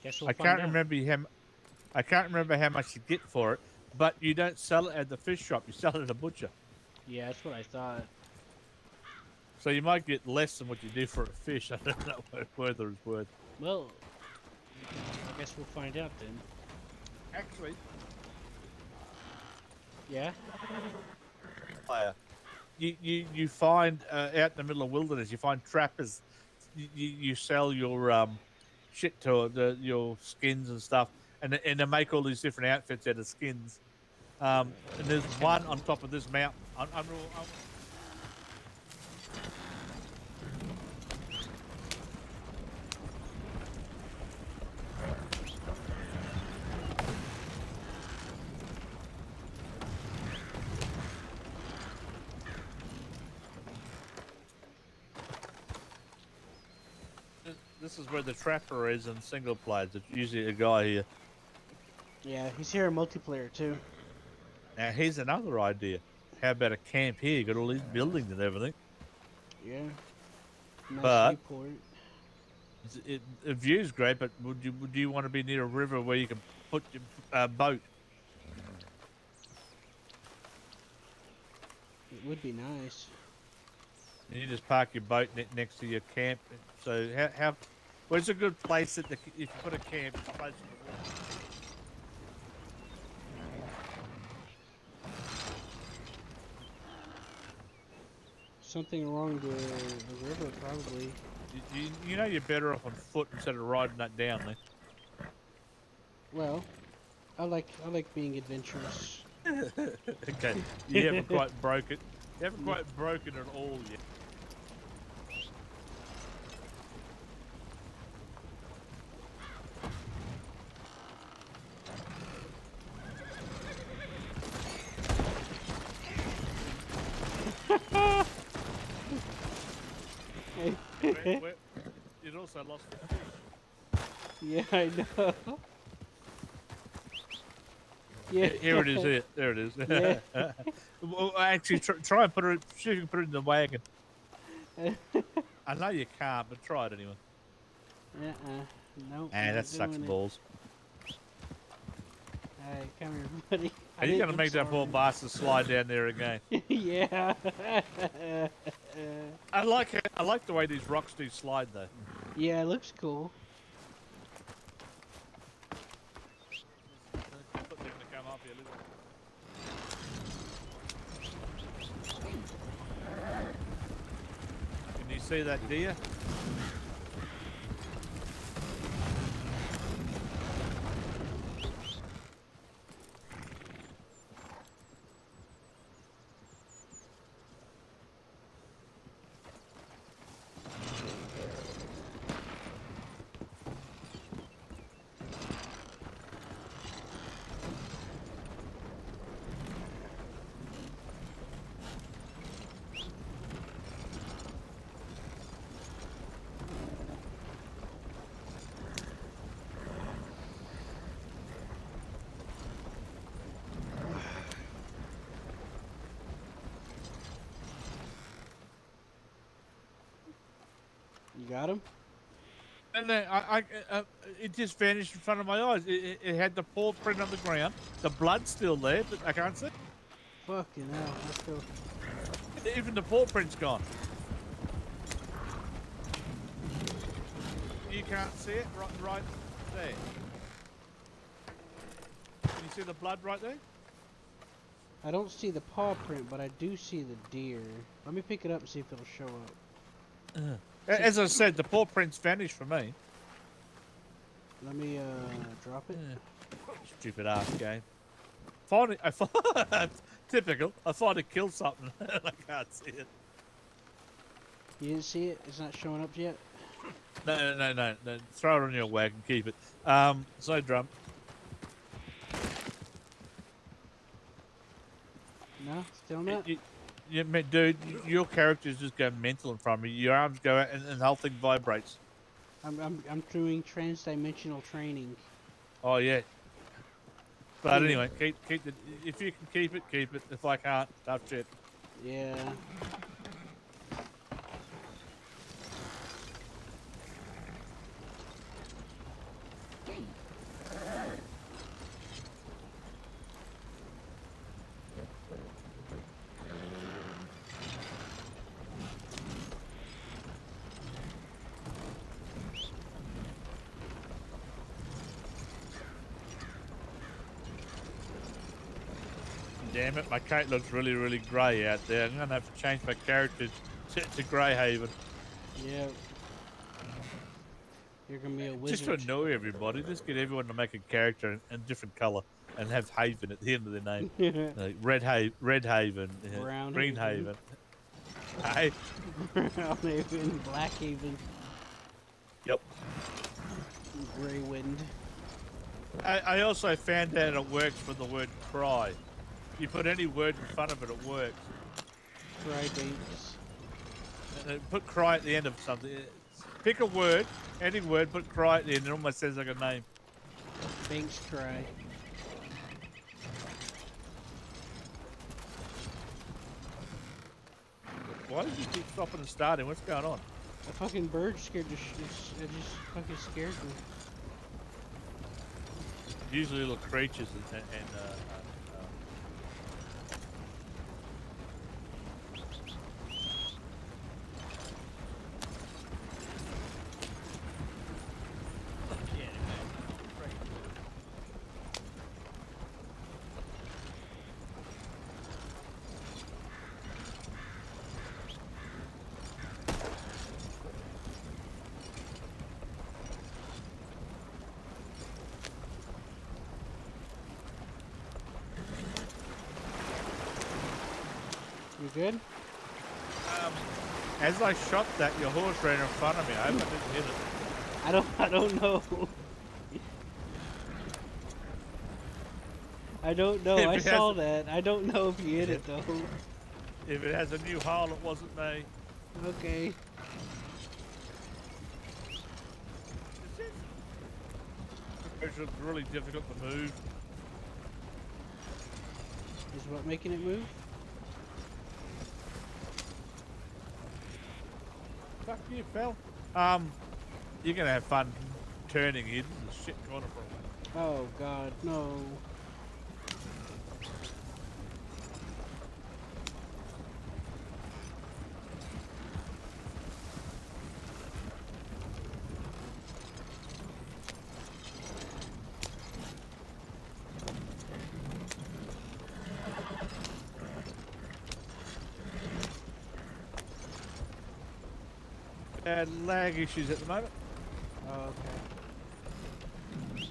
Guess we'll I find can't out. remember I can't remember how much you get for it, but you don't sell it at the fish shop. You sell it at a butcher. Yeah, that's what I thought. So you might get less than what you do for a fish. I don't know whether it's worth. Well, I guess we'll find out then. Actually, Yeah? you find out in the middle of wilderness, you find trappers. You sell your shit to your skins and stuff, and they make all these different outfits out of skins. And there's one on top of this mountain. This is where the trapper is in single player. There's usually a guy here. Yeah, he's here in multiplayer too. Now, here's another idea. How about a camp here? You got all these buildings and everything. Yeah. Nice But viewport. the view's great, but would you want to be near a river where you can put your boat? It would be nice. And you just park your boat next to your camp. So where's a good place that if you put a camp, it's close to the water? Something along the river, probably. You know you're better off on foot instead of riding that down there. Well, I like being adventurous. Okay, you haven't quite broke it. You haven't quite broken it all yet. It also lost the fish. Yeah, I know. Yeah. Here it is. Here, there it is. Yeah. Well, actually, try and see if you can put it in the wagon. I know you can't, but try it anyway. Nope. And that sucks balls. Hey, come here, buddy. Are you gonna make that poor bastard slide down there again? Yeah. I like it. I like the way these rocks do slide, though. Yeah, it looks cool. Can you see that deer? You got him? And then it just vanished in front of my eyes. It had the paw print on the ground. The blood's still there, but I can't see. Fucking hell, let's go. Even the paw print's gone. You can't see it right there. Can you see the blood right there? I don't see the paw print, but I do see the deer. Let me pick it up and see if it'll show up. As I said, the paw prints vanished for me. Let me drop it. Stupid ass game. Typical. I finally killed something and I can't see it. You didn't see it? It's not showing up yet? No. Throw it on your wagon. Keep it. So drum. No, still not. Dude, your characters just go mental in front of me. Your arms go out and the whole thing vibrates. I'm doing trans-dimensional training. Oh yeah. But anyway, keep the. If you can keep it, keep it. If I can't, tough shit. Yeah. Damn it, my coat looks really, really grey out there. I'm gonna have to change my character to Greyhaven. Yeah. You're gonna be a Just wizard. to annoy everybody, just get everyone to make a character in a different colour and have Haven at the end of their name. Like Red Haven, Brown Green Haven. Haven. Hey. Brown Haven, Black Haven. Yep. Grey Wind. I also found out it works for the word cry. You put any word in front of it, it works. Cry Banks. And put cry at the end of something. Pick a word, any word, put cry at the end. It almost sounds like a name. Banks cry. Why did you keep stopping and starting? What's going on? A fucking bird scared the it just fucking scared me. Usually little creatures and You good? as I shot that, your horse ran in front of me. I hope I didn't hit it. I don't know. I don't know. If I it saw has- that. I don't know if you hit it though. If it has a new hull, it wasn't me. Okay. It's really difficult to move. Is what making it move? Fuck you, pal. You're gonna have fun turning in the shit corner for a while. Oh god, no. Bad lag issues at the moment. Oh, okay.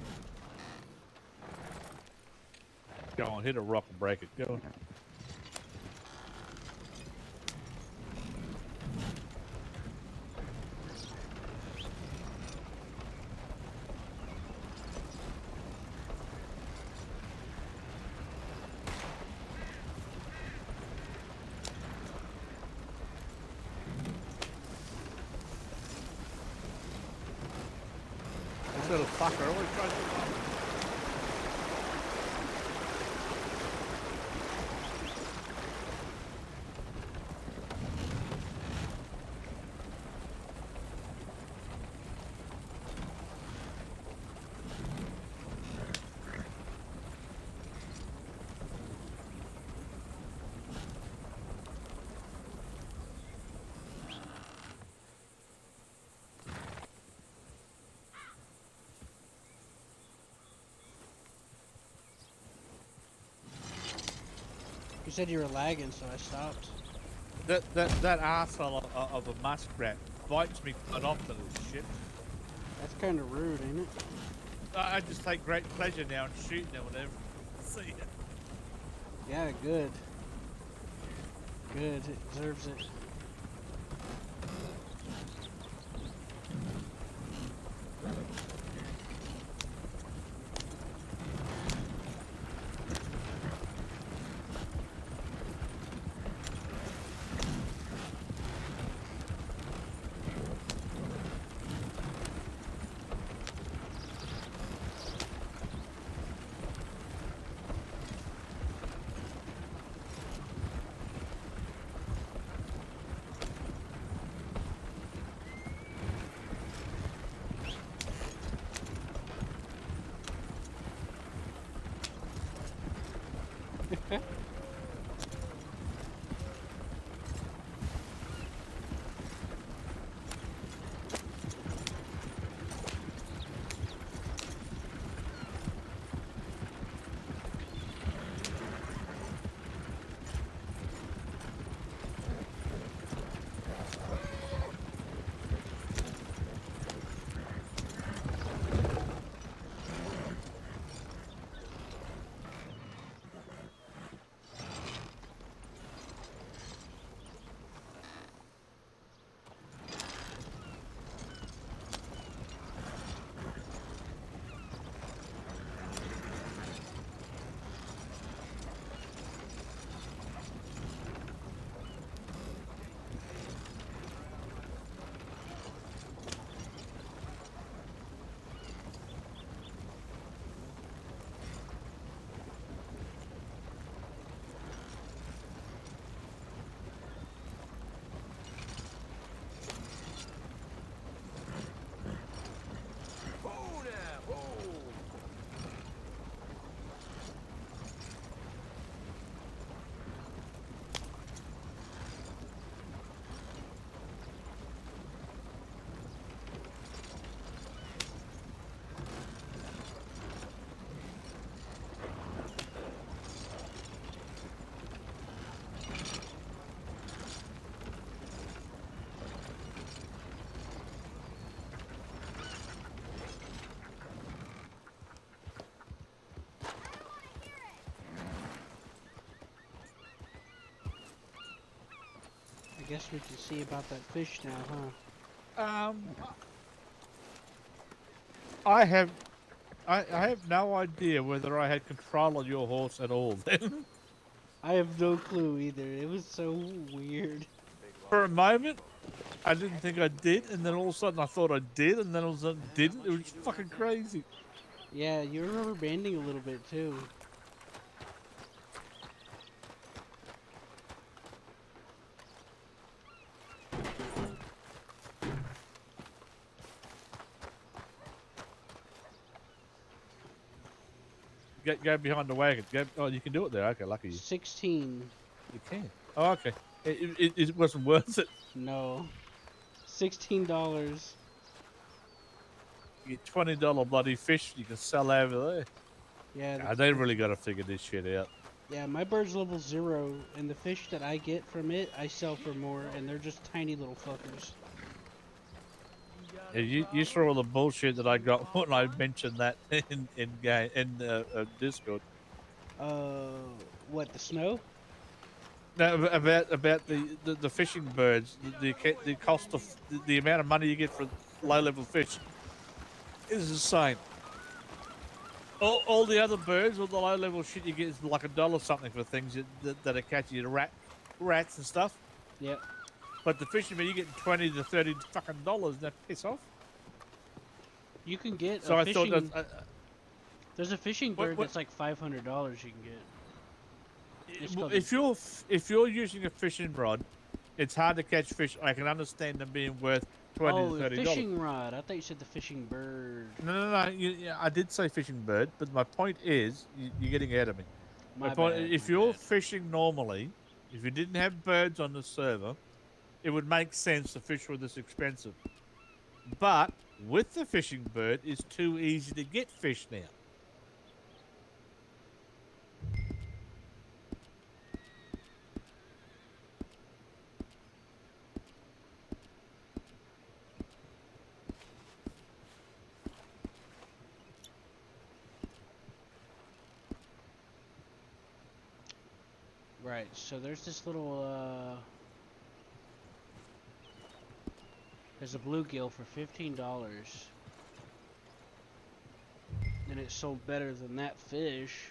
Go on, hit a rock and break it. Go on. This little fucker always tries to run. You said you were lagging, so I stopped. That arsehole of a muskrat bites me quite often as shit. That's kind of rude, ain't it? I just take great pleasure now in shooting them whenever I see it. Yeah, good. Good, it deserves it. guess we can see about that fish now, huh? I have no idea whether I had control of your horse at all then. I have no clue either. It was so weird. For a moment, I didn't think I did, and then all of a sudden I thought I did, and then all of a sudden didn't. It was fucking crazy. Yeah, you remember banding a little bit too. Go behind the wagon. Oh, you can do it there. Okay, lucky you. 16. You can. Oh, okay. It wasn't worth it. No. $16. You get $20 bloody fish you can sell over there. Yeah. Nah, they really got to figure this shit out. Yeah, my bird's level 0, and the fish that I get from it, I sell for more, and they're just tiny little fuckers. Yeah, you saw all the bullshit that I got when I mentioned that in Discord. What, the snow? No, about the fishing birds, the cost of the amount of money you get for low level fish is insane. All the other birds, all the low level shit you get is like $1 something for things that are catching you, rats and stuff. Yep. But the fishermen, you get $20 to $30 fucking dollars. That piss off. You can get So a I fishing... thought there's a fishing bird what- that's like $500 you can get. It's called if you're using a fishing rod, it's hard to catch fish. I can understand them being worth $20 to the $30. fishing rod. I thought you said the fishing bird. No. I did say fishing bird, but my point is you're getting ahead of me. My point, bad, if my you're bad. fishing normally, if you didn't have birds on the server, it would make sense to fish with this expensive. But with the fishing bird, it's too easy to get fish now. Right, so there's this little, there's a bluegill for $15. And it sold better than that fish.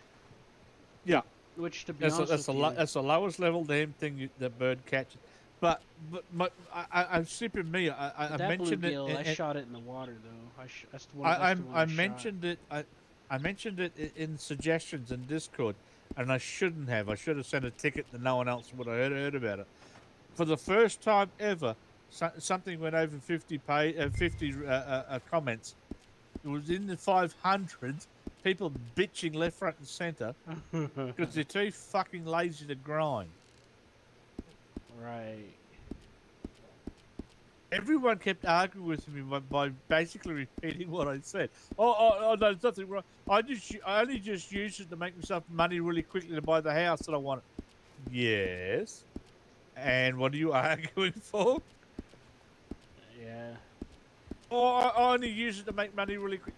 Yeah. Which, to be honest with you... That's the lowest level damn thing the bird catches. But I'm sipping me. I that mentioned bluegill, it. I shot it in the water though. That's the one. That's the one I shot. mentioned it. I mentioned it in suggestions in Discord, and I shouldn't have. I should have sent a ticket that no one else would have heard about it. For the first time ever, something went over 50 comments. It was in the 500s. People bitching left, right, and centre because they're too fucking lazy to grind. Right. Everyone kept arguing with me by basically repeating what I said. Oh, no, there's nothing wrong. I only just used it to make myself money really quickly to buy the house that I wanted. Yes. And what are you arguing for? Yeah. Oh, I only use it to make money really quick.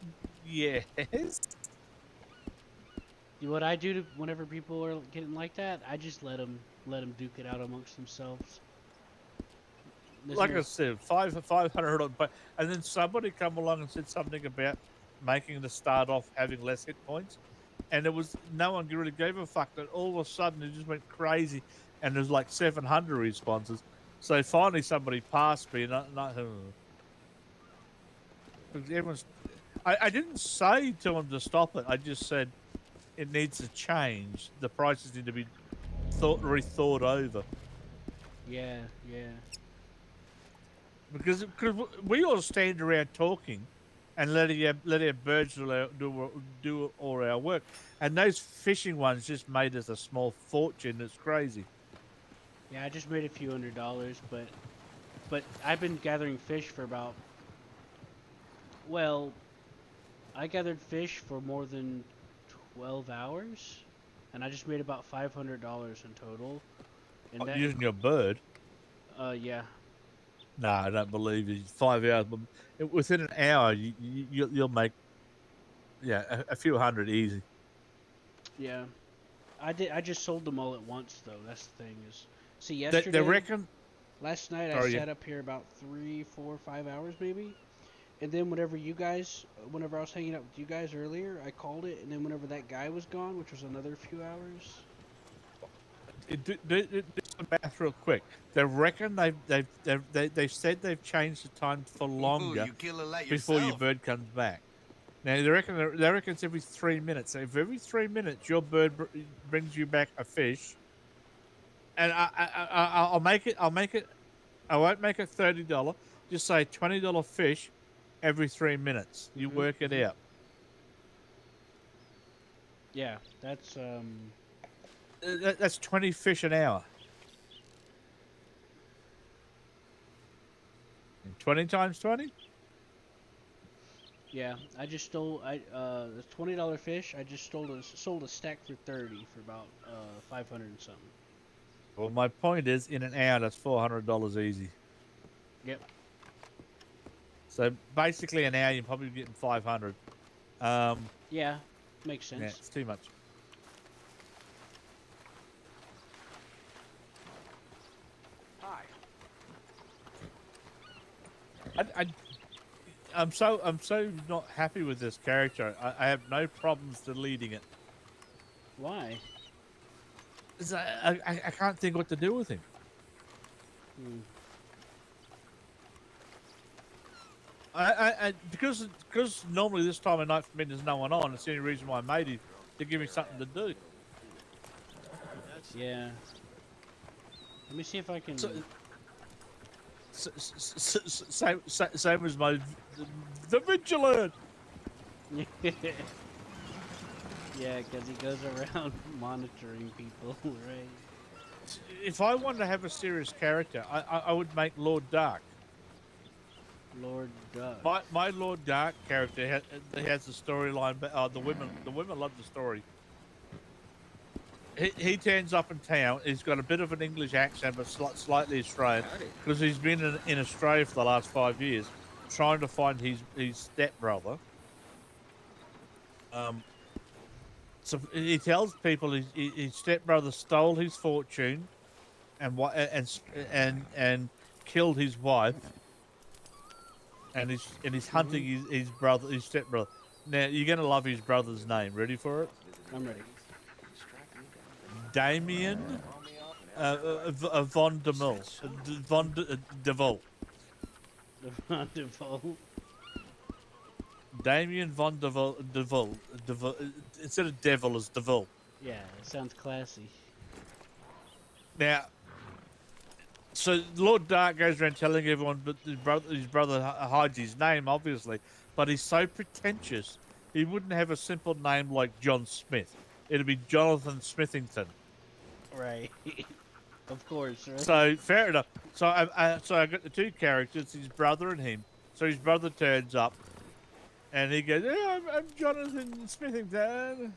Yes. What I do whenever people are getting like that, I just let them duke it out amongst themselves. Like I said, 500 on, and then somebody come along and said something about making the start off having less hit points, and there was no one really gave a fuck. That all of a sudden it just went crazy, and there's like 700 responses. So finally somebody passed me, and everyone's. I didn't say to them to stop it. I just said it needs to change. The prices need to be rethought over. Yeah. Because we all stand around talking and letting our birds do all our work. And those fishing ones just made us a small fortune. It's crazy. Yeah, I just made a few $100, but I've been gathering fish for about... Well, I gathered fish for more than 12 hours, and I just made about $500 in total. And that, using your bird? Yeah. Nah, I don't believe you. 5 hours, but within an hour, you'll make, a few hundred easy. Yeah, I just sold them all at once though. That's the thing is, see yesterday. Last night I Sorry, sat up here about 3, 4, 5 hours maybe, and then whenever I was hanging out with you guys earlier, I called it, and then whenever that guy was gone, which was another few hours. Do some math real quick. They reckon they said they've changed the time for Ooh, longer you kill a lot before your yourself. bird comes back. Now they reckon it's every 3 minutes. So if every 3 minutes your bird brings you back a fish, and I'll make it. I won't make it $30. Just say $20 fish every 3 minutes. You work it out. Yeah, that's That's 20 fish an hour. And 20 times 20? yeah. I just stole the $20 fish. I just sold a stack for 30 for about 500 and something. Well, my point is, in an hour, that's $400 easy. Yep. So basically, an hour, you're probably getting 500. Yeah, makes sense. Yeah, it's too much. Hi. I'm so not happy with this character. I have no problems deleting it. Why? I can't think what to do with him. Because normally this time of night for me there's no one on. It's the only reason why I made him, to give me something to do. Yeah. Let me see if I can. Same as the vigilant. Yeah, because he goes around monitoring people, right? If I wanted to have a serious character, I would make Lord Dark. Lord Duck. My Lord Dark character has the storyline, but the women love the story. He turns up in town. He's got a bit of an English accent, but slightly Australian, because he's been in Australia for the last 5 years, trying to find his stepbrother. So he tells people his stepbrother stole his fortune, and killed his wife, and he's hunting his stepbrother. Now you're gonna love his brother's name. Ready for it? I'm ready. Damien von de Mil. Von de Vol. Default. Damien von de Vol. Instead of devil, is de Vol. Yeah, it sounds classy. Now, so Lord Dark goes around telling everyone, but his brother hides his name, obviously. But he's so pretentious, he wouldn't have a simple name like John Smith. It'd be Jonathan Smithington. Right. Of course, right? So fair enough. So I got the two characters, his brother and him. So his brother turns up, and he goes, "Yeah, I'm Jonathan Smithington."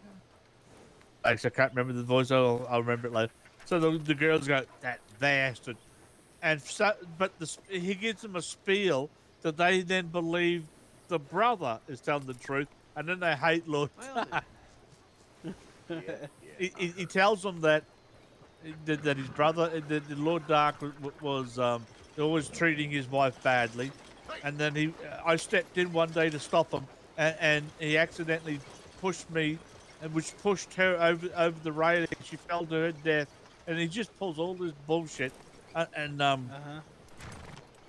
Actually, I can't remember the voice. I'll remember it later. So the girls go, "That bastard," and he gives them a spiel that they then believe the brother is telling the truth, and then they hate Lord. He tells them that his brother, the Lord Dark, was always treating his wife badly, and then I stepped in one day to stop him, and he accidentally pushed me, which pushed her over the railing. She fell to her death, and he just pulls all this bullshit, and then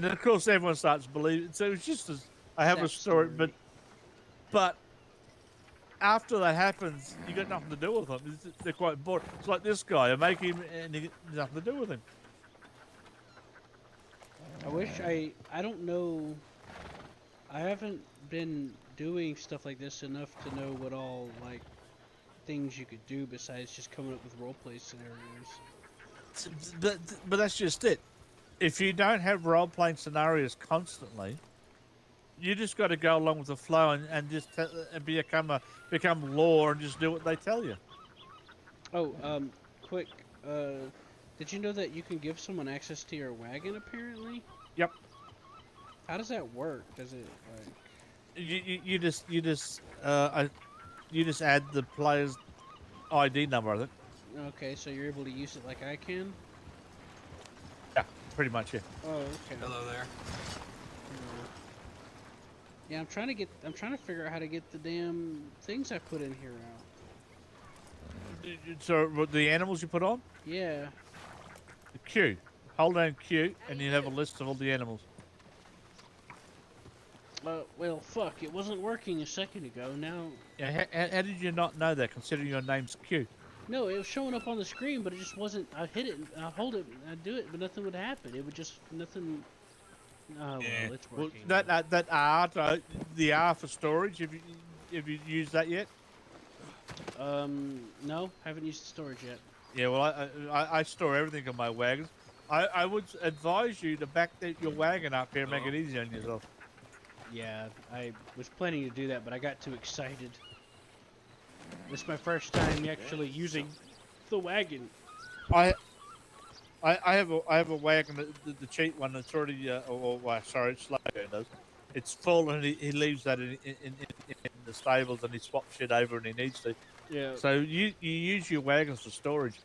of course everyone starts believing. So it's just I have a story, but after that happens, you got nothing to do with them. They're quite bored. It's like this guy. I make him, and you get nothing to do with him. I wish I don't know. I haven't been doing stuff like this enough to know what all like things you could do besides just coming up with roleplay scenarios. But that's just it. If you don't have role-playing scenarios constantly, you just got to go along with the flow and just become law and just do what they tell you. Oh, quick. Did you know that you can give someone access to your wagon? Apparently. Yep. How does that work? Does it like? You just add the player's ID number, I think. Okay, so you're able to use it like I can. Yeah. pretty much, yeah. Oh, okay. Hello there. Yeah, I'm trying to figure out how to get the damn things I put in here out. So the animals you put on? Yeah. The Q. Hold down Q, and you have a list of all the animals. Well, fuck, it wasn't working a second ago. Now, Yeah, how did you not know that, considering your name's Q? no, it was showing up on the screen, but it just wasn't. I hit it, I hold it, I do it, but nothing would happen. It would just nothing. Oh well, it's Well, working. that R, the R for storage. Have you used that yet? No, haven't used the storage yet. Yeah, well, I store everything on my wagons. I would advise you to back your wagon up here and make it easy on yourself. Yeah, I was planning to do that, but I got too excited. This is my first time actually using the wagon. I have a wagon, the cheap one that's already sorry, it's like it does. It's full, and he leaves that in the stables, and he swaps shit over when he needs to. Yeah. So you use your wagons for storage.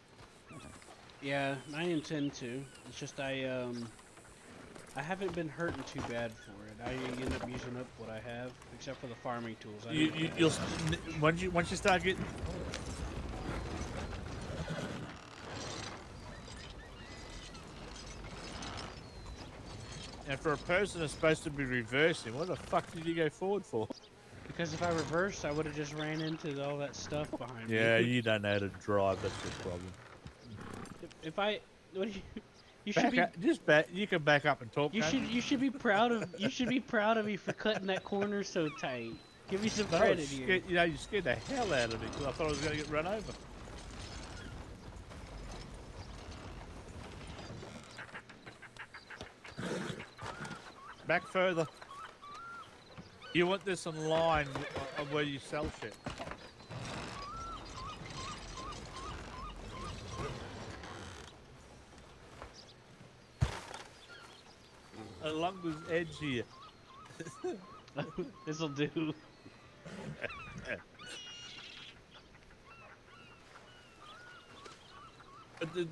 Yeah, I intend to. It's just I haven't been hurting too bad for it. I end up using up what I have, except for the farming tools. You'll once you start getting. And for a person that's supposed to be reversing, what the fuck did you go forward for? Because if I reversed, I would have just ran into all that stuff behind me. Yeah, you don't know how to drive. That's the problem. If I, what do you should be You can back up and talk. you should be proud of me for cutting that corner so tight. Give me some credit here. You scared the hell out of me because I thought I was going to get run over. Back further. You want this in line of where you sell shit. Along this edge here. This'll do.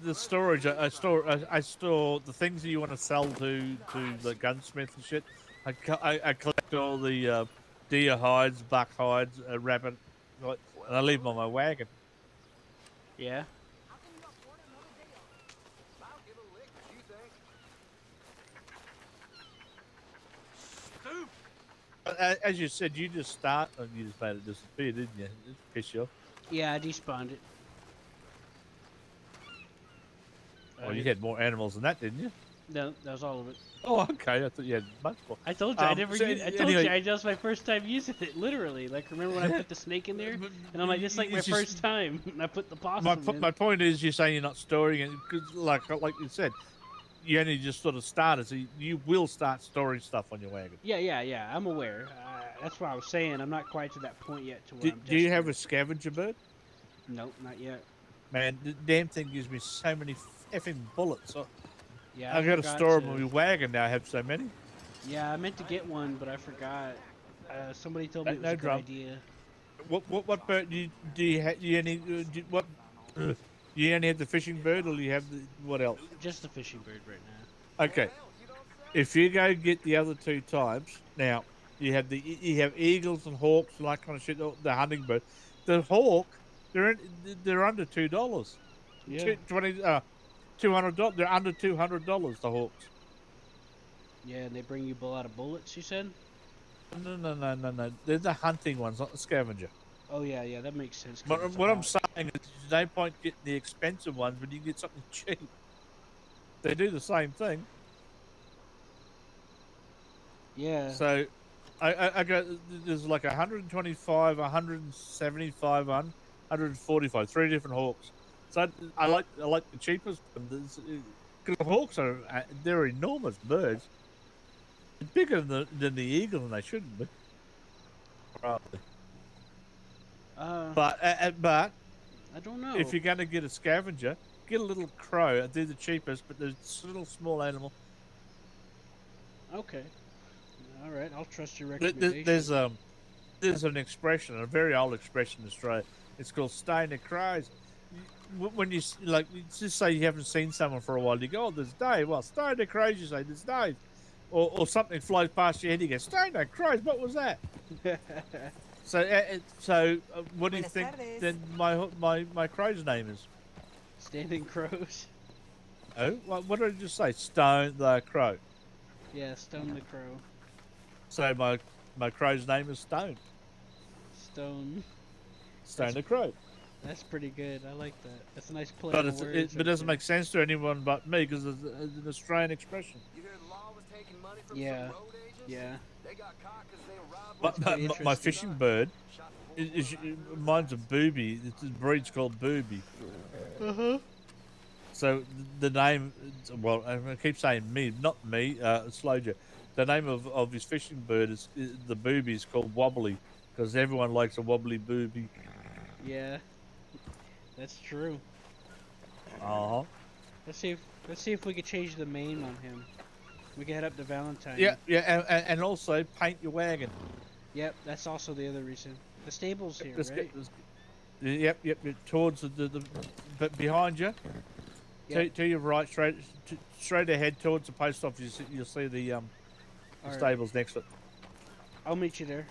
The storage, I store the things that you want to sell to the gunsmith and shit. I collect all the deer hides, buck hides, rabbit, and I leave them on my wagon. Yeah. As you said, you just start and you just made it disappear, didn't you? It piss you off. Yeah, I despawned it. Well, you had more animals than that, didn't you? No, that was all of it. Oh, okay. I thought you had much more. I told you I never used. I told anyway, you that was my first time using it. Literally, like remember when I put the snake in there, and I'm like, this is like my first time. And I put the possum in. My point is, you're saying you're not storing it because, like you said, you only just sort of started, so you will start storing stuff on your wagon. Yeah. I'm aware. That's what I was saying. I'm not quite to that point yet. To where Do you have a scavenger bird? Nope, not yet. Man, the damn thing gives me so many effing bullets. Yeah, I got to store them on my wagon now. I have so many. Yeah, I meant to get one, but I forgot. Somebody told me it was a good idea. What bird do you have? You only have the fishing bird, or do you have what else? Just the fishing bird right now. Okay. If you go get the other 2 types, now you have eagles and hawks and that kind of shit. The hunting bird, the hawk, they're under $2. Yeah. $200. They're under $200. The hawks. Yeah, and they bring you a lot of bullets. You said? No. They're the hunting ones, not the scavenger. Oh yeah, that makes sense. What I'm saying is, no point getting the expensive ones when you can get something cheap. They do the same thing. Yeah. So, I got there's like 125, 175, 145, 3 different hawks. So I like the cheapest. Because the hawks they're enormous birds. They're bigger than the eagle, and they shouldn't be. Probably. But I don't know. If you're going to get a scavenger, get a little crow. They're the cheapest, but they're a little small animal. Okay. All right, I'll trust your recommendation. There's an expression, a very old expression in Australia. It's called staying the crows. when you like, you just say you haven't seen someone for a while, you go, "Oh, there's Dave." Well, Stone the Crows, you say, "There's Dave," or something flies past your head, you go, "Stone the Crows, what was that?" So, what do you Buenas think? tardes. Then my crow's name is? Standing crows. Oh, what did I just say? Stone the Crow. Yeah, Stone the Crow. So my crow's name is Stone. Stone. Stone the Crow. That's pretty good. I like that. That's a nice play But on words. but it doesn't make sense to anyone but me because it's an Australian expression. You hear the law was taking money from Yeah. some road agents? Yeah. They got caught because they robbed But pretty my interesting. fishing bird mine's a booby. The breed's called booby. Uh-huh. So the name, well, I keep saying me, not me, Sloja. The name of his fishing bird is the booby is called Wobbly because everyone likes a wobbly booby. Yeah. That's true. Uh huh. Let's see if we could change the name on him. We can head up to Valentine. Yeah, yeah, and also paint your wagon. Yep, that's also the other reason. The stable's here, Let's right? Yep, towards but behind you, Yep. to your right, straight ahead towards the post office. You'll see the Alright. stables next to it. I'll meet you there.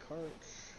Carts.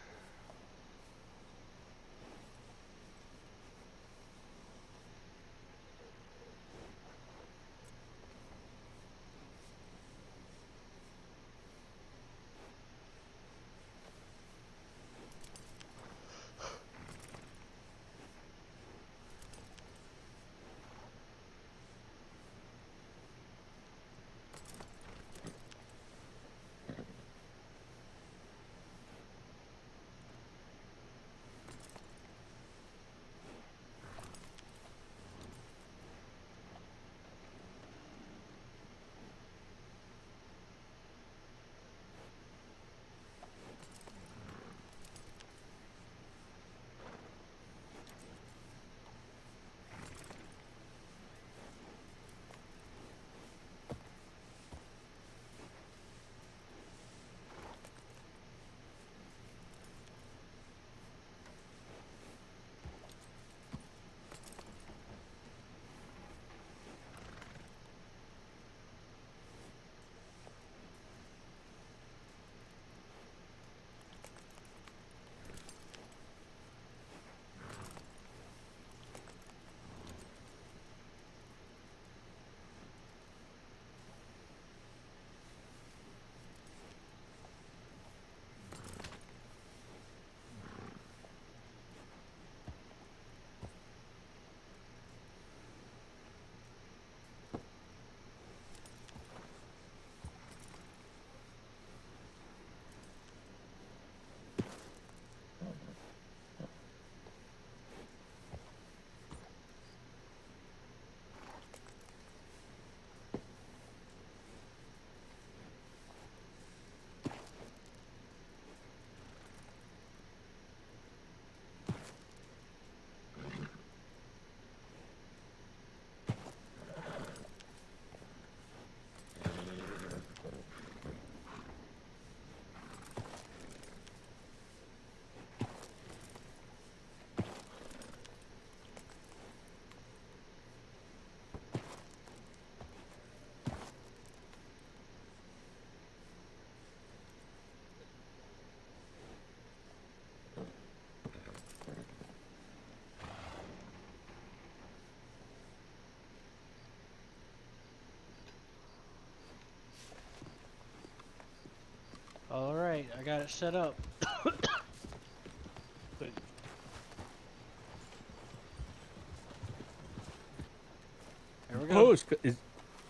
Alright, I got it set up.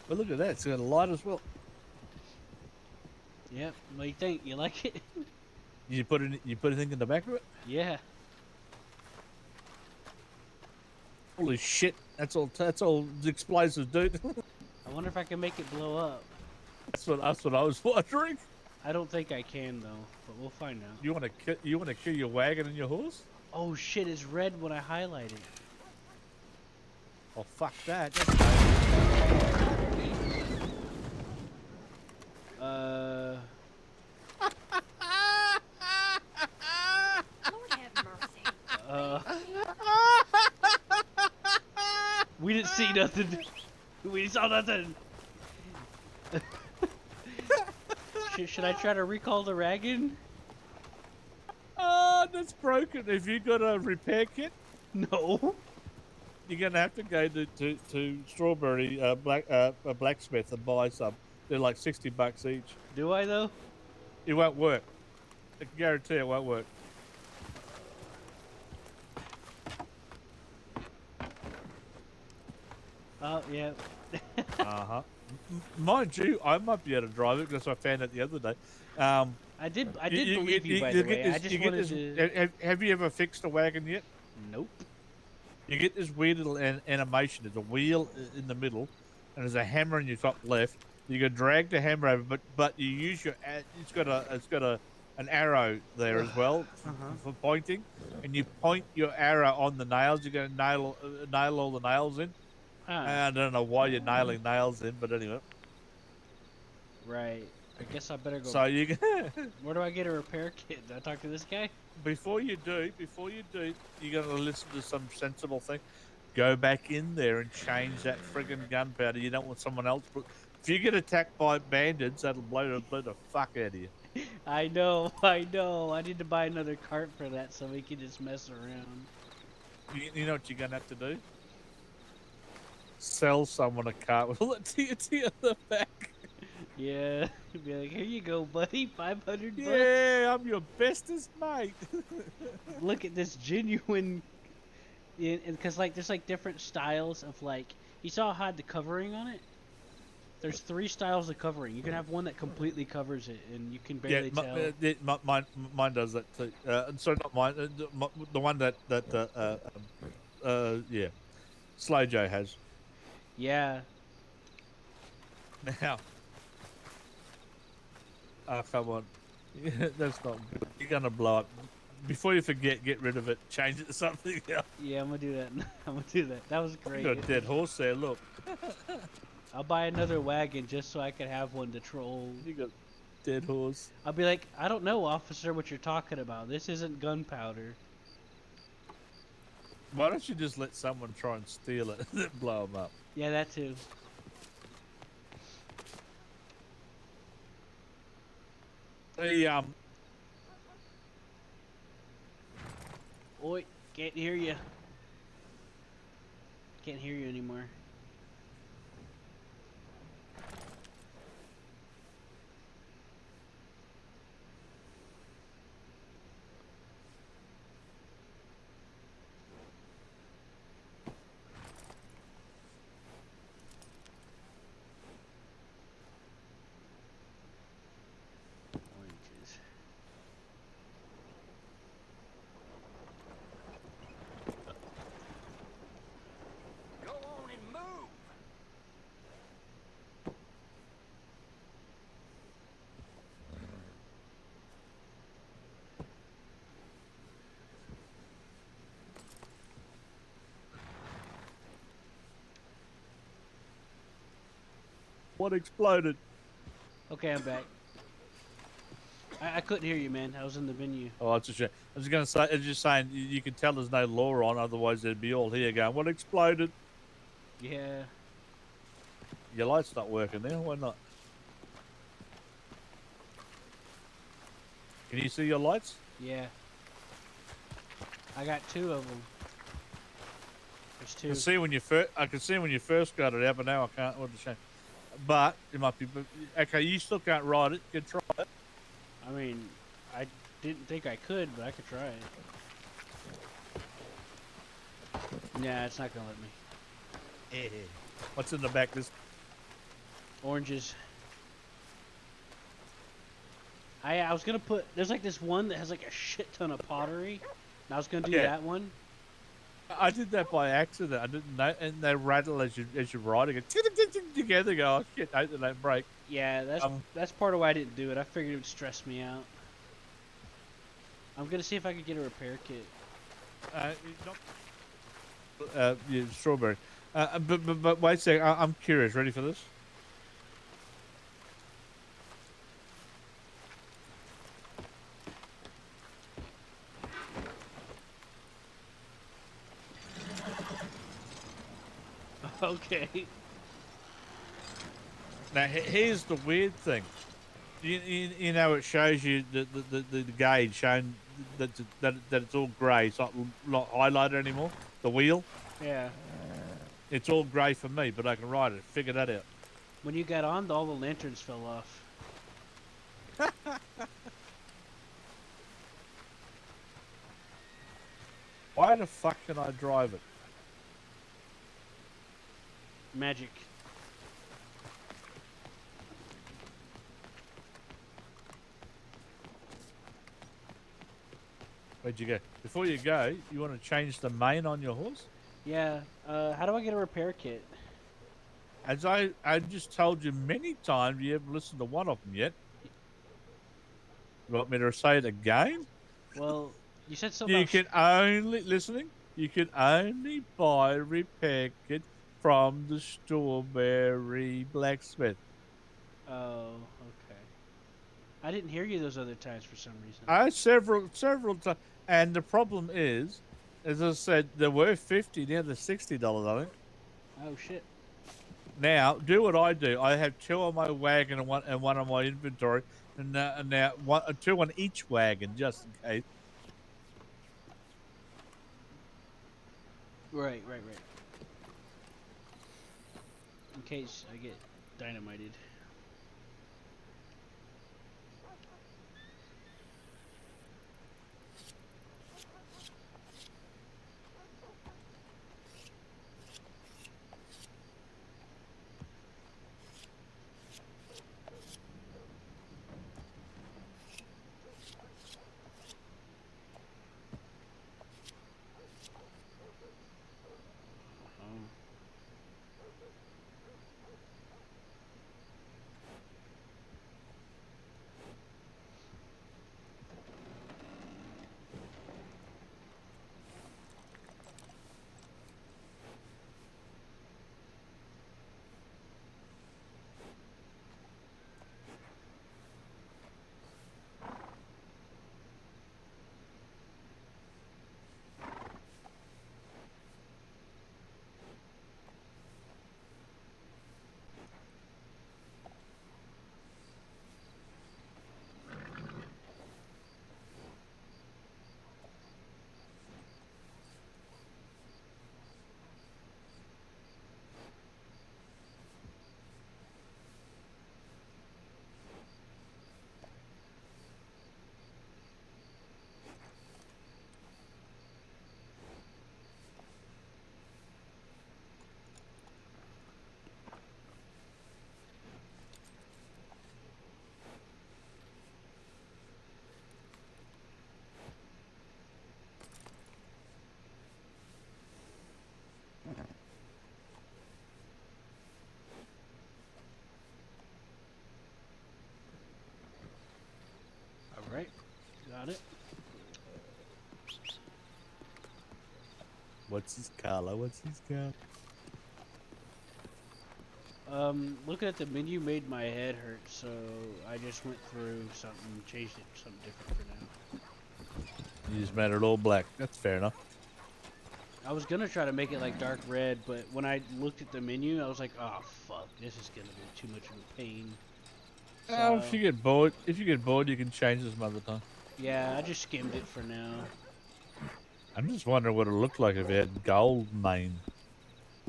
Well, look at that. It's got a light as well. Yep. What do you think? You like it? You put anything in the back of it? Yeah. Holy shit! That's all. That's all the explosives, dude. I wonder if I can make it blow up. That's what I was wondering. I don't think I can though, but we'll find out. You want to kill your wagon and your horse? Oh shit! It's red when I highlight it. Oh fuck that! Lord have mercy. We didn't see nothing. We saw nothing. Should I try to recall the wagon? Oh, that's broken. If you got a repair kit, No. you're gonna have to go to Strawberry a blacksmith and buy some. They're like $60 each. Do I though? It won't work. I can guarantee it won't work. Oh yeah. Uh-huh. Mind you, I might be able to drive it because I found it the other day. I did believe you, by the way. I just wanted to. Have you ever fixed a wagon yet? Nope. You get this weird little animation. There's a wheel in the middle, and there's a hammer in your top left. You can drag the hammer over, but you use your. It's got an arrow there as well for pointing, and you point your arrow on the nails. You're going to nail all the nails in. I don't know why you're nailing nails in, but anyway. Right. I guess I better go. So you can. Where do I get a repair kit? Do I talk to this guy? Before you do, you're gonna listen to some sensible thing. Go back in there and change that friggin' gunpowder. You don't want someone else. If you get attacked by bandits, that'll blow the fuck out of you. I know. I need to buy another cart for that so we can just mess around. You know what you're gonna have to do? Sell someone a cart with all the TNT on the back. Yeah. Be like, here you go, buddy. $500 bucks. Yeah, I'm your bestest mate. Look at this genuine. Because like there's like different styles of like. You saw how I had the covering on it. There's 3 styles of covering. You can have one that completely covers it, and you can barely tell. Mine does that too. Sorry, not mine. The one that yeah, Slow Joe has. Yeah. Now. Oh, come on. That's not good. You're going to blow up. Before you forget, get rid of it. Change it to something else. Yeah, I'm going to do that. I'm going to do that. That was great. You got a dead horse there, look. I'll buy another wagon just so I can have one to troll. You got dead horse. I'll be like, I don't know, officer, what you're talking about. This isn't gunpowder. Why don't you just let someone try and steal it and then blow them up? Yeah, that too. The Oi, can't hear you. Can't hear you anymore. Oranges. Go on and move. what exploded? Okay, I'm back. I couldn't hear you, man. I was in the venue. Oh, it's a shame. I was going to say, I was just saying, you can tell there's no law on, otherwise they'd be all here going, what exploded? Yeah. Your light's not working there, why not? Can you see your lights? Yeah. I got 2 of them. There's 2. I can see when you first got it out, but now I can't. What a shame. But it might be. Okay, you still can't ride it. You can try it. I mean, I didn't think I could, but I could try it. Nah, it's not gonna let me. What's in the back? This Oranges. I was gonna put. There's like this one that has like a shit ton of pottery. And I was gonna do Yeah. that one. I did that by accident. I didn't know, and they rattle as you're riding it together. Go, oh shit! Hope they don't break. Yeah, that's part of why I didn't do it. I figured it would stress me out. I'm gonna see if I could get a repair kit. Yeah, strawberry. But wait a second. I'm curious. Ready for this? Okay. Now here's the weird thing. You know, it shows you the gauge showing that it's all grey. It's not highlighted anymore. The wheel. Yeah. It's all grey for me, but I can ride it. Figure that out. When you got on, all the lanterns fell off. Why the fuck can I drive it? Magic. Where'd you go? Before you go, you want to change the mane on your horse? Yeah. How do I get a repair kit? As I just told you many times, you haven't listened to one of them yet. You want me to say it again? Well, you said something. You can only listening. You can only buy a repair kit from the strawberry blacksmith. Oh, okay. I didn't hear you those other times for some reason. Several times, and the problem is, as I said, they were $50, now they're $60. I think. Oh shit. Now, do what I do. I have two on my wagon and one on my inventory, and now two on each wagon just in case. Right. In case I get dynamited. Alright. Got it. What's his color? Looking at the menu made my head hurt, so I just went through something, changed it to something different for now. You just made it all black. That's fair enough. I was gonna try to make it like dark red, but when I looked at the menu, I was like, oh fuck, this is gonna be too much of a pain. So, If you get bored, you can change this some other time. yeah, I just skimmed it for now. I'm just wondering what it looked like if it had gold mane.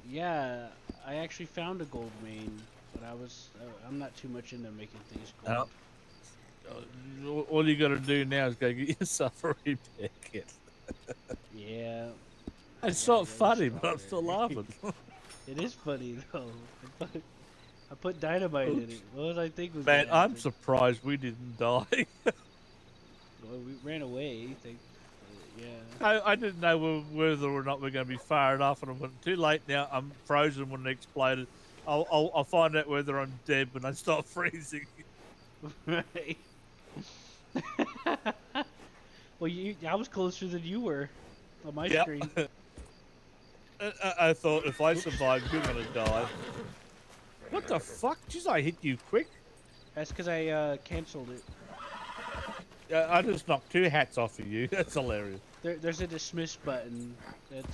Yeah, I actually found a gold mane, but I'm not too much into making things gold. All you got to do now is go get yourself a repair kit. Yeah. It's not funny, but I'm still laughing. It is funny though. I put dynamite in it. What was I think was Man, gonna I'm happen? surprised we didn't die. Well, we ran away. Think, yeah. I didn't know whether or not we're going to be far enough, and I'm too late now. I'm frozen when it exploded. I'll find out whether I'm dead when I start freezing. Right. Well, I was closer than you were on my Yep. screen. I thought if I survive, you're going to die. What the fuck? Jeez, I hit you quick. That's because I canceled it. I just knocked 2 hats off of you. That's hilarious. There's a dismiss button.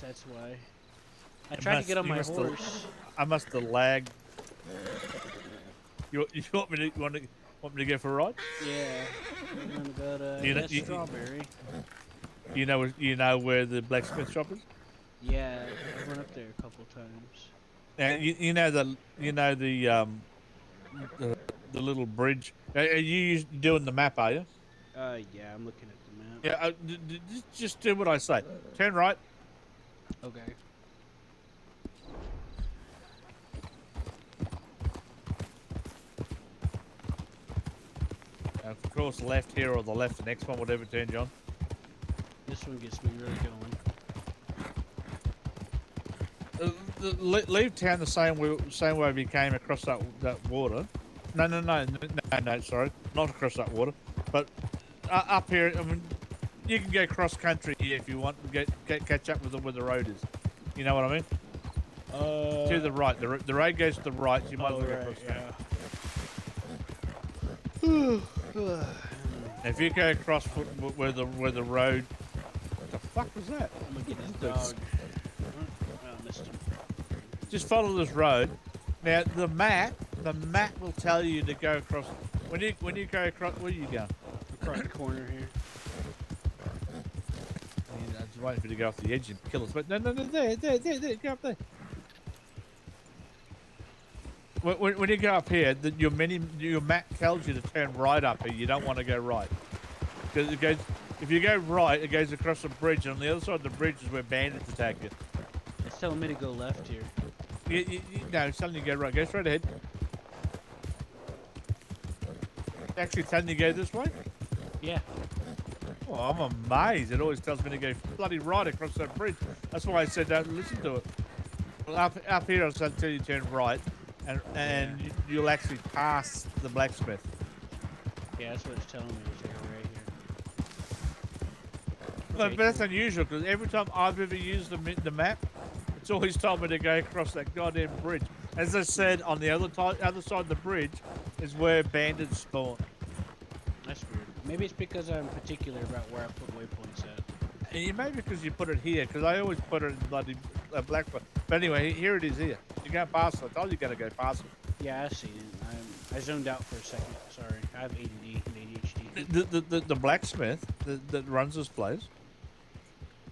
That's why. I tried to get on my horse. I must have lagged. You want me to go for a ride? Yeah. I'm gonna go to You know- you- Strawberry. You know where the blacksmith shop is? Yeah, I've run up there a couple times. And you know the little bridge. Are you doing the map? Are you? Yeah, I'm looking at the map. Yeah. Just do what I say. Turn right. Okay. Of course, left here or the left, the next one, whatever turn you on. This one gets me really going. Leave town the same way we came across that water. No, sorry, not across that water, but up here. I mean, you can go cross country here if you want to catch up with where the road is. You know what I mean? To the right. The road goes to the right. So you might as well go cross country. If you go across where the road, what the fuck was that? I'm gonna get this dog. I missed him. Just follow this road. Now the map will tell you to go across. When you go across, where are you going? Across the corner here. I'm just waiting for you to go off the edge and kill us. But no, there, go up there. When you go up here, your map tells you to turn right up here. You don't want to go right. Because it goes, if you go right, it goes across the bridge, and on the other side of the bridge is where bandits attack you. It's telling me to go left here. No, it's telling you to go right. Go straight ahead. Actually telling you to go this way? Yeah. Oh, I'm amazed. It always tells me to go bloody right across that bridge. That's why I said don't listen to it. Well, up here, I'll tell you to turn right, and you'll actually pass the blacksmith. Yeah, that's what it's telling me to go right here. But that's unusual because every time I've ever used the map, it's always told me to go across that goddamn bridge. As I said, on the other side of the bridge is where bandits spawn. That's weird. Maybe it's because I'm particular about where I put waypoints at. And you may because you put it here, because I always put it in bloody Blackfoot. But anyway, here it is here. You go past it. I told you got to go past it. Yeah, I see it. I zoned out for a second. Sorry, I have ADD and ADHD. The blacksmith that runs this place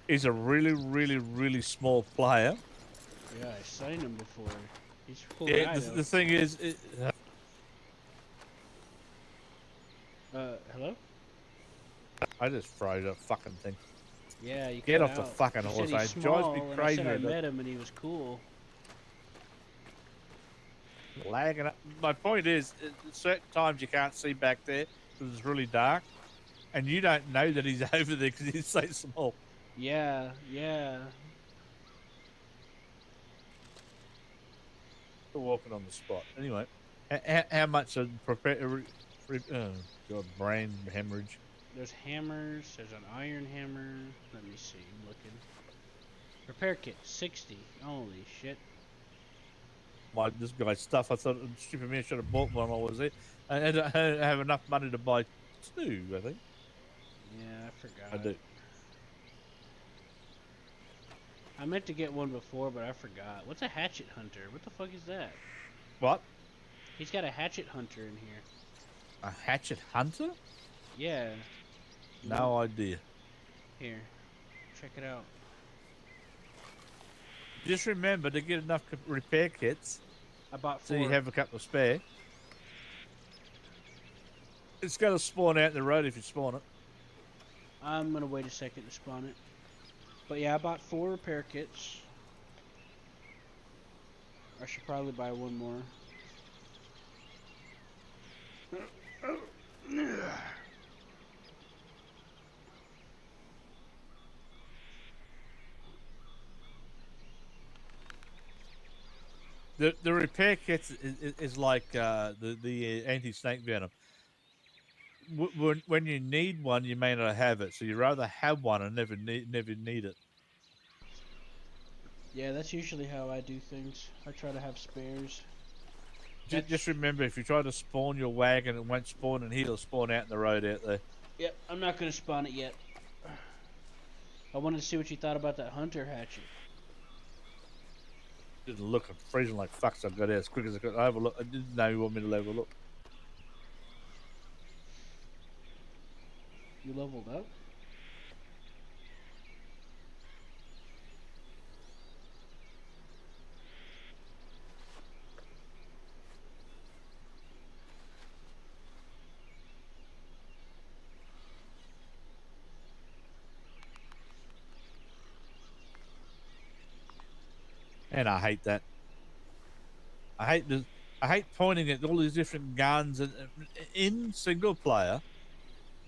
is a really, really, really small player. Yeah, I signed him before. He's a cool Yeah, guy, the thing is, hello? I just froze a fucking thing. Yeah, you Get cut off the out. fucking You horse. said he's It drives small, me and I crazy. said I met him and he was cool. Lagging up. My point is, at certain times you can't see back there because it's really dark, and you don't know that he's over there because he's so small. Yeah. Still walking on the spot. Anyway, how much of prepare? Oh God, brain hemorrhage. There's hammers. There's an iron hammer. Let me see. I'm looking. Repair kit 60. Holy shit. This guy's stuff. I thought stupid me. I should have bought one while I was there. I don't have enough money to buy 2. I think. Yeah, I forgot. I do. I meant to get one before, but I forgot. What's a hatchet hunter? What the fuck is that? What? He's got a hatchet hunter in here. A hatchet hunter? Yeah. No idea. Here. Check it out. Just remember to get enough repair kits. I bought 4. So you have a couple of spare. It's got to spawn out in the road if you spawn it. I'm gonna wait a second to spawn it. But yeah, I bought 4 repair kits. I should probably buy one more. The repair kits is like the anti snake venom. When you need one, you may not have it, so you rather have one and never need it. Yeah, that's usually how I do things. I try to have spares. Just remember, if you try to spawn your wagon, it won't spawn in here; it'll spawn out in the road out there. Yep, I'm not gonna spawn it yet. I wanted to see what you thought about that hunter hatchet. Didn't look. I'm freezing like fuck. So I got out as quick as I could. I overlook. I didn't know you want me to overlook. You leveled up? And I hate that. I hate the. I hate pointing at all these different guns, and in single player,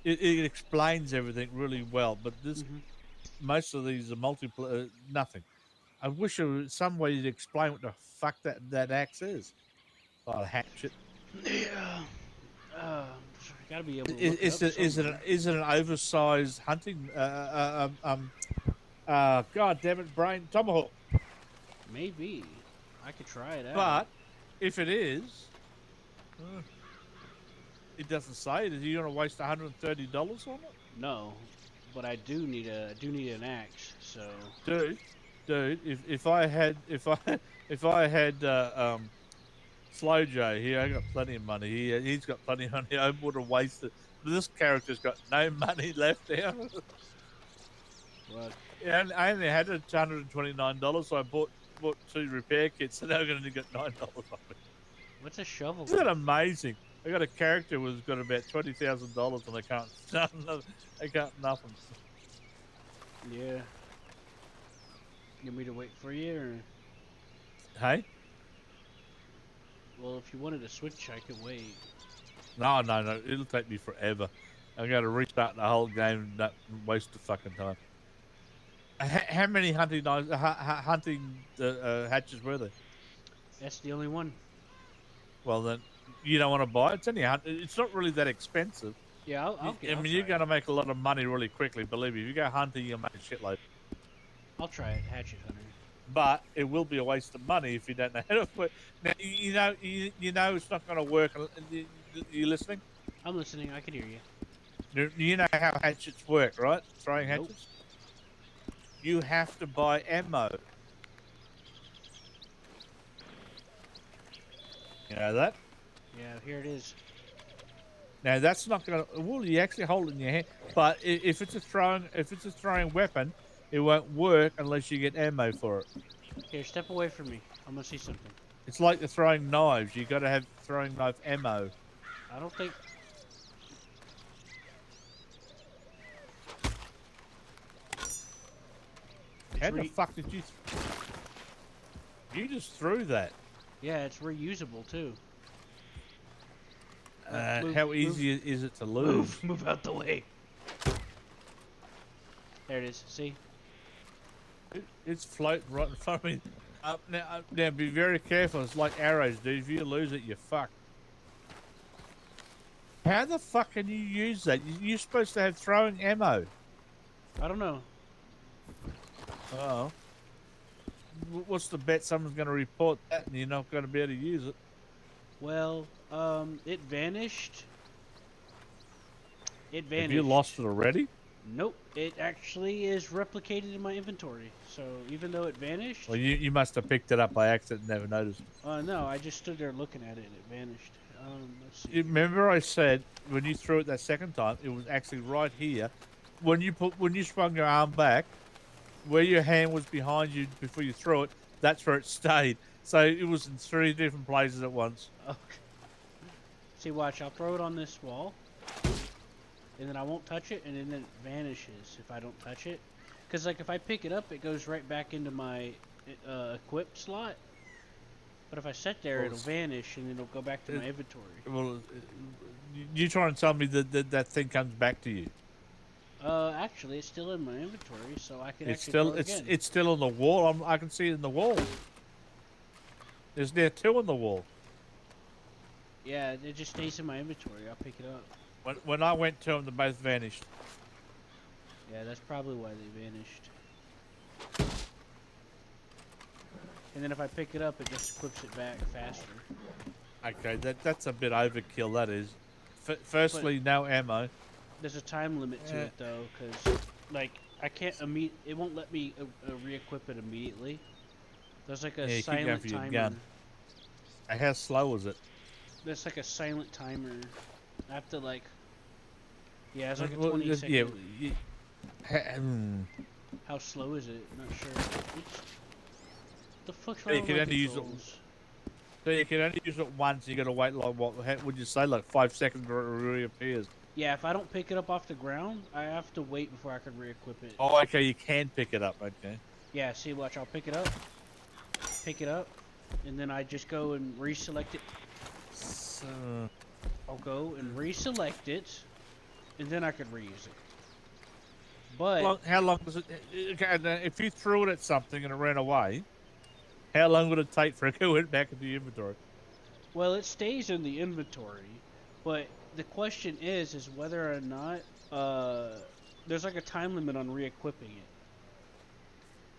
it explains everything really well. But this, most of these are multiplayer, nothing. I wish there was some way to explain what the fuck that axe is. Oh, hatchet. Yeah. Gotta be able to look Is it up is it an oversized hunting? God damn it, brain tomahawk. Maybe. I could try it out. But if it is, it doesn't say it. Are you going to waste $130 on it? No, but I do need an axe. So dude, if I had Slow Joe here, I got plenty of money. He's got plenty of money. I would have wasted. This character's got no money left now. What? Yeah, I only had $129, so I bought 2 repair kits, and they're going to get $9 off it. What's a shovel? Isn't that amazing? I got a character who's got about $20,000, and I can't nothing. Yeah. You want me to wait for you, or? Hey? Well, if you wanted to switch, I could wait. No, it'll take me forever. I'm going to restart the whole game and not waste the fucking time. How many hunting hatches were there? That's the only one. Well, then you don't want to buy it. It's only it's not really that expensive. Yeah, I'll you're going to make a lot of money really quickly. Believe me, if you go hunting, you'll make a shitload. I'll try it, Hatchet Hunter. But it will be a waste of money if you don't know how to work. Now you know it's not going to work. You listening? I'm listening. I can hear you. You know how hatchets work, right? Throwing Nope. hatchets. You have to buy ammo. You know that? Yeah, here it is. Now that's not going to. Well, you actually hold it in your hand, but if it's a throwing weapon, it won't work unless you get ammo for it. Here, step away from me. I'm gonna see something. It's like the throwing knives. You got to have throwing knife ammo. I don't think. How the fuck did you? You just threw that. Yeah, it's reusable too. How easy is it to lose? Move out the way. There it is. See? It's floating right in front of me. Now, be very careful. It's like arrows, dude. If you lose it, you're fucked. How the fuck can you use that? You're supposed to have throwing ammo. I don't know. Oh. What's the bet someone's going to report that and you're not going to be able to use it? Well, it vanished. It vanished. Have you lost it already? Nope. It actually is replicated in my inventory. So even though it vanished. Well, you must have picked it up by accident and never noticed. No, I just stood there looking at it and it vanished. Let's see. You remember I said when you threw it that second time, it was actually right here. When you sprung your arm back, where your hand was behind you before you threw it, that's where it stayed. So it was in 3 different places at once. Okay. See, watch. I'll throw it on this wall, and then I won't touch it, and then it vanishes if I don't touch it. Because like if I pick it up, it goes right back into my equip slot. But if I sit there, Well, it'll vanish and it'll go back to my inventory. Well, you try and tell me that thing comes back to you. Actually, it's still in my inventory, so I can It's actually still throw it again. it's still on the wall. I can see it in the wall. There's there 2 on the wall. Yeah, it just stays in my inventory. I'll pick it up. When I went to them, they both vanished. Yeah, that's probably why they vanished. And then if I pick it up, it just equips it back faster. Okay, that's a bit overkill. That is. Firstly, no ammo. There's a time limit to it though, because like I can't it won't let me re-equip it immediately. There's like a Yeah, you keep going silent for your timer. gun. How slow is it? There's like a silent timer. I have to like. Yeah, it's like a Well, 20 second. Yeah. How slow is it? Not sure. Oops. The fuck's You wrong with can my only use it. controls? So you can only use it once. You got to wait like what? Would you say like 5 seconds before it reappears? Yeah, if I don't pick it up off the ground, I have to wait before I can re-equip it. Oh, okay. You can pick it up. Okay. Yeah, see, watch. I'll pick it up, and then I just go and reselect it. So, I'll go and reselect it, and then I could reuse it. But how long does it? Okay, and, if you threw it at something and it ran away, how long would it take for it to go back into the inventory? well, it stays in the inventory, but the question is whether or not there's like a time limit on re-equipping it.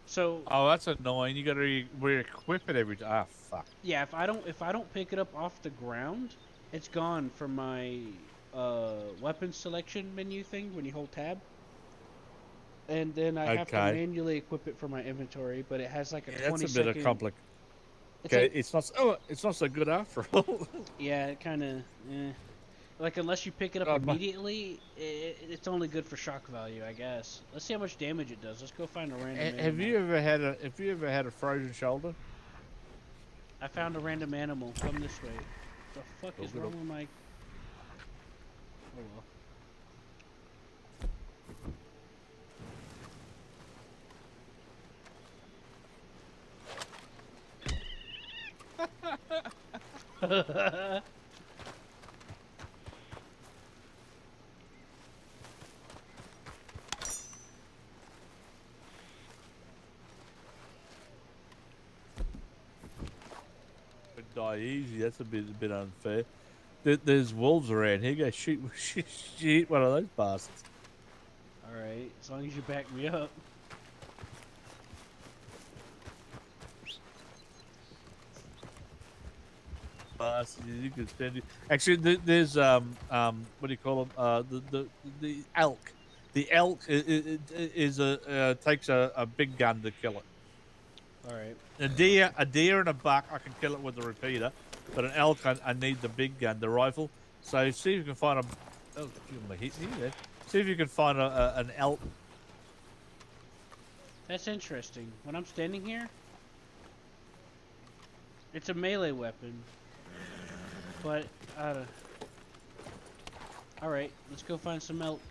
So Oh, that's annoying. You got to re-equip it every time. Ah, fuck. yeah, if I don't pick it up off the ground, it's gone from my weapon selection menu thing when you hold tab. And then I have to manually equip it for my inventory, but it has like a 20 That's a second. bit of complicated. Okay, It's not. Oh, it's not so good after all. Yeah, it kind of. Like unless you pick it up immediately, it's only good for shock value, I guess. Let's see how much damage it does. Let's go find a random. Have you ever had a frozen shoulder? I found a random animal. Come this way. The fuck is wrong with my? Oh well. Die easy. That's a bit unfair. There's wolves around here. Go shoot one of those bastards. All right, as long as you back me up. Bastards, you can spend it. Actually, there's what do you call them? The elk. The elk is takes a big gun to kill it. All right. A deer and a buck, I can kill it with a repeater, but an elk, I need the big gun, the rifle. So see if you can find a. Oh, you almost hit me there. See if you can find an elk. That's interesting. When I'm standing here, it's a melee weapon, but all right, let's go find some elk.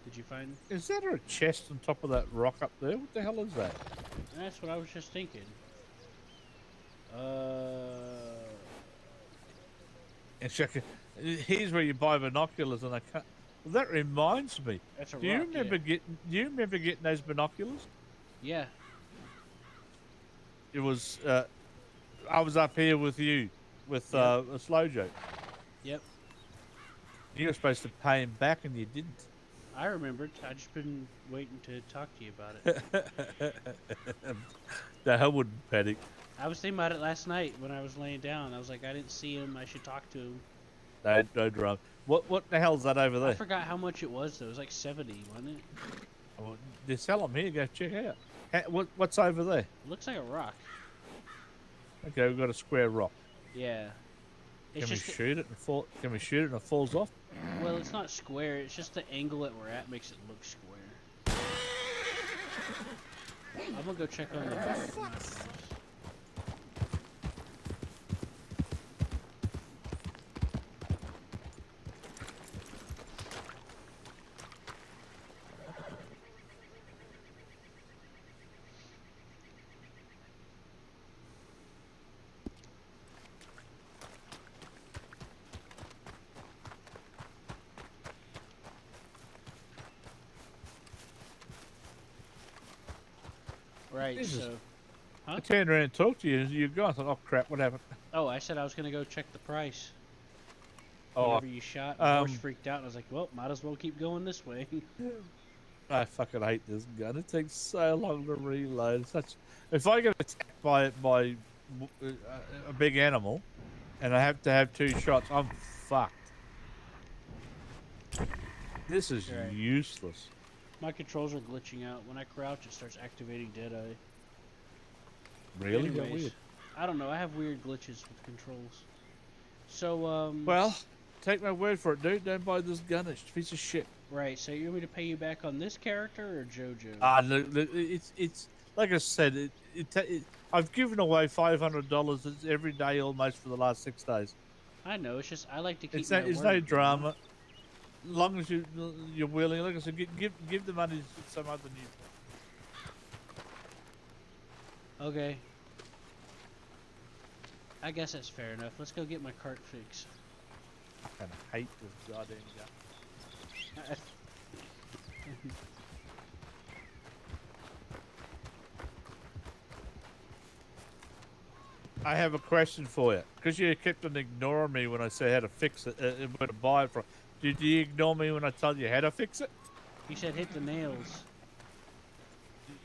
Did you find? Is that a chest on top of that rock up there? What the hell is that? That's what I was just thinking. And check it. Here's where you buy binoculars, and I can't. Well, that reminds me. That's a Do you rock, remember getting? Do you remember getting those binoculars? Yeah. It was. I was up here with you, with a slow joke. Yep. You were supposed to pay him back, and you didn't. I remembered. I just been waiting to talk to you about it. No, I wouldn't panic. I was thinking about it last night when I was laying down. I was like, I didn't see him. I should talk to him. No drama. What the hell's that over there? I forgot how much it was though. It was like 70, wasn't it? Oh, they sell them here. Go check out. What's over there? It looks like a rock. Okay, we've got a square rock. Yeah. Can we shoot it and fall? Can we shoot it and it falls off? Well, it's not square. It's just the angle that we're at makes it look square. I'm gonna go check on the back. Right. Jesus. So, I turned around and talked to you, and you're gone. I thought, oh crap, what happened? oh, I said I was gonna go check the price. Oh, Whenever you shot, and the horse um, freaked out, and I was like, well, might as well keep going this way. I fucking hate this gun. It takes so long to reload. It's such. If I get attacked by a big animal, and I have to have 2 shots, I'm fucked. This is Right. useless. My controls are glitching out. When I crouch, it starts activating Deadeye. Really? That Anyways, weird. I don't know. I have weird glitches with controls. So, Well, take my word for it, dude. Don't buy this gun. It's a piece of shit. right. So you want me to pay you back on this character or JoJo? Look, it's like I said. I've given away $500 every day almost for the last 6 days. I know. It's just I like to keep It's my no, it's word. no you know? drama. As long as you're willing, like I said, give the money to some other new. Okay. I guess that's fair enough. Let's go get my cart fixed. I kind of hate this goddamn gun. I have a question for you, because you kept on ignoring me when I said how to fix it and where to buy it from. Did you ignore me when I told you how to fix it? You said hit the nails.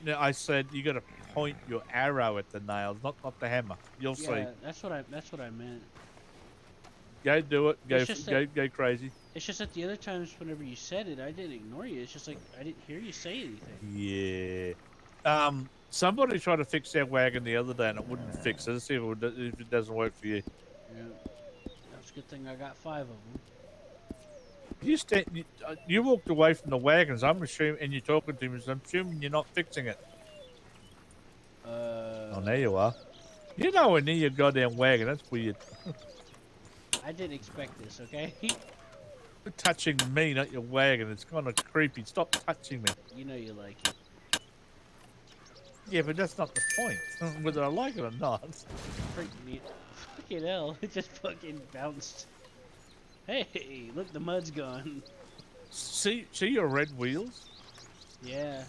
No, I said you got to point your arrow at the nails, not the hammer. You'll see. Yeah, that's what I meant. Go do it. Go It's just that- go crazy. It's just that the other times whenever you said it, I didn't ignore you. It's just like I didn't hear you say anything. Yeah. Somebody tried to fix their wagon the other day and it wouldn't fix it. Let's see if it doesn't work for you. Yeah. That's a good thing I got 5 of them. You walked away from the wagons. I'm assuming, and you're talking to me. So I'm assuming you're not fixing it. Oh, there you are. You're nowhere near your goddamn wagon. That's weird. I didn't expect this, okay? You're touching me, not your wagon. It's kind of creepy. Stop touching me. You know you like it. Yeah, but that's not the point. Whether I like it or not. Freaked me. Fucking hell, it just fucking bounced. Hey, look, the mud's gone. See your red wheels? Yeah.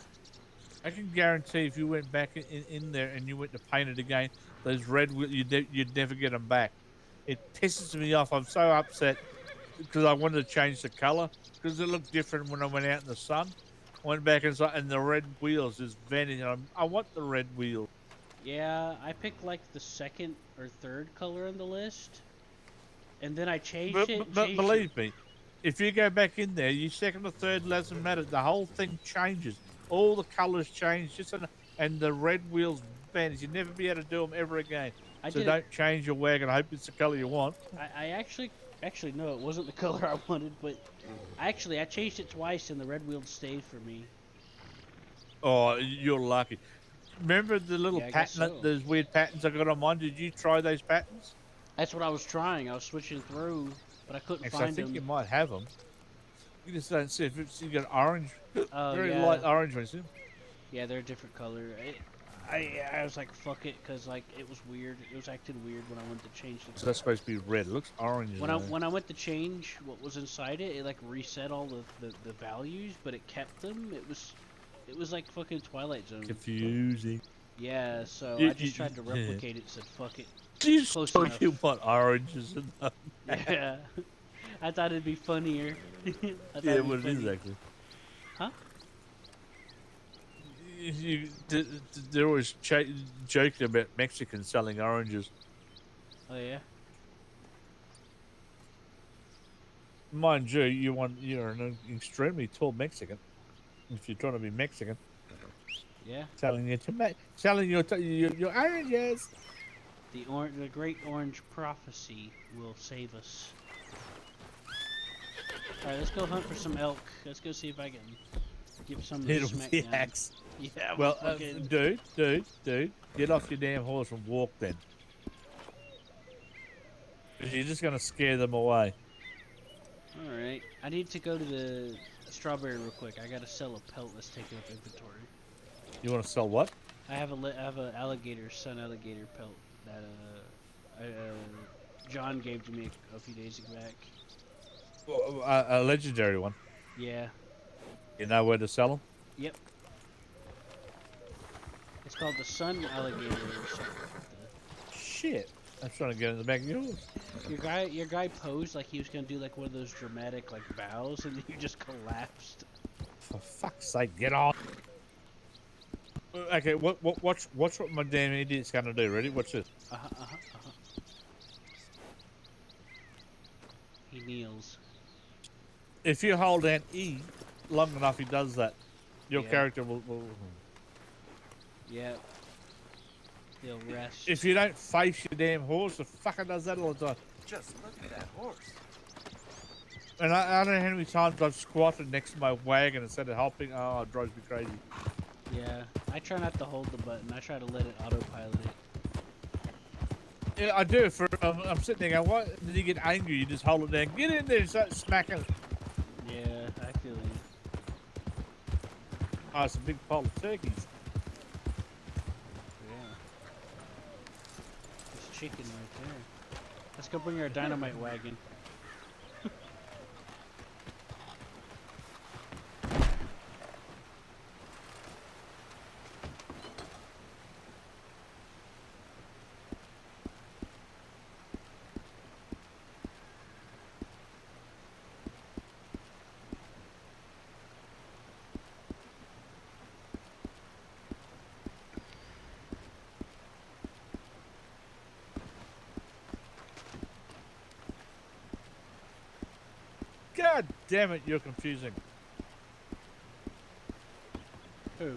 I can guarantee if you went back in there and you went to paint it again, those red wheels, you'd never get them back. It pisses me off. I'm so upset because I wanted to change the color because it looked different when I went out in the sun. Went back inside and the red wheels just vanished. I want the red wheel. Yeah, I picked like the 2nd or 3rd color on the list. And then I changed it. But believe me, if you go back in there, your 2nd or 3rd doesn't matter. The whole thing changes. All the colors change, and the red wheels vanish. You'll never be able to do them ever again. So don't change your wagon. I hope it's the color you want. I actually no, it wasn't the color I wanted, but I changed it twice and the red wheels stayed for me. Oh, you're lucky. Remember the little pattern, those weird patterns I got on mine? Did you try those patterns? That's what I was trying. I was switching through, but I couldn't find them. I think you might have them. You just don't see if you got orange, very yeah. light orange ones. Yeah, they're a different color. I was like, fuck it, because like it was weird. It was acting weird when I went to change the. So that's supposed to be red. It looks orange. When I went to change what was inside it, it like reset all the values, but it kept them. It was like fucking Twilight Zone. Confusing. Yeah, so I just tried to replicate it. Said fuck it. Close enough. You want oranges in them. Yeah, I thought it'd be funnier. Yeah, what it is actually. Huh? They're always joking about Mexicans selling oranges. Oh yeah. Mind you, you're an extremely tall Mexican. If you're trying to be Mexican. Yeah. Selling your oranges. The great orange prophecy will save us. All right, let's go hunt for some elk. Let's go see if I can give some of the smack down. Axe. Yeah. Well, dude, get off your damn horse and walk then. You're just gonna scare them away. All right. I need to go to the strawberry real quick. I gotta sell a pelt that's taking up inventory. You want to sell what? I have a alligator, sun alligator pelt that John gave to me a few days back. A legendary one. Yeah. You know where to sell them? Yep. It's called the sun alligator or something like Shit. I'm trying to get in the back of yours. that. Your guy posed like he was gonna do like one of those dramatic like bows, and then you just collapsed. For fuck's sake, get on. Okay, watch what my damn idiot's gonna do. Ready? Watch this. He kneels. If you hold down E long enough, he does that. Your Yeah. character will. Yeah. He'll rest. If you don't face your damn horse, the fucker does that all the time. Just look at that horse. And I don't know how many times I've squatted next to my wagon instead of helping. Oh, it drives me crazy. Yeah. I try not to hold the button. I try to let it autopilot it. Yeah, I do. I'm sitting there going, "Why did you get angry? You just hold it down. Get in there and start smacking it." Yeah, I feel you. Oh, it's a big pile of turkeys. Yeah. There's chicken right there. Let's go bring our dynamite wagon. God damn it, you're confusing. Who?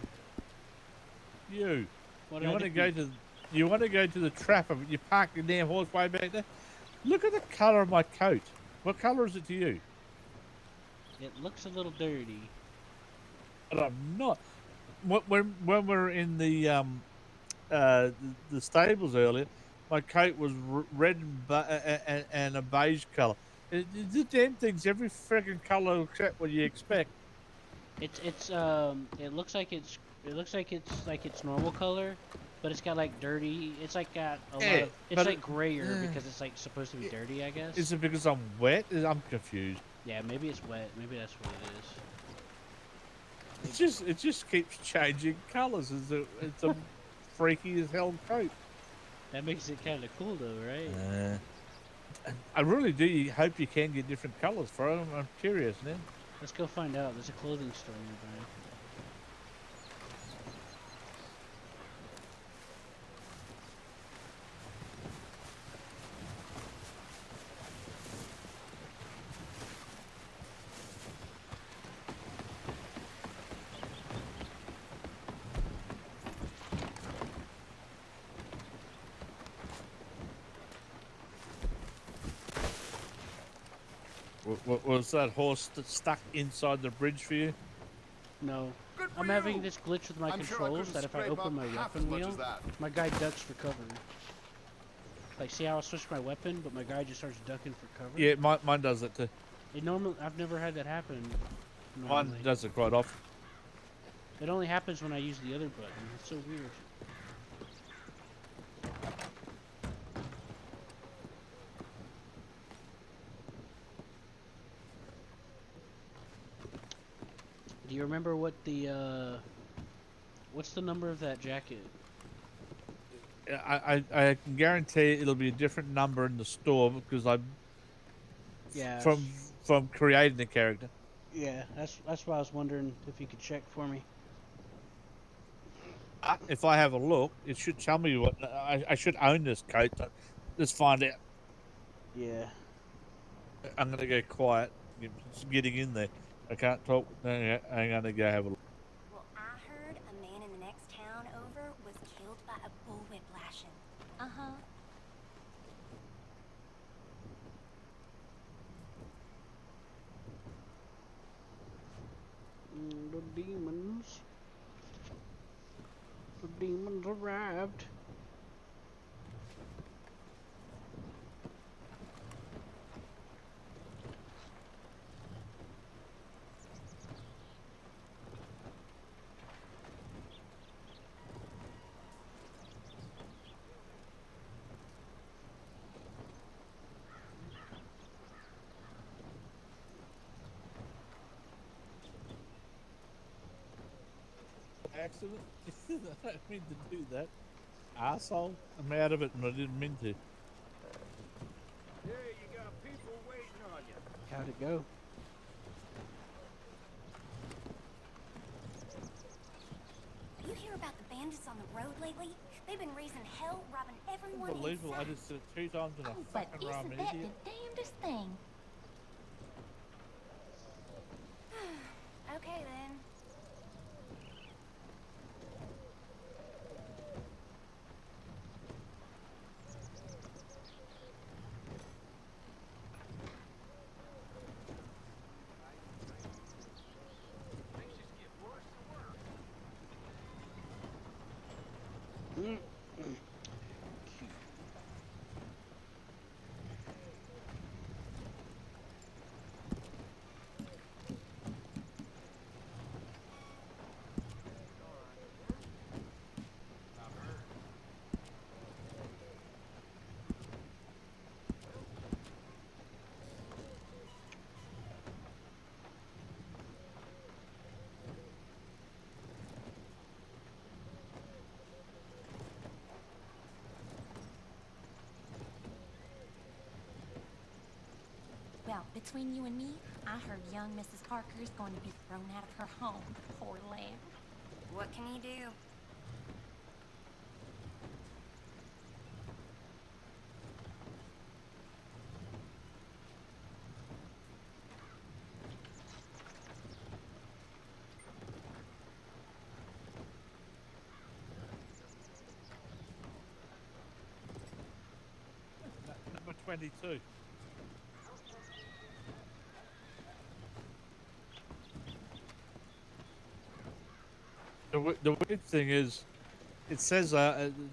You. What You did I want to do? go to you want to go to the trapper, but you park your damn horse way back there. Look at the colour of my coat. What colour is it to you? It looks a little dirty. But I'm not. When we're in the stables earlier, my coat was red and a beige colour. The damn thing's every freaking colour except what you expect. It looks like it's normal color, but it's got like dirty. It's like got a lot Yeah, of. It's but like grayer because it's like supposed to be dirty, I guess. Is it because I'm wet? I'm confused. Yeah, maybe it's wet. Maybe that's what it is. It just keeps changing colours. It's a freaky as hell coat. That makes it kind of cool though, right? I really do hope you can get different colours for them. I'm curious now. Let's go find out. There's a clothing store nearby. Was that horse stuck inside the bridge for you? No. Good for I'm having you. this glitch with my I'm sure I controls couldn't that if I scrape open up my half as weapon much as wheel, that. my guy ducks for cover. Like, see how I switch my weapon, but my guy just starts ducking for cover? Yeah, mine does it too. I've never had that happen. Mine Normally. does it quite often. It only happens when I use the other button. It's so weird. Do you remember what what's the number of that jacket? I can guarantee it'll be a different number in the store because Yeah. from creating the character. Yeah, that's why I was wondering if you could check for me. If I have a look, it should tell me what I should own this coat. Let's find out. Yeah. I'm gonna go quiet. It's getting in there. I can't talk. I'm gonna go have a look. Well, I heard a man in the next town over was killed by a bullwhip lashing. Uh-huh. The demons. The demons arrived. accident. I don't mean to do that. Asshole. I'm out of it and I didn't mean to. Yeah, you got people waiting on you. How'd it go? You hear about the bandits on the road lately? They've been raising hell, robbing everyone in Unbelievable. I sight. just said it 2 times in a Oh, but fucking row, isn't I'm an that idiot. the damnedest thing? Okay then. Things just get worse and worse. I've heard. Well, between you and me, I heard young Mrs. Parker is going to be thrown out of her home. Poor lamb. What can you do? Number 22. The weird thing is, it says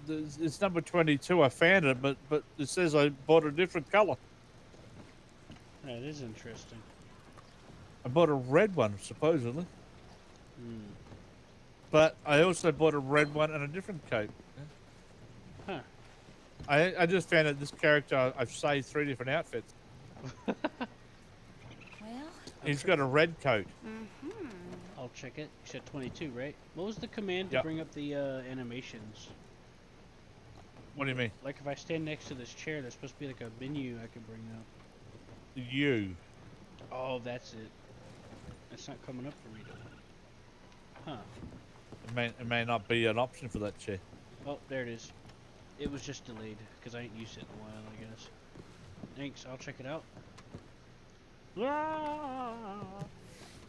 it's number 22. I found it, but it says I bought a different color. That is interesting. I bought a red one supposedly, Hmm. but I also bought a red one and a different coat. Huh. I just found that this character I've saved 3 different outfits. Well, He's got a red coat. I'll check it. You said 22, right? What was the command to Yep. bring up the animations? What do you mean? Like if I stand next to this chair, there's supposed to be like a menu I can bring up. You. Oh, that's it. It's not coming up for me though. Huh. It may not be an option for that chair. Oh, there it is. It was just delayed because I ain't used it in a while, I guess. Thanks. I'll check it out.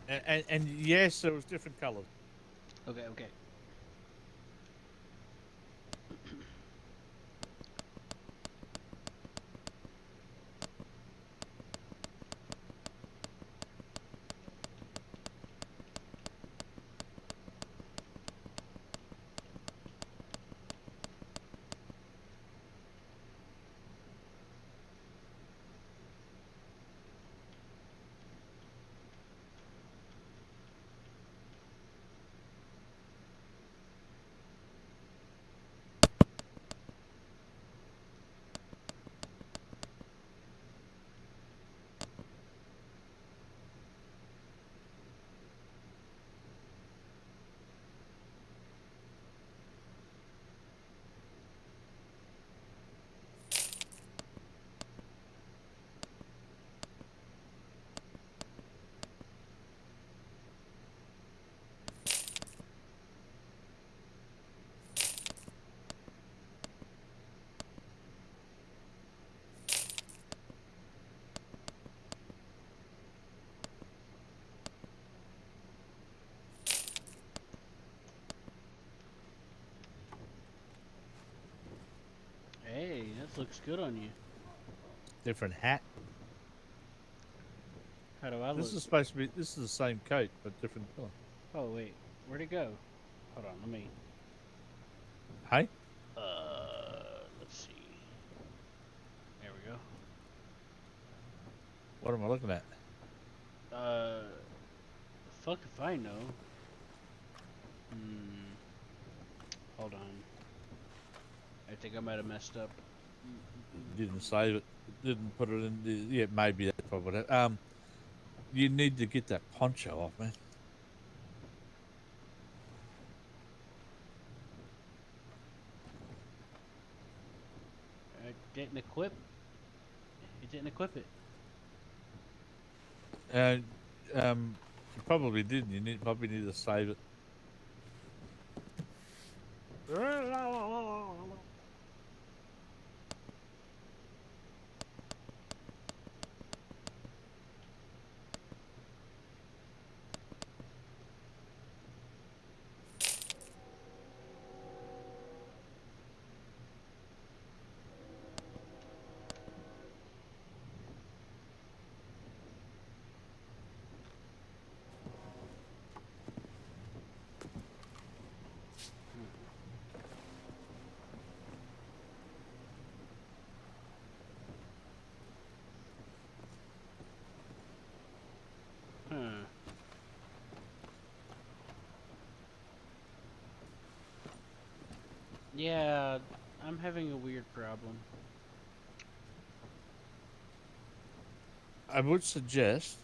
And yes, there was different colors. Okay. Okay. Hey, that looks good on you. Different hat. How do I look? This is supposed to be. This is the same coat, but different color. Oh wait, where'd it go? Hold on, let me. Hey. Let's see. There we go. What am I looking at? Fuck if I know. Hold on. I think I might have messed up. Didn't save it. Didn't put it in. Yeah, maybe that's probably what. You need to get that poncho off, man. Didn't equip. It didn't equip it. Uh, you probably didn't. Probably need to save it. Huh. Yeah, I'm having a weird problem. I would suggest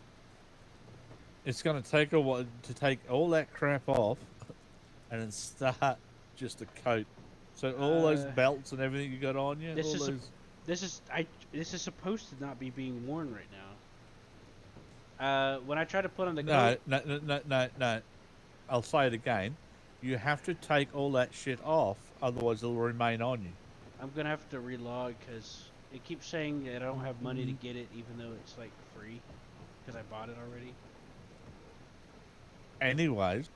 it's going to take a while to take all that crap off and then start just a coat. So all those belts and everything you got on you, all those. This is supposed to not be being worn right now. When I try to put on the No, coat, no. I'll say it again. You have to take all that shit off, otherwise it'll remain on you. I'm gonna have to relog because it keeps saying that I don't have money to get it, even though it's like free because I bought it already. Anyways,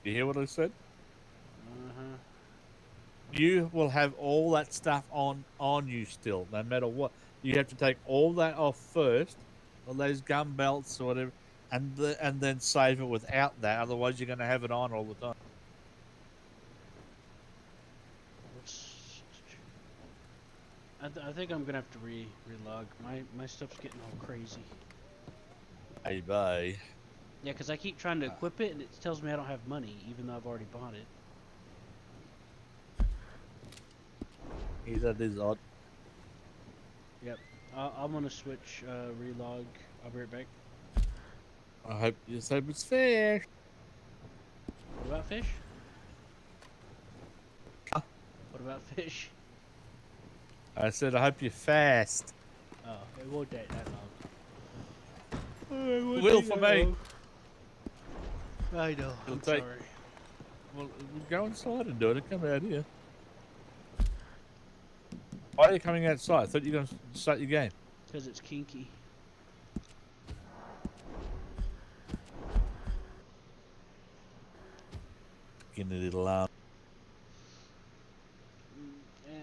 you hear what I said? Uh-huh. You will have all that stuff on you still, no matter what. You have to take all that off first, all those gun belts or whatever, and then save it without that. Otherwise, you're going to have it on all the time. I think I'm gonna have to relog. My stuff's getting all crazy. Hey, bye. Yeah, because I keep trying to equip it and it tells me I don't have money, even though I've already bought it. That is odd. Yep. I'm gonna switch relog. I'll be right back. I hope you say it's fair. What about fish? What about fish? I said I hope you're fast. Oh, it won't take that long. Will for me. I know. I'm take- sorry. Well, go inside and do it. Come out here. Why are you coming outside? I thought you were going to start your game. Because it's kinky. In the little arm. Yeah.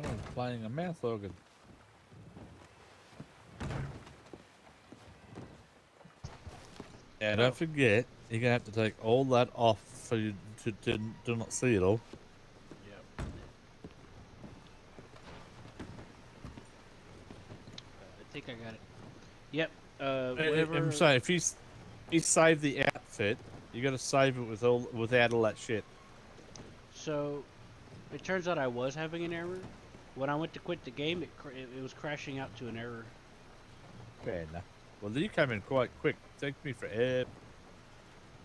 Someone's playing a mouth organ. Yeah, don't forget, you're gonna have to take all that off for you to do not see it all. Yep. I think I got it. Yep. Whatever. I'm saying, if you save the outfit, you got to save it without all that shit. So, it turns out I was having an error. When I went to quit the game, it was crashing out to an error. Fair enough. Well, you came in quite quick. Takes me forever.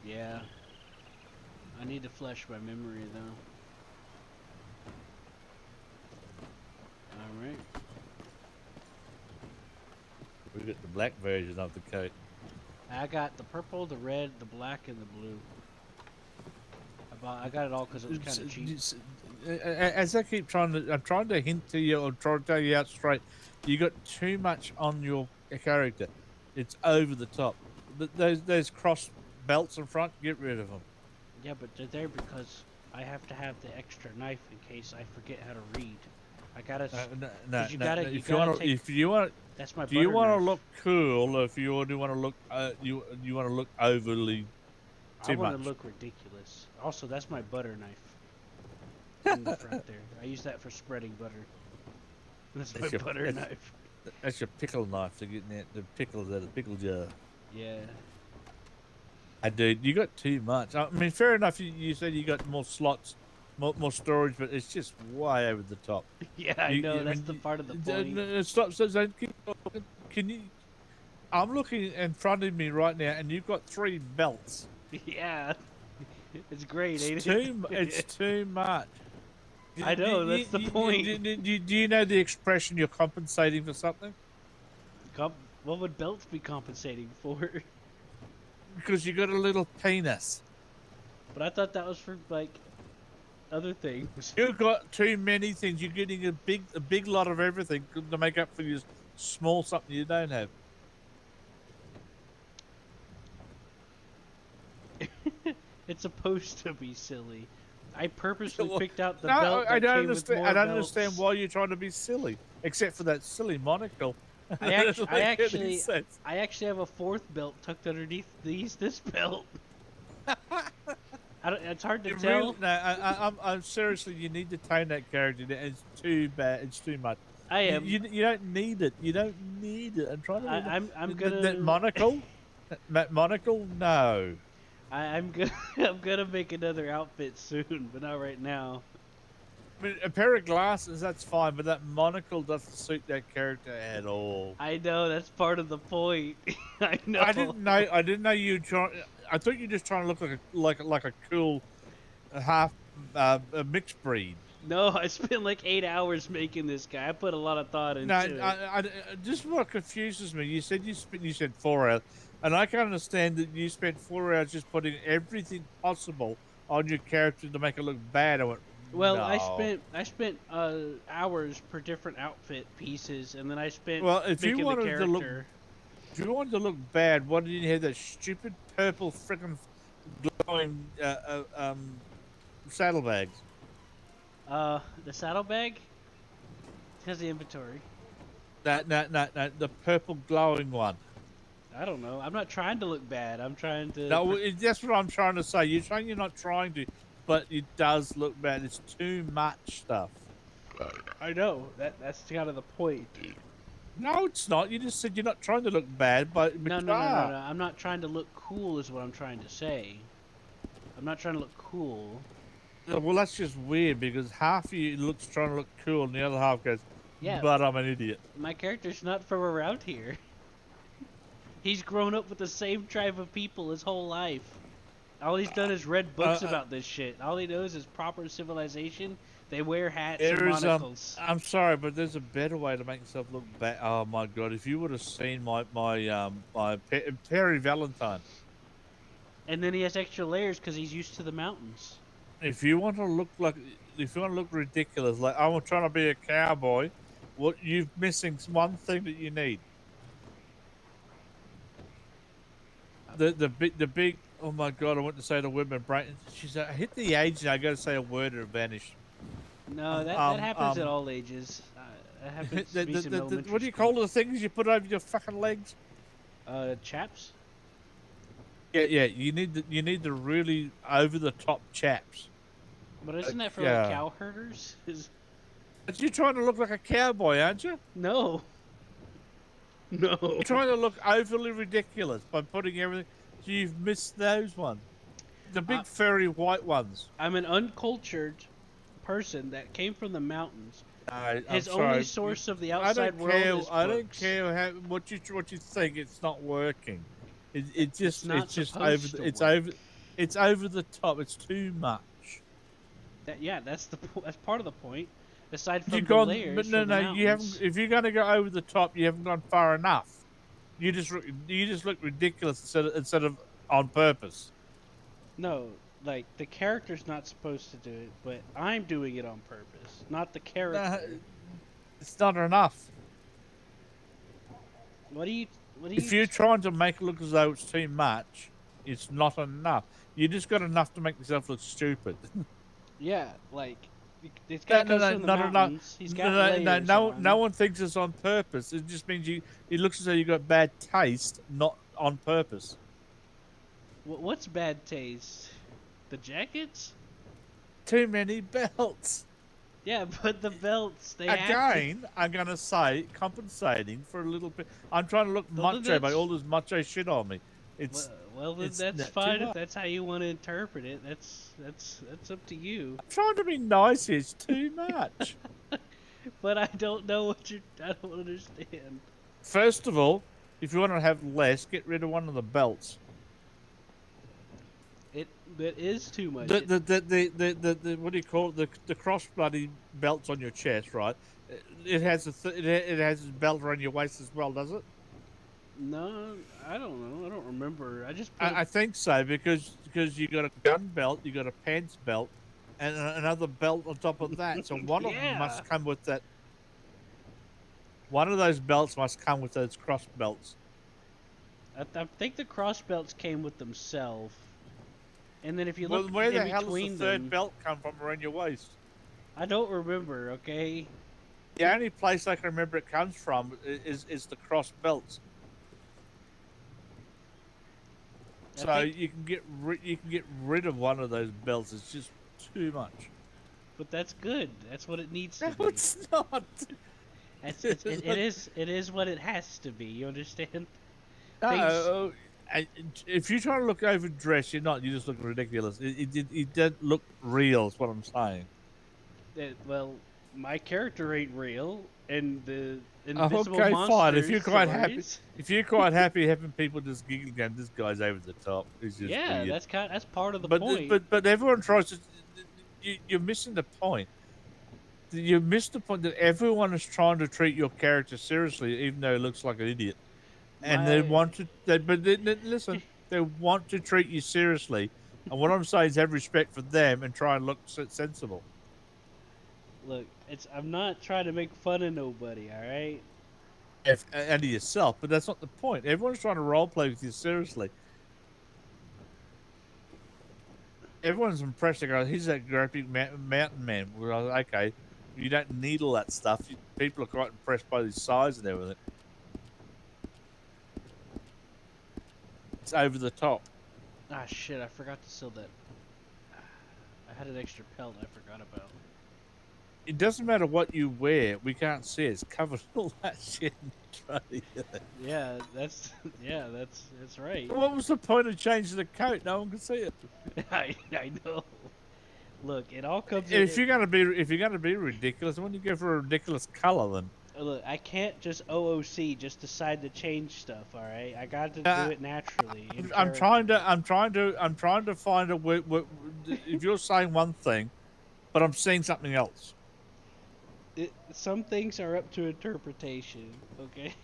Yeah. I need to flush my memory though. Alright. We got the black version of the coat. I got the purple, the red, the black, and the blue. I got it all because it was kind of cheap. As I keep I'm trying to hint to you or try to tell you out straight. You got too much on your character. It's over the top. Those cross belts in front, get rid of them. Yeah, but they're there because I have to have the extra knife in case I forget how to read. I gotta. If you want, that's my. Do you want to knife. look cool, or if you want to look, you want to look overly? I want to look ridiculous. Also, that's my butter knife. In the front there, I use that for spreading butter. That's my butter knife. That's your pickle knife to get the pickles out of the pickle jar. Yeah. Dude, you got too much. I mean, fair enough. You said you got more slots, more storage, but it's just way over the top. Yeah, I know. That's the part of the point. Stop. Can you? I'm looking in front of me right now, and you've got 3 belts. Yeah, it's great, ain't it? It's too much. I know. That's the point. Do you know the expression? You're compensating for something. What would belts be compensating for? Because you got a little penis. But I thought that was for like other things. You've got too many things. You're getting a big lot of everything to make up for your small something you don't have. It's supposed to be silly. I purposely picked out the belt. I don't came understand. With I don't belts. understand why you're trying to be silly, except for that silly monocle. I actually have a 4th belt tucked underneath this belt. It's hard to tell. Really, no, I'm seriously. You need to tone that character. It's too bad. It's too much. I am. You don't need it. You don't need it. I'm trying to. I'm gonna. That monocle. That monocle. No. I'm gonna make another outfit soon, but not right now. I mean, a pair of glasses, that's fine, but that monocle doesn't suit that character at all. I know, that's part of the point. I know. I didn't know you trying. I thought you were just trying to look like a cool half a mixed breed. No, I spent like 8 hours making this guy. I put a lot of thought into it. No, just what confuses me. You said you said 4 hours, and I can understand that you spent 4 hours just putting everything possible on your character to make it look bad. I went, well, no. I spent hours per different outfit pieces, and then I spent if making you wanted the character. to look, if you wanted to look bad, why didn't you have that stupid purple freaking glowing saddlebags? The saddlebag? Because the inventory. No, the purple glowing one. I don't know. I'm not trying to look bad. I'm trying to. No, that's what I'm trying to say. You're saying you're not trying to, but it does look bad. It's too much stuff. I know. That's kind of the point. No, it's not. You just said you're not trying to look bad, but no. I'm not trying to look cool. Is what I'm trying to say. I'm not trying to look cool. Well, that's just weird because half of you looks trying to look cool, and the other half goes, "Yeah, but I'm an idiot." My character's not from around here. He's grown up with the same tribe of people his whole life. All he's done is read books about this shit. All he knows is proper civilization. They wear hats and monocles. I'm sorry, but there's a better way to make yourself look bad. Oh my god! If you would have seen my Perry Valentine. And then he has extra layers because he's used to the mountains. If you want to look ridiculous, like I'm trying to be a cowboy, you're missing one thing that you need. The big. Oh my god! I want to say the women brain. She's hit the age now. I got to say a word or vanish. No, that happens at all ages. That happens to me in elementary what do you school. call the things you put over your fucking legs? Chaps? Yeah. You need the really over the top chaps. But isn't that for like yeah. cow herders? But you're trying to look like a cowboy, aren't you? No. No. You're trying to look overly ridiculous by putting everything. So you've missed those ones. The big furry white ones. I'm an uncultured person that came from the mountains. His I'm only sorry. source of the outside world is I don't books. care what you think. It's not working. It's just not it's just supposed over. to It's work. over. It's over the top. It's too much. That's part of the point. Aside from You've the gone, layers but no, from the no. You haven't. mountains. If you're going to go over the top, you haven't gone far enough. You just look ridiculous instead of on purpose. No, like the character's not supposed to do it, but I'm doing it on purpose, not the character. It's not enough. What do you? If you're trying to make it look as though it's too much, it's not enough. You just got enough to make yourself look stupid. Yeah, like this guy comes from the mountains. He's got layers on. No one thinks it's on purpose. It just means it looks as though you got bad taste, not on purpose. What's bad taste? The jackets? Too many belts. Yeah, but the belts, they I'm gonna say compensating for a little bit. I'm trying to look macho by all this macho shit on me. Well, that's fine if that's how you want to interpret it. That's up to you. I'm trying to be nice. It's too much. But I don't know I don't understand. First of all, if you want to have less, get rid of one of the belts. That is too much. The what do you call it? The cross bloody belts on your chest, right? It has it has a belt around your waist as well, does it? No, I don't know. I don't remember. I think so because you got a gun belt, you got a pants belt, and another belt on top of that. So one of them must come with that. One of those belts must come with those cross belts. I think the cross belts came with themselves. And then if you Well, look where the in hell does between the third them, belt come from around your waist? I don't remember. Okay. The only place I can remember it comes from is the cross belts. So you can get rid of one of those belts. It's just too much. But that's good. That's what it needs to be. No, it's not. It is what it has to be. You understand? No, if you try to look overdressed, you're not. You just look ridiculous. It doesn't look real. Is what I'm saying. Well, my character ain't real, and the invisible okay, monsters. fine. If you're quite happy, stories- having people just giggle, going, "This guy's over the top." It's just Yeah, weird. that's part of the point. But everyone tries to. You're missing the point. You missed the point that everyone is trying to treat your character seriously, even though he looks like an idiot. And they want to. Listen, they want to treat you seriously. And what I'm saying is have respect for them and try and look sensible. Look, I'm not trying to make fun of nobody. All right. And of yourself, but that's not the point. Everyone's trying to role play with you seriously. Everyone's impressed. They go, "He's that great big mountain man." Well, okay, you don't need all that stuff. People are quite impressed by his size and everything. It's over the top. Ah, shit! I forgot to sell that. I had an extra pelt I forgot about. It doesn't matter what you wear. We can't see it. It's covered all that shit in the trolley. Yeah, that's right. What was the point of changing the coat? No one can see it. I know. Look, it all comes. If you're gonna be ridiculous, why don't you go for a ridiculous color then? Look, I can't just OOC just decide to change stuff. All right, I got to do it naturally. I'm trying to find a way. If you're saying one thing, but I'm saying something else. Some things are up to interpretation. Okay,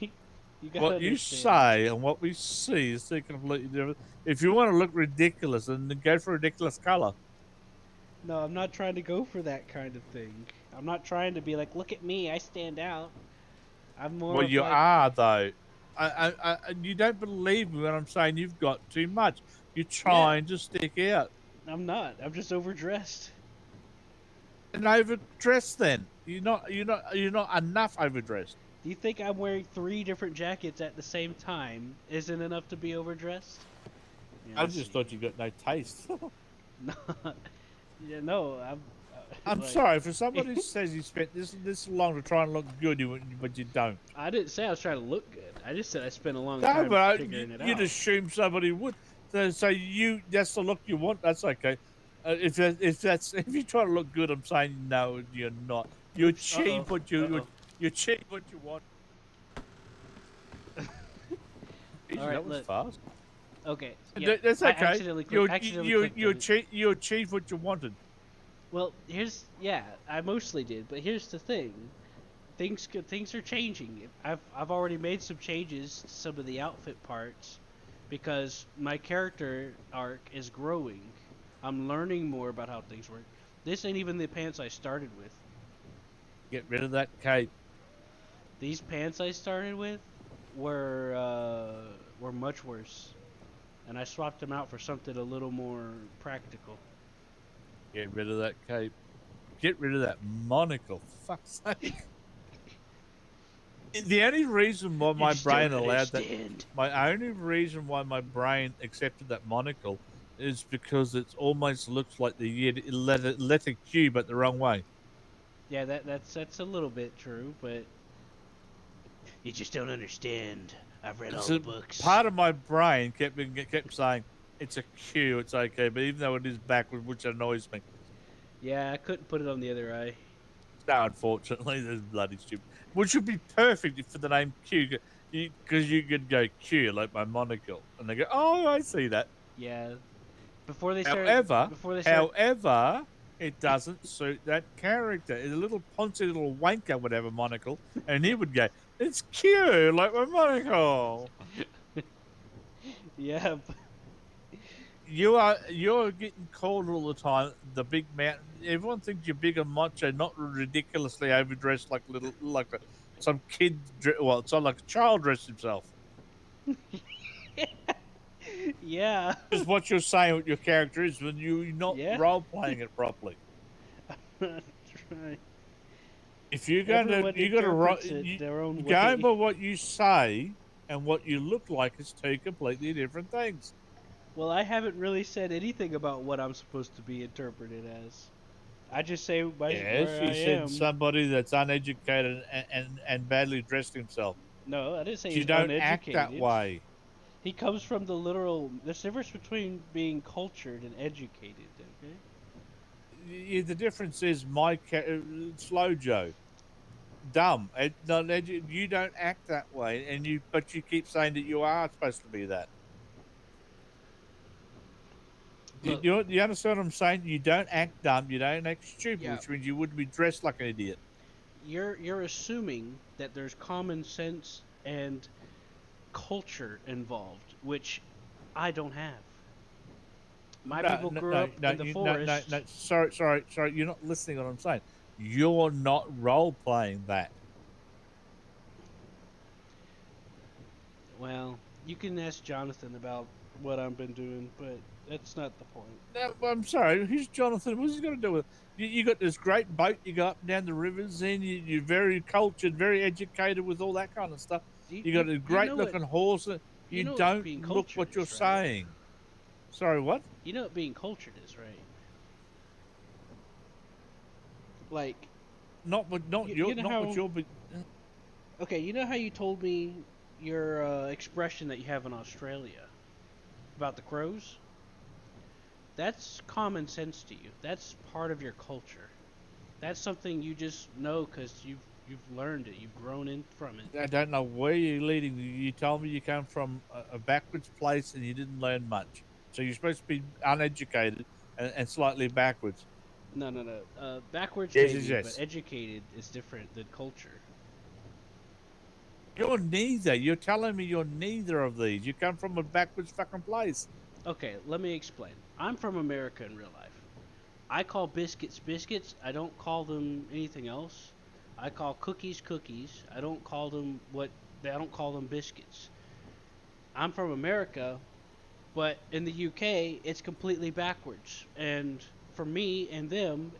what understand. you say and what we see is completely different. If you want to look ridiculous, then go for a ridiculous color. No, I'm not trying to go for that kind of thing. I'm not trying to be like, look at me, I stand out. I'm more. Well, you are though. You don't believe me when I'm saying you've got too much. You're trying to stick out. I'm not. I'm just overdressed. And overdressed then. You're not enough overdressed. Do you think I'm wearing 3 different jackets at the same time isn't enough to be overdressed? Yeah, I let's just see. thought you got no taste. No, yeah, no, I'm like, sorry, for somebody who says you spent this long to try and look good, but you don't. I didn't say I was trying to look good. I just said I spent a long No, time but figuring it you'd out. assume somebody would. So that's the look you want. That's okay. If you try to look good, I'm saying no, you're not. You Oops, achieve what you uh-oh. achieve what you want. Easy, All right, that was look. fast. Okay, yeah, That's I okay. accidentally clicked on it. You achieve what you wanted. Well, yeah, I mostly did, but here's the thing. Things are changing. I've already made some changes to some of the outfit parts because my character arc is growing. I'm learning more about how things work. This ain't even the pants I started with. Get rid of that cape. These pants I started with were much worse, and I swapped them out for something a little more practical. Get rid of that cape. Get rid of that monocle. Fuck's sake. The only reason why my brain allowed that, my only reason why my brain accepted that monocle is because it almost looks like the letter Q, but the wrong way. Yeah, that's a little bit true, but you just don't understand. I've read all the books. Part of my brain kept saying it's a Q, it's okay, but even though it is backward, which annoys me. Yeah, I couldn't put it on the other eye. No, unfortunately, that's bloody stupid. Which would be perfect for the name Q, because you could go Q like my monocle, and they go, "Oh, I see that." Yeah. Before they However, it doesn't suit that character. It's a little poncy little wanker, whatever monocle, and he would go, "It's Q like my monocle." Yeah. You're getting called all the time the big mountain. Everyone thinks you're big and macho, not ridiculously overdressed some kid. Well, it's not like a child dressed himself. Yeah. Is what you're saying. What your character is when you're not role playing it properly. Right. If you're going to going by what you say and what you look like is two completely different things. Well, I haven't really said anything about what I'm supposed to be interpreted as. I just say where I said am. Somebody that's uneducated and badly dressed himself. No, I didn't say you he's don't uneducated. act that way. He comes from the literal. There's a difference between being cultured and educated. Okay. Yeah, the difference is Slow Joe, dumb. You don't act that way, but you keep saying that you are supposed to be that. You understand what I'm saying? You don't act dumb. You don't act stupid, which means you wouldn't be dressed like an idiot. You're assuming that there's common sense and culture involved, which I don't have. My people grew up in the forest. No, sorry. You're not listening to what I'm saying. You're not role playing that. Well, you can ask Jonathan about what I've been doing, but that's not the point. No, I'm sorry. Who's Jonathan? What's he got to do with it? You got this great boat. You go up and down the rivers, and you're very cultured, very educated with all that kind of stuff. You got a great looking horse. You don't look what you're saying. Sorry, what? You know what being cultured is, right? Like, Okay, you know how you told me your expression that you have in Australia about the crows? That's common sense to you. That's part of your culture. That's something you just know because you've learned it. You've grown in from it. I don't know where you're leading. You told me you come from a backwards place and you didn't learn much. So you're supposed to be uneducated and slightly backwards. No. Backwards, yes, maybe, yes. But educated is different than culture. You're neither. You're telling me you're neither of these. You come from a backwards fucking place. Okay, let me explain. I'm from America in real life. I call biscuits biscuits. I don't call them anything else. I call cookies cookies. I don't call them biscuits. I'm from America, but in the UK it's completely backwards. And for me and them,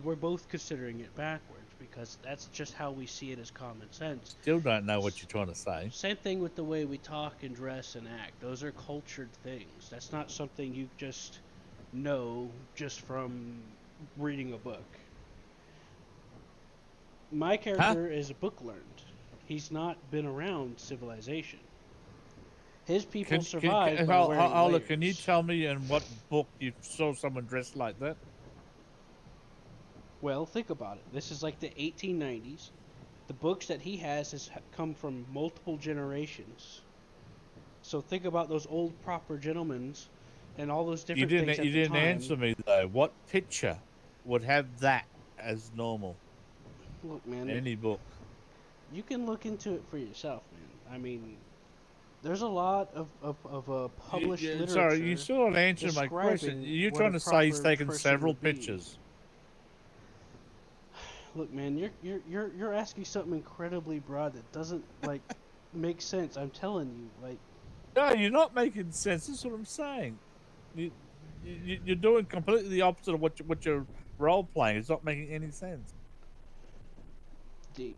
we're both considering it backwards because that's just how we see it as common sense. Still don't know what you're trying to say. Same thing with the way we talk and dress and act. Those are cultured things. That's not something you just know just from reading a book. My character is a book learned. He's not been around civilization. His people survived by wearing layers. Can you tell me in what book you saw someone dressed like that? Well, think about it. This is like the 1890s. The books that he has come from multiple generations. So think about those old proper gentlemen and all those different things at the time. You didn't answer me though. What picture would have that as normal? Look, man. Any book. You can look into it for yourself, man. I mean, there's a lot of published literature. Sorry, you still don't answer my question. You're trying to say he's taken several pictures. Look, man, you're asking something incredibly broad that doesn't like make sense. I'm telling you, like. No, you're not making sense. That's what I'm saying. You're doing completely the opposite of what you're role playing. It's not making any sense.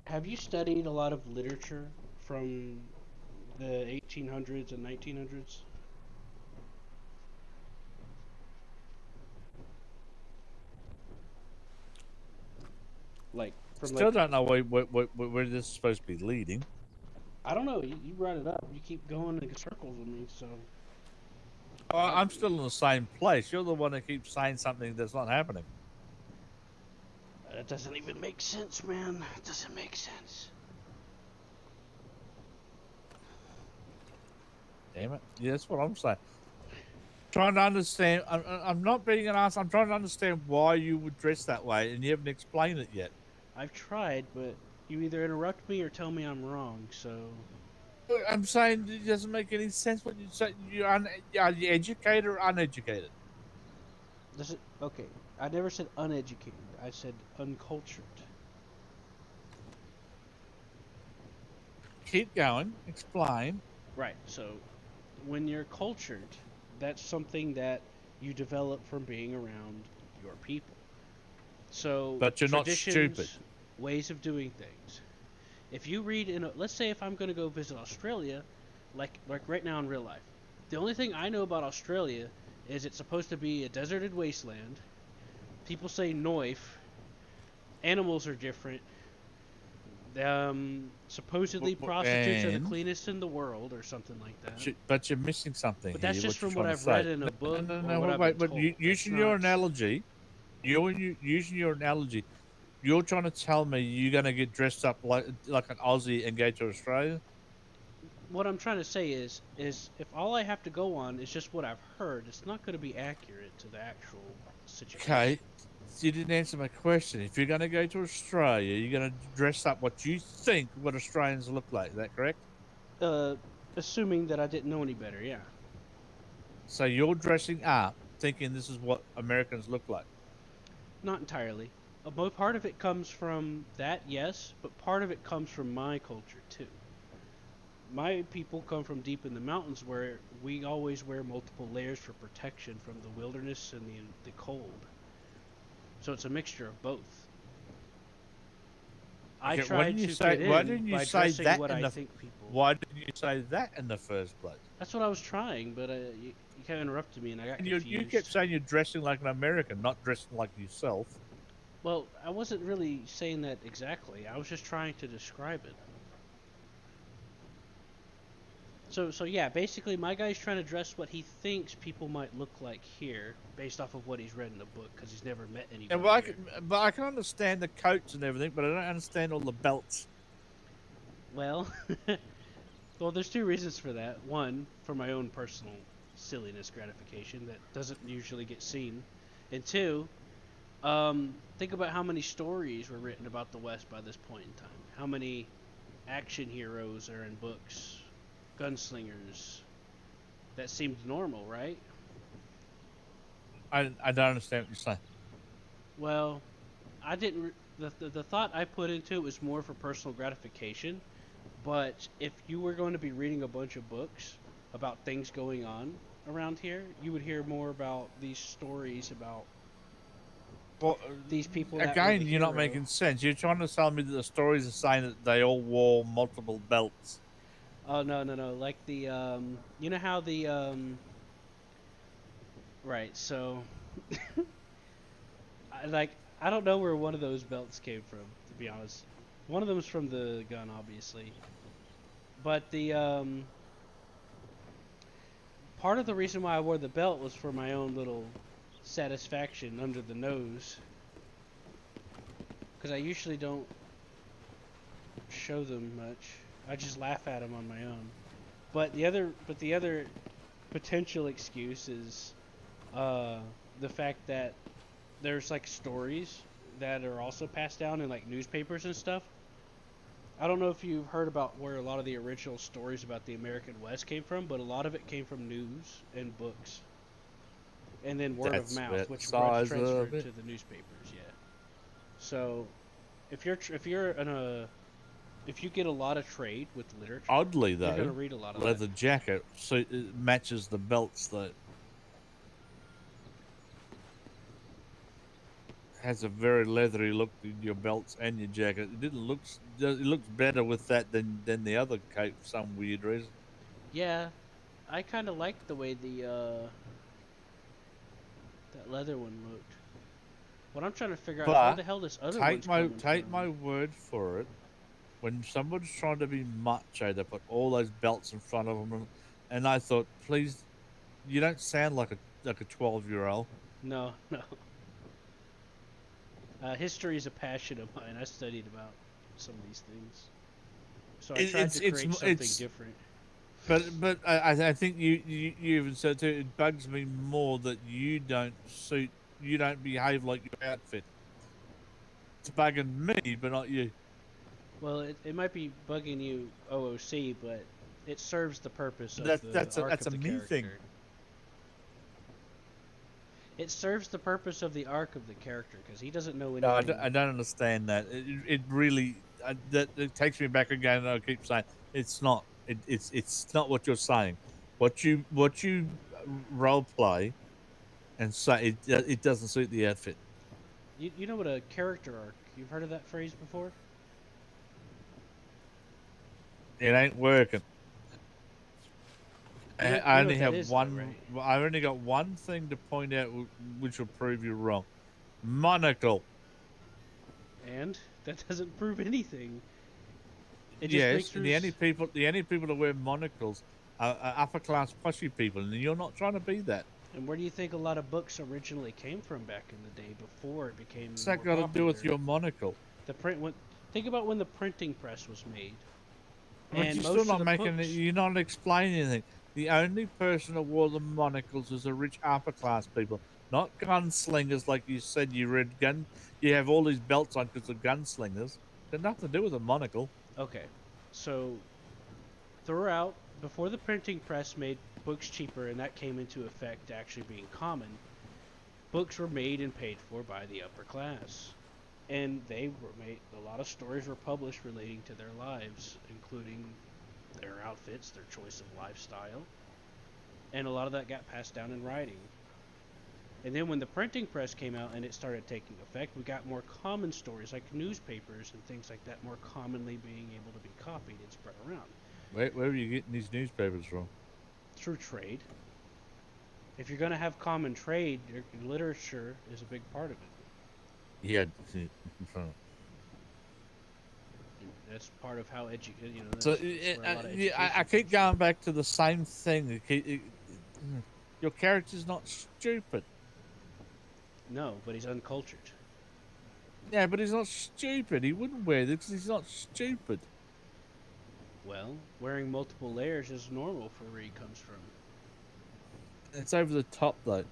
Have you studied a lot of literature from the 1800s and 1900s? Like, Still don't know where this is supposed to be leading. I don't know. You brought it up. You keep going in circles with me, so. I'm still in the same place. You're the one that keeps saying something that's not happening. That doesn't even make sense, man. It doesn't make sense. Damn it. Yeah, that's what I'm saying. Trying to understand. I'm not being an ass. I'm trying to understand why you would dress that way, and you haven't explained it yet. I've tried, but you either interrupt me or tell me I'm wrong, so. I'm saying it doesn't make any sense what you say. Are you educated or uneducated? Okay, I never said uneducated. I said uncultured. Keep going. Explain. Right. So, when you're cultured, that's something that you develop from being around your people. So, but you're not stupid. Ways of doing things. If you read let's say if I'm going to go visit Australia, like right now in real life, the only thing I know about Australia is it's supposed to be a deserted wasteland. People say noif. Animals are different. Supposedly prostitutes are the cleanest in the world, or something like that. But you're missing something. But that's just from what I've read in a book. No, wait. But using your analogy, using your analogy, you're trying to tell me you're going to get dressed up like an Aussie and go to Australia? What I'm trying to say is if all I have to go on is just what I've heard, it's not going to be accurate to the actual situation. Okay, you didn't answer my question. If you're going to go to Australia, you're going to dress up what you think what Australians look like. Is that correct? Assuming that I didn't know any better, yeah. So you're dressing up thinking this is what Americans look like? Not entirely. Part of it comes from that, yes, but part of it comes from my culture, too. My people come from deep in the mountains where we always wear multiple layers for protection from the wilderness and the cold. So it's a mixture of both. I tried to fit in by dressing what I think people... Why didn't you say that in the first place? That's what I was trying, but you kind of interrupted me and I got confused. You kept saying you're dressing like an American, not dressing like yourself. Well, I wasn't really saying that exactly. I was just trying to describe it. So yeah, basically my guy's trying to dress what he thinks people might look like here, based off of what he's read in the book, because he's never met anybody. But I can understand the coats and everything, but I don't understand all the belts. Well, there's two reasons for that. One, for my own personal silliness gratification that doesn't usually get seen, and two, think about how many stories were written about the West by this point in time. How many action heroes are in books, gunslingers. That seemed normal, right? I don't understand what you're saying. Well, I didn't. The thought I put into it was more for personal gratification. But if you were going to be reading a bunch of books about things going on around here, you would hear more about these stories about Well, these people that were again, the you're not hero. making sense. You're trying to tell me that the stories are saying that they all wore multiple belts. Oh no, no, no! Like the you know how the right? So, I don't know where one of those belts came from, to be honest. One of them's from the gun, obviously, but the part of the reason why I wore the belt was for my own little satisfaction under the nose, because I usually don't show them much. I just laugh at them on my own. But the other potential excuse is the fact that there's like stories that are also passed down in like newspapers and stuff. I don't know if you've heard about where a lot of the original stories about the American West came from, but a lot of it came from news and books, and then word of That's mouth, where which the was size transferred of it. to the newspapers. Yeah. So, if you're in a if you get a lot of trade with literature, Oddly, you're though, gonna read a lot of leather that. jacket so it matches the belts that has a very leathery look in your belts and your jacket. It didn't look. It looks better with that than the other coat for some weird reason. Yeah, I kind of liked the way the that leather one looked. What I'm trying to figure out is where But the hell this other one's coming take from. my word for it. When somebody's trying to be macho, they put all those belts in front of them, and I thought, please, you don't sound like a 12-year-old. No, no. History is a passion of mine. I studied about some of these things, so I tried to create something different. But I think you even said too. It bugs me more that you don't behave like your outfit. It's bugging me, but not you. Well, it might be bugging you, OOC, but it serves the purpose of the arc That's of a the me thing. character. It serves the purpose of the arc of the character because he doesn't know No, anything. I don't understand that. It really that it takes me back again. And I keep saying it's not. It's not what you're saying. What you role play and say it doesn't suit the outfit. You know what a character arc? You've heard of that phrase before? It ain't working. I You know only what that have is, one. though, right? I've only got one thing to point out, which will prove you wrong. Monocle. And that doesn't prove anything. It just makes Yes, for the only people that wear monocles are upper class pushy people, and you're not trying to be that. And where do you think a lot of books originally came from back in the day before it became What's more that got to do with popular? your monocle? The print went. Think about when the printing press was made, But and you're still most of not the making it. books. You're not explaining anything. The only person that wore the monocles was the rich upper class people, not gunslingers like you said. You read gun. You have all these belts on because of gunslingers. Got nothing to do with a monocle. Okay, so throughout before the printing press made books cheaper, and that came into effect actually being common, books were made and paid for by the upper class. And they were made, a lot of stories were published relating to their lives, including their outfits, their choice of lifestyle, and a lot of that got passed down in writing. And then when the printing press came out and it started taking effect, we got more common stories like newspapers and things like that more commonly being able to be copied and spread around. Where are you getting these newspapers from? Through trade. If you're going to have common trade, your literature is a big part of it. Yeah. That's part of how So I keep going back to the same thing. Your character's not stupid. No, but he's uncultured. Yeah, but he's not stupid. He wouldn't wear this because he's not stupid. Well, wearing multiple layers is normal for where he comes from. It's over the top, though.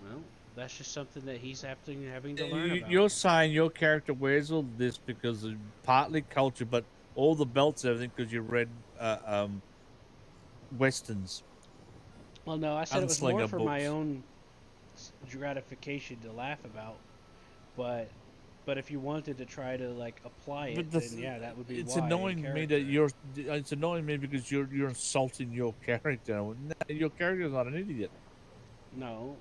Well, that's just something that he's having to learn about. You're saying your character wears all this because of partly culture, but all the belts, everything, because you read westerns. Well, no, I said it was more Gunslinger for my books. own gratification to laugh about, but if you wanted to try to like apply it, then yeah, that would be. It's why annoying me that you're. It's annoying me because you're insulting your character. No, your character's not an idiot. No,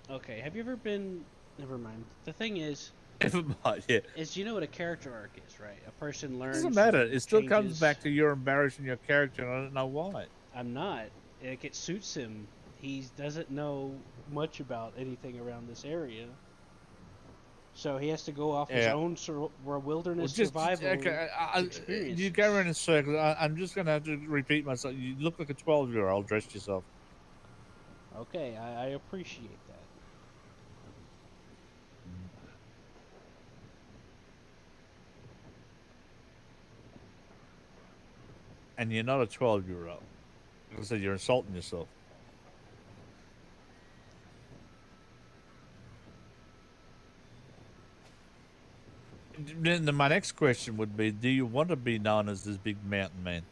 Okay, have you ever been? Never mind. The thing is, Never mind. Yeah, you know what a character arc is, right? A person it learns. doesn't matter. and It still comes changes. back to you're embarrassing your character, and I don't know why. I'm not. Like, it suits him. He doesn't know much about anything around this area, so he has to go off his Yeah. own wilderness Just survival okay. You experiences. go around in circles. I'm just gonna have to repeat myself. You look like a 12-year-old dressed yourself. Okay, I appreciate that. And you're not a 12-year-old. Like I said, you're insulting yourself. Then my next question would be: do you want to be known as this big mountain man?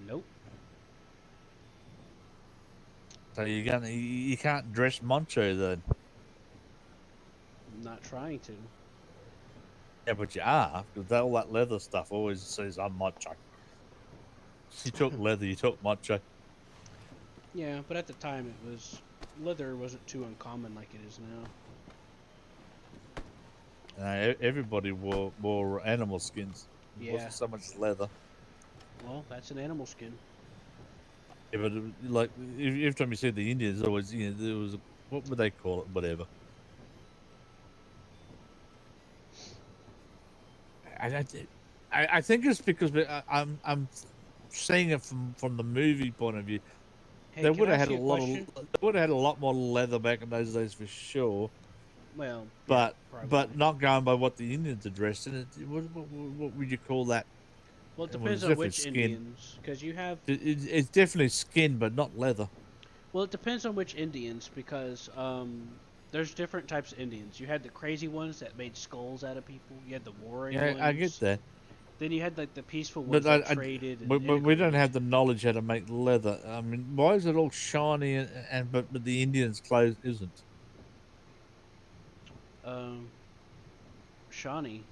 Nope. So you can't dress macho then. I'm not trying to. Yeah, but you are, because all that leather stuff always says I'm macho. You took leather, you took macho. Yeah, but at the time it was leather wasn't too uncommon like it is now. Everybody wore animal skins. It Yeah. wasn't so much leather. Well, that's an animal skin. Yeah, but like every time you said the Indians, always there was what would they call it? Whatever. I think it's because I'm seeing it from the movie point of view. Hey, They can would I have ask had you a a lot question? they would have had a lot more leather back in those days for sure. Well, But yeah, but not going by what the Indians are dressed in. What would you call that? Well, it Well, depends it's on definitely which skin. Indians, because you have. It's definitely skin, but not leather. Well, it depends on which Indians, because there's different types of Indians. You had the crazy ones that made skulls out of people. You had the warring ones. Yeah, I get that. Then you had like the peaceful But ones that traded. And but we don't integrated. have the knowledge how to make leather. I mean, why is it all shiny and but the Indians' clothes isn't? Shawnee.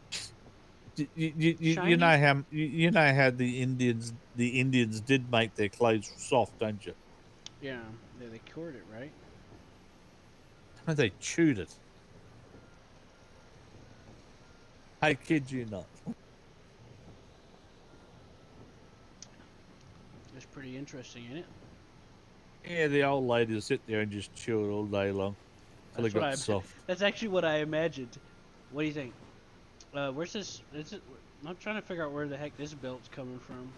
You know how you know how the Indians did make their clothes soft, don't you? Yeah, they cured it, right? And they chewed it. I kid you not. It's pretty interesting, ain't it? Yeah, the old lady will sit there and just chew it all day long till it That's what got soft. That's actually what I imagined. What do you think? Where's this? I'm trying to figure out where the heck this belt's coming from.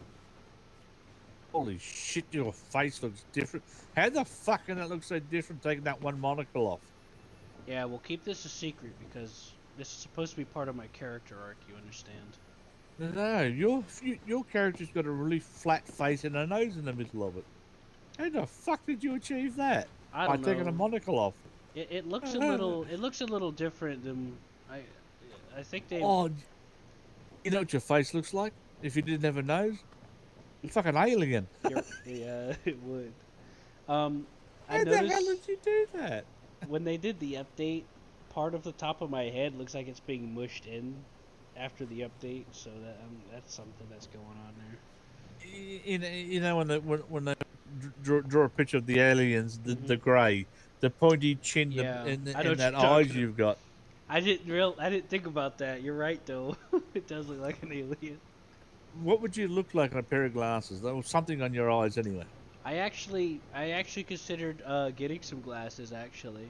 Holy shit, your face looks different. How the fuck can it look so different taking that one monocle off? Yeah, we'll keep this a secret because this is supposed to be part of my character arc, you understand? No, your character's got a really flat face and a nose in the middle of it. How the fuck did you achieve that? I don't By taking know. a monocle off. It looks a little different than I think they. Oh, you know what your face looks like if you didn't have a nose? You're fucking alien. Yeah, it would. I How the noticed hell did you do that? when they did the update, part of the top of my head looks like it's being mushed in after the update, so that's something that's going on there. You know when they draw a picture of the aliens, the grey, the pointy chin, Yeah, and I know what that you're talking eyes you've got. I didn't think about that. You're right though. It does look like an alien. What would you look like in a pair of glasses? There was something on your eyes anyway. I actually considered getting some glasses actually.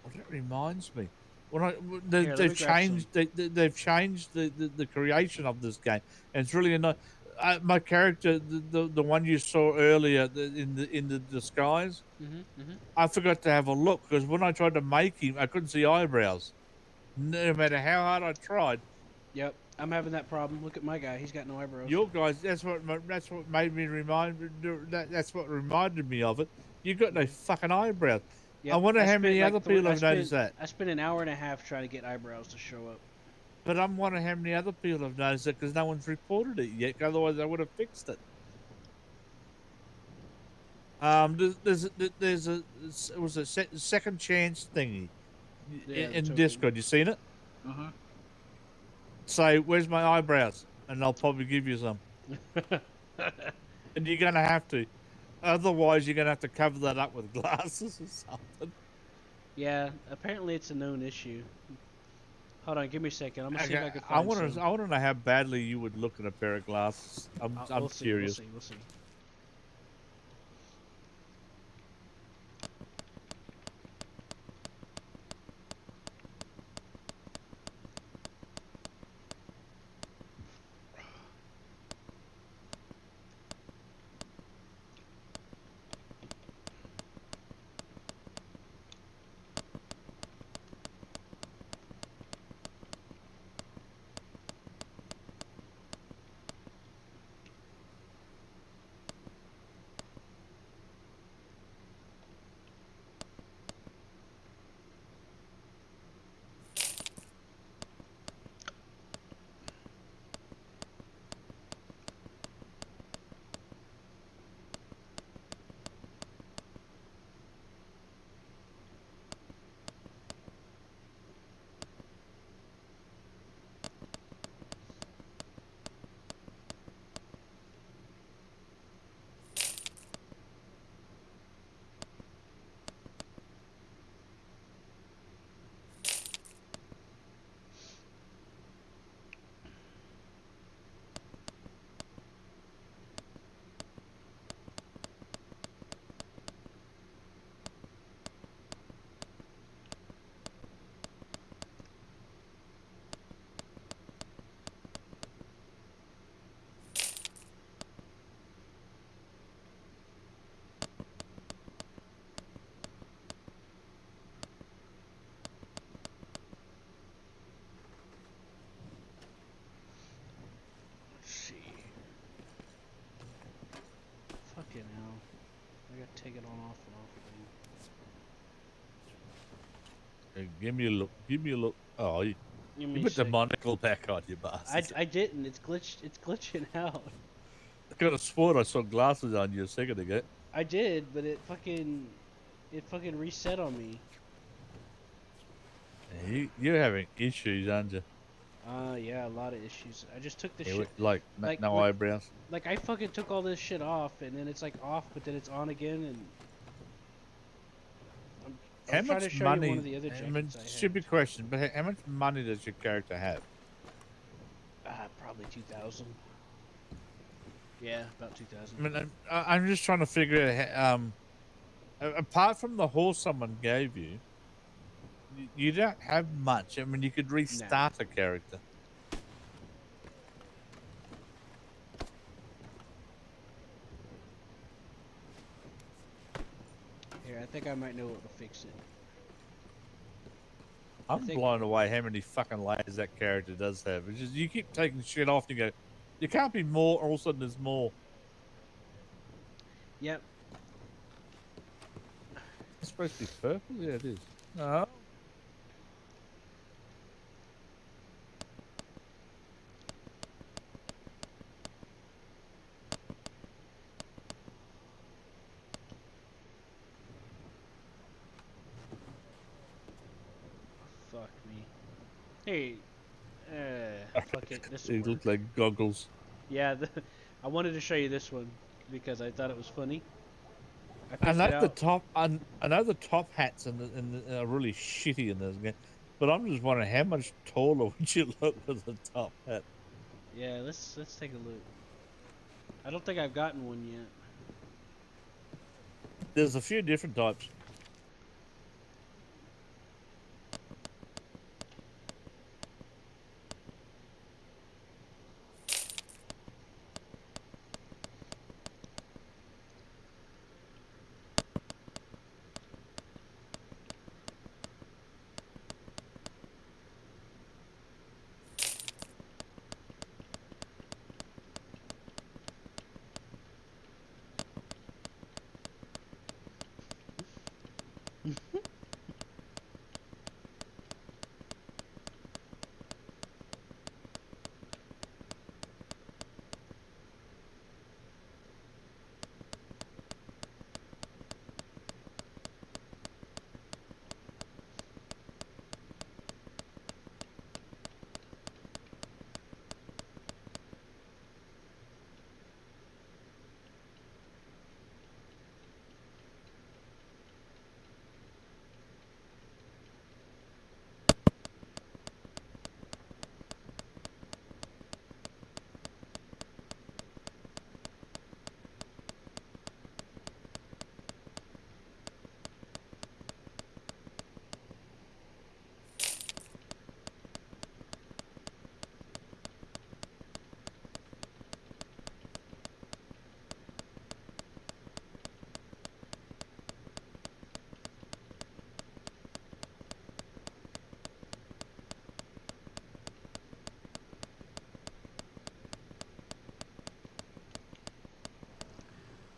Well, that reminds me. When Here, let they've me grab changed they've changed the creation of this game, and it's really annoying. My character, the one you saw earlier in the disguise, I forgot to have a look because when I tried to make him, I couldn't see eyebrows. No matter how hard I tried. Yep, I'm having that problem. Look at my guy; he's got no eyebrows. Your guys, that's what made me that's what reminded me of it. You got no fucking eyebrows. Yep, I wonder how spent, many like, other people have noticed that. I spent an hour and a half trying to get eyebrows to show up. But I'm wondering how many other people have noticed it because no one's reported it yet. Otherwise, I would have fixed it. There's a it was a second chance thingy in Discord. You seen it? Say, where's my eyebrows? And I'll probably give you some. And you're gonna have to. Otherwise, you're gonna have to cover that up with glasses or something. Yeah, apparently it's a known issue. Hold on, give me a second. I'm gonna see if Okay, I can I find want some. to. I want to know how badly you would look in a pair of glasses. I'm We'll see. We'll curious. see. We'll see. Let's see. Fucking hell. I gotta take it on off and off again. Hey, give me a look. Give me a look. Oh, you Give me a put the sec. monocle back on, you bastard. I didn't. It's glitched. It's glitching out. I could have sworn I saw glasses on you a second ago. I did, but it fucking reset on me. You're having issues, aren't you? Yeah, a lot of issues. I just took the Yeah, shit. like no eyebrows. Like I fucking took all this shit off, and then it's like off, but then it's on again, and I How was trying to much show money? you one of the other I mean, jackets I had. stupid question, but how much money does your character have? Probably 2,000. Yeah, about 2,000. I mean, I'm just trying to figure out. Apart from the horse someone gave you, you don't have much. I mean, you could restart a character. Here, I think I might know what will fix it. I'm blown away how many fucking layers that character does have. It's just you keep taking shit off and you go, you can't be more, all of a sudden there's more. Yep. It's supposed to be purple? Yeah, it is. No. Fuck me. Hey, fuck it. This They look like goggles. Yeah, I wanted to show you this one because I thought it was funny. I know the top. I know the top hats are really shitty in this game, but I'm just wondering how much taller would you look with a top hat? Yeah, let's take a look. I don't think I've gotten one yet. There's a few different types.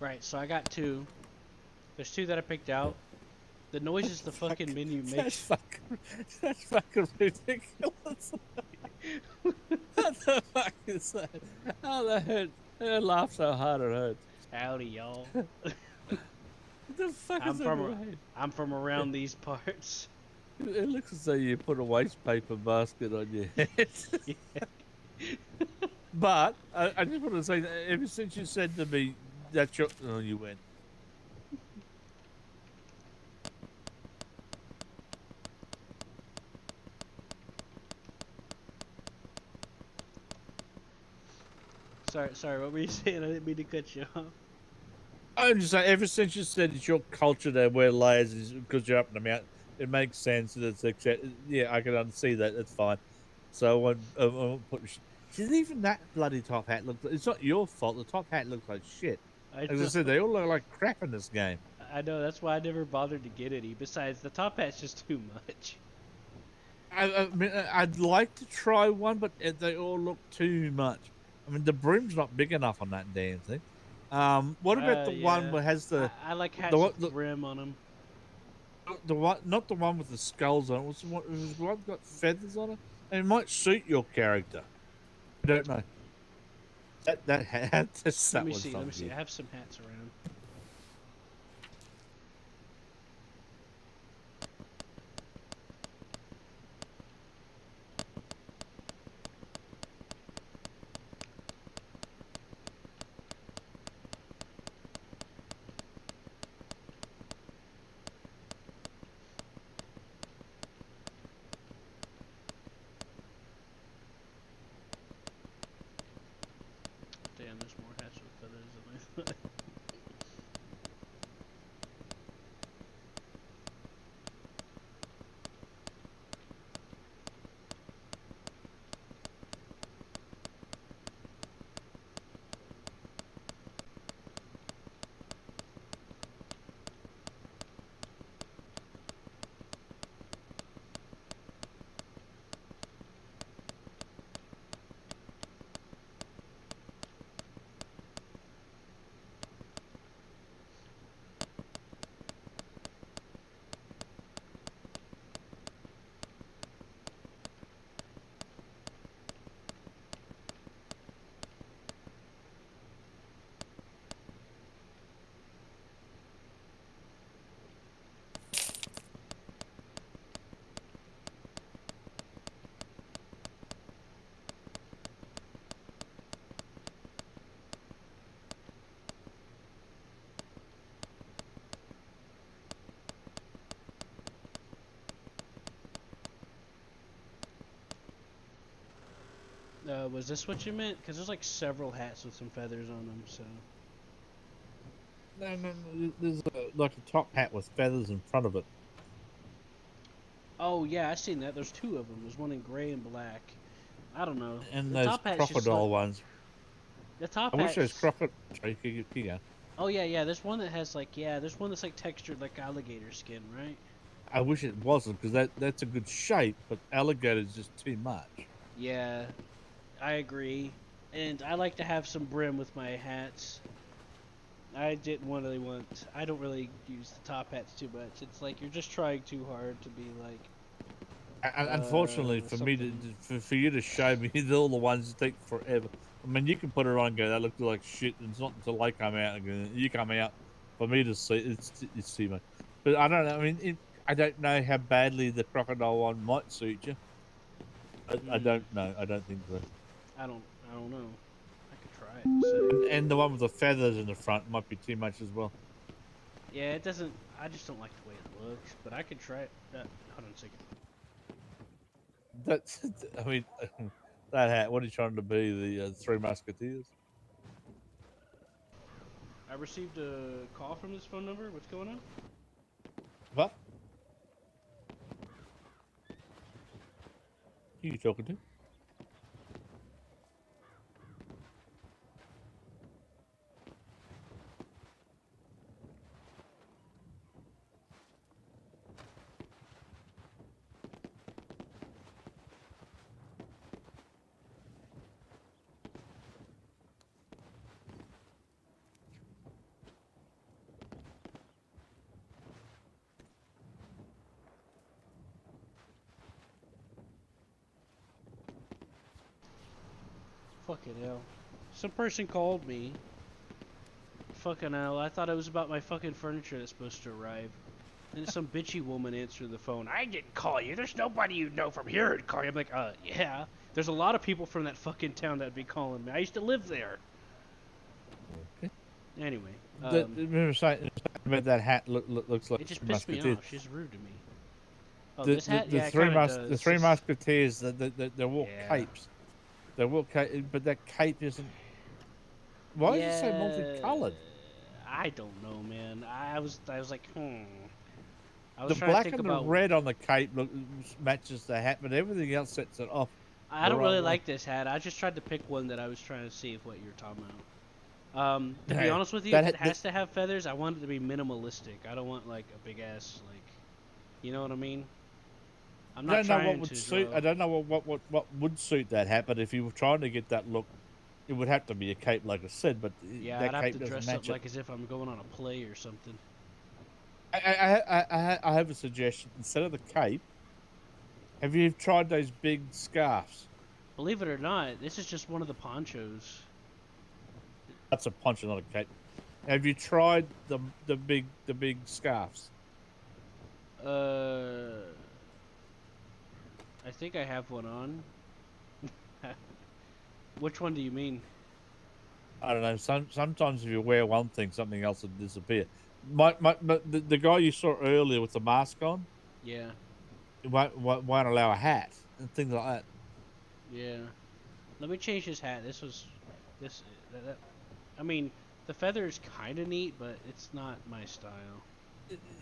Right, so I got two. There's two that I picked out. The noises the fucking menu makes. That's fucking ridiculous. What the fuck is that? Oh, that hurt. I laughed so hard it hurts. Howdy, y'all. What the fuck is that? I'm from around these parts. It looks as though you put a waste paper basket on your head. But I just want to say that ever since you said to me that you went. Sorry, what were you saying? I didn't mean to cut you off. I'm just saying, ever since you said it's your culture to wear layers because you're up in the mountain, it makes sense. It's yeah, I can see that. That's fine. So I won't put. Even that bloody top hat looks. It's not your fault. The top hat looks like shit. As I said, they all look like crap in this game. I know, that's why I never bothered to get any. Besides, the top hat's just too much. I mean, I'd like to try one, but they all look too much. I mean, the brim's not big enough on that damn thing. What about the one that has the? I like hats with brim on them. The one, not the one with the skulls on it. Was the one got feathers on it? And it might suit your character. I don't know. That hat. Let me see. I have some hats around. Damn, there's more hats with feathers than I thought. Was this what you meant? Because there's like several hats with some feathers on them, so. No. There's like a top hat with feathers in front of it. Oh yeah, I seen that. There's two of them. There's one in gray and black. I don't know. And the those top hat's crocodile ones. The top I wish those hat's... crocodile. Sorry, you go. Oh yeah. There's one that has like there's one that's like textured like alligator skin, right? I wish it wasn't because that's a good shape, but alligator's just too much. Yeah, I agree. And I like to have some brim with my hats. I don't really use the top hats too much. It's like you're just trying too hard to be like. Unfortunately, for me for you to show me all the ones that take forever. I mean, you can put it on and go, that looks like shit. And it's not until I come out and go, you come out for me to see. It's too much. But I don't know. I mean, I don't know how badly the crocodile one might suit you. I don't know. I don't think so. I don't know. I could try it. And the one with the feathers in the front might be too much as well. Yeah, it doesn't. I just don't like the way it looks. But I could try it. Hold on a second. That's. I mean, that hat. What are you trying to be? The Three Musketeers? I received a call from this phone number. What's going on? What? Who are you talking to? Fucking hell. Some person called me. Fucking hell, I thought it was about my fucking furniture that's supposed to arrive. And some bitchy woman answered the phone. I didn't call you. There's nobody you know from here who'd call you. I'm like, yeah. There's a lot of people from that fucking town that'd be calling me. I used to live there. Anyway, Remember saying about that hat looks like it just Three pissed me Musketeers. off. She's rude to me. Oh, The, this the, hat? the Yeah, it three kind of does. the Three Musketeers, they wore Yeah. capes. They wore cape, but that cape isn't. Why is it so multicolored? I don't know, man. I was like, I was The trying to black think and about. the red on the cape matches the hat, but everything else sets it off. I don't the really wrong way. like this hat. I just tried to pick one that I was trying to see if what you're talking about. To be Hey, honest with you, that if it ha- has to have feathers, I want it to be minimalistic. I don't want like a big ass like, you know what I mean? I'm I not don't know what trying would to suit. draw. I don't know what would suit that hat, but if you were trying to get that look, it would have to be a cape, like I said. But Yeah, that I'd have cape to doesn't dress match up it. like as if I'm going on a play or something. I have a suggestion. Instead of the cape, have you tried those big scarves? Believe it or not, this is just one of the ponchos. That's a poncho, not a cape. Have you tried the big scarves? I think I have one on. Which one do you mean? I don't know. Sometimes if you wear one thing, something else will disappear. But the guy you saw earlier with the mask on, Yeah. won't allow a hat and things like that. Yeah. Let me change his hat. I mean, the feather is kind of neat, but it's not my style.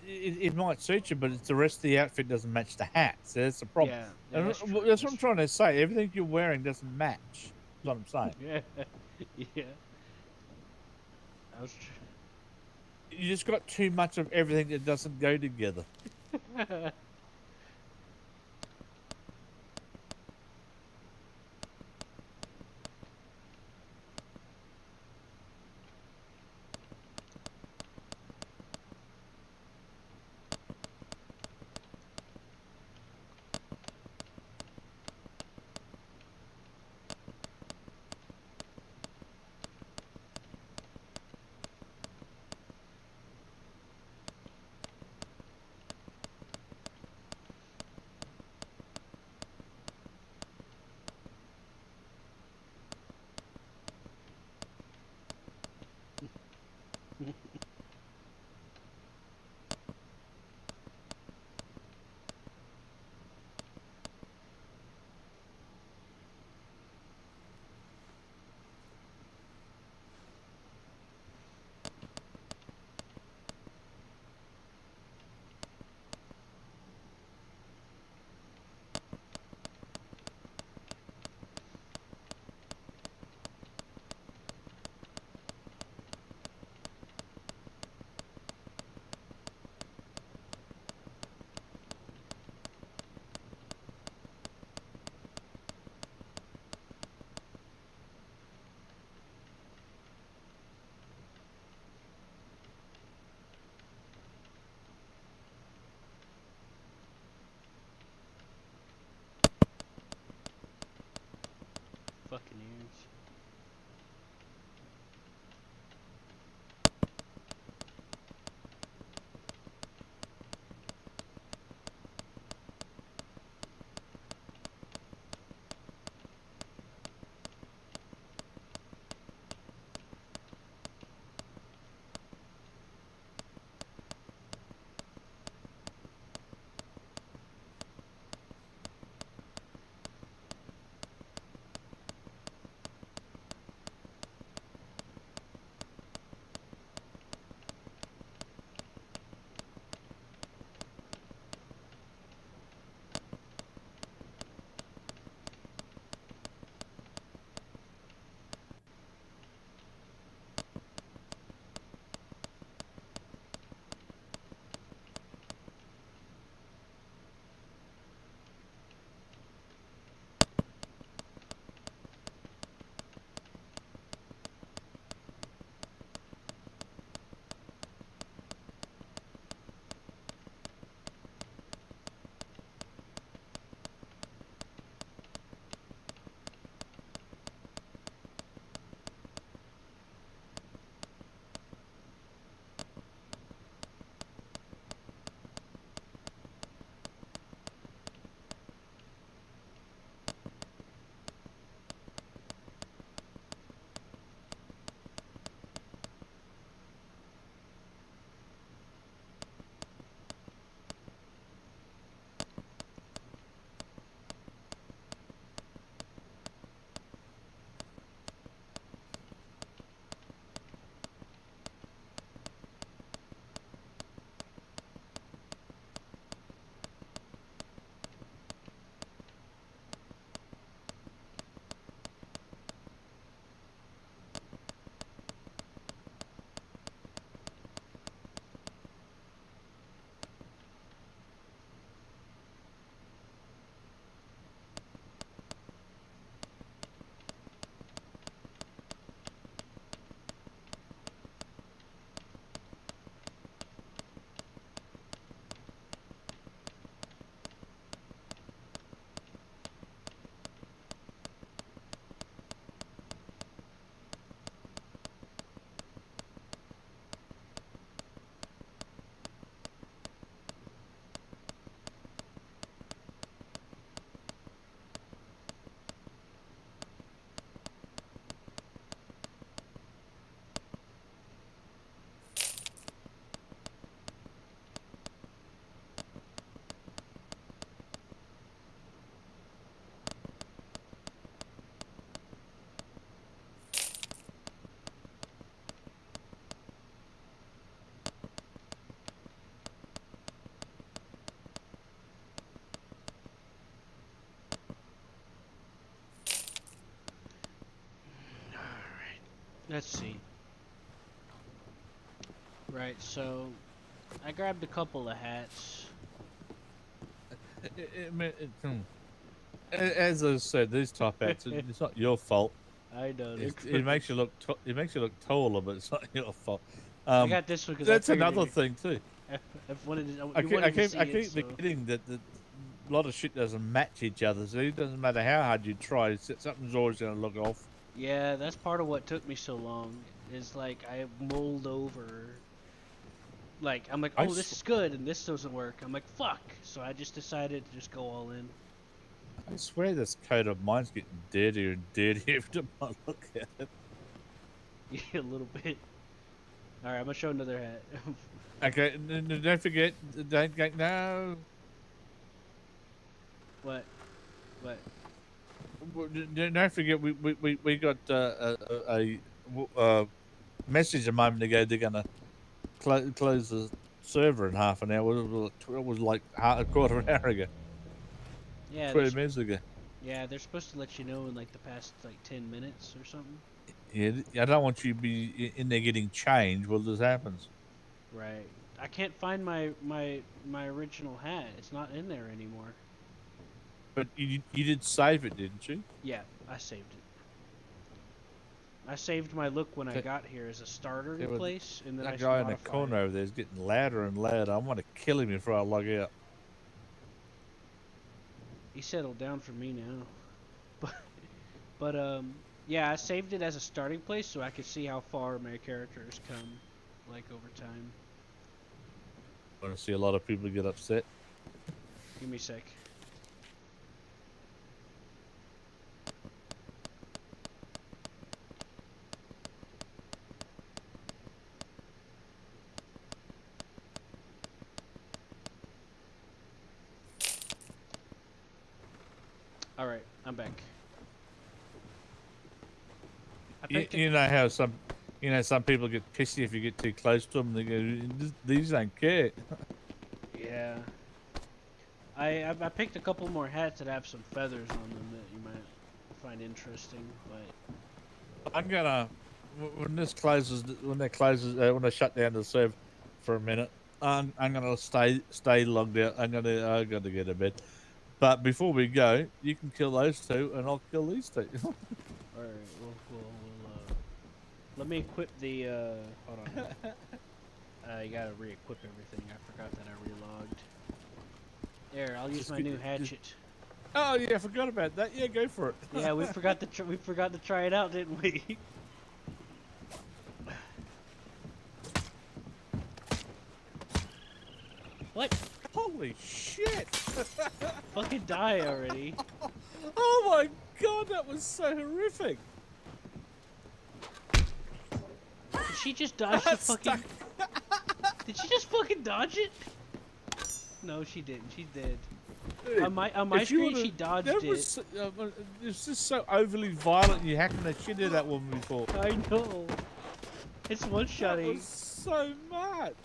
It might suit you, but it's the rest of the outfit doesn't match the hat. So that's the problem. Yeah, And that's true. that's what I'm trying to say. Everything you're wearing doesn't match. That's what I'm saying. Yeah. Yeah. I was. You just got too much of everything that doesn't go together. Let's see. Right, so I grabbed a couple of hats. As I said, these top hats, it's not your fault. I know. It makes you look it makes you look taller, but it's not your fault. I got this one because That's another thing too. I've wanted to, I you keep, wanted I to keep, see I it, keep so. forgetting that a lot of shit doesn't match each other. So it doesn't matter how hard you try, something's always going to look off. Yeah, that's part of what took me so long. Is like I mulled over. Like I'm like, oh, this is good, and this doesn't work. I'm like, fuck. So I just decided to just go all in. I swear this coat of mine's getting dirtier and dirtier every time I look at it. Yeah, a little bit. All right, I'm gonna show another hat. Okay, don't forget, don't go, no. What? What? Don't forget, we got a message a moment ago. They're gonna close the server in half an hour. It was like a quarter of an hour ago. Yeah, 20 minutes ago. Yeah, they're supposed to let you know in like the past like 10 minutes or something. Yeah, I don't want you to be in there getting change while this happens. Right. I can't find my original hat. It's not in there anymore. But you did save it, didn't you? Yeah, I saved it. I saved my look when I got here as a starter place, and then that I guy in the corner over there is getting louder and louder. I want to kill him before I log out. He settled down for me now. But yeah, I saved it as a starting place so I could see how far my character has come, like, over time. I want to see a lot of people get upset. Give me a sec. Alright, I'm back. You know how some people get pissy if you get too close to them. They go, "These don't care." Yeah. I picked a couple more hats that have some feathers on them that you might find interesting, but I'm gonna when they shut down the server for a minute. I'm gonna stay logged out. I gotta get a bed. But before we go, you can kill those two, and I'll kill these two. All right, we'll let me equip the. Hold on. You gotta re-equip everything. I forgot that I relogged. There, I'll use my new hatchet. Oh yeah, I forgot about that. Yeah, go for it. Yeah, we forgot to try it out, didn't we? What? Holy shit! Fucking die already. Oh my god, that was so horrific. Did she just dodge the fucking... Did she just fucking dodge it? No, she didn't. She's dead. Dude, on my screen, she dodged it. Was just so overly violent. You hacking the shit out of that woman before. I know. It's one-shotting. That was so much.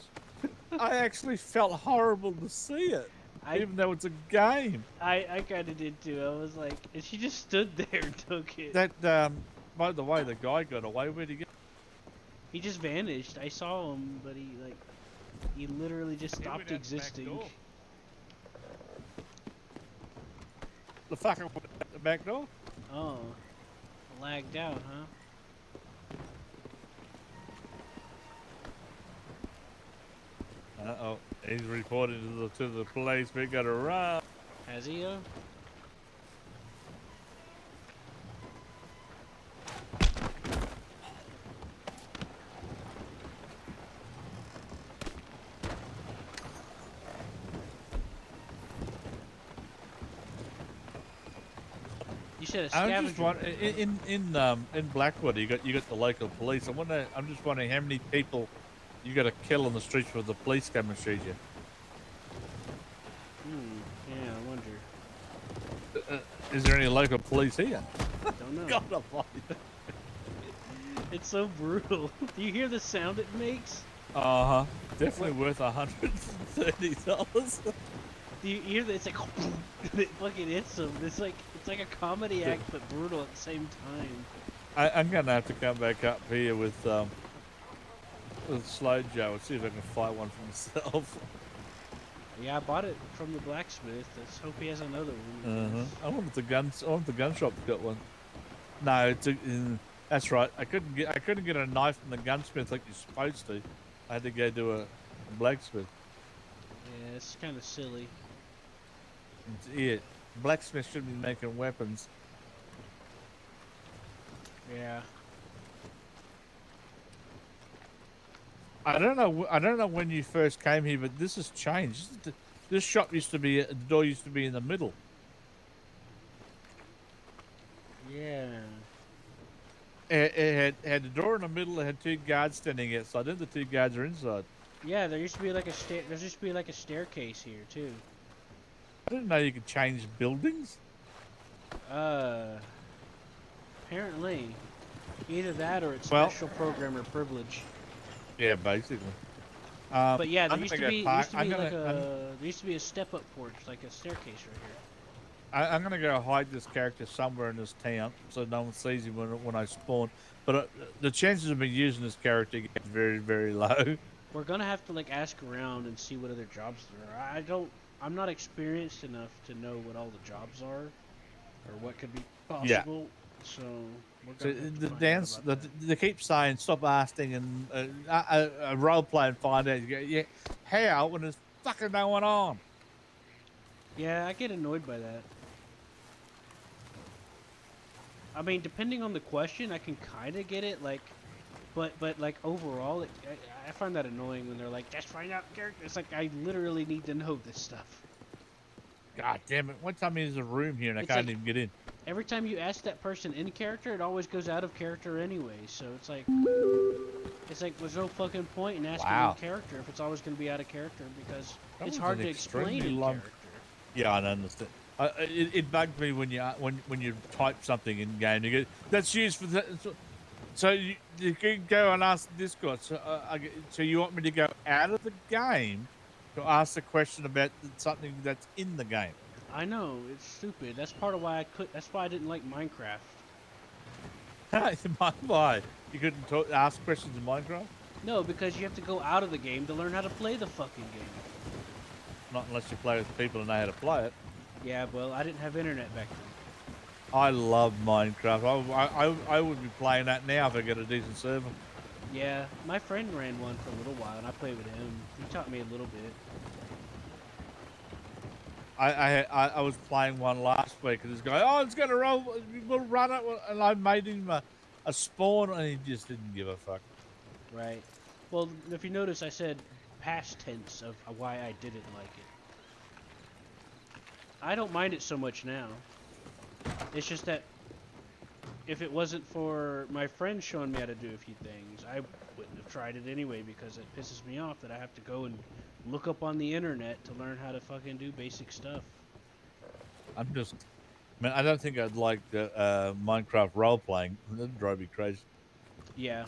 I actually felt horrible to see it, even though it's a game. I kind of did too. I was like, and she just stood there and took it. That by the way, the guy got away. Where'd he go? He just vanished. I saw him, but he literally just stopped existing. The fucker went out the back door? Oh. Lagged out, huh? Uh-oh. He's reported to the police. We gotta run. Has he, You said a scavenger. I'm just wondering, in Blackwood, you got the local police. I'm just wondering how many people you got to kill on the streets for the police come and shoot you. Yeah, I wonder. Is there any local police here? Don't know. God almighty. It's so brutal. Do you hear the sound it makes? Uh-huh. Definitely worth $130. Do you hear that? It's like it fucking hits them. It's like a comedy act, but brutal at the same time. I'm gonna have to come back up here with Slow Joe and see if I can fight one for myself. Yeah, I bought it from the blacksmith. Let's hope he has another one. I want the gun shop got one. No, that's right. I couldn't get a knife from the gunsmith like you're supposed to. I had to go to a blacksmith. Yeah, it's kind of silly. Yeah, blacksmith shouldn't be making weapons. Yeah. I don't know when you first came here, but this has changed. This shop used to be, the door used to be in the middle. Yeah. It had the door in the middle. It had two guards standing outside. Then the two guards are inside. Yeah, there used to be like a staircase here too. I didn't know you could change buildings. Apparently, either that or it's special programmer privilege. Yeah, basically. But yeah, there used to be a step-up porch, like a staircase right here. I'm gonna go hide this character somewhere in this town so no one sees him when I spawn. But the chances of me using this character get very, very low. We're gonna have to like ask around and see what other jobs there are. I'm not experienced enough to know what all the jobs are, or what could be possible. Yeah. So we're gonna they keep saying stop asking and role play and find out. You go, yeah, how when there's fucking no one on. Yeah, I get annoyed by that. I mean, depending on the question, I can kind of get it, like, but like overall, I find that annoying when they're like, just find out characters. It's like I literally need to know this stuff. God damn it! One time there's a room here and I can't even get in. Every time you ask that person in character, it always goes out of character anyway. So it's like there's no fucking point in asking in character if it's always going to be out of character because it's hard to explain in character. Yeah, I understand. It bugged me when you type something in game. You go, that's used for that. So you can go and ask Discord. So you want me to go out of the game to ask a question about something that's in the game? I know, it's stupid. That's part of why that's why I didn't like Minecraft. Why? You couldn't ask questions in Minecraft? No, because you have to go out of the game to learn how to play the fucking game. Not unless you play with people and know how to play it. Yeah, well, I didn't have internet back then. I love Minecraft. I would be playing that now if I get a decent server. Yeah, my friend ran one for a little while, and I played with him. He taught me a little bit. I was playing one last week, and this guy, oh, it's going to roll, we'll run it, and I made him a spawn, and he just didn't give a fuck. Right. Well, if you notice, I said past tense of why I didn't like it. I don't mind it so much now. It's just that if it wasn't for my friend showing me how to do a few things, I wouldn't have tried it anyway because it pisses me off that I have to go and look up on the internet to learn how to fucking do basic stuff. I don't think I'd like Minecraft role-playing. That'd drive me crazy. Yeah.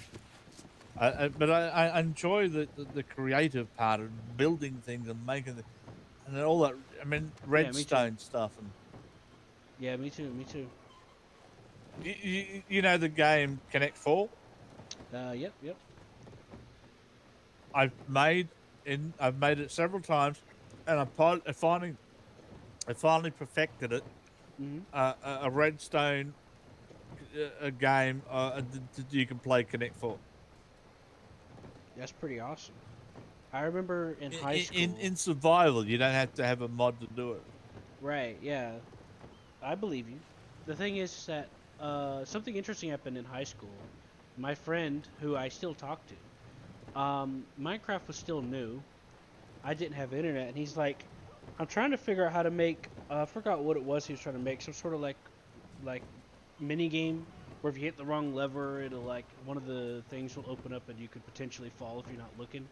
But I enjoy the creative part of building things and making and all that. I mean, redstone stuff. And yeah, me too. Me too. You know the game Connect 4? Yep. I've made it several times, and I finally perfected it. Mm-hmm. A redstone a game you can play Connect 4. That's pretty awesome. I remember in high school. In survival, you don't have to have a mod to do it. Right, yeah. I believe you. The thing is that something interesting happened in high school. My friend, who I still talk to, Minecraft was still new. I didn't have internet, and he's like, I'm trying to figure out how to make, I forgot what it was he was trying to make, some sort of like mini game where if you hit the wrong lever, it'll like, one of the things will open up and you could potentially fall if you're not looking.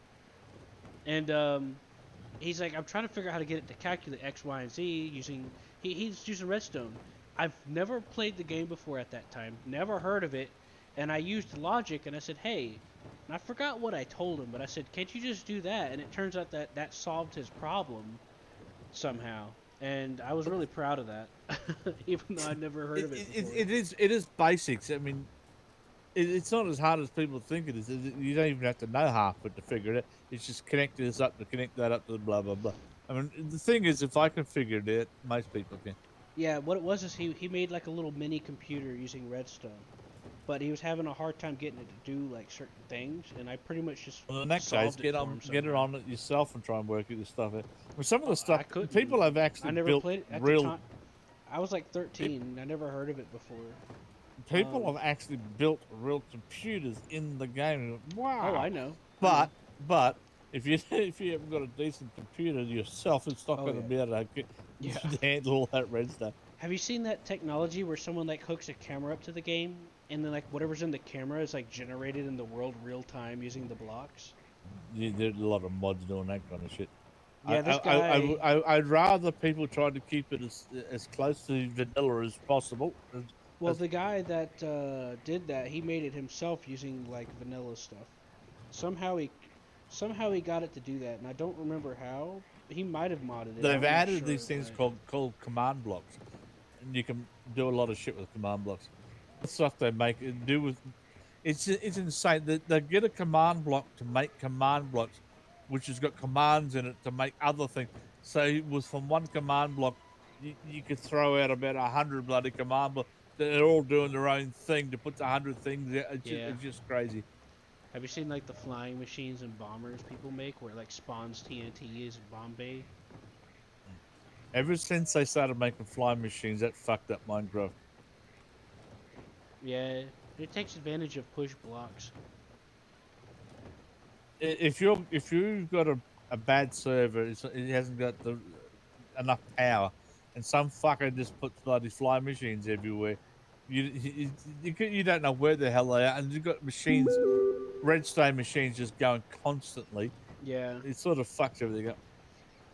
And he's like, I'm trying to figure out how to get it to calculate X, Y, and Z using, he's using redstone. I've never played the game before at that time, never heard of it, and I used logic and I said, hey, and I forgot what I told him, but I said, can't you just do that? And it turns out that solved his problem somehow. And I was really proud of that, even though I'd never heard of it before. It is basics. I mean, it's not as hard as people think it is. You don't even have to know half of it to figure it out. It's just connect this up to connect that up to the blah blah blah. I mean, the thing is, if I can figure it out, most people can. Yeah, what it was is he made like a little mini computer using redstone, but he was having a hard time getting it to do like certain things, and I pretty much just Well, in that case, solved get it for on, him get it somehow. on it yourself and try and work this stuff out. I mean, some of the I stuff couldn't. people have I actually never built played it at the real. time. I was like 13. I never heard of it before. People have actually built real computers in the game. Wow. Oh, I know. But if you if you haven't got a decent computer yourself, it's not Oh, going to yeah. be able to Yeah. handle all that red stuff. Have you seen that technology where someone like hooks a camera up to the game, and then like whatever's in the camera is like generated in the world real time using the blocks? There's a lot of mods doing that kind of shit. Yeah, this guy. I'd rather people try to keep it as close to vanilla as possible. Well, the guy that did that, he made it himself using like vanilla stuff. Somehow he got it to do that, and I don't remember how. He might have modded it. They've I'm not added sure, these things but- called command blocks, and you can do a lot of shit with command blocks. The stuff they make do with it's insane. They get a command block to make command blocks, which has got commands in it to make other things. So with from one command block, you could throw out about 100 bloody command blocks. They're all doing their own thing to put 100 things out. It's just crazy. Have you seen like the flying machines and bombers people make, where it like spawns TNT as Bombay? Ever since they started making flying machines, that fucked up Minecraft. Yeah, it takes advantage of push blocks. If you've got a bad server, it hasn't got enough power, and some fucker just puts bloody flying machines everywhere. You don't know where the hell they are, and you've got machines, redstone machines, just going constantly. Yeah. It sort of fucks everything up.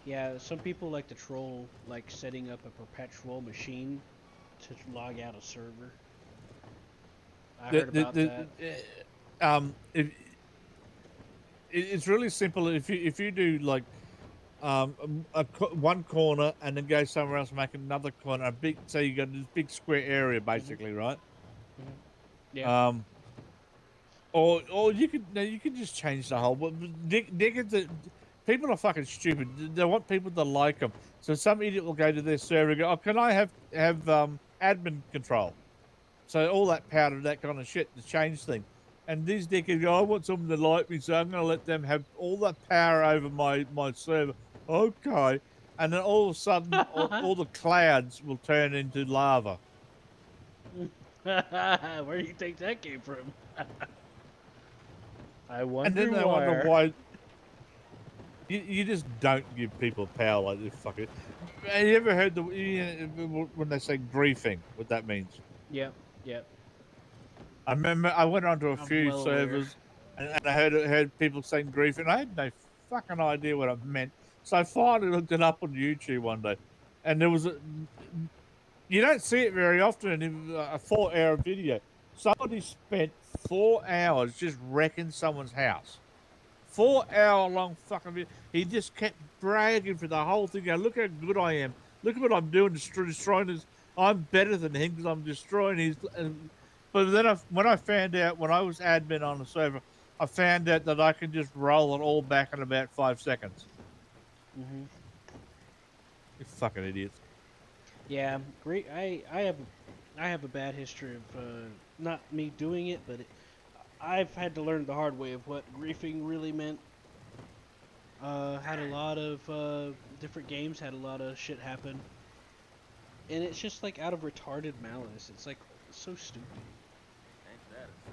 Yeah, some people like to troll, like setting up a perpetual machine to log out a server. I heard about that. It's really simple. If you do like one corner and then go somewhere else and make another corner, a big, so you got this big square area basically, right? Yeah. Or you could just change the whole. But people are fucking stupid. They want people to like them. So some idiot will go to their server and go, "Oh, can I have admin control?" So all that power to that kind of shit to change things. And these dickheads go, "I want someone to like me, so I'm going to let them have all that power over my server." Okay. And then all of a sudden, all the clouds will turn into lava. Where do you think that came from? I wonder And then they wonder why. You just don't give people power like this. Fuck it. Have you ever heard when they say griefing? What that means? Yep. I remember I went onto a I'm few well servers and I heard people saying griefing. I had no fucking idea what it meant. So I finally looked it up on YouTube one day, and there was you don't see it very often in a 4-hour video. Somebody spent 4 hours just wrecking someone's house. 4-hour long fucking video. He just kept bragging for the whole thing. Going, look how good I am. Look at what I'm doing, destroying his. I'm better than him because I'm destroying his. But then when I found out, when I was admin on the server, I found out that I can just roll it all back in about 5 seconds. Mm-hmm. You fucking idiots. Yeah, great. I have a bad history of not me doing it, but I've had to learn the hard way of what griefing really meant. Had a lot of different games, had a lot of shit happen, and it's just like out of retarded malice. It's like so stupid.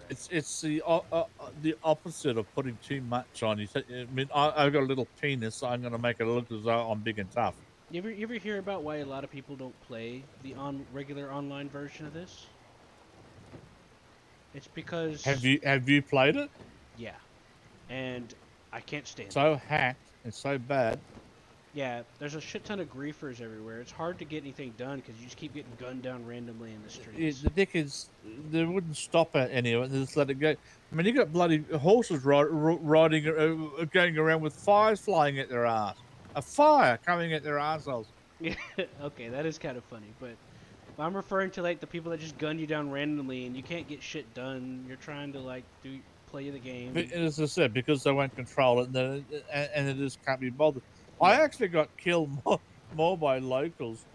It's the opposite of putting too much on you. I mean, I've got a little penis, so I'm going to make it look as though I'm big and tough. You ever hear about why a lot of people don't play the regular online version of this? It's because Have you played it? Yeah, and I can't stand it. So hacked and so bad. Yeah, there's a shit ton of griefers everywhere. It's hard to get anything done because you just keep getting gunned down randomly in the streets. The dickheads, they wouldn't stop at any of it. They just let it go. I mean, you got bloody horses riding, going around with fires flying at their ass. A fire coming at their assholes. Yeah, okay, that is kind of funny, but I'm referring to like the people that just gun you down randomly and you can't get shit done. You're trying to like play the game. As I said, because they won't control it, and it just can't be bothered. Yeah. I actually got killed more by locals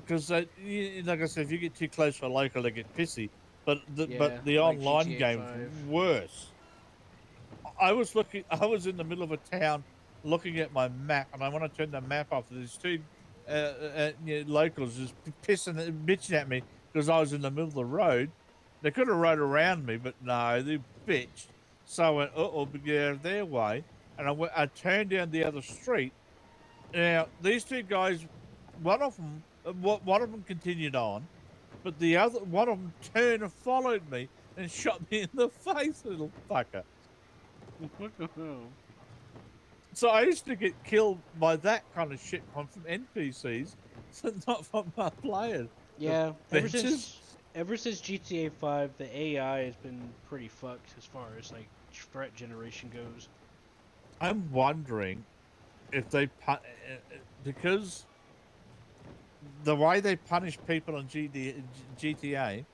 because, like I said, if you get too close for a local, they get pissy. But the like online GTA game's 5. worse. I was in the middle of a town, looking at my map, and I want to turn the map off. There's two locals just pissing, bitching at me because I was in the middle of the road. They could have rode around me, but no, they bitched. So I went, get out of their way, and I turned down the other street. Now these two guys, one of them continued on, but the other one of them turned and followed me and shot me in the face, little fucker. So I used to get killed by that kind of shit from NPCs, so not from my players. Yeah, ever since GTA 5, the AI has been pretty fucked as far as like threat generation goes. I'm wondering if they because the way they punish people on GTA,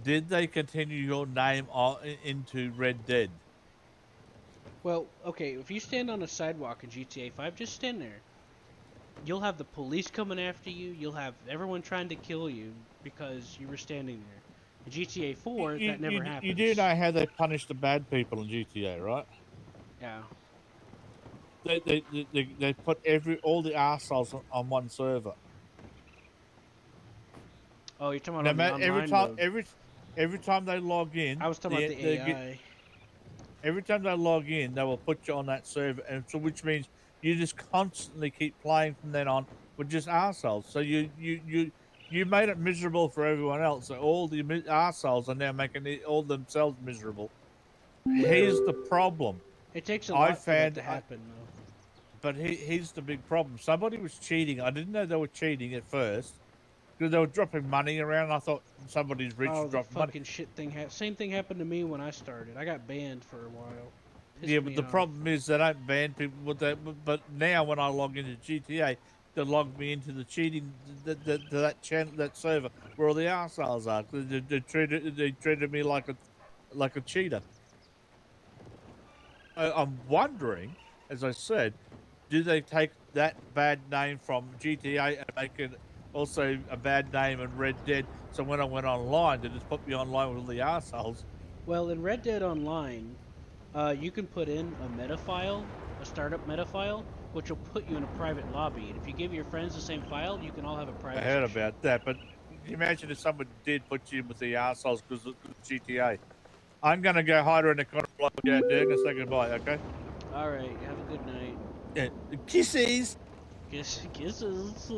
did they continue your name into Red Dead? Well, okay, if you stand on a sidewalk in GTA 5, just stand there. You'll have the police coming after you. You'll have everyone trying to kill you because you were standing there. In GTA 4, that never happens. You do know how they punish the bad people in GTA, right? Yeah. They put all the arseholes on one server. Oh, you're talking about on the online mode. Every time they log in, I was talking about the AI. Every time they log in, they will put you on that server, and so which means you just constantly keep playing from then on with just arseholes. So you made it miserable for everyone else. So all the arseholes are now making all themselves miserable. Here's the problem. It takes a lot for that to happen, though. But here's the big problem. Somebody was cheating. I didn't know they were cheating at first because they were dropping money around. I thought somebody's rich oh, dropping money. Same thing happened to me when I started. I got banned for a while. Yeah, but the problem is they don't ban people with that. But now when I log into GTA, they log me into the cheating that channel, that server where all the arseholes are. They treated me like a cheater. I'm wondering, as I said, do they take that bad name from GTA and make it also a bad name in Red Dead? So when I went online, they just put me online with all the arseholes. Well, in Red Dead Online, you can put in a meta file, a startup meta file, which will put you in a private lobby. And if you give your friends the same file, you can all have a private. I heard about that, but imagine if someone did put you in with the assholes because of GTA. I'm gonna go hide her in the corner block out there and say goodbye, okay? All right, have a good night. Yeah, kisses. Kisses.